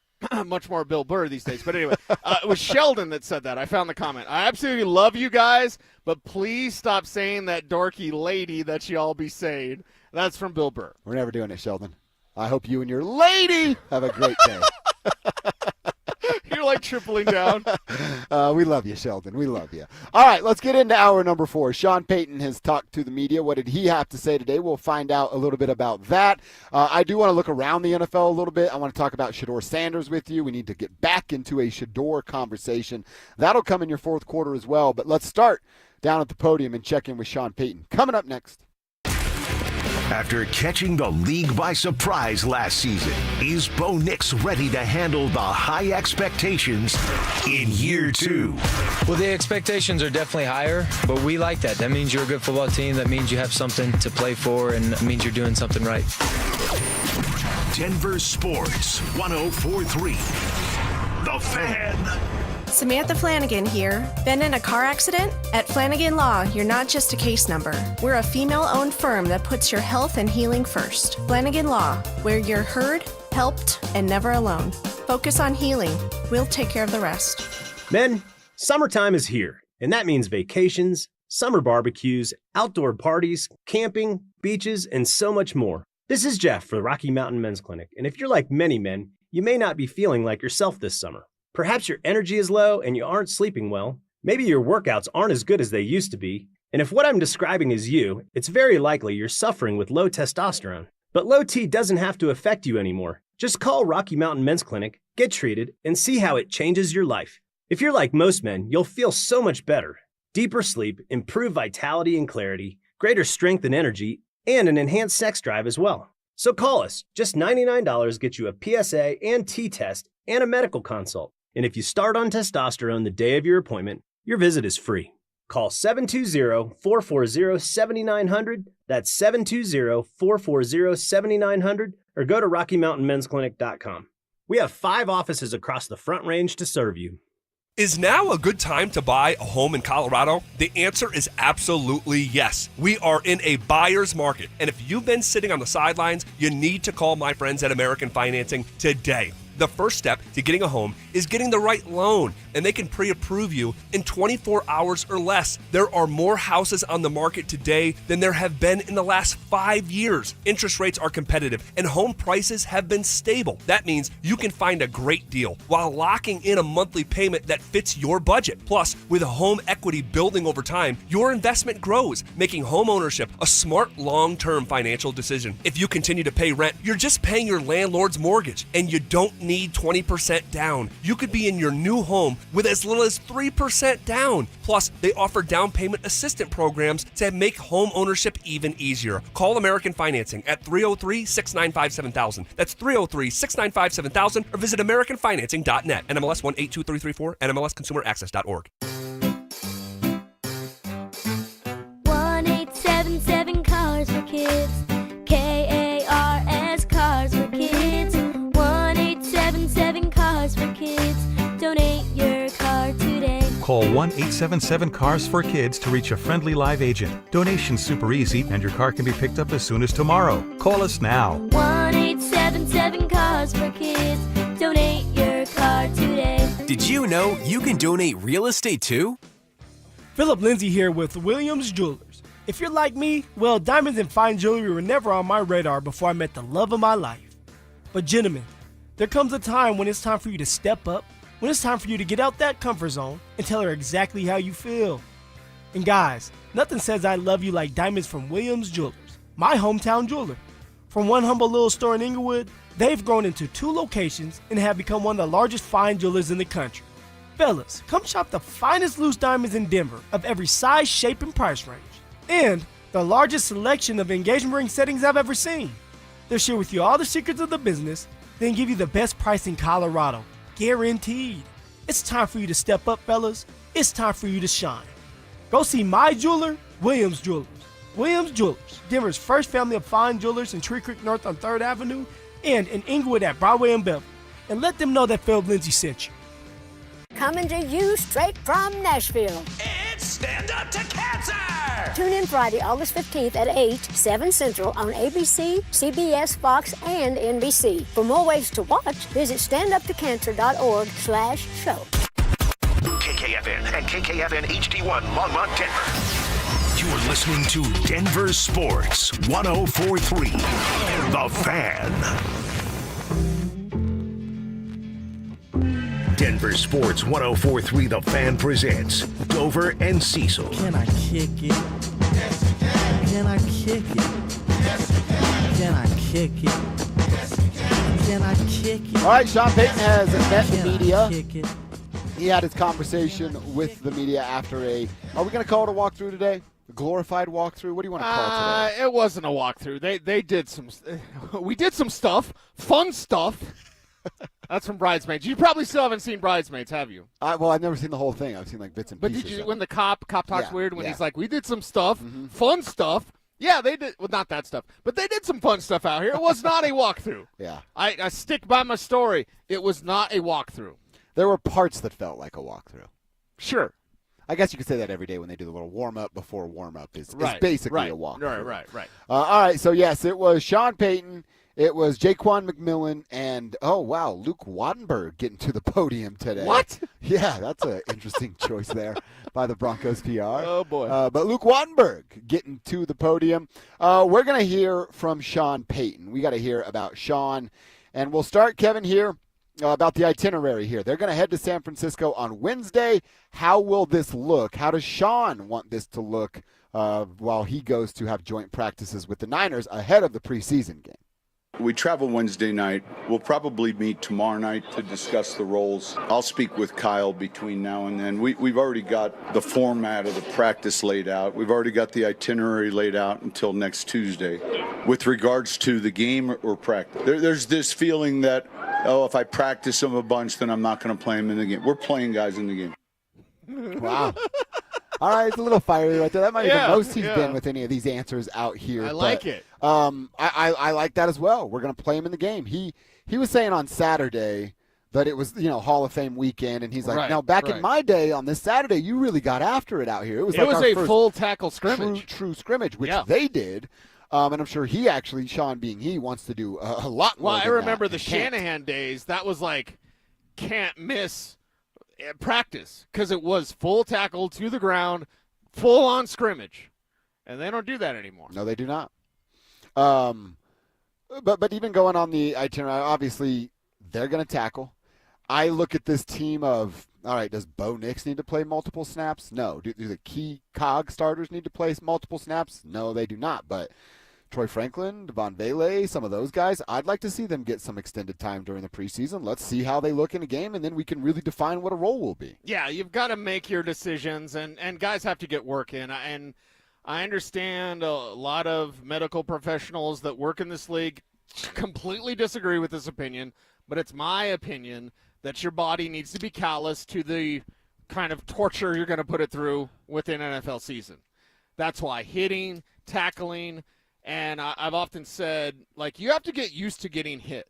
S7: much more Bill Burr these days. But anyway, it was Sheldon that said that. I found the comment. I absolutely love you guys, but please stop saying that dorky lady that you all be saying. That's from Bill Burr.
S27: We're never doing it, Sheldon. I hope you and your lady have a great day.
S7: You're like tripling down.
S27: We love you, Sheldon. We love you. All right, let's get into hour number 4. Shawn Payton has talked to the media. What did he have to say today? We'll find out a little bit about that. I do want to look around the NFL a little bit. I want to talk about Shedeur Sanders with you. We need to get back into a Shedeur conversation. That'll come in your fourth quarter as well. But let's start down at the podium and check in with Shawn Payton. Coming up next.
S2: After catching the league by surprise last season, is Bo Nix ready to handle the high expectations in year 2?
S4: Well, the expectations are definitely higher, but we like that. That means you're a good football team. That means you have something to play for, and it means you're doing something right.
S2: Denver Sports 104.3. The Fan.
S5: Samantha Flanagan here. Been in a car accident? At Flanagan Law, you're not just a case number. We're a female-owned firm that puts your health and healing first. Flanagan Law, where you're heard, helped, and never alone. Focus on healing. We'll take care of the rest.
S14: Men, summertime is here, and that means vacations, summer barbecues, outdoor parties, camping, beaches, and so much more. This is Jeff for the Rocky Mountain Men's Clinic, and if you're like many men, you may not be feeling like yourself this summer. Perhaps your energy is low and you aren't sleeping well. Maybe your workouts aren't as good as they used to be. And if what I'm describing is you, it's very likely you're suffering with low testosterone. But low T doesn't have to affect you anymore. Just call Rocky Mountain Men's Clinic, get treated, and see how it changes your life. If you're like most men, you'll feel so much better. Deeper sleep, improved vitality and clarity, greater strength and energy, and an enhanced sex drive as well. So call us. Just $99 gets you a PSA and T test and a medical consult. And if you start on testosterone the day of your appointment, your visit is free. Call 720-440-7900. That's 720-440-7900. Or go to RockyMountainMen'sClinic.com. We have 5 offices across the Front Range to serve you.
S13: Is now a good time to buy a home in Colorado? The answer is absolutely yes. We are in a buyer's market. And if you've been sitting on the sidelines, you need to call my friends at American Financing today. The first step to getting a home is getting the right loan, and they can pre-approve you in 24 hours or less. There are more houses on the market today than there have been in the last 5 years. Interest rates are competitive, and home prices have been stable. That means you can find a great deal while locking in a monthly payment that fits your budget. Plus, with home equity building over time, your investment grows, making home ownership a smart long-term financial decision. If you continue to pay rent, you're just paying your landlord's mortgage, and you don't need 20% down. You could be in your new home with as little as 3% down. Plus, they offer down payment assistance programs to make home ownership even easier. Call American Financing at 303-695-7000. That's 303-695-7000, or visit AmericanFinancing.net. NMLS 182334, NMLSConsumerAccess.org.
S12: 1877 Cars for Kids. KARS Cars for Kids. 1877 Cars for Kids. Donate your car today.
S17: Call 1-877-CARS-FOR-KIDS to reach a friendly live agent. Donation's super easy, and your car can be picked up as soon as tomorrow. Call us now.
S12: 1877 Cars for Kids. Donate your car today.
S18: Did you know you can donate real estate too?
S20: Phillip Lindsay here with Williams Jewelers. If you're like me, well, diamonds and fine jewelry were never on my radar before I met the love of my life. But gentlemen, there comes a time when it's time for you to step up, when it's time for you to get out that comfort zone and tell her exactly how you feel. And guys, nothing says I love you like diamonds from Williams Jewelers, my hometown jeweler. From one humble little store in Inglewood, they've grown into 2 locations and have become one of the largest fine jewelers in the country. Fellas, come shop the finest loose diamonds in Denver of every size, shape, and price range. And the largest selection of engagement ring settings I've ever seen. They'll share with you all the secrets of the business, then give you the best price in Colorado. Guaranteed. It's time for you to step up, fellas. It's time for you to shine. Go see my jeweler, Williams Jewelers. Williams Jewelers, Denver's first family of fine jewelers in Tree Creek North on 3rd Avenue and in Inglewood at Broadway and Beverly. And let them know that Phillip Lindsay sent you.
S21: Coming to you straight from Nashville.
S24: It's Stand Up to Cancer!
S21: Tune in Friday, August 15th at 8, 7 Central on ABC, CBS, Fox, and NBC. For more ways to watch, visit standuptocancer.org/show.
S2: KKFN and KKFN HD1 Longmont, Denver. You're listening to Denver Sports 104.3. The Fan. Denver Sports 104.3 The Fan presents Dover and Cecil.
S26: Can I kick it? Yes, you can. Can I kick it? Yes, you can. Can I kick it? Yes, you can. Can I kick it?
S27: All right, Shawn Payton has met the media.
S26: Kick it?
S27: He had his conversation with the media after are we going to call it a walkthrough today? A glorified walkthrough? What do you want to call it today?
S7: It wasn't a walkthrough. They did some, we did some stuff, fun stuff. That's from Bridesmaids. You probably still haven't seen Bridesmaids, have you?
S27: Well, I've never seen the whole thing. I've seen like bits and pieces.
S7: But did you, when the cop talks weird, when
S27: yeah.
S7: he's like, we did some stuff, fun stuff. Yeah, they did. Well, not that stuff, but they did some fun stuff out here. It was not a walkthrough.
S27: Yeah.
S7: I stick by my story. It was not a walkthrough.
S27: There were parts that felt like a walkthrough.
S7: Sure.
S27: I guess you could say that every day when they do the little warm-up before warm-up is basically a walkthrough.
S7: Right.
S27: All right, so yes, it was Shawn Payton. It was Jaquan McMillan and, Luke Wattenberg getting to the podium today.
S7: What?
S27: Yeah, that's an interesting choice there by the Broncos PR.
S7: Oh, boy.
S27: But Luke Wattenberg getting to the podium. We're going to hear from Shawn Payton. We got to hear about Shawn. And we'll start, Kevin, here about the itinerary here. They're going to head to San Francisco on Wednesday. How will this look? How does Shawn want this to look while he goes to have joint practices with the Niners ahead of the preseason game?
S28: We travel Wednesday night. We'll probably meet tomorrow night to discuss the roles. I'll speak with Kyle between now and then. We've already got the format of the practice laid out. We've already got the itinerary laid out until next Tuesday. With regards to the game or practice, there's this feeling that, if I practice them a bunch, then I'm not going to play them in the game. We're playing guys in the game.
S27: Wow. All right, it's a little fiery right there. That might be the most he's been with any of these answers out here.
S7: I like it.
S27: I like that as well. We're going to play him in the game. He was saying on Saturday that it was, Hall of Fame weekend, and he's like, back in my day on this Saturday, you really got after it out here. It was
S7: a full tackle scrimmage.
S27: True scrimmage, which they did. And I'm sure Shawn being he, wants to do a lot more.
S7: Well, I
S27: than
S7: remember
S27: that
S7: the
S27: and can't.
S7: Shanahan days. That was like can't miss practice because it was full tackle to the ground, full on scrimmage, and they don't do that anymore.
S27: No, they do not. But even going on the itinerary, obviously they're going to tackle. I look at this team of, all right, does Bo Nix need to play multiple snaps? No. Do the key cog starters need to play multiple snaps? No, they do not. But Troy Franklin, Devon Vele, some of those guys, I'd like to see them get some extended time during the preseason. Let's see how they look in a game, and then we can really define what a role will be.
S7: Yeah, you've got to make your decisions, and guys have to get work in. And I understand a lot of medical professionals that work in this league completely disagree with this opinion, but it's my opinion that your body needs to be callous to the kind of torture you're going to put it through within an NFL season. That's why hitting, tackling, and I've often said, like, you have to get used to getting hit.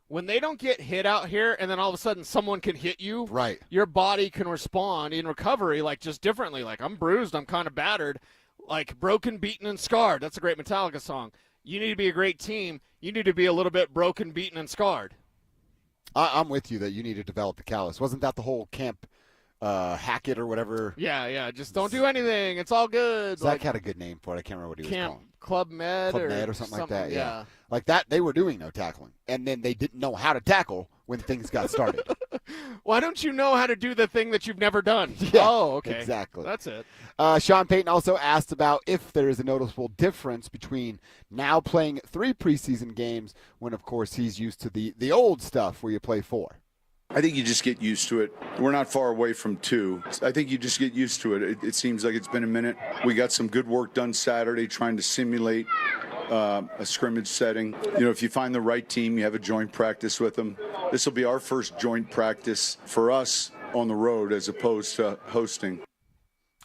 S7: When they don't get hit out here and then all of a sudden someone can hit you,
S27: right?
S7: Your body can respond in recovery, like, just differently. Like, I'm bruised, I'm kind of battered, like broken, beaten, and scarred. That's a great Metallica song. You need to be a great team. You need to be a little bit broken, beaten, and scarred.
S27: I'm with you that you need to develop the callus. Wasn't that the whole camp Hackett or whatever?
S7: Yeah. Just don't do anything. It's all good.
S27: Zach had a good name for it. I can't remember what he was
S7: Camp
S27: calling.
S7: Club Med
S27: or something like that. Yeah. Like that, they were doing no tackling. And then they didn't know how to tackle when things got started.
S7: Why don't you know how to do the thing that you've never done?
S27: Yeah,
S7: oh, okay.
S27: Exactly.
S7: That's it.
S27: Shawn Payton also asked about if there is a noticeable difference between now playing 3 preseason games when, of course, he's used to the old stuff where you play 4.
S28: I think you just get used to it. We're not far away from 2. I think you just get used to it. It seems like it's been a minute. We got some good work done Saturday trying to simulate a scrimmage setting. You know, if you find the right team, you have a joint practice with them. This will be our first joint practice for us on the road as opposed to hosting.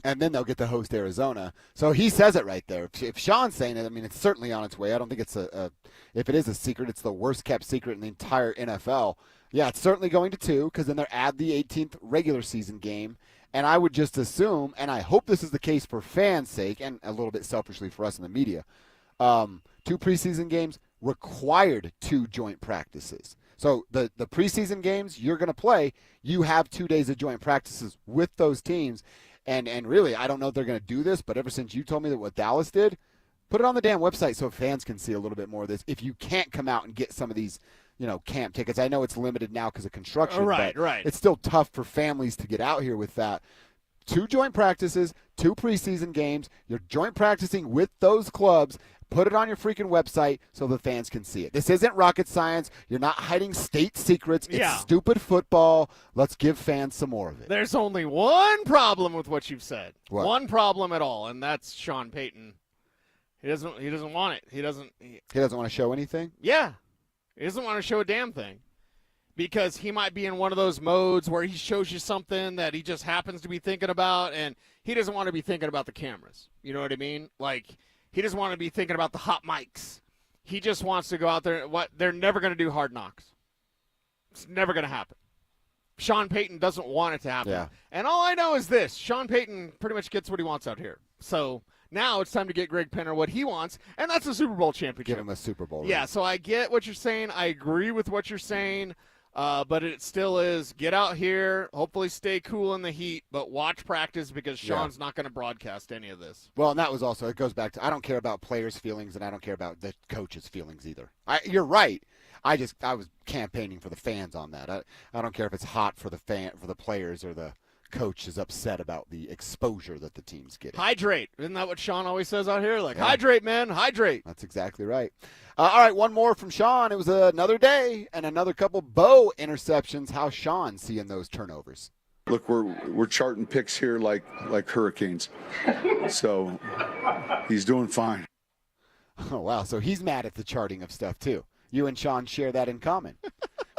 S27: And then they'll get to host Arizona. So he says it right there. If Shawn's saying it, I mean, it's certainly on its way. I don't think it's if it is a secret, it's the worst kept secret in the entire NFL. Yeah, it's certainly going to 2 because then they're add the 18th regular season game. And I would just assume, and I hope this is the case for fans' sake and a little bit selfishly for us in the media, 2 preseason games required 2 joint practices. So the preseason games you're going to play, you have 2 days of joint practices with those teams. And really, I don't know if they're going to do this, but ever since you told me that what Dallas did, put it on the damn website so fans can see a little bit more of this. If you can't come out and get some of these, camp tickets. I know it's limited now because of construction.
S7: Right.
S27: It's still tough for families to get out here with that. 2 joint practices, 2 preseason games. You're joint practicing with those clubs. Put it on your freaking website so the fans can see it. This isn't rocket science. You're not hiding state secrets. It's stupid football. Let's give fans some more of it.
S7: There's only one problem with what you've said.
S27: What?
S7: One problem at all, and that's Shawn Payton. He doesn't want it. He doesn't
S27: want to show anything?
S7: Yeah. He doesn't want to show a damn thing. Because he might be in one of those modes where he shows you something that he just happens to be thinking about, and he doesn't want to be thinking about the cameras. You know what I mean? Like, he doesn't want to be thinking about the hot mics. He just wants to go out there. They're never going to do Hard Knocks. It's never going to happen. Shawn Payton doesn't want it to happen.
S27: Yeah.
S7: And all I know is this. Shawn Payton pretty much gets what he wants out here. So now it's time to get Greg Penner what he wants, and that's a Super Bowl championship.
S27: Give him a Super Bowl.
S7: Yeah, so I get what you're saying. I agree with what you're saying. But it still is get out here, hopefully stay cool in the heat, but watch practice because Shawn's not going to broadcast any of this.
S27: Well, and that was also, it goes back to, I don't care about players' feelings and I don't care about the coach's feelings either. You're right. I was campaigning for the fans on that. I don't care if it's hot for the players or the coach is upset about the exposure that the team's getting.
S7: Hydrate. Isn't that what Shawn always says out here? Like, hydrate, man, hydrate.
S27: That's exactly right. All right, one more from Shawn. It was another day and another couple Bo interceptions. How's Shawn seeing those turnovers?
S28: Look, we're charting picks here like hurricanes. So he's doing fine.
S27: Oh, wow. So he's mad at the charting of stuff, too. You and Shawn share that in common.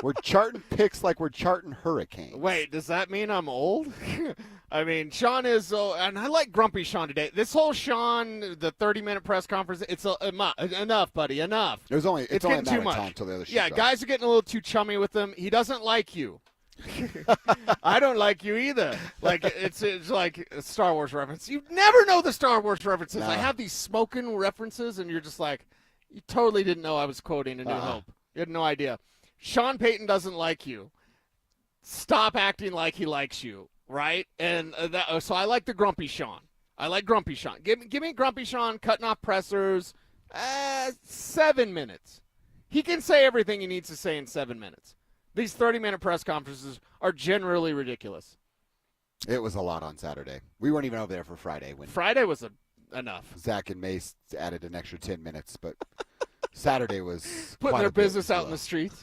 S27: We're charting picks like we're charting hurricanes.
S7: Wait, does that mean I'm old? I mean, Shawn is, and I like Grumpy Shawn today. This whole Shawn, the 30-minute press conference, it's enough, buddy, enough.
S27: It's only a matter
S7: too
S27: of
S7: much.
S27: time until the other shit
S7: Yeah,
S27: goes.
S7: guys are getting a little too chummy with him. He doesn't like you. I don't like you either. Like it's like a Star Wars reference. You never know the Star Wars references.
S27: No.
S7: I have these smoking references, and you're just like, you totally didn't know I was quoting A New Hope. You had no idea. Shawn Payton doesn't like you. Stop acting like he likes you, right? And so I like the Grumpy Shawn. I like Grumpy Shawn. Give me Grumpy Shawn cutting off pressers. 7 minutes. He can say everything he needs to say in 7 minutes. These 30-minute press conferences are generally ridiculous.
S27: It was a lot on Saturday. We weren't even over there for Friday. When
S7: Friday was enough.
S27: Zach and Mace added an extra 10 minutes, but Saturday was
S7: putting
S27: quite
S7: their
S27: a bit
S7: business out
S27: slow.
S7: in the streets.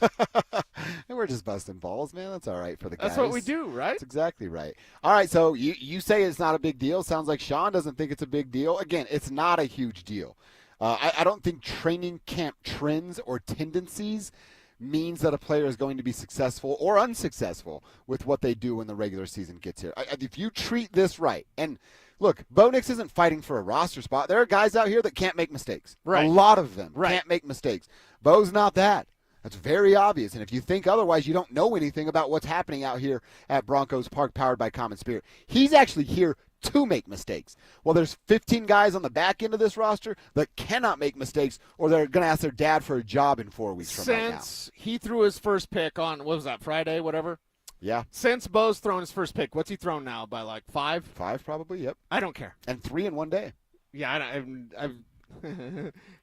S27: And we're just busting balls, man. That's all right for the guys.
S7: That's what we do, right?
S27: That's exactly right. All right, so you say it's not a big deal. Sounds like Shawn doesn't think it's a big deal. Again, it's not a huge deal. I don't think training camp trends or tendencies means that a player is going to be successful or unsuccessful with what they do when the regular season gets here. If you treat this right, and look, Bo Nix isn't fighting for a roster spot. There are guys out here that can't make mistakes.
S7: Right.
S27: A lot of them
S7: Right.
S27: can't make mistakes. Bo's not that. That's very obvious. And if you think otherwise, you don't know anything about what's happening out here at Broncos Park, powered by Common Spirit. He's actually here to make mistakes. Well, there's 15 guys on the back end of this roster that cannot make mistakes, or they're going to ask their dad for a job in 4 weeks from right now.
S7: Since he threw his first pick on, what was that, Friday, whatever?
S27: Yeah.
S7: Since Bo's thrown his first pick, what's he thrown now, by like 5?
S27: 5 probably, yep.
S7: I don't care.
S27: And 3 in one day.
S7: Yeah, I've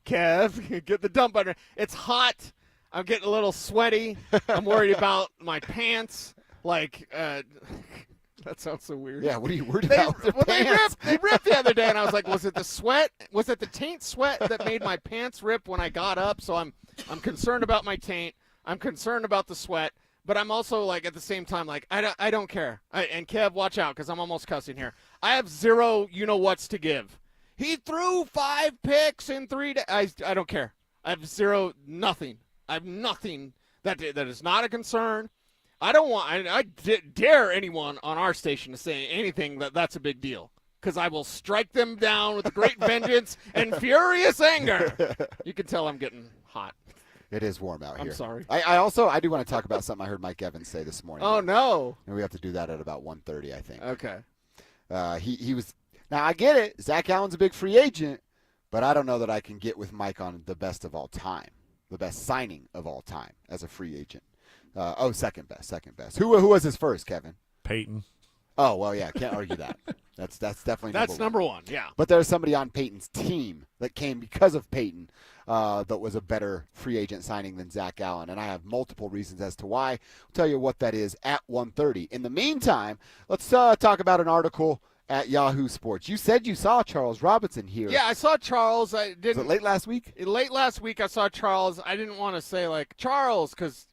S7: Kev, get the dump under. It's hot. I'm getting a little sweaty. I'm worried about my pants. Like, that sounds so weird.
S27: Yeah, what are you worried about with their pants?
S7: They ripped the other day, and I was like, was it the sweat? Was it the taint sweat that made my pants rip when I got up? So I'm concerned about my taint. I'm concerned about the sweat. But I'm also, like, at the same time, like, I don't care. And Kev, watch out, because I'm almost cussing here. I have zero you-know-whats to give. He threw 5 picks in 3 days. I don't care. I have nothing. I have nothing that is not a concern. I don't want. I dare anyone on our station to say anything that's a big deal, because I will strike them down with great vengeance and furious anger. You can tell I'm getting hot.
S27: It is warm out here.
S7: I'm sorry.
S27: I do want to talk about something I heard Mike Evans say this morning.
S7: Oh, no.
S27: And we have to do that at about 1:30, I think.
S7: Okay.
S27: He was. Now, I get it. Zack Allen's a big free agent, but I don't know that I can get with Mike on the best of all time, the best signing of all time as a free agent. Second best. Who was his first, Kevin?
S1: Peyton.
S27: Oh, well, yeah, can't argue that. That's definitely
S7: number one, yeah.
S27: But there's somebody on Peyton's team that came because of Peyton that was a better free agent signing than Zack Allen, and I have multiple reasons as to why. I'll tell you what that is at 1:30. In the meantime, let's talk about an article at Yahoo Sports. You said you saw Charles Robinson here.
S7: Yeah, I saw Charles. I didn't.
S27: Was it late last week?
S7: Late last week, I saw Charles. I didn't want to say, like, Charles, because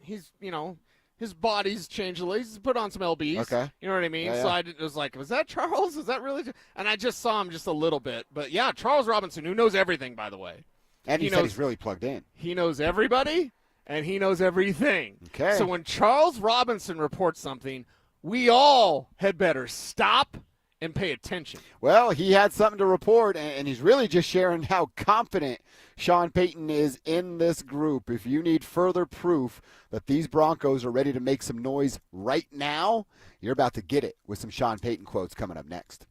S7: he's, you know, his body's changed a little. He's put on some LBs.
S27: Okay.
S7: You know what I mean?
S27: Yeah,
S7: So
S27: yeah.
S7: I was like, was that Charles? Is that really? And I just saw him just a little bit. But, yeah, Charles Robinson, who knows everything, by the way.
S27: And he said he's really plugged in.
S7: He knows everybody, and he knows everything.
S27: Okay.
S7: So when Charles Robinson reports something, we all had better stop and pay attention.
S27: Well, he had something to report, and he's really just sharing how confident Shawn Payton is in this group. If you need further proof that these Broncos are ready to make some noise right now, you're about to get it with some Shawn Payton quotes coming up next.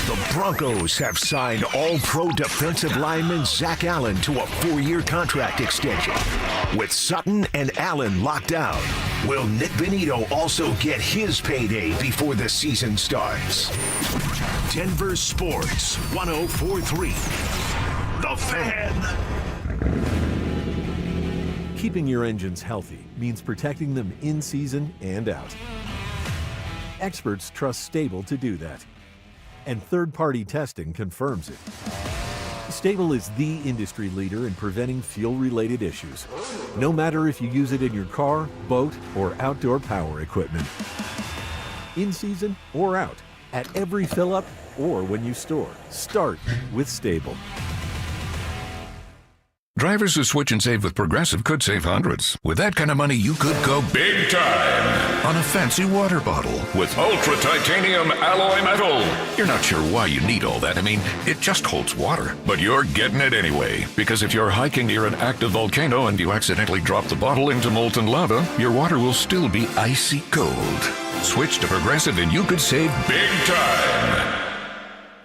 S2: The Broncos have signed All-Pro defensive lineman Zack Allen to a 4-year contract extension. With Sutton and Allen locked down, will Nick Benito also get his payday before the season starts? Denver Sports 104.3. The Fan.
S6: Keeping your engines healthy means protecting them in season and out. Experts trust Stable to do that. And third-party testing confirms it. Stable is the industry leader in preventing fuel-related issues, no matter if you use it in your car, boat, or outdoor power equipment. In season or out, at every fill-up or when you store, start with Stable.
S8: Drivers who switch and save with Progressive could save hundreds. With that kind of money, you could go big time on a fancy water bottle with ultra titanium alloy metal. You're not sure why you need all that. I mean, it just holds water. But you're getting it anyway. Because if you're hiking near an active volcano and you accidentally drop the bottle into molten lava, your water will still be icy cold. Switch to Progressive and you could save big time.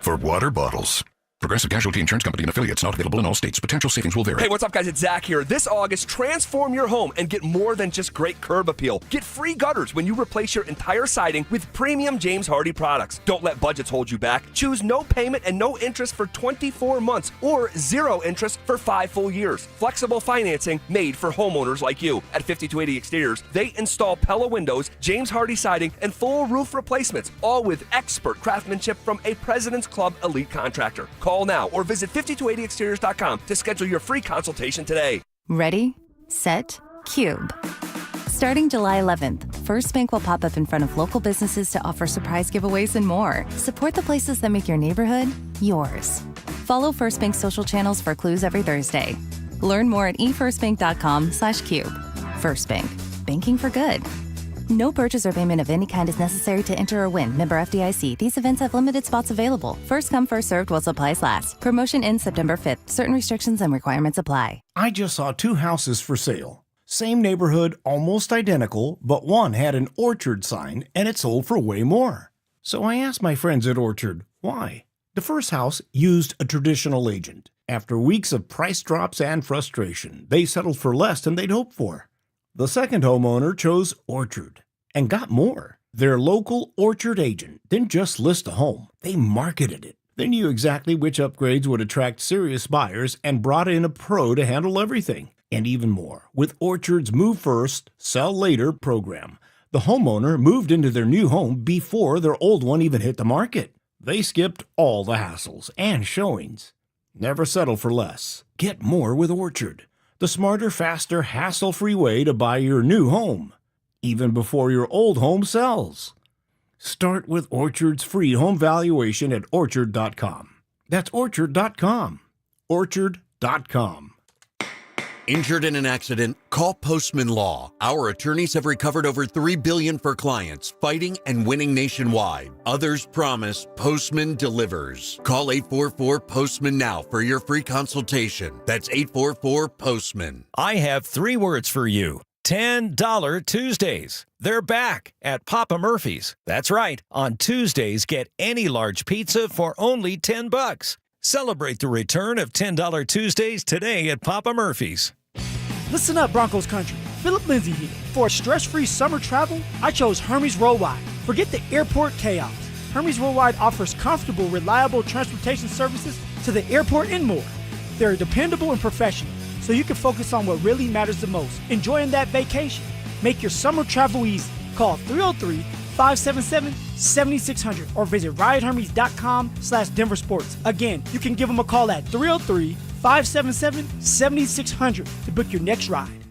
S8: For water bottles. Progressive Casualty Insurance Company and affiliates, not available in all states. Potential savings will vary.
S13: Hey, what's up, guys? It's Zach here. This August, transform your home and get more than just great curb appeal. Get free gutters when you replace your entire siding with premium James Hardie products. Don't let budgets hold you back. Choose no payment and no interest for 24 months or 0 interest for 5 full years. Flexible financing made for homeowners like you. At 5280 Exteriors, they install Pella windows, James Hardie siding, and full roof replacements, all with expert craftsmanship from a President's Club elite contractor. Call now or visit 5280exteriors.com to schedule your free consultation today.
S9: Ready, set, cube. Starting July 11th, First Bank will pop up in front of local businesses to offer surprise giveaways and more. Support the places that make your neighborhood yours. Follow First Bank's social channels for clues every Thursday. Learn more at efirstbank.com/cube. First Bank, banking for good. No purchase or payment of any kind is necessary to enter or win. Member FDIC. These events have limited spots available. First come, first served while supplies last. Promotion ends September 5th. Certain restrictions and requirements apply.
S10: I just saw 2 houses for sale. Same neighborhood, almost identical, but one had an Orchard sign and it sold for way more. So I asked my friends at Orchard, why? The first house used a traditional agent. After weeks of price drops and frustration, they settled for less than they'd hoped for. The second homeowner chose Orchard and got more. Their local Orchard agent didn't just list a home, they marketed it. They knew exactly which upgrades would attract serious buyers and brought in a pro to handle everything. And even more, with Orchard's Move First, Sell Later program, the homeowner moved into their new home before their old one even hit the market. They skipped all the hassles and showings. Never settle for less. Get more with Orchard. The smarter, faster, hassle-free way to buy your new home, even before your old home sells. Start with Orchard's free home valuation at Orchard.com. That's Orchard.com. Orchard.com.
S11: Injured in an accident? Call Postman Law. Our attorneys have recovered over $3 billion for clients, fighting and winning nationwide. Others promise, Postman delivers. Call 844-POSTMAN now for your free consultation. That's 844-POSTMAN.
S16: I have 3 words for you. $10 Tuesdays. They're back at Papa Murphy's. That's right. On Tuesdays, get any large pizza for only $10. Celebrate the return of $10 Tuesdays today at Papa Murphy's.
S20: Listen up, Broncos country. Phillip Lindsay here. For stress-free summer travel, I chose Hermes Worldwide. Forget the airport chaos. Hermes Worldwide offers comfortable, reliable transportation services to the airport and more. They're dependable and professional, so you can focus on what really matters the most, enjoying that vacation. Make your summer travel easy. Call 303-577-7600 or visit ridehermes.com/DenverSports. Again, you can give them a call at 303-577-7600 to book your next ride.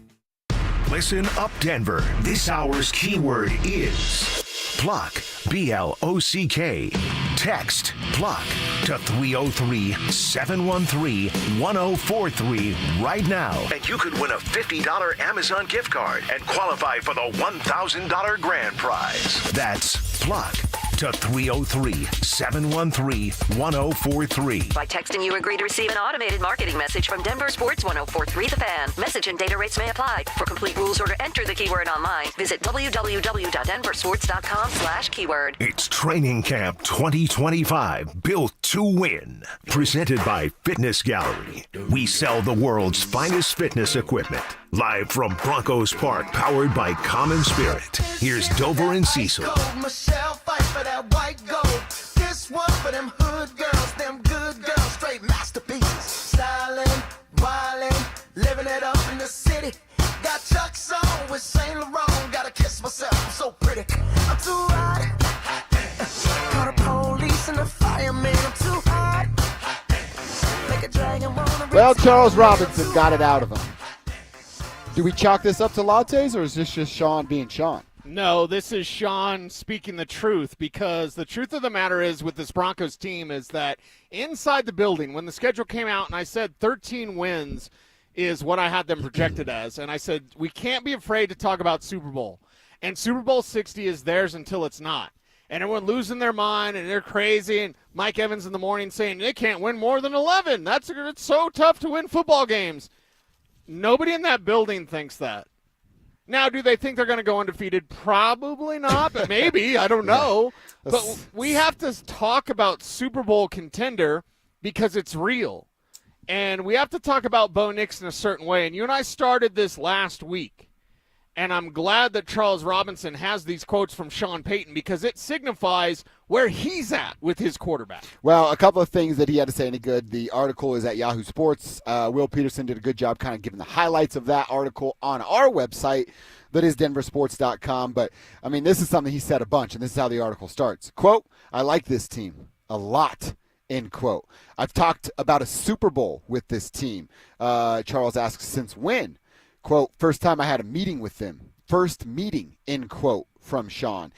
S2: Listen up, Denver. This hour's keyword is Pluck. BLOCK. Text Pluck to 303-713-1043 right now. And you could win a $50 Amazon gift card and qualify for the $1,000 grand prize. That's Pluck to 303-713-1043.
S22: By texting, you agree to receive an automated marketing message from DenverSports 1043 The Fan. Message and data rates may apply. For complete rules or to enter the keyword online, visit www.denversports.com/keyword.
S2: It's Training Camp 2025, built to win. Presented by Fitness Gallery. We sell the world's finest fitness equipment. Live from Broncos Park, powered by Common Spirit. Here's Dover and Cecil.
S24: Michelle fight for that white gold. This one for them hood girls, them good girls, straight masterpieces. Styling, wildin', living it up in the city. Got Chuck's on with Saint Laurent. Gotta kiss myself, I'm so pretty. I'm too hot. Call the police and the fireman. I'm too hot. Make a dragon wanna.
S27: Well, Charles Robinson got it out of him. Do we chalk this up to lattes, or is this just Shawn being Shawn?
S7: No, this is Shawn speaking the truth, because the truth of the matter is with this Broncos team is that inside the building, when the schedule came out and I said 13 wins, is what I had them projected as. And I said, we can't be afraid to talk about Super Bowl. And Super Bowl 60 is theirs until it's not. And everyone losing their mind, and they're crazy. And Mike Evans in the morning saying they can't win more than 11. It's so tough to win football games. Nobody in that building thinks that. Now, do they think they're going to go undefeated? Probably not, but maybe. I don't know. But we have to talk about Super Bowl contender because it's real. And we have to talk about Bo Nix in a certain way. And you and I started this last week. And I'm glad that Charles Robinson has these quotes from Shawn Payton because it signifies where he's at with his quarterback.
S27: Well, a couple of things that he had to say any good. The article is at Yahoo Sports. Will Peterson did a good job kind of giving the highlights of that article on our website. That is DenverSports.com. But, I mean, this is something he said a bunch, and this is how the article starts. Quote, I like this team a lot, end quote. I've talked about a Super Bowl with this team. Charles asks, since when? Quote, first time I had a meeting with them. First meeting, end quote, from Shawn.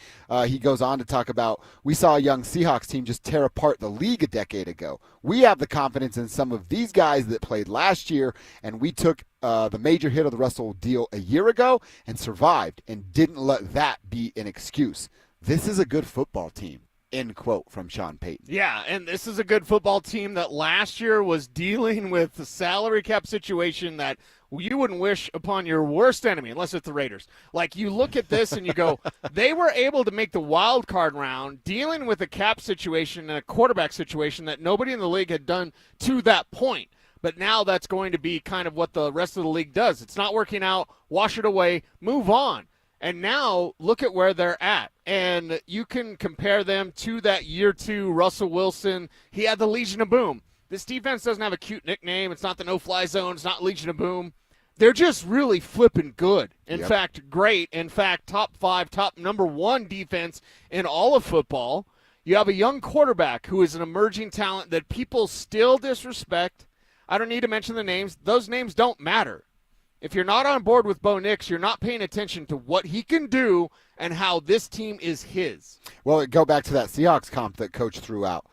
S27: He goes on to talk about, we saw a young Seahawks team just tear apart the league a decade ago. We have the confidence in some of these guys that played last year, and we took the major hit of the Russell deal a year ago and survived and didn't let that be an excuse. This is a good football team. End quote from Shawn Payton.
S7: Yeah, and this is a good football team that last year was dealing with the salary cap situation that you wouldn't wish upon your worst enemy, unless it's the Raiders. Like, you look at this and you go, they were able to make the wild card round dealing with a cap situation and a quarterback situation that nobody in the league had done to that point. But now that's going to be kind of what the rest of the league does. It's not working out, wash it away, move on. And now look at where they're at. And you can compare them to that year two Russell Wilson. He had the Legion of Boom. This defense doesn't have a cute nickname. It's not the no-fly zone. It's not Legion of Boom. They're just really flipping good. In fact, great. In fact, top 5, top number 1 defense in all of football. You have a young quarterback who is an emerging talent that people still disrespect. I don't need to mention the names. Those names don't matter. If you're not on board with Bo Nix, you're not paying attention to what he can do and how this team is his.
S27: Well, go back to that Seahawks comp that Coach threw out.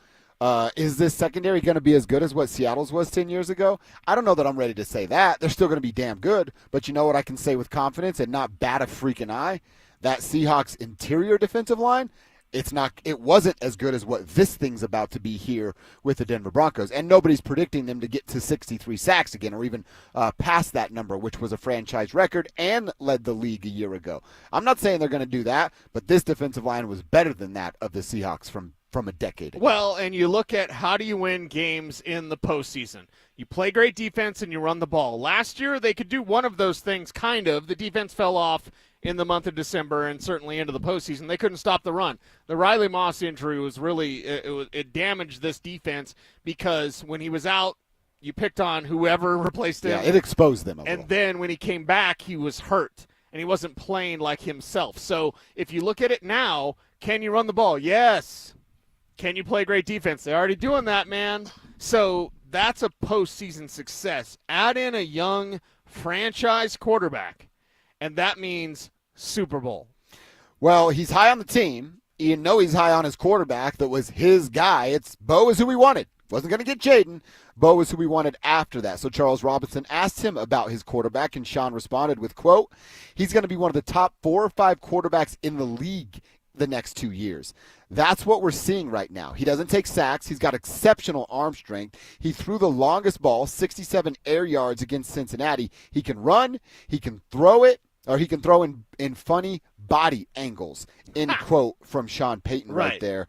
S27: Is this secondary going to be as good as what Seattle's was 10 years ago? I don't know that I'm ready to say that. They're still going to be damn good. But you know what I can say with confidence and not bat a freaking eye? That Seahawks interior defensive line, it wasn't as good as what this thing's about to be here with the Denver Broncos. And nobody's predicting them to get to 63 sacks again or even past that number, which was a franchise record and led the league a year ago. I'm not saying they're going to do that, but this defensive line was better than that of the Seahawks from a decade ago.
S7: Well, and you look at how do you win games in the postseason. You play great defense and you run the ball. Last year they could do one of those things, kind of. The defense fell off in the month of December and certainly into the postseason. They couldn't stop the run. The Riley Moss injury was really it damaged this defense because when he was out, you picked on whoever replaced him.
S27: Yeah, it exposed them a little.
S7: And then when he came back, he was hurt and he wasn't playing like himself. So if you look at it now, can you run the ball? Yes. Can you play great defense? They're already doing that, man. So that's a postseason success. Add in a young franchise quarterback, and that means Super Bowl.
S27: Well, he's high on the team. You know he's high on his quarterback that was his guy. Bo is who we wanted. Wasn't going to get Jaden. Bo was who we wanted after that. So Charles Robinson asked him about his quarterback, and Shawn responded with, quote, he's going to be one of the top 4 or 5 quarterbacks in the league the next 2 years. That's what we're seeing right now. He doesn't take sacks. He's got exceptional arm strength. He threw the longest ball, 67 air yards against Cincinnati. He can run. He can throw it, or he can throw in funny body angles, end quote from Shawn Payton right there.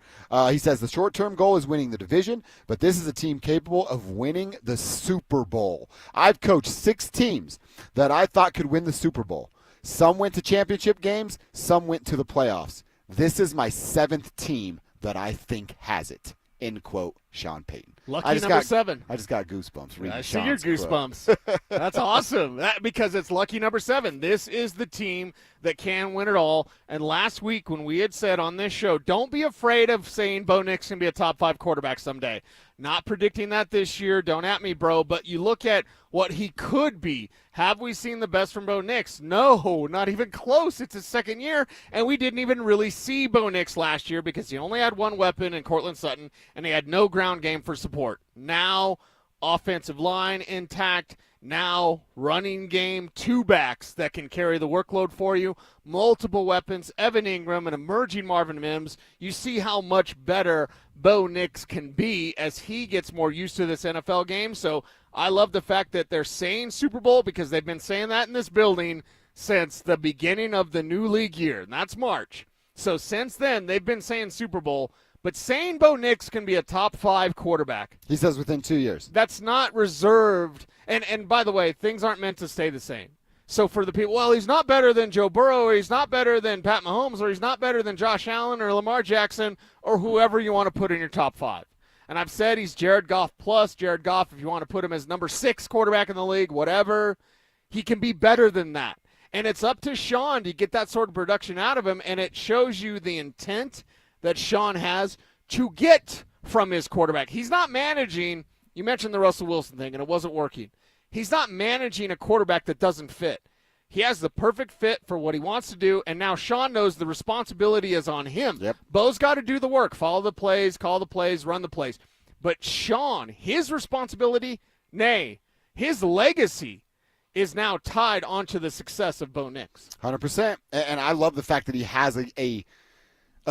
S27: He says the short-term goal is winning the division, but this is a team capable of winning the Super Bowl. I've coached 6 teams that I thought could win the Super Bowl. Some went to championship games. Some went to the playoffs. This is my 7th team that I think has it, end quote, Shawn Payton.
S7: Lucky number 7.
S27: I just got goosebumps reading
S7: I see your
S27: Shawn's
S7: goosebumps. That's awesome. Because it's lucky number 7. This is the team that can win it all. And last week when we had said on this show, don't be afraid of saying Bo Nix can be a top 5 quarterback someday. Not predicting that this year. Don't at me, bro. But you look at what he could be. Have we seen the best from Bo Nix? No, not even close. It's his 2nd year, and we didn't even really see Bo Nix last year because he only had one weapon in Cortland Sutton, and he had no ground game for support. Now, offensive line intact, now running game, 2 backs that can carry the workload for you, multiple weapons, Evan Ingram, an emerging Marvin Mims. You see how much better Bo Nix can be as he gets more used to this NFL game. So I love the fact that they're saying Super Bowl because they've been saying that in this building since the beginning of the new league year, and that's March. So since then, they've been saying Super Bowl. But saying Bo Nix can be a top 5 quarterback.
S27: He says within 2 years.
S7: That's not reserved. And by the way, things aren't meant to stay the same. So for the people, well, he's not better than Joe Burrow, or he's not better than Pat Mahomes, or he's not better than Josh Allen or Lamar Jackson, or whoever you want to put in your top 5. And I've said he's Jared Goff plus. Jared Goff, if you want to put him as number 6 quarterback in the league, whatever, he can be better than that. And it's up to Shawn to get that sort of production out of him, and it shows you the intent that Shawn has to get from his quarterback. He's not managing, you mentioned the Russell Wilson thing, and it wasn't working. He's not managing a quarterback that doesn't fit. He has the perfect fit for what he wants to do, and now Shawn knows the responsibility is on him.
S27: Yep.
S7: Bo's got to do the work, follow the plays, call the plays, run the plays. But Shawn, his responsibility, nay, his legacy is now tied onto the success of Bo Nix.
S27: 100%. And I love the fact that he has a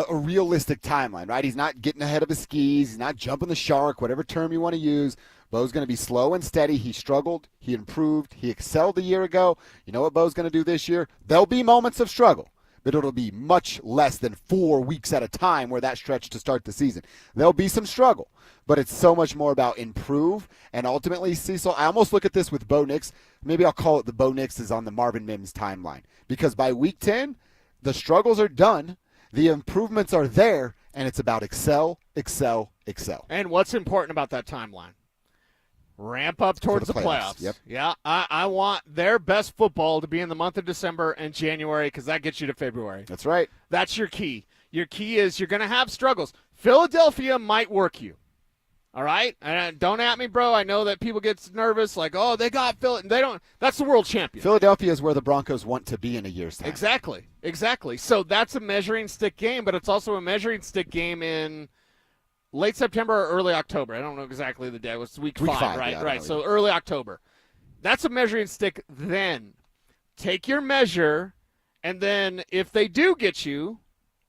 S27: realistic timeline, right? He's not getting ahead of his skis. He's not jumping the shark, whatever term you want to use. Bo's going to be slow and steady. He struggled. He improved. He excelled a year ago. You know what Bo's going to do this year? There'll be moments of struggle, but it'll be much less than 4 weeks at a time where that stretch to start the season. There'll be some struggle, but it's so much more about improve. And ultimately, Cecil, I almost look at this with Bo Nix. Maybe I'll call it the Bo Nix is on the Marvin Mims timeline, because by week 10, the struggles are done. The improvements are there, and it's about excel, excel, excel.
S7: And what's important about that timeline? Ramp up towards the playoffs.
S27: Yep.
S7: Yeah, I want their best football to be in the month of December and January, because that gets you to February.
S27: That's right.
S7: That's your key. Your key is you're going to have struggles. Philadelphia might work you. All right? And don't at me, bro. I know that people get nervous, like, oh, they got Philly. They don't. That's the world champion.
S27: Philadelphia is where the Broncos want to be in a year's time.
S7: Exactly. So that's a measuring stick game, but it's also a measuring stick game in late September or early October. I don't know exactly the day. It was week 5, right?
S27: Yeah,
S7: right. So early October. That's a measuring stick then. Take your measure, and then if they do get you,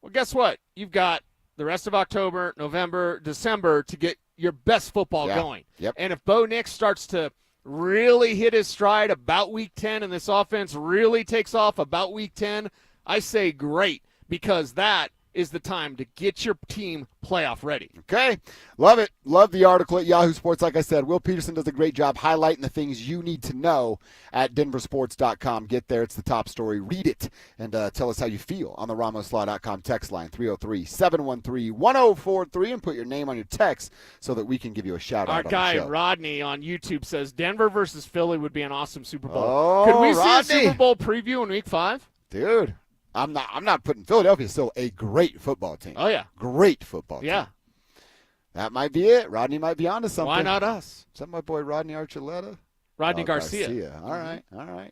S7: well, guess what? You've got the rest of October, November, December to get your best football going.
S27: Yep.
S7: And if Bo Nix starts to really hit his stride about week 10 and this offense really takes off about week 10, I say great, because that is the time to get your team playoff ready.
S27: Okay. Love it. Love the article at Yahoo Sports. Like I said, Will Peterson does a great job highlighting the things you need to know at DenverSports.com. Get there. It's the top story. Read it and tell us how you feel on the RamosLaw.com text line, 303-713-1043, and put your name on your text so that we can give you a shout-out
S7: Our
S27: on
S7: guy,
S27: the show.
S7: Rodney, on YouTube says Denver versus Philly would be an awesome Super Bowl.
S27: Oh,
S7: could we
S27: Rodney.
S7: see a Super Bowl preview in week 5?
S27: Dude. I'm not putting Philadelphia still a great football team.
S7: Oh, yeah.
S27: Great football team.
S7: Yeah.
S27: That might be it. Rodney might be onto something.
S7: Why not us?
S27: Is that my boy Rodney Archuleta?
S7: Rodney Garcia.
S27: All right.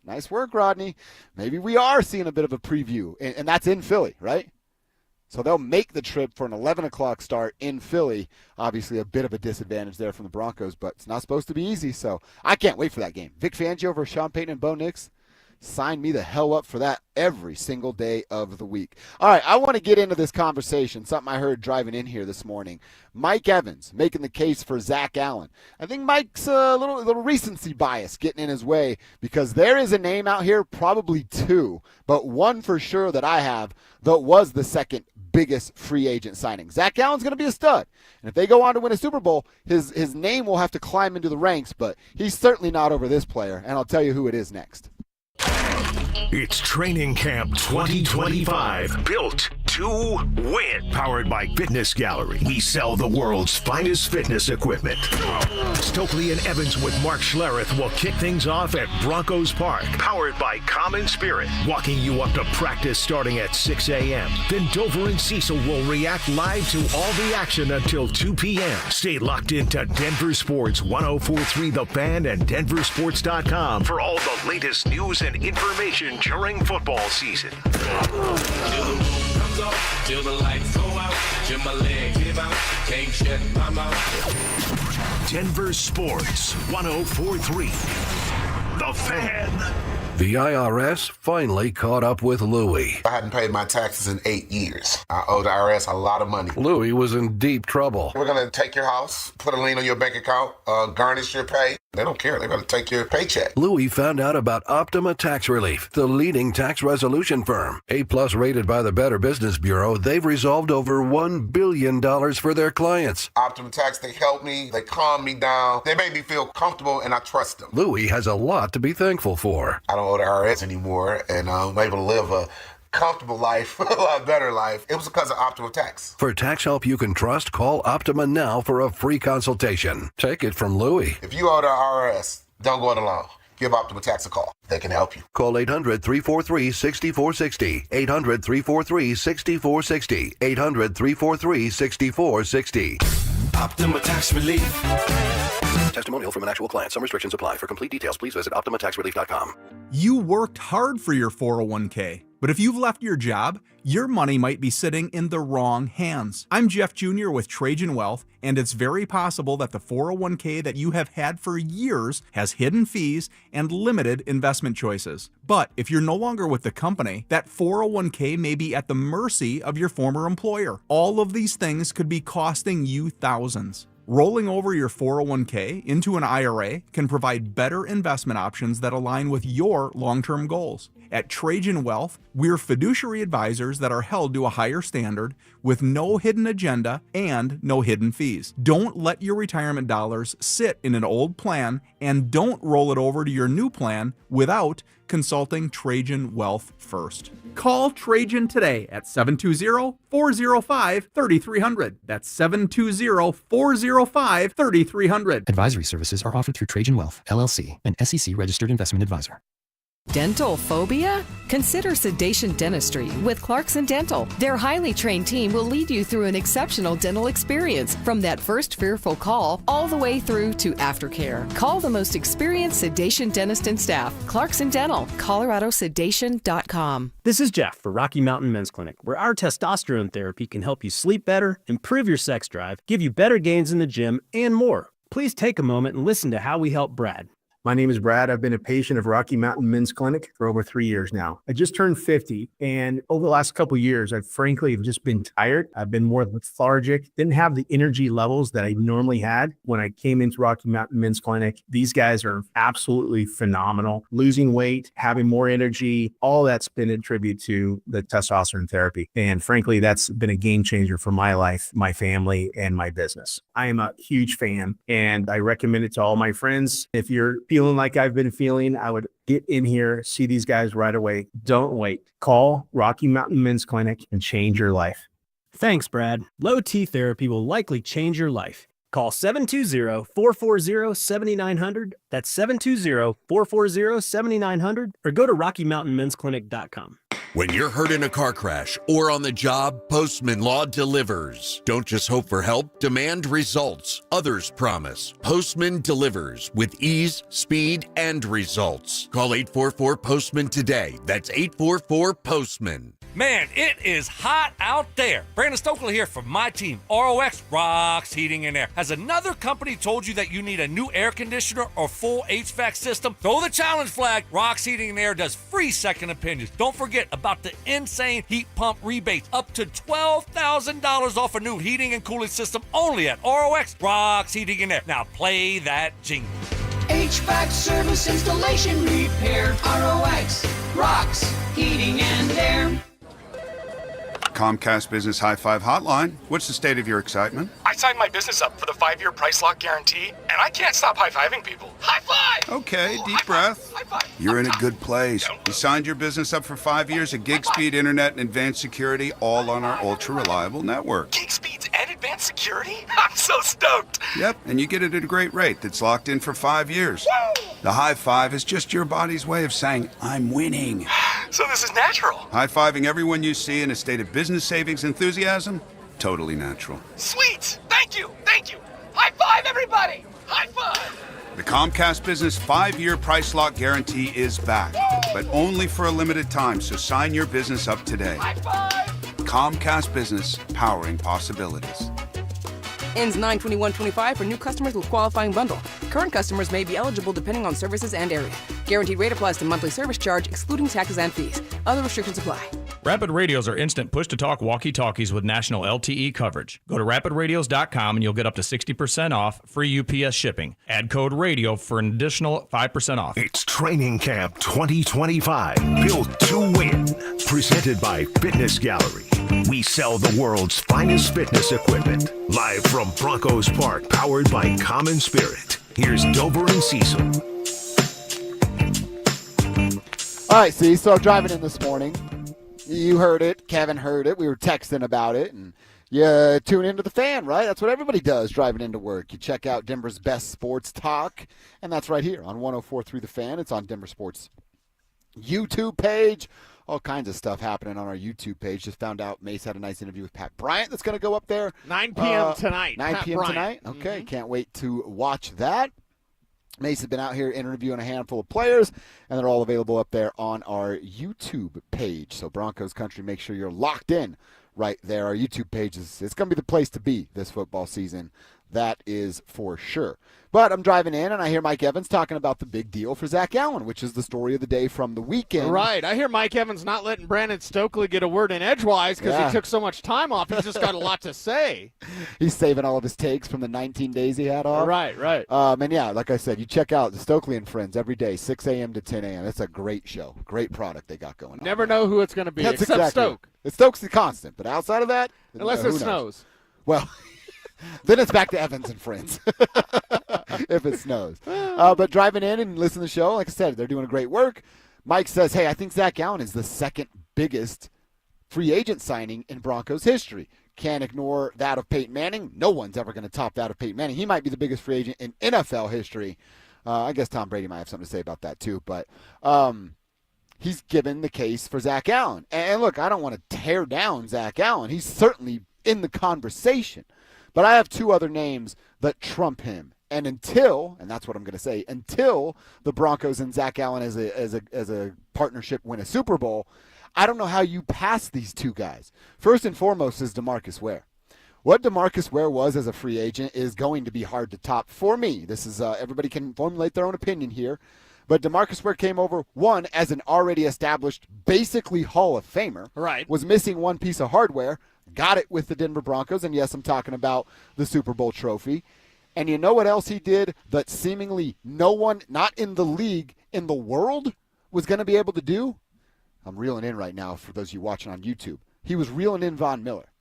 S27: Nice work, Rodney. Maybe we are seeing a bit of a preview, and that's in Philly, right? So they'll make the trip for an 11 o'clock start in Philly. Obviously a bit of a disadvantage there from the Broncos, but it's not supposed to be easy, so I can't wait for that game. Vic Fangio versus Shawn Payton and Bo Nix. Sign me the hell up for that every single day of the week. All right, I want to get into this conversation, something I heard driving in here this morning. Mike Evans making the case for Zack Allen. I think Mike's a little recency bias getting in his way, because there is a name out here, probably 2, but one for sure that I have that was the second biggest free agent signing. Zack Allen's going to be a stud. And if they go on to win a Super Bowl, his name will have to climb into the ranks, but he's certainly not over this player, and I'll tell you who it is next.
S2: It's Training Camp 2025, built to win. Powered by Fitness Gallery. We sell the world's finest fitness equipment. Stokley and Evans with Mark Schlereth will kick things off at Broncos Park. Powered by Common Spirit. Walking you up to practice starting at 6 a.m. Then Dover and Cecil will react live to all the action until 2 p.m. Stay locked into Denver Sports 104.3 The Fan and DenverSports.com for all the latest news and information during football season.
S24: Till the lights go out.
S3: in my leg, give out, can't shut my mouth.
S2: Denver Sports 1043. The Fan.
S4: The IRS finally caught up with Louie.
S5: I hadn't paid my taxes in 8 years. I owe the IRS a lot of money.
S4: Louie was in deep trouble.
S5: We're going to take your house, put a lien on your bank account, garnish your pay. They don't care. They're going to take your paycheck.
S4: Louie found out about Optima Tax Relief, the leading tax resolution firm. A-plus rated by the Better Business Bureau, they've resolved over $1 billion for their clients.
S5: Optima Tax, they help me. They calm me down. They make me feel comfortable, and I trust them.
S4: Louie has a lot to be thankful for.
S5: I don't owe the IRS anymore, and I'm able to live a comfortable life, a lot better life. It was because of Optima Tax.
S4: For tax help you can trust, call Optima now for a free consultation. Take it from Louie.
S5: If you owe the IRS, don't go it alone. Give Optima Tax a call. They can help you.
S4: Call 800-343-6460. 800-343-6460. 800-343-6460.
S3: Optima Tax Relief.
S4: Testimonial from an actual client. Some restrictions apply. For complete details, please visit OptimaTaxRelief.com.
S14: You worked hard for your 401k, but if you've left your job, your money might be sitting in the wrong hands. I'm Jeff Jr. with Trajan Wealth, and it's very possible that the 401k that you have had for years has hidden fees and limited investment choices. But if you're no longer with the company, that 401k may be at the mercy of your former employer. All of these things could be costing you thousands. Rolling over your 401k into an IRA can provide better investment options that align with your long-term goals. At Trajan Wealth, we're fiduciary advisors that are held to a higher standard with no hidden agenda and no hidden fees. Don't let your retirement dollars sit in an old plan, and don't roll it over to your new plan without consulting Trajan Wealth first. Call Trajan today at 720-405-3300. That's 720-405-3300.
S15: Advisory services are offered through Trajan Wealth, LLC, an SEC-registered investment advisor.
S19: Dental phobia? Consider Sedation Dentistry with Clarkson Dental. Their highly trained team will lead you through an exceptional dental experience from that first fearful call all the way through to aftercare. Call the most experienced sedation dentist and staff. Clarkson Dental, coloradosedation.com.
S23: This is Jeff for Rocky Mountain Men's Clinic, where our testosterone therapy can help you sleep better, improve your sex drive, give you better gains in the gym, and more. Please take a moment and listen to how we help Brad.
S25: My name is Brad. I've been a patient of Rocky Mountain Men's Clinic for over 3 years now. I just turned 50, and over the last couple of years, I've frankly just been tired. I've been more lethargic, didn't have the energy levels that I normally had when I came into Rocky Mountain Men's Clinic. These guys are absolutely phenomenal. Losing weight, having more energy, all that's been a tribute to the testosterone therapy. And frankly, that's been a game changer for my life, my family, and my business. I am a huge fan, and I recommend it to all my friends. If you're feeling like I've been feeling, I would get in here, see these guys right away. Don't wait. Call Rocky Mountain Men's Clinic and change your life.
S23: Thanks, Brad. Low T therapy will likely change your life. Call 720-440-7900. That's 720-440-7900, or go to RockyMountainMen'sClinic.com.
S11: When you're hurt in a car crash or on the job, Postman Law delivers. Don't just hope for help, demand results. Others promise. Postman delivers with ease, speed, and results. Call 844-POSTMAN today. That's 844-POSTMAN.
S29: Man, it is hot out there. Brandon Stokley here from my team, ROX Rocks Heating and Air. Has another company told you that you need a new air conditioner or full HVAC system? Throw the challenge flag. Rocks Heating and Air does free second opinions. Don't forget about the insane heat pump rebates. Up to $12,000 off a new heating and cooling system only at ROX Rocks Heating and Air. Now play that jingle.
S30: HVAC service, installation, repair. ROX Rocks Heating and Air.
S31: Comcast Business High Five Hotline. What's the state of your excitement?
S32: I signed my business up for the 5-year price lock guarantee, and I can't stop high-fiving people. High five!
S31: Okay, deep breath.
S32: High five.
S31: You're in a good place. You signed your business up for 5 years of gig speed internet and advanced security, all on our ultra-reliable network.
S32: Gig speeds and advanced security? I'm so stoked.
S31: Yep, and you get it at a great rate that's locked in for 5 years.
S32: Woo!
S31: The high five is just your body's way of saying, I'm winning.
S32: So this is natural.
S31: High-fiving everyone you see in a state of business savings enthusiasm? Totally natural.
S32: Sweet! Thank you! Thank you! High five, everybody! High five!
S31: The Comcast Business 5-year price lock guarantee is back, but only for a limited time, so sign your business up today.
S32: High five!
S31: Comcast Business, powering possibilities.
S1: Ends 9/21/25 for new customers with qualifying bundle. Current customers may be eligible depending on services and area. Guaranteed rate applies to monthly service charge, excluding taxes and fees. Other restrictions apply.
S6: Rapid Radios are instant push-to-talk walkie-talkies with national LTE coverage. Go to rapidradios.com and you'll get up to 60% off, free UPS shipping. Add code RADIO for an additional 5% off.
S2: It's Training Camp 2025, built to win. Presented by Fitness Gallery. We sell the world's finest fitness equipment. Live from Broncos Park, powered by Common Spirit. Here's Dover and Cecil.
S27: All right, so driving in this morning. You heard it. Kevin heard it. We were texting about it. And you tune into the Fan, right? That's what everybody does driving into work. You check out Denver's best sports talk. And that's right here on 104.3 The Fan. It's on Denver Sports YouTube page. All kinds of stuff happening on our YouTube page. Just found out Mace had a nice interview with Pat Bryant that's going to go up there.
S7: 9 p.m. tonight.
S27: 9
S7: Pat
S27: p.m.
S7: Bryant.
S27: tonight. Okay, Can't wait to watch that. Mace has been out here interviewing a handful of players, and they're all available up there on our YouTube page. So Broncos country, make sure you're locked in right there. Our YouTube page it's going to be the place to be this football season. That is for sure. But I'm driving in, and I hear Mike Evans talking about the big deal for Zack Allen, which is the story of the day from the weekend.
S7: Right. I hear Mike Evans not letting Brandon Stokley get a word in edgewise because he took so much time off. He's just got a lot to say.
S27: He's saving all of his takes from the 19 days he had off.
S7: Right.
S27: And yeah, like I said, you check out the Stokley and Friends every day, 6 a.m. to 10 a.m. It's a great show. Great product they got going on.
S7: Never know who it's going to be,
S27: That's
S7: except
S27: exactly
S7: Stoke.
S27: It's Stoke's the constant, but outside of that,
S7: Unless
S27: who
S7: it
S27: knows?
S7: snows.
S27: Well, then it's back to Evans and Friends if it snows. But driving in and listening to the show, like I said, they're doing a great work. Mike says, hey, I think Zack Allen is the second biggest free agent signing in Broncos history. Can't ignore that of Peyton Manning. No one's ever going to top that of Peyton Manning. He might be the biggest free agent in NFL history. I guess Tom Brady might have something to say about that too. But he's given the case for Zack Allen. And look, I don't want to tear down Zack Allen. He's certainly in the conversation. But I have two other names that trump him. And that's what I'm going to say, until the Broncos and Zack Allen as a partnership win a Super Bowl, I don't know how you pass these two guys. First and foremost is DeMarcus Ware. What DeMarcus Ware was as a free agent is going to be hard to top for me. This is everybody can formulate their own opinion here. But DeMarcus Ware came over, one, as an already established, basically Hall of Famer.
S7: Right.
S27: Was missing one piece of hardware. Got it with the Denver Broncos. And, yes, I'm talking about the Super Bowl trophy. And you know what else he did that seemingly no one, not in the league, in the world, was going to be able to do? I'm reeling in right now for those of you watching on YouTube. He was reeling in Von Miller.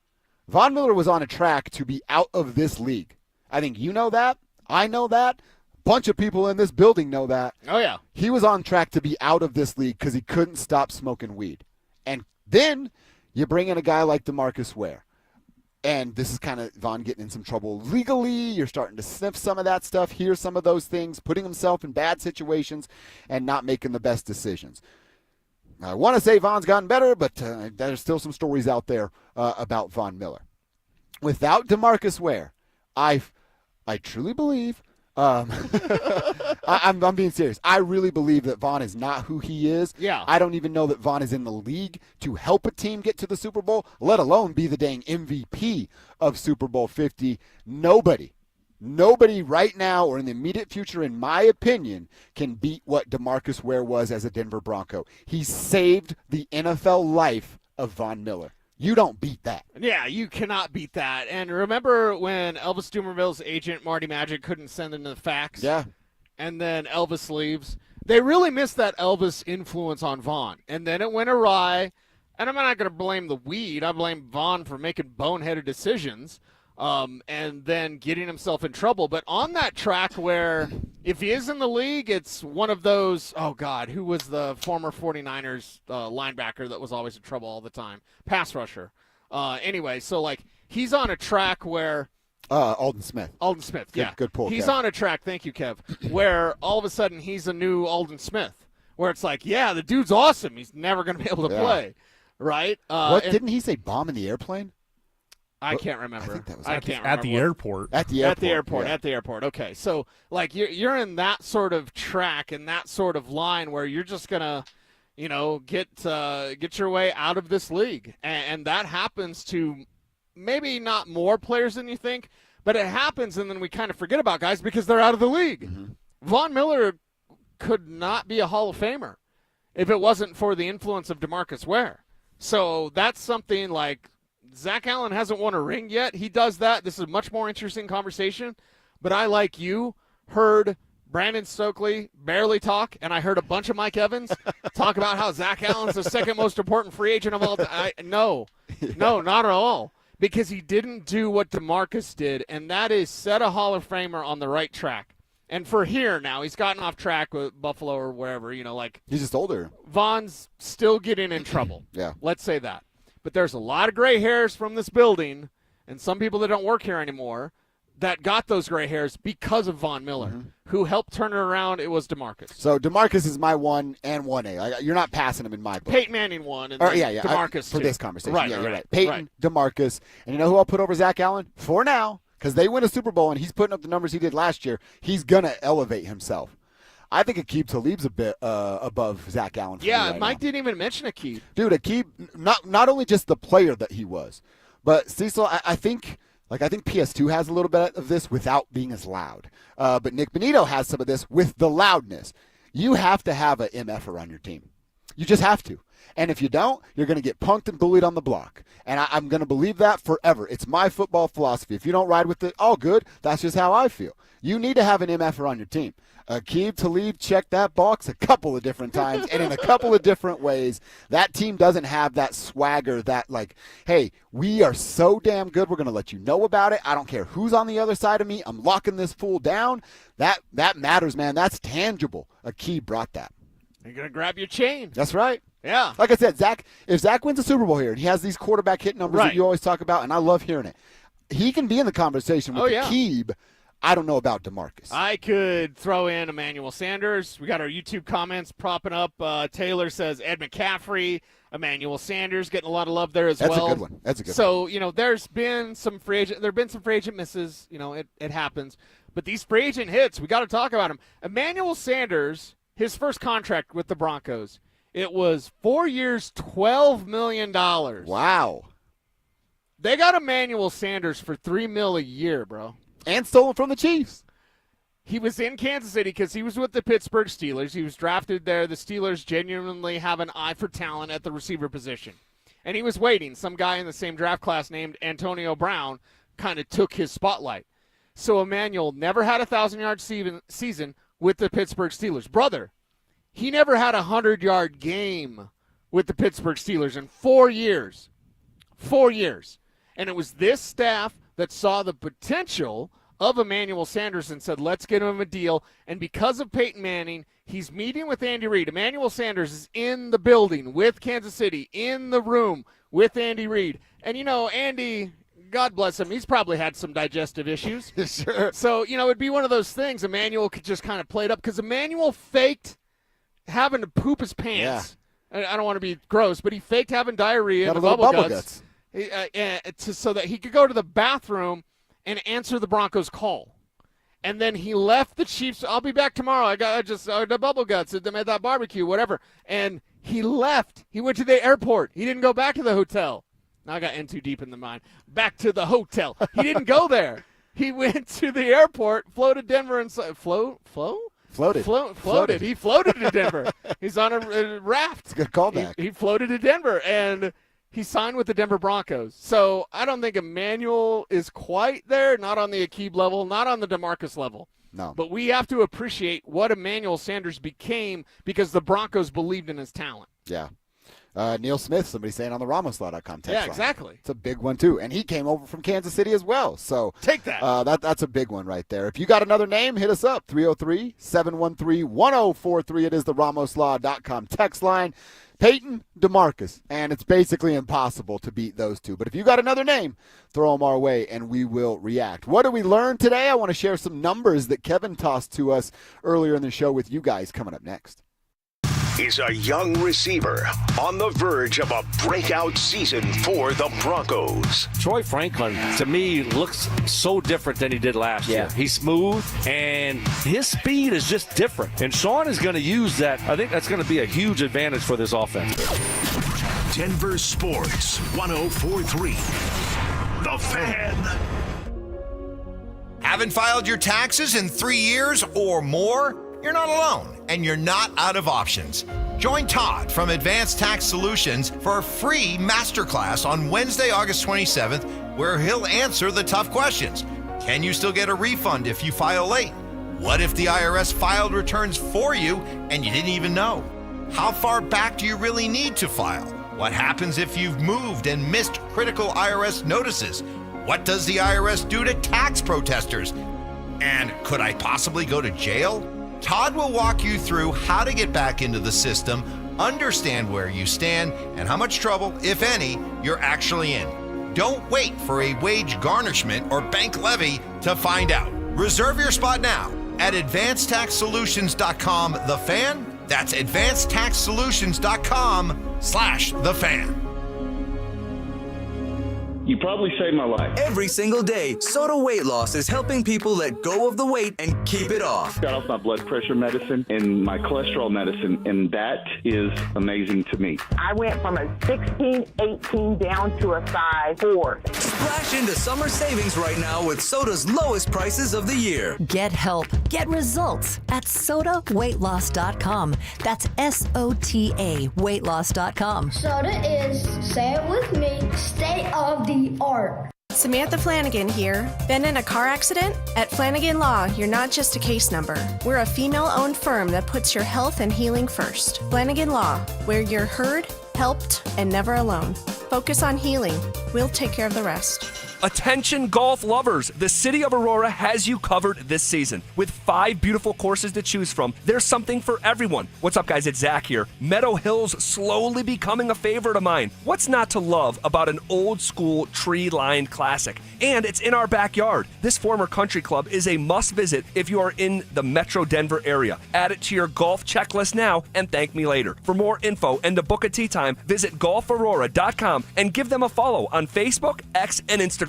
S27: Von Miller was on a track to be out of this league. I think you know that. I know that. Bunch of people in this building know that.
S7: Oh, yeah.
S27: He was on track to be out of this league because he couldn't stop smoking weed. And then you bring in a guy like DeMarcus Ware. And this is kind of Von getting in some trouble legally. You're starting to sniff some of that stuff, hear some of those things, putting himself in bad situations and not making the best decisions. I want to say Von's gotten better, but there's still some stories out there about Von Miller. Without DeMarcus Ware, I truly believe I'm being serious. I really believe that Von is not who he is.
S7: Yeah.
S27: I don't even know that Von is in the league to help a team get to the Super Bowl, let alone be the dang MVP of Super Bowl 50. Nobody right now or in the immediate future, in my opinion, can beat what DeMarcus Ware was as a Denver Bronco. He saved the NFL life of Von Miller. You don't beat that.
S7: Yeah, you cannot beat that. And remember when Elvis Dumerville's agent, Marty Magic, couldn't send in the fax?
S27: Yeah.
S7: And then Elvis leaves. They really missed that Elvis influence on Von. And then it went awry. And I'm not going to blame the weed. I blame Von for making boneheaded decisions and then getting himself in trouble. But on that track where if he is in the league, it's one of those, oh, God, who was the former 49ers linebacker that was always in trouble all the time? Pass rusher. Anyway, so, like, he's on a track where
S27: Alden Smith.
S7: Alden Smith, yeah.
S27: Good pull,
S7: He's
S27: Kev.
S7: on a track, thank you, Kev, where all of a sudden he's a new Alden Smith, where it's like, yeah, the dude's awesome. He's never going to be able to play, right?
S27: Didn't he say bomb in the airplane?
S7: I can't remember.
S27: I think that was
S6: at the airport.
S27: At the airport.
S7: Okay, so like you're in that sort of track and that sort of line where you're just gonna, get your way out of this league. And that happens to maybe not more players than you think, but it happens, and then we kind of forget about guys because they're out of the league.
S27: Mm-hmm.
S7: Von Miller could not be a Hall of Famer if it wasn't for the influence of DeMarcus Ware. So that's something like Zack Allen hasn't won a ring yet. He does that. This is a much more interesting conversation. But I, like you, heard Brandon Stokley barely talk, and I heard a bunch of Mike Evans talk about how Zack Allen's the second most important free agent of all time. No, not at all. Because he didn't do what DeMarcus did, and that is set a Hall of Famer on the right track. And for here now, he's gotten off track with Buffalo or wherever,
S27: He's just older.
S7: Von's still getting in trouble.
S27: Yeah.
S7: Let's say that. But there's a lot of gray hairs from this building, and some people that don't work here anymore, that got those gray hairs because of Von Miller, who helped turn it around. It was DeMarcus.
S27: So DeMarcus is my 1 and 1A. You're not passing him in my book.
S7: Peyton Manning won, and DeMarcus
S27: for
S7: too.
S27: this conversation.
S7: Right,
S27: you're
S7: right.
S27: right. Peyton, DeMarcus, and you know who I'll put over Zack Allen for now? Because they win a Super Bowl and he's putting up the numbers he did last year. He's gonna elevate himself. I think Aqib Talib's a bit above Zack Allen.
S7: Yeah, Mike didn't even mention Aqib.
S27: Dude, Aqib, not only just the player that he was, but Cecil, I think PS2 has a little bit of this without being as loud. But Nick Benito has some of this with the loudness. You have to have an MF on your team. You just have to. And if you don't, you're going to get punked and bullied on the block. And I'm going to believe that forever. It's my football philosophy. If you don't ride with it, all good. That's just how I feel. You need to have an MF on your team. Aqib Talib checked that box a couple of different times and in a couple of different ways. That team doesn't have that swagger, that hey, we are so damn good, we're going to let you know about it. I don't care who's on the other side of me. I'm locking this fool down. That matters, man. That's tangible. Aqib brought that.
S7: You're going to grab your chain.
S27: That's right.
S7: Yeah.
S27: Like I said, if Zack wins a Super Bowl here and he has these quarterback hit numbers that you always talk about, and I love hearing it, he can be in the conversation with Aqib. I don't know about DeMarcus.
S7: I could throw in Emmanuel Sanders. We got our YouTube comments propping up. Taylor says Ed McCaffrey, Emmanuel Sanders getting a lot of love there as well.
S27: That's a good one. That's a good one.
S7: So, there's been some free agent misses. It happens. But these free agent hits, we got to talk about them. Emmanuel Sanders, his first contract with the Broncos, it was 4 years, $12 million.
S27: Wow.
S7: They got Emmanuel Sanders for $3 million a year, bro.
S27: And stolen from the Chiefs.
S7: He was in Kansas City because he was with the Pittsburgh Steelers. He was drafted there. The Steelers genuinely have an eye for talent at the receiver position. And he was waiting. Some guy in the same draft class named Antonio Brown kind of took his spotlight. So Emmanuel never had a 1,000-yard season with the Pittsburgh Steelers. Brother, he never had a 100-yard game with the Pittsburgh Steelers in 4 years. 4 years. And it was this staff that saw the potential of Emmanuel Sanders and said, let's get him a deal. And because of Peyton Manning, he's meeting with Andy Reid. Emmanuel Sanders is in the building with Kansas City, in the room with Andy Reid. And, Andy, God bless him, he's probably had some digestive issues.
S27: Sure.
S7: So, it'd be one of those things Emmanuel could just kind of play it up because Emmanuel faked having to poop his pants. Yeah. I don't want to be gross, but he faked having diarrhea and bubble guts. So that he could go to the bathroom and answer the Broncos' call. And then he left the Chiefs. I'll be back tomorrow. I got the bubble guts at that barbecue, whatever. And he left. He went to the airport. He didn't go back to the hotel. Now I got in too deep in the mind. Back to the hotel. He didn't go there. He went to the airport, flew to Denver and floated. He floated to Denver. He's on a raft.
S27: It's a good callback.
S7: He floated to Denver, and he signed with the Denver Broncos. So I don't think Emmanuel is quite there, not on the Aqib level, not on the DeMarcus level.
S27: No.
S7: But we have to appreciate what Emmanuel Sanders became because the Broncos believed in his talent.
S27: Yeah. Neil Smith, somebody saying on the RamosLaw.com text line.
S7: Exactly.
S27: It's a big one, too. And he came over from Kansas City as well. So
S7: take that.
S27: That's a big one right there. If you got another name, hit us up. 303-713-1043. It is the RamosLaw.com text line. Peyton, DeMarcus. And it's basically impossible to beat those two. But if you got another name, throw them our way and we will react. What did we learn today? I want to share some numbers that Kevin tossed to us earlier in the show with you guys coming up next.
S2: is a young receiver on the verge of a breakout season for the Broncos.
S29: Troy Franklin, to me, looks so different than he did last year. He's smooth, and his speed is just different. And Shawn is going to use that. I think that's going to be a huge advantage for this offense.
S2: Denver Sports 104.3. The Fan.
S8: Haven't filed your taxes in 3 years or more? You're not alone, and you're not out of options. Join Todd from Advanced Tax Solutions for a free masterclass on Wednesday, August 27th, where he'll answer the tough questions. Can you still get a refund if you file late? What if the IRS filed returns for you and you didn't even know? How far back do you really need to file? What happens if you've moved and missed critical IRS notices? What does the IRS do to tax protesters? And could I possibly go to jail? Todd will walk you through how to get back into the system, understand where you stand, and how much trouble, if any, you're actually in. Don't wait for a wage garnishment or bank levy to find out. Reserve your spot now at advancedtaxsolutions.com. The Fan. That's advancedtaxsolutions.com/The Fan.
S9: You probably saved my life.
S10: Every single day, Soda Weight Loss is helping people let go of the weight and keep it off.
S9: Got off my blood pressure medicine and my cholesterol medicine, and that is amazing to me.
S12: I went from a 16, 18 down to a size 4.
S10: Splash into summer savings right now with Soda's lowest prices of the year.
S13: Get help. Get results at SodaWeightLoss.com. That's SOTA weightloss.com.
S16: Soda is, say it with me, state of the art.
S17: Samantha Flanagan here. Been in a car accident? At Flanagan Law, you're not just a case number. We're a female-owned firm that puts your health and healing first. Flanagan Law, where you're heard, helped, and never alone. Focus on healing. We'll take care of the rest.
S18: Attention golf lovers, the city of Aurora has you covered this season. With 5 beautiful courses to choose from, there's something for everyone. What's up guys, it's Zach here. Meadow Hill's slowly becoming a favorite of mine. What's not to love about an old school tree-lined classic? And it's in our backyard. This former country club is a must visit if you are in the Metro Denver area. Add it to your golf checklist now and thank me later. For more info and to book a tee time, visit golfaurora.com and give them a follow on Facebook, X, and Instagram.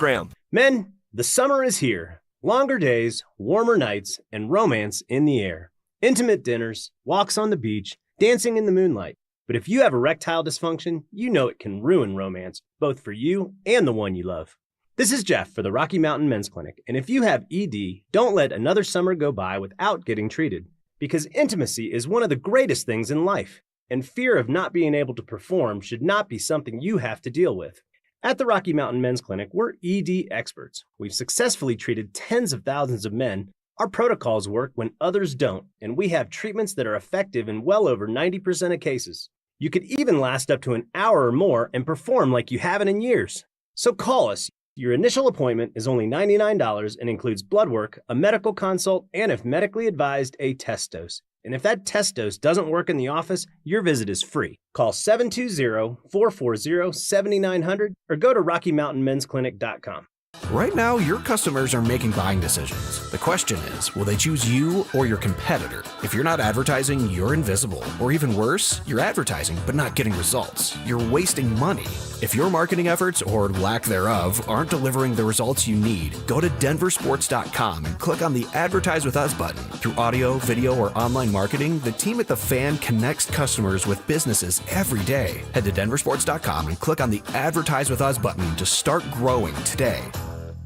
S23: Men, the summer is here. Longer days, warmer nights, and romance in the air. Intimate dinners, walks on the beach, dancing in the moonlight. But if you have erectile dysfunction, you know it can ruin romance, both for you and the one you love. This is Jeff for the Rocky Mountain Men's Clinic, and if you have ED, don't let another summer go by without getting treated. Because intimacy is one of the greatest things in life, and fear of not being able to perform should not be something you have to deal with. At the Rocky Mountain Men's Clinic, we're ED experts. We've successfully treated tens of thousands of men. Our protocols work when others don't, and we have treatments that are effective in well over 90% of cases. You could even last up to an hour or more and perform like you haven't in years. So call us. Your initial appointment is only $99 and includes blood work, a medical consult, and if medically advised, a test dose. And if that test dose doesn't work in the office, your visit is free. Call 720-440-7900 or go to RockyMountainMen'sClinic.com.
S20: Right now, your customers are making buying decisions. The question is, will they choose you or your competitor? If you're not advertising, you're invisible. Or even worse, you're advertising but not getting results. You're wasting money. If your marketing efforts, or lack thereof, aren't delivering the results you need, go to DenverSports.com and click on the Advertise With Us button. Through audio, video, or online marketing, the team at The Fan connects customers with businesses every day. Head to DenverSports.com and click on the Advertise With Us button to start growing today.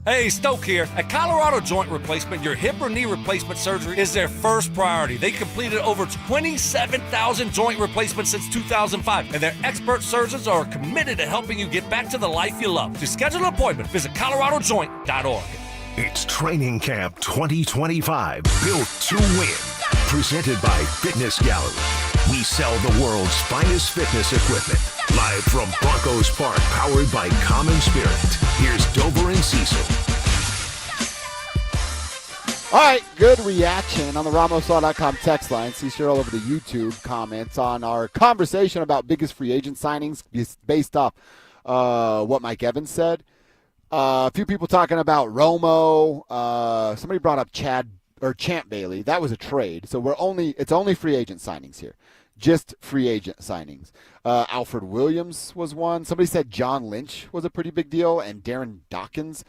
S29: Hey, Stoke here. At Colorado Joint Replacement, your hip or knee replacement surgery is their first priority. They completed over 27,000 joint replacements since 2005, and their expert surgeons are committed to helping you get back to the life you love. To schedule an appointment, visit coloradojoint.org.
S2: It's Training Camp 2025, built to win. Presented by Fitness Gallery. We sell the world's finest fitness equipment. Live from Broncos Park, powered by Common Spirit. Here's Dover and Cecil.
S27: All right, good reaction on the RamosLaw.com text line. See sure all over the YouTube comments on our conversation about biggest free agent signings based off what Mike Evans said. A few people talking about Romo. Somebody brought up Champ Bailey. That was a trade, so it's only free agent signings here. just free agent signings. Alfred Williams was one. Somebody said John Lynch was a pretty big deal, and Darren Dawkins.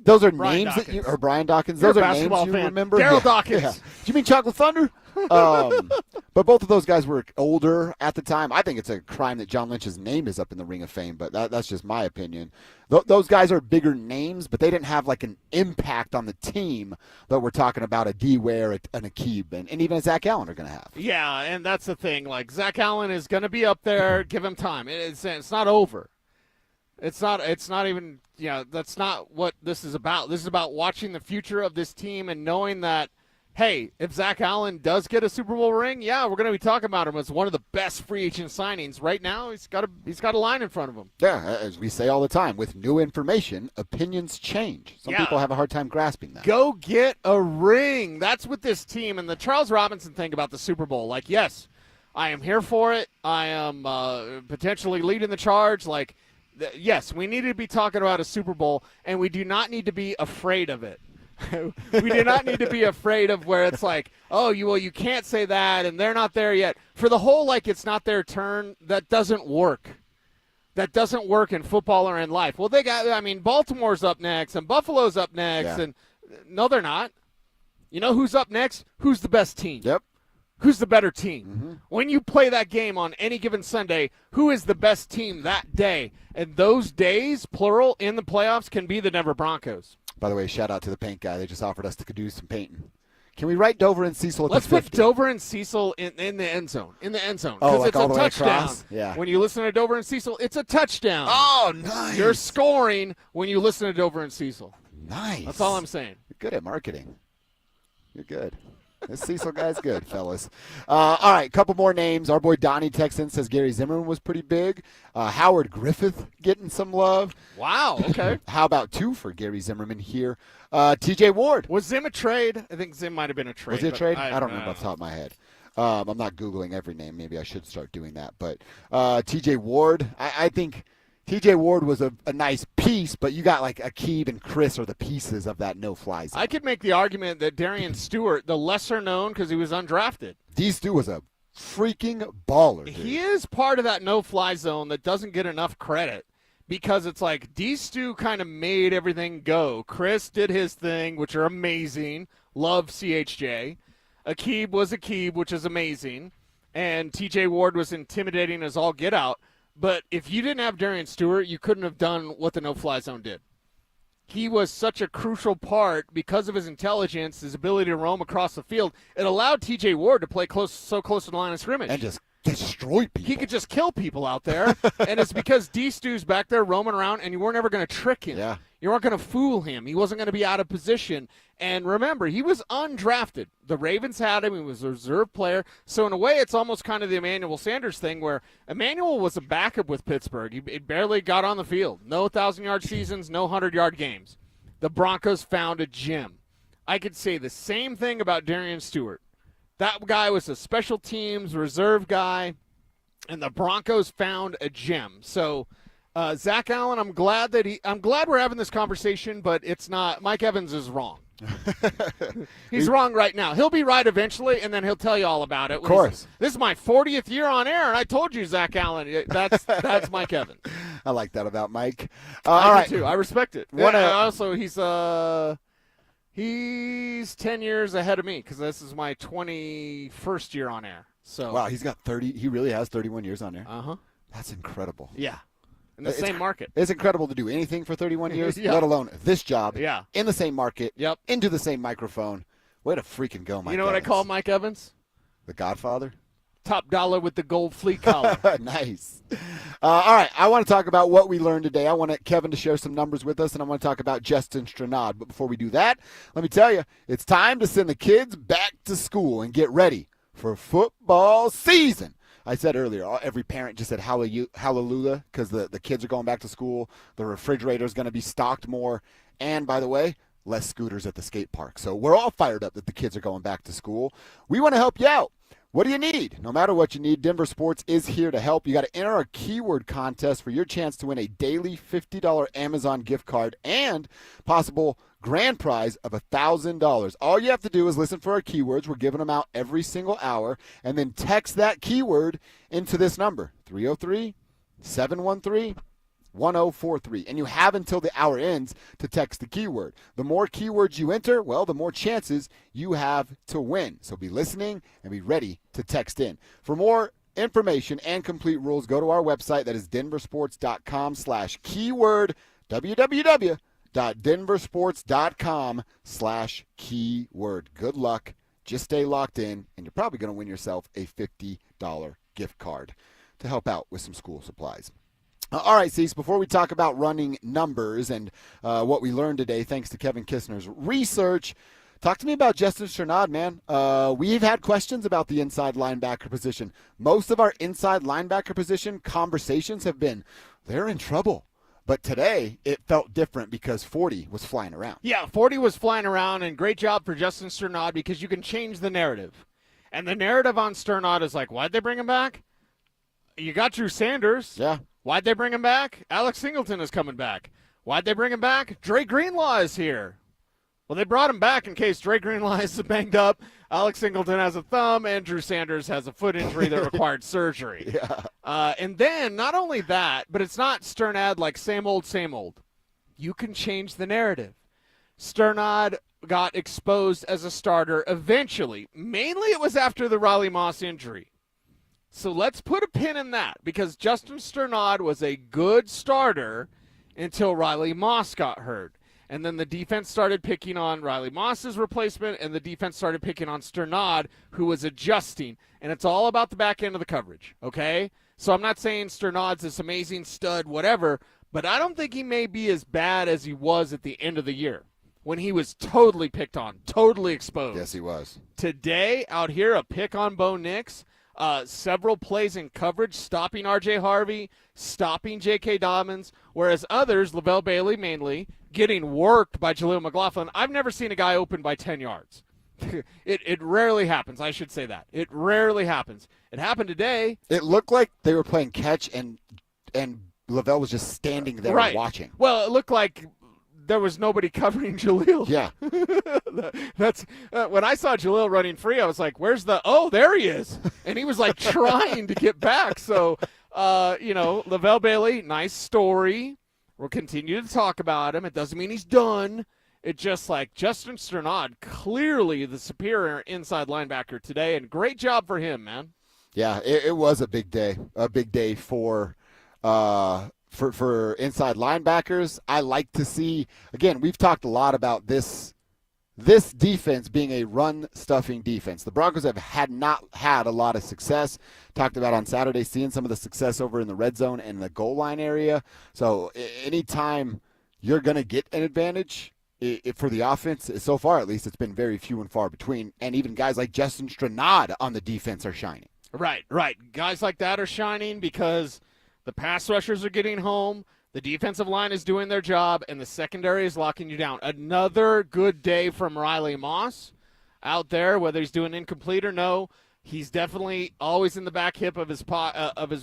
S27: Those are
S7: Brian
S27: names
S7: Dawkins.
S27: or Brian Dawkins.
S7: You're
S27: Those
S7: a
S27: are names
S7: basketball
S27: you
S7: fan.
S27: remember.
S7: Daryl Dawkins.
S27: Yeah. Do you mean Chocolate Thunder? But both of those guys were older at the time. I think it's a crime that John Lynch's name is up in the Ring of Fame, but that's just my opinion. Those guys are bigger names, but they didn't have like an impact on the team that we're talking about a D-Ware, an Akib, and even a Zack Allen are going to have.
S7: Yeah, and that's the thing. Like, Zack Allen is going to be up there. Give him time. It's not over. It's not even, that's not what this is about. This is about watching the future of this team and knowing that, hey, if Zack Allen does get a Super Bowl ring, yeah, we're going to be talking about him as one of the best free agent signings. Right now, he's got a line in front of him.
S27: Yeah, as we say all the time, with new information, opinions change. Some people have a hard time grasping that.
S7: Go get a ring. That's what this team and the Charles Robinson thing about the Super Bowl. Like, yes, I am here for it. I am potentially leading the charge. Like, yes, we need to be talking about a Super Bowl, and we do not need to be afraid of it. We do not need to be afraid of where it's like, oh, you can't say that, and they're not there yet. For the whole, like, it's not their turn, that doesn't work. That doesn't work in football or in life. Well, Baltimore's up next, and Buffalo's up next, and no, they're not. You know who's up next? Who's the best team?
S27: Yep.
S7: Who's the better team?
S27: Mm-hmm.
S7: When you play that game on any given Sunday, who is the best team that day? And those days, plural, in the playoffs can be the Denver Broncos.
S27: By the way, shout out to the paint guy. They just offered us to do some painting. Can we write Dover and Cecil at
S7: Let's
S27: the 50?
S7: put Dover and Cecil in the end zone. In the end zone.
S27: Oh,
S7: Because
S27: like
S7: it's
S27: all
S7: a
S27: the way
S7: touchdown.
S27: across? Yeah.
S7: When you listen to Dover and Cecil, it's a touchdown.
S27: Oh, nice.
S7: You're scoring when you listen to Dover and Cecil.
S27: Nice.
S7: That's all I'm saying.
S27: You're good at marketing. You're good. This Cecil guy's good, fellas. All right, couple more names. Our boy Donnie Texan says Gary Zimmerman was pretty big. Howard Griffith getting some love.
S7: Wow, okay.
S27: How about two for Gary Zimmerman here? TJ Ward.
S7: Was Zim a trade? I think Zim might have been a trade.
S27: Was it a trade?
S7: I
S27: don't remember off the top of my head. I'm not Googling every name. Maybe I should start doing that. But TJ Ward, I think TJ Ward was a nice piece, but you got like Akib and Chris are the pieces of that no-fly zone.
S7: I could make the argument that Darian Stewart, the lesser known because he was undrafted.
S27: D. Stu was a freaking baller, dude.
S7: He is part of that no-fly zone that doesn't get enough credit because it's like D. Stu kind of made everything go. Chris did his thing, which are amazing. Love CHJ. Akib was Akib, which is amazing. And TJ Ward was intimidating as all get out. But if you didn't have Darian Stewart, you couldn't have done what the no-fly zone did. He was such a crucial part because of his intelligence, his ability to roam across the field. It allowed T.J. Ward to play so close to the line of scrimmage.
S27: And just destroy people.
S7: He could just kill people out there. And it's because D-Stew's back there roaming around, and you weren't ever going to trick him.
S27: Yeah.
S7: You weren't going to fool him. He wasn't going to be out of position. And remember, he was undrafted. The Ravens had him. He was a reserve player. So in a way, it's almost kind of the Emmanuel Sanders thing where Emmanuel was a backup with Pittsburgh. He barely got on the field. No 1,000-yard seasons, no 100-yard games. The Broncos found a gem. I could say the same thing about Darian Stewart. That guy was a special teams reserve guy, and the Broncos found a gem. So Zack Allen, I'm glad we're having this conversation, but it's not. Mike Evans is wrong. He's wrong right now. He'll be right eventually, and then he'll tell you all about it.
S27: Of course.
S7: This is my 40th year on air, and I told you, Zack Allen. That's Mike Evans.
S27: I like that about Mike.
S7: I
S27: All right.
S7: do too. I respect it. Also, he's 10 years ahead of me because this is my 21st year on air. So
S27: Wow, he's got 30. He really has 31 years on air.
S7: Uh-huh.
S27: That's incredible.
S7: Yeah. In the same market.
S27: It's incredible to do anything for 31 years,
S7: Yeah.
S27: let alone this job.
S7: Yeah.
S27: In the same market.
S7: Yep.
S27: Into the same microphone. Way to freaking go, Mike.
S7: You know what I call Mike Evans?
S27: The Godfather?
S7: Top dollar with the gold fleet collar.
S27: Nice. All right, I want to talk about what we learned today. I want Kevin to share some numbers with us, and I want to talk about Justin Stranad. But before we do that, let me tell you, it's time to send the kids back to school and get ready for football season. I said earlier, every parent just said hallelujah because the kids are going back to school. The refrigerator is going to be stocked more. And, by the way, less scooters at the skate park. So we're all fired up that the kids are going back to school. We want to help you out. What do you need? No matter what you need, Denver Sports is here to help. You got to enter our keyword contest for your chance to win a daily $50 Amazon gift card and possible grand prize of $1,000. All you have to do is listen for our keywords. We're giving them out every single hour, and then text that keyword into this number, 303-713-1043, and you have until the hour ends to text the keyword. The more keywords you enter, well, the more chances you have to win. So be listening and be ready to text in. For more information and complete rules, go to our website. That is denversports.com/keyword, www.denversports.com/keyword. Good luck. Just stay locked in, and you're probably going to win yourself a $50 gift card to help out with some school supplies. All right, Cease, before we talk about running numbers and what we learned today, thanks to Kevin Kistner's research, talk to me about Justin Strnad, man. We've had questions about the inside linebacker position. Most of our inside linebacker position conversations have been, they're in trouble. But today, it felt different because 40 was flying around.
S7: Yeah, 40 was flying around, and great job for Justin Strnad because you can change the narrative. And the narrative on Strnad is like, why'd they bring him back? You got Drew Sanders.
S27: Yeah.
S7: Why'd they bring him back? Alex Singleton is coming back. Why'd they bring him back? Dre Greenlaw is here. Well, they brought him back in case Dre Greenlaw is banged up, Alex Singleton has a thumb, and Drew Sanders has a foot injury that required surgery.
S27: Yeah.
S7: And then, not only that, but it's not Strnad like same old, same old. You can change the narrative. Strnad got exposed as a starter eventually. Mainly it was after the Riley Moss injury. So let's put a pin in that because Justin Strnad was a good starter until Riley Moss got hurt. And then the defense started picking on Riley Moss's replacement, and the defense started picking on Strnad, who was adjusting. And it's all about the back end of the coverage, okay? So I'm not saying Strnad's this amazing stud, whatever, but I don't think he may be as bad as he was at the end of the year when he was totally picked on, totally exposed.
S27: Yes, he was.
S7: Today, out here, a pick on Bo Nix. Several plays in coverage, stopping R.J. Harvey, stopping J.K. Dobbins, whereas others, Lavelle Bailey mainly, getting worked by Jaleel McLaughlin. I've never seen a guy open by 10 yards. It rarely happens. I should say that. It rarely happens. It happened today.
S27: It looked like they were playing catch, and Lavelle was just standing there watching.
S7: Well, it looked like there was nobody covering Jaleel.
S27: Yeah.
S7: That's when I saw Jaleel running free, I was like, where's there he is. And he was like trying to get back. So, Lavelle Bailey, nice story. We'll continue to talk about him. It doesn't mean he's done. It's just like Justin Strnad, clearly the superior inside linebacker today, and great job for him, man.
S27: Yeah, it was a big day for inside linebackers. I like to see, again, we've talked a lot about this defense being a run-stuffing defense. The Broncos have not had a lot of success. Talked about on Saturday seeing some of the success over in the red zone and the goal line area. So anytime you're going to get an advantage for the offense, so far at least, it's been very few and far between. And even guys like Justin Strnad on the defense are shining.
S7: Right. Guys like that are shining because the pass rushers are getting home. The defensive line is doing their job, and the secondary is locking you down. Another good day from Riley Moss out there, whether he's doing incomplete or no. He's definitely always in the back hip of his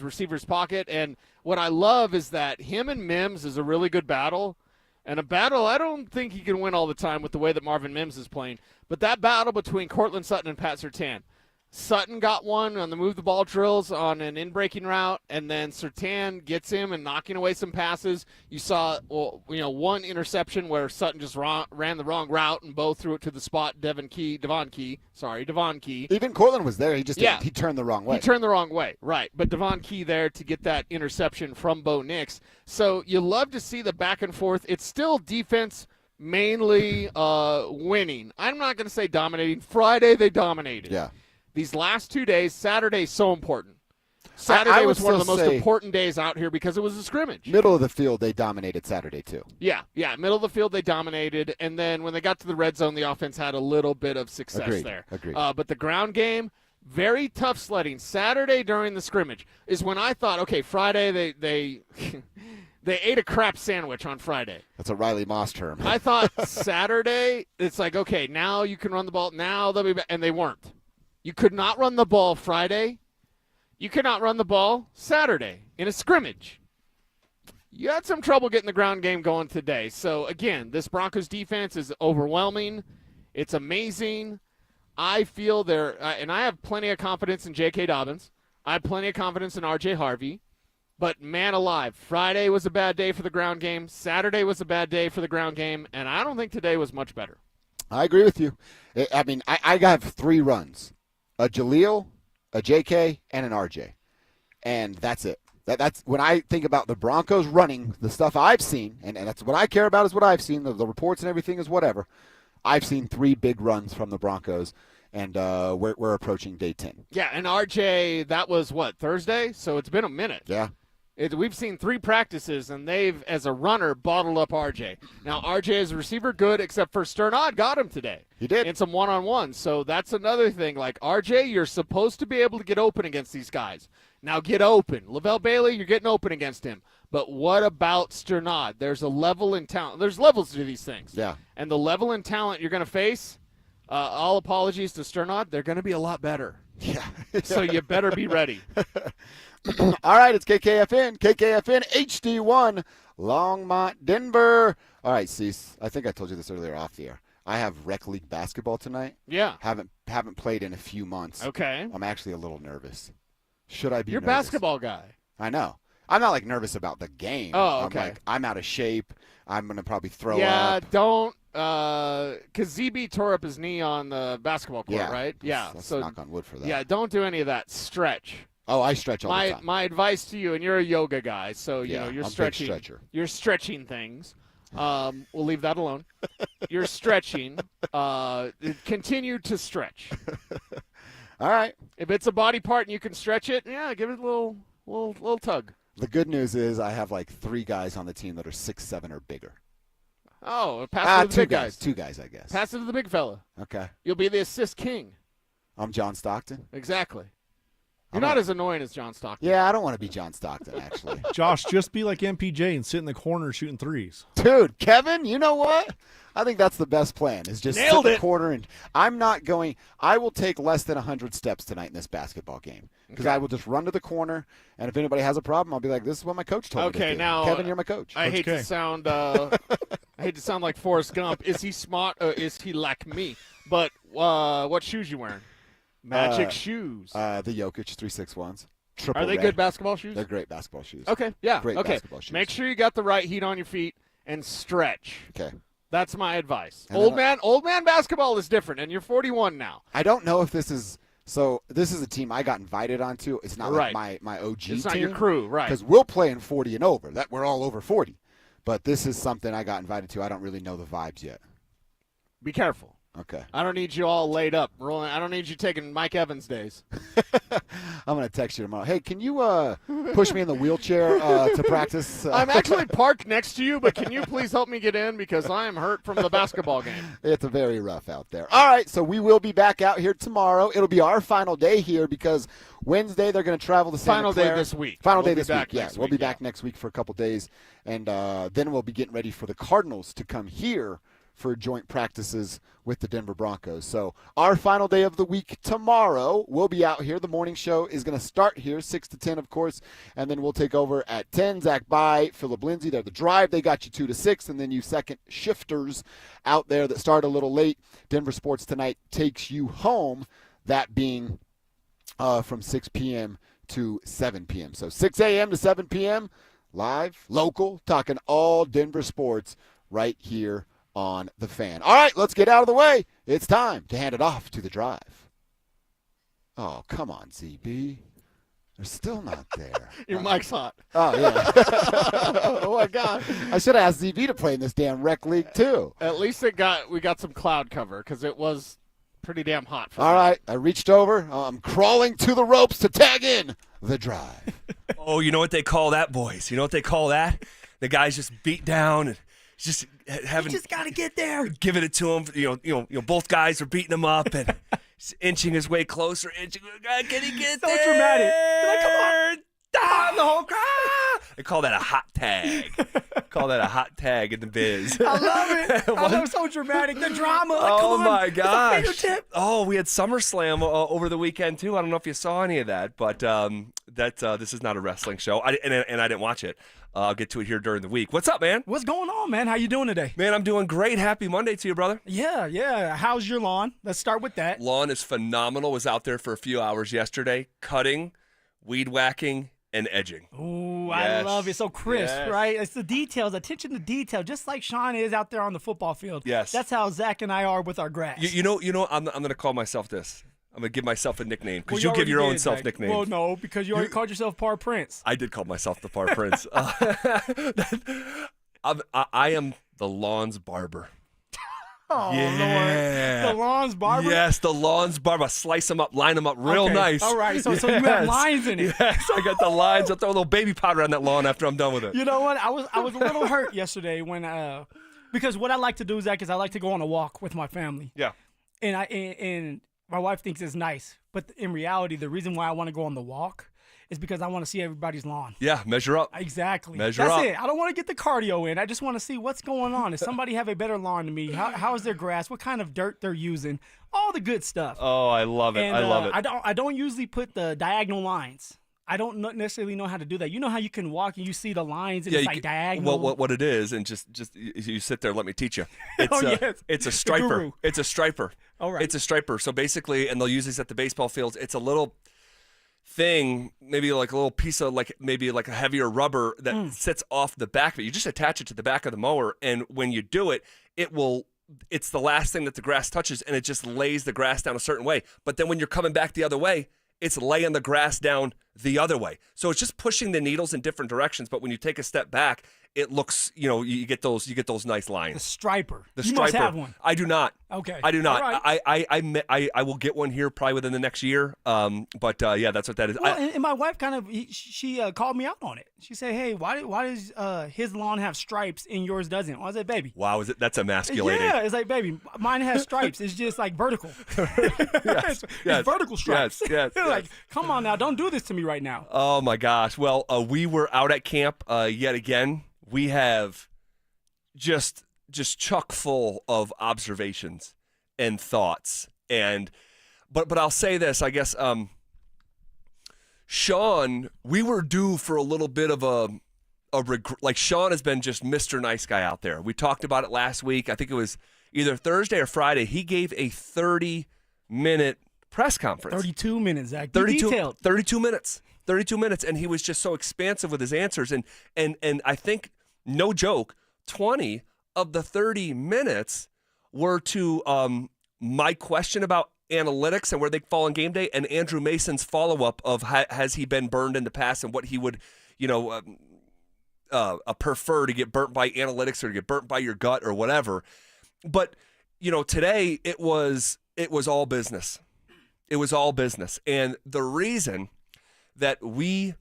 S7: receiver's pocket. And what I love is that him and Mims is a really good battle. And a battle I don't think he can win all the time with the way that Marvin Mims is playing. But that battle between Cortland Sutton and Pat Surtain. Sutton got one on the move the ball drills on an in-breaking route, and then Surtain gets him and knocking away some passes. You saw one interception where Sutton just ran the wrong route and Bo threw it to the spot. Devon Key.
S27: Even Cortland was there. He just he turned the wrong way.
S7: He turned the wrong way, right. But Devon Key there to get that interception from Bo Nix. So you love to see the back and forth. It's still defense mainly winning. I'm not going to say dominating. Friday they dominated.
S27: Yeah.
S7: These last 2 days, Saturday is so important. Saturday was one of the most important days out here because it was a scrimmage.
S27: Middle of the field, they dominated Saturday too.
S7: Yeah, middle of the field, they dominated. And then when they got to the red zone, the offense had a little bit of success there.
S27: Agreed.
S7: But the ground game, very tough sledding. Saturday during the scrimmage is when I thought, okay, Friday they they ate a crap sandwich on Friday.
S27: That's a Riley Moss term.
S7: I thought Saturday, it's like, okay, now you can run the ball. Now they'll be back. And they weren't. You could not run the ball Friday. You could not run the ball Saturday in a scrimmage. You had some trouble getting the ground game going today. So, again, this Broncos defense is overwhelming. It's amazing. I feel and I have plenty of confidence in J.K. Dobbins. I have plenty of confidence in R.J. Harvey. But, man alive, Friday was a bad day for the ground game. Saturday was a bad day for the ground game. And I don't think today was much better.
S27: I agree with you. I mean, I have 3 runs. A Jaleel, a J.K., and an R.J. And that's it. That's when I think about the Broncos running, the stuff I've seen, and that's what I care about is what I've seen. The reports and everything is whatever. I've seen 3 big runs from the Broncos, and we're approaching day 10.
S7: Yeah, and RJ, that was what, Thursday? So it's been a minute.
S27: Yeah.
S7: We've seen 3 practices, and they've, as a runner, bottled up RJ. Now, RJ as a receiver, good, except for Sternad got him today.
S27: He did.
S7: In some one-on-ones. So that's another thing. Like, RJ, you're supposed to be able to get open against these guys. Now get open. Lavelle Bailey, you're getting open against him. But what about Sternad? There's a level in talent. There's levels to these things.
S27: Yeah.
S7: And the level in talent you're going to face, all apologies to Sternad, they're going to be a lot better.
S27: Yeah.
S7: So you better be ready.
S27: All right, it's KKFN, HD1, Longmont, Denver. All right, Cease, I think I told you this earlier off the air. I have rec league basketball tonight.
S7: Yeah.
S27: Haven't played in a few months.
S7: Okay.
S27: I'm actually a little nervous. Should I be
S7: You're a
S27: nervous?
S7: basketball guy.
S27: I know. I'm not, nervous about the game.
S7: Oh, okay.
S27: I'm out of shape. I'm going to probably throw up.
S7: Yeah, don't because ZB tore up his knee on the basketball court, right? Yeah.
S27: Let's
S7: so
S27: knock on wood for that.
S7: Yeah, don't do any of that. Stretch.
S27: Oh, I stretch all the time.
S7: My advice to you, and you're a yoga guy, so you're
S27: I'm
S7: stretching.
S27: A big stretcher.
S7: You're stretching things. We'll leave that alone. You're stretching. Continue to stretch.
S27: All right.
S7: If it's a body part and you can stretch it, yeah, give it a little tug.
S27: The good news is I have 3 guys on the team that are 6'7" or bigger.
S7: Oh, pass it to the big guys.
S27: 2 guys, I guess.
S7: Pass it to the big fella.
S27: Okay.
S7: You'll be the assist king.
S27: I'm John Stockton.
S7: Exactly. You're not as annoying as John Stockton.
S27: Yeah, I don't want to be John Stockton, actually.
S3: Josh, just be like MPJ and sit in the corner shooting threes.
S27: Dude, Kevin, you know what? I think that's the best plan, is just sit in the corner. And I'm not going – I will take less than 100 steps tonight in this basketball game because I will just run to the corner, and if anybody has a problem, I'll be like, this is what my coach told me to do.
S7: Now,
S27: Kevin, you're my coach.
S7: I hate to sound I hate to sound like Forrest Gump. Is he smart or is he like me? But what shoes you wearing? Magic shoes.
S27: The Jokic 361s.
S7: Are they good basketball shoes?
S27: They're great basketball shoes.
S7: Okay, yeah.
S27: Great basketball shoes.
S7: Make sure you got the right heat on your feet and stretch.
S27: Okay.
S7: That's my advice.
S27: And
S7: Old man basketball is different, and you're 41 now.
S27: I don't know if this is so. This is a team I got invited onto. It's not like my OG team.
S7: It's not your crew, right?
S27: Because we'll play in 40 and over. That we're all over 40. But this is something I got invited to. I don't really know the vibes yet.
S7: Be careful.
S27: Okay.
S7: I don't need you all laid up, rolling. I don't need you taking Mike Evans days.
S27: I'm going to text you tomorrow. Hey, can you push me in the wheelchair to practice?
S7: I'm actually parked next to you, but can you please help me get in because I am hurt from the basketball game.
S27: It's very rough out there. All right, so we will be back out here tomorrow. It'll be our final day here because Wednesday they're going to travel to Santa Clara.
S7: Final day this week.
S27: Final day this week, yeah. We'll be back next week for a couple days, and then we'll be getting ready for the Cardinals to come here for joint practices with the Denver Broncos. So our final day of the week tomorrow, we'll be out here. The morning show is going to start here, 6 to 10, of course, and then we'll take over at 10. Zach By, Phillip, Lindsay, they're the drive. They got you 2 to 6, and then you second shifters out there that start a little late. DenverSports Tonight takes you home, that being from 6 p.m. to 7 p.m. So 6 a.m. to 7 p.m., live, local, talking all Denver sports right here on The Fan. All right, let's get out of the way. It's time to hand it off to the drive. Oh, come on, ZB. They're still not there.
S7: Your mic's hot.
S27: Oh, yeah.
S7: Oh, my God.
S27: I should have asked ZB to play in this damn rec league, too.
S7: At least we got some cloud cover because it was pretty damn hot.
S27: All right, I reached over. I'm crawling to the ropes to tag in the drive.
S18: Oh, you know what they call that, boys? You know what they call that? The guy's just beat down and just having.
S10: You just got to get there.
S18: Giving it to him. You know, both guys are beating him up and inching his way closer. Can he get there?
S10: So dramatic. Like, come on.
S18: Down the whole crowd. They call that a hot tag. Call that a hot tag in the biz.
S4: I love it. I love it. So dramatic. The drama. Like,
S18: Oh,
S4: come on.
S18: my gosh.
S4: It's a fingertip.
S18: Oh, we had SummerSlam over the weekend, too. I don't know if you saw any of that, but this is not a wrestling show, and I didn't watch it. I'll get to it here during the week. What's up, man?
S4: What's going on, man? How you doing today?
S18: Man, I'm doing great. Happy Monday to you, brother.
S4: Yeah. How's your lawn? Let's start with that.
S18: Lawn is phenomenal. Was out there for a few hours yesterday, cutting, weed whacking, and edging.
S4: Ooh,
S18: Yes.
S4: I love it. So crisp,
S18: Yes.
S4: right? It's the details, attention to detail, just like Shawn is out there on the football field.
S18: Yes.
S4: That's how Zach and I are with our grass.
S18: You know. I'm going to call myself this. I'm going to give myself a nickname because
S4: Well,
S18: you give your
S4: already
S18: own
S4: did,
S18: self
S4: Zach.
S18: nickname.
S4: Well, no, because you already called yourself Par Prince.
S18: I did call myself the Par Prince. I am the lawn's barber.
S4: Oh,
S18: Yeah.
S4: Lord. The lawn's barber?
S18: Yes, the lawn's barber. Slice them up, line them up real
S4: Okay.
S18: nice.
S4: All right, so you have lines in it.
S18: Yes, I got the lines. I'll throw a little baby powder on that lawn after I'm done with it.
S4: You know what? I was a little hurt yesterday when because what I like to do, Zach, is I like to go on a walk with my family.
S18: Yeah.
S4: And my wife thinks it's nice, but in reality, the reason why I want to go on the walk is because I want to see everybody's lawn.
S18: Yeah, measure up.
S4: Exactly.
S18: Measure
S4: That's
S18: up.
S4: it. I don't want to get the cardio in. I just want to see what's going on. Does somebody have a better lawn than me? How is their grass? What kind of dirt they're using? All the good stuff.
S18: Oh, I love it.
S4: And,
S18: I love it.
S4: I don't usually put the diagonal lines. I don't necessarily know how to do that. You know how you can walk and you see the lines and it's like diagonal.
S18: Well, what it is, and just you sit there. Let me teach you. It's
S4: yes.
S18: it's a
S4: The
S18: striper.
S4: guru.
S18: It's a striper.
S4: All right.
S18: It's a striper. So basically, and they'll use these at the baseball fields. It's a little thing, maybe like a little piece of maybe a heavier rubber that sits off the back of it. You just attach it to the back of the mower, and when you do it, it's the last thing that the grass touches, and it just lays the grass down a certain way. But then when you're coming back the other way, it's laying the grass down the other way. So it's just pushing the needles in different directions. But when you take a step back, it looks, you get those nice lines.
S4: The striper.
S18: The
S4: you
S18: striper.
S4: must have one.
S18: I do not.
S4: Okay.
S18: I do not.
S4: All right.
S18: I will get one here probably within the next year. But that's what that is.
S4: Well, and my wife she called me out on it. She said, "Hey, why does his lawn have stripes and yours doesn't?" I was like, "Baby."
S18: Wow, that's emasculating.
S4: Yeah, it's like, baby, mine has stripes. It's just like vertical.
S18: Yes,
S4: it's vertical stripes.
S18: Yes.
S4: Like, come on now, don't do this to me right now.
S18: Oh my gosh. Well, we were out at camp yet again. We have just chock full of observations and thoughts, but I'll say this, I guess. Shawn, we were due for a little bit of a like Shawn has been just Mr. Nice Guy out there. We talked about it last week. I think it was either Thursday or Friday. He gave a 30-minute press conference.
S4: 32 minutes, Zach. Detailed.
S18: 32 minutes. 32 minutes, and he was just so expansive with his answers. And I think, no joke, 20 of the 30 minutes were to my question about analytics and where they fall on game day, and Andrew Mason's follow-up of has he been burned in the past and what he would, prefer, to get burnt by analytics or to get burnt by your gut or whatever. But, today it was all business. It was all business. And the reason that we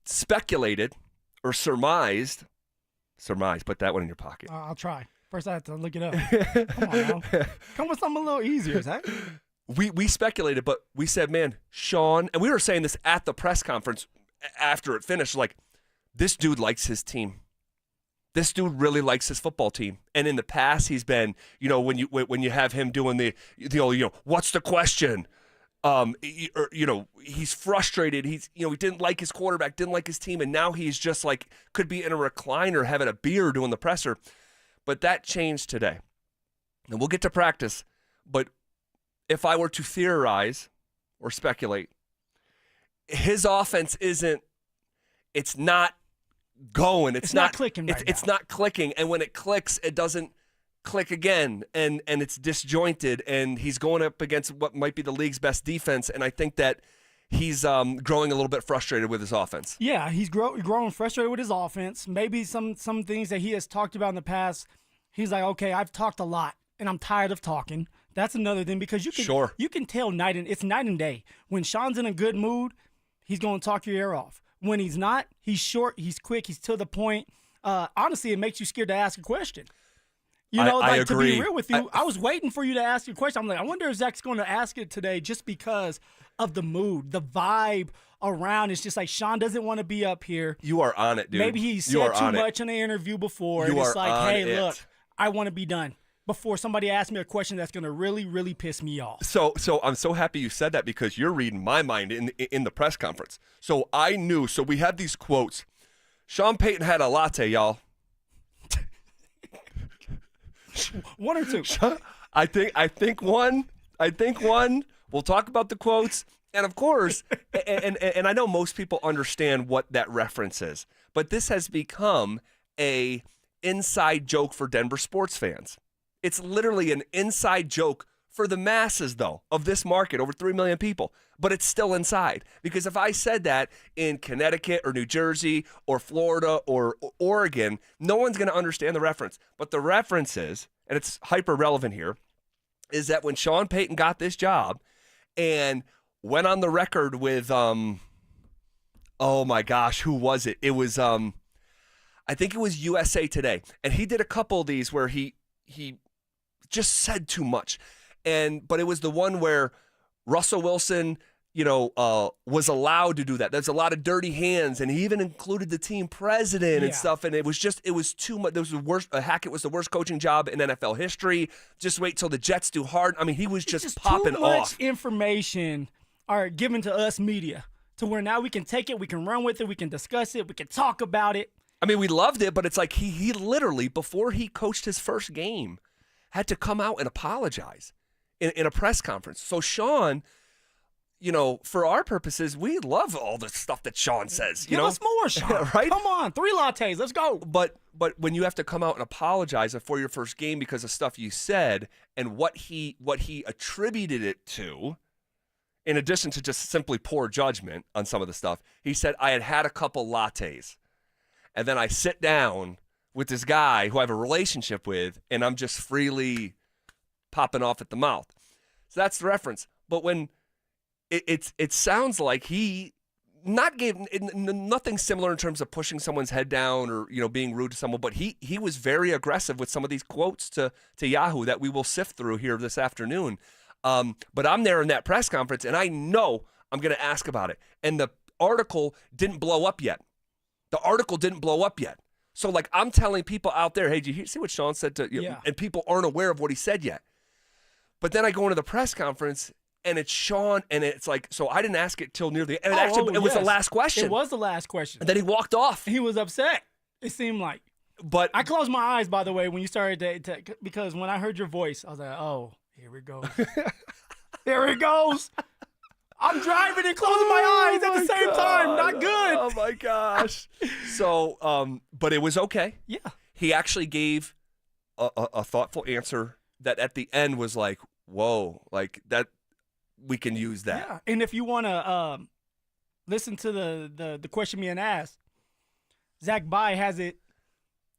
S18: speculated or surmised, put that one in your pocket.
S4: I'll try. First, I have to look it up. Come on now. Come with something a little easier, Zach.
S18: We speculated, but we said, man, Shawn, and we were saying this at the press conference after it finished, like, this dude likes his team. This dude really likes his football team. And in the past, he's been, when you have him doing the what's the question? He's frustrated. He didn't like his quarterback, didn't like his team, and now he's just like could be in a recliner having a beer doing the presser. But that changed today. And we'll get to practice, but if I were to theorize or speculate, his offense it's not going. It's not
S4: clicking right now.
S18: It's not clicking. And when it clicks, it doesn't click again, and it's disjointed, and he's going up against what might be the league's best defense, and I think that he's growing a little bit frustrated with his offense.
S4: Yeah, he's growing frustrated with his offense. Maybe some things that he has talked about in the past, he's like, okay, I've talked a lot, and I'm tired of talking. That's another thing, because you can tell it's night and day. When Shawn's in a good mood, he's going to talk your ear off. When he's not, he's short, he's quick, he's to the point. Honestly, it makes you scared to ask a question. You know,
S18: I
S4: to
S18: agree.
S4: be real with you, I was waiting for you to ask your question. I'm like, I wonder if Zach's going to ask it today just because of the mood, the vibe around. It's just like Shawn doesn't want to be up here.
S18: You are on it, dude.
S4: Maybe he said too much in the interview before.
S18: You
S4: it's
S18: are
S4: like,
S18: on
S4: hey,
S18: it.
S4: look, I want to be done before somebody asks me a question that's going to really, really piss me off.
S18: So I'm so happy you said that because you're reading my mind in the press conference. So I knew. So we had these quotes. Shawn Payton had a latte, y'all.
S4: One or two?
S18: I think one. We'll talk about the quotes, and of course, and I know most people understand what that reference is, but this has become a inside joke for Denver sports fans. It's literally an inside joke for the masses, though, of this market, over 3 million people. But it's still inside. Because if I said that in Connecticut or New Jersey or Florida or Oregon, no one's going to understand the reference. But the reference is, and it's hyper relevant here, is that when Shawn Payton got this job and went on the record with, oh my gosh, who was it? It was, I think it was USA Today. And he did a couple of these where he just said too much. But it was the one where Russell Wilson, was allowed to do that. There's a lot of dirty hands, and he even included the team president and stuff. And it was too much. There was the worst. Hackett was the worst coaching job in NFL history. Just wait till the Jets do hard. I mean, he was just popping
S4: too much
S18: off.
S4: Information are given to us media to where now we can take it, we can run with it, we can discuss it, we can talk about it.
S18: I mean, we loved it, but it's like he literally, before he coached his first game, had to come out and apologize in a press conference. So Shawn, for our purposes, we love all the stuff that Shawn says.
S4: Give us more, Shawn.
S18: Right?
S4: Come on, 3 lattes, let's go.
S18: But when you have to come out and apologize before your first game because of stuff you said and what he attributed it to, in addition to just simply poor judgment on some of the stuff, he said, I had a couple lattes, and then I sit down with this guy who I have a relationship with, and I'm just freely popping off at the mouth. So that's the reference. But when it sounds like he gave nothing similar in terms of pushing someone's head down or being rude to someone, but he was very aggressive with some of these quotes to Yahoo that we will sift through here this afternoon. But I'm there in that press conference, and I know I'm going to ask about it. And the article didn't blow up yet. So, I'm telling people out there, hey, did you see what Shawn said to you? And people aren't aware of what he said yet. But then I go into the press conference, and it's Shawn, and it's like, so I didn't ask it till near the end. It was the last question.
S4: It was the last question.
S18: And then he walked off.
S4: He was upset, it seemed like.
S18: But
S4: I closed my eyes, by the way, when you started because when I heard your voice, I was like, oh, here it goes. Here it goes. I'm driving and closing my eyes at the same time. Not good.
S18: Oh, my gosh. So, but it was okay.
S4: Yeah.
S18: He actually gave a thoughtful answer that at the end was like, whoa, like that, we can use that.
S4: Yeah. And if you want to listen to the question being asked, Zach Bye has it.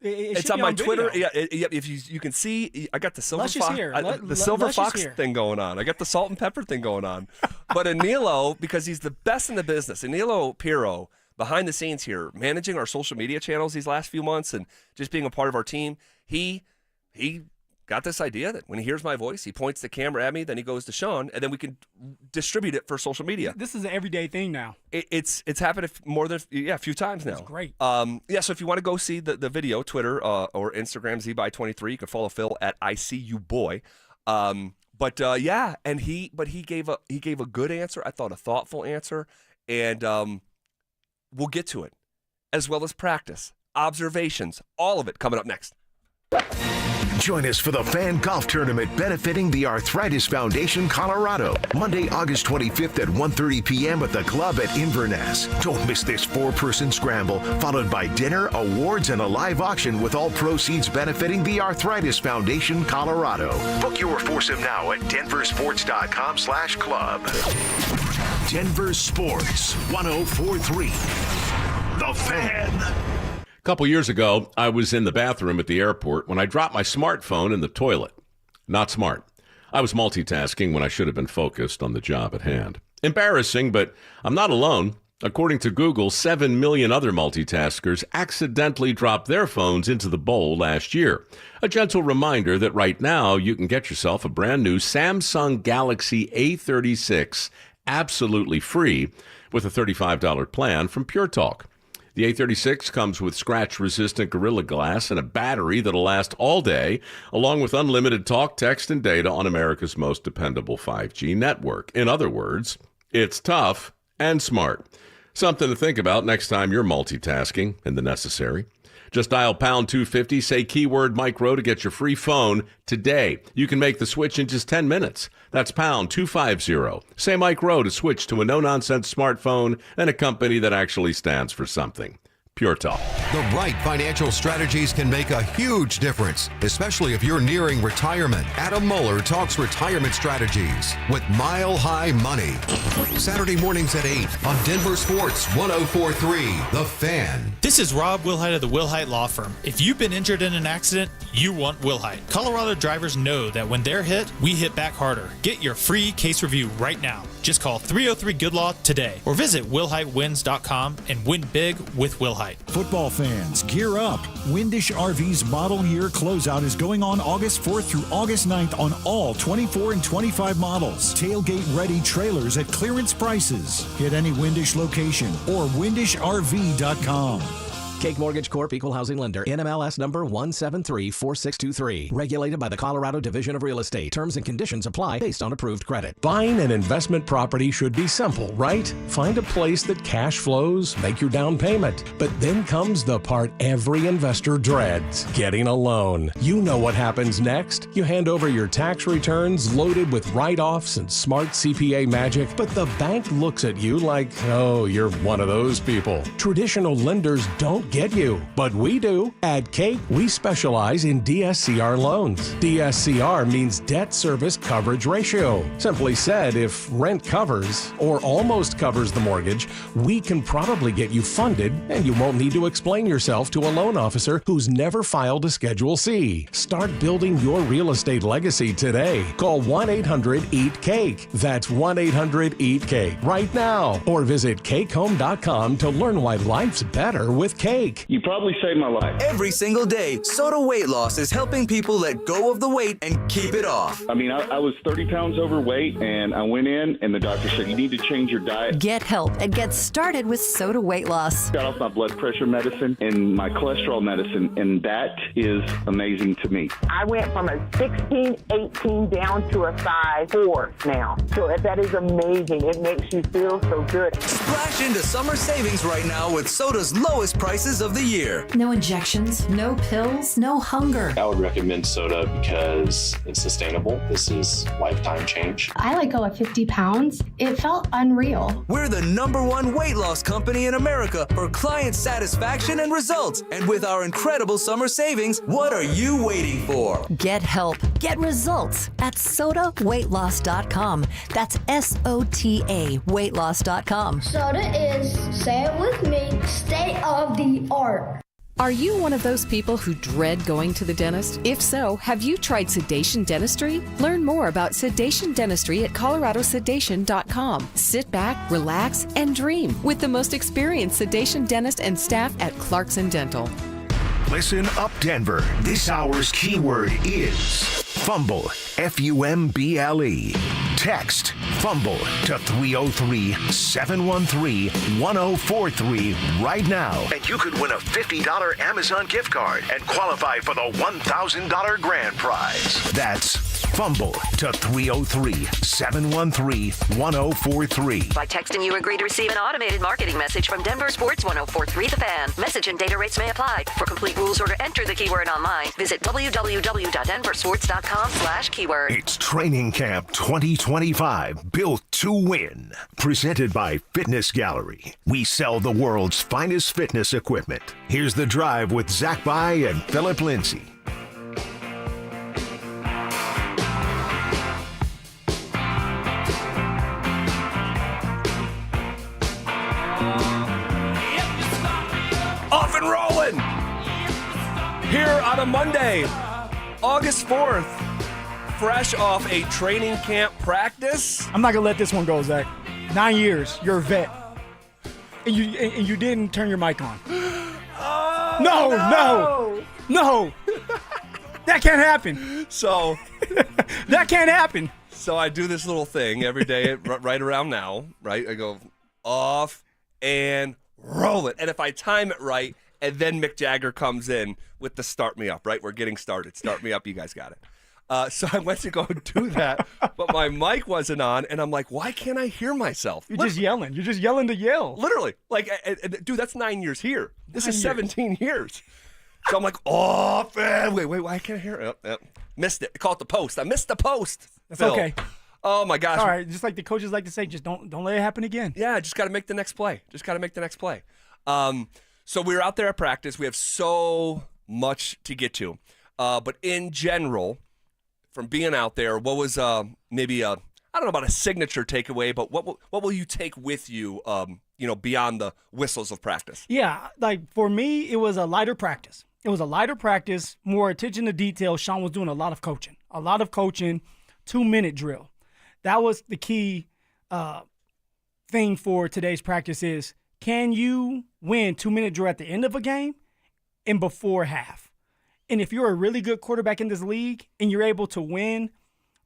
S18: It's on my Twitter. Yeah, if you can see, I got the silver fox thing going on. I got the salt and pepper thing going on. But Anilo, because he's the best in the business, Anilo Pirro, behind the scenes here, managing our social media channels these last few months and just being a part of our team, he got this idea that when he hears my voice, he points the camera at me, then he goes to Shawn, and then we can distribute it for social media.
S4: This is an everyday thing now.
S18: It's happened a few times now.
S4: That's great.
S18: So if you want to go see the video, Twitter or Instagram, ZBuy23, you can follow Phil at ICUBoy. And he gave a good answer. I thought a thoughtful answer, and we'll get to it, as well as practice, observations, all of it coming up next.
S2: Join us for the Fan Golf Tournament benefiting the Arthritis Foundation Colorado, Monday, August 25th at 1:30 p.m. at the club at Inverness. Don't miss this 4-person scramble, followed by dinner, awards, and a live auction with all proceeds benefiting the Arthritis Foundation Colorado. Book your foursome now at DenverSports.com/club. Denver Sports 104.3. The Fan.
S5: A couple years ago, I was in the bathroom at the airport when I dropped my smartphone in the toilet. Not smart. I was multitasking when I should have been focused on the job at hand. Embarrassing, but I'm not alone. According to Google, 7 million other multitaskers accidentally dropped their phones into the bowl last year. A gentle reminder that right now you can get yourself a brand new Samsung Galaxy A36 absolutely free with a $35 plan from Pure Talk. The A36 comes with scratch-resistant Gorilla Glass and a battery that'll last all day, along with unlimited talk, text, and data on America's most dependable 5G network. In other words, it's tough and smart. Something to think about next time you're multitasking in the necessary. Just dial pound 250, say keyword Mike Rowe to get your free phone today. You can make the switch in just 10 minutes. That's pound 250. Say Mike Rowe to switch to a no-nonsense smartphone and a company that actually stands for something. Pure Talk.
S11: The right financial strategies can make a huge difference, especially if you're nearing retirement. Adam Mueller talks retirement strategies with Mile High Money. Saturday mornings at 8 on Denver Sports 104.3 The Fan.
S14: This is Rob Wilhite of the Wilhite Law Firm. If you've been injured in an accident, you want Wilhite. Colorado drivers know that when they're hit, we hit back harder. Get your free case review right now. Just call 303-GOOD-LAW today or visit WilhiteWins.com and win big with Wilhite.
S15: Football fans, gear up. Windish RV's model year closeout is going on August 4th through August 9th on all 24 and 25 models. Tailgate-ready trailers at clearance prices. Hit any Windish location or WindishRV.com.
S19: Cake Mortgage Corp. Equal Housing Lender. NMLS number 1734623. Regulated by the Colorado Division of Real Estate. Terms and conditions apply based on approved credit.
S21: Buying an investment property should be simple, right? Find a place that cash flows, make your down payment. But then comes the part every investor dreads, getting a loan. You know what happens next. You hand over your tax returns loaded with write-offs and smart CPA magic, but the bank looks at you like, oh, you're one of those people. Traditional lenders don't get you, but we do. At Cake, we specialize in DSCR loans. DSCR means debt service coverage ratio. Simply said, if rent covers or almost covers the mortgage, we can probably get you funded and you won't need to explain yourself to a loan officer who's never filed a Schedule C. Start building your real estate legacy today. Call 1-800-EAT-CAKE. That's 1-800-EAT-CAKE right now. Or visit cakehome.com to learn why life's better with Cake.
S9: You probably saved my life.
S10: Every single day, Soda Weight Loss is helping people let go of the weight and keep it off.
S9: I mean, I was 30 pounds overweight, and I went in, and the doctor said, you need to change your diet.
S13: Get help and get started with Soda Weight Loss.
S9: Got off my blood pressure medicine and my cholesterol medicine, and that is amazing to me.
S12: I went from a 16, 18 down to a size 4 now. So that is amazing. It makes you feel so good.
S10: Splash into summer savings right now with Soda's lowest prices of the year.
S13: No injections, no pills, no hunger.
S22: I would recommend Soda because it's sustainable. This is lifetime change.
S16: I let go of 50 pounds. It felt unreal.
S10: We're the #1 weight loss company in America for client satisfaction and results. And with our incredible summer savings, what are you waiting for?
S13: Get help. Get results at SodaWeightLoss.com. That's SOTA weightloss.com.
S16: Soda is, say it with me, state of the art.
S24: Are you one of those people who dread going to the dentist? If so, have you tried sedation dentistry? Learn more about sedation dentistry at coloradosedation.com. Sit back, relax, and dream with the most experienced sedation dentist and staff at Clarkson Dental.
S2: Listen up, Denver. This hour's keyword is fumble. FUMBLE. Text fumble to 303-713-1043 right now. And you could win a $50 Amazon gift card and qualify for the $1,000 grand prize. That's fumble to 303-713-1043.
S25: By texting, you agree to receive an automated marketing message from DenverSports 104.3 The Fan. Message and data rates may apply. For complete rules or to enter the keyword online, visit www.denversports.com/keyword.
S2: It's Training Camp 2025, built to win. Presented by Fitness Gallery. We sell the world's finest fitness equipment. Here's The Drive with Zach By and Phillip Lindsay.
S18: Off and rolling! Here on a Monday, August 4th, fresh off a training camp practice.
S4: I'm not going to let this one go, Zach. 9 years. You're a vet. and you didn't turn your mic on.
S18: Oh,
S4: No. That can't happen.
S18: So
S4: that can't happen.
S18: So I do this little thing every day right around now, right? I go off and roll it. And if I time it right, and then Mick Jagger comes in with the start me up, right? We're getting started. Start me up. You guys got it. So I went to go do that, but my mic wasn't on, and I'm like, why can't I hear myself?
S4: You're just yelling. You're just yelling to yell.
S18: Literally. Like, dude, that's 9 years here. This is 17 years. So I'm like, off and wait, why can't I hear it? Missed it. Call it the post. I missed the post.
S4: That's okay.
S18: Oh, my gosh.
S4: All right, just like the coaches like to say, just don't let it happen again.
S18: Yeah, just got to make the next play. So we were out there at practice. We have so much to get to. But in general, from being out there, what was maybe I don't know about a signature takeaway, but what will you take with you, beyond the whistles of practice?
S4: Yeah, like for me, it was a lighter practice. More attention to detail. Shawn was doing a lot of coaching, 2-minute drill. That was the key thing for today's practice is, can you win 2-minute drill at the end of a game and before half? And if you're a really good quarterback in this league and you're able to win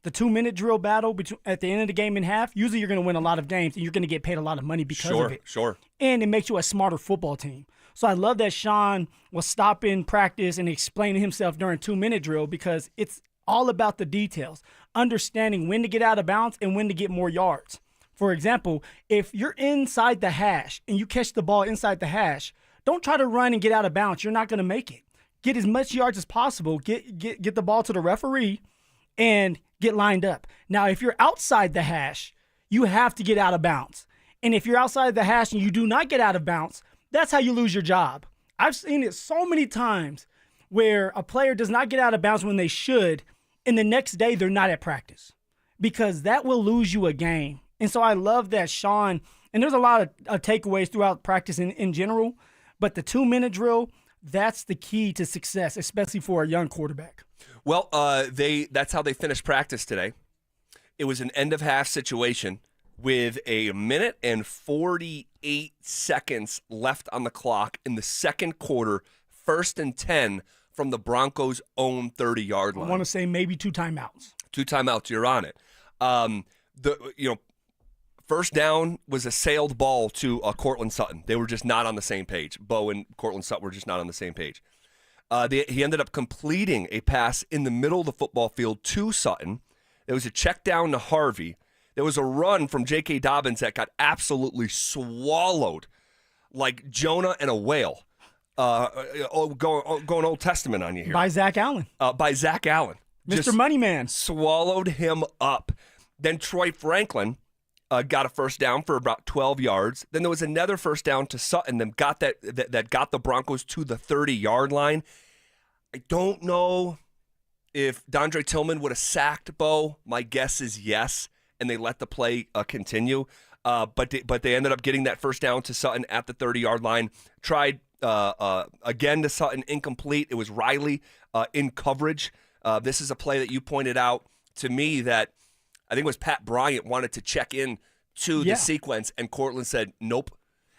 S4: the 2-minute drill battle at the end of the game and half, usually you're going to win a lot of games and you're going to get paid a lot of money because of it.
S18: Sure.
S4: And it makes you a smarter football team. So I love that Shawn was stopping practice and explaining himself during 2-minute drill because it's all about the details, understanding when to get out of bounds and when to get more yards. For example, if you're inside the hash and you catch the ball inside the hash, don't try to run and get out of bounds. You're not going to make it. Get as much yards as possible. Get the ball to the referee and get lined up. Now, if you're outside the hash, you have to get out of bounds. And if you're outside the hash and you do not get out of bounds, that's how you lose your job. I've seen it so many times where a player does not get out of bounds when they should, and the next day they're not at practice because that will lose you a game. And so I love that Shawn, and there's a lot of takeaways throughout practice in general, but the 2-minute drill, that's the key to success, especially for a young quarterback.
S18: Well, that's how they finished practice today. It was an end-of-half situation with 1 and 48 seconds left on the clock in the second quarter, 1st and 10 from the Broncos' own 30-yard line.
S4: I want to say maybe 2 timeouts.
S18: 2 timeouts, you're on it. First down was a sailed ball to Cortland Sutton. They were just not on the same page. Bo and Cortland Sutton were just not on the same page. He ended up completing a pass in the middle of the football field to Sutton. There was a check down to Harvey. There was a run from J.K. Dobbins that got absolutely swallowed like Jonah and a whale. Going Old Testament on you here.
S4: By Zack Allen.
S18: Mr.
S4: Moneyman.
S18: Swallowed him up. Then Troy Franklin got a first down for about 12 yards. Then there was another first down to Sutton that got the Broncos to the 30-yard line. I don't know if Dondre Tillman would have sacked Bo. My guess is yes, and they let the play continue. But they ended up getting that first down to Sutton at the 30-yard line. Tried again to Sutton, incomplete. It was Riley in coverage. This is a play that you pointed out to me that I think it was Pat Bryant wanted to check in to the sequence, and Cortland said, nope.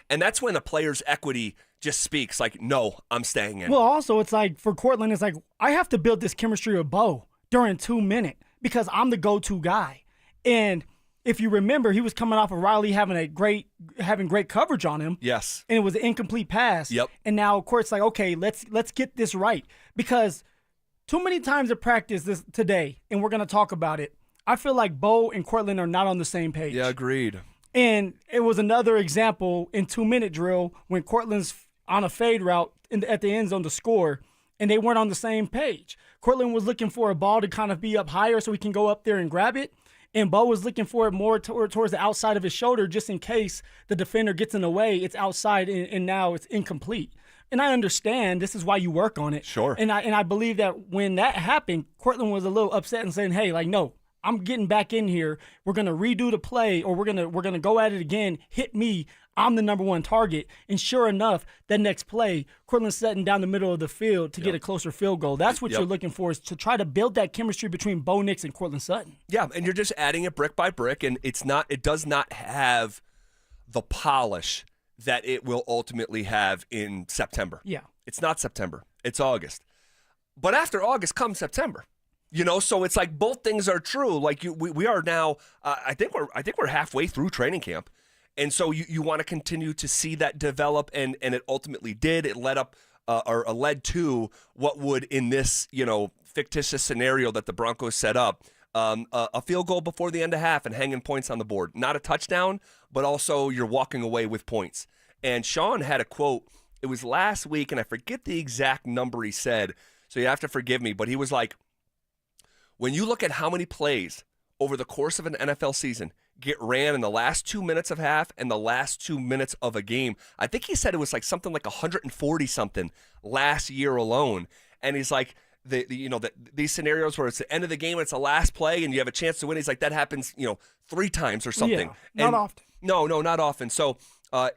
S18: And that's when a player's equity just speaks, like, no, I'm staying in.
S4: Well, also, it's like, for Cortland, it's like, I have to build this chemistry with Bo during 2 minutes because I'm the go-to guy. And if you remember, he was coming off of Riley having great coverage on him.
S18: Yes.
S4: And it was an incomplete pass.
S18: Yep.
S4: And now, of course, it's like, okay, let's get this right. Because too many times at practice today, and we're going to talk about it, I feel like Bo and Cortland are not on the same page.
S18: Yeah, agreed.
S4: And it was another example in 2-minute drill when Cortland's on a fade route at the end zone to score, and they weren't on the same page. Cortland was looking for a ball to kind of be up higher so he can go up there and grab it, and Bo was looking for it more towards the outside of his shoulder just in case the defender gets in the way. It's outside, and now it's incomplete. And I understand this is why you work on it.
S18: Sure.
S4: And I believe that when that happened, Cortland was a little upset and saying, hey, like, no, I'm getting back in here. We're going to redo the play, or we're going to go at it again. Hit me. I'm the number one target. And sure enough, that next play, Cortland's setting down the middle of the field to get a closer field goal. That's what you're looking for, is to try to build that chemistry between Bo Nix and Cortland Sutton.
S18: Yeah, and you're just adding it brick by brick, and it does not have the polish that it will ultimately have in September.
S4: Yeah.
S18: It's not September. It's August. But after August comes September. So it's like both things are true. Like we are now. I think we're halfway through training camp, and so you want to continue to see that develop, and it ultimately did. It led up or led to what would in this fictitious scenario that the Broncos set up, a field goal before the end of half and hanging points on the board. Not a touchdown, but also you're walking away with points. And Shawn had a quote. It was last week, and I forget the exact number he said, so you have to forgive me, but he was like, when you look at how many plays over the course of an NFL season get ran in the last 2 minutes of half and the last 2 minutes of a game, I think he said it was like something like 140-something last year alone. And he's like, these scenarios where it's the end of the game and it's the last play and you have a chance to win, he's like, that happens 3 times or something.
S4: Yeah, not often.
S18: No, not often. So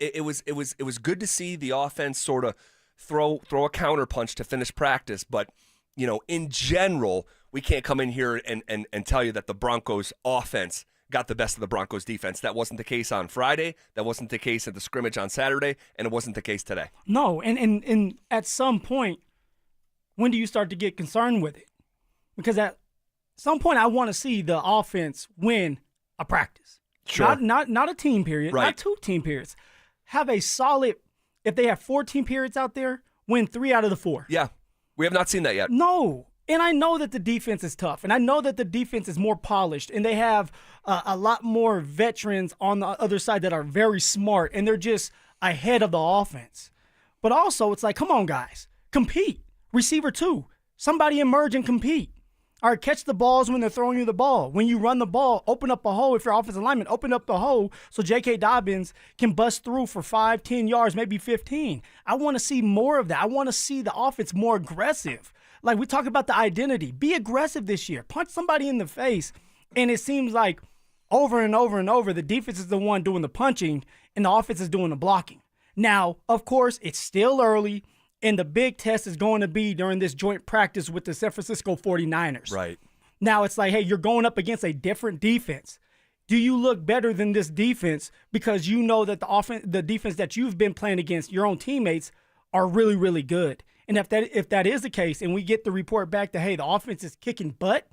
S18: it was good to see the offense sort of throw a counterpunch to finish practice, but in general, we can't come in here and tell you that the Broncos offense got the best of the Broncos defense. That wasn't the case on Friday. That wasn't the case at the scrimmage on Saturday, and it wasn't the case today.
S4: No, and at some point, when do you start to get concerned with it? Because at some point, I want to see the offense win a practice.
S18: Sure.
S4: Not a team period,
S18: right.
S4: Not 2 team periods. Have a solid, if they have 4 team periods out there, win 3 out of the 4.
S18: Yeah, we have not seen that yet.
S4: No. And I know that the defense is tough, and I know that the defense is more polished, and they have a lot more veterans on the other side that are very smart, and they're just ahead of the offense. But also, it's like, come on, guys, compete. Receiver 2, somebody emerge and compete. All right, catch the balls when they're throwing you the ball. When you run the ball, open up a hole. If you're offensive lineman, open up the hole so J.K. Dobbins can bust through for 5, 10 yards, maybe 15. I want to see more of that. I want to see the offense more aggressive. Like we talk about the identity. Be aggressive this year. Punch somebody in the face. And it seems like over and over and over, the defense is the one doing the punching and the offense is doing the blocking. Now, of course, it's still early, and the big test is going to be during this joint practice with the San Francisco 49ers.
S18: Right.
S4: Now, it's like, hey, you're going up against a different defense. Do you look better than this defense because you know that the defense that you've been playing against, your own teammates, are really, really good? And if that is the case, and we get the report back that, hey, the offense is kicking butt,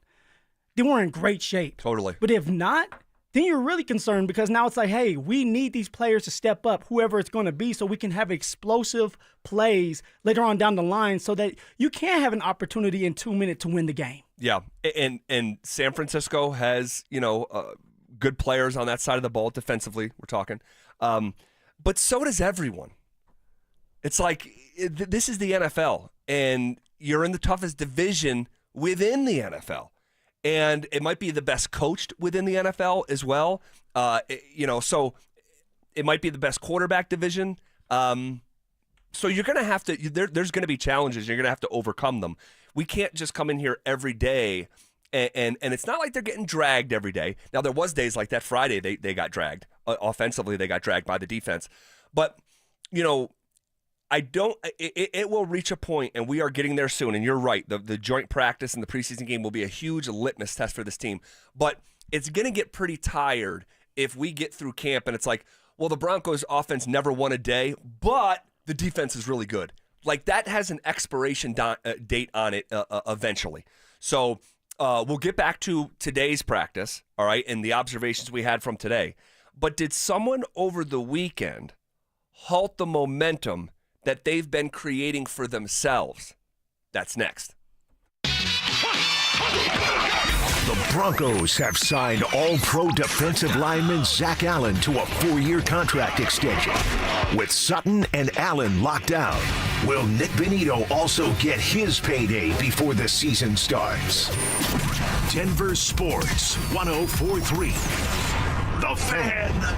S4: then we're in great shape.
S18: Totally.
S4: But if not, then you're really concerned because now it's like, hey, we need these players to step up, whoever it's going to be, so we can have explosive plays later on down the line so that you can have an opportunity in 2 minutes to win the game.
S18: Yeah, and San Francisco has, good players on that side of the ball defensively, we're talking. But so does everyone. It's like this is the NFL, and you're in the toughest division within the NFL. And it might be the best coached within the NFL as well. So it might be the best quarterback division. So you're going to have to there's going to be challenges. You're going to have to overcome them. We can't just come in here every day, and it's not like they're getting dragged every day. Now, there was days like that Friday they got dragged. Offensively, they got dragged by the defense. But, it will reach a point, and we are getting there soon, and you're right. The joint practice and the preseason game will be a huge litmus test for this team. But it's going to get pretty tired if we get through camp and it's like, well, the Broncos offense never won a day, but the defense is really good. Like, that has an expiration date on it eventually. So we'll get back to today's practice, all right, and the observations we had from today. But did someone over the weekend halt the momentum that they've been creating for themselves? That's next.
S2: The Broncos have signed All-Pro defensive lineman Zack Allen to a 4-year contract extension. With Sutton and Allen locked down, will Nick Benito also get his payday before the season starts? Denver Sports 104.3. The Fan.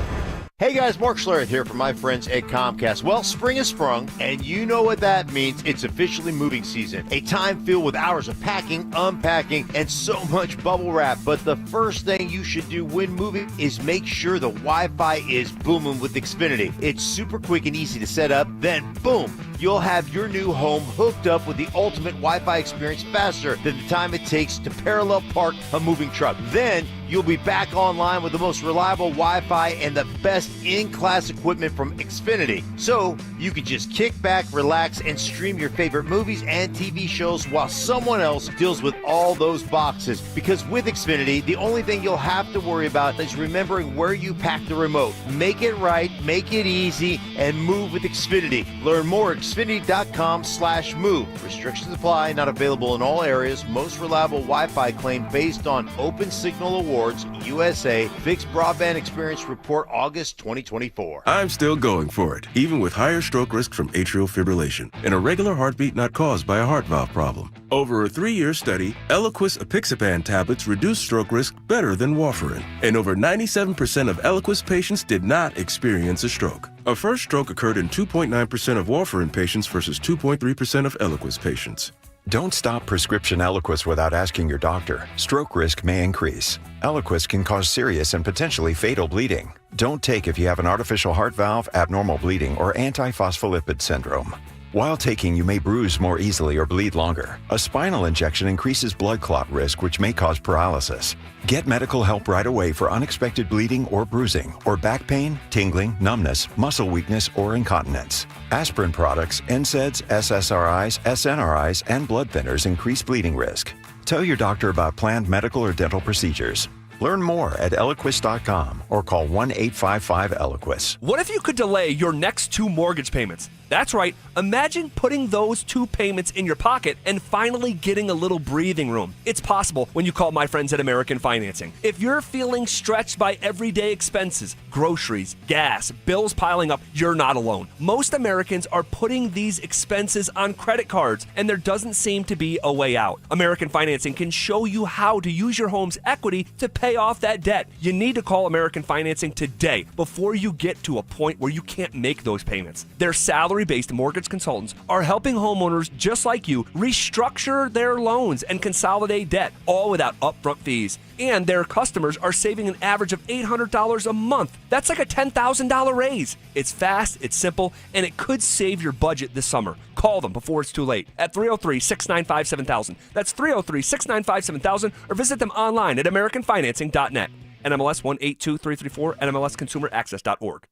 S1: Hey guys, Mark Schlereth here from my friends at Comcast. Well, spring has sprung, and you know what that means. It's officially moving season. A time filled with hours of packing, unpacking, and so much bubble wrap. But the first thing you should do when moving is make sure the Wi-Fi is booming with Xfinity. It's super quick and easy to set up. Then, boom, you'll have your new home hooked up with the ultimate Wi-Fi experience faster than the time it takes to parallel park a moving truck. Then, you'll be back online with the most reliable Wi-Fi and the best in-class equipment from Xfinity. So you can just kick back, relax, and stream your favorite movies and TV shows while someone else deals with all those boxes. Because with Xfinity, the only thing you'll have to worry about is remembering where you pack the remote. Make it right, make it easy, and move with Xfinity. Learn more at Xfinity.com/move. Restrictions apply, not available in all areas. Most reliable Wi-Fi claim based on Open Signal Awards, USA, Fixed Broadband Experience Report, August 2024.
S3: I'm still going for it, even with higher stroke risk from atrial fibrillation and a regular heartbeat not caused by a heart valve problem. Over a 3-year study, Eliquis apixaban tablets reduced stroke risk better than warfarin, and over 97% of Eliquis patients did not experience a stroke. A first stroke occurred in 2.9% of warfarin patients versus 2.3% of Eliquis patients.
S6: Don't stop prescription Eliquis without asking your doctor. Stroke risk may increase. Eliquis can cause serious and potentially fatal bleeding. Don't take if you have an artificial heart valve, abnormal bleeding, or antiphospholipid syndrome. While taking, you may bruise more easily or bleed longer. A spinal injection increases blood clot risk, which may cause paralysis. Get medical help right away for unexpected bleeding or bruising, or back pain, tingling, numbness, muscle weakness, or incontinence. Aspirin products, NSAIDs, SSRIs, SNRIs, and blood thinners increase bleeding risk. Tell your doctor about planned medical or dental procedures. Learn more at Eliquis.com or call 1-855-ELIQUIS.
S18: What if you could delay your next 2 mortgage payments? That's right. Imagine putting those 2 payments in your pocket and finally getting a little breathing room. It's possible when you call my friends at American Financing. If you're feeling stretched by everyday expenses, groceries, gas, bills piling up, you're not alone. Most Americans are putting these expenses on credit cards, and there doesn't seem to be a way out. American Financing can show you how to use your home's equity to pay off that debt. You need to call American Financing today before you get to a point where you can't make those payments. Their salary-based mortgage consultants are helping homeowners just like you restructure their loans and consolidate debt, all without upfront fees. And their customers are saving an average of $800 a month. That's like a $10,000 raise. It's fast, it's simple, and it could save your budget this summer. Call them before it's too late at 303-695-7000. That's 303-695-7000, or visit them online at AmericanFinancing.net. NMLS 182334, NMLSConsumerAccess.org.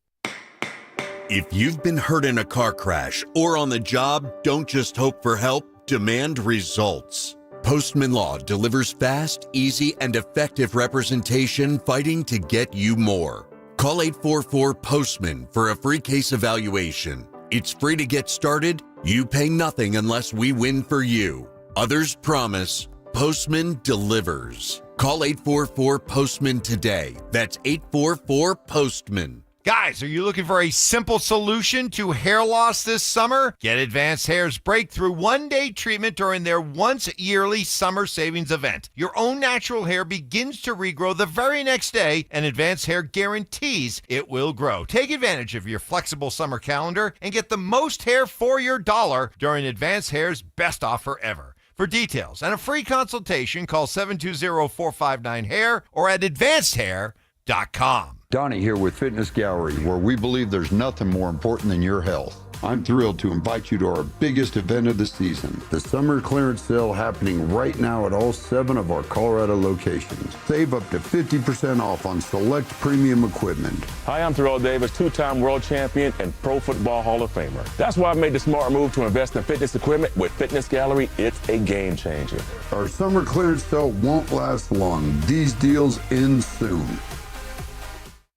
S8: If you've been hurt in a car crash or on the job, don't just hope for help, demand results. Postman Law delivers fast, easy, and effective representation fighting to get you more. Call 844-POSTMAN for a free case evaluation. It's free to get started. You pay nothing unless we win for you. Others promise. Postman delivers. Call 844-POSTMAN today. That's 844-POSTMAN.
S17: Guys, are you looking for a simple solution to hair loss this summer? Get Advanced Hair's breakthrough one-day treatment during their once-yearly summer savings event. Your own natural hair begins to regrow the very next day, and Advanced Hair guarantees it will grow. Take advantage of your flexible summer calendar and get the most hair for your dollar during Advanced Hair's best offer ever. For details and a free consultation, call 720-459-HAIR or at advancedhair.com.
S20: Donnie here with Fitness Gallery, where we believe there's nothing more important than your health. I'm thrilled to invite you to our biggest event of the season, the summer clearance sale happening right now at all 7 of our Colorado locations. Save up to 50% off on select premium equipment.
S23: Hi, I'm Terrell Davis, 2-time world champion and Pro Football Hall of Famer. That's why I made the smart move to invest in fitness equipment with Fitness Gallery. It's a game changer.
S20: Our summer clearance sale won't last long. These deals end soon.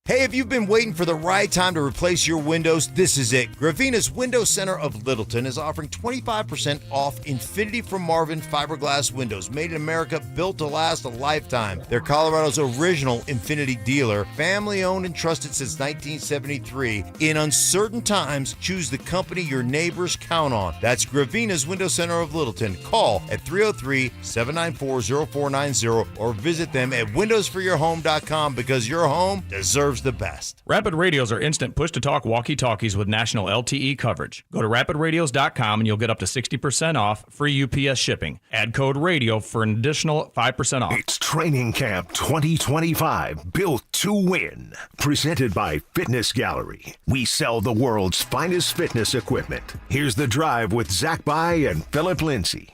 S1: Hey, if you've been waiting for the right time to replace your windows, this is it. Gravina's Window Center of Littleton is offering 25% off Infinity from Marvin fiberglass windows, made in America, built to last a lifetime. They're Colorado's original Infinity dealer, family owned and trusted since 1973. In uncertain times, choose the company your neighbors count on. That's Gravina's Window Center of Littleton. Call at 303-794-0490 or visit them at windowsforyourhome.com, because your home deserves the best.
S26: Rapid Radios are instant push-to-talk walkie-talkies with national LTE coverage. Go to rapidradios.com and you'll get up to 60% off, free UPS shipping. Add code RADIO for an additional 5% off.
S2: It's Training Camp 2025, built to win. Presented by Fitness Gallery. We sell the world's finest fitness equipment. Here's The Drive with Zach By and Phillip Lindsay.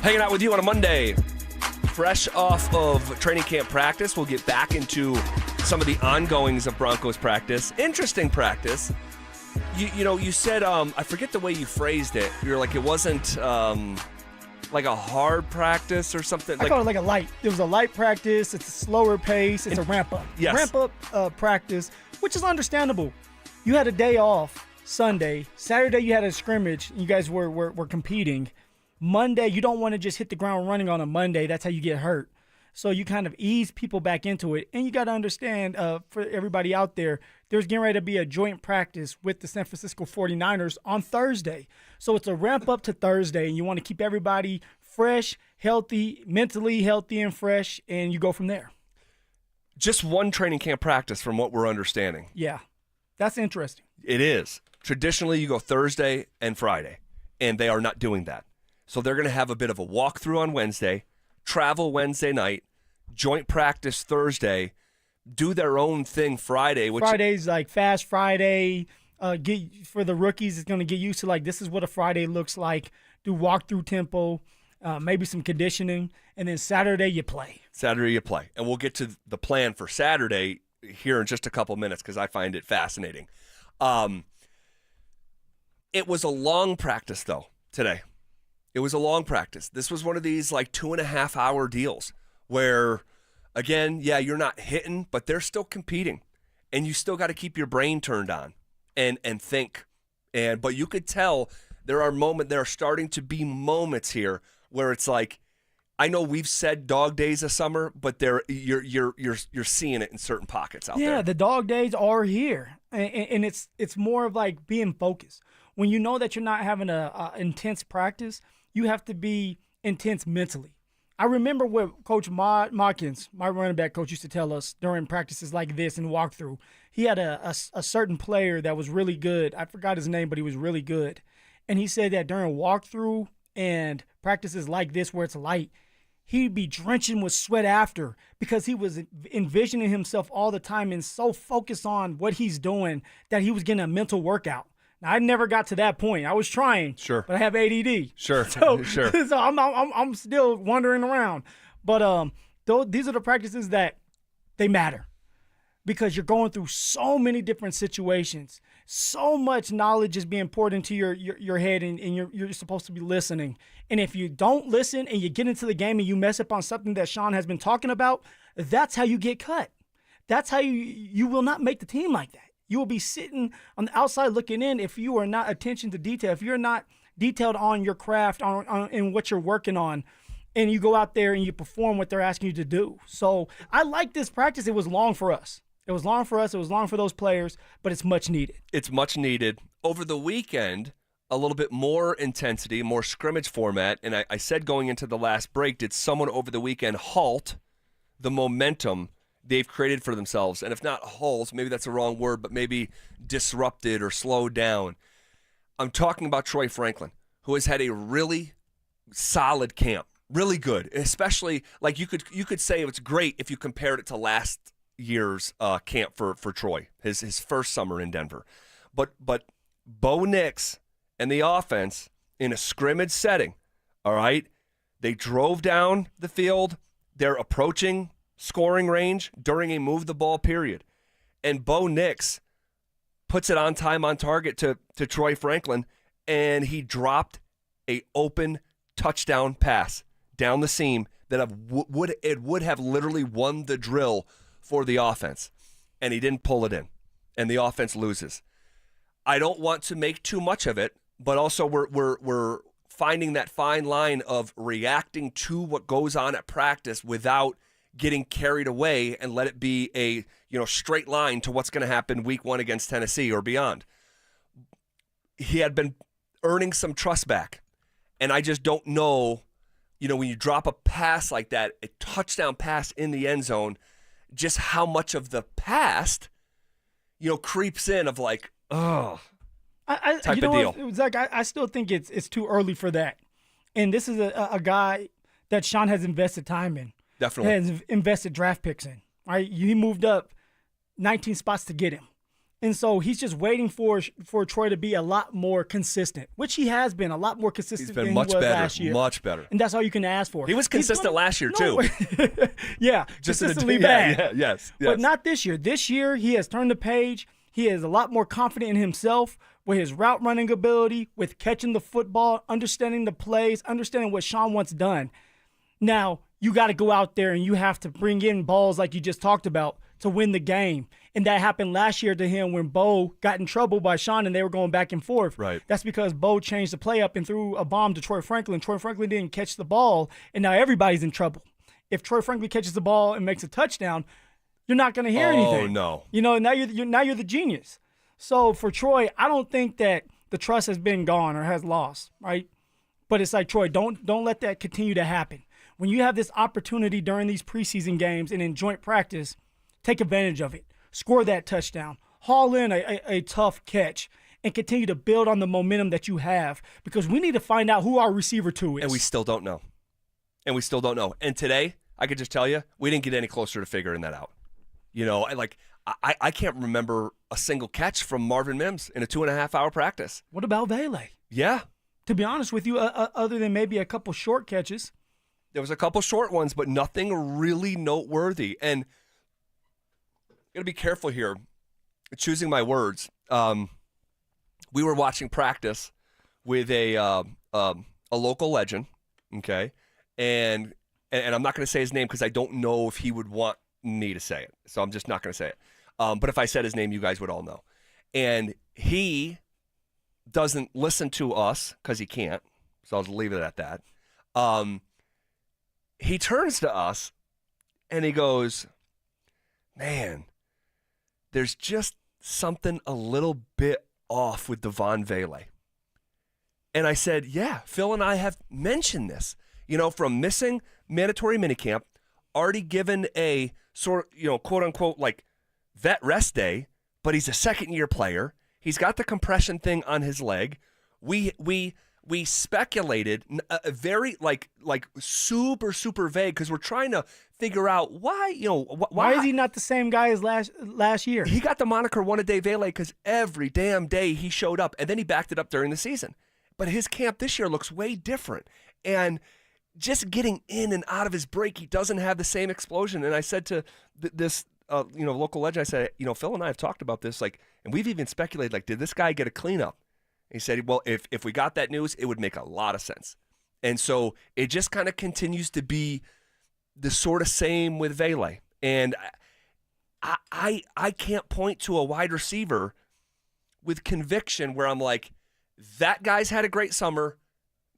S18: Hanging out with you on a Monday. Fresh off of training camp practice, we'll get back into some of the ongoings of Broncos practice. Interesting practice. You said, I forget the way you phrased it. You're like, it wasn't like a hard practice or something.
S4: I call it like a light. It was a light practice. It's a slower pace. It's a ramp up.
S18: Yes.
S4: Ramp up practice, which is understandable. You had a day off Sunday. Saturday you had a scrimmage. You guys were competing. Monday, you don't want to just hit the ground running on a Monday. That's how you get hurt. So you kind of ease people back into it. And you got to understand, for everybody out there, there's getting ready to be a joint practice with the San Francisco 49ers on Thursday. So it's a ramp up to Thursday, and you want to keep everybody fresh, healthy, mentally healthy and fresh, and you go from there.
S18: Just one training camp practice from what we're understanding.
S4: Yeah, that's interesting.
S18: It is. Traditionally, you go Thursday and Friday, and they are not doing that. So they're going to have a bit of a walkthrough on Wednesday, travel Wednesday night, joint practice Thursday, do their own thing Friday.
S4: Friday's like Fast Friday. For the rookies, it's going to get used to, like, this is what a Friday looks like. Do walkthrough tempo, maybe some conditioning, and then Saturday you play.
S18: And we'll get to the plan for Saturday here in just a couple minutes because I find it fascinating. It was a long practice, though, today. It was a long practice. This was one of these like 2.5-hour deals where, again, yeah, you're not hitting, but they're still competing. And you still got to keep your brain turned on and think. But you could tell there are starting to be moments here where it's like, I know we've said dog days of summer, but you're seeing it in certain pockets out there.
S4: Yeah, the dog days are here. And it's more of like being focused. When you know that you're not having a intense practice, you have to be intense mentally. I remember what Coach Mawkins, my running back coach, used to tell us during practices like this and walkthrough. He had a certain player that was really good. I forgot his name, but he was really good. And he said that during walkthrough and practices like this where it's light, he'd be drenching with sweat after because he was envisioning himself all the time and so focused on what he's doing that he was getting a mental workout. Now, I never got to that point. I was trying,
S18: sure,
S4: but I have ADD.
S18: Sure,
S4: so,
S18: sure.
S4: So I'm still wandering around. But these are the practices that they matter because you're going through so many different situations. So much knowledge is being poured into your head, and you're supposed to be listening. And if you don't listen and you get into the game and you mess up on something that Shawn has been talking about, that's how you get cut. That's how you will not make the team like that. You will be sitting on the outside looking in if you are not attention to detail, if you're not detailed on your craft and what you're working on, and you go out there and you perform what they're asking you to do. So I like this practice. It was long for us. It was long for us. It was long for those players, but it's much needed.
S18: It's much needed. Over the weekend, a little bit more intensity, more scrimmage format, and I said going into the last break, did someone over the weekend halt the momentum they've created for themselves? And if not halt, maybe that's the wrong word, but maybe disrupted or slowed down. I'm talking about Troy Franklin, who has had a really solid camp, really good, especially like you could say it's great if you compared it to last year's camp for Troy, his first summer in Denver. But Bo Nix and the offense in a scrimmage setting, all right, they drove down the field. They're approaching scoring range during a move the ball period. And Bo Nix puts it on time, on target to Troy Franklin, and he dropped a open touchdown pass down the seam that would have literally won the drill for the offense. And he didn't pull it in. And the offense loses. I don't want to make too much of it, but also we're finding that fine line of reacting to what goes on at practice without getting carried away and let it be a straight line to what's going to happen week 1 against Tennessee or beyond. He had been earning some trust back, and I just don't know, when you drop a pass like that, a touchdown pass in the end zone, just how much of the past, creeps in of like, type of deal.
S4: Zach, I still think it's too early for that. And this is a guy that Shawn has invested time in.
S18: Definitely.
S4: Has invested draft picks in. Right? He moved up 19 spots to get him. And so he's just waiting for Troy to be a lot more consistent, which he has been a lot more consistent than he was last year.
S18: Much better.
S4: And that's all you can ask for.
S18: He was consistent last year, too.
S4: Yeah,
S18: just
S4: consistently bad.
S18: Yeah, yes.
S4: But not this year. This year, he has turned the page. He is a lot more confident in himself with his route running ability, with catching the football, understanding the plays, understanding what Shawn wants done. Now, you got to go out there and you have to bring in balls like you just talked about to win the game. And that happened last year to him when Bo got in trouble by Shawn and they were going back and forth.
S18: Right.
S4: That's because Bo changed the play up and threw a bomb to Troy Franklin. Troy Franklin didn't catch the ball, and now everybody's in trouble. If Troy Franklin catches the ball and makes a touchdown, you're not going to hear anything.
S18: Oh, no.
S4: You know, now you're the genius. So for Troy, I don't think that the trust has been gone or has lost, right? But it's like, Troy, don't let that continue to happen. When you have this opportunity during these preseason games and in joint practice, take advantage of it. Score that touchdown. Haul in a tough catch and continue to build on the momentum that you have, because we need to find out who our receiver 2 is.
S18: And we still don't know. And today, I could just tell you, we didn't get any closer to figuring that out. You know, I can't remember a single catch from Marvin Mims in a 2.5-hour practice.
S4: What about Vele?
S18: Yeah.
S4: To be honest with you, other than maybe a couple short catches.
S18: There was a couple short ones, but nothing really noteworthy. And got to be careful here, choosing my words. We were watching practice with a local legend, okay, and I'm not going to say his name because I don't know if he would want me to say it, so I'm just not going to say it. But if I said his name, you guys would all know. And he doesn't listen to us because he can't, so I'll just leave it at that. He turns to us and he goes, "Man, there's just something a little bit off with Devon Vele." And I said, yeah, Phil and I have mentioned this, you know, from missing mandatory minicamp, already given a sort of, you know, quote unquote, like vet rest day, but he's a second-year player. He's got the compression thing on his leg. We speculated very like super vague because we're trying to figure out why, you know,
S4: why is he not the same guy as last year?
S18: He got the moniker one-a-day Vele because every damn day he showed up, and then he backed it up during the season. But his camp this year looks way different, and just getting in and out of his break, he doesn't have the same explosion. And I said to this local legend, I said, you know, Phil and I have talked about this, like, and we've even speculated, like, did this guy get a cleanup? He said, well, if we got that news, it would make a lot of sense. And so it just kind of continues to be the sort of same with Vele. And I can't point to a wide receiver with conviction where I'm like, that guy's had a great summer.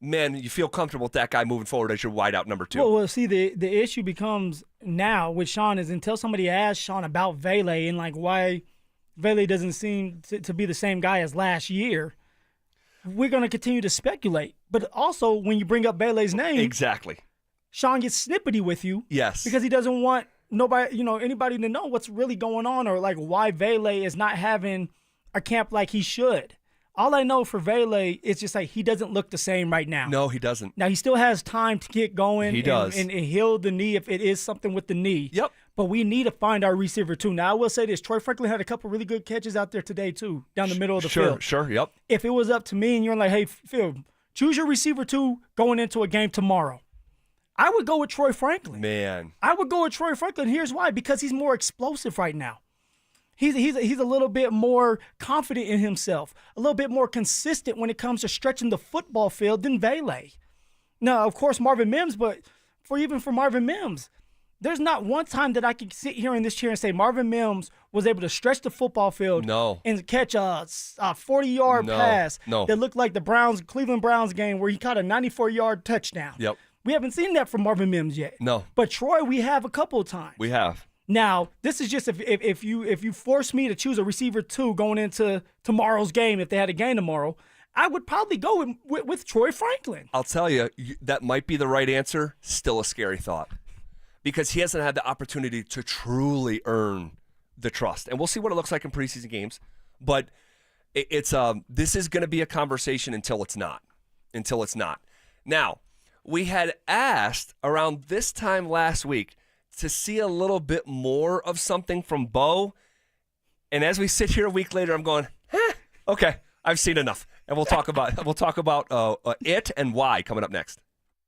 S18: Man, you feel comfortable with that guy moving forward as your wideout number 2.
S4: Well, see, the issue becomes now with Shawn is until somebody asks Shawn about Vele and like why Vele doesn't seem to be the same guy as last year, we're going to continue to speculate. But also, when you bring up Vele's name,
S18: exactly,
S4: Shawn gets snippety with you.
S18: Yes,
S4: because he doesn't want anybody to know what's really going on or like why Vele is not having a camp like he should. All I know for Vele is just like he doesn't look the same right now.
S18: No, he doesn't.
S4: Now, he still has time to get going.
S18: He does.
S4: And heal the knee if it is something with the knee.
S18: Yep.
S4: But we need to find our receiver, too. Now, I will say this. Troy Franklin had a couple really good catches out there today, too, down the middle of the field.
S18: Sure, yep.
S4: If it was up to me and you're like, hey, Phil, choose your receiver, 2 going into a game tomorrow, I would go with Troy Franklin.
S18: Man.
S4: I would go with Troy Franklin. Here's why. Because he's more explosive right now. He's a little bit more confident in himself, a little bit more consistent when it comes to stretching the football field than Vele. Now, of course, Marvin Mims, but for Marvin Mims, there's not one time that I can sit here in this chair and say Marvin Mims was able to stretch the football field and catch a 40-yard pass that looked like the Cleveland Browns game where he caught a 94-yard touchdown.
S18: Yep.
S4: We haven't seen that from Marvin Mims yet.
S18: No.
S4: But Troy, we have a couple of times.
S18: We have.
S4: Now, this is just if you force me to choose a receiver 2 going into tomorrow's game, if they had a game tomorrow, I would probably go with Troy Franklin.
S18: I'll tell you, that might be the right answer. Still a scary thought. Because he hasn't had the opportunity to truly earn the trust. And we'll see what it looks like in preseason games. But this is going to be a conversation until it's not. Now, we had asked around this time last week to see a little bit more of something from Bo. And as we sit here a week later, I'm going, okay, I've seen enough. And we'll talk about it and why coming up next.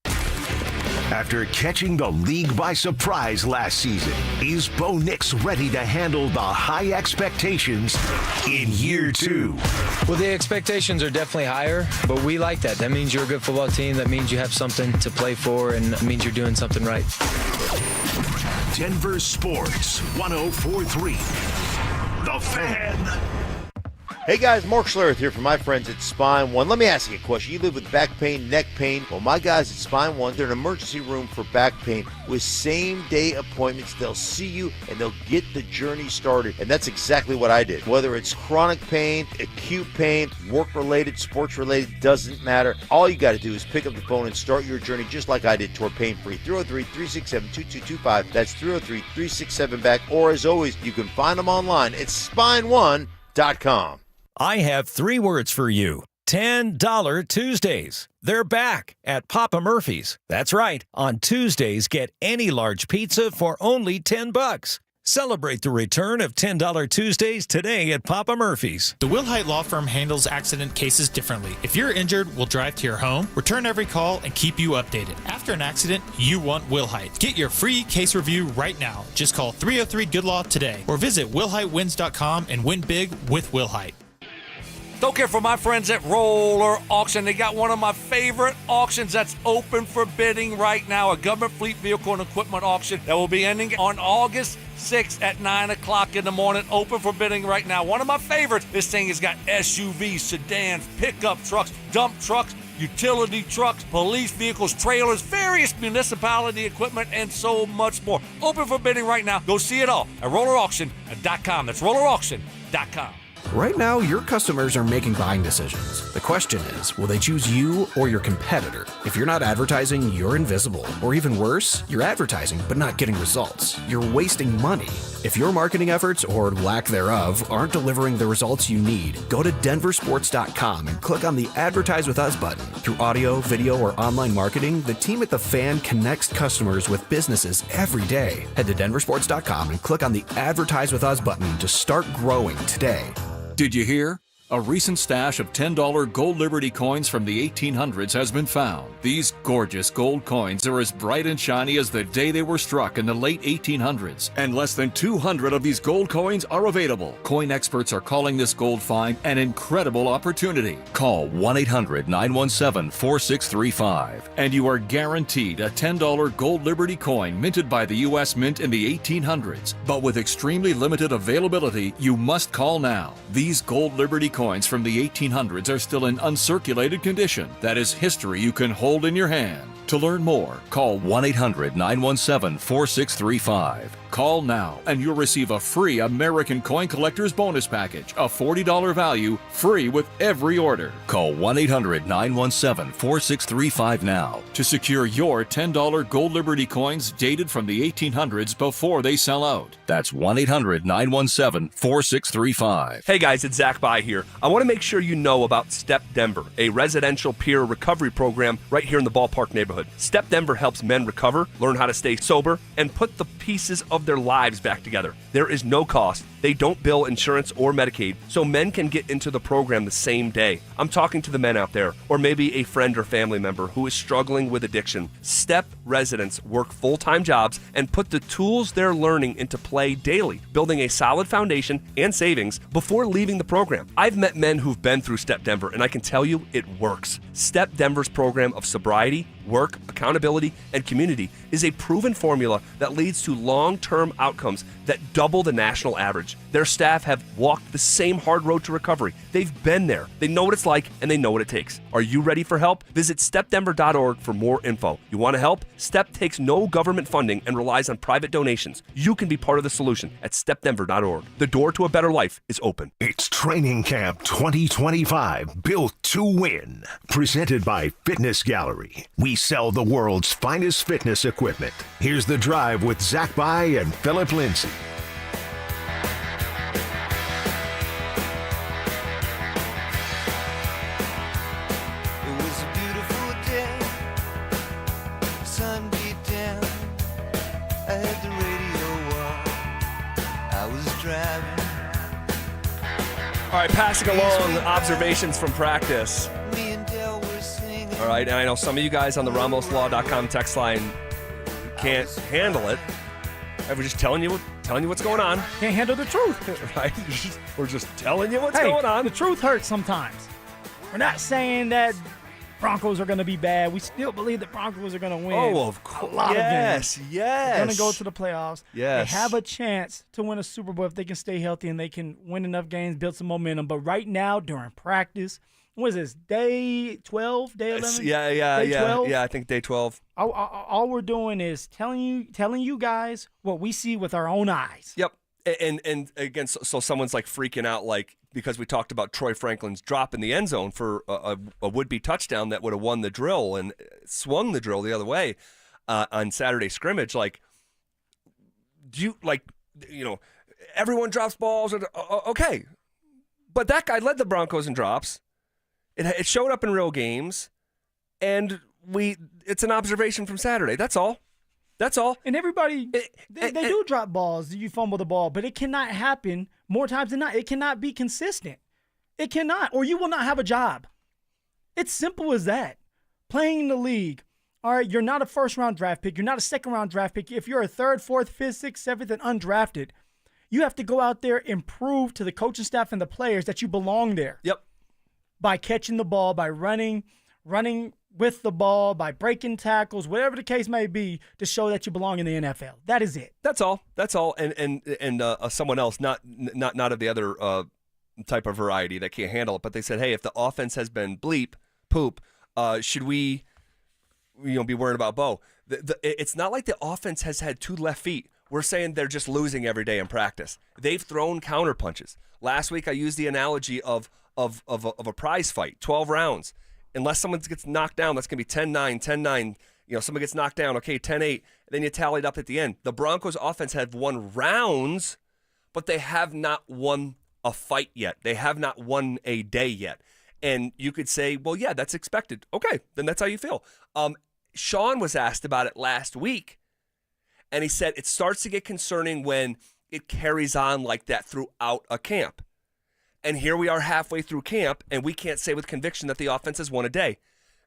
S2: After catching the league by surprise last season, is Bo Nix ready to handle the high expectations in year 2?
S5: Well, the expectations are definitely higher, but we like that. That means you're a good football team. That means you have something to play for, and it means you're doing something right.
S2: Denver Sports 104.3. The Fan.
S1: Hey guys, Mark Schlereth here from my friends at Spine One. Let me ask you a question. You live with back pain, neck pain. Well, my guys at Spine One, they're an emergency room for back pain with same-day appointments. They'll see you and they'll get the journey started. And that's exactly what I did. Whether it's chronic pain, acute pain, work-related, sports-related, doesn't matter. All you got to do is pick up the phone and start your journey just like I did toward pain-free. 303-367-2225. That's 303-367-BACK. Or as always, you can find them online at spineone.com.
S7: I have 3 words for you. $10 Tuesdays. They're back at Papa Murphy's. That's right. On Tuesdays, get any large pizza for only $10. Celebrate the return of $10 Tuesdays today at Papa Murphy's.
S11: The Wilhite Law Firm handles accident cases differently. If you're injured, we'll drive to your home, return every call, and keep you updated. After an accident, you want Wilhite. Get your free case review right now. Just call 303-GOOD-LAW today or visit WilhiteWins.com and win big with Wilhite.
S14: Don't care for my friends at Roller Auction. They got one of my favorite auctions that's open for bidding right now, a government fleet vehicle and equipment auction that will be ending on August 6th at 9 o'clock in the morning, open for bidding right now. One of my favorites, this thing has got SUVs, sedans, pickup trucks, dump trucks, utility trucks, police vehicles, trailers, various municipality equipment, and so much more. Open for bidding right now. Go see it all at rollerauction.com. That's rollerauction.com.
S15: Right now, your customers are making buying decisions. The question is, will they choose you or your competitor? If you're not advertising, you're invisible. Or even worse, you're advertising but not getting results. You're wasting money. If your marketing efforts, or lack thereof, aren't delivering the results you need, go to DenverSports.com and click on the Advertise With Us button. Through audio, video, or online marketing, the team at The Fan connects customers with businesses every day. Head to DenverSports.com and click on the Advertise With Us button to start growing today.
S19: Did you hear? A recent stash of $10 gold Liberty coins from the 1800s has been found. These gorgeous gold coins are as bright and shiny as the day they were struck in the late 1800s. And less than 200 of these gold coins are available. Coin experts are calling this gold find an incredible opportunity. Call 1-800-917-4635 and you are guaranteed a $10 gold Liberty coin minted by the U.S. Mint in the 1800s. But with extremely limited availability, you must call now. These gold Liberty coins from the 1800s are still in uncirculated condition. That is history you can hold in your hand. To learn more, call 1-800-917-4635. Call now and you'll receive a free American Coin Collector's Bonus Package, a $40 value, free with every order. Call 1-800-917-4635 now to secure your $10 gold Liberty coins dated from the 1800s before they sell out. That's 1-800-917-4635.
S18: Hey guys, it's Zach By here. I want to make sure you know about Step Denver, a residential peer recovery program right here in the ballpark neighborhood. Step Denver helps men recover, learn how to stay sober, and put the pieces of their lives back together. There is no cost. They don't bill insurance or Medicaid, so men can get into the program the same day. I'm talking to the men out there, or maybe a friend or family member who is struggling with addiction. Step residents work full-time jobs and put the tools they're learning into play daily, building a solid foundation and savings before leaving the program. I've met men who've been through Step Denver, and I can tell you it works. Step Denver's program of sobriety, work, accountability, and community is a proven formula that leads to long-term outcomes that double the national average. Their staff have walked the same hard road to recovery. They've been there. They know what it's like, and they know what it takes. Are you ready for help? Visit stepdenver.org for more info. You want to help? STEP takes no government funding and relies on private donations. You can be part of the solution at stepdenver.org. The door to a better life is open.
S2: It's Training Camp 2025, built to win. Presented by Fitness Gallery. We sell the world's finest fitness equipment. Here's The Drive with Zack By and Phillip Lindsay.
S18: All right, passing along observations from practice. All right, and I know some of you guys on the RamosLaw.com text line can't handle it. We're just telling you what's going on.
S4: Can't handle the truth.
S18: Right? We're just telling you what's going on.
S4: The truth hurts sometimes. We're not saying that Broncos are going to be bad. We still believe the Broncos are going to win.
S18: Oh, of course.
S4: A lot of games.
S18: Yes.
S4: They're going to go to the playoffs.
S18: Yes.
S4: They have a chance to win a Super Bowl if they can stay healthy and they can win enough games, build some momentum. But right now, during practice, what is this, day 12, day 11? Day 12?
S18: Yeah, I think day 12.
S4: All we're doing is telling you guys what we see with our own eyes.
S18: Yep. And again, so someone's like freaking out, like, because we talked about Troy Franklin's drop in the end zone for a would-be touchdown that would have won the drill and swung the drill the other way on Saturday scrimmage. Like, everyone drops balls. Okay. But that guy led the Broncos in drops. It showed up in real games, and it's an observation from Saturday. That's all. That's all.
S4: And everybody, they do drop balls. You fumble the ball, but it cannot happen more times than not. It cannot be consistent. It cannot, or you will not have a job. It's simple as that. Playing in the league, all right, you're not a first-round draft pick. You're not a second-round draft pick. If you're a third, fourth, fifth, sixth, seventh, and undrafted, you have to go out there and prove to the coaching staff and the players that you belong there.
S18: Yep.
S4: By catching the ball, by running with the ball, by breaking tackles, whatever the case may be, to show that you belong in the NFL. That is it.
S18: That's all. That's all. And someone else, not of the other type of variety that can't handle it, but they said, hey, if the offense has been poop, should we, be worried about Bo? It's not like the offense has had two left feet. We're saying they're just losing every day in practice. They've thrown counter punches. Last week I used the analogy of a prize fight, 12 rounds. Unless someone gets knocked down, that's going to be 10-9, 10-9. Someone gets knocked down, okay, 10-8. Then you tallied up at the end. The Broncos offense have won rounds, but they have not won a fight yet. They have not won a day yet. And you could say, well, yeah, that's expected. Okay, then that's how you feel. Shawn was asked about it last week, and he said it starts to get concerning when it carries on like that throughout a camp. And here we are halfway through camp, and we can't say with conviction that the offense has won a day.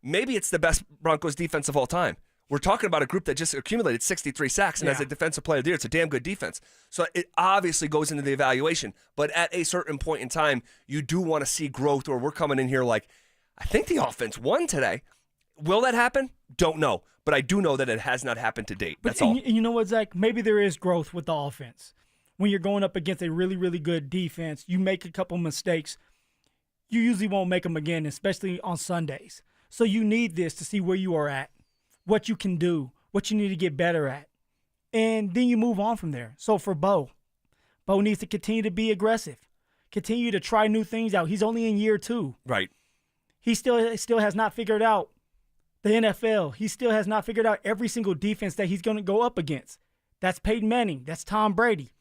S18: Maybe it's the best Broncos defense of all time. We're talking about a group that just accumulated 63 sacks, and as a defensive player of the year, it's a damn good defense. So it obviously goes into the evaluation. But at a certain point in time, you do want to see growth, or we're coming in here like, I think the offense won today. Will that happen? Don't know. But I do know that it has not happened to date. That's all.
S4: And you know what, Zach? Maybe there is growth with the offense. When you're going up against a really, really good defense, you make a couple mistakes. You usually won't make them again, especially on Sundays. So you need this to see where you are at, what you can do, what you need to get better at. And then you move on from there. So for Bo needs to continue to be aggressive, continue to try new things out. He's only in year 2.
S18: Right.
S4: He still has not figured out the NFL. He still has not figured out every single defense that he's going to go up against. That's Peyton Manning. That's Tom Brady.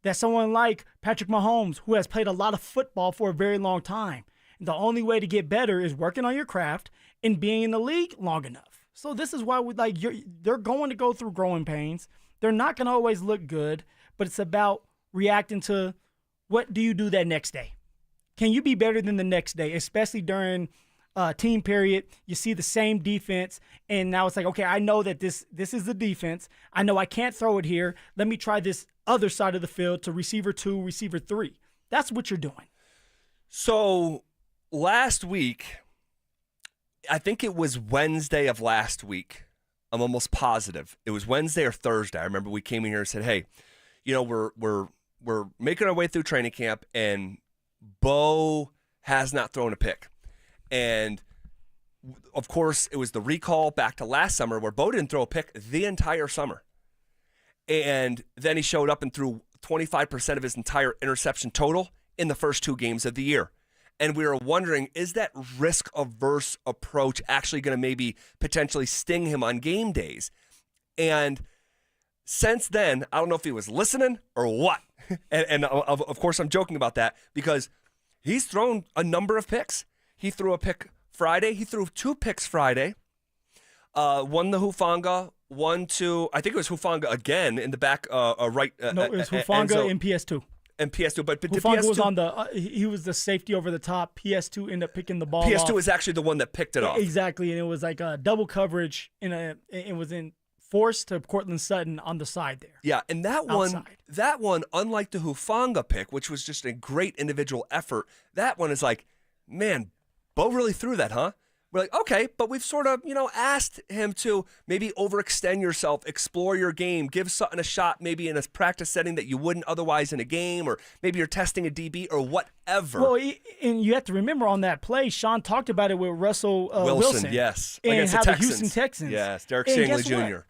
S4: That's someone like Patrick Mahomes, who has played a lot of football for a very long time. And the only way to get better is working on your craft and being in the league long enough. So this is why they're going to go through growing pains. They're not going to always look good, but it's about reacting to what do you do that next day. Can you be better than the next day, especially during team period? You see the same defense, and now it's like, okay, I know that this is the defense. I know I can't throw it here. Let me try this other side of the field to receiver 2, receiver 3. That's what you're doing.
S18: So last week, I think it was Wednesday of last week. I'm almost positive. It was Wednesday or Thursday. I remember we came in here and said, hey, we're making our way through training camp, and Bo has not thrown a pick. And, of course, it was the recall back to last summer where Bo didn't throw a pick the entire summer. And then he showed up and threw 25% of his entire interception total in the first 2 games of the year. And we were wondering, is that risk-averse approach actually going to maybe potentially sting him on game days? And since then, I don't know if he was listening or what. And of course, I'm joking about that because he's thrown a number of picks. He threw a pick Friday. He threw 2 picks Friday. One to Hufanga, one to, I think it was Hufanga again in the back right.
S4: No, it was Hufanga in PS2.
S18: And PS2, but
S4: Hufanga
S18: PS2
S4: was on the. He was the safety over the top. PS2 ended up picking the ball.
S18: PS2
S4: off.
S18: was actually the one that picked it off.
S4: Exactly, and it was like a double coverage. It was in force to Cortland Sutton on the side there.
S18: Yeah, and that one, unlike the Hufanga pick, which was just a great individual effort, that one is like, man, Bo really threw that, huh? We're like, okay, but we've sort of, asked him to maybe overextend yourself, explore your game, give Sutton a shot maybe in a practice setting that you wouldn't otherwise in a game, or maybe you're testing a DB or whatever.
S4: Well, and you have to remember on that play, Shawn talked about it with Russell Wilson.
S18: Yes.
S4: And
S18: against
S4: how
S18: the Texans.
S4: Houston Texans.
S18: Yes, Derek
S4: And
S18: Stingley
S4: guess
S18: Jr.
S4: what?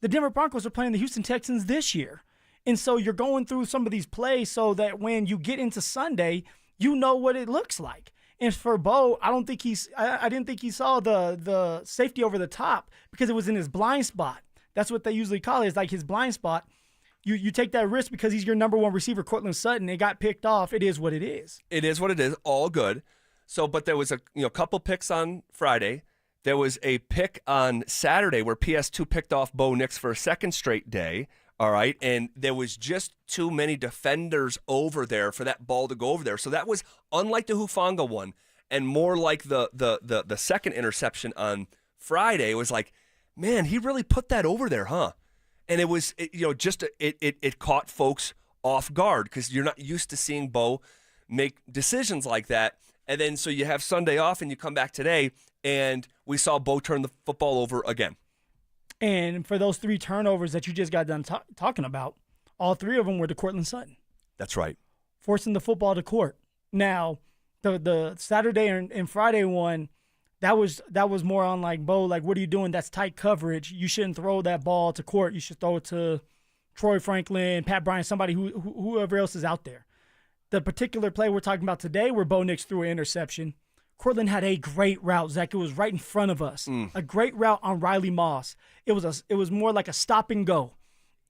S4: The Denver Broncos are playing the Houston Texans this year. And so you're going through some of these plays so that when you get into Sunday, you know what it looks like. And for Bo, I didn't think he saw the safety over the top because it was in his blind spot. That's what they usually call it. It's like his blind spot. You take that risk because he's your number one receiver, Cortland Sutton. It got picked off. It is what it is.
S18: It is what it is. All good. So, but there was a couple picks on Friday. There was a pick on Saturday where PS2 picked off Bo Nix for a second straight day. All right, and there was just too many defenders over there for that ball to go over there. So that was unlike the Hufanga one, and more like the second interception on Friday. It was like, man, he really put that over there, huh? And it was, it caught folks off guard because you're not used to seeing Bo make decisions like that. And then so you have Sunday off, and you come back today, and we saw Bo turn the football over again.
S4: And for those 3 turnovers that you just got done talking about, all 3 of them were to Cortland Sutton.
S18: That's right.
S4: Forcing the football to court. Now, the Saturday and Friday one, that was more on like, Bo, like, what are you doing? That's tight coverage. You shouldn't throw that ball to court. You should throw it to Troy Franklin, Pat Bryant, somebody whoever else is out there. The particular play we're talking about today where Bo Nix threw an interception, Cortland had a great route, Zach. It was right in front of us. A great route on Riley Moss. It was more like a stop and go,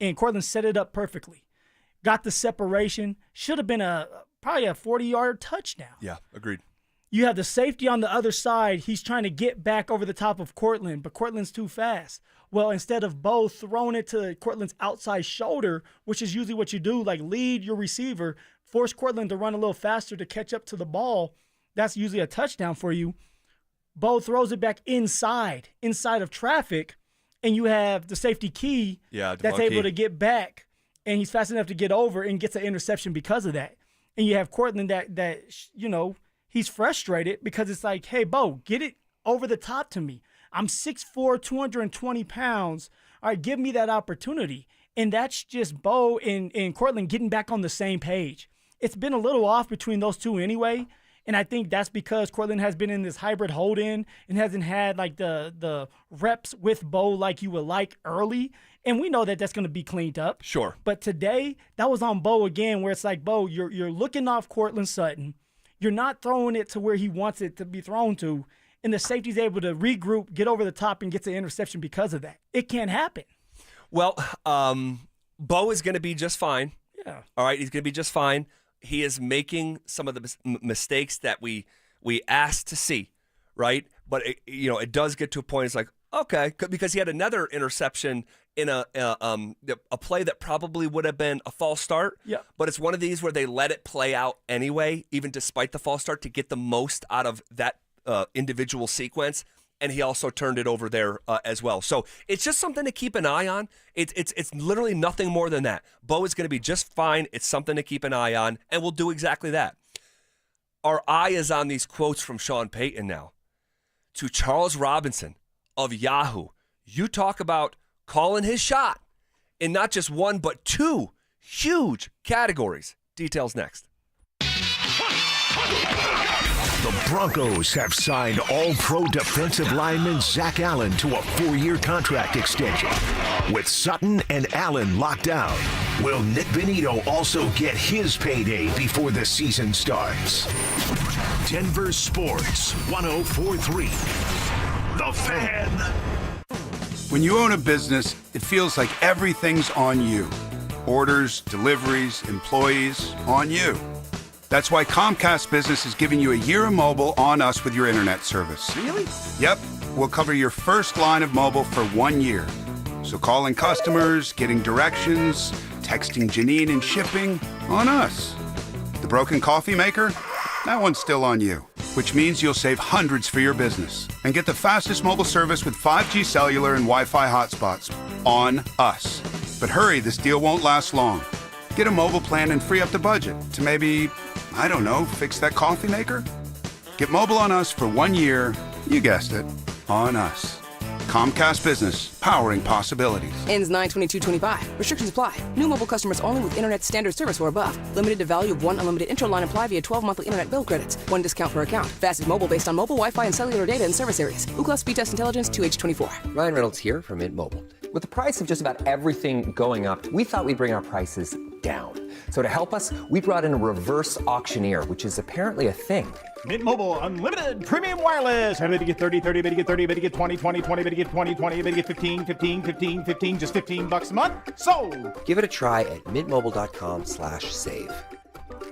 S4: and Cortland set it up perfectly. Got the separation. Should have been probably a 40-yard touchdown.
S18: Yeah, agreed.
S4: You have the safety on the other side. He's trying to get back over the top of Cortland, but Cortland's too fast. Well, instead of Bo throwing it to Cortland's outside shoulder, which is usually what you do, like lead your receiver, force Cortland to run a little faster to catch up to the ball, that's usually a touchdown for you. Bo throws it back inside of traffic, and you have the safety key that's able to get back, and he's fast enough to get over and gets an interception because of that. And you have Cortland that he's frustrated because it's like, hey, Bo, get it over the top to me. I'm 6'4", 220 pounds. All right, give me that opportunity. And that's just Bo and Cortland getting back on the same page. It's been a little off between those two anyway. And I think that's because Cortland has been in this hybrid hold-in and hasn't had like the reps with Bo like you would like early. And we know that that's going to be cleaned up.
S18: Sure.
S4: But today, that was on Bo again, where it's like, Bo, you're looking off Cortland Sutton. You're not throwing it to where he wants it to be thrown to. And the safety's able to regroup, get over the top, and gets the interception because of that. It can't happen.
S18: Well, Bo is going to be just fine.
S4: Yeah.
S18: All right, he's going to be just fine. He is making some of the mistakes that we asked to see, right? But it does get to a point. It's like, okay, because he had another interception in a play that probably would have been a false start.
S4: Yeah.
S18: But it's one of these where they let it play out anyway, even despite the false start, to get the most out of that individual sequence. And he also turned it over there as well. So it's just something to keep an eye on. It's literally nothing more than that. Bo is going to be just fine. It's something to keep an eye on, and we'll do exactly that. Our eye is on these quotes from Shawn Payton now. To Charles Robinson of Yahoo, you talk about calling his shot in not just one, but 2 huge categories. Details next.
S2: The Broncos have signed All-Pro defensive lineman Zack Allen to a 4-year contract extension. With Sutton and Allen locked down, will Nick Benito also get his payday before the season starts? Denver Sports 104.3. The Fan.
S9: When you own a business, it feels like everything's on you. Orders, deliveries, employees, on you. That's why Comcast Business is giving you a year of mobile on us with your internet service.
S18: Really?
S9: Yep. We'll cover your first line of mobile for 1 year. So calling customers, getting directions, Texting Janine and shipping? On us. The broken coffee maker? That one's still on you. Which means you'll save hundreds for your business and get the fastest mobile service with 5G cellular and Wi-Fi hotspots. On us. But hurry, this deal won't last long. Get a mobile plan and free up the budget to maybe, I don't know, fix that coffee maker? Get mobile on us for 1 year. You guessed it. On us. Comcast Business, powering possibilities.
S10: Ends 9/22/25. Restrictions apply. New mobile customers only with internet standard service or above. Limited to value of 1 unlimited intro-line apply via 12 monthly internet bill credits. 1 discount per account. Fastest mobile based on mobile Wi-Fi and cellular data in service areas. Ookla Speed Test Intelligence 2H24.
S12: Ryan Reynolds here from Mint Mobile. With the price of just about everything going up, we thought we'd bring our prices down. So to help us, we brought in a reverse auctioneer, which is apparently a thing.
S13: Mint Mobile Unlimited Premium Wireless. How to get 30, 30, how to get 30, how to get 20, 20, 20, how to get 20, 20, how to get 15, 15, 15, 15, just $15 a month? Sold!
S12: Give it a try at mintmobile.com/save.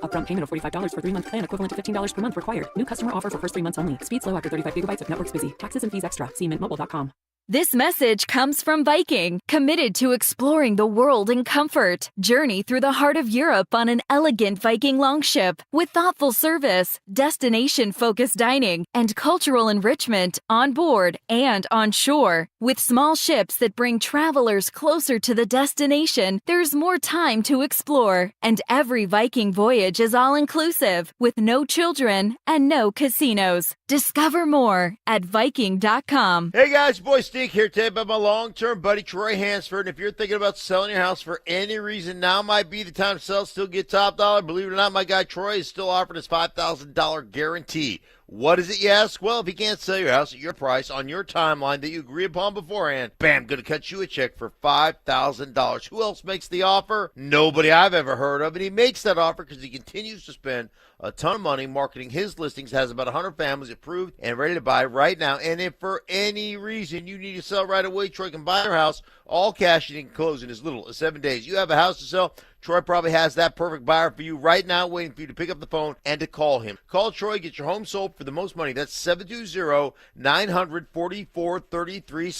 S24: Upfront payment of $45 for 3-month plan equivalent to $15 per month required. New customer offer for first 3 months only. Speed slow after 35 gigabytes if network's busy. Taxes and fees extra. See mintmobile.com.
S16: This message comes from Viking, committed to exploring the world in comfort. Journey through the heart of Europe on an elegant Viking longship with thoughtful service, destination-focused dining, and cultural enrichment on board and on shore. With small ships that bring travelers closer to the destination, there's more time to explore. And every Viking voyage is all-inclusive, with no children and no casinos. Discover more at Viking.com.
S1: Hey guys, boy Stink here today about my long-term buddy Troy Hansford. And if you're thinking about selling your house for any reason, now might be the time to sell, still get top dollar. Believe it or not, my guy Troy is still offering his $5,000 guarantee. What is it, you ask? Well, if he can't sell your house at your price on your timeline that you agree upon beforehand, bam, going to cut you a check for $5,000. Who else makes the offer? Nobody I've ever heard of. And he makes that offer because he continues to spend a ton of money marketing his listings, has about 100 families approved and ready to buy right now. And if for any reason you need to sell right away, Troy can buy your house all cash and he can close in as little as 7 days. You have a house to sell, Troy probably has that perfect buyer for you right now, waiting for you to pick up the phone and to call him. Call Troy, get your home sold for the most money. That's 720-900-4433,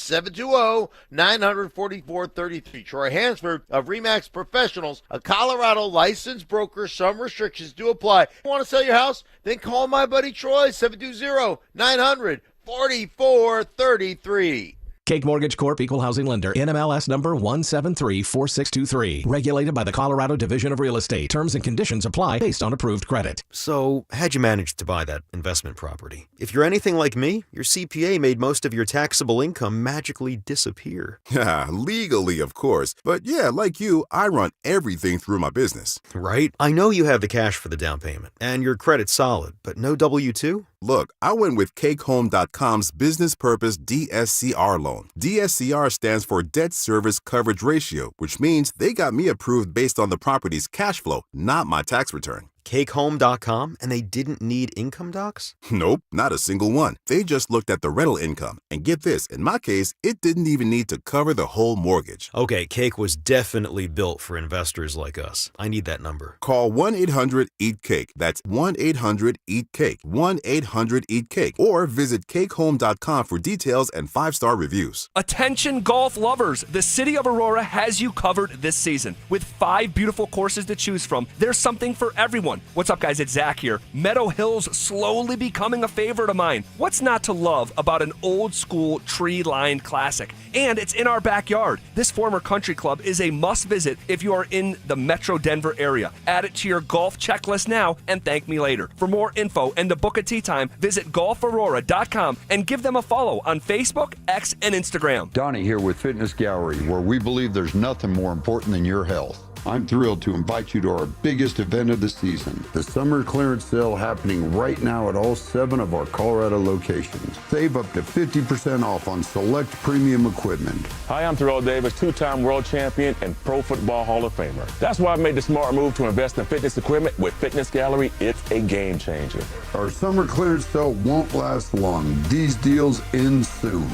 S1: 720-900-4433. Troy Hansford of RE/MAX Professionals, a Colorado licensed broker. Some restrictions do apply. Want to sell your house? Then call my buddy Troy, 720-900-4433.
S15: Cake Mortgage Corp. Equal Housing Lender. NMLS number 1734623. Regulated by the Colorado Division of Real Estate. Terms and conditions apply based on approved credit.
S21: So, how'd you manage to buy that investment property? If you're anything like me, your CPA made most of your taxable income magically disappear.
S22: Yeah, legally, of course. But yeah, like you, I run everything through my business.
S21: Right? I know you have the cash for the down payment, and your credit's solid, but no W-2?
S22: Look, I went with CakeHome.com's Business Purpose DSCR loan. DSCR stands for Debt Service Coverage Ratio, which means they got me approved based on the property's cash flow, not my tax return.
S21: CakeHome.com, and they didn't need income docs?
S22: Nope, not a single one. They just looked at the rental income. And get this, in my case, it didn't even need to cover the whole mortgage.
S21: Okay, Cake was definitely built for investors like us. I need that number.
S22: Call 1-800-EAT-CAKE. That's 1-800-EAT-CAKE. 1-800-EAT-CAKE. Or visit CakeHome.com for details and 5-star reviews.
S18: Attention golf lovers! The city of Aurora has you covered this season. With 5 beautiful courses to choose from, there's something for everyone. What's up, guys? It's Zach here. Meadow Hill's slowly becoming a favorite of mine. What's not to love about an old-school, tree-lined classic? And it's in our backyard. This former country club is a must-visit if you are in the Metro Denver area. Add it to your golf checklist now and thank me later. For more info and to book a tee time, visit golfaurora.com and give them a follow on Facebook, X, and Instagram.
S20: Donnie here with Fitness Gallery, where we believe there's nothing more important than your health. I'm thrilled to invite you to our biggest event of the season, the summer clearance sale happening right now at all 7 of our Colorado locations. Save up to 50% off on select premium equipment.
S23: Hi, I'm Terrell Davis, 2-time world champion and Pro Football Hall of Famer. That's why I made the smart move to invest in fitness equipment with Fitness Gallery. It's a game changer.
S20: Our summer clearance sale won't last long. These deals end soon.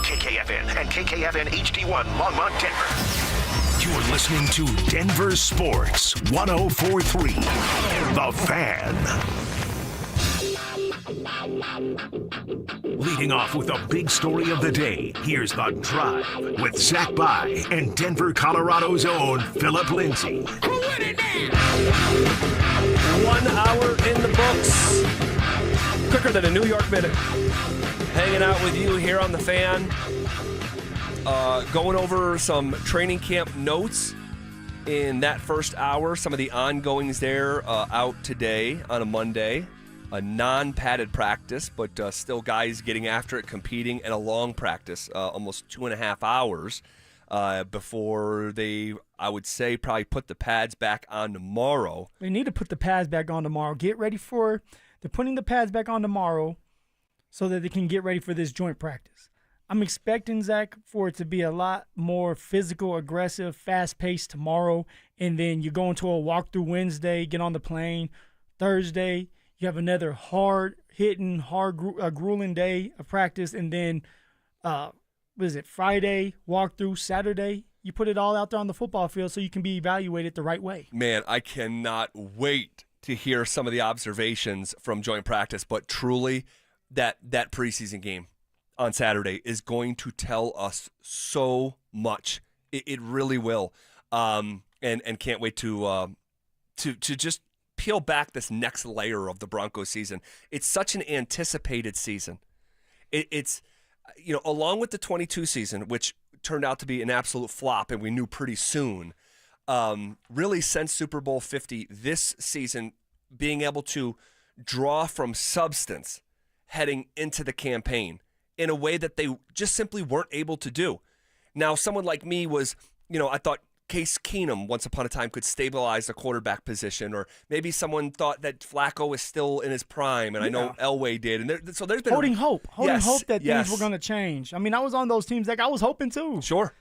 S2: KKFN and KKFN HD1 Longmont, Denver. You're listening to Denver Sports 104.3. The Fan. Leading off with the big story of the day, here's The Drive with Zach By and Denver, Colorado's own Phillip Lindsay.
S18: 1 hour in the books. Quicker than a New York minute. Hanging out with you here on The Fan. Going over some training camp notes in that first hour. Some of the ongoings there out today on a Monday. A non-padded practice, but still guys getting after it, competing, and a long practice, almost 2.5 hours before they, I would say, probably put the pads back on tomorrow.
S4: They need to put the pads back on tomorrow. They're putting the pads back on tomorrow so that they can get ready for this joint practice. I'm expecting, Zach, for it to be a lot more physical, aggressive, fast-paced tomorrow, and then you go into a walkthrough Wednesday, get on the plane. Thursday, you have another hard-hitting, grueling day of practice, and then, Friday, walkthrough, Saturday, you put it all out there on the football field so you can be evaluated the right way.
S18: Man, I cannot wait to hear some of the observations from joint practice, but truly, that preseason game on Saturday is going to tell us so much. It really will, and can't wait to just peel back this next layer of the Broncos season. It's such an anticipated season. It's along with the 22 season, which turned out to be an absolute flop, and we knew pretty soon. Really, since Super Bowl 50, this season being able to draw from substance heading into the campaign in a way that they just simply weren't able to do. Now, someone like me was, I thought Case Keenum once upon a time could stabilize the quarterback position, or maybe someone thought that Flacco was still in his prime, and I know Elway did. And so there's been
S4: holding hope that things were going to change. I mean, I was on those teams. Like, I was hoping too.
S18: Sure.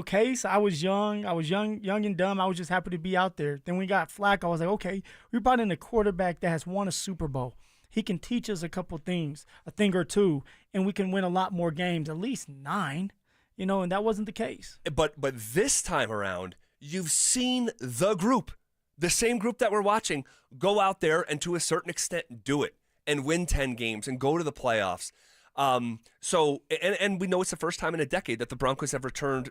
S4: Case, I was young and dumb. I was just happy to be out there. Then we got Flacco. I was like, okay, we brought in a quarterback that has won a Super Bowl. He can teach us a thing or two, and we can win a lot more games, at least 9. And that wasn't the case.
S18: But this time around, you've seen the group, the same group that we're watching, go out there and to a certain extent do it and win 10 games and go to the playoffs. So we know it's the first time in a decade that the Broncos have returned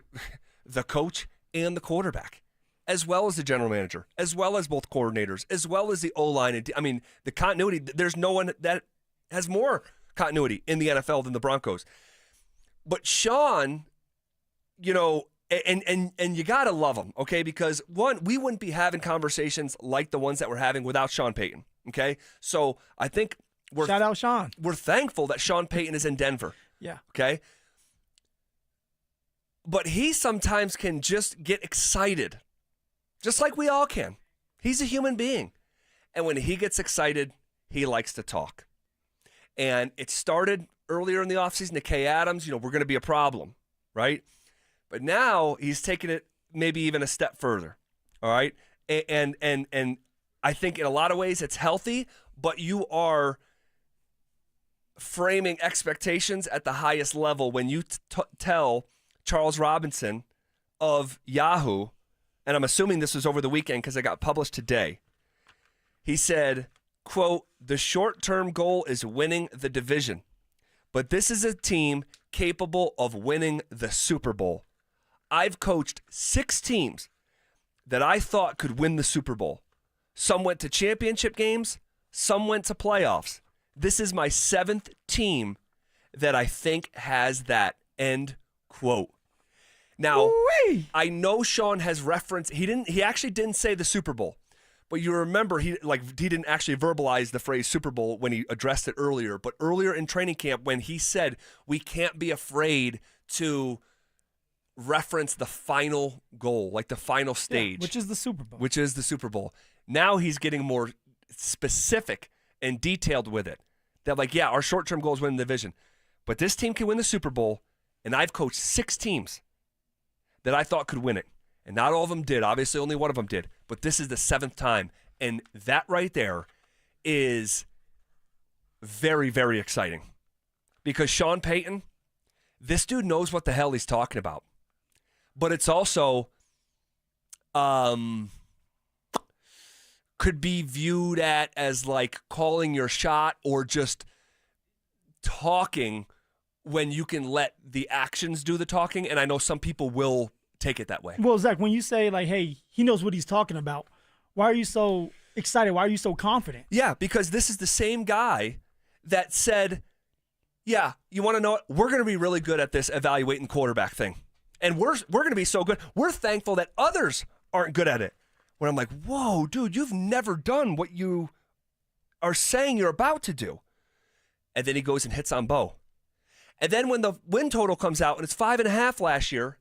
S18: the coach and the quarterback, as well as the general manager, as well as both coordinators, as well as the O-line. I mean, the continuity, there's no one that has more continuity in the NFL than the Broncos. But Shawn, and you got to love him, okay? Because, one, we wouldn't be having conversations like the ones that we're having without Shawn Payton, okay? So I think
S4: shout out Shawn.
S18: We're thankful that Shawn Payton is in Denver.
S4: Yeah.
S18: Okay? But he sometimes can just get excited, just like we all can. He's a human being. And when he gets excited, he likes to talk. And it started earlier in the offseason to Kay Adams, we're going to be a problem, right? But now he's taking it maybe even a step further, all right? And I think in a lot of ways it's healthy, but you are framing expectations at the highest level when you tell Charles Robinson of Yahoo, and I'm assuming this was over the weekend because it got published today. He said, quote, "The short-term goal is winning the division, but this is a team capable of winning the Super Bowl. I've coached 6 teams that I thought could win the Super Bowl. Some went to championship games, some went to playoffs. This is my 7th team that I think has that," end quote. Now, I know Shawn has referenced, he actually didn't say the Super Bowl, but you remember he didn't actually verbalize the phrase Super Bowl when he addressed it earlier, but earlier in training camp when he said we can't be afraid to reference the final goal, like the final stage.
S4: Which is the Super Bowl.
S18: Now he's getting more specific and detailed with it. That our short-term goal is winning the division, but this team can win the Super Bowl, and I've coached 6 teams that I thought could win it. And not all of them did. Obviously, only one of them did. But this is the 7th time. And that right there is very, very exciting. Because Shawn Payton, this dude knows what the hell he's talking about. But it's also could be viewed as like calling your shot or just talking when you can let the actions do the talking, and I know some people will take it that way.
S4: Well, Zach, when you say, like, hey, he knows what he's talking about, why are you so excited? Why are you so confident?
S18: Yeah, because this is the same guy that said, yeah, you want to know what? We're going to be really good at this evaluating quarterback thing. And we're going to be so good. We're thankful that others aren't good at it. When I'm like, whoa, dude, you've never done what you are saying you're about to do. And then he goes and hits on Bo. And then when the win total comes out, and it's 5.5 last year,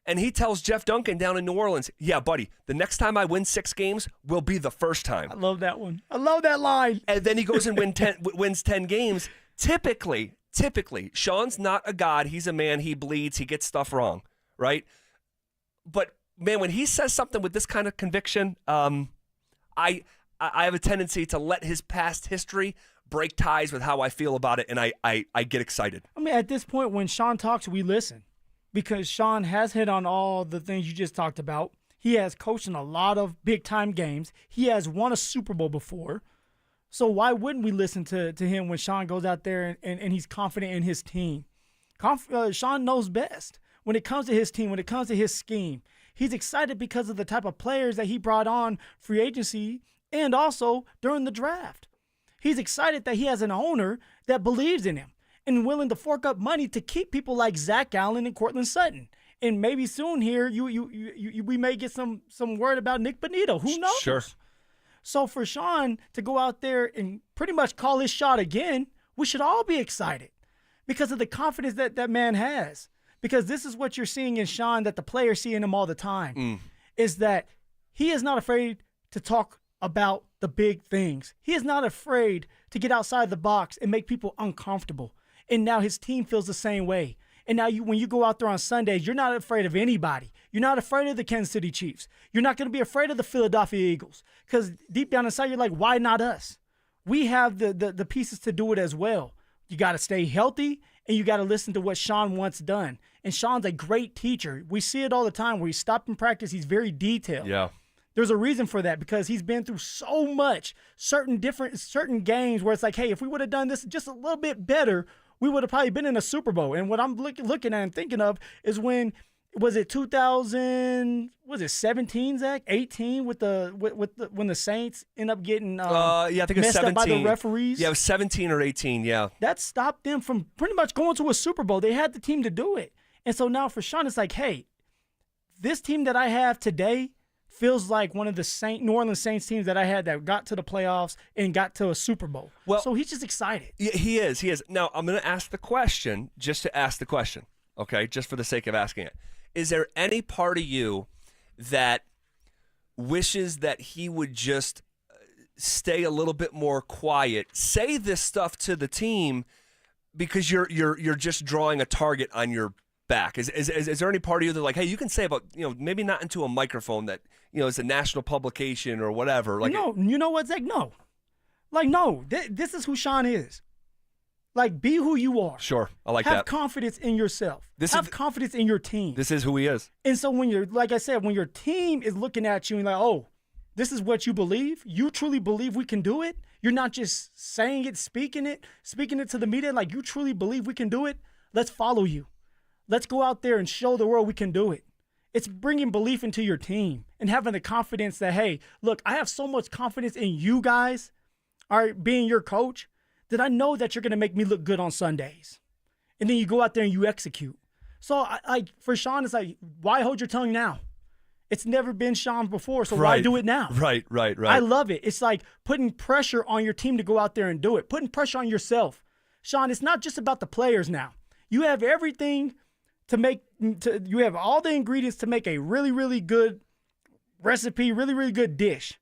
S18: and he tells Jeff Duncan down in New Orleans, yeah, buddy, the next time I win 6 games will be the first time.
S4: I love that one. I love that line.
S18: And then he goes and wins 10 games. Typically, Shawn's not a god. He's a man. He bleeds. He gets stuff wrong, right? But, man, when he says something with this kind of conviction, I have a tendency to let his past history break ties with how I feel about it, and I get excited.
S4: I mean, at this point, when Shawn talks, we listen. Because Shawn has hit on all the things you just talked about. He has coached in a lot of big-time games. He has won a Super Bowl before. So why wouldn't we listen to him when Shawn goes out there and he's confident in his team? Shawn knows best when it comes to his team, when it comes to his scheme. He's excited because of the type of players that he brought on free agency and also during the draft. He's excited that he has an owner that believes in him and willing to fork up money to keep people like Zack Allen and Cortland Sutton. And maybe soon here, we may get some word about Nick Bonito. Who knows?
S18: Sure.
S4: So for Shawn to go out there and pretty much call his shot again, we should all be excited because of the confidence that man has. Because this is what you're seeing in Shawn that the players see in him all the time, is that he is not afraid to talk about the big things. He is not afraid to get outside the box and make people uncomfortable. And now his team feels the same way. And now when you go out there on Sundays, you're not afraid of anybody. You're not afraid of the Kansas City Chiefs. You're not going to be afraid of the Philadelphia Eagles. Because deep down inside, you're like, why not us? We have the pieces to do it as well. You got to stay healthy, and you got to listen to what Shawn wants done. And Shawn's a great teacher. We see it all the time where he's stopped in practice. He's very detailed.
S18: Yeah.
S4: There's a reason for that because he's been through so much, certain games where it's like, hey, if we would have done this just a little bit better, we would have probably been in a Super Bowl. And what I'm looking at and thinking of is when, was it 2017, Zach? 18 when the Saints end up getting
S18: I think it was
S4: messed
S18: 17.
S4: up by the referees?
S18: Yeah, it was 17 or 18, yeah.
S4: That stopped them from pretty much going to a Super Bowl. They had the team to do it. And so now for Shawn, it's like, hey, this team that I have today feels like one of the New Orleans Saints teams that I had that got to the playoffs and got to a Super Bowl. Well, so he's just excited.
S18: He is. Now, I'm going to ask the question just to ask the question, okay, just for the sake of asking it. Is there any part of you that wishes that he would just stay a little bit more quiet, say this stuff to the team because you're just drawing a target on your back? Is there any part of you that like, hey, you can say about, maybe not into a microphone that, it's a national publication or whatever. Like,
S4: no, you know what, Zach? No. Like, no, this is who Shawn is. Like, be who you are.
S18: Sure, I like that.
S4: Have confidence in yourself. Have confidence in your team.
S18: This is who he is.
S4: And so when you're, like I said, when your team is looking at you and like, oh, this is what you believe, you truly believe we can do it, you're not just saying it, speaking it to the media, like you truly believe we can do it, let's follow you. Let's go out there and show the world we can do it. It's bringing belief into your team and having the confidence that, hey, look, I have so much confidence in you guys, all right, being your coach, that I know that you're going to make me look good on Sundays. And then you go out there and you execute. So for Shawn, it's like, why hold your tongue now? It's never been Shawn before, so why do it now?
S18: Right.
S4: I love it. It's like putting pressure on your team to go out there and do it, putting pressure on yourself. Shawn, it's not just about the players now. You have everything you have all the ingredients to make a really, really good recipe, really, really good dish.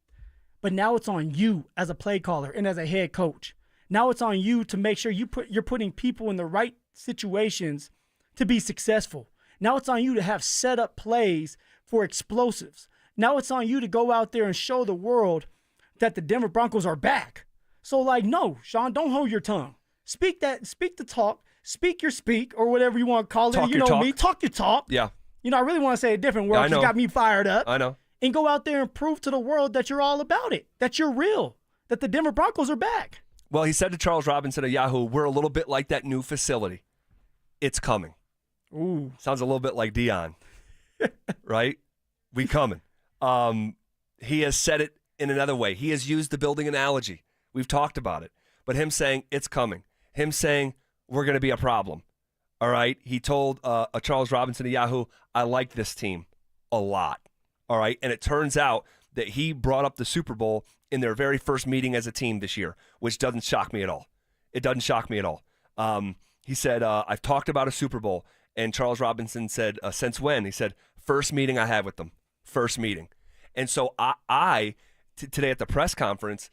S4: But now it's on you as a play caller and as a head coach. Now it's on you to make sure you're putting people in the right situations to be successful. Now it's on you to have set up plays for explosives. Now it's on you to go out there and show the world that the Denver Broncos are back. So no, Shawn, don't hold your tongue. Speak the talk. Speak your speak, or whatever you want to call it.
S18: Talk your talk.
S4: Talk your talk.
S18: Yeah.
S4: I really want to say a different word.
S18: Yeah, I know.
S4: You got me fired up.
S18: I know.
S4: And go out there and prove to the world that you're all about it, that you're real, that the Denver Broncos are back.
S18: Well, he said to Charles Robinson of Yahoo, we're a little bit like that new facility. it's coming.
S4: Ooh.
S18: Sounds a little bit like Dion, right? We coming. He has said it in another way. He has used the building analogy. We've talked about it. But him saying it's coming. Him saying we're going to be a problem. All right? He told Charles Robinson of Yahoo, I like this team a lot. All right? And it turns out that he brought up the Super Bowl in their very first meeting as a team this year, which doesn't shock me at all. It doesn't shock me at all. He said, I've talked about a Super Bowl. And Charles Robinson said, since when? He said, first meeting I had with them. First meeting. And so I today at the press conference,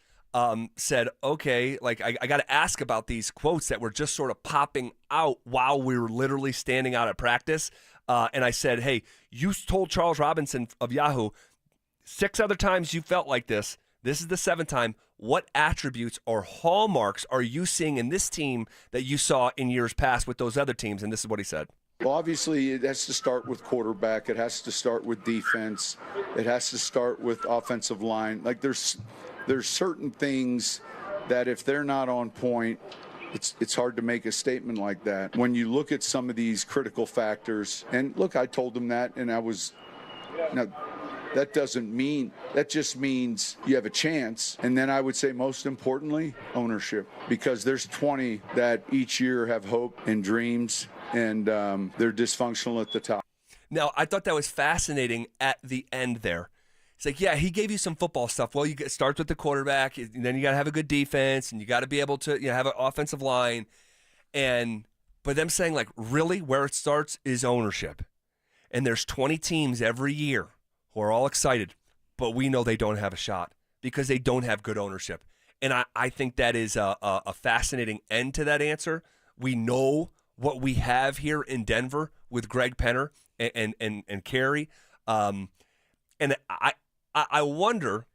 S18: said, okay, like I got to ask about these quotes that were just sort of popping out while we were literally standing out at practice. And I said, hey, you told Charles Robinson of Yahoo 6 other times you felt like this. This is the 7th time. What attributes or hallmarks are you seeing in this team that you saw in years past with those other teams? And this is what he said.
S3: Well, obviously, it has to start with quarterback. It has to start with defense. It has to start with offensive line. Like there's certain things that if they're not on point, it's hard to make a statement like that. When you look at some of these critical factors, and look, I told them that, and that just means you have a chance. And then I would say most importantly, ownership, because there's 20 that each year have hope and dreams, and they're dysfunctional at the top.
S18: Now, I thought that was fascinating at the end there. It's like, yeah, he gave you some football stuff. Well, it starts with the quarterback, and then you got to have a good defense, and you got to be able to have an offensive line. But them saying, like, really, where it starts is ownership. And there's 20 teams every year who are all excited, but we know they don't have a shot because they don't have good ownership. And I think that is a fascinating end to that answer. We know what we have here in Denver with Greg Penner and Carey. And I wonder,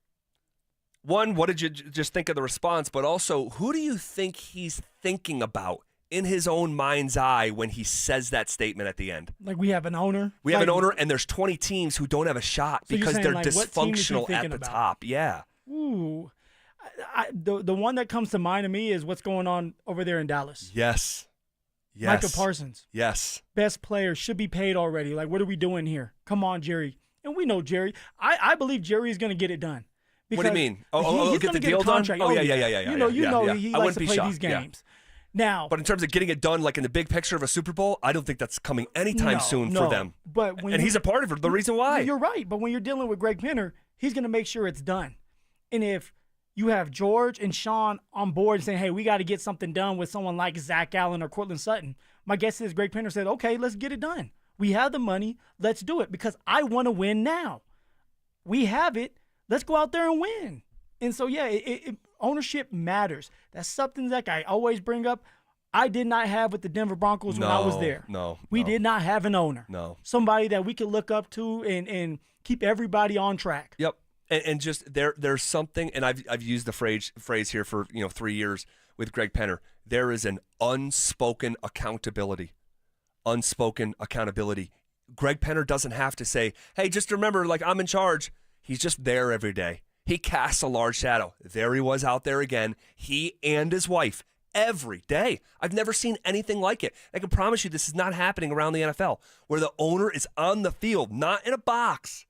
S18: one, what did you just think of the response? But also, who do you think he's thinking about in his own mind's eye when he says that statement at the end?
S4: Like we have an owner?
S18: We have an owner, and there's 20 teams who don't have a shot
S4: so
S18: because they're
S4: like,
S18: dysfunctional at the
S4: about?
S18: top. Yeah.
S4: Ooh. The one that comes to mind to me is what's going on over there in Dallas.
S18: Yes.
S4: Micah Parsons.
S18: Yes.
S4: Best player, should be paid already. Like, what are we doing here? Come on, Jerry. And we know Jerry. I believe Jerry is going to get it done.
S18: What do you mean? He's
S4: get the
S18: deal
S4: done?
S18: Oh, yeah.
S4: You know he likes to play these games.
S18: Yeah.
S4: Now,
S18: but in terms of getting it done, like in the big picture of a Super Bowl, I don't think that's coming anytime soon for them.
S4: But
S18: and he's a part of the reason why.
S4: You're right. But when you're dealing with Greg Penner, he's going to make sure it's done. And if you have George and Shawn on board saying, hey, we got to get something done with someone like Zack Allen or Cortland Sutton, my guess is Greg Penner said, okay, let's get it done. We have the money. Let's do it because I want to win now. We have it. Let's go out there and win. And so, yeah, ownership matters. That's something that I always bring up. I did not have with the Denver Broncos when I was there. We did not have an owner.
S18: No.
S4: Somebody that we could look up to and keep everybody on track.
S18: Yep. And just there's something, and I've used the phrase here for 3 years with Greg Penner. There is an unspoken accountability. Unspoken accountability. Greg Penner doesn't have to say, hey, just remember, like, I'm in charge. He's just there every day. He casts a large shadow. There he was out there again. He and his wife every day. I've never seen anything like it. I can promise you this is not happening around the NFL, where the owner is on the field, not in a box.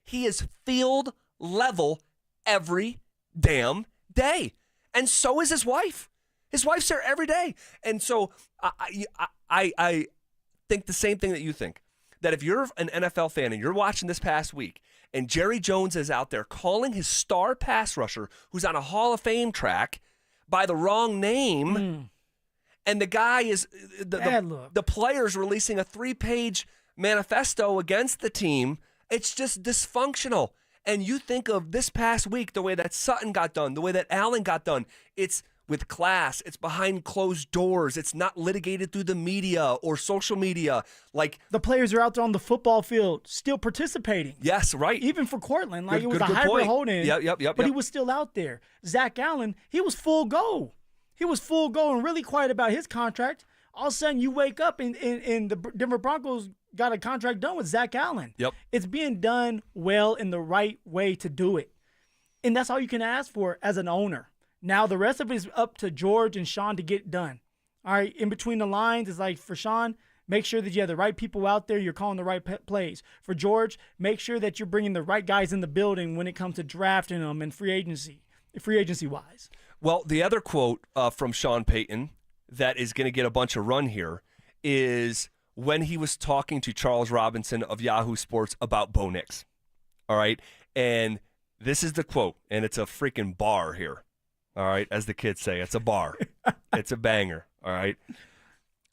S18: He is field level every damn day. And so is his wife. His wife's there every day. And so I think the same thing that you think, that if you're an NFL fan and you're watching this past week and Jerry Jones is out there calling his star pass rusher who's on a Hall of Fame track by the wrong name, and the guy is the player's releasing a 3-page manifesto against the team, it's just dysfunctional. And you think of this past week, the way that Sutton got done, the way that Allen got done, it's with class, it's behind closed doors, it's not litigated through the media or social media. Like,
S4: the players are out there on the football field still participating.
S18: Yes, right.
S4: Even for Cortland, like, it was a hybrid hold-in, but he was still out there. Zack Allen, he was full go. He was full go and really quiet about his contract. All of a sudden, you wake up and the Denver Broncos got a contract done with Zack Allen.
S18: Yep.
S4: It's being done well in the right way to do it. And that's all you can ask for as an owner. Now, the rest of it is up to George and Shawn to get done. All right, in between the lines, it's like for Shawn, make sure that you have the right people out there. You're calling the right plays. For George, make sure that you're bringing the right guys in the building when it comes to drafting them and free agency wise.
S18: Well, the other quote from Shawn Payton that is going to get a bunch of run here is when he was talking to Charles Robinson of Yahoo Sports about Bo Nix. All right. And this is the quote, and it's a freaking bar here. All right. As the kids say, it's a bar. It's a banger. All right.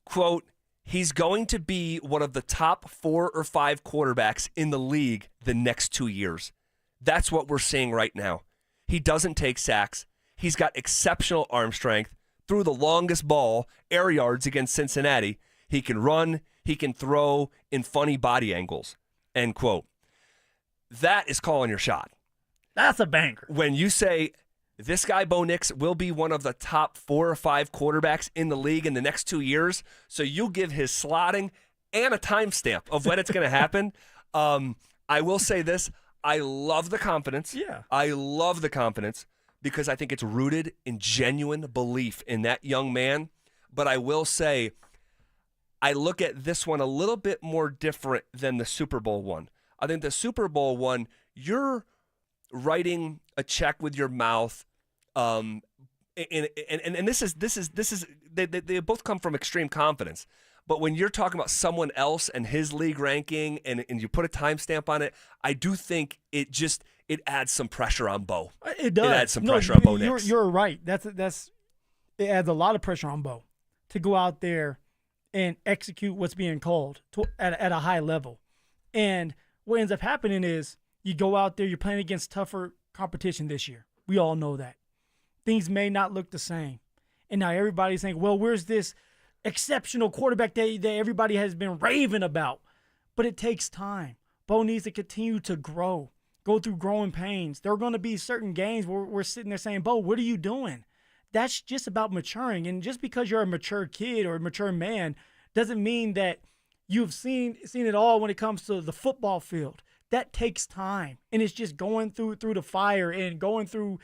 S18: Quote, he's going to be one of the top 4 or 5 quarterbacks in the league the next 2 years. That's what we're seeing right now. He doesn't take sacks. He's got exceptional arm strength. Threw the longest ball, air yards against Cincinnati. He can run. He can throw in funny body angles. End quote. That is calling your shot.
S4: That's a banger.
S18: When you say this guy, Bo Nix, will be one of the top 4 or 5 quarterbacks in the league in the next 2 years, so you give his slotting and a timestamp of when it's going to happen. I will say this. I love the confidence.
S4: Yeah.
S18: I love the confidence because I think it's rooted in genuine belief in that young man. But I will say I look at this one a little bit more different than the Super Bowl one. I think the Super Bowl one, you're writing a check with your mouth, and this is they both come from extreme confidence. But when you're talking about someone else and his league ranking, and you put a timestamp on it, I do think it adds some pressure on Bo.
S4: It does.
S18: It adds some pressure on Bo Nix.
S4: You're right. That's it adds a lot of pressure on Bo to go out there and execute what's being called at a high level. And what ends up happening is you go out there, you're playing against tougher competition this year. We all know that. Things may not look the same. And now everybody's saying, well, where's this exceptional quarterback that everybody has been raving about? But it takes time. Bo needs to continue to grow, go through growing pains. There are going to be certain games where we're sitting there saying, Bo, what are you doing? That's just about maturing. And just because you're a mature kid or a mature man doesn't mean that you've seen it all when it comes to the football field. That takes time. And it's just going through the fire and going through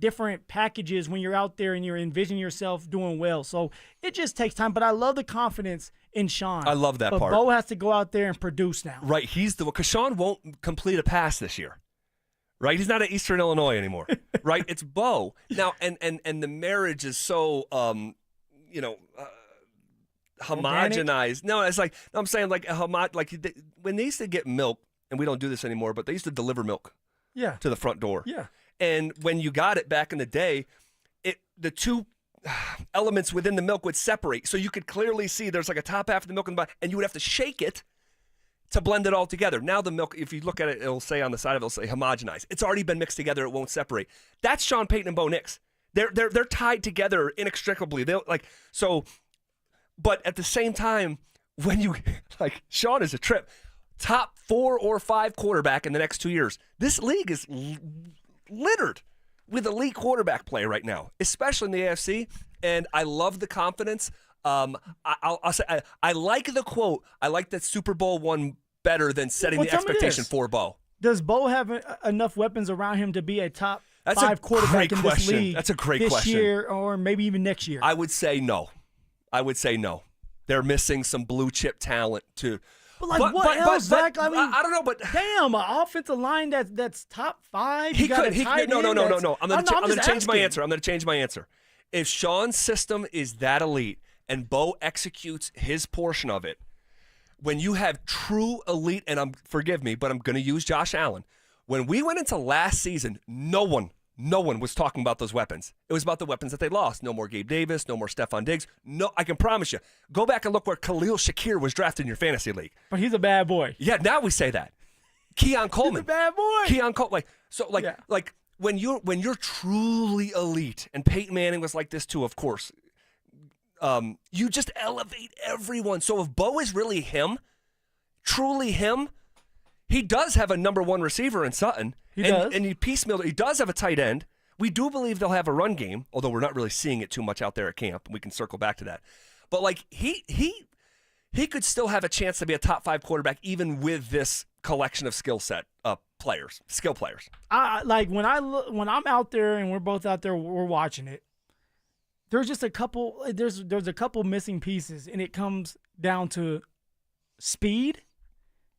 S4: different packages when you're out there and you're envisioning yourself doing well. So it just takes time. But I love the confidence in Shawn.
S18: I love that
S4: but
S18: part.
S4: Bo has to go out there and produce now.
S18: Right. He's the one, because Shawn won't complete a pass this year. Right? He's not at Eastern Illinois anymore. Right? It's Bo. Now, and the marriage is so, homogenized. No, it's like, I'm saying when they used to get milk, and we don't do this anymore, but they used to deliver milk to the front door.
S4: Yeah.
S18: And when you got it back in the day, the two elements within the milk would separate. So you could clearly see there's like a top half of the milk and the bottom, and you would have to shake it to blend it all together. Now the milk, if you look at it, it'll say on the side of it, it'll say homogenized. It's already been mixed together. It won't separate. That's Shawn Payton and Bo Nix. They're tied together inextricably. But at the same time, when you Shawn is a trip. Top 4 or 5 quarterback in the next 2 years. This league is littered with elite quarterback play right now, especially in the AFC. And I love the confidence. I'll say I like the quote. I like that Super Bowl one better than setting the expectation for Bo.
S4: Does Bo have enough weapons around him to be a top 5 quarterback in this league?
S18: That's a great
S4: this
S18: question.
S4: year or maybe even next year?
S18: I would say no. They're missing some blue chip talent too.
S4: But what else, Zach? I mean,
S18: I don't know, but
S4: damn, an offensive line that's top 5.
S18: He could. No. I'm going to change my answer. I'm going to change my answer. If Shawn's system is that elite and Bo executes his portion of it, when you have true elite, and forgive me, but I'm going to use Josh Allen. When we went into last season, no one was talking about those weapons. It was about the weapons that they lost. No more Gabe Davis, no more Stephon Diggs. No, I can promise you. Go back and look where Khalil Shakir was drafted in your fantasy league.
S4: But he's a bad boy.
S18: Yeah, now we say that. Keon Coleman.
S4: He's a bad boy.
S18: Keon Coleman. When you're truly elite, and Peyton Manning was like this too, of course. You just elevate everyone. So if Bo is really him, truly him, he does have a number 1 receiver in Sutton.
S4: He does.
S18: And he piecemealed. He does have a tight end. We do believe they'll have a run game, although we're not really seeing it too much out there at camp. We can circle back to that. But he could still have a chance to be a top 5 quarterback even with this collection of skill players. When I'm out there and we're both out there, we're watching it.
S4: there's just a couple. There's a couple missing pieces, and it comes down to speed,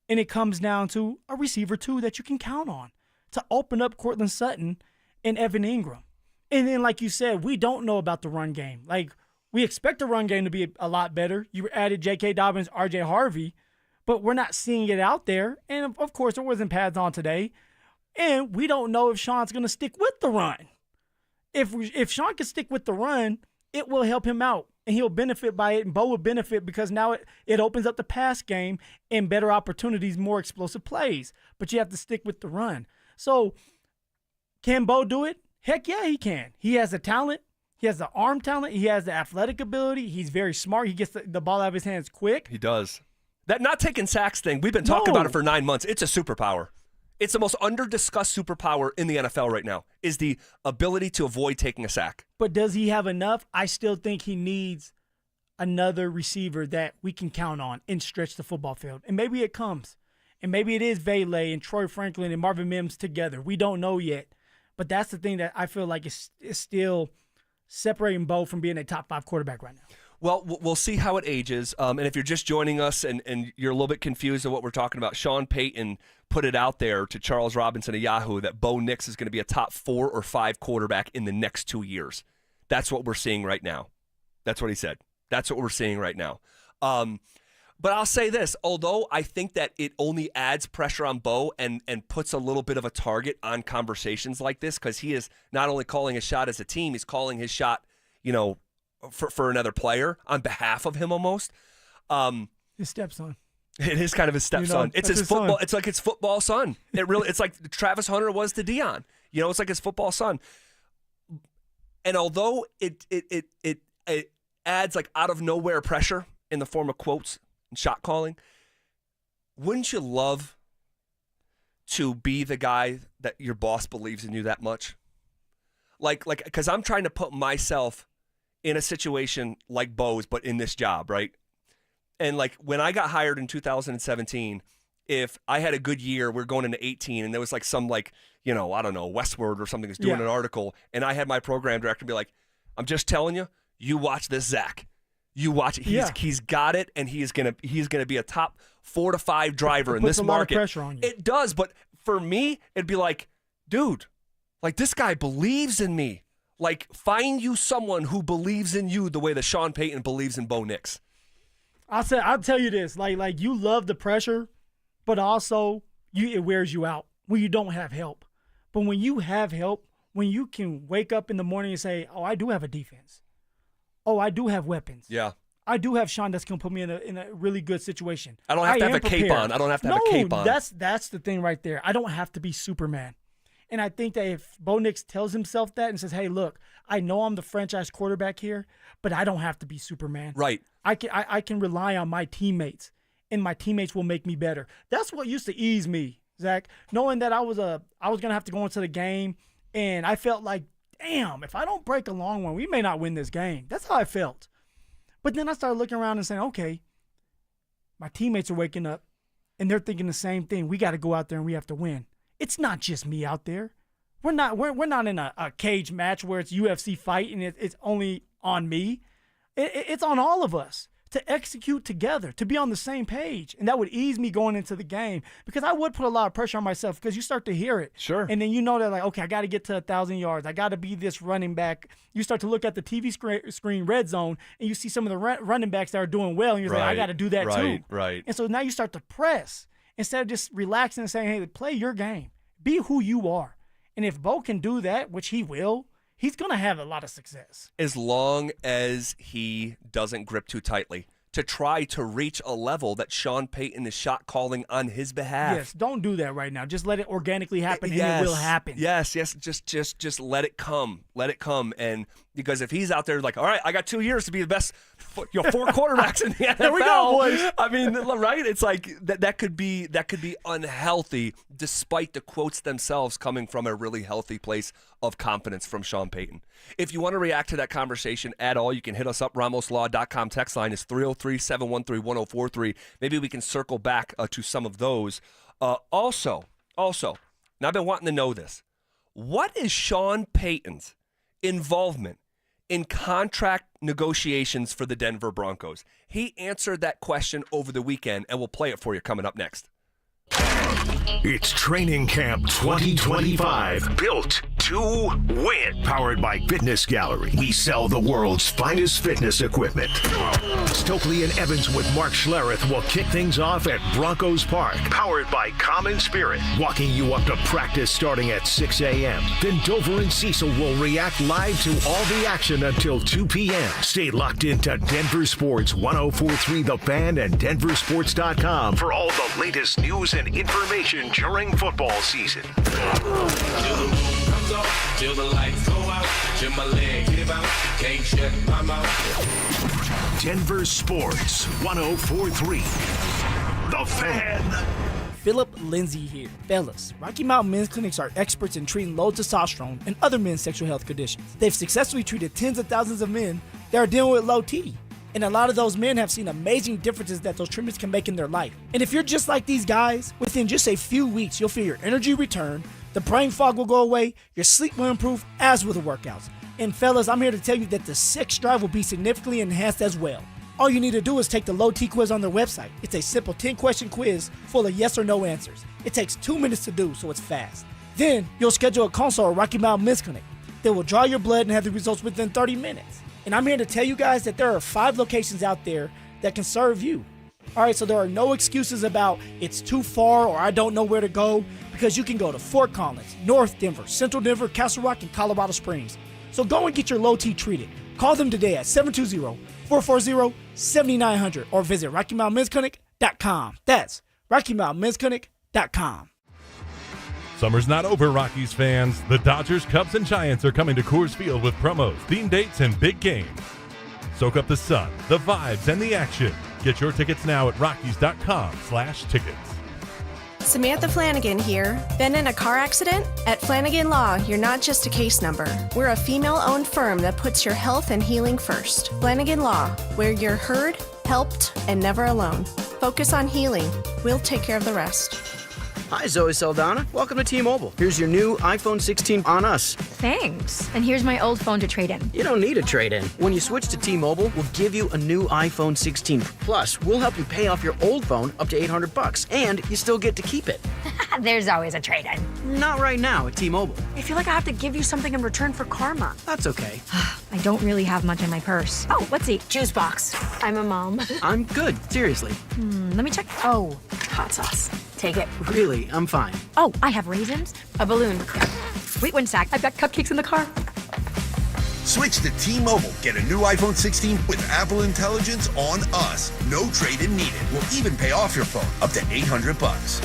S4: and it comes down to a receiver too that you can count on to open up Cortland Sutton and Evan Ingram. And then, like you said, we don't know about the run game. Like, we expect the run game to be a lot better. You added J.K. Dobbins, R.J. Harvey, but we're not seeing it out there. And, of course, there wasn't pads on today. And we don't know if Shawn's going to stick with the run. If Shawn can stick with the run, it will help him out. And he'll benefit by it, and Bo will benefit because now it opens up the pass game and better opportunities, more explosive plays. But you have to stick with the run. So, can Bo do it? Heck yeah, he can. He has the talent. He has the arm talent. He has the athletic ability. He's very smart. He gets the ball out of his hands quick.
S18: He does. That not taking sacks thing, we've been talking about it for 9 months. It's a superpower. It's the most under-discussed superpower in the NFL right now, is the ability to avoid taking a sack.
S4: But does he have enough? I still think he needs another receiver that we can count on and stretch the football field. And maybe it comes. And maybe it is Vele and Troy Franklin and Marvin Mims together. We don't know yet. But that's the thing that I feel like is still separating Bo from being a top 5 quarterback right now.
S18: Well, we'll see how it ages. And if you're just joining us and you're a little bit confused of what we're talking about, Shawn Payton put it out there to Charles Robinson of Yahoo that Bo Nix is going to be a top 4 or 5 quarterback in the next 2 years. That's what we're seeing right now. That's what he said. That's what we're seeing right now. But I'll say this, although I think that it only adds pressure on Bo and puts a little bit of a target on conversations like this, because he is not only calling his shot as a team, he's calling his shot, for another player on behalf of him almost.
S4: His stepson.
S18: It is kind of his stepson. It's his football. Son. It's like his football son. It's like Travis Hunter was to Deion. It's like his football son. And although it adds like out of nowhere pressure in the form of quotes and shot calling, wouldn't you love to be the guy that your boss believes in you that much? Like, because I'm trying to put myself in a situation like Bo's, but in this job, right? And like when I got hired in 2017, if I had a good year, we're going into 18, and there was like some I don't know, Westward or something is doing an article, and I had my program director be like, I'm just telling you, you watch this Zach. You watch it. He's got it, and he's gonna be a top 4 to 5 driver in this market.
S4: It puts a lot of pressure on you.
S18: It does, but for me, it'd be like, dude, like this guy believes in me. Like, find you someone who believes in you the way that Shawn Payton believes in Bo Nix.
S4: I'll tell you this, like you love the pressure, but also it wears you out when you don't have help. But when you have help, when you can wake up in the morning and say, "Oh, I do have a defense. Oh, I do have weapons.
S18: Yeah,
S4: I do have Shawn that's gonna put me in a really good situation.
S18: I don't have to have a cape on. I don't have to have a cape on.
S4: That's the thing right there. I don't have to be Superman." And I think that if Bo Nix tells himself that and says, "Hey, look, I know I'm the franchise quarterback here, but I don't have to be Superman.
S18: Right.
S4: I can rely on my teammates, and my teammates will make me better." That's what used to ease me, Zach, knowing that I was gonna have to go into the game, and I felt like, damn, if I don't break a long one, we may not win this game. That's how I felt. But then I started looking around and saying, okay, my teammates are waking up, and they're thinking the same thing. We got to go out there and we have to win. It's not just me out there. We're not in a cage match where it's UFC fight and it's only on me. It's on all of us to execute together, to be on the same page. And that would ease me going into the game, because I would put a lot of pressure on myself, because you start to hear it.
S18: Sure.
S4: And then you know that, like, okay, I got to get to 1,000 yards. I got to be this running back. You start to look at the TV screen red zone, and you see some of the running backs that are doing well, and you're like, I got to do that too.
S18: Right.
S4: And so now you start to press instead of just relaxing and saying, hey, play your game. Be who you are. And if Bo can do that, which he will, he's going to have a lot of success.
S18: As long as he doesn't grip too tightly to try to reach a level that Shawn Payton is shot calling on his behalf.
S4: Yes, don't do that right now. Just let it organically happen, and it will happen.
S18: Yes. Just let it come. Let it come. And because if he's out there like, all right, I got 2 years to be the best 4 quarterbacks in the NFL.
S4: There we go, boys.
S18: I mean, right? It's like that could be unhealthy, despite the quotes themselves coming from a really healthy place of confidence from Shawn Payton. If you want to react to that conversation at all, you can hit us up. RamosLaw.com text line is 303-713-1043. Maybe we can circle back to some of those. Also, now I've been wanting to know this. What is Shawn Payton's involvement in contract negotiations for the Denver Broncos? He answered that question over the weekend, and we'll play it for you coming up next.
S2: It's Training Camp 2025, built to win. Powered by Fitness Gallery. We sell the world's finest fitness equipment. Stokley and Evans with Mark Schlereth will kick things off at Broncos Park. Powered by Common Spirit. Walking you up to practice starting at 6 a.m. Then Dover and Cecil will react live to all the action until 2 p.m. Stay locked into Denver Sports 104.3 The Fan and DenverSports.com for all the latest news and information during football season.
S5: Till the lights go out, till my legs give out, can't shut my mouth.
S2: Denver Sports 104.3 The Fan.
S4: Phillip, Lindsay here. Fellas, Rocky Mountain Men's Clinics are experts in treating low testosterone and other men's sexual health conditions. They've successfully treated tens of thousands of men that are dealing with low T. And a lot of those men have seen amazing differences that those treatments can make in their life. And if you're just like these guys, within just a few weeks, you'll feel your energy return, the brain fog will go away, your sleep will improve, as will the workouts. And fellas, I'm here to tell you that the sex drive will be significantly enhanced as well. All you need to do is take the low T quiz on their website. It's a simple 10-question quiz full of yes or no answers. It takes 2 minutes to do, so it's fast. Then, you'll schedule a consult at Rocky Mountain Men's Clinic. They will draw your blood and have the results within 30 minutes. And I'm here to tell you guys that there are 5 locations out there that can serve you. All right, so there are no excuses about it's too far or I don't know where to go, because you can go to Fort Collins, North Denver, Central Denver, Castle Rock, and Colorado Springs. So go and get your low T treated. Call them today at 720-440-7900 or visit RockyMountainMen'sClinic.com. That's RockyMountainMen'sClinic.com.
S6: Summer's not over, Rockies fans. The Dodgers, Cubs, and Giants are coming to Coors Field with promos, theme dates, and big games. Soak up the sun, the vibes, and the action. Get your tickets now at Rockies.com/tickets.
S8: Samantha Flanagan here. Been in a car accident? At Flanagan Law, you're not just a case number. We're a female-owned firm that puts your health and healing first. Flanagan Law, where you're heard, helped, and never alone. Focus on healing. We'll take care of the rest.
S17: Hi, Zoe Saldana. Welcome to T-Mobile. Here's your new iPhone 16 on us.
S25: Thanks. And here's my old phone to trade in.
S17: You don't need a trade-in. When you switch to T-Mobile, we'll give you a new iPhone 16. Plus, we'll help you pay off your old phone up to $800, and you still get to keep it.
S25: There's always a trade-in.
S17: Not right now at T-Mobile.
S25: I feel like I have to give you something in return for karma.
S17: That's okay.
S25: I don't really have much in my purse. Oh, let's see. Juice box. I'm a mom.
S17: I'm good. Seriously.
S25: Let me check. Oh, hot sauce. Take it.
S17: Really, I'm fine.
S25: Oh, I have raisins, a balloon. Wait one sec. I've got cupcakes in the car.
S26: Switch to T-Mobile. Get a new iPhone 16 with Apple Intelligence on us. No trade-in needed. We'll even pay off your phone up to $800.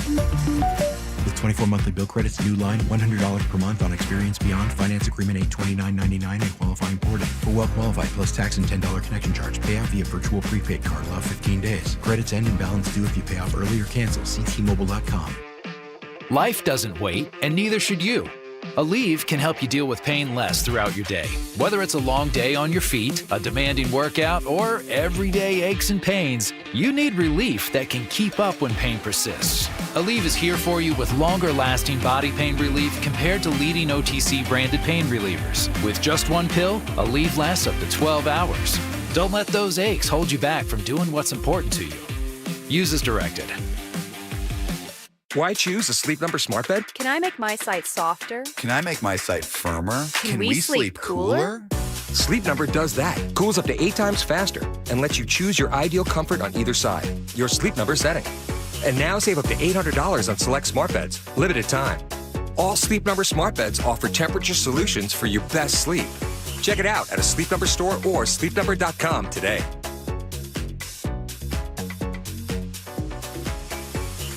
S27: With 24 monthly bill credits, new line, $100 per month on Experience Beyond. Finance agreement $829.99 and qualifying ported. For well-qualified plus tax and $10 connection charge. Pay out via virtual prepaid card. Allow 15 days. Credits end and balance due if you pay off early or cancel. See T-Mobile.com.
S28: Life doesn't wait, and neither should you. Aleve can help you deal with pain less throughout your day. Whether it's a long day on your feet, a demanding workout, or everyday aches and pains, you need relief that can keep up when pain persists. Aleve is here for you with longer-lasting body pain relief compared to leading OTC-branded pain relievers. With just one pill, Aleve lasts up to 12 hours. Don't let those aches hold you back from doing what's important to you. Use as directed.
S29: Why choose a Sleep Number smart bed?
S30: Can I make my site softer?
S29: Can I make my site firmer?
S30: Can we sleep cooler?
S29: Sleep Number does that. Cools up to 8 times faster and lets you choose your ideal comfort on either side. Your Sleep Number setting. And now save up to $800 on select smart beds. Limited time. All Sleep Number smart beds offer temperature solutions for your best sleep. Check it out at a Sleep Number store or sleepnumber.com today.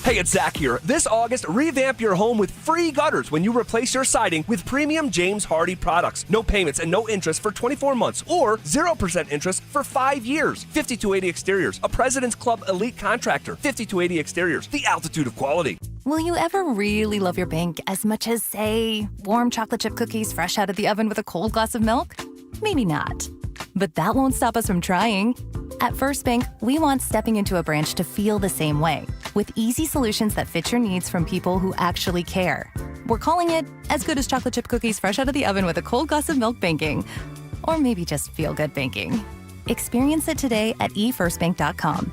S18: Hey, it's Zach here. This August, revamp your home with free gutters when you replace your siding with premium James Hardie products. No payments and no interest for 24 months or 0% interest for 5 years. 5280 Exteriors, a President's Club elite contractor. 5280 Exteriors, the altitude of quality.
S31: Will you ever really love your bank as much as, say, warm chocolate chip cookies fresh out of the oven with a cold glass of milk? Maybe not. But that won't stop us from trying. At First Bank, we want stepping into a branch to feel the same way, with easy solutions that fit your needs from people who actually care. We're calling it as good as chocolate chip cookies fresh out of the oven with a cold glass of milk banking. or maybe just feel good banking. Experience it today at efirstbank.com.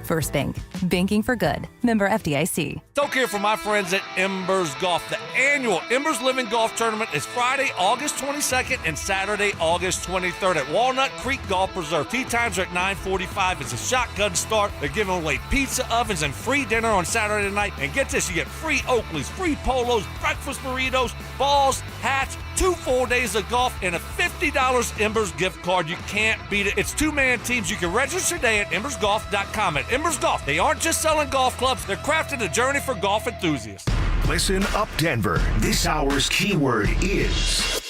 S31: First Bank, banking for good. Member FDIC.
S1: Stoke here for my friends at Embers Golf. The annual Embers Living Golf Tournament is Friday, August 22nd and Saturday, August 23rd at Walnut Creek Golf Preserve. Tee times are at 9:45. It's a shotgun start. They're giving away pizza ovens and free dinner on Saturday night. And get this, you get free Oakleys, free polos, breakfast burritos, balls, hats, 2 full days of golf, and a $50 Embers gift card. You can't beat it. It's 2-man teams. You can register today at embersgolf.com. At Embers Golf, they aren't just selling golf clubs. They're crafting a journey for golf enthusiasts.
S2: Listen up, Denver. This hour's keyword is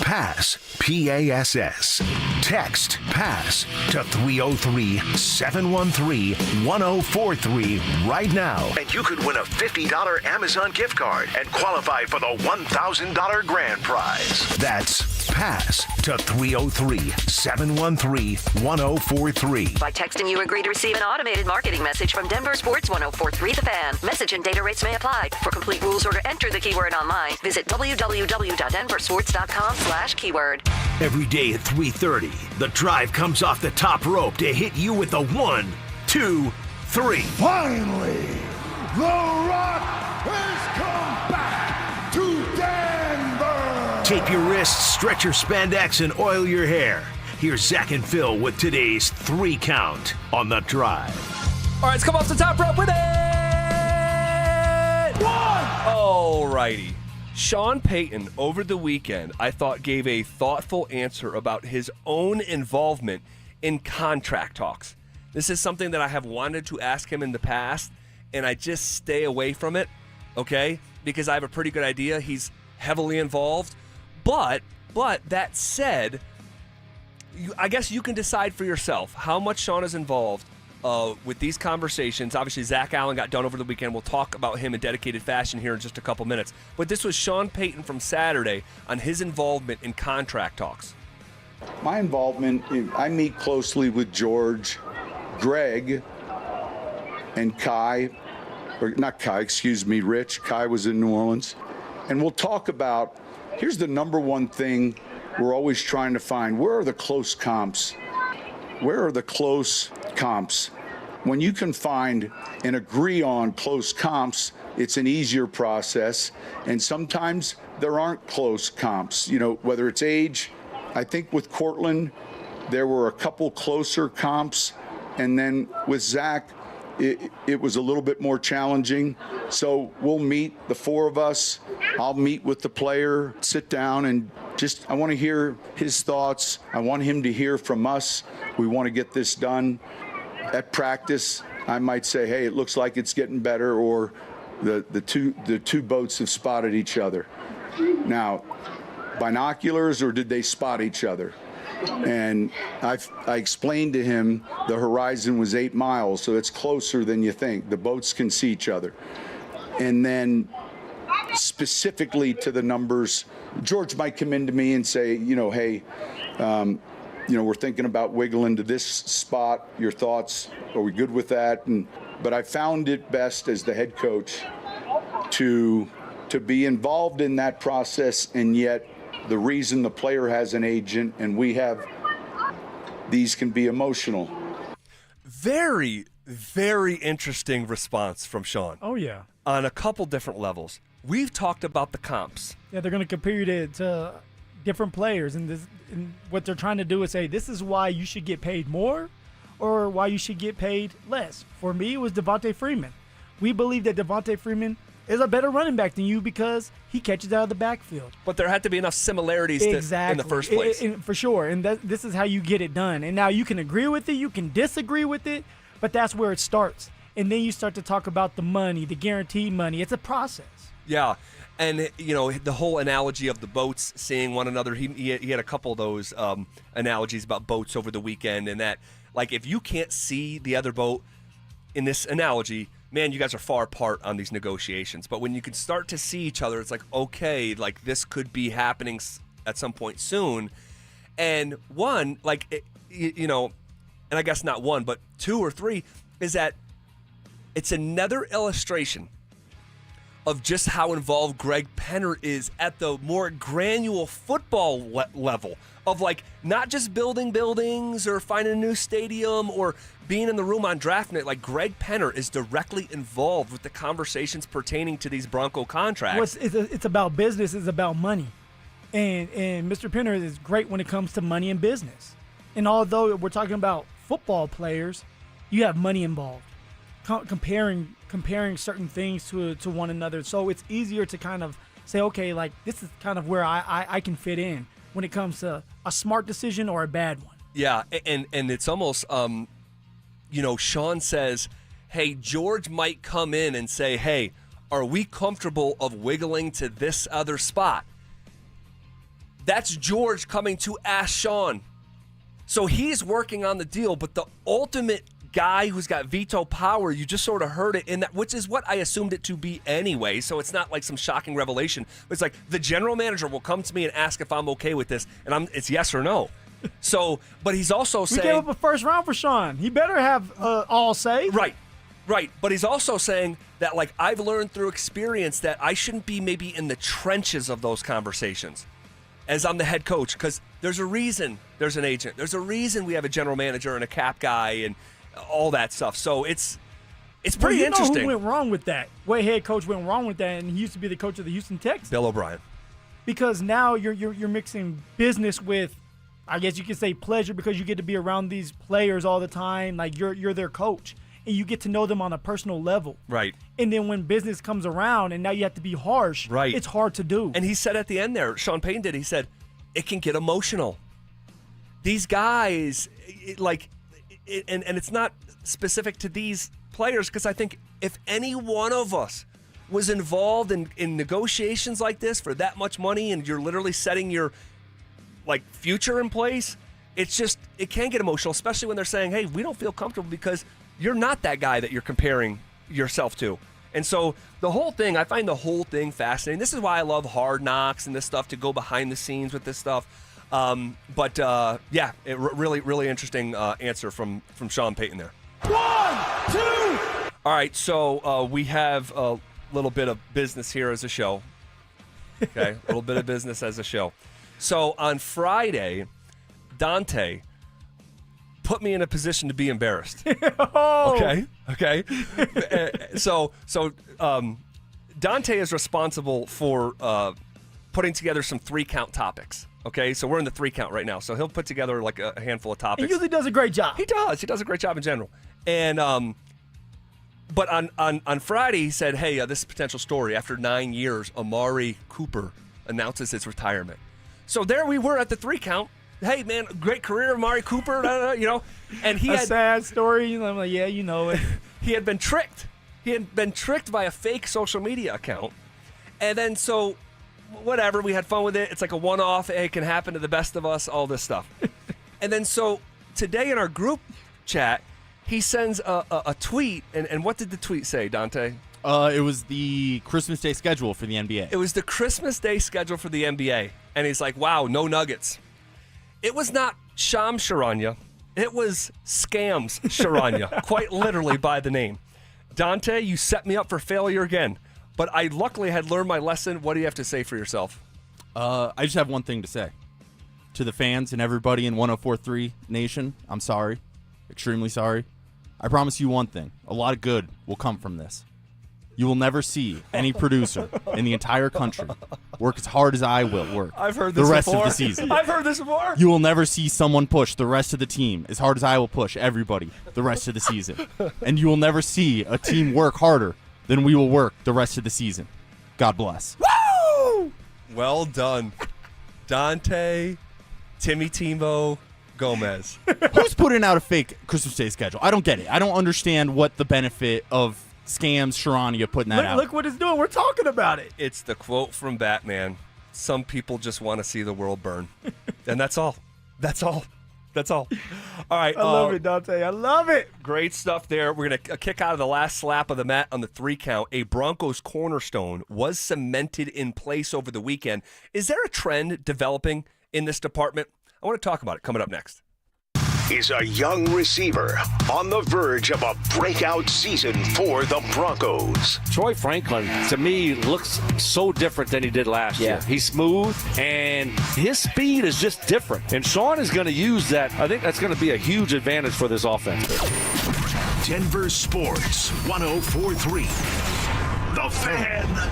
S2: PASS. PASS. Text PASS to 303-713-1043 right now. And you could win a $50 Amazon gift card and qualify for the $1,000 grand prize. That's PASS to 303-713-1043.
S7: By texting, you agree to receive an automated marketing message from DenverSports 1043 The Fan. Message and data rates may apply. For complete rules or to enter the keyword online, visit www.denversports.com/keyword.
S2: Every day at 3:30, the drive comes off the top rope to hit you with a 1, 2, 3.
S9: Finally, The Rock has come back to Denver.
S2: Tape your wrists, stretch your spandex, and oil your hair. Here's Zach and Phil with today's 3 count on the drive.
S18: All right, let's come off the top rope with it. 1. All righty. Shawn Payton, over the weekend, I thought gave a thoughtful answer about his own involvement in contract talks. This is something that I have wanted to ask him in the past, and I just stay away from it, okay? Because I have a pretty good idea he's heavily involved. But that said, I guess you can decide for yourself how much Shawn is involved with these conversations. Obviously, Zack Allen got done over the weekend. We'll talk about him in dedicated fashion here in just a couple minutes. But this was Shawn Payton from Saturday on his involvement in contract talks.
S3: My involvement, I meet closely with George, Greg, and Kai, or not Kai, excuse me, Rich. Kai was in New Orleans. And we'll talk about, here's the number one thing we're always trying to find. Where are the close comps? Where are the close comps? When you can find and agree on close comps, it's an easier process. And sometimes there aren't close comps, whether it's age. I think with Cortland, there were a couple closer comps. And then with Zach, it was a little bit more challenging. So we'll meet, the 4 of us. I'll meet with the player, sit down, and I want to hear his thoughts. I want him to hear from us. We want to get this done. At practice, I might say, hey, it looks like it's getting better, or the two boats have spotted each other. Now, binoculars, or did they spot each other? And I explained to him the horizon was 8 miles, so it's closer than you think. The boats can see each other. And then specifically to the numbers, George might come into me and say, hey, we're thinking about wiggling to this spot. Your thoughts? Are we good with that? But I found it best as the head coach to be involved in that process, and yet the reason the player has an agent and we have, these can be emotional.
S18: Very, very interesting response from Shawn.
S4: Oh, yeah.
S18: On a couple different levels. We've talked about the comps.
S4: Yeah, they're going to compare you to different players, and what they're trying to do is say, this is why you should get paid more or why you should get paid less. For me, it was Devontae Freeman. We believe that Devontae Freeman is a better running back than you because he catches out of the backfield.
S18: But there had to be enough similarities in the first place.
S4: For sure, and this is how you get it done. And now you can agree with it, you can disagree with it, but that's where it starts. And then you start to talk about the money, the guaranteed money. It's a process.
S18: Yeah, and the whole analogy of the boats seeing one another. He had a couple of those analogies about boats over the weekend, and that, like, if you can't see the other boat in this analogy, man, you guys are far apart on these negotiations. But when you can start to see each other, it's like, okay, like this could be happening at some point soon. And one, like, and I guess not one, but 2 or 3, is that it's another illustration of just how involved Greg Penner is at the more granular football level of like not just building buildings or finding a new stadium or being in the room on draft night. Like Greg Penner is directly involved with the conversations pertaining to these Bronco contracts.
S4: Well, it's about business. It's about money. And Mr. Penner is great when it comes to money and business. And although we're talking about football players, you have money involved. Comparing certain things to one another. So it's easier to kind of say, okay, like this is kind of where I can fit in when it comes to a smart decision or a bad one.
S18: Yeah, and it's almost, Shawn says, hey, George might come in and say, hey, are we comfortable of wiggling to this other spot? That's George coming to ask Shawn. So he's working on the deal, but the ultimate guy who's got veto power, you just sort of heard it in that, which is what I assumed it to be anyway, so it's not like some shocking revelation. But it's like the general manager will come to me and ask if I'm okay with this, and it's yes or no. So, but he's also saying...
S4: We gave up a first round for Shawn. He better have all say.
S18: Right. But he's also saying that, like, I've learned through experience that I shouldn't be maybe in the trenches of those conversations as I'm the head coach, because there's a reason there's an agent. There's a reason we have a general manager and a cap guy and all that stuff. So it's pretty interesting.
S4: Who went wrong with that? What head coach went wrong with that? And he used to be the coach of the Houston Texans.
S18: Bill O'Brien.
S4: Because now you're mixing business with, I guess you could say, pleasure, because you get to be around these players all the time. Like you're their coach, and you get to know them on a personal level.
S18: Right.
S4: And then when business comes around, and now you have to be harsh.
S18: Right.
S4: It's hard to do.
S18: And he said at the end there, Shawn Payton did. He said it can get emotional. These guys, and it's not specific to these players, because I think if any one of us was involved in negotiations like this for that much money and you're literally setting your future in place, it can get emotional, especially when they're saying, hey, we don't feel comfortable because you're not that guy that you're comparing yourself to. And so I find the whole thing fascinating. This is why I love Hard Knocks and this stuff, to go behind the scenes with this stuff. Really, really interesting answer from Shawn Payton there.
S9: 1, 2.
S18: All right, so we have a little bit of business here as a show. Okay, a little bit of business as a show. So on Friday, Dante put me in a position to be embarrassed. Okay. So Dante is responsible for putting together some 3-count topics. Okay, so we're in the 3-count right now. So he'll put together like a handful of topics.
S4: He usually does a great job.
S18: He does. He does a great job in general. And but on Friday he said, hey, this is a potential story. After 9 years, Amari Cooper announces his retirement. So there we were at the 3-count. Hey, man, great career, Amari Cooper, And he had
S4: sad story. I'm like, yeah, you know it.
S18: He had been tricked. He had been tricked by a fake social media account. And then so whatever, we had fun with it. It's like a one-off. It can happen to the best of us, all this stuff. And then so today in our group chat, he sends a tweet. And what did the tweet say, Dante?
S10: It was the Christmas Day schedule for the NBA.
S18: It was the Christmas Day schedule for the NBA. And he's like, wow, no Nuggets. It was not Shams Charania. It was Scams Charania, quite literally by the name. Dante, you set me up for failure again. But I luckily had learned my lesson. What do you have to say for yourself?
S10: I just have one thing to say. To the fans and everybody in 104.3 Nation, I'm sorry. Extremely sorry. I promise you one thing. A lot of good will come from this. You will never see any producer in the entire country work as hard as I will work
S18: I've heard this
S10: the rest
S18: before.
S10: of the season.
S18: I've heard this before.
S10: You will never see someone push the rest of the team as hard as I will push everybody the rest of the season. And you will never see a team work harder than we will work the rest of the season. God bless.
S18: Woo! Well done. Dante, Timmy Timo, Gomez.
S10: Who's putting out a fake Christmas Day schedule? I don't get it. I don't understand what the benefit of Scams Charania putting that out.
S4: Look what it's doing. We're talking about it.
S18: It's the quote from Batman. Some people just want to see the world burn. And that's all. That's all. That's all. All right.
S4: I love it, Dante. I love it.
S18: Great stuff there. We're going to kick out of the last slap of the mat on the 3-count. A Broncos cornerstone was cemented in place over the weekend. Is there a trend developing in this department? I want to talk about it coming up next.
S2: is a young receiver on the verge of a breakout season for the Broncos.
S1: Troy Franklin, to me, looks so different than he did last year. He's smooth, and his speed is just different. And Shawn is going to use that. I think that's going to be a huge advantage for this offense.
S2: Denver Sports 104.3. The Fan.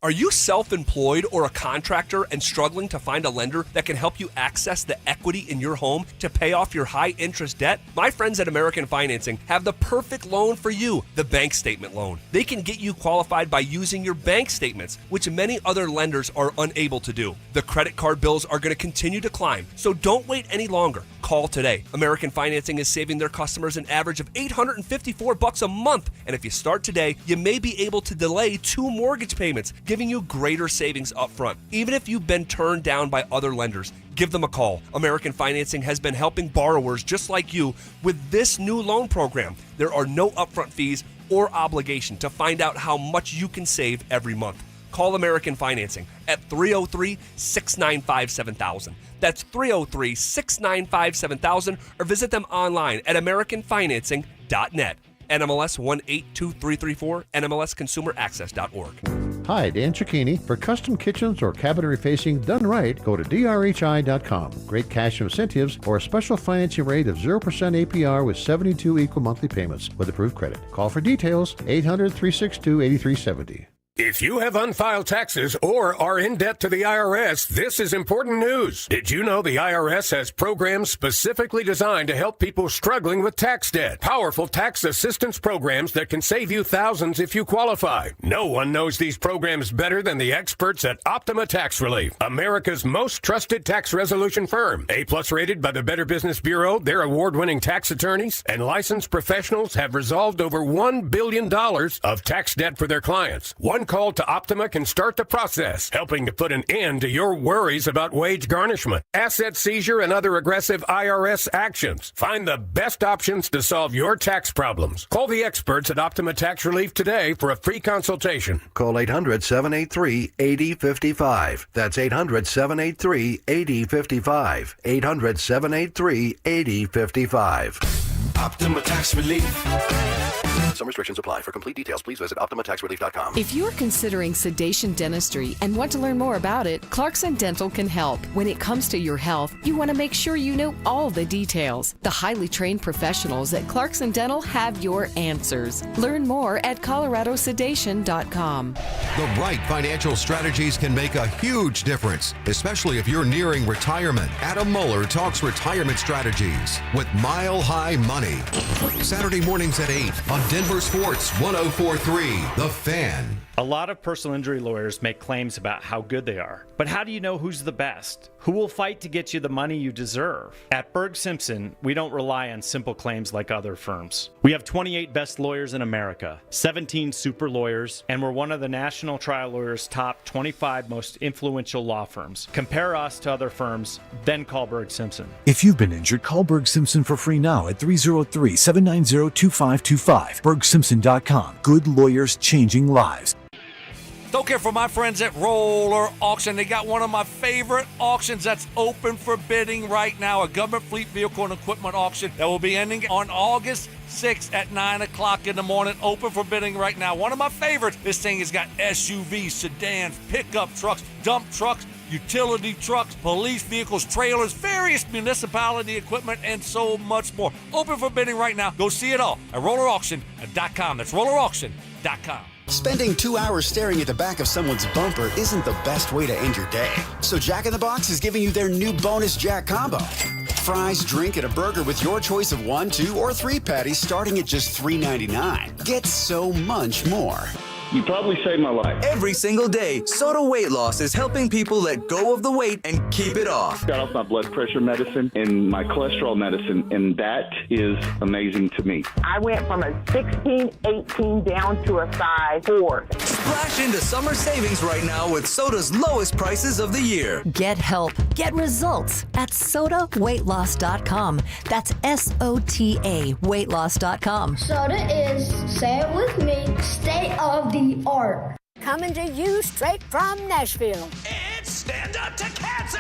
S18: Are you self-employed or a contractor and struggling to find a lender that can help you access the equity in your home to pay off your high-interest debt? My friends at American Financing have the perfect loan for you, the bank statement loan. They can get you qualified by using your bank statements, which many other lenders are unable to do. The credit card bills are going to continue to climb, so don't wait any longer. Call today. American Financing is saving their customers an average of $854 a month, and if you start today, you may be able to delay 2 mortgage payments, giving you greater savings up front. Even if you've been turned down by other lenders, give them a call. American Financing has been helping borrowers just like you with this new loan program. There are no upfront fees or obligation to find out how much you can save every month. Call American Financing at 303-695-7000. That's 303-695-7000, or visit them online at americanfinancing.net. NMLS 182334, NMLSconsumeraccess.org.
S11: Hi, Dan Cicchini. For custom kitchens or cabinetry facing done right, go to drhi.com. Great cash incentives or a special financing rate of 0% APR with 72 equal monthly payments with approved credit. Call for details, 800-362-8370.
S12: If you have unfiled taxes or are in debt to the IRS, this is important news. Did you know the IRS has programs specifically designed to help people struggling with tax debt? Powerful tax assistance programs that can save you thousands if you qualify. No one knows these programs better than the experts at Optima Tax Relief, America's most trusted tax resolution firm. A-plus rated by the Better Business Bureau, their award-winning tax attorneys and licensed professionals have resolved over $1 billion of tax debt for their clients. One call to Optima can start the process, helping to put an end to your worries about wage garnishment, asset seizure, and other aggressive IRS actions. Find the best options to solve your tax problems. Call the experts at Optima Tax Relief today for a free consultation.
S13: Call 800-783-8055. That's 800-783-8055. 800-783-8055.
S26: Optima Tax Relief.
S13: Some restrictions apply. For complete details, please visit OptimaTaxRelief.com.
S14: If you're considering sedation dentistry and want to learn more about it, Clarkson Dental can help. When it comes to your health, you want to make sure you know all the details. The highly trained professionals at Clarkson Dental have your answers. Learn more at coloradosedation.com.
S15: The right financial strategies can make a huge difference, especially if you're nearing retirement. Adam Mueller talks retirement strategies with Mile High Money. Saturday mornings at 8 on Denver Sports 104.3, The Fan.
S16: A lot of personal injury lawyers make claims about how good they are. But how do you know who's the best? Who will fight to get you the money you deserve? At Berg Simpson, we don't rely on simple claims like other firms. We have 28 best lawyers in America, 17 super lawyers, and we're one of the National Trial Lawyers' top 25 most influential law firms. Compare us to other firms, then call Berg Simpson.
S19: If you've been injured, call Berg Simpson for free now at 303-790-2525. BergSimpson.com. Good lawyers changing lives.
S1: Don't care for my friends at Roller Auction. They got one of my favorite auctions that's open for bidding right now, a government fleet vehicle and equipment auction that will be ending on August 6th at 9 o'clock in the morning, open for bidding right now. One of my favorites, this thing has got SUVs, sedans, pickup trucks, dump trucks, utility trucks, police vehicles, trailers, various municipality equipment, and so much more. Open for bidding right now. Go see it all at rollerauction.com. That's rollerauction.com.
S21: Spending 2 hours staring at the back of someone's bumper isn't the best way to end your day. So Jack in the Box is giving you their new bonus Jack Combo. Fries, drink, and a burger with your choice of 1, 2, or 3 patties starting at just $3.99. Get so much more.
S22: You probably saved my life.
S23: Every single day, Soda Weight Loss is helping people let go of the weight and keep it off.
S22: Got off my blood pressure medicine and my cholesterol medicine, and that is amazing to me.
S24: I went from a 16, 18 down to a size 4.
S23: Splash into summer savings right now with Soda's lowest prices of the year.
S31: Get help. Get results at SodaWeightLoss.com. That's SOTA weightloss.com.
S32: Soda is, say it with me, state of the art.
S33: Coming to you straight from Nashville.
S5: It's Stand Up to Cancer!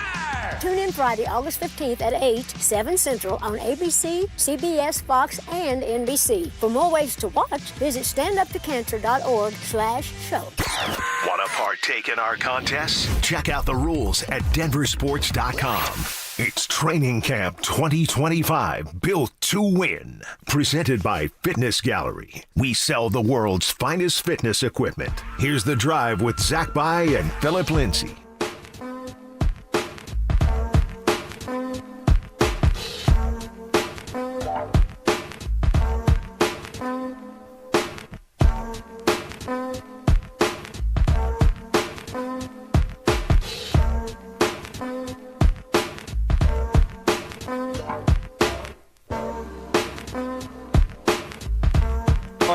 S3: Tune in Friday, August 15th at 8, 7 Central on ABC, CBS, Fox, and NBC. For more ways to watch, visit standuptocancer.org/show.
S2: Want to partake in our contests? Check out the rules at DenverSports.com. It's Training Camp 2025, built to win. Presented by Fitness Gallery. We sell the world's finest fitness equipment. Here's The Drive with Zach By and Phillip Lindsay.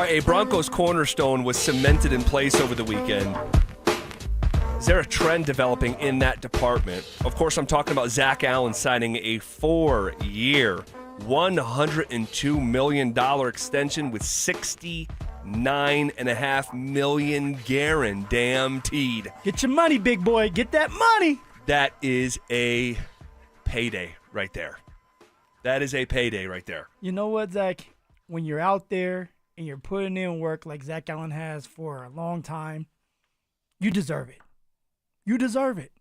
S18: A Broncos cornerstone was cemented in place over the weekend. Is there a trend developing in that department? Of course, I'm talking about Zack Allen signing a 4-year, $102 million extension with $69.5 million guaranteed.
S4: Get your money, big boy. Get that money.
S18: That is a payday right there. That is a payday right there.
S4: You know what, Zach? When you're out there and you're putting in work like Zack Allen has for a long time, you deserve it. You deserve it.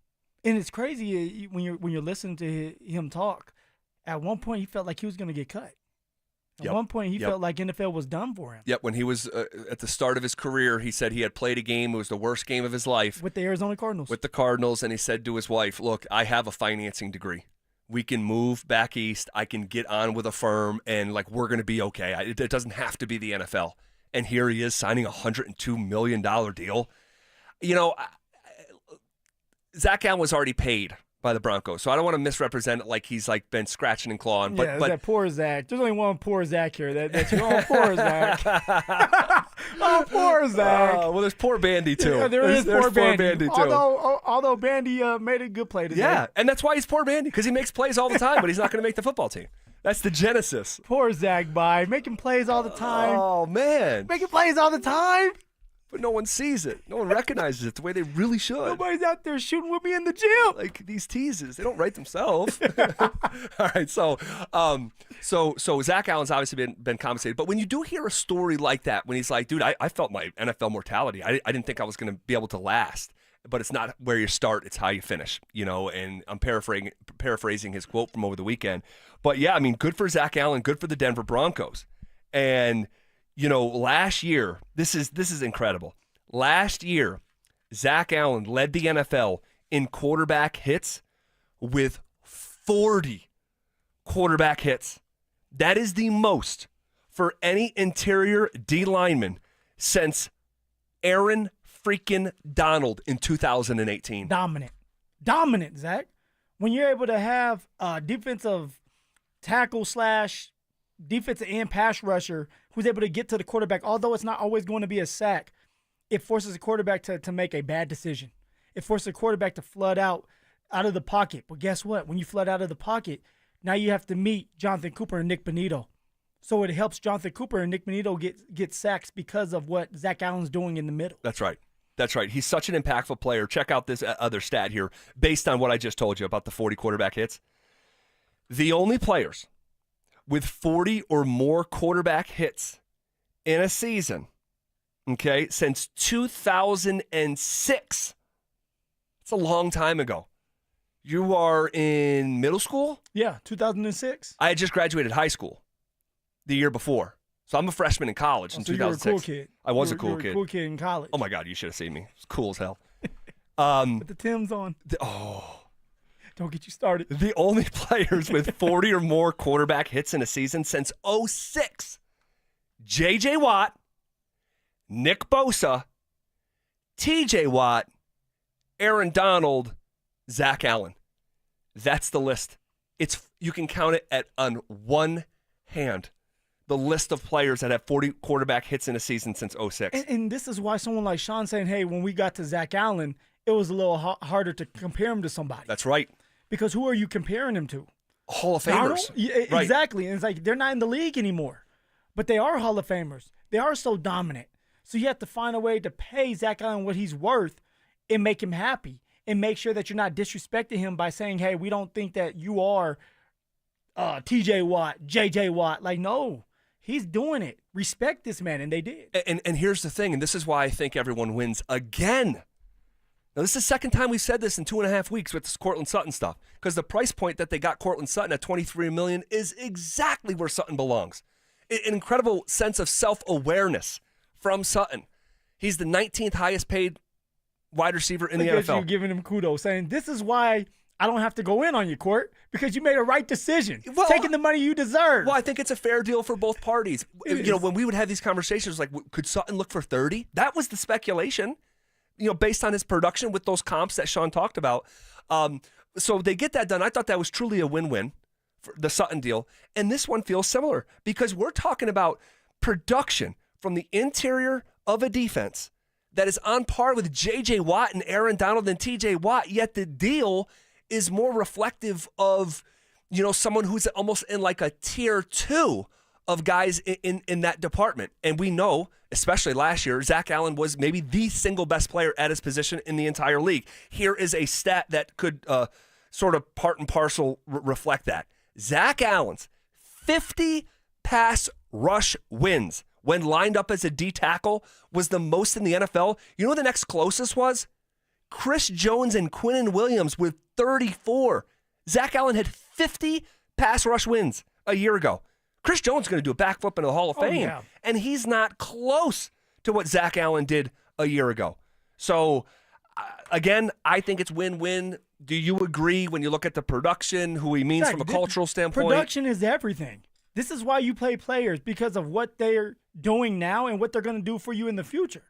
S4: And it's crazy when you're listening to him talk. At one point, he felt like he was going to get cut. At one point, he felt like NFL was done for him.
S18: Yep, when he was at the start of his career, he said he had played a game. It was the worst game of his life.
S4: With the Arizona Cardinals.
S18: With the Cardinals, and he said to his wife, look, I have a financing degree. We can move back east. I can get on with a firm, and, like, we're going to be okay. It doesn't have to be the NFL. And here he is signing a $102 million deal. You know, Zack Allen was already paid by the Broncos, so I don't want to misrepresent it like he's like been scratching and clawing. But
S4: that poor Zach. There's only one poor Zach here. That's oh, poor Zach. Oh, poor Zach.
S18: Well, there's poor Bandy too.
S4: Yeah, there's poor Bandy
S18: too.
S4: Although Bandy made a good play today.
S18: Yeah, and that's why he's poor Bandy, because he makes plays all the time, but he's not going to make the football team. That's the genesis.
S4: Poor Zach By making plays all the time.
S18: Oh man,
S4: making plays all the time.
S18: But no one sees it. No one recognizes it the way they really should.
S4: Nobody's out there shooting with me in the gym.
S18: Like these teases, they don't write themselves. All right, so Zack Allen's obviously been compensated. But when you do hear a story like that, when he's like, dude, I felt my NFL mortality. I didn't think I was going to be able to last. But it's not where you start, it's how you finish, you know, and I'm paraphrasing his quote from over the weekend. But yeah, I mean, good for Zack Allen, good for the Denver Broncos. And you know, last year, this is incredible. Last year, Zack Allen led the NFL in quarterback hits with 40 quarterback hits. That is the most for any interior D lineman since Aaron freaking Donald in 2018.
S4: Dominant, Zach. When you're able to have a defensive tackle / defensive and pass rusher who's able to get to the quarterback, although it's not always going to be a sack, it forces the quarterback to make a bad decision. It forces the quarterback to flood out of the pocket. But guess what? When you flood out of the pocket, now you have to meet Jonathan Cooper and Nick Bonito. So it helps Jonathan Cooper and Nick Bonito get sacks because of what Zack Allen's doing in the middle.
S18: That's right. He's such an impactful player. Check out this other stat here based on what I just told you about the 40 quarterback hits. The only players with 40 or more quarterback hits in a season, okay, since 2006. It's a long time ago. You are in middle school?
S4: Yeah, 2006.
S18: I had just graduated high school the year before. So I'm a freshman in college in 2006.
S4: You were a cool kid.
S18: I was a cool kid.
S4: You were a cool kid in college.
S18: Oh, my God, you should have seen me. It's cool as hell.
S4: With the Timbs on. Don't get you started.
S18: The only players with 40 or more quarterback hits in a season since 2006, J.J. Watt, Nick Bosa, T.J. Watt, Aaron Donald, Zack Allen. That's the list. You can count it on one hand. The list of players that have 40 quarterback hits in a season since 2006.
S4: And this is why someone like Shawn saying, hey, when we got to Zack Allen, it was a little harder to compare him to somebody.
S18: That's right.
S4: Because who are you comparing him to?
S18: Hall of Famers.
S4: Yeah, right. Exactly. And it's like they're not in the league anymore. But they are Hall of Famers. They are so dominant. So you have to find a way to pay Zack Allen what he's worth and make him happy. and make sure that you're not disrespecting him by saying, hey, we don't think that you are TJ Watt, JJ Watt. Like, no, he's doing it. Respect this man, and they did.
S18: And here's the thing, and this is why I think everyone wins again. Now, this is the second time we've said this in 2.5 weeks with this Courtland Sutton stuff, because the price point that they got Courtland Sutton at $23 million is exactly where Sutton belongs. An incredible sense of self-awareness from Sutton. He's the 19th highest paid wide receiver in the NFL.
S4: You're giving him kudos, saying this is why I don't have to go in on you, Court, because you made a right decision, taking the money you deserve.
S18: Well, I think it's a fair deal for both parties. When we would have these conversations, like, could Sutton look for 30? That was the speculation, based on his production with those comps that Shawn talked about. So they get that done. I thought that was truly a win-win for the Sutton deal. And this one feels similar because we're talking about production from the interior of a defense that is on par with J.J. Watt and Aaron Donald and T.J. Watt, yet the deal is more reflective of, someone who's almost in like a tier 2 of guys in that department. And we know, especially last year, Zack Allen was maybe the single best player at his position in the entire league. Here is a stat that could sort of part and parcel reflect that. Zack Allen's 50 pass rush wins when lined up as a D tackle was the most in the NFL. You know what the next closest was? Chris Jones and Quinnen Williams with 34. Zack Allen had 50 pass rush wins a year ago. Chris Jones is going to do a backflip into the Hall of Fame, and he's not close to what Zack Allen did a year ago. So, again, I think it's win-win. Do you agree when you look at the production, who he means from a cultural standpoint?
S4: Production is everything. This is why you play players, because of what they're doing now and what they're going to do for you in the future.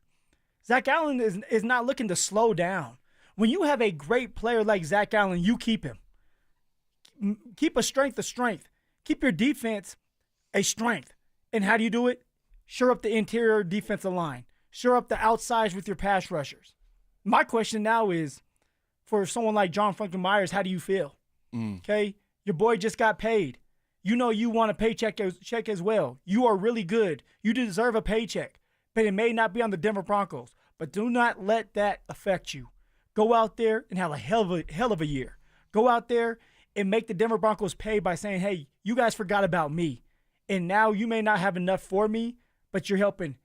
S4: Zack Allen is not looking to slow down. When you have a great player like Zack Allen, you keep him. Keep a strength. Keep your defense a strength. And how do you do it? Shore up the interior defensive line. Shore up the outsides with your pass rushers. My question now is, for someone like John Franklin Myers, how do you feel? Okay? Your boy just got paid. You know you want a paycheck as well. You are really good. You deserve a paycheck. But it may not be on the Denver Broncos. But do not let that affect you. Go out there and have a hell of a year. Go out there and make the Denver Broncos pay by saying, hey, you guys forgot about me. And now you may not have enough for me, but you're helping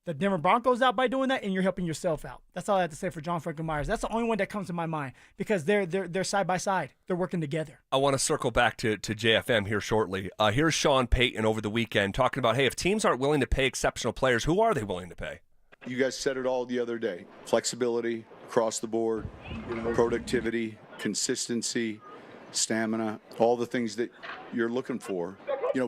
S4: the Denver Broncos out by doing that, and you're helping yourself out. That's all I have to say for John Franklin Myers. That's the only one that comes to my mind because they're side by side. They're working together.
S18: I want to circle back to JFM here shortly. Here's Shawn Payton over the weekend talking about, hey, if teams aren't willing to pay exceptional players, who are they willing to pay?
S6: You guys said it all the other day. Flexibility across the board, productivity, consistency, stamina, all the things that you're looking for.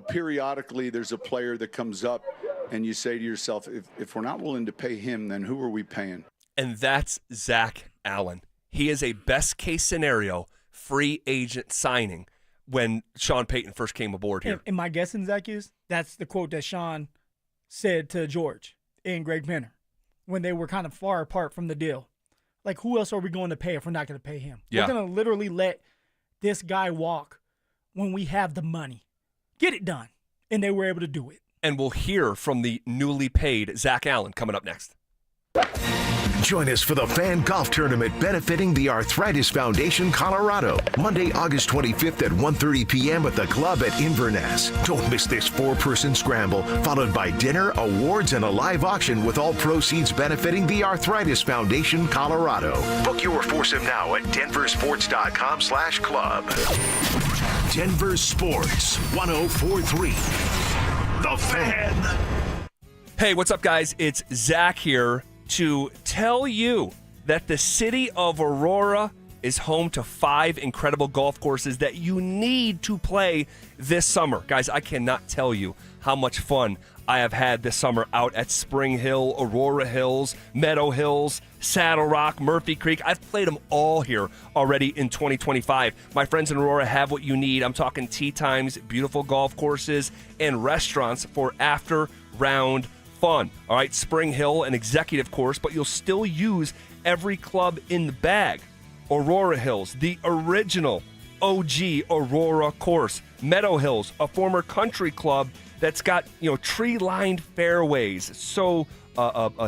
S6: Periodically there's a player that comes up and you say to yourself, if we're not willing to pay him, then who are we paying?
S18: And that's Zack Allen. He is a best-case scenario free agent signing when Shawn Payton first came aboard here.
S4: And my guessing, Zach, is that's the quote that Shawn said to George and Greg Penner when they were kind of far apart from the deal. Like, who else are we going to pay if we're not going to pay him?
S18: Yeah.
S4: We're going to literally let this guy walk when we have the money. Get it done. And they were able to do it.
S18: And we'll hear from the newly paid Zack Allen coming up next.
S2: Join us for the Fan Golf Tournament benefiting the Arthritis Foundation Colorado, Monday, August 25th at 1:30 p.m. at the club at Inverness. Don't miss this 4-person scramble, followed by dinner, awards, and a live auction with all proceeds benefiting the Arthritis Foundation Colorado. Book your foursome now at DenverSports.com/club. Denver Sports 104.3. The Fan.
S18: Hey, what's up, guys? It's Zach here to tell you that the city of Aurora is home to 5 incredible golf courses that you need to play this summer. Guys, I cannot tell you how much fun I have had this summer out at Spring Hill, Aurora Hills, Meadow Hills, Saddle Rock, Murphy Creek. I've played them all here already in 2025. My friends in Aurora have what you need. I'm talking tee times, beautiful golf courses, and restaurants for after-round fun. All right, Spring Hill, an executive course, but you'll still use every club in the bag. Aurora Hills, the original OG Aurora course. Meadow Hills, a former country club that's got, tree-lined fairways. So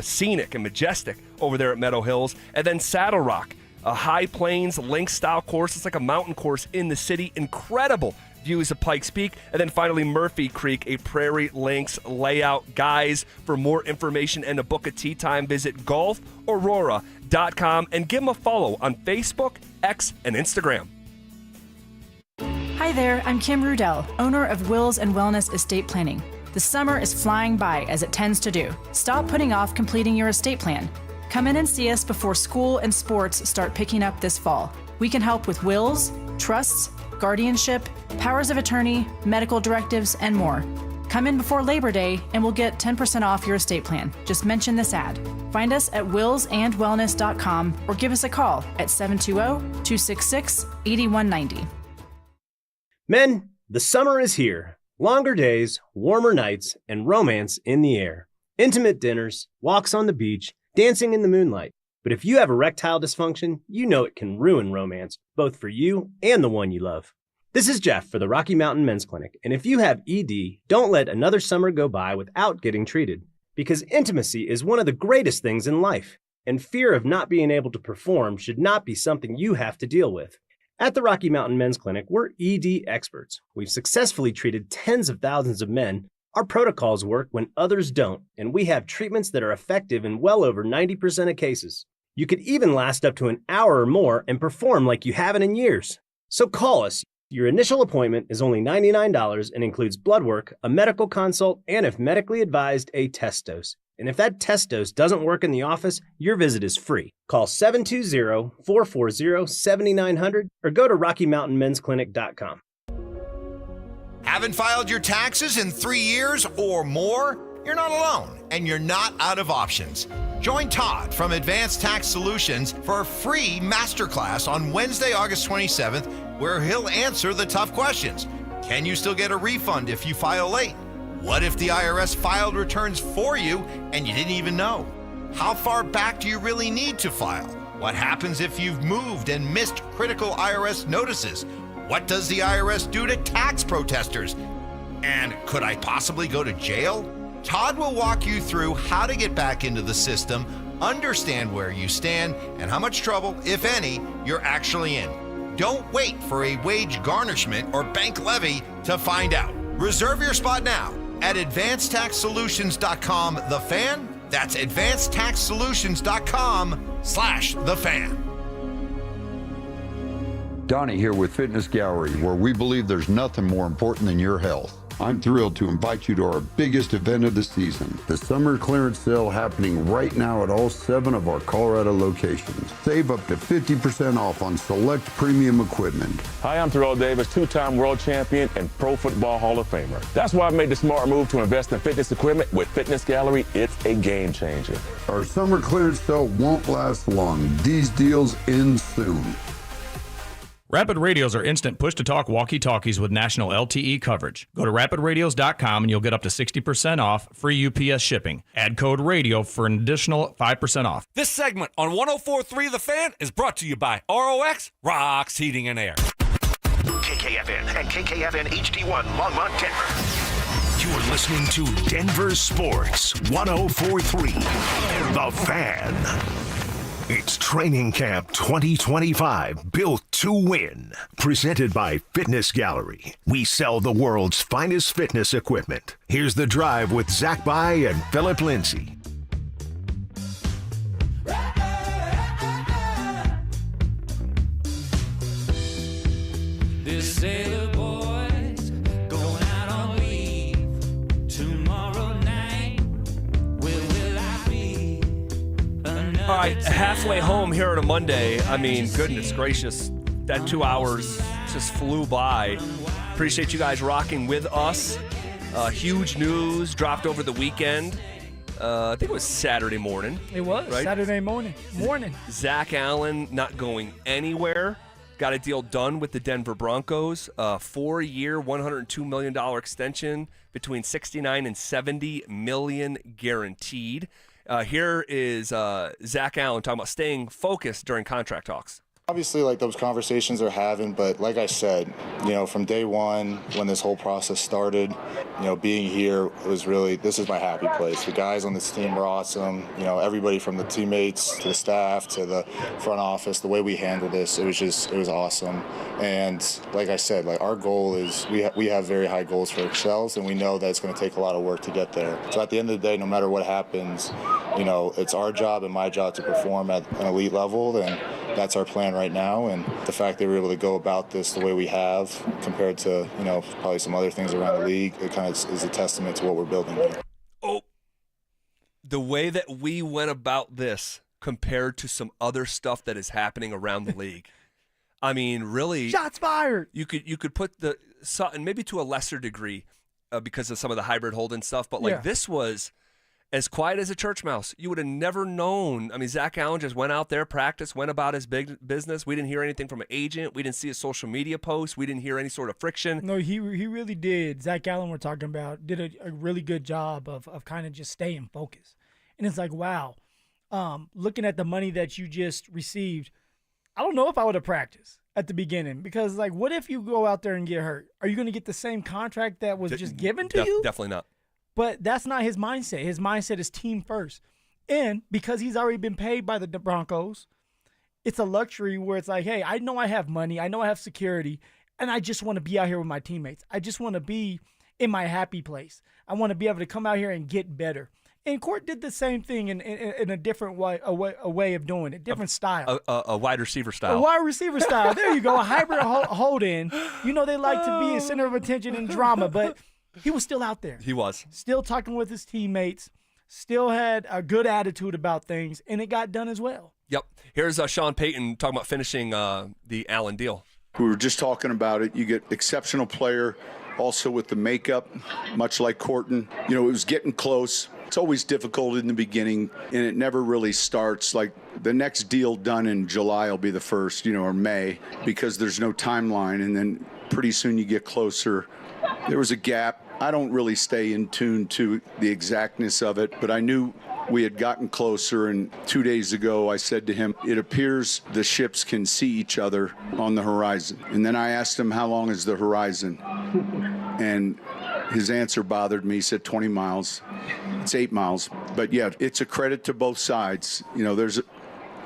S18: scenic and majestic over there at Meadow Hills. And then Saddle Rock, a high plains link-style course. It's like a mountain course in the city. Incredible views of Pikes Peak. And then finally, Murphy Creek, a prairie links layout. Guys, for more information and to book a tee time, visit golfaurora.com and give them a follow on Facebook, X, and Instagram.
S7: Hi there, I'm Kim Rudell, owner of Wills and Wellness Estate Planning. The summer is flying by, as it tends to do. Stop putting off completing your estate plan. Come in and see us before school and sports start picking up this fall. We can help with wills, trusts, guardianship, powers of attorney, medical directives, and more. Come in before Labor Day and we'll get 10% off your estate plan. Just mention this ad. Find us at willsandwellness.com or give us a call at 720-266-8190.
S8: Men, the summer is here. Longer days, warmer nights, and romance in the air. Intimate dinners, walks on the beach, dancing in the moonlight. But if you have erectile dysfunction, you know it can ruin romance, both for you and the one you love. This is Jeff for the Rocky Mountain Men's Clinic, and if you have ED, don't let another summer go by without getting treated. Because intimacy is one of the greatest things in life, and fear of not being able to perform should not be something you have to deal with. At the Rocky Mountain Men's Clinic, we're ED experts. We've successfully treated tens of thousands of men. Our protocols work when others don't, and we have treatments that are effective in well over 90% of cases. You could even last up to an hour or more and perform like you haven't in years. So call us. Your initial appointment is only $99 and includes blood work, a medical consult, and if medically advised, a test dose. And if that test dose doesn't work in the office, your visit is free. Call 720-440-7900 or go to RockyMountainMen'sClinic.com.
S9: Haven't filed your taxes in 3 years or more? You're not alone, and you're not out of options. Join Todd from Advanced Tax Solutions for a free masterclass on Wednesday, August 27th, where he'll answer the tough questions. Can you still get a refund if you file late? What if the IRS filed returns for you and you didn't even know? How far back do you really need to file? What happens if you've moved and missed critical IRS notices? What does the IRS do to tax protesters? And could I possibly go to jail? Todd will walk you through how to get back into the system, understand where you stand, and how much trouble, if any, you're actually in. Don't wait for a wage garnishment or bank levy to find out. Reserve your spot now at advancedtaxsolutions.com, the fan. That's advancedtaxsolutions.com/the fan.
S10: Donnie here with Fitness Gallery, where we believe there's nothing more important than your health. I'm thrilled to invite you to our biggest event of the season, the summer clearance sale happening right now at all 7 of our Colorado locations. Save up to 50% off on select premium equipment.
S11: Hi, I'm Terrell Davis, 2-time world champion and Pro Football Hall of Famer. That's why I made the smart move to invest in fitness equipment with Fitness Gallery. It's a game changer.
S10: Our summer clearance sale won't last long. These deals end soon.
S17: Rapid Radios are instant push-to-talk walkie-talkies with national LTE coverage. Go to rapidradios.com and you'll get up to 60% off, free UPS shipping. Add code RADIO for an additional 5% off.
S1: This segment on 104.3 The Fan is brought to you by ROX, Rocks Heating and Air.
S2: KKFN and KKFN HD1 Longmont, Denver. You're listening to Denver Sports 104.3 The Fan. It's Training Camp 2025, built to win. Presented by Fitness Gallery. We sell the world's finest fitness equipment. Here's The Drive with Zach By and Phillip Lindsay.
S5: This sailor boy's going out on leave tomorrow night. Where will I be?
S18: All right, halfway home here on a Monday. I mean, goodness gracious, that 2 hours just flew by. Appreciate you guys rocking with us. Huge news dropped over the weekend. I think it was Saturday morning.
S4: It was, right? Saturday morning.
S18: Zack Allen not going anywhere. Got a deal done with the Denver Broncos. 4-year, $102 million extension between $69 and $70 million guaranteed. Here is Zack Allen talking about staying focused during contract talks.
S12: Obviously, like, those conversations are having, but like I said, from day one when this whole process started, being here was really, this is my happy place. The guys on this team were awesome. Everybody from the teammates to the staff to the front office, the way we handled this, it was awesome. And like I said, like, our goal is we have very high goals for ourselves, and we know that it's going to take a lot of work to get there. So at the end of the day, no matter what happens, it's our job and my job to perform at an elite level, and that's our plan right now. And the fact that we're able to go about this the way we have compared to, probably some other things around the league, it kind of is a testament to what we're building here.
S18: Oh, the way that we went about this compared to some other stuff that is happening around the league. I mean, really.
S4: Shots fired.
S18: You could put the Sutton maybe to a lesser degree because of some of the hybrid holding stuff, but this was as quiet as a church mouse. You would have never known. I mean, Zack Allen just went out there, practiced, went about his big business. We didn't hear anything from an agent. We didn't see a social media post. We didn't hear any sort of friction.
S4: No, he really did. Zack Allen, we're talking about, did a really good job of kind of just staying focused. And it's like, wow, looking at the money that you just received, I don't know if I would have practiced at the beginning, because, like, what if you go out there and get hurt? Are you going to get the same contract that was just given to you?
S18: Definitely not.
S4: But that's not his mindset. His mindset is team first. And because he's already been paid by the Broncos, it's a luxury where it's like, hey, I know I have money. I know I have security. And I just want to be out here with my teammates. I just want to be in my happy place. I want to be able to come out here and get better. And Court did the same thing in a different way, a way of doing it, different style.
S18: A wide receiver style.
S4: A wide receiver style. There you go, a hybrid hold-in. They like to be a center of attention and drama, but he was still out there.
S18: He was.
S4: Still talking with his teammates, still had a good attitude about things, and it got done as well.
S18: Yep. Here's Shawn Payton talking about finishing the Allen deal.
S6: We were just talking about it. You get exceptional player, also with the makeup, much like Corton. It was getting close. It's always difficult in the beginning, and it never really starts. Like, the next deal done in July will be the first, or May, because there's no timeline, and then pretty soon you get closer. There was a gap. I don't really stay in tune to the exactness of it, but I knew we had gotten closer, and 2 days ago I said to him, it appears the ships can see each other on the horizon. And then I asked him, how long is the horizon? And his answer bothered me. He said 20 miles. It's 8 miles. But yeah, it's a credit to both sides. There's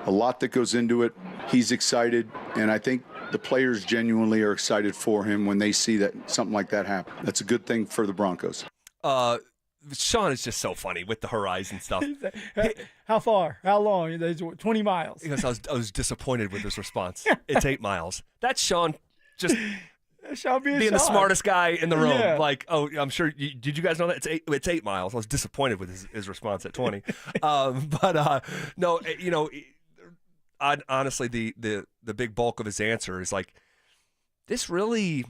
S6: a lot that goes into it. He's excited, and I think the players genuinely are excited for him when they see that something like that happen. That's a good thing for the Broncos.
S18: Shawn is just so funny with the horizon stuff.
S4: How far? How long? 20 miles.
S18: Because I was disappointed with his response. It's 8 miles. That's Shawn just
S4: Shawn being
S18: the smartest guy in the room.
S4: Yeah.
S18: Like, I'm sure. Did you guys know that? It's 8 miles. I was disappointed with his response at 20. No, honestly, the big bulk of his answer is like, this really,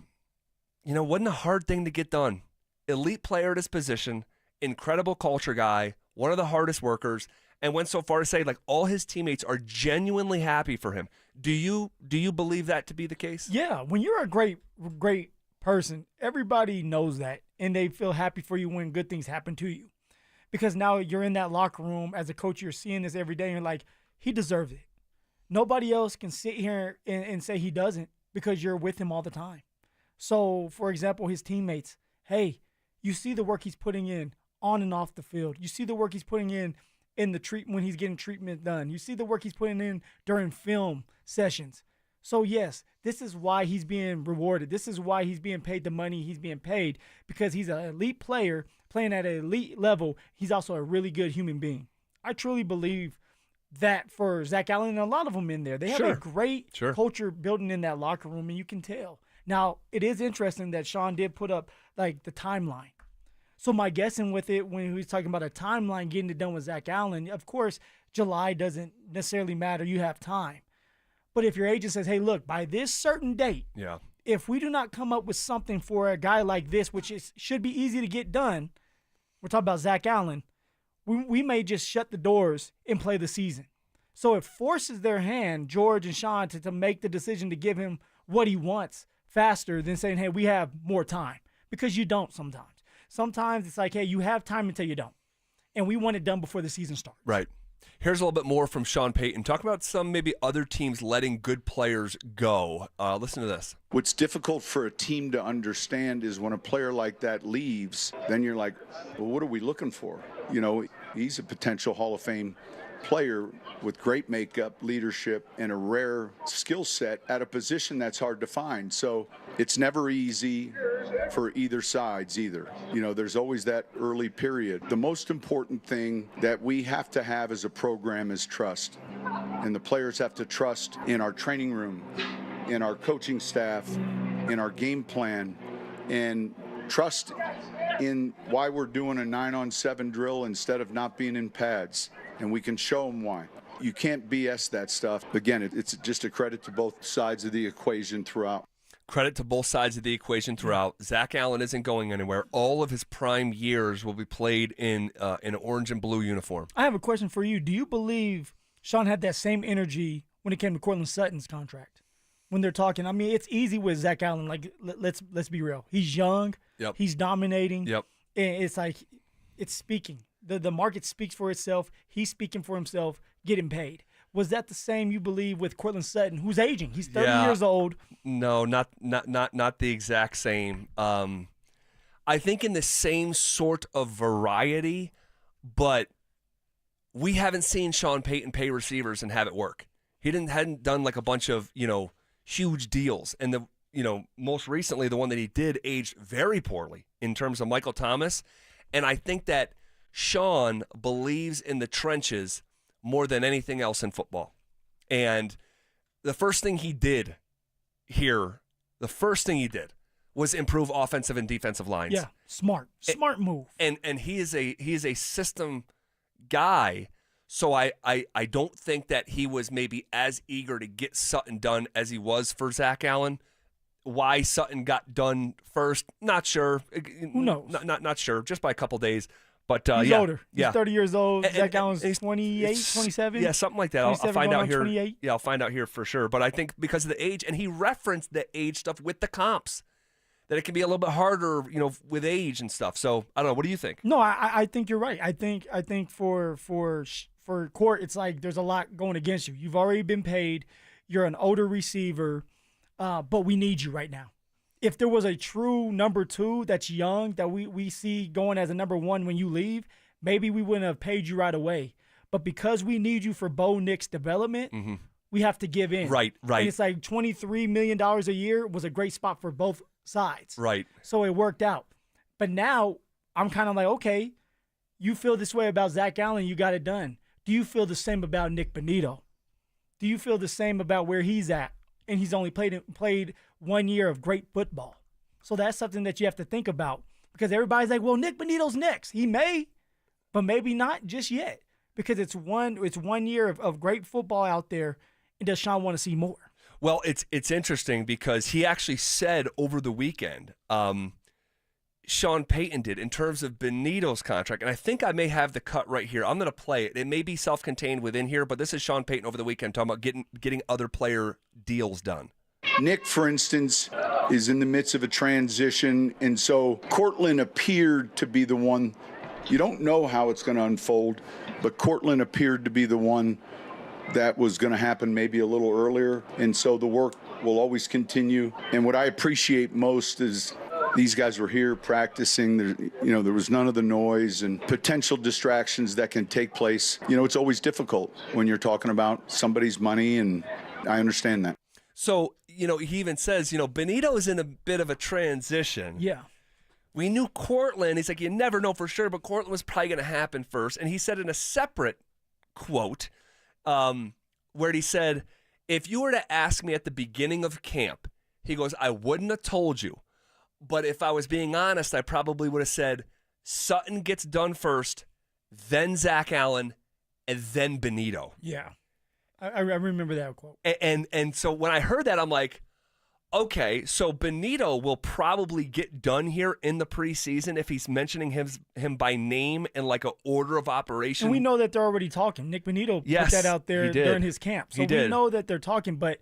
S18: wasn't a hard thing to get done. Elite player at his position, incredible culture guy, one of the hardest workers, and went so far to say, like, all his teammates are genuinely happy for him. Do you believe that to be the case?
S4: Yeah, when you're a great person, everybody knows that, and they feel happy for you when good things happen to you. Because now you're in that locker room as a coach, you're seeing this every day, and you're like, he deserves it. Nobody else can sit here and say he doesn't, because you're with him all the time. So, for example, his teammates, hey, you see the work he's putting in on and off the field. You see the work he's putting in the when he's getting treatment done. You see the work he's putting in during film sessions. So, yes, this is why he's being rewarded. This is why he's being paid the money he's being paid, because he's an elite player playing at an elite level. He's also a really good human being. I truly believe that for Zack Allen and a lot of them in there. They have a great culture building in that locker room, and you can tell. Now, it is interesting that Shawn did put up, like, the timeline. So my guessing with it, when he was talking about a timeline getting it done with Zack Allen, of course, July doesn't necessarily matter. You have time. But if your agent says, hey, look, by this certain date, if we do not come up with something for a guy like this, which should be easy to get done, we're talking about Zack Allen, we may just shut the doors and play the season. So it forces their hand, George and Shawn, to make the decision to give him what he wants faster than saying, hey, we have more time. Because you don't sometimes. Sometimes it's like, hey, you have time until you don't. And we want it done before the season starts.
S18: Right. Here's a little bit more from Shawn Payton. Talk about some maybe other teams letting good players go. Listen to this.
S6: What's difficult for a team to understand is when a player like that leaves, then you're like, well, what are we looking for? You know, he's a potential Hall of Fame player with great makeup, leadership, and a rare skill set at a position that's hard to find. So it's never easy for either sides either. You know, there's always that early period. The most important thing that we have to have as a program is trust. And the players have to trust in our training room, in our coaching staff, in our game plan, and trust in why we're doing a 9-on-7 drill instead of not being in pads. And we can show them why. You can't BS that stuff. Again, it's just a credit to both sides of the equation throughout.
S18: Credit to both sides of the equation throughout. Zack Allen isn't going anywhere. All of his prime years will be played in an orange and blue uniform.
S4: I have a question for you. Do you believe Shawn had that same energy when it came to Cortland Sutton's contract? When they're talking, I mean, it's easy with Zack Allen. Like, let's be real. He's young.
S18: Yep.
S4: He's dominating.
S18: Yep.
S4: And it's like, it's speaking. The market speaks for itself. He's speaking for himself, getting paid. Was that the same, you believe, with Cortland Sutton, who's aging? He's 30 years old.
S18: No, not the exact same. I think in the same sort of variety, but we haven't seen Shawn Payton pay receivers and have it work. He hadn't done like a bunch of, huge deals. And the most recently, the one that he did aged very poorly in terms of Michael Thomas. And I think that Shawn believes in the trenches more than anything else in football. And the first thing he did here, was improve offensive and defensive lines.
S4: Yeah, smart move.
S18: And he is a system guy. So I don't think that he was maybe as eager to get Sutton done as he was for Zack Allen. Why Sutton got done first, not sure.
S4: Who knows?
S18: Not sure, just by a couple days. But
S4: he's older. He's 30 years old.
S18: And
S4: Zack Allen's 28, 27?
S18: Yeah, something like that. I'll find out here.
S4: 28.
S18: Yeah, I'll find out here for sure. But I think because of the age, and he referenced the age stuff with the comps, that it can be a little bit harder, with age and stuff. So I don't know. What do you think?
S4: No, I think you're right. I think for Court, it's like there's a lot going against you. You've already been paid. You're an older receiver, but we need you right now. If there was a true number 2 that's young that we see going as a number 1 when you leave, maybe we wouldn't have paid you right away. But because we need you for Bo Nick's development, we have to give in.
S18: Right.
S4: And it's like $23 million a year was a great spot for both sides.
S18: Right.
S4: So it worked out. But now I'm kind of like, okay, you feel this way about Zack Allen, you got it done. Do you feel the same about Nick Bonito? Do you feel the same about where he's at? And he's only played 1 year of great football. So that's something that you have to think about, because everybody's like, well, Nick Bonito's next. He may, but maybe not just yet, because it's 1 year of great football out there, and does Shawn want to see more?
S18: Well, it's interesting because he actually said over the weekend, Shawn Payton did, in terms of Benito's contract, and I think I may have the cut right here. I'm going to play it. It may be self-contained within here, but this is Shawn Payton over the weekend talking about getting other player deals done.
S6: Nick, for instance, is in the midst of a transition, and so Cortland appeared to be the one. You don't know how it's going to unfold, but Cortland appeared to be the one that was going to happen maybe a little earlier, and so the work will always continue. And what I appreciate most is these guys were here practicing. There was none of the noise and potential distractions that can take place. It's always difficult when you're talking about somebody's money, and I understand that.
S18: So, he even says, Benito is in a bit of a transition.
S4: Yeah.
S18: We knew Cortland. He's like, you never know for sure, but Cortland was probably going to happen first. And he said in a separate quote, where he said, if you were to ask me at the beginning of camp, he goes, I wouldn't have told you. But if I was being honest, I probably would have said Sutton gets done first, then Zack Allen, and then Bonito.
S4: Yeah. I remember that quote.
S18: And so when I heard that, I'm like, okay, so Bonito will probably get done here in the preseason if he's mentioning him by name and like an order of operation.
S4: And we know that they're already talking. Nick Bonito put that out there during his camp. So we know that they're talking, but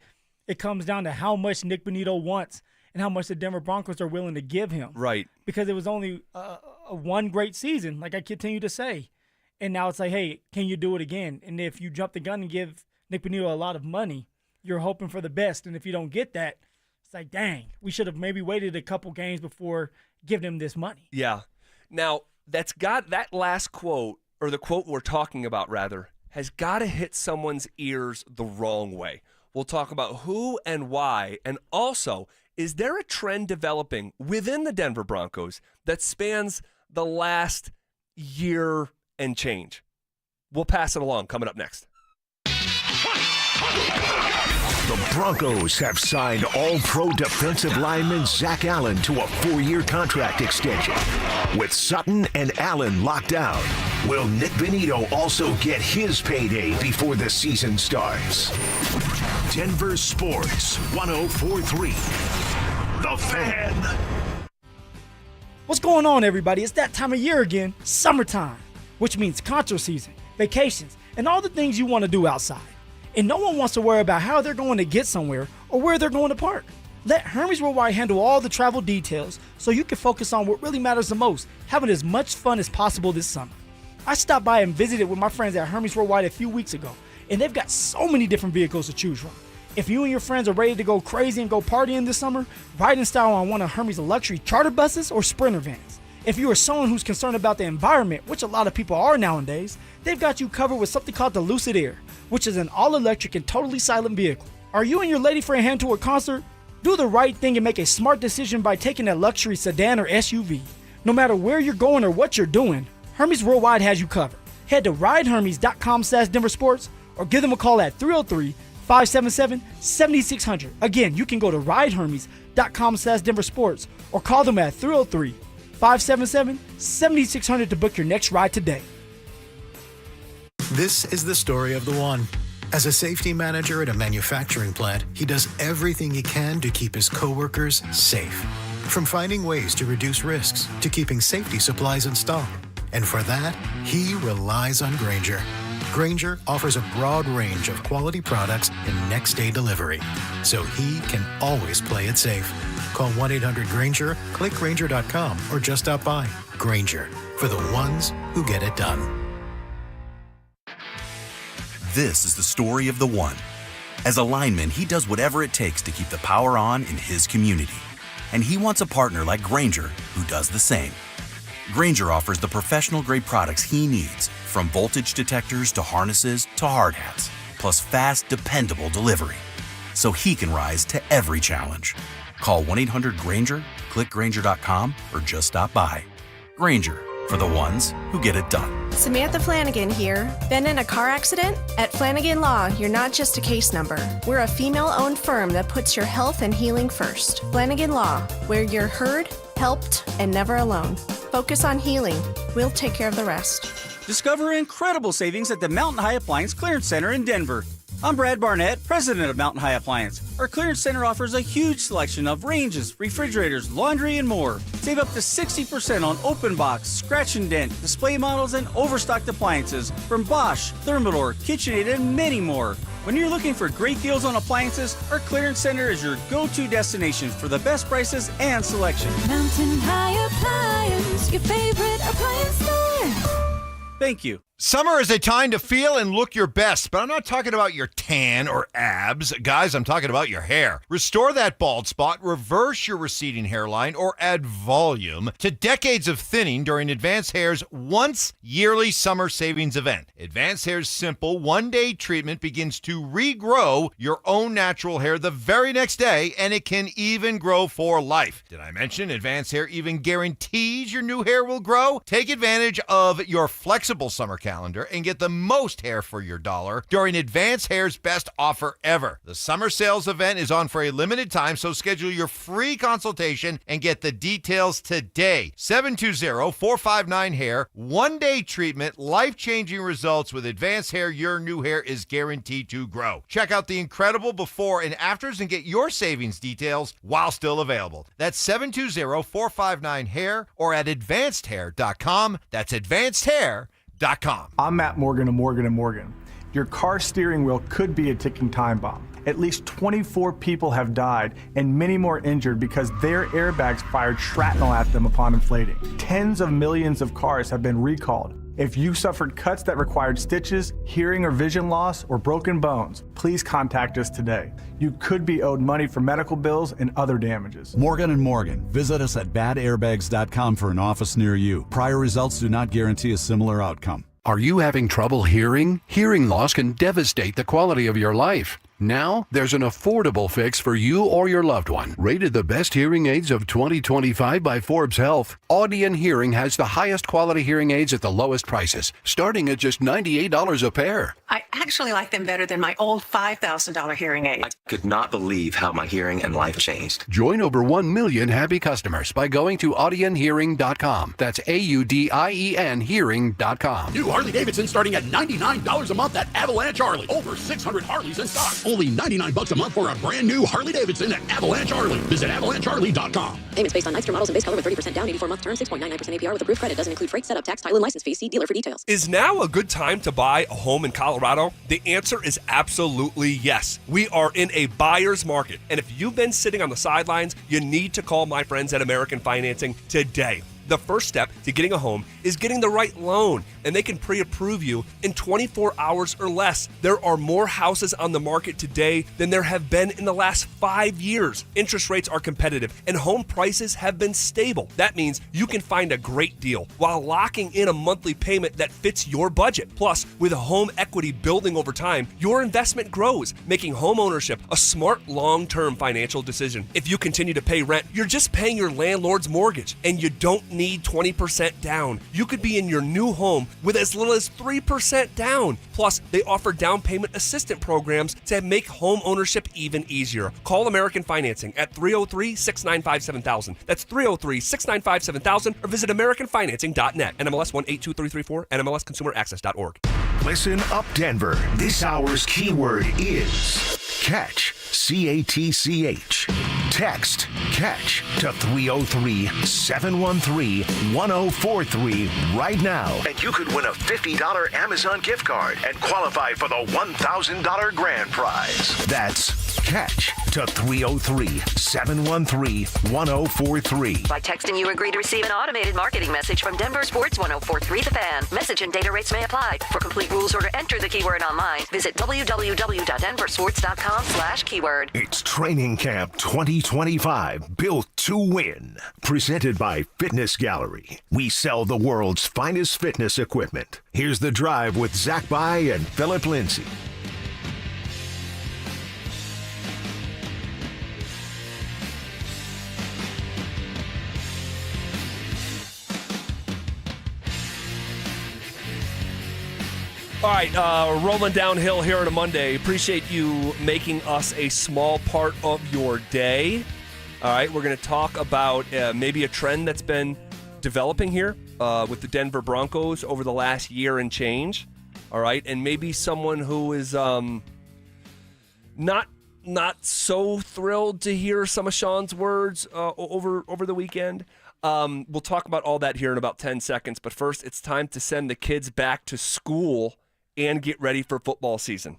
S4: it comes down to how much Nick Bonito wants and how much the Denver Broncos are willing to give him.
S18: Right.
S4: Because it was only one great season, like I continue to say. And now it's like, hey, can you do it again? And if you jump the gun and give Nick Bonito a lot of money, you're hoping for the best. And if you don't get that, it's like, dang, we should have maybe waited a couple games before giving him this money.
S18: Yeah. Now, that's got that last quote, or the quote we're talking about, rather, has got to hit someone's ears the wrong way. We'll talk about who and why. And also, is there a trend developing within the Denver Broncos that spans the last year and change? We'll pass it along coming up next.
S2: The Broncos have signed All-Pro defensive lineman Zack Allen to a 4-year contract extension. With Sutton and Allen locked down, will Nick Bonito also get his payday before the season starts? Denver Sports 104.3. The Fan.
S4: What's going on, everybody? It's that time of year again, summertime, which means concert season, vacations, and all the things you want to do outside. And no one wants to worry about how they're going to get somewhere or where they're going to park. Let Hermes Worldwide handle all the travel details so you can focus on what really matters the most, having as much fun as possible this summer. I stopped by and visited with my friends at Hermes Worldwide a few weeks ago, and they've got so many different vehicles to choose from. If you and your friends are ready to go crazy and go partying this summer, ride in style on one of Hermes' luxury charter buses or Sprinter vans. If you are someone who's concerned about the environment, which a lot of people are nowadays, they've got you covered with something called the Lucid Air, which is an all-electric and totally silent vehicle. Are you and your lady friend heading to a concert? Do the right thing and make a smart decision by taking a luxury sedan or SUV. No matter where you're going or what you're doing, Hermes Worldwide has you covered. Head to ridehermes.com/DenverSports or give them a call at 303-577-7600. Again, you can go to ridehermes.com/DenverSports or call them at 303-577-7600 to book your next ride today.
S13: This is the story of the one. As a safety manager at a manufacturing plant, he does everything he can to keep his coworkers safe. From finding ways to reduce risks to keeping safety supplies in stock. And for that, he relies on Grainger. Grainger offers a broad range of quality products and next-day delivery, so he can always play it safe. Call 1-800-GRAINGER, click Grainger.com, or just stop by. Grainger, for the ones who get it done.
S14: This is the story of the one. As a lineman, he does whatever it takes to keep the power on in his community. And he wants a partner like Grainger who does the same. Grainger offers the professional-grade products he needs, from voltage detectors to harnesses to hard hats, plus fast, dependable delivery, so he can rise to every challenge. Call 1-800-GRAINGER, click Grainger.com, or just stop by. Grainger, for the ones who get it done.
S15: Samantha Flanagan here. Been in a car accident? At Flanagan Law, you're not just a case number. We're a female-owned firm that puts your health and healing first. Flanagan Law, where you're heard, helped, and never alone. Focus on healing. We'll take care of the rest.
S16: Discover incredible savings at the Mountain High Appliance Clearance Center in Denver. I'm Brad Barnett, president of Mountain High Appliance. Our clearance center offers a huge selection of ranges, refrigerators, laundry, and more. Save up to 60% on open box, scratch and dent, display models, and overstocked appliances from Bosch, Thermador, KitchenAid, and many more. When you're looking for great deals on appliances, our clearance center is your go-to destination for the best prices and selection.
S19: Mountain High Appliance, your favorite appliance store.
S16: Thank you.
S9: Summer is a time to feel and look your best, but I'm not talking about your tan or abs. Guys, I'm talking about your hair. Restore that bald spot, reverse your receding hairline, or add volume to decades of thinning during Advanced Hair's once-yearly summer savings event. Advanced Hair's simple one-day treatment begins to regrow your own natural hair the very next day, and it can even grow for life. Did I mention Advanced Hair even guarantees your new hair will grow? Take advantage of your flexible summer calendar and get the most hair for your dollar during Advanced Hair's best offer ever. The summer sales event is on for a limited time, so schedule your free consultation and get the details today. 720-459-HAIR. One-day treatment, life-changing results with Advanced Hair. Your new hair is guaranteed to grow. Check out the incredible before and afters and get your savings details while still available. That's 720-459-HAIR or at advancedhair.com. That's advancedhair.com.
S20: I'm Matt Morgan of Morgan & Morgan. Your car steering wheel could be a ticking time bomb. at least 24 people have died and many more injured because their airbags fired shrapnel at them upon inflating. Tens of millions of cars have been recalled. If you suffered cuts that required stitches, hearing or vision loss, or broken bones, please contact us today. You could be owed money for medical bills and other damages.
S21: Morgan & Morgan. Visit us at badairbags.com for an office near you. Prior results do not guarantee a similar outcome.
S22: Are you having trouble hearing? Hearing loss can devastate the quality of your life. Now, there's an affordable fix for you or your loved one. Rated the best hearing aids of 2025 by Forbes Health, Audion Hearing has the highest quality hearing aids at the lowest prices, starting at just $98 a pair.
S23: I actually like them better than my old $5,000 hearing aid.
S24: I could not believe how my hearing and life changed.
S22: Join over 1 million happy customers by going to audionhearing.com. That's AUDIEN hearing.com.
S25: New Harley-Davidson starting at $99 a month at Avalanche Harley. Over 600 Harleys in stock. Only $99 a month for a brand new Harley-Davidson at Avalanche Harley. Visit avalancheharley.com.
S26: Payments based on Nightster models and base color with 30% down, 84-month term, 6.99% APR with approved credit. Doesn't include freight, setup, tax, title, and license fees. See dealer for details.
S18: Is now a good time to buy a home in Colorado? The answer is absolutely yes. We are in a buyer's market, and if you've been sitting on the sidelines, you need to call my friends at American Financing today. The first step to getting a home is getting the right loan, and they can pre-approve you in 24 hours or less. There are more houses on the market today than there have been in the last 5 years. Interest rates are competitive, and home prices have been stable. That means you can find a great deal while locking in a monthly payment that fits your budget. Plus, with home equity building over time, your investment grows, making home ownership a smart long-term financial decision. If you continue to pay rent, you're just paying your landlord's mortgage, and you don't need 20% down. You could be in your new home with as little as 3% down. Plus, they offer down payment assistance programs to make home ownership even easier. Call American Financing at 303-695-7000. That's 303-695-7000 or visit AmericanFinancing.net. NMLS 182334, NMLSConsumerAccess.org.
S2: Listen up, Denver. This hour's keyword is catch. CATCH. Text catch to 303-713-1043 right now, and you could win a $50 Amazon gift card and qualify for the $1,000 grand prize. That's catch to 303-713-1043.
S27: By texting, you agree to receive an automated marketing message from DenverSports 1043 The Fan. Message and data rates may apply. For complete rules or to enter the keyword online, visit www.denversports.com/keyword.
S2: It's Training Camp 2025, built to win. Presented by Fitness Gallery. We sell the world's finest fitness equipment. Here's The Drive with Zach By and Phillip Lindsay.
S18: All right, rolling downhill here on a Monday. Appreciate you making us a small part of your day. All right, we're going to talk about maybe a trend that's been developing here with the Denver Broncos over the last year and change. All right, and maybe someone who is not so thrilled to hear some of Shawn's words over the weekend. We'll talk about all that here in about 10 seconds. But first, it's time to send the kids back to school and get ready for football season.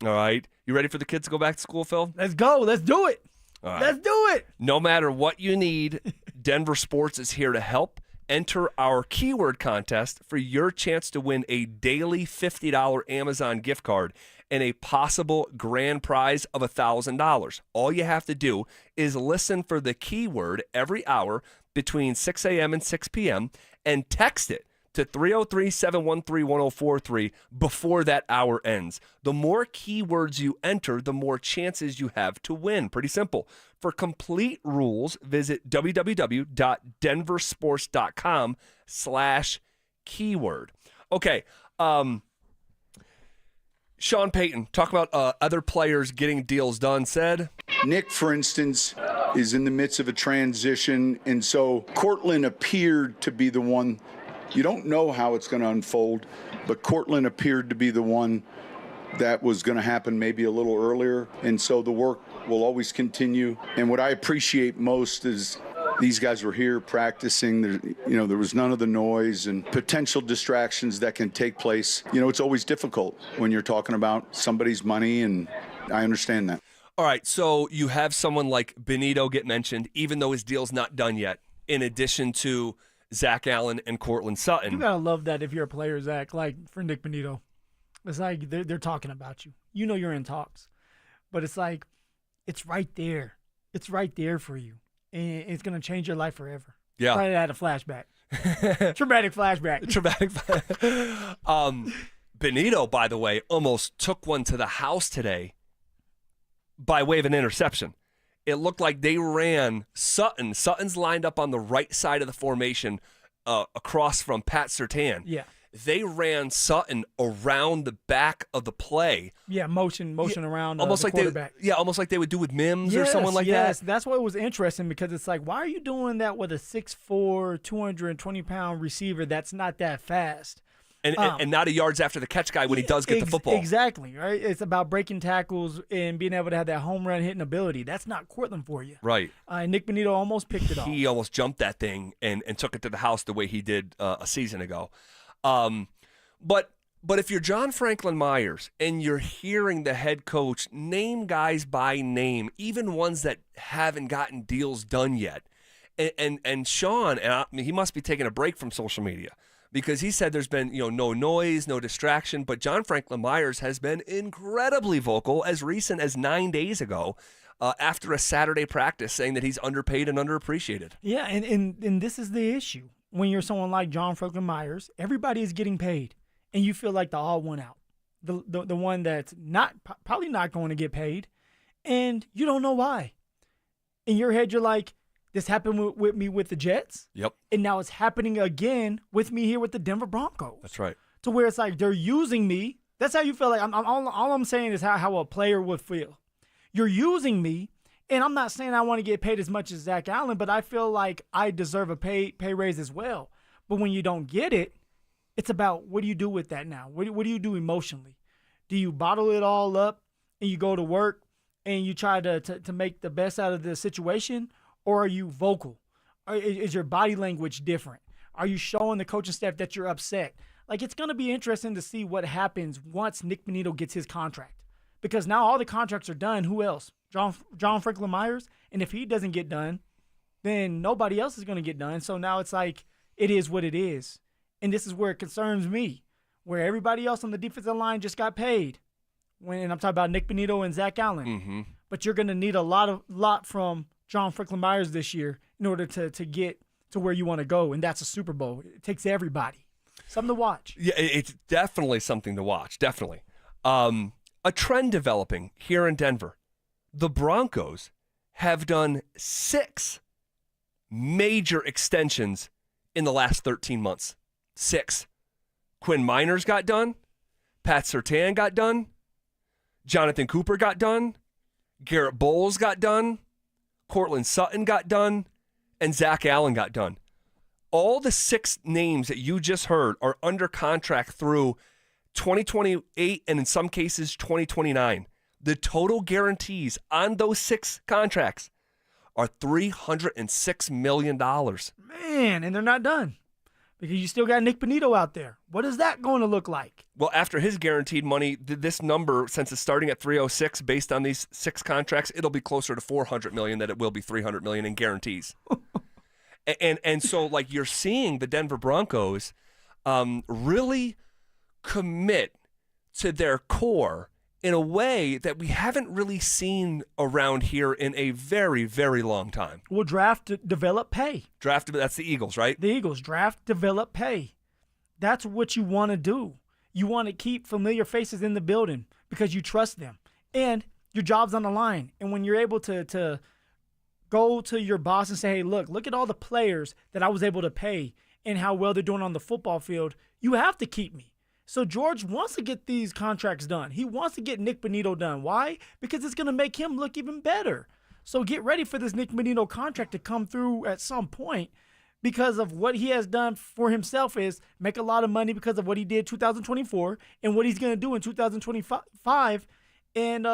S18: All right? You ready for the kids to go back to school, Phil?
S4: Let's go. Let's do it.
S18: All right.
S4: Let's do it.
S18: No matter what you need, Denver Sports is here to help. Enter our keyword contest for your chance to win a daily $50 Amazon gift card and a possible grand prize of $1,000. All you have to do is listen for the keyword every hour between 6 a.m. and 6 p.m. and text it to 303-713-1043 before that hour ends. The more keywords you enter, the more chances you have to win. Pretty simple. For complete rules, visit www.denversports.com/keyword. Okay, Shawn Payton, talk about other players getting deals done, said.
S6: Nick, for instance, is in the midst of a transition, and so Cortland appeared to be the one. You don't know how it's going to unfold, but Cortland appeared to be the one that was going to happen maybe a little earlier, and so the work will always continue. And what I appreciate most is these guys were here practicing. There was none of the noise and potential distractions that can take place. It's always difficult when you're talking about somebody's money, and I understand that.
S18: All right, so you have someone like Benito get mentioned, even though his deal's not done yet, in addition to Zack Allen and Cortland Sutton.
S4: You got to love that if you're a player, Zach, like for Nick Benito. It's like they're talking about you. You know you're in talks. But it's like, it's right there. It's right there for you. And it's going to change your life forever.
S18: Yeah.
S4: I had a flashback. Traumatic flashback.
S18: Benito, by the way, almost took one to the house today by way of an interception. It looked like they ran Sutton. Sutton's lined up on the right side of the formation across from Pat Surtain.
S4: Yeah.
S18: They ran Sutton around the back of the play.
S4: Yeah, motion around
S18: almost
S4: the
S18: like
S4: quarterback.
S18: almost like they would do with Mims or someone like that.
S4: Yes, that's why it was interesting, because it's like, why are you doing that with a 6'4", 220-pound receiver that's not that fast?
S18: And not a yards after the catch guy when he does get the football.
S4: Exactly, right? It's about breaking tackles and being able to have that home run hitting ability. That's not Cortland for you.
S18: Right.
S4: Nick Benito almost picked it off.
S18: He almost jumped that thing and took it to the house the way he did a season ago. But if you're John Franklin Myers and you're hearing the head coach name guys by name, even ones that haven't gotten deals done yet, and Shawn, he must be taking a break from social media, because he said there's been no noise, no distraction, but John Franklin Myers has been incredibly vocal as recent as 9 days ago after a Saturday practice, saying that he's underpaid and underappreciated.
S4: Yeah, and this is the issue. When you're someone like John Franklin Myers, everybody is getting paid, and you feel like the odd one out, the one that's probably not going to get paid, and you don't know why. In your head, you're like, this happened with me with the Jets.
S18: Yep.
S4: And now it's happening again with me here with the Denver Broncos.
S18: That's right.
S4: To where it's like they're using me. That's how you feel like. All I'm saying is how a player would feel. You're using me, and I'm not saying I want to get paid as much as Zack Allen, but I feel like I deserve a pay raise as well. But when you don't get it, it's about, what do you do with that now? What do you do emotionally? Do you bottle it all up and you go to work and you try to make the best out of the situation? Or are you vocal? Is your body language different? Are you showing the coaching staff that you're upset? Like, it's going to be interesting to see what happens once Nick Benito gets his contract. Because now all the contracts are done. Who else? John Franklin Myers? And if he doesn't get done, then nobody else is going to get done. So now it's like, it is what it is. And this is where it concerns me, where everybody else on the defensive line just got paid. And I'm talking about Nick Benito and Zack Allen.
S18: Mm-hmm.
S4: But you're going to need a lot from John Franklin Myers this year in order to get to where you want to go, and that's a Super Bowl. It takes everybody. Something to watch.
S18: Yeah, it's definitely something to watch, definitely. A trend developing here in Denver. The Broncos have done 6 major extensions in the last 13 months. 6. Quinn Miners got done. Pat Surtain got done. Jonathan Cooper got done. Garrett Bowles got done. Cortland Sutton got done. And Zack Allen got done. All the 6 names that you just heard are under contract through 2028 and in some cases 2029. The total guarantees on those 6 contracts are $306 million.
S4: Man, and they're not done. Because you still got Nick Benito out there. What is that going to look like?
S18: Well, after his guaranteed money, this number, since it's starting at 306 based on these 6 contracts, it'll be closer to $400 million than it will be $300 million in guarantees. and so, like, you're seeing the Denver Broncos really commit to their core in a way that we haven't really seen around here in a very, very long time.
S4: Well, draft, develop, pay.
S18: That's the Eagles, right?
S4: The Eagles, draft, develop, pay. That's what you want to do. You want to keep familiar faces in the building because you trust them. And your job's on the line. And when you're able to go to your boss and say, hey, look at all the players that I was able to pay and how well they're doing on the football field, you have to keep me. So George wants to get these contracts done. He wants to get Nick Benito done. Why? Because it's going to make him look even better. So get ready for this Nick Benito contract to come through at some point, because of what he has done for himself is make a lot of money because of what he did 2024 and what he's going to do in 2025 and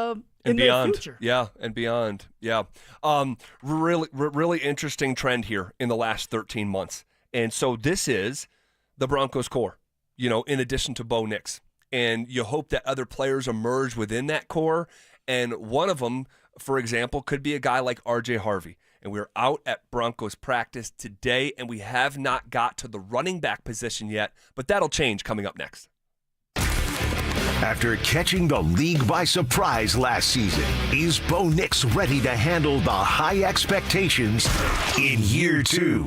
S4: in the future.
S18: Yeah, and beyond. Yeah. Really interesting trend here in the last 13 months. And so this is the Broncos core, in addition to Bo Nix. And you hope that other players emerge within that core. And one of them for example, could be a guy like R.J. Harvey. And we're out at Broncos practice today, and we have not got to the running back position yet, but that'll change coming up next.
S2: After catching the league by surprise last season, is Bo Nix ready to handle the high expectations in year 2?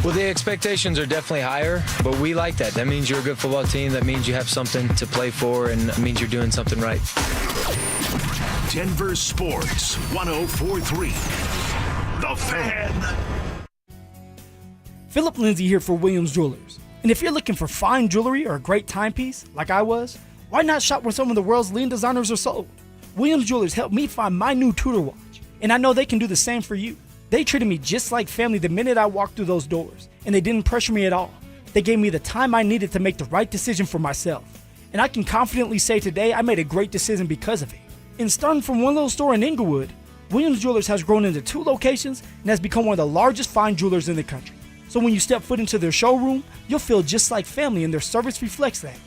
S1: Well, the expectations are definitely higher, but we like that. That means you're a good football team. That means you have something to play for, and it means you're doing something right.
S2: Denver Sports 104.3. The Fan.
S4: Phillip Lindsay here for Williams Jewelers. And if you're looking for fine jewelry or a great timepiece, like I was, why not shop where some of the world's leading designers are sold? Williams Jewelers helped me find my new Tudor watch, and I know they can do the same for you. They treated me just like family the minute I walked through those doors, and they didn't pressure me at all. They gave me the time I needed to make the right decision for myself. And I can confidently say today I made a great decision because of it. And starting from one little store in Inglewood, Williams Jewelers has grown into 2 locations and has become one of the largest fine jewelers in the country. So when you step foot into their showroom, you'll feel just like family, and their service reflects that.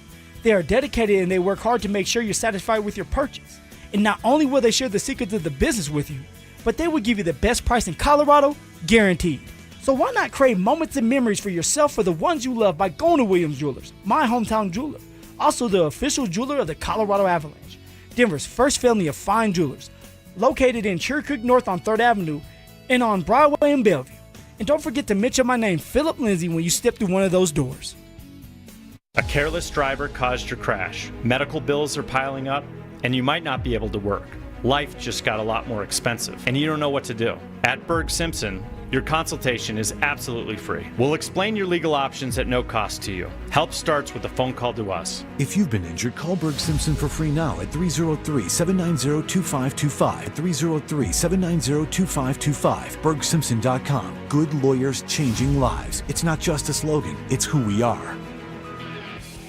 S4: They are dedicated and they work hard to make sure you're satisfied with your purchase. And not only will they share the secrets of the business with you, but they will give you the best price in Colorado, guaranteed. So why not create moments and memories for yourself or the ones you love by going to Williams Jewelers, my hometown jeweler. Also the official jeweler of the Colorado Avalanche, Denver's first family of fine jewelers, located in Cherry Creek North on 3rd Avenue and on Broadway in Bellevue. And don't forget to mention my name, Phillip Lindsay, when you step through one of those doors.
S3: A careless driver caused your crash. Medical bills are piling up, and you might not be able to work. Life just got a lot more expensive, and you don't know what to do. At Berg Simpson, your consultation is absolutely free. We'll explain your legal options at no cost to you. Help starts with a phone call to us.
S7: If you've been injured, call Berg Simpson for free now at 303-790-2525. 303-790-2525. BergSimpson.com. Good lawyers changing lives. It's not just a slogan, it's who we are.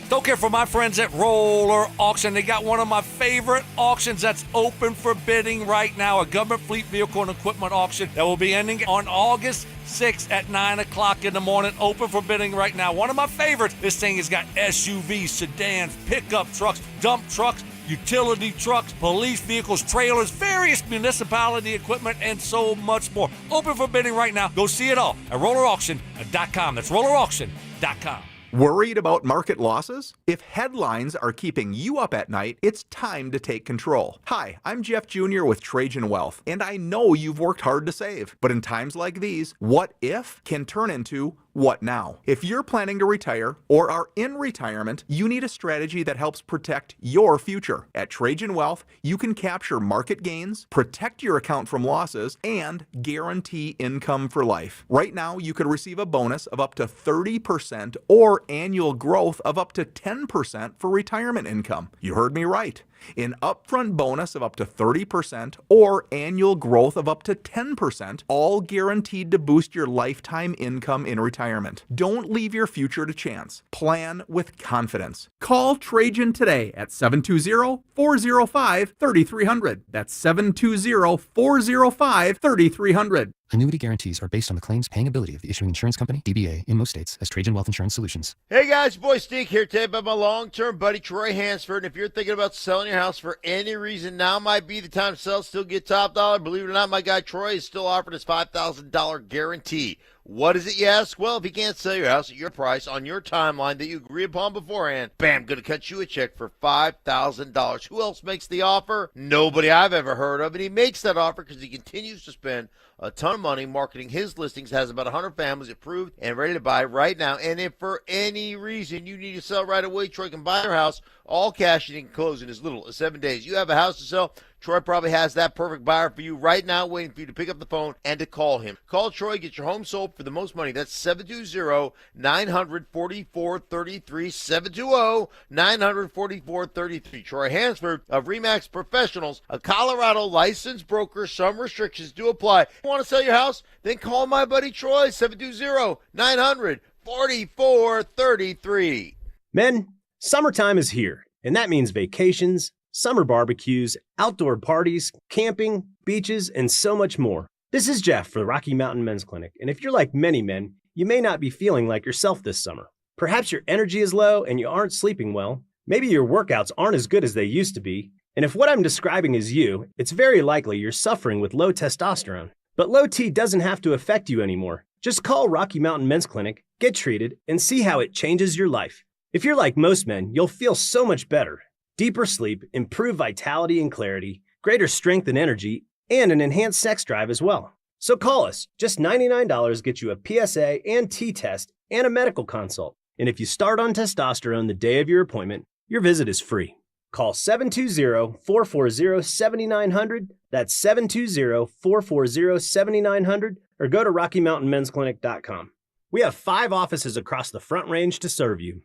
S8: Don't care for my friends at Roller Auction. They got one of my favorite auctions that's open for bidding right now, a government fleet vehicle and equipment auction that will be ending on August 6th at 9 o'clock in the morning, open for bidding right now. One of my favorites, this thing has got SUVs, sedans, pickup trucks, dump trucks, utility trucks, police vehicles, trailers, various municipality equipment, and so much more. Open for bidding right now. Go see it all at rollerauction.com. That's rollerauction.com.
S10: Worried about market losses? If headlines are keeping you up at night, it's time to take control. Hi, I'm Jeff Jr. with Trajan Wealth, and I know you've worked hard to save. But in times like these, what if can turn into what now? If you're planning to retire or are in retirement, you need a strategy that helps protect your future. At Trajan Wealth, you can capture market gains, protect your account from losses, and guarantee income for life. Right now, you could receive a bonus of up to 30% or annual growth of up to 10% for retirement income. You heard me right. An upfront bonus of up to 30% or annual growth of up to 10%, all guaranteed to boost your lifetime income in retirement. Don't leave your future to chance. Plan with confidence. Call Trajan today at 720-405-3300. That's 720-405-3300.
S11: Annuity guarantees are based on the claims paying ability of the issuing insurance company, DBA, in most states as Trajan Wealth Insurance Solutions.
S17: Hey guys, your boy Steve here today about my long-term buddy Troy Hansford. And if you're thinking about selling your house for any reason, now might be the time to sell, still get top dollar. Believe it or not, my guy Troy is still offering his $5,000 guarantee. What is it, you ask? Well, if you can't sell your house at your price on your timeline that you agree upon beforehand, bam, going to cut you a check for $5,000. Who else makes the offer? Nobody I've ever heard of. And he makes that offer because he continues to spend a ton of money marketing his listings, has about 100 families approved and ready to buy right now. And if for any reason you need to sell right away, Troy can buy your house, all cash, and he can close in as little as 7 days. You have a house to sell, Troy probably has that perfect buyer for you right now, waiting for you to pick up the phone and to call him. Call Troy, get your home sold for the most money. That's 720-944-3333, 720-944-3333. Troy Hansford of RE/MAX Professionals, a Colorado licensed broker. Some restrictions do apply. Want to sell your house? Then call my buddy Troy, 720-900-4433.
S28: Men, summertime is here, and that means vacations, summer barbecues, outdoor parties, camping, beaches, and so much more. This is Jeff for the Rocky Mountain Men's Clinic, and if you're like many men, you may not be feeling like yourself this summer. Perhaps your energy is low and you aren't sleeping well. Maybe your workouts aren't as good as they used to be, And if what I'm describing is you, it's very likely you're suffering with low testosterone. But low T doesn't have to affect you anymore. Just call Rocky Mountain Men's Clinic, get treated, and see how it changes your life. If you're like most men, you'll feel so much better. Deeper sleep, improved vitality and clarity, greater strength and energy, and an enhanced sex drive as well. So call us. Just $99 gets you a PSA and T-test and a medical consult. And if you start on testosterone the day of your appointment, your visit is free. Call 720-440-7900. That's 720-440-7900. Or go to RockyMountainMen'sClinic.com. We have 5 offices across the Front Range to serve you.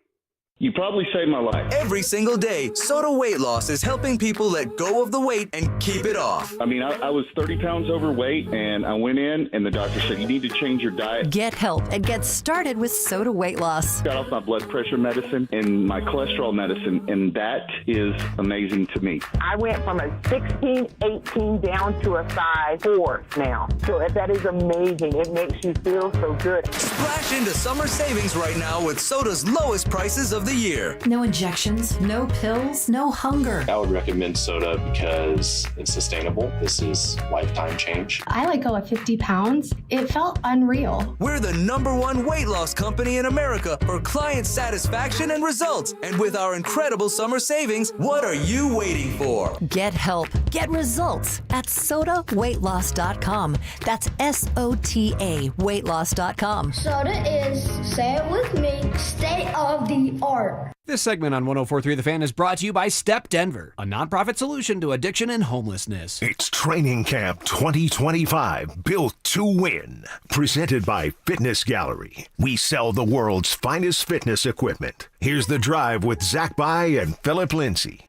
S5: You probably saved my life.
S9: Every single day, Soda Weight Loss is helping people let go of the weight and keep it off.
S5: I mean, I was 30 pounds overweight, and I went in, and the doctor said, you need to change your diet.
S12: Get help and get started with Soda Weight Loss.
S5: Got off my blood pressure medicine and my cholesterol medicine, and that is amazing to me.
S13: I went from a 16, 18 down to a size 4 now. So that is amazing. It makes you feel so good.
S9: Splash into summer savings right now with Soda's lowest prices of the year.
S12: No injections, no pills, no hunger.
S14: I would recommend Soda because it's sustainable. This is lifetime change.
S15: I let go of 50 pounds. It felt unreal.
S9: We're the #1 weight loss company in America for client satisfaction and results. And with our incredible summer savings, what are you waiting for?
S12: Get help, get results at SodaWeightLoss.com. That's SOTA weightloss.com.
S16: Soda is, say it with me, state of the art.
S19: This segment on 104.3 The Fan is brought to you by Step Denver, a nonprofit solution to addiction and homelessness.
S2: It's Training Camp 2025, built to win. Presented by Fitness Gallery. We sell the world's finest fitness equipment. Here's The Drive with Zach and Phillip Lindsay.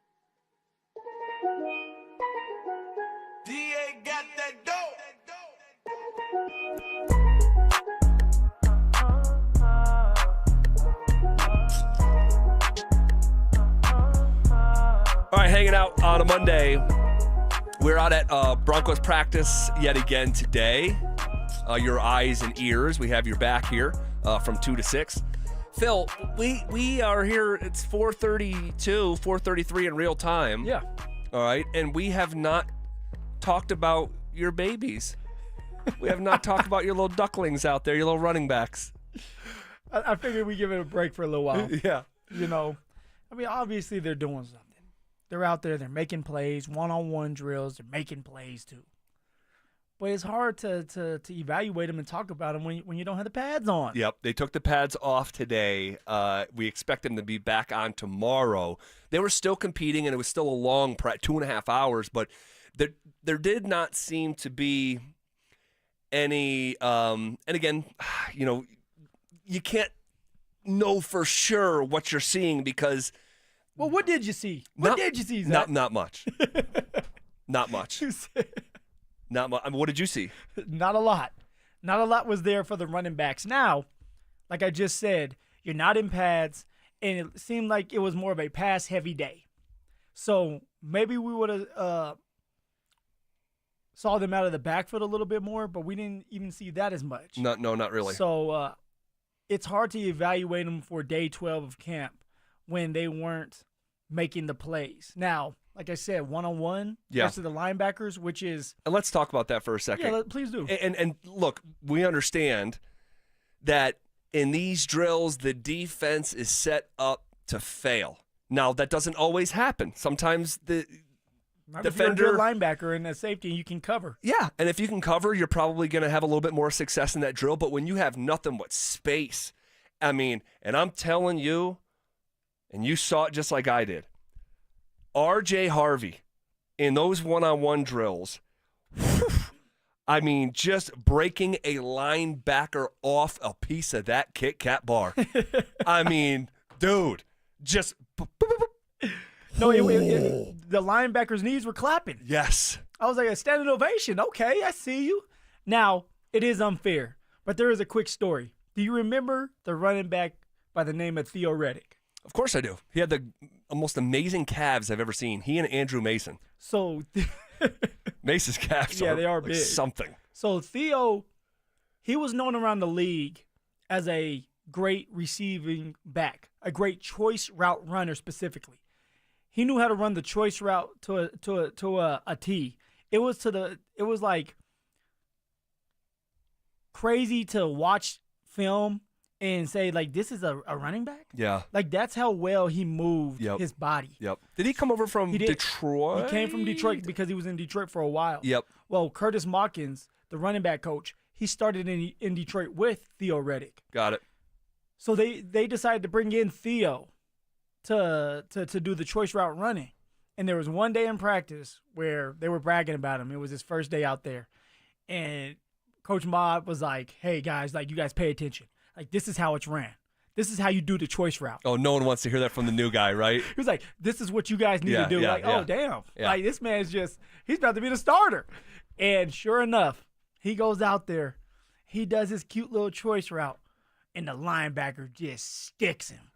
S18: All right, hanging out on a Monday. We're out at Broncos practice yet again today. Your eyes and ears, we have your back here from 2 to 6. Phil, we are here. It's 4:32, 4:33 in real time.
S4: Yeah.
S18: All right, and we have not talked about your babies. We have not talked about your little ducklings out there, your little running backs.
S4: I figured we'd give it a break for a little while.
S18: Yeah.
S4: You know, I mean, obviously they're doing something. They're out there, they're making plays, one-on-one drills, they're making plays too. But it's hard to evaluate them and talk about them when you don't have the pads on.
S18: Yep, they took the pads off today. We expect them to be back on tomorrow. They were still competing, and it was still a long 2.5 hours, but there did not seem to be any and again, you know, you can't know for sure what you're seeing because –
S4: well, what did you see? What did you see, Zach?
S18: Not much. Not much. Not much. I mean, what did you see?
S4: Not a lot. Not a lot was there for the running backs. Now, like I just said, you're not in pads, and it seemed like it was more of a pass-heavy day. So maybe we would have saw them out of the backfield a little bit more, but we didn't even see that as much.
S18: No, not really.
S4: So it's hard to evaluate them for day 12 of camp when they weren't making the plays. Now, like I said, one-on-one versus the linebackers, which is...
S18: And let's talk about that for a second.
S4: Yeah, please do.
S18: And look, we understand that in these drills, the defense is set up to fail. Now, that doesn't always happen. Sometimes the defender...
S4: If you're a good linebacker and a safety, you can cover.
S18: Yeah, and if you can cover, you're probably going to have a little bit more success in that drill. But when you have nothing but space, I mean, and I'm telling you, and you saw it just like I did. R.J. Harvey, in those one-on-one drills, I mean, just breaking a linebacker off a piece of that Kit Kat bar. I mean, dude, just...
S4: No, the linebacker's knees were clapping.
S18: Yes.
S4: I was like, a standing ovation. Okay, I see you. Now, it is unfair, but there is a quick story. Do you remember the running back by the name of Theo Reddick?
S18: Of course I do. He had the most amazing calves I've ever seen. He and Andrew Mason.
S4: So
S18: Mason's calves
S4: they are
S18: like
S4: big.
S18: Something.
S4: So Theo, he was known around the league as a great receiving back, a great choice route runner specifically. He knew how to run the choice route to a T. It was like crazy to watch film and say, like, this is a running back?
S18: Yeah.
S4: Like, that's how well he moved his body.
S18: Yep. Did he come over from Detroit?
S4: He came from Detroit because he was in Detroit for a while.
S18: Yep.
S4: Well, Curtis Mawkins, the running back coach, he started in Detroit with Theo Reddick.
S18: Got it.
S4: So they decided to bring in Theo to do the choice route running. And there was one day in practice where they were bragging about him. It was his first day out there. And Coach Mod was like, hey, guys, like, you guys pay attention. Like, this is how it's ran. This is how you do the choice route.
S18: Oh, no one wants to hear that from the new guy, right?
S4: He was like, this is what you guys need to do. Oh, damn.
S18: Yeah.
S4: Like, this man's he's about to be the starter. And sure enough, he goes out there. He does his cute little choice route, and the linebacker just sticks him.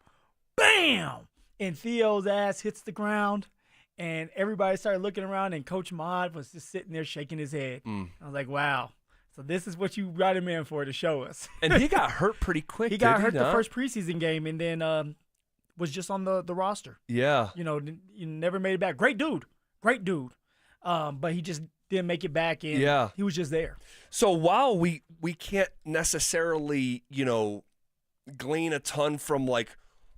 S4: Bam! And Theo's ass hits the ground, and everybody started looking around, and Coach Mod was just sitting there shaking his head. I was like, wow. So this is what you brought him in for, to show us.
S18: And he got hurt pretty quick.
S4: He got hurt the first preseason game, and then was just on the roster.
S18: Yeah.
S4: You know, you never made it back. Great dude. But he just didn't make it back, and he was just there.
S18: So while we can't necessarily, glean a ton from, like,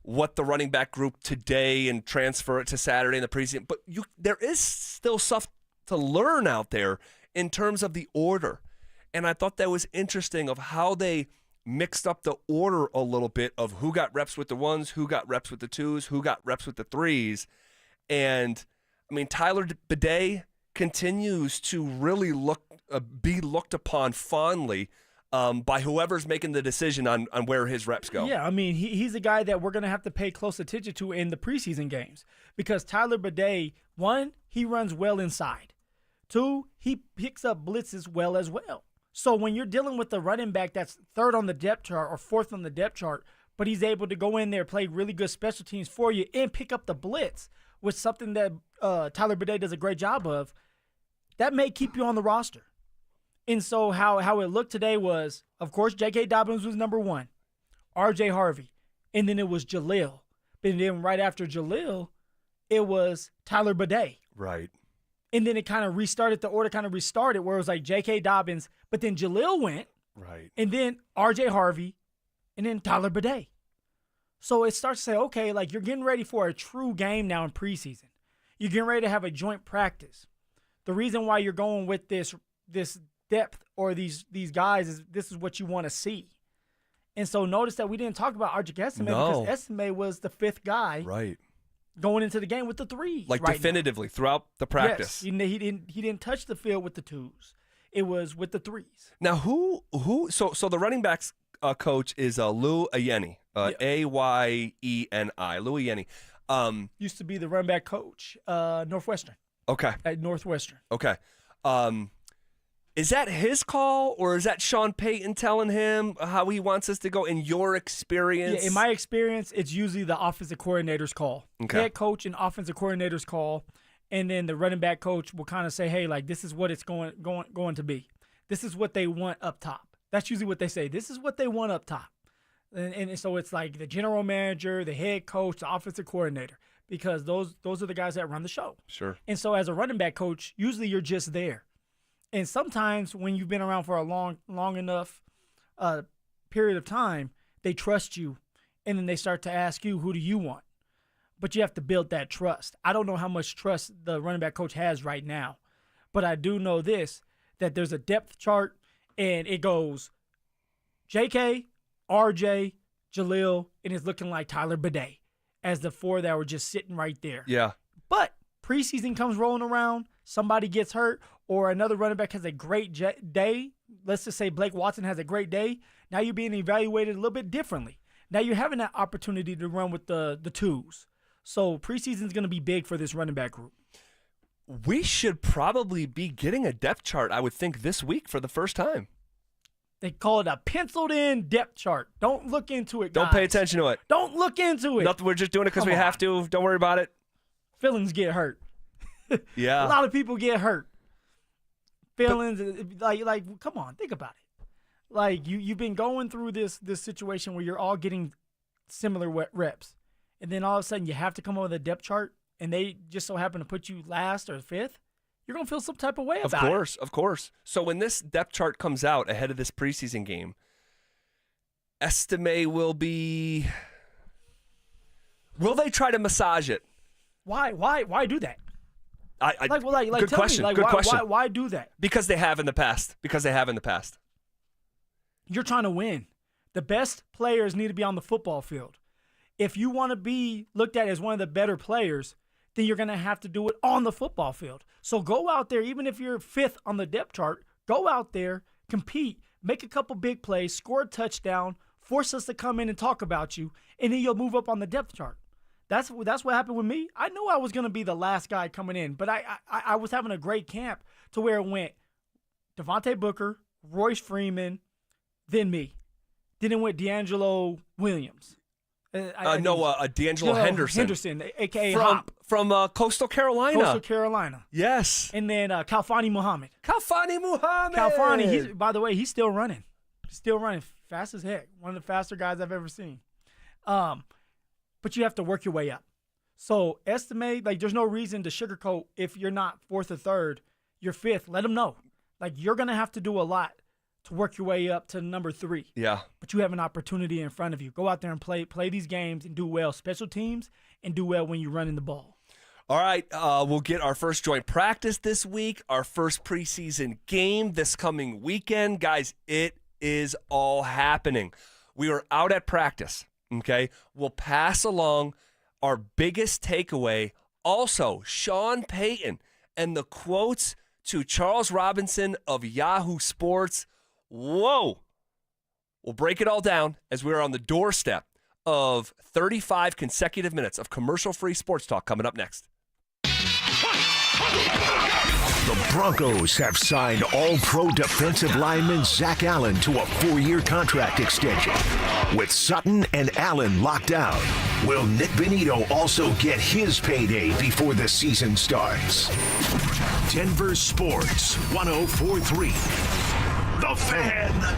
S18: what the running back group today and transfer it to Saturday in the preseason, but there is still stuff to learn out there in terms of the order. And I thought that was interesting of how they mixed up the order a little bit of who got reps with the ones, who got reps with the twos, who got reps with the threes. And, I mean, Tyler Bidet continues to really be looked upon fondly by whoever's making the decision on where his reps go.
S4: Yeah, I mean, he's a guy that we're going to have to pay close attention to in the preseason games because Tyler Bidet, one, he runs well inside. Two, he picks up blitzes well as well. So when you're dealing with a running back that's third on the depth chart or fourth on the depth chart, but he's able to go in there, play really good special teams for you, and pick up the blitz, which is something that Tyler Bidet does a great job of, that may keep you on the roster. And so how it looked today was, of course, J.K. Dobbins was number one, R.J. Harvey, and then it was Jalil. But then right after Jalil, it was Tyler Bidet.
S18: Right.
S4: And then it kind of restarted, the order kind of restarted where it was like J.K. Dobbins, but then Jalil went.
S18: Right.
S4: And then R.J. Harvey, and then Tyler Bidet. So it starts to say, okay, like you're getting ready for a true game now in preseason. You're getting ready to have a joint practice. The reason why you're going with this depth or these guys is this is what you want to see. And so notice that we didn't talk about Arjun Esime because Esime was the fifth guy.
S18: Right.
S4: Going into the game with the threes,
S18: like right definitively now. Throughout the practice.
S4: Yes, he didn't touch the field with the twos. It was with the threes.
S18: Now who so the running backs coach is Lou Ayeni, Ayeni, Lou Ayeni.
S4: Used to be the running back coach, Northwestern.
S18: Okay.
S4: At Northwestern.
S18: Okay. Is that his call, or is that Shawn Payton telling him how he wants us to go in your experience?
S4: Yeah, in my experience, it's usually the offensive coordinator's call.
S18: Okay.
S4: Head coach and offensive coordinator's call, and then the running back coach will kind of say, hey, like, this is what it's going to be. This is what they want up top. That's usually what they say. This is what they want up top. And so it's like the general manager, the head coach, the offensive coordinator, because those are the guys that run the show.
S18: Sure.
S4: And so as a running back coach, usually you're just there. And sometimes when you've been around for a long enough period of time, they trust you, and then they start to ask you, who do you want? But you have to build that trust. I don't know how much trust the running back coach has right now, but I do know this, that there's a depth chart, and it goes J.K., R.J., Jalil, and it's looking like Tyler Bidet as the four that were just sitting right there.
S18: Yeah.
S4: But preseason comes rolling around, somebody gets hurt, or another running back has a great day. Let's just say Blake Watson has a great day. Now you're being evaluated a little bit differently. Now you're having that opportunity to run with the twos. So preseason is going to be big for this running back group.
S18: We should probably be getting a depth chart, I would think, this week for the first time.
S4: They call it a penciled-in depth chart. Don't look into it, guys.
S18: Don't pay attention to it.
S4: Don't look into it.
S18: Nothing, we're just doing it because we have to. Don't worry about it.
S4: Feelings get hurt.
S18: Yeah.
S4: A lot of people get hurt. Feelings, like, come on, think about it. Like, you've been going through this situation where you're all getting similar reps, and then all of a sudden you have to come up with a depth chart. and they just so happen to put you last or fifth, you're going to feel some type of way about it.
S18: Of course. So when this depth chart comes out ahead of this preseason game, Estime will be... Will they try to massage it?
S4: Why do that?
S18: Good question. Good question.
S4: Why do that?
S18: Because they have in the past.
S4: You're trying to win. The best players need to be on the football field. If you want to be looked at as one of the better players, then you're going to have to do it on the football field. So go out there, even if you're fifth on the depth chart, go out there, compete, make a couple big plays, score a touchdown, force us to come in and talk about you, and then you'll move up on the depth chart. That's what happened with me. I knew I was going to be the last guy coming in, but I was having a great camp to where it went Devontae Booker, Royce Freeman, then me. Then it went D'Angelo Williams.
S18: D'Angelo Henderson,
S4: a.k.a. Hop.
S18: From Coastal Carolina.
S4: Yes. And then Kalfani Muhammad.
S18: Kalfani,
S4: by the way, he's still running. Fast as heck. One of the faster guys I've ever seen. But you have to work your way up. So estimate, there's no reason to sugarcoat if you're not fourth or third, you're fifth. Let them know. You're going to have to do a lot to work your way up to number 3.
S18: Yeah.
S4: But you have an opportunity in front of you. Go out there and play these games and do well. Special teams and do well when you're running the ball.
S18: All right, we'll get our first joint practice this week, our first preseason game this coming weekend. Guys, it is all happening. We are out at practice, okay? We'll pass along our biggest takeaway. Also, Shawn Payton and the quotes to Charles Robinson of Yahoo Sports. Whoa! We'll break it all down as we're on the doorstep of 35 consecutive minutes of commercial-free sports talk coming up next.
S2: The Broncos have signed all-pro defensive lineman Zack Allen to a 4-year contract extension. With Sutton and Allen locked down, will Nick Benito also get his payday before the season starts? Denver Sports 104.3. The Fan.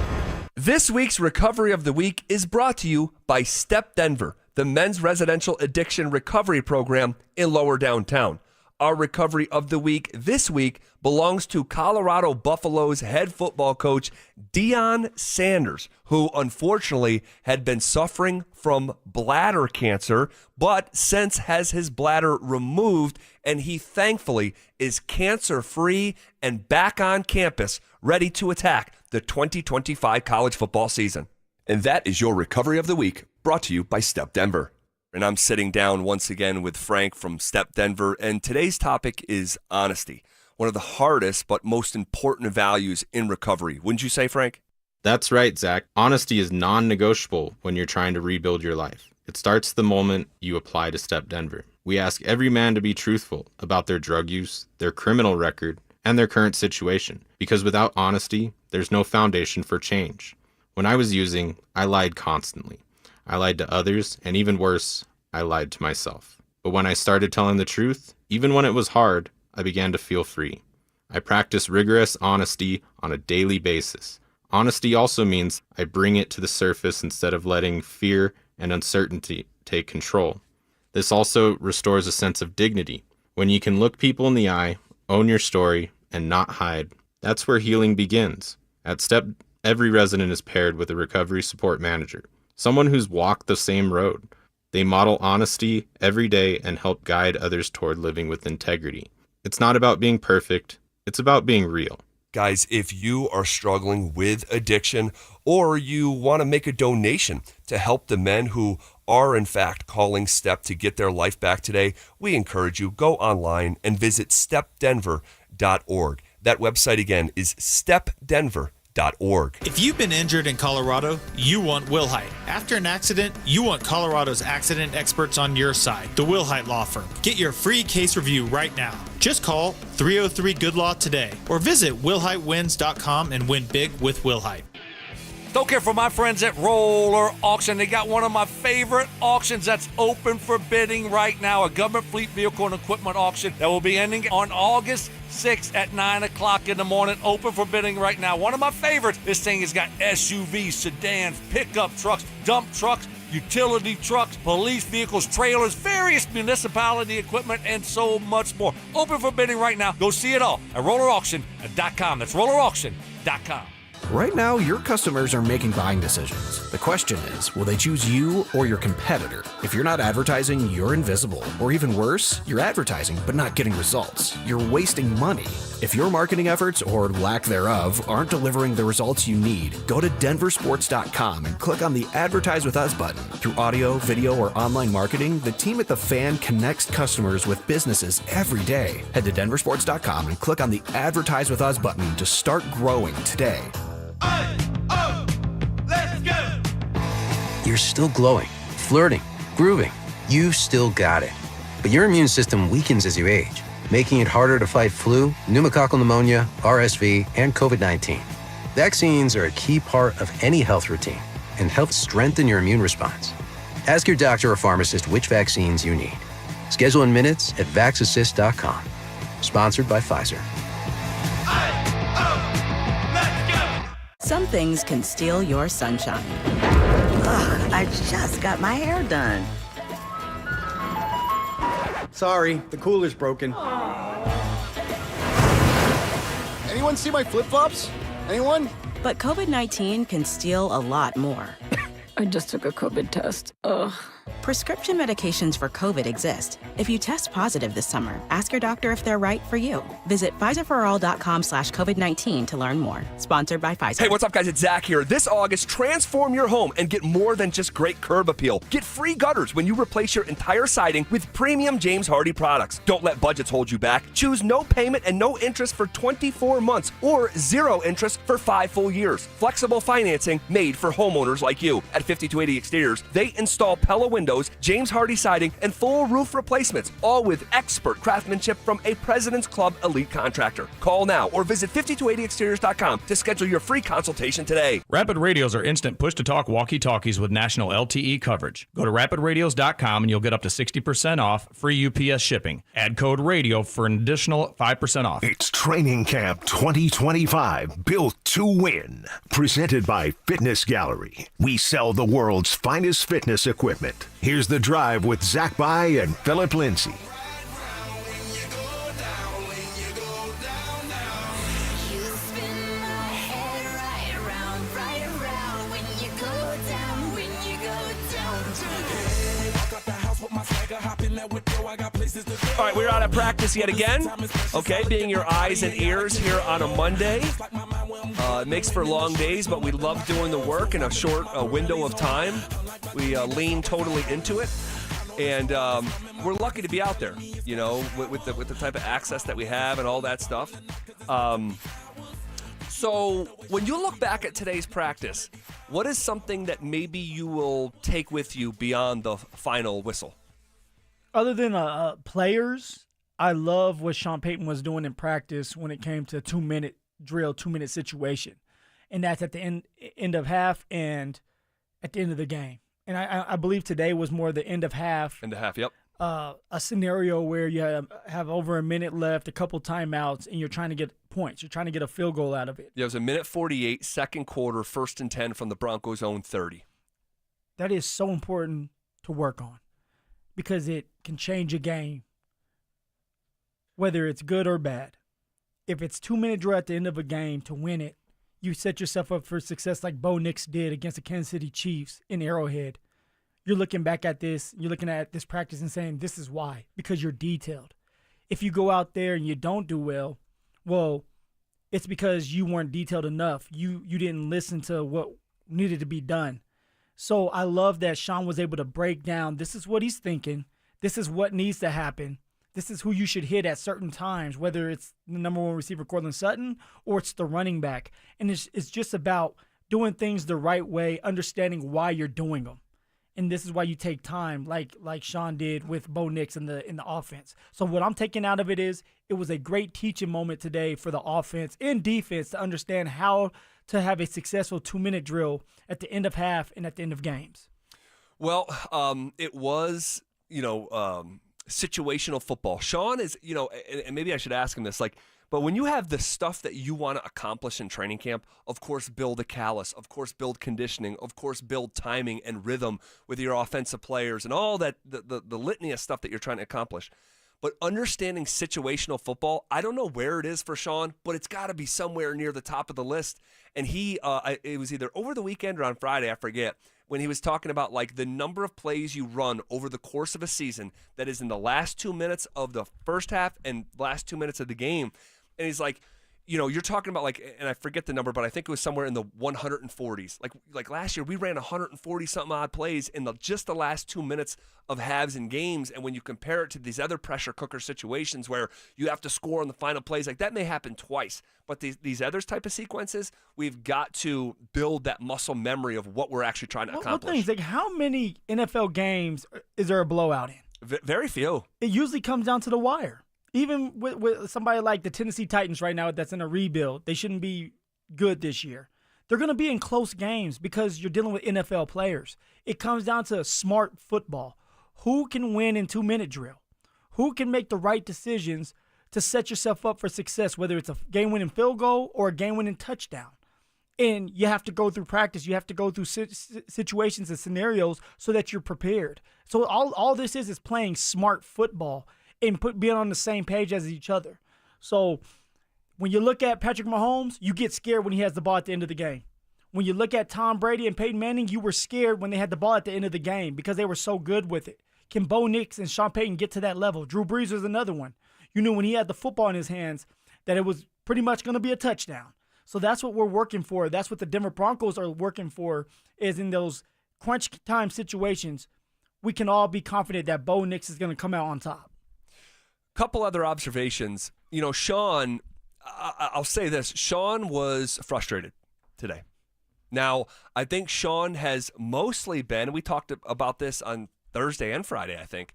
S18: This week's Recovery of the Week is brought to you by Step Denver, the men's residential addiction recovery program in Lower Downtown. Our Recovery of the Week this week belongs to Colorado Buffaloes head football coach Deion Sanders, who unfortunately had been suffering from bladder cancer, but since has his bladder removed, and he thankfully is cancer-free and back on campus, ready to attack the 2025 college football season. And that is your Recovery of the Week, brought to you by Step Denver. And I'm sitting down once again with Frank from Step Denver, and today's topic is honesty, one of the hardest but most important values in recovery. Wouldn't you say, Frank?
S20: That's right, Zach. Honesty is non-negotiable when you're trying to rebuild your life. It starts the moment you apply to Step Denver. We ask every man to be truthful about their drug use, their criminal record, and their current situation, because without honesty, there's no foundation for change. When I was using, I lied constantly. I lied to others, and even worse, I lied to myself. But when I started telling the truth, even when it was hard, I began to feel free. I practice rigorous honesty on a daily basis. Honesty also means I bring it to the surface instead of letting fear and uncertainty take control. This also restores a sense of dignity. When you can look people in the eye, own your story, and not hide, that's where healing begins. At Step, every resident is paired with a recovery support manager, someone who's walked the same road. They model honesty every day and help guide others toward living with integrity. It's not about being perfect, it's about being real.
S18: Guys, if you are struggling with addiction or you want to make a donation to help the men who are in fact calling Step to get their life back today, we encourage you, go online and visit stepdenver.org. That website again is stepdenver.org.
S21: If you've been injured in Colorado, you want Wilhite. After an accident, you want Colorado's accident experts on your side, the Wilhite Law Firm. Get your free case review right now. Just call 303-GOOD-LAW today or visit WilhiteWins.com and win big with Wilhite.
S8: Don't care for my friends at Roller Auction. They got one of my favorite auctions that's open for bidding right now, a government fleet vehicle and equipment auction that will be ending on August 6th at 9 o'clock in the morning, open for bidding right now. One of my favorites, this thing has got SUVs, sedans, pickup trucks, dump trucks, utility trucks, police vehicles, trailers, various municipality equipment, and so much more. Open for bidding right now. Go see it all at rollerauction.com. That's rollerauction.com.
S1: Right now, your customers are making buying decisions. The question is, will they choose you or your competitor? If you're not advertising, you're invisible. Or even worse, you're advertising but not getting results. You're wasting money. If your marketing efforts, or lack thereof, aren't delivering the results you need, go to DenverSports.com and click on the Advertise With Us button. Through audio, video, or online marketing, the team at The Fan connects customers with businesses every day. Head to DenverSports.com and click on the Advertise With Us button to start growing today.
S17: Let's go!
S6: You're still glowing, flirting, grooving. You've still got it. But your immune system weakens as you age, making it harder to fight flu, pneumococcal pneumonia, RSV, and COVID-19. Vaccines are a key part of any health routine and help strengthen your immune response. Ask your doctor or pharmacist which vaccines you need. Schedule in minutes at vaxassist.com. Sponsored by Pfizer.
S22: Some things can steal your sunshine.
S23: Ugh, I just got my hair done.
S24: Sorry, the cooler's broken. Anyone see my flip-flops? Anyone?
S22: But COVID-19 can steal a lot more.
S25: I just took a COVID test. Ugh.
S22: Prescription medications for COVID exist. If you test positive this summer, ask your doctor if they're right for you. Visit PfizerForAll.com/COVID-19 to learn more. Sponsored by Pfizer.
S18: Hey, what's up, guys? It's Zach here. This August, transform your home and get more than just great curb appeal. Get free gutters when you replace your entire siding with premium James Hardie products. Don't let budgets hold you back. Choose no payment and no interest for 24 months or 0 interest for 5 full years. Flexible financing made for homeowners like you. At 5280 Exteriors, they install Pella windows, James Hardie siding, and full roof replacements, all with expert craftsmanship from a President's Club elite contractor. Call now or visit 5280exteriors.com to schedule your free consultation today.
S26: Rapid Radios are instant push-to-talk walkie-talkies with national LTE coverage. Go to rapidradios.com and you'll get up to 60% off, free UPS shipping. Add code RADIO for an additional 5% off.
S2: It's Training Camp 2025, built to win. Presented by Fitness Gallery. We sell the world's finest fitness equipment. Here's The Drive with Zach By and Phillip Lindsay.
S18: All right, we're out of practice yet again. Okay, being your eyes and ears here on a Monday. It makes for long days, but we love doing the work in a short window of time. We lean totally into it, and we're lucky to be out there, you know, with the type of access that we have and all that stuff. So when you look back at today's practice, what is something that maybe you will take with you beyond the final whistle?
S4: Other than players, I love what Shawn Payton was doing in practice when it came to 2-minute drill, 2-minute situation. And that's at the end of half and at the end of the game. And I believe today was more the end of half.
S18: End of half, yep.
S4: A scenario where you have over a minute left, a couple timeouts, and you're trying to get points. You're trying to get a field goal out of it.
S18: Yeah, it was a minute 48, second quarter, 1st and 10 from the Broncos' own 30.
S4: That is so important to work on because it can change a game, whether it's good or bad. If it's 2-minute drill at the end of a game to win it, you set yourself up for success like Bo Nix did against the Kansas City Chiefs in Arrowhead. You're looking back at this, you're looking at this practice and saying, this is why, because you're detailed. If you go out there and you don't do well, it's because you weren't detailed enough. You didn't listen to what needed to be done. So I love that Shawn was able to break down, this is what he's thinking, this is what needs to happen, this is who you should hit at certain times, whether it's the number 1 receiver, Cortland Sutton, or it's the running back. And it's just about doing things the right way, understanding why you're doing them. And this is why you take time, like Shawn did with Bo Nix in the offense. So what I'm taking out of it is it was a great teaching moment today for the offense and defense to understand how to have a successful 2-minute drill at the end of half and at the end of games.
S18: Well, it was, situational football. Shawn is, and maybe I should ask him this, like
S3: But when you have the stuff that you want to accomplish in training camp, of course, build a callus, of course, build conditioning, of course, build timing and rhythm with your offensive players and all that, the litany of stuff that you're trying to accomplish. But understanding situational football, I don't know where it is for Shawn, but it's got to be somewhere near the top of the list. And it was either over the weekend or on Friday, I forget, when he was talking about like the number of plays you run over the course of a season that is in the last 2 minutes of the first half and last 2 minutes of the game. And he's like, you're talking about like, and I forget the number, but I think it was somewhere in the 140s. Like last year, we ran 140 something odd plays in just the last 2 minutes of halves and games. And when you compare it to these other pressure cooker situations where you have to score on the final plays, like that may happen twice. But these other type of sequences, we've got to build that muscle memory of what we're actually trying to accomplish.
S4: Things like how many NFL games is there a blowout in?
S3: Very few.
S4: It usually comes down to the wire. Even with somebody like the Tennessee Titans right now that's in a rebuild, they shouldn't be good this year. They're going to be in close games because you're dealing with NFL players. It comes down to smart football. Who can win in 2-minute drill? Who can make the right decisions to set yourself up for success, whether it's a game-winning field goal or a game-winning touchdown? And you have to go through practice. You have to go through situations and scenarios so that you're prepared. So all this is playing smart football and being on the same page as each other. So when you look at Patrick Mahomes, you get scared when he has the ball at the end of the game. When you look at Tom Brady and Peyton Manning, you were scared when they had the ball at the end of the game because they were so good with it. Can Bo Nix and Shawn Payton get to that level? Drew Brees was another one. You knew when he had the football in his hands that it was pretty much going to be a touchdown. So that's what we're working for. That's what the Denver Broncos are working for, is in those crunch time situations, we can all be confident that Bo Nix is going to come out on top.
S3: Couple other observations. Shawn, I'll say this. Shawn was frustrated today. Now, I think Shawn has mostly been, we talked about this on Thursday and Friday, I think,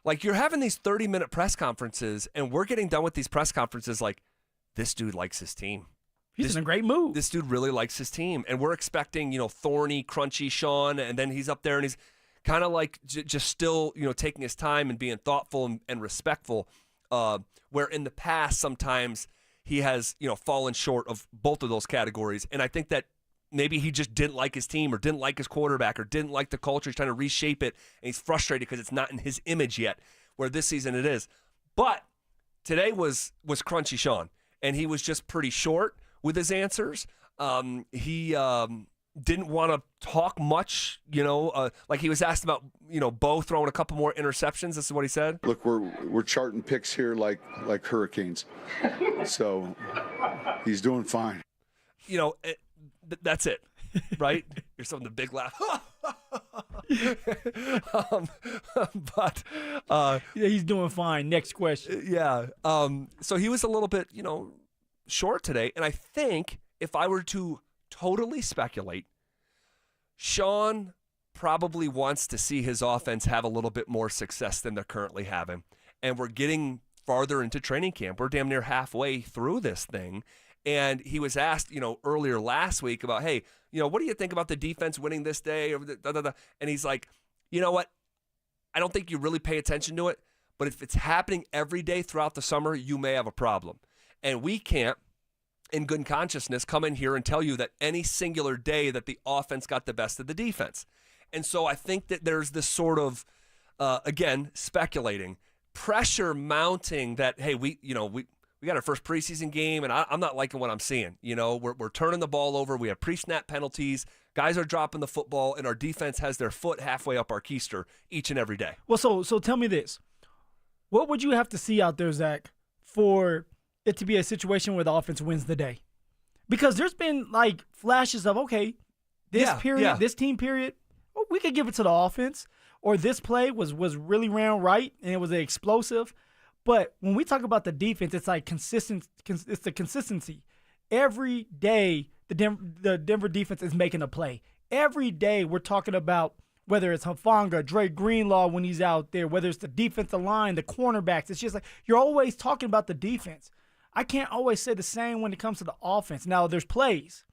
S3: like you're having these 30-minute press conferences, and we're getting done with these press conferences like, this dude likes his team.
S4: He's in a great mood.
S3: This dude really likes his team. And we're expecting, thorny, crunchy Shawn, and then he's up there and he's kind of like just still, taking his time and being thoughtful and respectful, where in the past sometimes he has, fallen short of both of those categories. And I think that maybe he just didn't like his team or didn't like his quarterback or didn't like the culture. He's trying to reshape it, and he's frustrated because it's not in his image yet, where this season it is. But today was crunchy Shawn, and he was just pretty short with his answers. He didn't want to talk much, like he was asked about, Bo throwing a couple more interceptions. This is what he said.
S5: Look, we're charting picks here like hurricanes. So he's doing fine.
S3: That's it, right? You're something the big laugh. But
S4: yeah, he's doing fine. Next question.
S3: Yeah. So he was a little bit, short today, and I think if I were to totally speculate, Shawn probably wants to see his offense have a little bit more success than they're currently having. And we're getting farther into training camp. We're damn near halfway through this thing. And he was asked, earlier last week about, hey, what do you think about the defense winning this day? And he's like, you know what? I don't think you really pay attention to it. But if it's happening every day throughout the summer, you may have a problem. And we can't, in good consciousness, come in here and tell you that any singular day that the offense got the best of the defense. And so I think that there's this sort of, again, speculating, pressure mounting that, hey, we got our first preseason game, and I'm not liking what I'm seeing. We're turning the ball over. We have pre-snap penalties. Guys are dropping the football, and our defense has their foot halfway up our keister each and every day.
S4: Well, so tell me this. What would you have to see out there, Zach, for it to be a situation where the offense wins the day? Because there's been, flashes of, okay, this team period, we could give it to the offense, or this play was really ran right, and it was explosive. But when we talk about the defense, it's like consistent. It's the consistency. Every day, the Denver defense is making a play. Every day, we're talking about whether it's Hufanga, Dre Greenlaw when he's out there, whether it's the defensive line, the cornerbacks. It's just like you're always talking about the defense. I can't always say the same when it comes to the offense. Now, there's plays,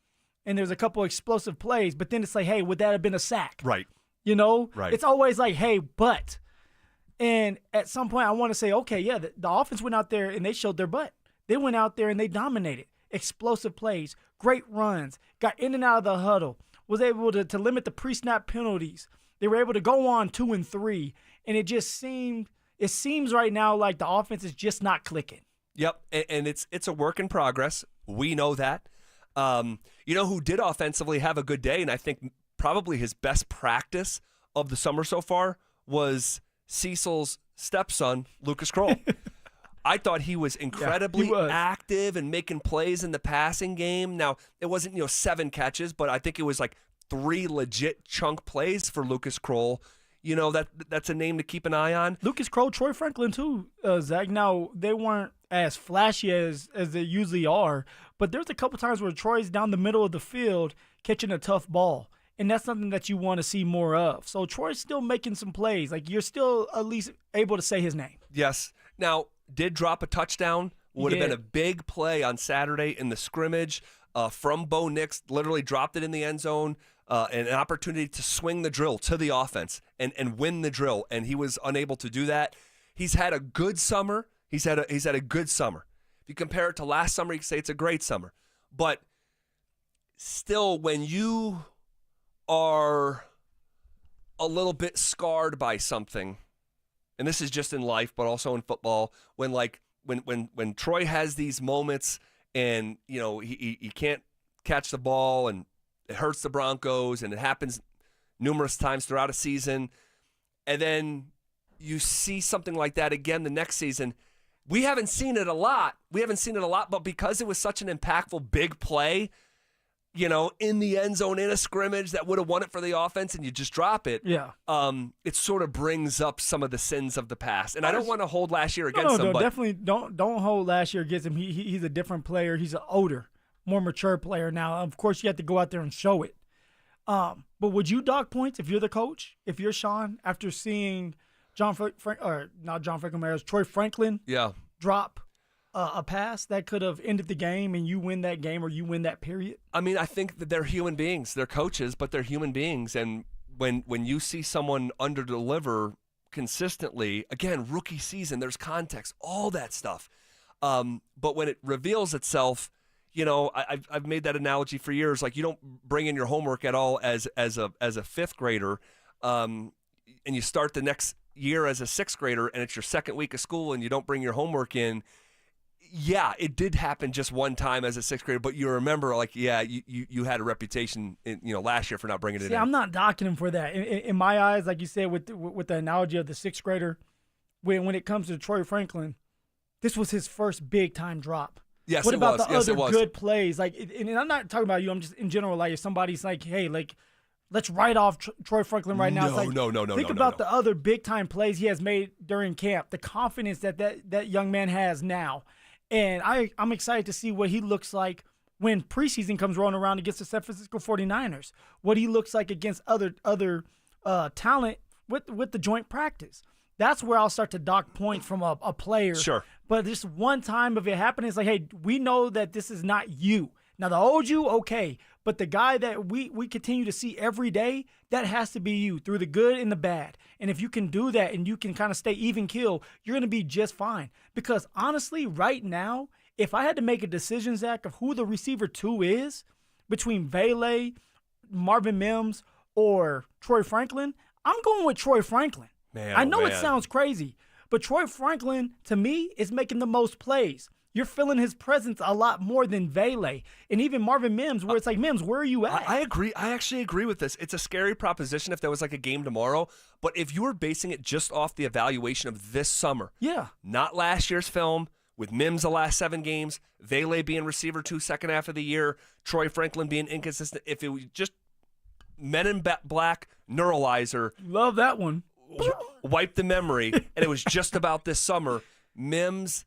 S4: and there's a couple explosive plays, but then it's like, hey, would that have been a sack?
S3: Right.
S4: Right. It's always like, hey, but. And at some point, I want to say, okay, yeah, the offense went out there and they showed their butt. They went out there and they dominated. Explosive plays, great runs, got in and out of the huddle, was able to limit the pre-snap penalties. They were able to go on 2 and 3, and it seems right now like the offense is just not clicking.
S3: Yep, and it's a work in progress. We know that. You know who did offensively have a good day, and I think probably his best practice of the summer so far was Cecil's stepson, Lucas Kroll. I thought he was incredibly active and making plays in the passing game. Now, it wasn't 7 catches, but I think it was like 3 legit chunk plays for Lucas Kroll. That's a name to keep an eye on.
S4: Lucas Kroll, Troy Franklin too, Zach. Now, they weren't as flashy as they usually are, but there's a couple times where Troy's down the middle of the field catching a tough ball, and that's something that you want to see more of. So Troy's still making some plays. Like, you're still at least able to say his name. Yes.
S3: Now, did drop a touchdown. Would have been a big play on Saturday in the scrimmage from Bo Nix. Literally dropped it in the end zone. An opportunity to swing the drill to the offense and win the drill, and he was unable to do that. He's had a good summer. He's had a good summer. If you compare it to last summer, you can say it's a great summer. But still, when you are a little bit scarred by something, and this is just in life, but also in football, when Troy has these moments and he can't catch the ball and it hurts the Broncos, and it happens numerous times throughout a season, and then you see something like that again the next season. We haven't seen it a lot. But because it was such an impactful big play, in the end zone in a scrimmage that would have won it for the offense, and you just drop it. Yeah. It sort of brings up some of the sins of the past, and I don't want to hold last year against him.
S4: No, definitely don't hold last year against him. He's a different player. He's an older, more mature player now. Of course, you have to go out there and show it. But would you dock points if you're the coach, if you're Shawn, after seeing Troy Franklin drop a pass that could have ended the game and you win that game or you win that period?
S3: I mean, I think that they're human beings. They're coaches, but they're human beings. And when you see someone underdeliver consistently, again, rookie season, there's context, all that stuff. But when it reveals itself, I've made that analogy for years. Like, you don't bring in your homework at all as a fifth grader, and you start the next year as a sixth grader, and it's your second week of school, and you don't bring your homework in. Yeah, it did happen just one time as a sixth grader, but you remember, you had a reputation, last year for not bringing it in.
S4: I'm not docking him for that. In my eyes, like you said, with the analogy of the sixth grader, when it comes to Troy Franklin, this was his first big time drop.
S3: Yes,
S4: what about
S3: the
S4: other good plays? Like, and I'm not talking about you. I'm just in general. Like, if somebody's like, "Hey, let's write off Troy Franklin right now."
S3: No.
S4: Think about the other big time plays he has made during camp. The confidence that young man has now, and I'm excited to see what he looks like when preseason comes rolling around against the San Francisco 49ers. What he looks like against other talent with the joint practice. That's where I'll start to dock points from a player.
S3: Sure.
S4: But just one time of it happening, it's like, hey, we know that this is not you. Now, the old you, okay. But the guy that we continue to see every day, that has to be you through the good and the bad. And if you can do that and you can kind of stay even keel, you're going to be just fine. Because honestly, right now, if I had to make a decision, Zach, of who the receiver 2 is between Vele, Marvin Mims, or Troy Franklin, I'm going with Troy Franklin.
S3: Man,
S4: I know it sounds crazy, but Troy Franklin, to me, is making the most plays. You're feeling his presence a lot more than Vele. And even Marvin Mims, where it's like, Mims, where are you at?
S3: I agree. I actually agree with this. It's a scary proposition if there was like a game tomorrow. But if you were basing it just off the evaluation of this summer, not last year's film, with Mims the last 7 games, Vele being receiver 2 second half of the year, Troy Franklin being inconsistent, if it was just Men in Black Neuralizer.
S4: Love that one.
S3: Wipe the memory, and it was just about this summer. Mims,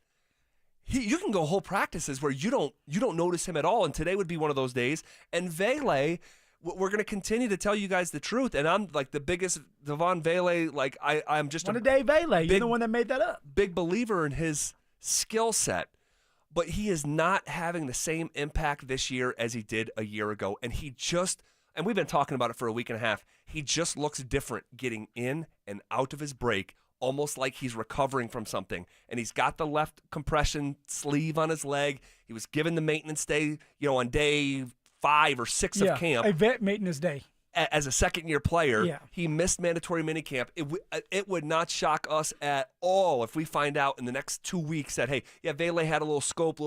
S3: you can go whole practices where you don't notice him at all, and today would be one of those days. And Vele, we're going to continue to tell you guys the truth, and I'm like the biggest Devon Vele. Like I'm just
S4: one a day Vele. You're the one that made that up.
S3: Big believer in his skill set, but he is not having the same impact this year as he did a year ago, and and we've been talking about it for a week and a half. He just looks different getting in and out of his break almost like he's recovering from something. And he's got the left compression sleeve on his leg. He was given the maintenance day, on day 5 or 6 of camp.
S4: A vet maintenance day.
S3: As a second-year player,
S4: Yeah.
S3: he missed mandatory minicamp. It would not shock us at all if we find out in the next 2 weeks that, hey, Vele had a little scope,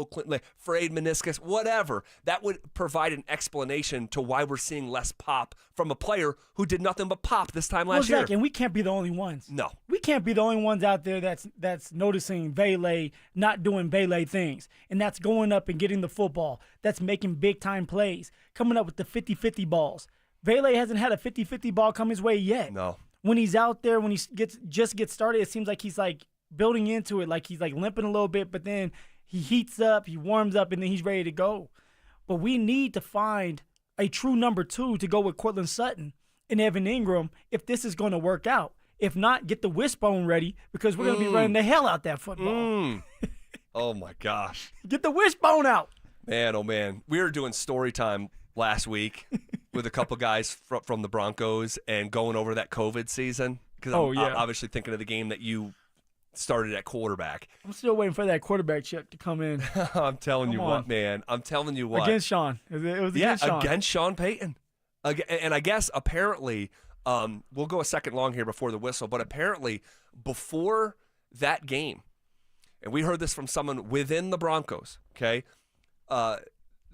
S3: frayed meniscus, whatever. That would provide an explanation to why we're seeing less pop from a player who did nothing but pop this time last year.
S4: Zach, and we can't be the only ones.
S3: No.
S4: We can't be the only ones out there that's noticing Vele not doing Vele things, and that's going up and getting the football, that's making big-time plays, coming up with the 50-50 balls. Vele hasn't had a 50-50 ball come his way yet.
S3: No.
S4: When he's out there, when he just gets started, it seems like he's like building into it, like he's like limping a little bit, but then he heats up, he warms up, and then he's ready to go. But we need to find a true number 2 to go with Cortland Sutton and Evan Ingram if this is going to work out. If not, get the wishbone ready because we're going to be running the hell out that football.
S3: Oh, my gosh.
S4: Get the wishbone out.
S3: Man, oh, man. We were doing story time last week with a couple guys from the Broncos and going over that COVID season. Because I'm obviously thinking of the game that you started at quarterback.
S4: I'm still waiting for that quarterback check to come in.
S3: I'm telling you what, man. I'm telling you what.
S4: Against Shawn. It was against Shawn.
S3: Against Shawn Payton. And I guess apparently, we'll go a second long here before the whistle, but apparently before that game, and we heard this from someone within the Broncos, okay,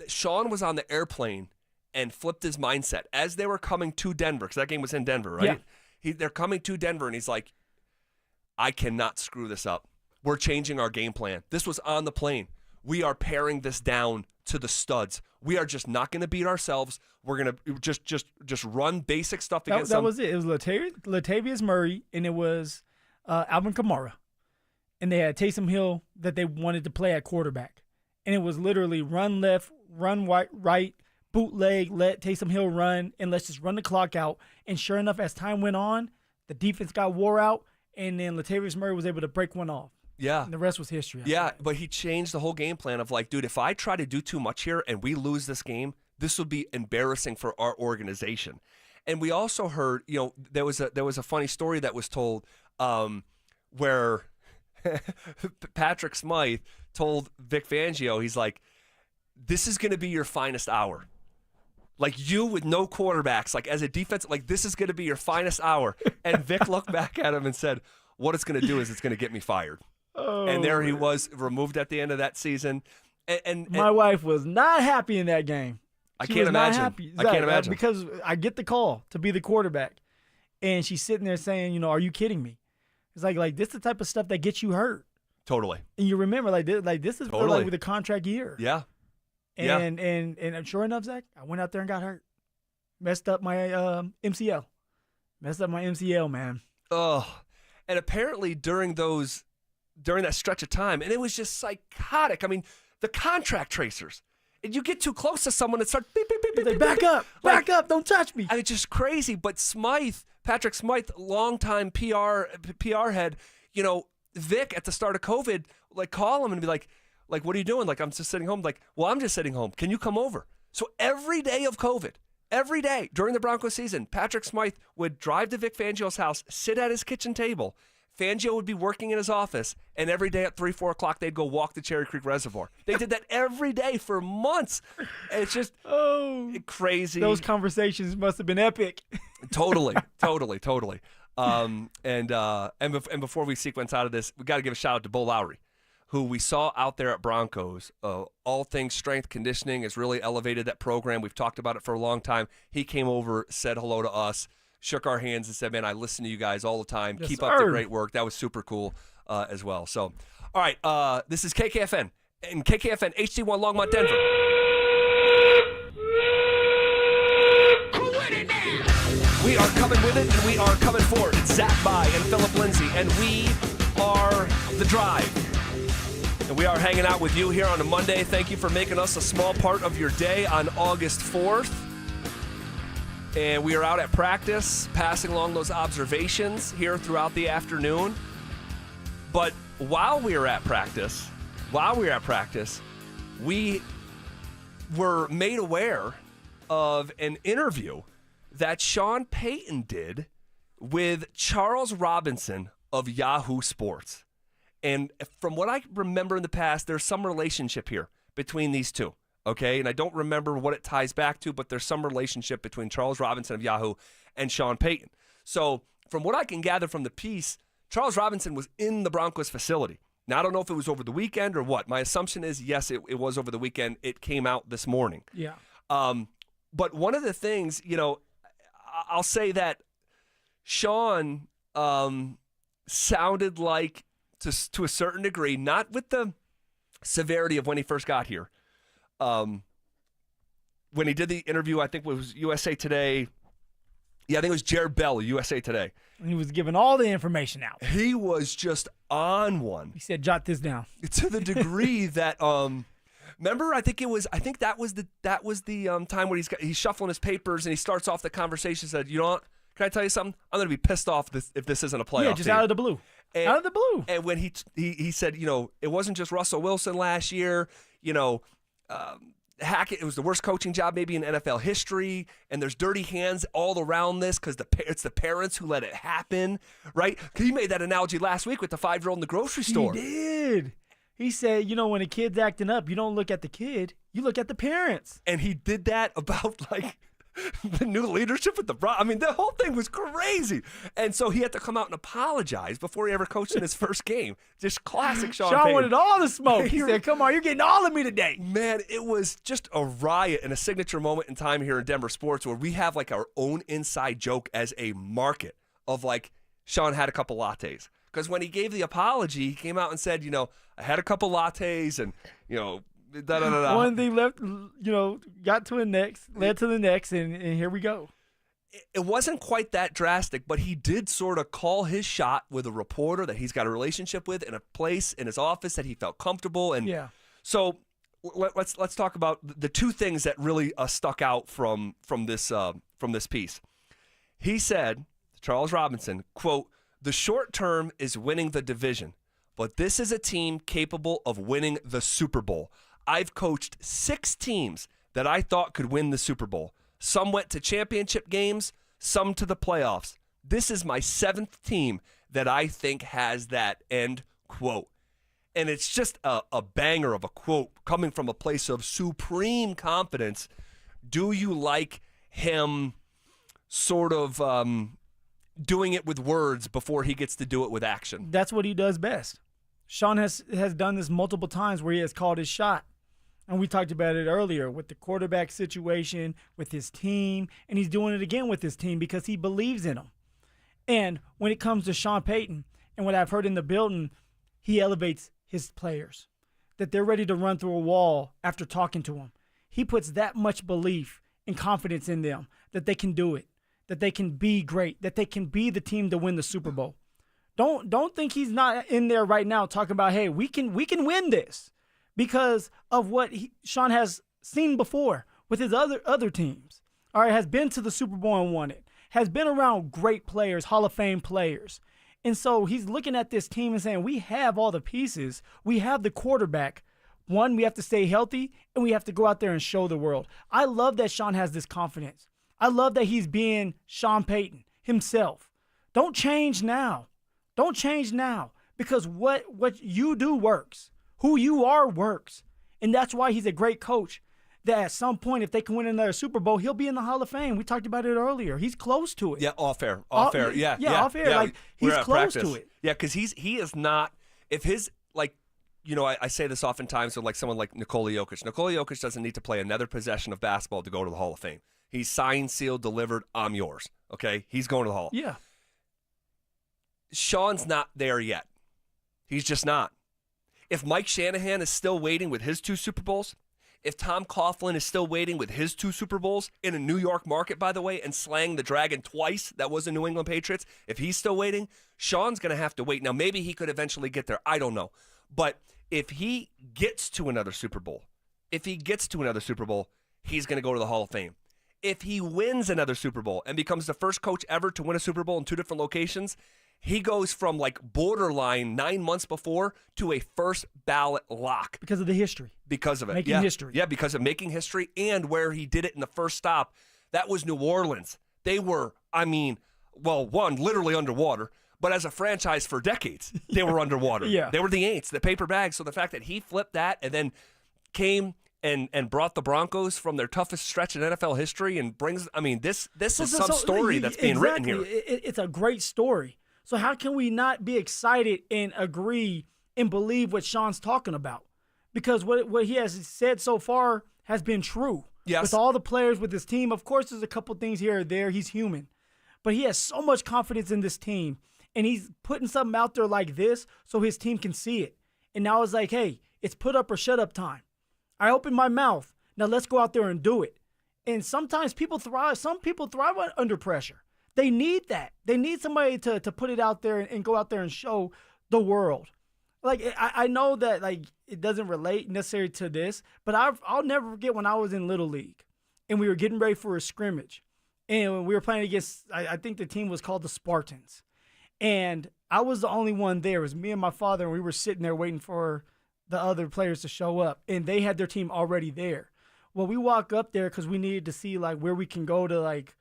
S3: Shawn was on the airplane and flipped his mindset as they were coming to Denver, because that game was in Denver, right?
S4: Yeah.
S3: They're coming to Denver, and he's like, I cannot screw this up. We're changing our game plan. This was on the plane. We are paring this down to the studs. We are just not going to beat ourselves. We're going to just run basic stuff against them.
S4: That was it. It was Latavius Murray, and it was Alvin Kamara. And they had Taysom Hill that they wanted to play at quarterback. And it was literally run left, run right, bootleg, let Taysom Hill run, and let's just run the clock out. And sure enough, as time went on, the defense got wore out, and then Latavius Murray was able to break one off.
S3: Yeah.
S4: And the rest was history.
S3: Yeah, but he changed the whole game plan of like, dude, if I try to do too much here and we lose this game, this will be embarrassing for our organization. And we also heard, there was a funny story that was told where Patrick Smythe told Vic Fangio, he's like, this is going to be your finest hour. Like you with no quarterbacks, like as a defense, like this is going to be your finest hour. And Vic looked back at him and said, what it's going to do is it's going to get me fired.
S4: Oh,
S3: and there he was, removed at the end of that season. And
S4: my wife was not happy in that game.
S3: I can't imagine. I can't imagine.
S4: Because I get the call to be the quarterback, and she's sitting there saying, are you kidding me? It's like this is the type of stuff that gets you hurt.
S3: Totally.
S4: And you remember, this is
S3: totally.
S4: with a contract year.
S3: Yeah.
S4: And sure enough, Zach, I went out there and got hurt. Messed up my MCL. Messed up my MCL, man.
S3: Oh. And apparently during that stretch of time, and it was just psychotic. I mean, the contract tracers. And you get too close to someone and start beep, beep, beep, beep,
S4: beep, back up, back up, don't touch me.
S3: I mean, it's just crazy. But Patrick Smythe, longtime PR head, Vic at the start of COVID, like call him and be like, what are you doing? Like, I'm just sitting home. Like, well, I'm just sitting home. Can you come over? So every day of COVID, every day during the Broncos season, Patrick Smythe would drive to Vic Fangio's house, sit at his kitchen table. Fangio would be working in his office, and every day at 3, 4 o'clock, they'd go walk the Cherry Creek Reservoir. They did that every day for months. And it's just crazy.
S4: Those conversations must have been epic.
S3: Totally. And before we sequence out of this, we got to give a shout out to Bo Lowry, who we saw out there at Broncos. All things strength conditioning has really elevated that program. We've talked about it for a long time. He came over, said hello to us, shook our hands and said, man, I listen to you guys all the time.
S4: Yes,
S3: Keep up the great work. That was super cool as well. So, all right, this is KKFN and KKFN HD1 Longmont, Denver. We are coming with it, and we are coming for it. It's Zach By and Phillip Lindsay, and we are The Drive. And we are hanging out with you here on a Monday. Thank you for making us a small part of your day on August 4th. And we are out at practice, passing along those observations here throughout the afternoon. But while we were at practice, we were made aware of an interview that Shawn Payton did with Charles Robinson of Yahoo Sports. And from what I remember in the past, there's some relationship here between these two, okay? And I don't remember what it ties back to, but there's some relationship between Charles Robinson of Yahoo and Shawn Payton. So from what I can gather from the piece, Charles Robinson was in the Broncos facility. Now, I don't know if it was over the weekend or what. My assumption is, yes, it was over the weekend. It came out this morning.
S4: Yeah.
S3: But one of the things, I'll say that Shawn sounded like, to a certain degree, not with the severity of when he first got here. When he did the interview, I think it was USA Today. Yeah, I think it was Jared Bell, USA Today.
S4: And he was giving all the information out.
S3: He was just on one.
S4: He said, "Jot this down."
S3: To the degree that, remember, I think that was the time where he's shuffling his papers and he starts off the conversation. Said, "You know what? Can I tell you something? I'm going to be pissed off if this isn't a playoff."
S4: Yeah, just
S3: team.
S4: out of the blue. Out of the blue.
S3: And when he said, it wasn't just Russell Wilson last year. Hackett, it was the worst coaching job maybe in NFL history, and there's dirty hands all around this because it's the parents who let it happen, right? He made that analogy last week with the 5-year-old in the grocery store.
S4: He did. He said, when a kid's acting up, you don't look at the kid, you look at the parents.
S3: And he did that about the new leadership with the Broncos. I mean, the whole thing was crazy. And so he had to come out and apologize before he ever coached in his first game. Just classic Shawn Payton.
S4: Shawn wanted all the smoke. He said, "Come on, you're getting all of me today."
S3: Man, it was just a riot and a signature moment in time here in Denver Sports where we have our own inside joke as a market of Shawn had a couple lattes. Because when he gave the apology, he came out and said, I had a couple lattes and, da-da-da-da.
S4: One thing left, got to the next, led to the next, and here we go.
S3: It wasn't quite that drastic, but he did sort of call his shot with a reporter that he's got a relationship with in a place in his office that he felt comfortable. And so let's talk about the two things that really stuck out from this piece. He said, Charles Robinson, quote, "The short term is winning the division, but this is a team capable of winning the Super Bowl. I've coached 6 teams that I thought could win the Super Bowl. Some went to championship games, some to the playoffs. This is my 7th team that I think has that," end quote. And it's just a banger of a quote coming from a place of supreme confidence. Do you like him sort of doing it with words before he gets to do it with action?
S4: That's what he does best. Shawn has done this multiple times where he has called his shot. And we talked about it earlier with the quarterback situation, with his team, and he's doing it again with his team because he believes in them. And when it comes to Shawn Payton, and what I've heard in the building, he elevates his players, that they're ready to run through a wall after talking to him. He puts that much belief and confidence in them that they can do it, that they can be great, that they can be the team to win the Super Bowl. Don't think he's not in there right now talking about, hey, we can win this, because of what Shawn has seen before with his other teams. All right, has been to the Super Bowl and won it, has been around great players, Hall of Fame players. And so he's looking at this team and saying, we have all the pieces. We have the quarterback. One, we have to stay healthy, and we have to go out there and show the world. I love that Shawn has this confidence. I love that he's being Shawn Payton himself. Don't change now. Don't change now, because what you do works. Who you are works. And that's why he's a great coach. That at some point, if they can win another Super Bowl, he'll be in the Hall of Fame. We talked about it earlier. He's close to it.
S3: Yeah, off air. Yeah,
S4: off air.
S3: Yeah,
S4: He's close to it.
S3: Yeah, because he is not. If his I say this oftentimes with someone like Nikola Jokic. Nikola Jokic doesn't need to play another possession of basketball to go to the Hall of Fame. He's signed, sealed, delivered. I'm yours. Okay, he's going to the Hall.
S4: Yeah.
S3: Shawn's not there yet. He's just not. If Mike Shanahan is still waiting with his 2 Super Bowls, if Tom Coughlin is still waiting with his 2 Super Bowls in a New York market, by the way, and slaying the Dragon twice, that was the New England Patriots, if he's still waiting, Shawn's going to have to wait. Now, maybe he could eventually get there. I don't know. But if he gets to another Super Bowl, he's going to go to the Hall of Fame. If he wins another Super Bowl and becomes the first coach ever to win a Super Bowl in 2 different locations, he goes from borderline 9 months before to a first ballot lock.
S4: Because of the history.
S3: Because of it.
S4: Making history.
S3: Yeah, because of making history and where he did it in the first stop. That was New Orleans. They were, one, literally underwater, But as a franchise for decades, they were underwater.
S4: Yeah.
S3: They were the Aints, the paper bags. So the fact that he flipped that and then came and brought the Broncos from their toughest stretch in NFL history and brings, I mean, this is some story that's being written here.
S4: It's a great story. So how can we not be excited and agree and believe what Shawn's talking about? Because what he has said so far has been true.
S3: Yes.
S4: With all the players, with his team, of course there's a couple things here or there. He's human. But he has so much confidence in this team. And he's putting something out there like this so his team can see it. And now it's like, hey, it's put up or shut up time. I opened my mouth. Now let's go out there and do it. And sometimes people thrive. Some people thrive under pressure. They need that. They need somebody to put it out there and go out there and show the world. Like, I know that, like, it doesn't relate necessarily to this, but I'll never forget when I was in Little League and we were getting ready for a scrimmage. And we were playing against, I think the team was called the Spartans. And I was the only one there. It was me and my father, and we were sitting there waiting for the other players to show up. And they had their team already there. Well, we walk up there because we needed to see, like, where we can go to, like,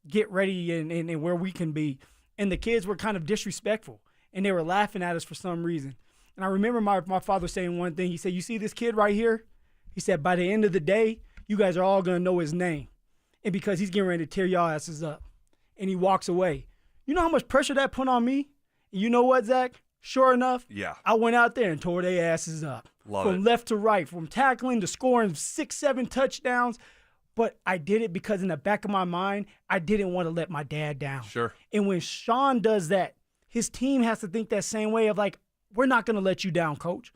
S4: get ready and where we can be. And the kids were kind of disrespectful, and they were laughing at us for some reason. And I remember my father saying one thing. He said, you see this kid right here? He said, by the end of the day, you guys are all going to know his name. And because he's getting ready to tear y'all asses up. And he walks away. You know how much pressure that put on me? And you know what, Zach? Sure enough, I went out there and tore their asses up. From left to right, from tackling to scoring 6-7 touchdowns. But I did it because in the back of my mind, I didn't want to let my dad down.
S3: Sure.
S4: And when Shawn does that, his team has to think that same way of like, we're not going to let you down, coach.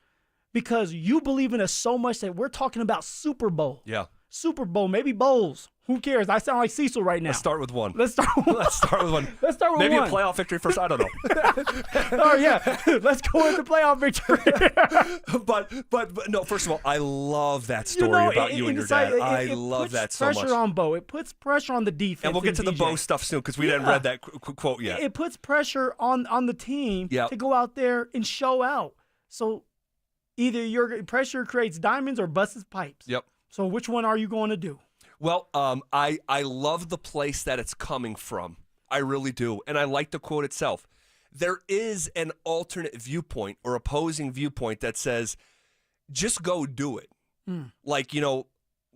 S4: Because you believe in us so much that we're talking about Super Bowl.
S3: Yeah.
S4: Super Bowl, maybe bowls. Who cares? I sound like Cecil right now.
S3: Let's start with one.
S4: Let's start with one.
S3: Maybe a playoff victory first. I don't know.
S4: Oh, yeah. Let's go with the playoff victory.
S3: but no, first of all, I love that story about you and your dad. I love that so much.
S4: It puts pressure on Bo. It puts pressure on the defense.
S3: And we'll get to the Bo stuff soon because we didn't read that quote yet.
S4: It puts pressure on the team to go out there and show out. So either your pressure creates diamonds or busts pipes.
S3: Yep.
S4: So which one are you going to do?
S3: Well, I love the place that it's coming from. I really do. And I like the quote itself. There is an alternate viewpoint or opposing viewpoint that says, just go do it. Like, you know.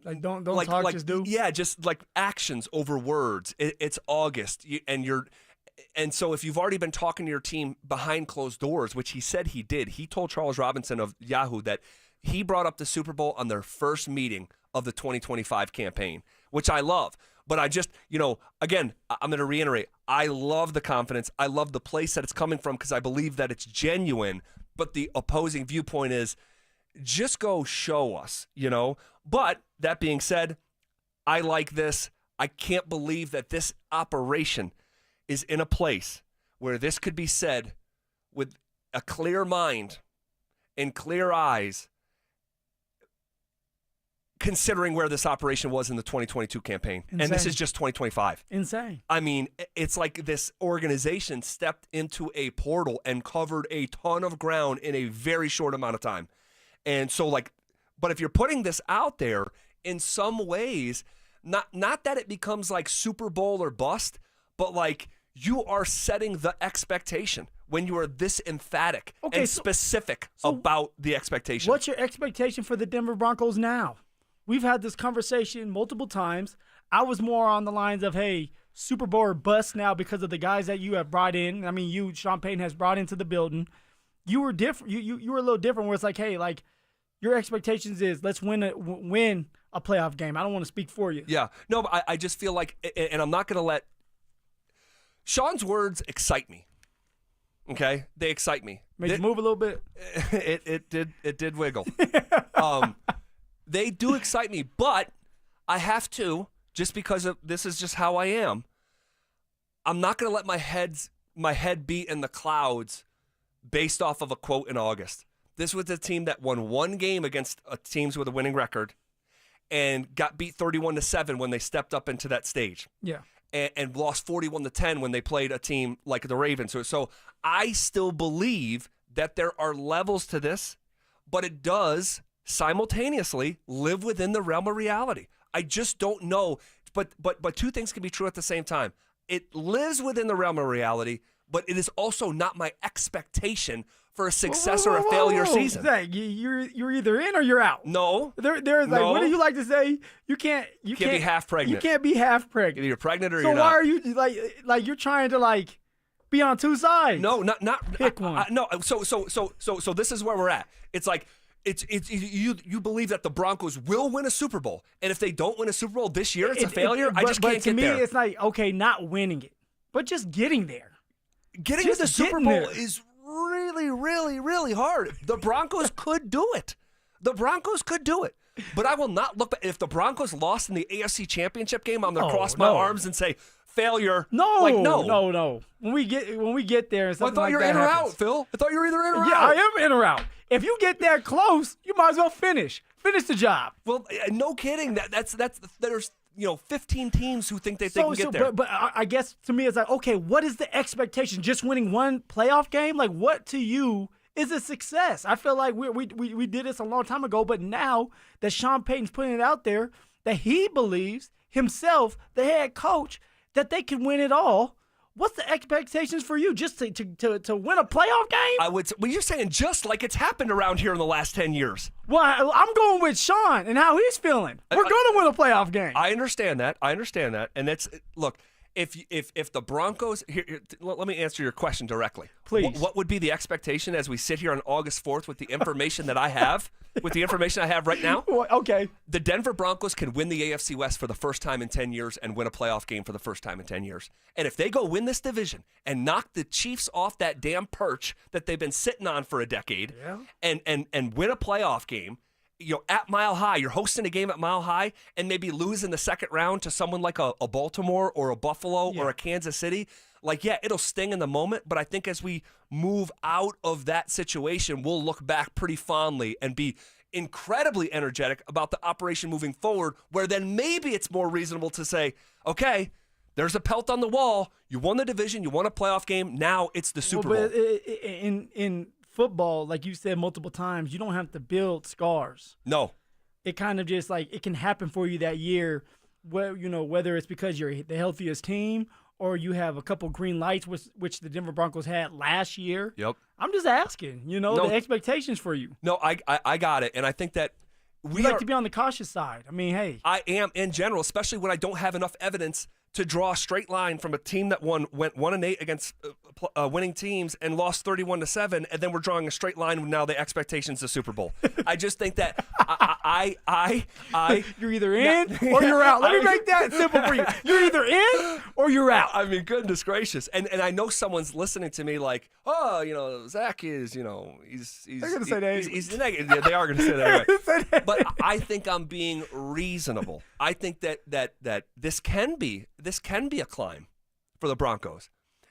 S4: Like don't talk, just do?
S3: Yeah, just like actions over words. It's August. And so if you've already been talking to your team behind closed doors, which he said he did, he told Charles Robinson of Yahoo that he brought up the Super Bowl on their first meeting of the 2025 campaign, which I love. But I just, again, I'm going to reiterate, I love the confidence. I love the place that it's coming from because I believe that it's genuine. But the opposing viewpoint is just go show us, But that being said, I like this. I can't believe that this operation is in a place where this could be said with a clear mind and clear eyes, considering where this operation was in the 2022 campaign.
S4: Insane.
S3: And this is just 2025.
S4: Insane.
S3: I mean, it's like this organization stepped into a portal and covered a ton of ground in a very short amount of time. And so, but if you're putting this out there in some ways, not that it becomes like Super Bowl or bust, but like you are setting the expectation when you are this emphatic and specific about the expectation.
S4: What's your expectation for the Denver Broncos now? We've had this conversation multiple times. I was more on the lines of, hey, Super Bowl or bust now because of the guys that you have brought in. I mean, Shawn Payton has brought into the building. You were different. You were a little different where it's like, hey, like your expectations is let's win a playoff game. I don't want to speak for you.
S3: Yeah. No, but I just feel like, and I'm not going to let Shawn's words excite me. Okay? They excite me.
S4: Made you move a little bit?
S3: It did wiggle. They do excite me, but I have to, just because this is just how I am. I'm not going to let my head be in the clouds based off of a quote in August. This was a team that won one game against teams with a winning record and got beat 31-7 when they stepped up into that stage.
S4: Yeah.
S3: And lost 41-10 when they played a team like the Ravens. So I still believe that there are levels to this, but it does simultaneously live within the realm of reality. I just don't know, but two things can be true at the same time. It lives within the realm of reality, but it is also not my expectation for a success or a failure season.
S4: Zach, you're either in or you're out.
S3: No.
S4: There's like, what do you like to say? You can't
S3: be half pregnant.
S4: You can't be half pregnant.
S3: Either you're pregnant or
S4: so
S3: you're not.
S4: So why are you like you're trying to like be on two sides?
S3: No, not
S4: pick one.
S3: No, so this is where we're at. It's like you believe that the Broncos will win a Super Bowl, and if they don't win a Super Bowl this year, it's a failure. I just can't get there.
S4: To me, it's like, okay, not winning it, but just getting there.
S3: Getting to the Super Bowl is really, really, really hard. The Broncos could do it. But I will not look back. If the Broncos lost in the AFC Championship game, I'm going to cross my arms and say, failure.
S4: No. When we get there, and
S3: I thought you were in or out, Phil. I thought you were either in or out.
S4: Yeah, I am in or out. If you get that close, you might as well finish the job.
S3: Well, no kidding. There's 15 teams who think they can get there.
S4: But I guess to me, it's like, okay, what is the expectation? Just winning one playoff game? Like, what to you is a success? I feel like we did this a long time ago, but now that Shawn Payton's putting it out there, that he believes himself, the head coach, that they can win it all. What's the expectations for you just to win a playoff game?
S3: Well, you're saying just like it's happened around here in the last 10 years.
S4: Well, I'm going with Shawn and how he's feeling. We're going to win a playoff game.
S3: I understand that. And that's, look, if the Broncos, here, let me answer your question directly.
S4: Please.
S3: What would be the expectation as we sit here on August 4th with the information that I have, right now?
S4: Okay.
S3: The Denver Broncos can win the AFC West for the first time in 10 years and win a playoff game for the first time in 10 years. And if they go win this division and knock the Chiefs off that damn perch that they've been sitting on for a decade and win a playoff game, at Mile High, you're hosting a game at Mile High and maybe lose in the second round to someone like a Baltimore or a Buffalo or a Kansas City. Like, yeah, it'll sting in the moment, but I think as we move out of that situation, we'll look back pretty fondly and be incredibly energetic about the operation moving forward, where then maybe it's more reasonable to say, okay, there's a pelt on the wall. You won the division. You won a playoff game. Now it's the Super Bowl.
S4: In football, like you said multiple times, you don't have to build scars.
S3: No.
S4: It kind of just like it can happen for you that year, whether it's because you're the healthiest team or you have a couple green lights, which the Denver Broncos had last year.
S3: Yep.
S4: I'm just asking, the expectations for you.
S3: No, I got it. And I think that
S4: we like to be on the cautious side. I mean, hey.
S3: I am in general, especially when I don't have enough evidence to draw a straight line from a team that went 1-8 against winning teams and lost 31-7, and then we're drawing a straight line now the expectations of Super Bowl. I just think that
S4: you're either in or you're out. Let me make that simple for you. You're either in or you're out.
S3: I mean, goodness gracious. And I know someone's listening to me like, Zach is,
S4: they're going to say that.
S3: He's negative. Yeah, they are going to say that. Right. But I think I'm being reasonable. I think that this can be a climb for the Broncos.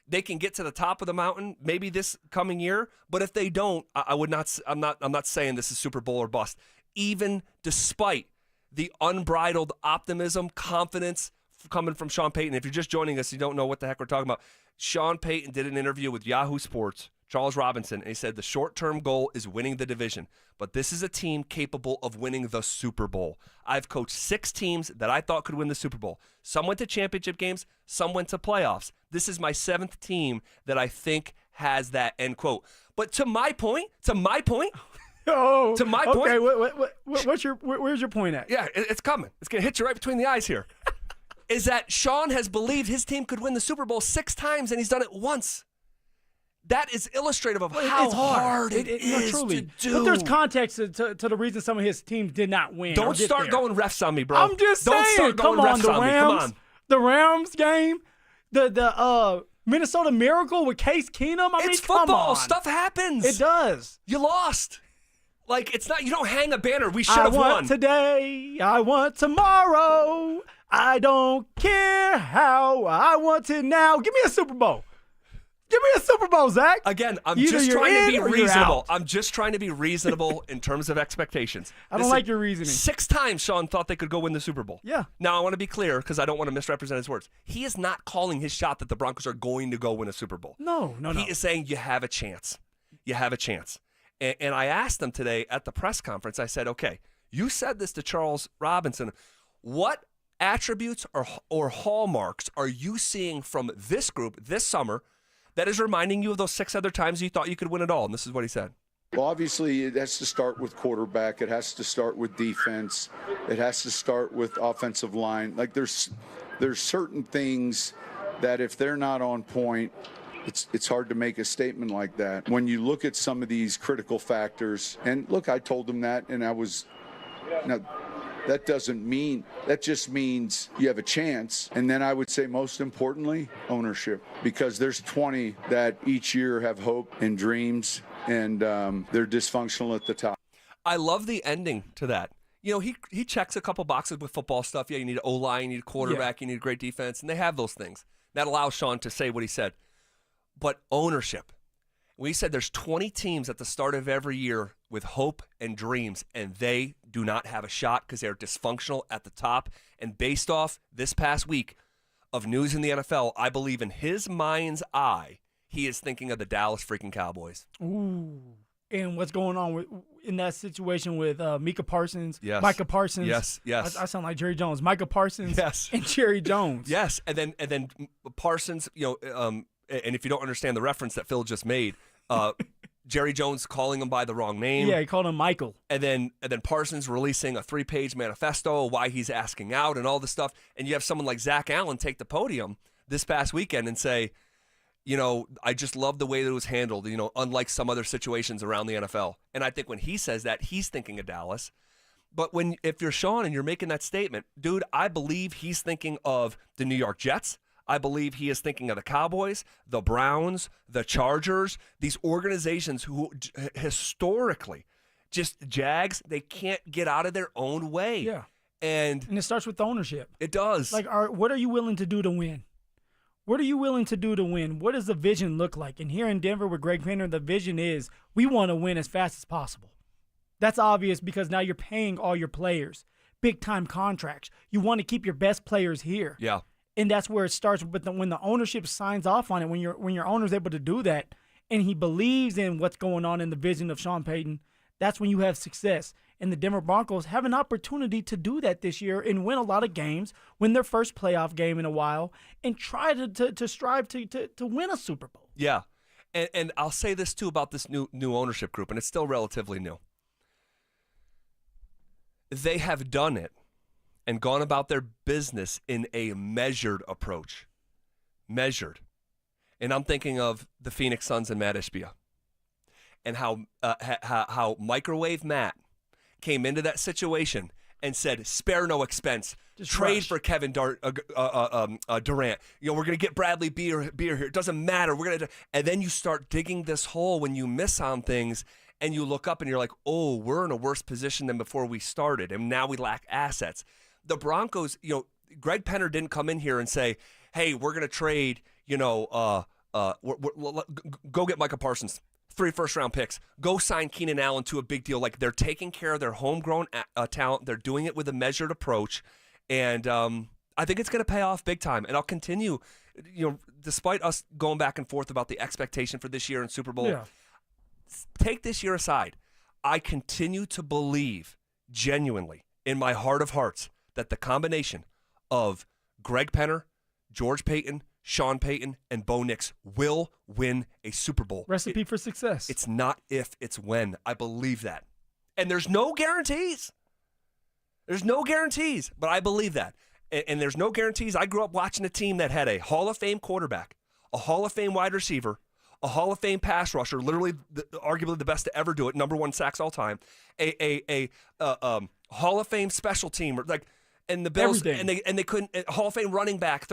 S3: They can get to the top of the mountain maybe this coming year, but if they don't, I'm not saying this is Super Bowl or bust. Even despite the unbridled optimism, confidence coming from Shawn Payton. If you're just joining us, you don't know what the heck we're talking about. Shawn Payton did an interview with Yahoo Sports, Charles Robinson, and he said the short-term goal is winning the division, but this is a team capable of winning the Super Bowl. I've coached 6 teams that I thought could win the Super Bowl. Some went to championship games, some went to playoffs. This is my 7th team that I think has that, end quote. But to my point,
S4: okay, where's your point at?
S3: Yeah, it's coming. It's going to hit you right between the eyes here. Is that Shawn has believed his team could win the Super Bowl 6 times, and he's done it once. That is illustrative of how hard it is to do.
S4: But there's context to the reason some of his teams did not win.
S3: Don't start going refs on me, bro.
S4: I'm just saying.
S3: Don't start going refs on me. Come on.
S4: The Rams game, the Minnesota Miracle with Case Keenum.
S3: It's football.
S4: Come on.
S3: Stuff happens.
S4: It does.
S3: You lost. Like, it's not, you don't hang a banner. We should have won.
S4: I want today. I want tomorrow. I don't care how. I want it now. Give me a Super Bowl. Give me a Super Bowl, Zach.
S3: Again, I'm just trying to be reasonable. I'm just trying to be reasonable in terms of expectations.
S4: I don't like your reasoning.
S3: 6 times Shawn thought they could go win the Super Bowl.
S4: Yeah.
S3: Now, I want to be clear because I don't want to misrepresent his words. He is not calling his shot that the Broncos are going to go win a Super Bowl.
S4: No.
S3: He is saying you have a chance. You have a chance. And I asked him today at the press conference, I said, okay, you said this to Charles Robinson. What attributes or hallmarks are you seeing from this group this summer
S18: that is reminding you of those 6 other times you thought you could win it all. And this is what he said.
S5: Well, obviously, it has to start with quarterback. It has to start with defense. It has to start with offensive line. Like there's certain things that if they're not on point, it's hard to make a statement like that. When you look at some of these critical factors, and look, I told them that, and now that just means you have a chance. And then I would say most importantly, ownership, because there's 20 that each year have hope and dreams, and they're dysfunctional at the top.
S18: I love the ending to that. You know, he checks a couple boxes with football stuff. Yeah, you need an O-line, you need a quarterback, you need a great defense, and they have those things. That allows Shawn to say what he said. But ownership. We said there's 20 teams at the start of every year with hope and dreams, and they do not have a shot because they're dysfunctional at the top. And based off this past week of news in the NFL, I believe in his mind's eye, he is thinking of the Dallas freaking Cowboys.
S4: Ooh. And what's going on in that situation with Micah Parsons,
S18: yes.
S4: Micah Parsons.
S18: Yes.
S4: I sound like Jerry Jones. Micah Parsons
S18: yes.
S4: and Jerry Jones.
S18: Yes, and then Parsons, and if you don't understand the reference that Phil just made, Jerry Jones calling him by the wrong name.
S4: Yeah, he called him Michael.
S18: And then Parsons releasing a 3-page manifesto, why he's asking out and all this stuff. And you have someone like Zack Allen take the podium this past weekend and say, I just love the way that it was handled, unlike some other situations around the NFL. And I think when he says that, he's thinking of Dallas. But if you're Shawn and you're making that statement, dude, I believe he's thinking of the New York Jets. I believe he is thinking of the Cowboys, the Browns, the Chargers, these organizations who historically, just Jags, they can't get out of their own way.
S4: Yeah.
S18: And
S4: it starts with ownership.
S18: It does.
S4: Like, what are you willing to do to win? What are you willing to do to win? What does the vision look like? And here in Denver with Greg Penner, the vision is we want to win as fast as possible. That's obvious because now you're paying all your players big-time contracts. You want to keep your best players here.
S18: Yeah.
S4: And that's where it starts. But when the ownership signs off on it, when your owner's able to do that, and he believes in what's going on in the vision of Shawn Payton, that's when you have success. And the Denver Broncos have an opportunity to do that this year and win a lot of games, win their first playoff game in a while, and try to strive to win a Super Bowl.
S18: Yeah. And I'll say this, too, about this new ownership group, and it's still relatively new. They have done it and gone about their business in a measured approach. Measured. And I'm thinking of the Phoenix Suns and Matt Ishbia and how Microwave Matt came into that situation and said, spare no expense. Just trade for Kevin Durant. We're going to get Bradley Beer here. It doesn't matter. And then you start digging this hole when you miss on things, and you look up and you're like, oh, we're in a worse position than before we started, and now we lack assets. The Broncos, Greg Penner didn't come in here and say, hey, we're going to trade, go get Micah Parsons, 3 first-round picks. Go sign Keenan Allen to a big deal. Like, they're taking care of their homegrown talent. They're doing it with a measured approach. And I think it's going to pay off big time. And I'll continue, despite us going back and forth about the expectation for this year in Super Bowl, take this year aside. I continue to believe genuinely in my heart of hearts that the combination of Greg Penner, George Payton, Shawn Payton, and Bo Nix will win a Super Bowl.
S4: Recipe for success.
S18: It's not if, it's when. I believe that. And there's no guarantees. There's no guarantees, but I believe that. And there's no guarantees. I grew up watching a team that had a Hall of Fame quarterback, a Hall of Fame wide receiver, a Hall of Fame pass rusher, literally arguably the best to ever do it, #1 sacks all time, a Hall of Fame special team, and the Bills,
S4: everything.
S18: and they couldn't, Hall of Fame running back,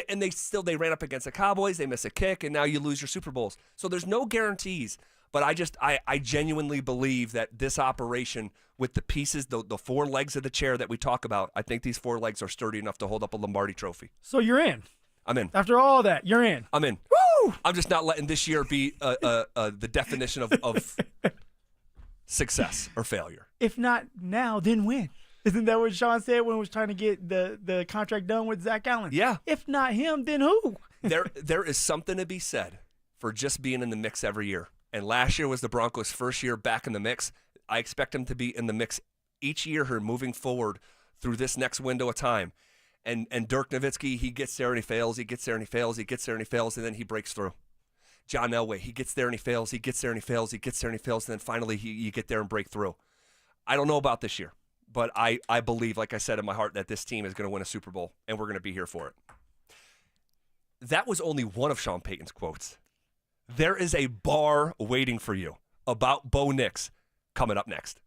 S18: and they ran up against the Cowboys, they miss a kick, and now you lose your Super Bowls. So there's no guarantees, but I genuinely believe that this operation with the pieces, the 4 legs of the chair that we talk about, I think these 4 legs are sturdy enough to hold up a Lombardi trophy.
S4: So you're in.
S18: I'm in.
S4: After all that, you're in.
S18: I'm in.
S4: Woo!
S18: I'm just not letting this year be the definition of success or failure.
S4: If not now, then when? Isn't that what Shawn said when he was trying to get the contract done with Zack Allen?
S18: Yeah.
S4: If not him, then who?
S18: There is something to be said for just being in the mix every year. And last year was the Broncos' first year back in the mix. I expect them to be in the mix each year here moving forward through this next window of time. And Dirk Nowitzki, he gets there and he fails, he gets there and he fails, he gets there and he fails, and then he breaks through.
S3: John Elway, he gets there and he fails, he gets there and he fails, he gets there and he fails, and then finally you get there and break through. I don't know about this year, but I believe, like I said in my heart, that this team is going to win a Super Bowl, and we're going to be here for it. That was only one of Shawn Payton's quotes. There is a bar waiting for you about Bo Nix coming up next.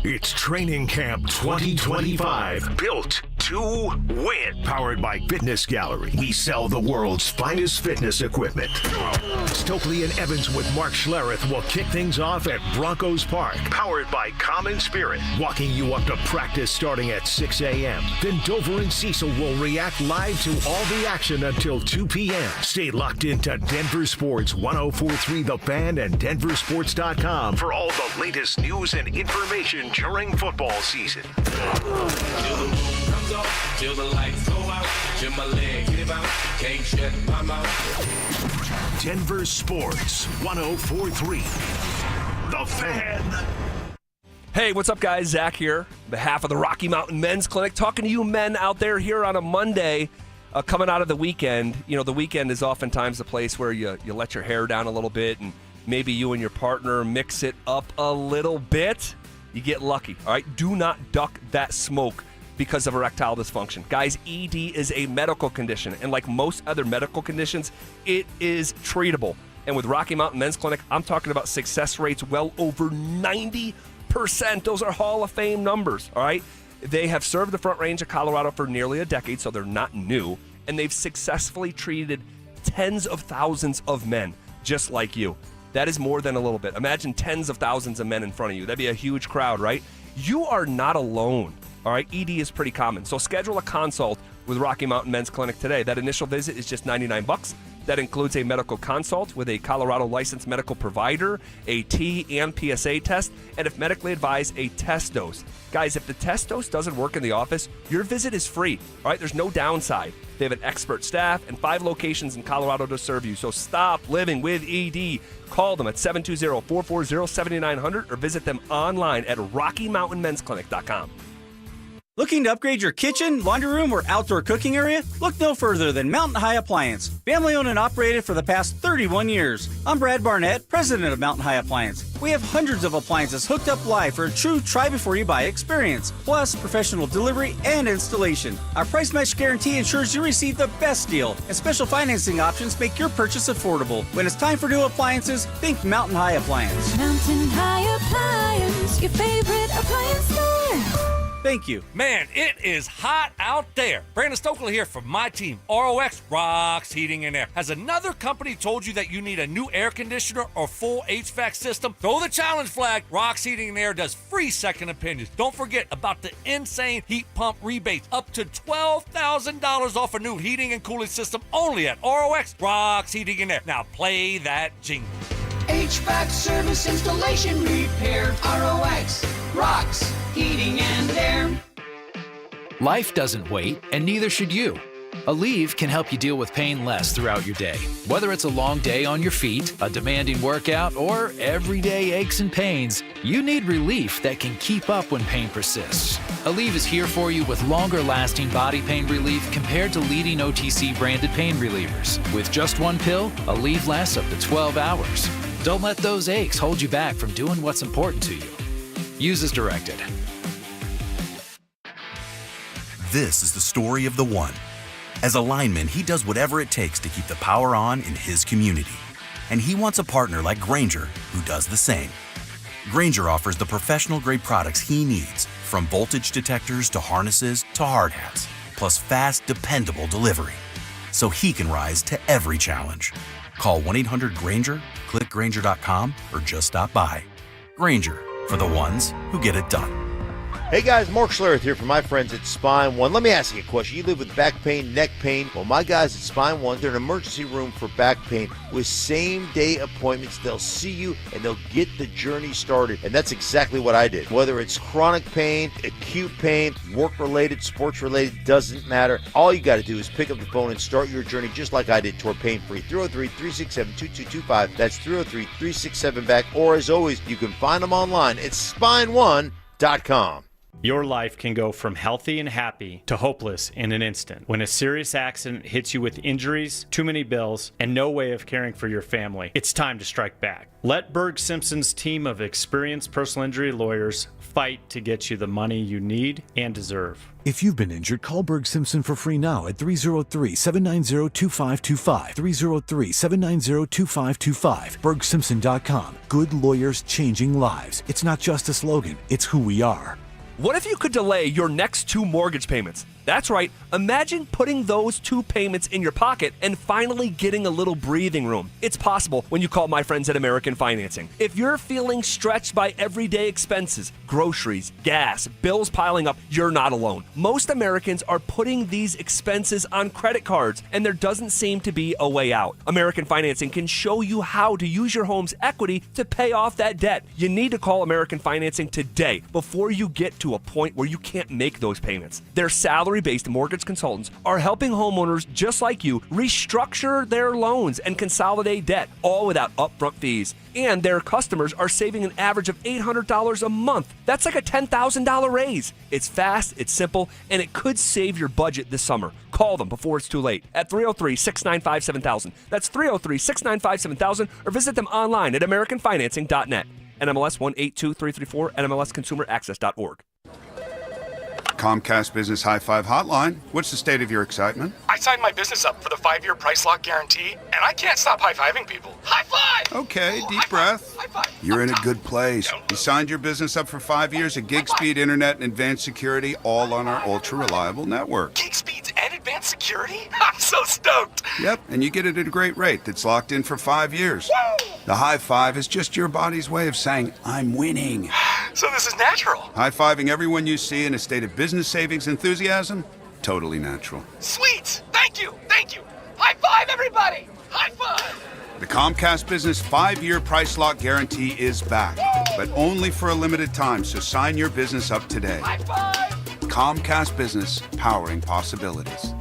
S2: It's Training Camp 2025. Built to win. Powered by Fitness Gallery. We sell the world's finest fitness equipment. Stokley and Evans with Mark Schlereth will kick things off at Broncos Park. Powered by Common Spirit. Walking you up to practice starting at 6 a.m. Then Dover and Cecil will react live to all the action until 2 p.m. Stay locked into Denver Sports 104.3 The Fan and DenverSports.com for all the latest news and information during football season.
S7: Till the lights go out, till my leg give out, can't shut my mouth.
S2: Denver Sports 104.3 The Fan.
S3: Hey, what's up, guys? Zach here, on behalf of the Rocky Mountain Men's Clinic, talking to you men out there here on a Monday, coming out of the weekend. You know, the weekend is oftentimes the place where you let your hair down a little bit, and maybe you and your partner mix it up a little bit. You get lucky, all right? Do not duck that smoke because of erectile dysfunction. Guys, ED is a medical condition, and like most other medical conditions, it is treatable. And with Rocky Mountain Men's Clinic, I'm talking about success rates well over 90%. Those are Hall of Fame numbers, all right? They have served the Front Range of Colorado for nearly a decade, so they're not new, and they've successfully treated tens of thousands of men just like you. That is more than a little bit. Imagine tens of thousands of men in front of you. That'd be a huge crowd, right? You are not alone, all right? ED is pretty common. So schedule a consult with Rocky Mountain Men's Clinic today. That initial visit is just $99. That includes a medical consult with a Colorado licensed medical provider, a T and PSA test, and if medically advised, a test dose. Guys, if the test dose doesn't work in the office, your visit is free, all right? There's no downside. They have an expert staff and 5 locations in Colorado to serve you. So stop living with ED. Call them at 720-440-7900 or visit them online at RockyMountainMen'sClinic.com.
S10: Looking to upgrade your kitchen, laundry room, or outdoor cooking area? Look no further than Mountain High Appliance. Family owned and operated for the past 31 years. I'm Brad Barnett, president of Mountain High Appliance. We have hundreds of appliances hooked up live for a true try-before-you-buy experience, plus professional delivery and installation. Our price match guarantee ensures you receive the best deal, and special financing options make your purchase affordable. When it's time for new appliances, think Mountain High Appliance.
S11: Mountain High Appliance, your favorite appliance store.
S10: Thank you.
S8: Man, it is hot out there. Brandon Stokley here from my team, ROX Rocks Heating and Air. Has another company told you that you need a new air conditioner or full HVAC system? Throw the challenge flag. Rocks Heating and Air does free second opinions. Don't forget about the insane heat pump rebates. Up to $12,000 off a new heating and cooling system only at ROX Rocks Heating and Air. Now play that jingle.
S13: HVAC service, installation, repair. ROX Rocks Heating and Air.
S14: Life doesn't wait, and neither should you. Aleve can help you deal with pain less throughout your day. Whether it's a long day on your feet, a demanding workout, or everyday aches and pains, you need relief that can keep up when pain persists. Aleve is here for you with longer-lasting body pain relief compared to leading OTC branded pain relievers. With just one pill, Aleve lasts up to 12 hours. Don't let those aches hold you back from doing what's important to you. Use as directed.
S15: This is the story of the one. As a lineman, he does whatever it takes to keep the power on in his community. And he wants a partner like Grainger who does the same. Grainger offers the professional-grade products he needs, from voltage detectors to harnesses to hard hats, plus fast, dependable delivery, so he can rise to every challenge. Call 1-800-GRAINGER, click Grainger.com, or just stop by. Grainger, for the ones who get it done.
S17: Hey guys, Mark Schlereth here from my friends at Spine One. Let me ask you a question. You live with back pain, neck pain? Well, my guys at Spine One, they're an emergency room for back pain with same-day appointments. They'll see you and they'll get the journey started. And that's exactly what I did. Whether it's chronic pain, acute pain, work-related, sports-related, doesn't matter. All you got to do is pick up the phone and start your journey just like I did toward pain-free. 303-367-2225. That's 303-367-BACK. Or as always, you can find them online at spineone.com.
S9: Your life can go from healthy and happy to hopeless in an instant. When a serious accident hits you with injuries, too many bills, and no way of caring for your family, it's time to strike back. Let Berg Simpson's team of experienced personal injury lawyers fight to get you the money you need and deserve.
S12: If you've been injured, call Berg Simpson for free now at 303-790-2525. 303-790-2525. BergSimpson.com. Good lawyers changing lives. It's not just a slogan, it's who we are.
S18: What if you could delay your next 2 mortgage payments? That's right. Imagine putting those 2 payments in your pocket and finally getting a little breathing room. It's possible when you call my friends at American Financing. If you're feeling stretched by everyday expenses, groceries, gas, bills piling up, you're not alone. Most Americans are putting these expenses on credit cards, and there doesn't seem to be a way out. American Financing can show you how to use your home's equity to pay off that debt. You need to call American Financing today before you get to a point where you can't make those payments. Their salary-based mortgage consultants are helping homeowners just like you restructure their loans and consolidate debt, all without upfront fees. And their customers are saving an average of $800 a month. That's like a $10,000 raise. It's fast, it's simple, and it could save your budget this summer. Call them before it's too late at 303-695-7000. That's 303-695-7000, or visit them online at AmericanFinancing.net. NMLS 182334, NMLSConsumerAccess.org.
S16: Comcast Business High Five Hotline. What's the state of your excitement?
S19: I signed my business up for the 5-year price lock guarantee, and I can't stop high-fiving people. High five!
S16: Okay, deep breath.
S19: High five.
S16: You're in a good place. You signed your business up for 5 years of gig speed internet and advanced security, all on our ultra-reliable network.
S19: Gig speeds and advanced security? I'm so stoked.
S16: Yep, and you get it at a great rate that's locked in for 5 years.
S19: Woo!
S16: The high five is just your body's way of saying, I'm winning.
S19: So this is natural.
S16: High-fiving everyone you see in a state of business savings enthusiasm? Totally natural.
S19: Sweet! Thank you! Thank you! High five, everybody! High five!
S16: The Comcast Business 5-year price lock guarantee is back, but only for a limited time, so sign your business up today.
S19: High five!
S16: Comcast Business, powering possibilities.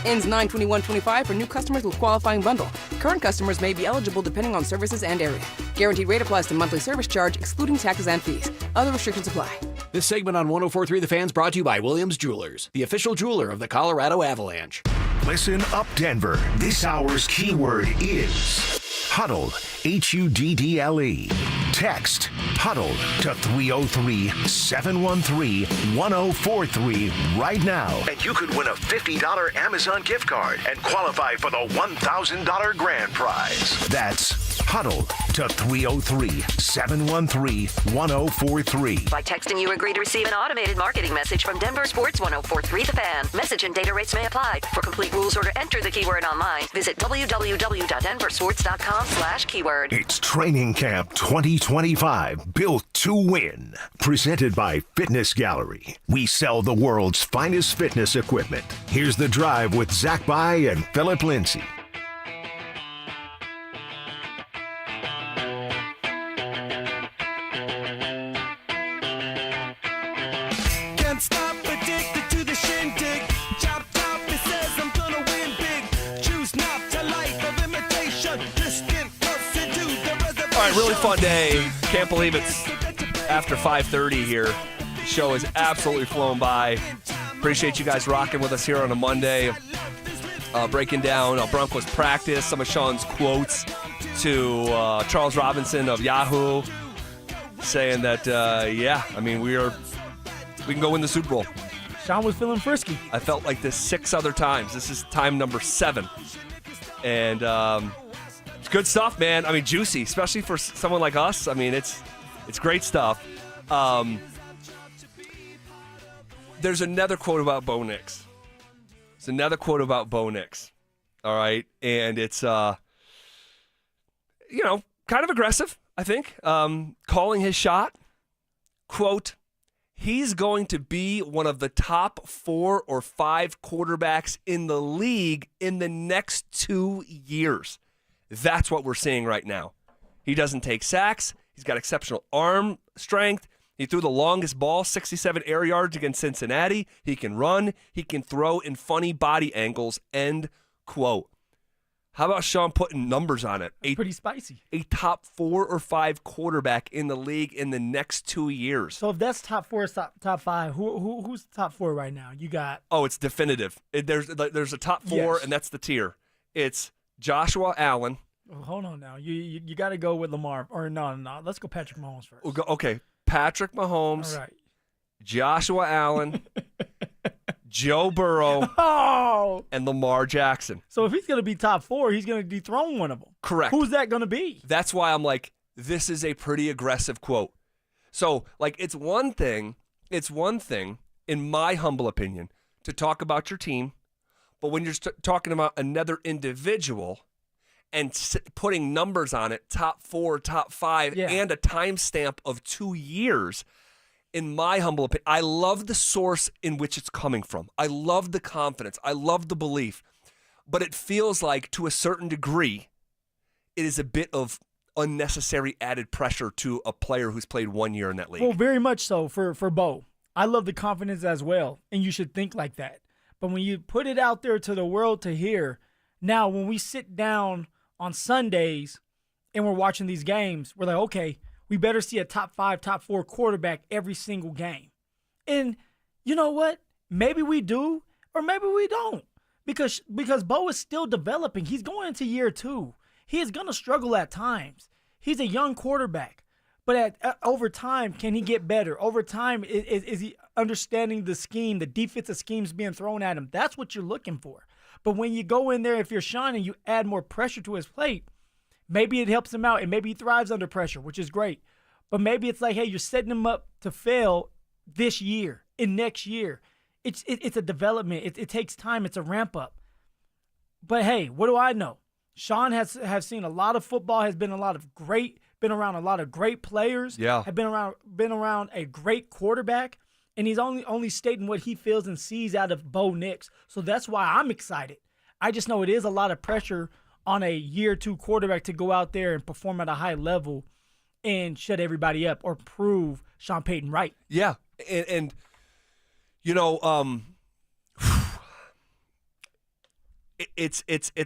S20: Ends 9/21/25 for new customers with qualifying bundle. Current customers may be eligible depending on services and area. Guaranteed rate applies to monthly service charge, excluding taxes and fees. Other restrictions apply.
S21: This segment on 104.3 The Fan's brought to you by Williams Jewelers, the official jeweler of the Colorado Avalanche.
S2: Listen up, Denver. This hour's keyword is huddle. HUDDLE. Text huddle to 303-713-1043 right now, and you could win a $50 Amazon gift card and qualify for the $1,000 grand prize. That's huddle to 303-713-1043.
S27: By texting, you agree to receive an automated marketing message from DenverSports 104.3 The Fan. Message and data rates may apply. For complete rules or to enter the keyword online, visit www.denversports.com/keyword.
S2: It's Training Camp 2025, built to win. Presented by Fitness Gallery. We sell the world's finest fitness equipment. Here's The Drive with Zach By and Phillip Lindsay.
S7: Can't stop, addicted to the shindig. Chop, chop, it says I'm gonna win big. Choose not to life of imitation. Distant closer to the reservation.
S18: All right, really fun day. Can't believe it's after 5:30 here. The show has absolutely flown by. Appreciate you guys rocking with us here on a Monday. Breaking down Broncos practice, some of Shawn's quotes to Charles Robinson of Yahoo, saying that, we can go win the Super Bowl.
S4: Shawn was feeling frisky.
S18: I felt like this 6 other times. This is time number 7. And it's good stuff, man. I mean, juicy, especially for someone like us. I mean, it's great stuff. There's another quote about Bo Nix. It's another quote about Bo Nix. All right. And it's, kind of aggressive, I think. Calling his shot. Quote, he's going to be one of the top 4 or 5 quarterbacks in the league in the next 2 years. That's what we're seeing right now. He doesn't take sacks. He's got exceptional arm strength. He threw the longest ball, 67 air yards against Cincinnati. He can run. He can throw in funny body angles, end quote.
S3: How about Shawn putting numbers on it?
S4: Pretty spicy.
S3: A top 4 or 5 quarterback in the league in the next 2 years.
S4: So if that's top 4, top 5, who's top 4 right now? You got.
S3: Oh, it's definitive. There's a top 4,
S4: Yes.
S3: and that's the tier. It's Joshua Allen.
S4: Oh, hold on now. You got to go with Lamar. Or no. Let's go Patrick Mahomes first.
S3: We'll go, okay, Patrick Mahomes.
S4: All right.
S3: Joshua Allen. Joe Burrow.
S4: Oh.
S3: And Lamar Jackson.
S4: So if he's going to be top 4, he's going to dethrone one of them.
S3: Correct.
S4: Who's that going to be?
S3: That's why I'm like, this is a pretty aggressive quote. So, like, it's one thing, in my humble opinion, to talk about your team, but when you're talking about another individual and putting numbers on it, top 4, top 5, and a timestamp of 2 years, in my humble opinion, I love the source in which it's coming from. I love the confidence. I love the belief. But it feels like, to a certain degree, it is a bit of unnecessary added pressure to a player who's played 1 year in that league.
S4: Well, very much so for Bo. I love the confidence as well, and you should think like that. But when you put it out there to the world to hear, now when we sit down on Sundays and we're watching these games, we're like, okay, we better see a top 5, top 4 quarterback every single game. And you know what? Maybe we do, or maybe we don't. Because Bo is still developing. He's going into year 2. He is going to struggle at times. He's a young quarterback. But over time, can he get better? Over time, is he understanding the scheme, the defensive schemes being thrown at him? That's what you're looking for. But when you go in there, if you're Shawn and you add more pressure to his plate, maybe it helps him out, and maybe he thrives under pressure, which is great. But maybe it's like, hey, you're setting him up to fail this year and next year. It's a development. It takes time. It's a ramp up. But hey, what do I know? Shawn has seen a lot of football. Has been around a lot of great players.
S3: Yeah,
S4: have been around a great quarterback, and he's only stating what he feels and sees out of Bo Nix. So that's why I'm excited. I just know it is a lot of pressure on a year 2 quarterback to go out there and perform at a high level and shut everybody up or prove Shawn Payton right.
S3: Yeah, and you know, it's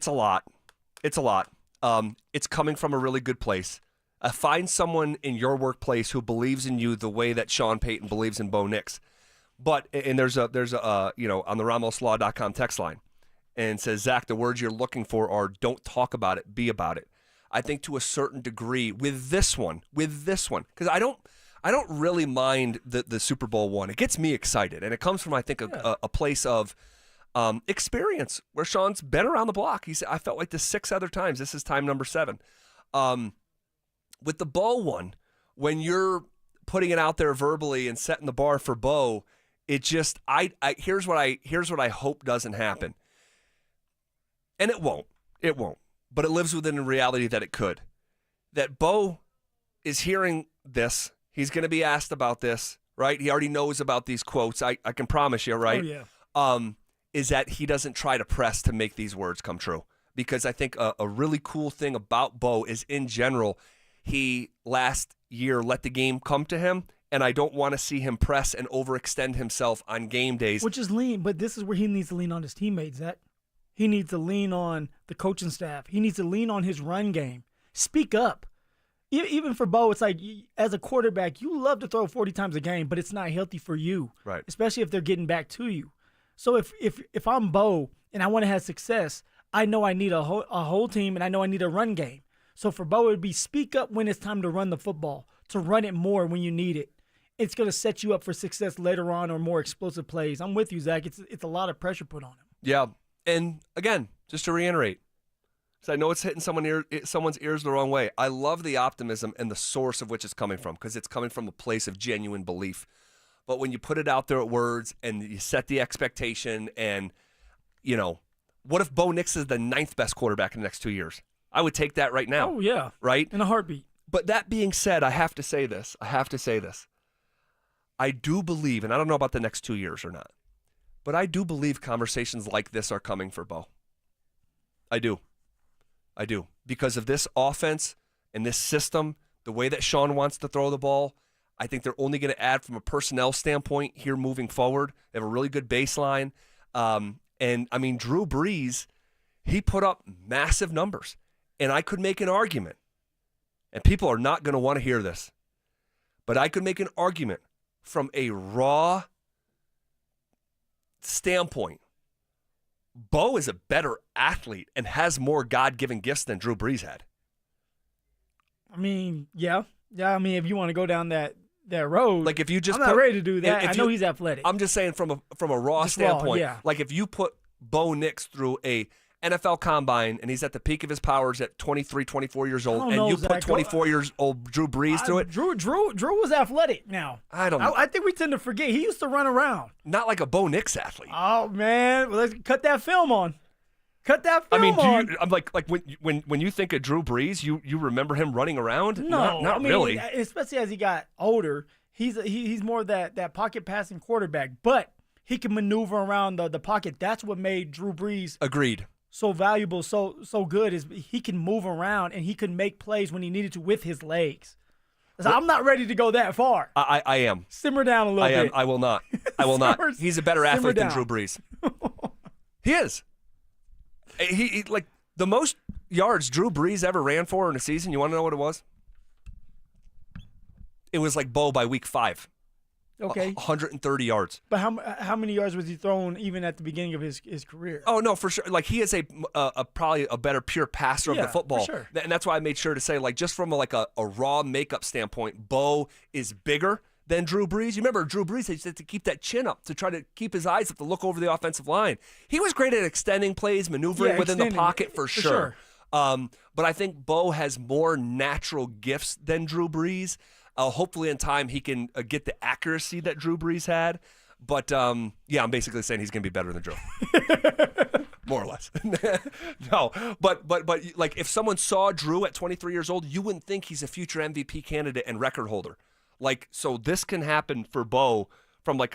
S3: a lot. It's a lot. It's coming from a really good place. Find someone in your workplace who believes in you the way that Shawn Payton believes in Bo Nix. But and there's a on the RamosLaw.com text line, and it says, Zach, the words you're looking for are don't talk about it, be about it. I think to a certain degree with this one, because I don't really mind the Super Bowl one. It gets me excited, and it comes from, I think, a place of experience where Shawn's been around the block. He said, I felt like this 6 other times. This is time number 7. With the Bo one, when you're putting it out there verbally and setting the bar for Bo, it just here's what I hope doesn't happen. And it won't. But it lives within the reality that it could. That Bo is hearing this. He's going to be asked about this, right? He already knows about these quotes. I can promise you, right?
S4: Oh, yeah.
S3: Is that he doesn't try to press to make these words come true. Because I think a really cool thing about Bo is, in general, he last year let the game come to him, and I don't want to see him press and overextend himself on game days.
S4: Which is lean, but this is where he needs to lean on his teammates, Zach. He needs to lean on the coaching staff. He needs to lean on his run game. Speak up. Even for Bo, it's like, as a quarterback, you love to throw 40 times a game, but it's not healthy for you,
S3: right?
S4: Especially if they're getting back to you. So if I'm Bo and I want to have success, I know I need a whole team, and I know I need a run game. So for Bo, it would be speak up when it's time to run the football, to run it more when you need it. It's going to set you up for success later on or more explosive plays. I'm with you, Zach. It's a lot of pressure put on him.
S3: Yeah. And again, just to reiterate, because I know it's hitting someone's ears the wrong way, I love the optimism and the source of which it's coming from, because it's coming from a place of genuine belief. But when you put it out there at words and you set the expectation, and, what if Bo Nix is the 9th best quarterback in the next 2 years? I would take that right now.
S4: Oh, yeah.
S3: Right?
S4: In a heartbeat.
S3: But that being said, I have to say this. I do believe, and I don't know about the next 2 years or not, but I do believe conversations like this are coming for Bo. I do. Because of this offense and this system, the way that Shawn wants to throw the ball, I think they're only going to add from a personnel standpoint here moving forward. They have a really good baseline. And, I mean, Drew Brees, He put up massive numbers, and I could make an argument, and people are not going to want to hear this, but I could make an argument from a raw standpoint. Bo is a better athlete and has more God-given gifts than Drew Brees had.
S4: I mean, yeah. I mean, if you want to go down that road,
S3: like if you just
S4: I'm not ready to do that. I know he's athletic.
S3: I'm just saying from a raw standpoint. Like if you put Bo Nix through a NFL combine and he's at the peak of his powers at 23, 24 years old, and you put 24 years old Drew Brees through it.
S4: Drew was athletic now.
S3: I don't know.
S4: I think we tend to forget. He used to run around.
S3: Not like a Bo Nix athlete.
S4: Oh, man. Well, let's cut that film on.
S3: I mean, I'm like when you think of Drew Brees, you remember him running around?
S4: No,
S3: not really.
S4: Especially as he got older, he's more that pocket passing quarterback, but he can maneuver around the pocket. That's what made Drew Brees so valuable, so good is he can move around and he can make plays when he needed to with his legs. So I'm not ready to go that far.
S3: I am.
S4: Simmer down a little bit.
S3: I will not. I will not. He's a better athlete than Drew Brees. He is. He like the most yards Drew Brees ever ran for in a season. You want to know what it was? It was like Bo by week 5.
S4: Okay.
S3: 130 yards.
S4: But how many yards was he throwing even at the beginning of his career?
S3: Oh, no, for sure. Like, he is probably a better pure passer of the football.
S4: For sure.
S3: And that's why I made sure to say, like, just from a raw makeup standpoint, Bo is bigger than Drew Brees. You remember Drew Brees, he had to keep that chin up to try to keep his eyes up to look over the offensive line. He was great at extending plays, maneuvering within the pocket for sure. But I think Bo has more natural gifts than Drew Brees. Hopefully in time he can get the accuracy that Drew Brees had. But, I'm basically saying he's going to be better than Drew. More or less. No, but like if someone saw Drew at 23 years old, you wouldn't think he's a future MVP candidate and record holder. Like, so this can happen for Bo from like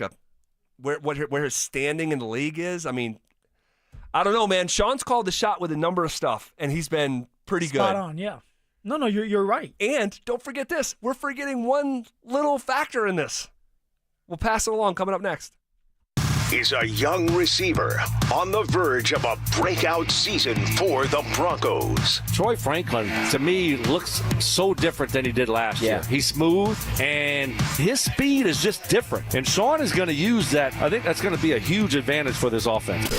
S3: where his standing in the league is. I mean, I don't know, man. Shawn's called the shot with a number of stuff, and he's been pretty good.
S4: Spot on, yeah. No, you're right.
S3: And don't forget this. We're forgetting one little factor in this. We'll pass it along coming up next.
S2: Is a young receiver on the verge of a breakout season for the Broncos.
S8: Troy Franklin, to me, looks so different than he did last year. He's smooth, and his speed is just different. And Shawn is going to use that. I think that's going to be a huge advantage for this offense.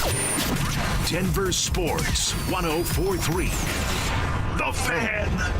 S2: Denver Sports 104.3. The Fan.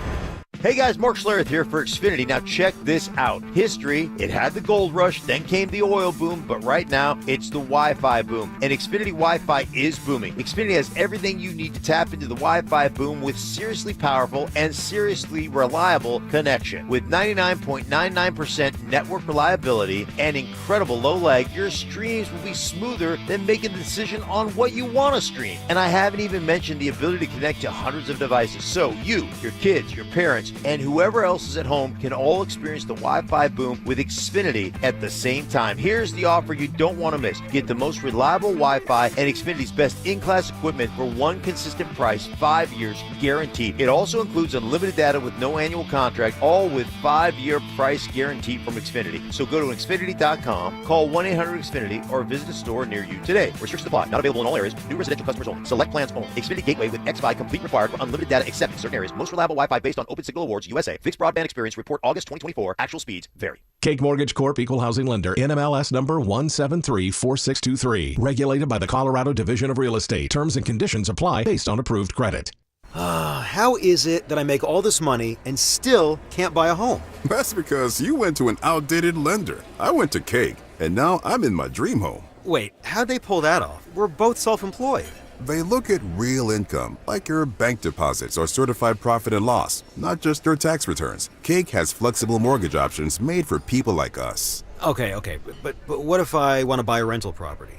S17: Hey guys, Mark Schlereth here for Xfinity. Now check this out. History, it had the gold rush, then came the oil boom, but right now it's the Wi-Fi boom. And Xfinity Wi-Fi is booming. Xfinity has everything you need to tap into the Wi-Fi boom with seriously powerful and seriously reliable connection. With 99.99% network reliability and incredible low lag, your streams will be smoother than making the decision on what you want to stream. And I haven't even mentioned the ability to connect to hundreds of devices. So you, your kids, your parents, and whoever else is at home can all experience the Wi-Fi boom with Xfinity at the same time. Here's the offer you don't want to miss. Get the most reliable Wi-Fi and Xfinity's best in-class equipment for one consistent price, 5 years guaranteed. It also includes unlimited data with no annual contract, all with 5-year price guarantee from Xfinity. So go to Xfinity.com, call 1-800-XFINITY, or visit a store near you today. Restrictions apply. Not available in all areas. New residential customers only. Select plans only. Xfinity Gateway with XFi complete required for unlimited data except in certain areas. Most reliable Wi-Fi based on Open Signal Awards USA. Fixed broadband experience report August 2024. Actual speeds vary.
S1: Cake Mortgage Corp. Equal Housing Lender. NMLS number 1734623. Regulated by the Colorado Division of Real Estate. Terms and conditions apply based on approved credit.
S6: How is it that I make all this money and still can't buy a home?
S22: That's because you went to an outdated lender. I went to Cake, and now I'm in my dream home.
S6: Wait, how'd they pull that off? We're both self-employed.
S22: They look at real income, like your bank deposits or certified profit and loss, not just your tax returns. Cake has flexible mortgage options made for people like us.
S6: Okay, but what if I want to buy a rental property?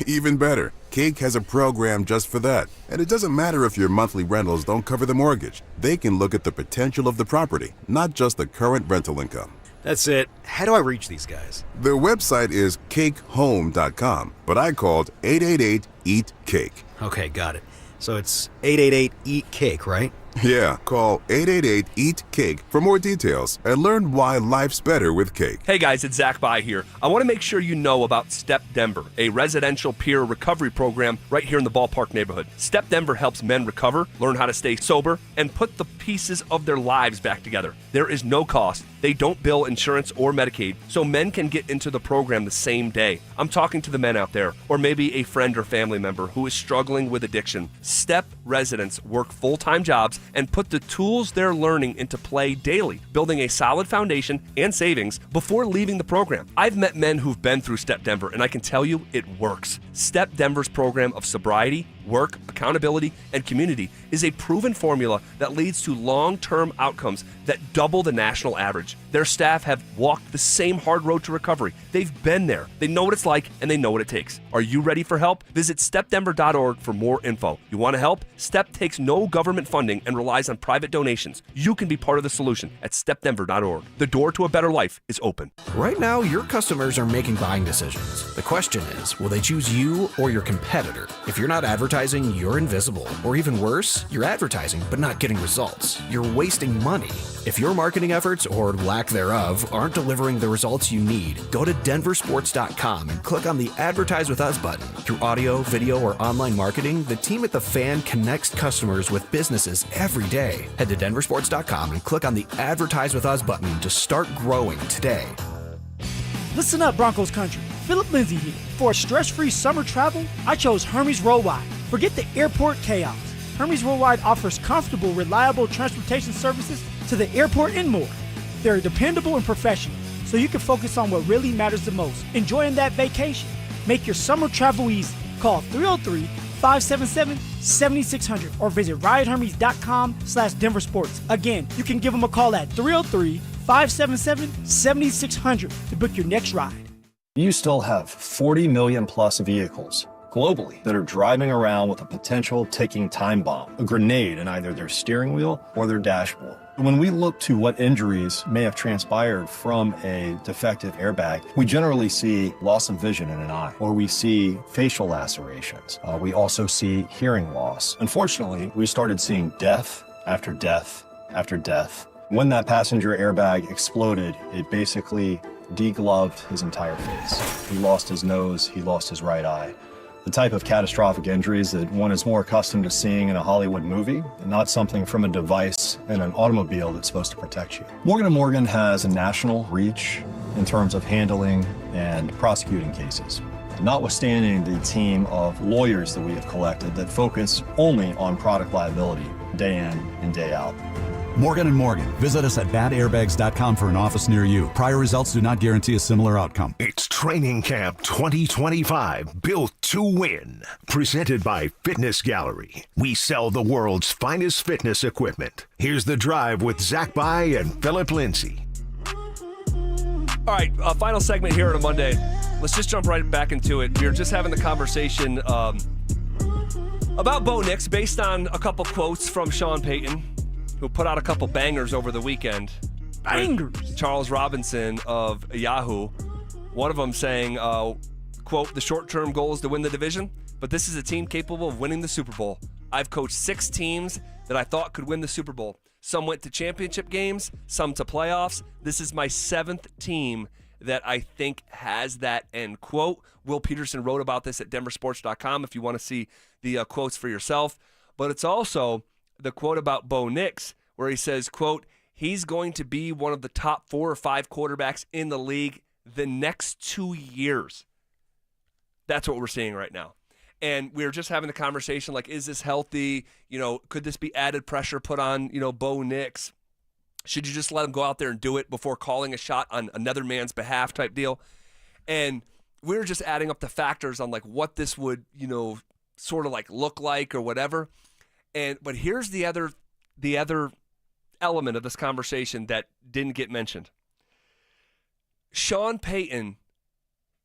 S22: Even better. Cake has a program just for that. And it doesn't matter if your monthly rentals don't cover the mortgage. They can look at the potential of the property, not just the current rental income.
S6: That's it. How do I reach these guys?
S22: Their website is cakehome.com, but I called 888-EAT-CAKE.
S6: Okay, got it. So it's 888-EAT-CAKE, right?
S22: Yeah, call 888-EAT-CAKE for more details and learn why life's better with cake.
S18: Hey guys, it's Zach By here. I want to make sure you know about Step Denver, a residential peer recovery program right here in the ballpark neighborhood. Step Denver helps men recover, learn how to stay sober, and put the pieces of their lives back together. There is no cost. They don't bill insurance or Medicaid, so men can get into the program the same day. I'm talking to the men out there, or maybe a friend or family member who is struggling with addiction. Step residents work full-time jobs and put the tools they're learning into play daily, building a solid foundation and savings before leaving the program. I've met men who've been through Step Denver, and I can tell you it works. Step Denver's program of sobriety, work, accountability, and community is a proven formula that leads to long-term outcomes that double the national average. Their staff have walked the same hard road to recovery. They've been there. They know what it's like, and they know what it takes. Are you ready for help? Visit stepdenver.org for more info. You want to help? Step takes no government funding and relies on private donations. You can be part of the solution at stepdenver.org. The door to a better life is open.
S21: Right now, your customers are making buying decisions. The question is, will they choose you or your competitor? If you're not advertising, you're invisible. Or even worse, you're advertising but not getting results. You're wasting money. If your marketing efforts, or lack thereof, aren't delivering the results you need, go to DenverSports.com and click on the Advertise With Us button. Through audio, video, or online marketing, the team at The Fan connects customers with businesses every day. Head to DenverSports.com and click on the Advertise With Us button to start growing today.
S4: Listen up, Broncos country. Phillip Lindsay here. For a stress-free summer travel, I chose Hermes Worldwide. Forget the airport chaos. Hermes Worldwide offers comfortable, reliable transportation services to the airport and more. They're dependable and professional, so you can focus on what really matters the most, enjoying that vacation. Make your summer travel easy. Call 303-577-7600 or visit ridehermes.com/DenverSports. Again, you can give them a call at 303-577-7600 to book your next ride.
S5: You still have 40 million plus vehicles globally that are driving around with a potential ticking time bomb, a grenade in either their steering wheel or their dashboard. When we look to what injuries may have transpired from a defective airbag, we generally see loss of vision in an eye, or we see facial lacerations. We also see hearing loss. Unfortunately, we started seeing death after death after death. When that passenger airbag exploded, it basically degloved his entire face. He lost his nose, he lost his right eye. The type of catastrophic injuries that one is more accustomed to seeing in a Hollywood movie, not something from a device in an automobile that's supposed to protect you. Morgan & Morgan has a national reach in terms of handling and prosecuting cases. Notwithstanding the team of lawyers that we have collected that focus only on product liability day in and day out.
S12: Morgan & Morgan. Visit us at badairbags.com for an office near you. Prior results do not guarantee a similar outcome.
S2: It's Training Camp 2025, built to win. Presented by Fitness Gallery. We sell the world's finest fitness equipment. Here's The Drive with Zach By and Phillip Lindsay.
S18: All right, final segment here on a Monday. Let's just jump right back into it. We were just having the conversation about Bo Nix based on a couple quotes from Shawn Payton, who put out a couple bangers over the weekend.
S4: Bangers.
S18: Charles Robinson of Yahoo. One of them saying, quote, "The short-term goal is to win the division, but this is a team capable of winning the Super Bowl. I've coached 6 teams that I thought could win the Super Bowl. Some went to championship games, some to playoffs. This is my 7th team that I think has that," end quote. Will Peterson wrote about this at DenverSports.com if you want to see the quotes for yourself. But it's also the quote about Bo Nix, where he says, quote, "He's going to be one of the top 4 or 5 quarterbacks in the league the next 2 years." That's what we're seeing right now. And we were just having the conversation, like, is this healthy? You know, could this be added pressure put on, Bo Nix? Should you just let him go out there and do it before calling a shot on another man's behalf type deal? And we were just adding up the factors on, like, what this would, sort of like look like or whatever. But here's the other element of this conversation that didn't get mentioned. Shawn Payton,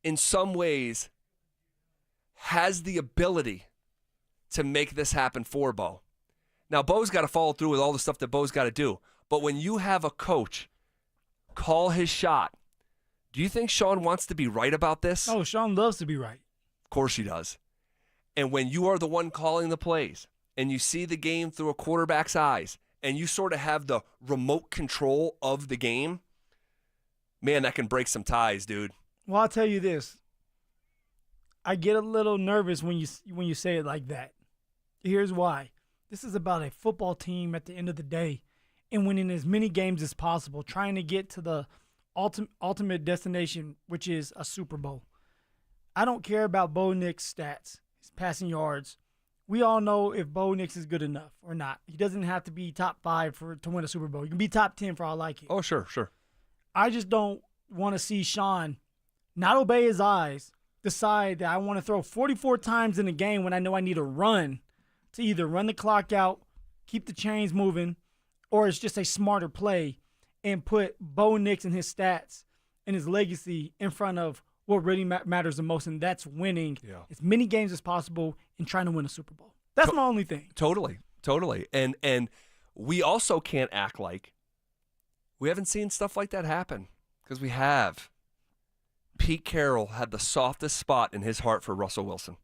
S18: in some ways, has the ability to make this happen for Bo. Now, Bo's got to follow through with all the stuff that Bo's got to do. But when you have a coach call his shot, do you think Shawn wants to be right about this?
S4: Oh, Shawn loves to be right.
S18: Of course he does. And when you are the one calling the plays,
S3: and you see the game through a quarterback's eyes, and you sort of have the remote control of the game, man, that can break some ties, dude.
S4: Well, I'll tell you this. I get a little nervous when you say it like that. Here's why. This is about a football team at the end of the day and winning as many games as possible, trying to get to the ultimate destination, which is a Super Bowl. I don't care about Bo Nix's stats, his passing yards. We all know if Bo Nix is good enough or not. He doesn't have to be top 5 to win a Super Bowl. You can be top 10 for all I care.
S3: Oh, sure.
S4: I just don't want to see Shawn not obey his eyes, decide that I want to throw 44 times in a game when I know I need a run to either run the clock out, keep the chains moving, or it's just a smarter play and put Bo Nix and his stats and his legacy in front of what really matters the most, and that's winning as many games as possible and trying to win a Super Bowl. That's my only thing.
S3: Totally. And we also can't act like we haven't seen stuff like that happen, because we have. Pete Carroll had the softest spot in his heart for Russell Wilson,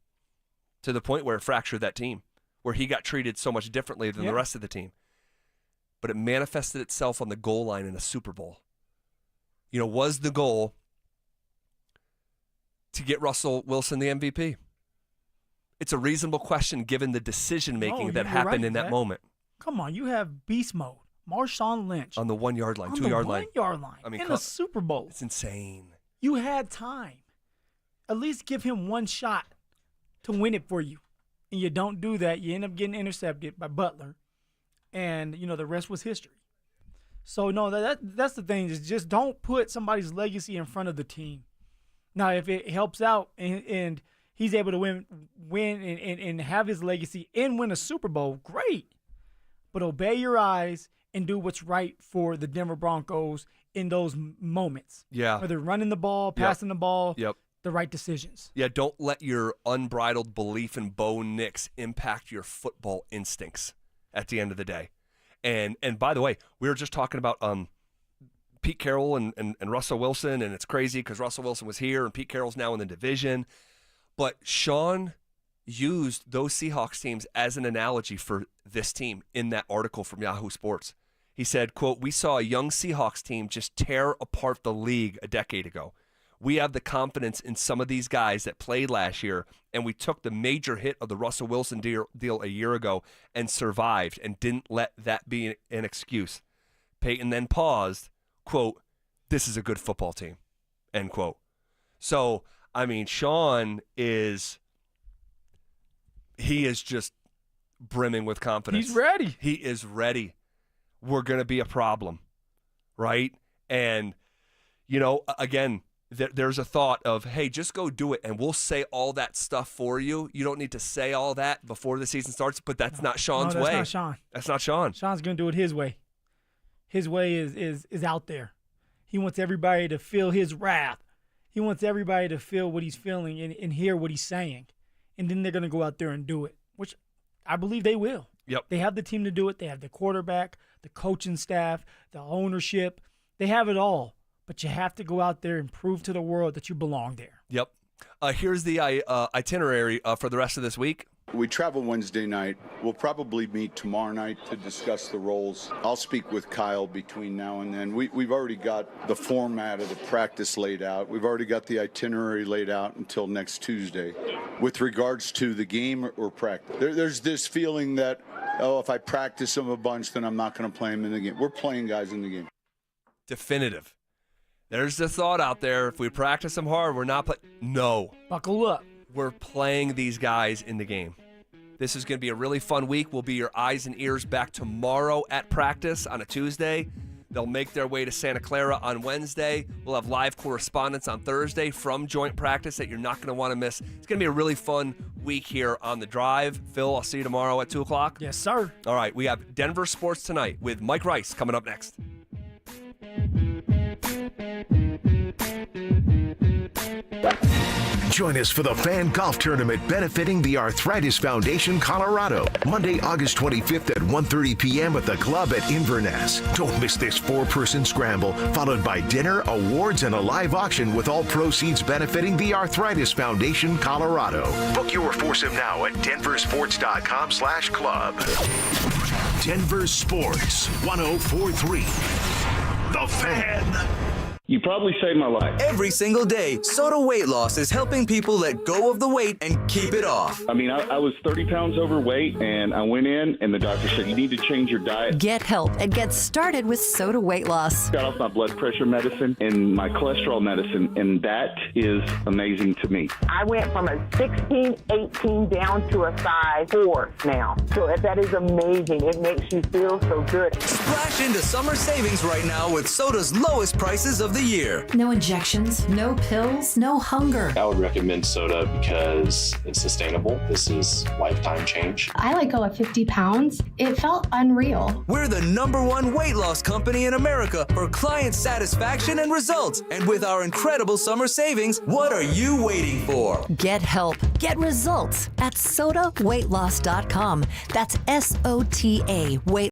S3: to the point where it fractured that team, where he got treated so much differently than the rest of the team. But it manifested itself on the goal line in a Super Bowl. Was the goal to get Russell Wilson the MVP? It's a reasonable question given the decision-making that happened in that moment.
S4: Come on, you have beast mode. Marshawn Lynch.
S3: On the 1 yard line, 2
S4: 2
S3: yard line.
S4: 1 yard line.
S3: I mean,
S4: in a Super Bowl.
S3: It's insane.
S4: You had time. At least give him one shot to win it for you. And you don't do that. You end up getting intercepted by Butler. And, the rest was history. So, no, that's the thing, is just don't put somebody's legacy in front of the team. Now, if it helps out and he's able to win and have his legacy and win a Super Bowl, great. But obey your eyes and do what's right for the Denver Broncos in those moments.
S3: Yeah.
S4: Whether running the ball, passing the ball,
S3: Yep.
S4: the right decisions.
S3: Yeah, don't let your unbridled belief in Bo Nix impact your football instincts at the end of the day. And by the way, we were just talking about Pete Carroll and Russell Wilson, and it's crazy because Russell Wilson was here and Pete Carroll's now in the division. But Shawn used those Seahawks teams as an analogy for this team in that article from Yahoo Sports. He said, quote, "We saw a young Seahawks team just tear apart the league a decade ago. We have the confidence in some of these guys that played last year, and we took the major hit of the Russell Wilson deal a year ago and survived and didn't let that be an excuse." Payton then paused, quote, "This is a good football team," end quote. So, I mean, Shawn is just brimming with confidence.
S4: He's ready.
S3: He is ready. We're going to be a problem, right? And, again, there's a thought of, hey, just go do it, and we'll say all that stuff for you. You don't need to say all that before the season starts, but that's not Shawn's way.
S4: That's not Shawn.
S3: That's not Shawn.
S4: Shawn's going to do it his way. His way is out there. He wants everybody to feel his wrath. He wants everybody to feel what he's feeling and hear what he's saying. And then they're going to go out there and do it, which I believe they will.
S3: Yep.
S4: They have the team to do it. They have the quarterback, the coaching staff, the ownership. They have it all. But you have to go out there and prove to the world that you belong there.
S3: Yep. Here's the itinerary for the rest of this week.
S10: We travel Wednesday night. We'll probably meet tomorrow night to discuss the roles. I'll speak with Kyle between now and then. We've already got the format of the practice laid out. We've already got the itinerary laid out until next Tuesday. With regards to the game or practice, there's this feeling that, if I practice them a bunch, then I'm not going to play them in the game. We're playing guys in the game.
S3: Definitive. There's the thought out there, if we practice them hard, we're not No.
S4: Buckle up.
S3: We're playing these guys in the game. This is going to be a really fun week. We'll be your eyes and ears back tomorrow at practice on a Tuesday. They'll make their way to Santa Clara on Wednesday. We'll have live correspondence on Thursday from joint practice that you're not going to want to miss. It's going to be a really fun week here on The Drive. Phil, I'll see you tomorrow at 2 o'clock.
S4: Yes, sir.
S3: All right, we have Denver Sports Tonight with Mike Rice coming up next.
S2: Join us for the Fan Golf Tournament benefiting the Arthritis Foundation Colorado, Monday, August 25th at 1:30 p.m. at the club at Inverness. Don't miss this 4-person scramble, followed by dinner, awards, and a live auction with all proceeds benefiting the Arthritis Foundation Colorado. Book your foursome now at DenverSports.com/club. Denver Sports 104.3. The Fan.
S11: You probably saved my life.
S13: Every single day, Soda Weight Loss is helping people let go of the weight and keep it off.
S11: I mean, I was 30 pounds overweight, and I went in, and the doctor said, you need to change your diet.
S14: Get help and get started with Soda Weight Loss.
S11: Got off my blood pressure medicine and my cholesterol medicine, and that is amazing to me.
S23: I went from a 16, 18 down to a size 4 now. So that is amazing. It makes you feel so good.
S13: Splash into summer savings right now with Soda's lowest prices of the year.
S14: No injections, no pills, no hunger.
S24: I would recommend Soda because it's sustainable. This is lifetime change.
S25: I let go of 50 pounds. It felt unreal.
S13: We're the #1 weight loss company in America for client satisfaction and results. And with our incredible summer savings, what are you waiting for?
S14: Get help. Get results at sodaweightloss.com. That's SOTA weight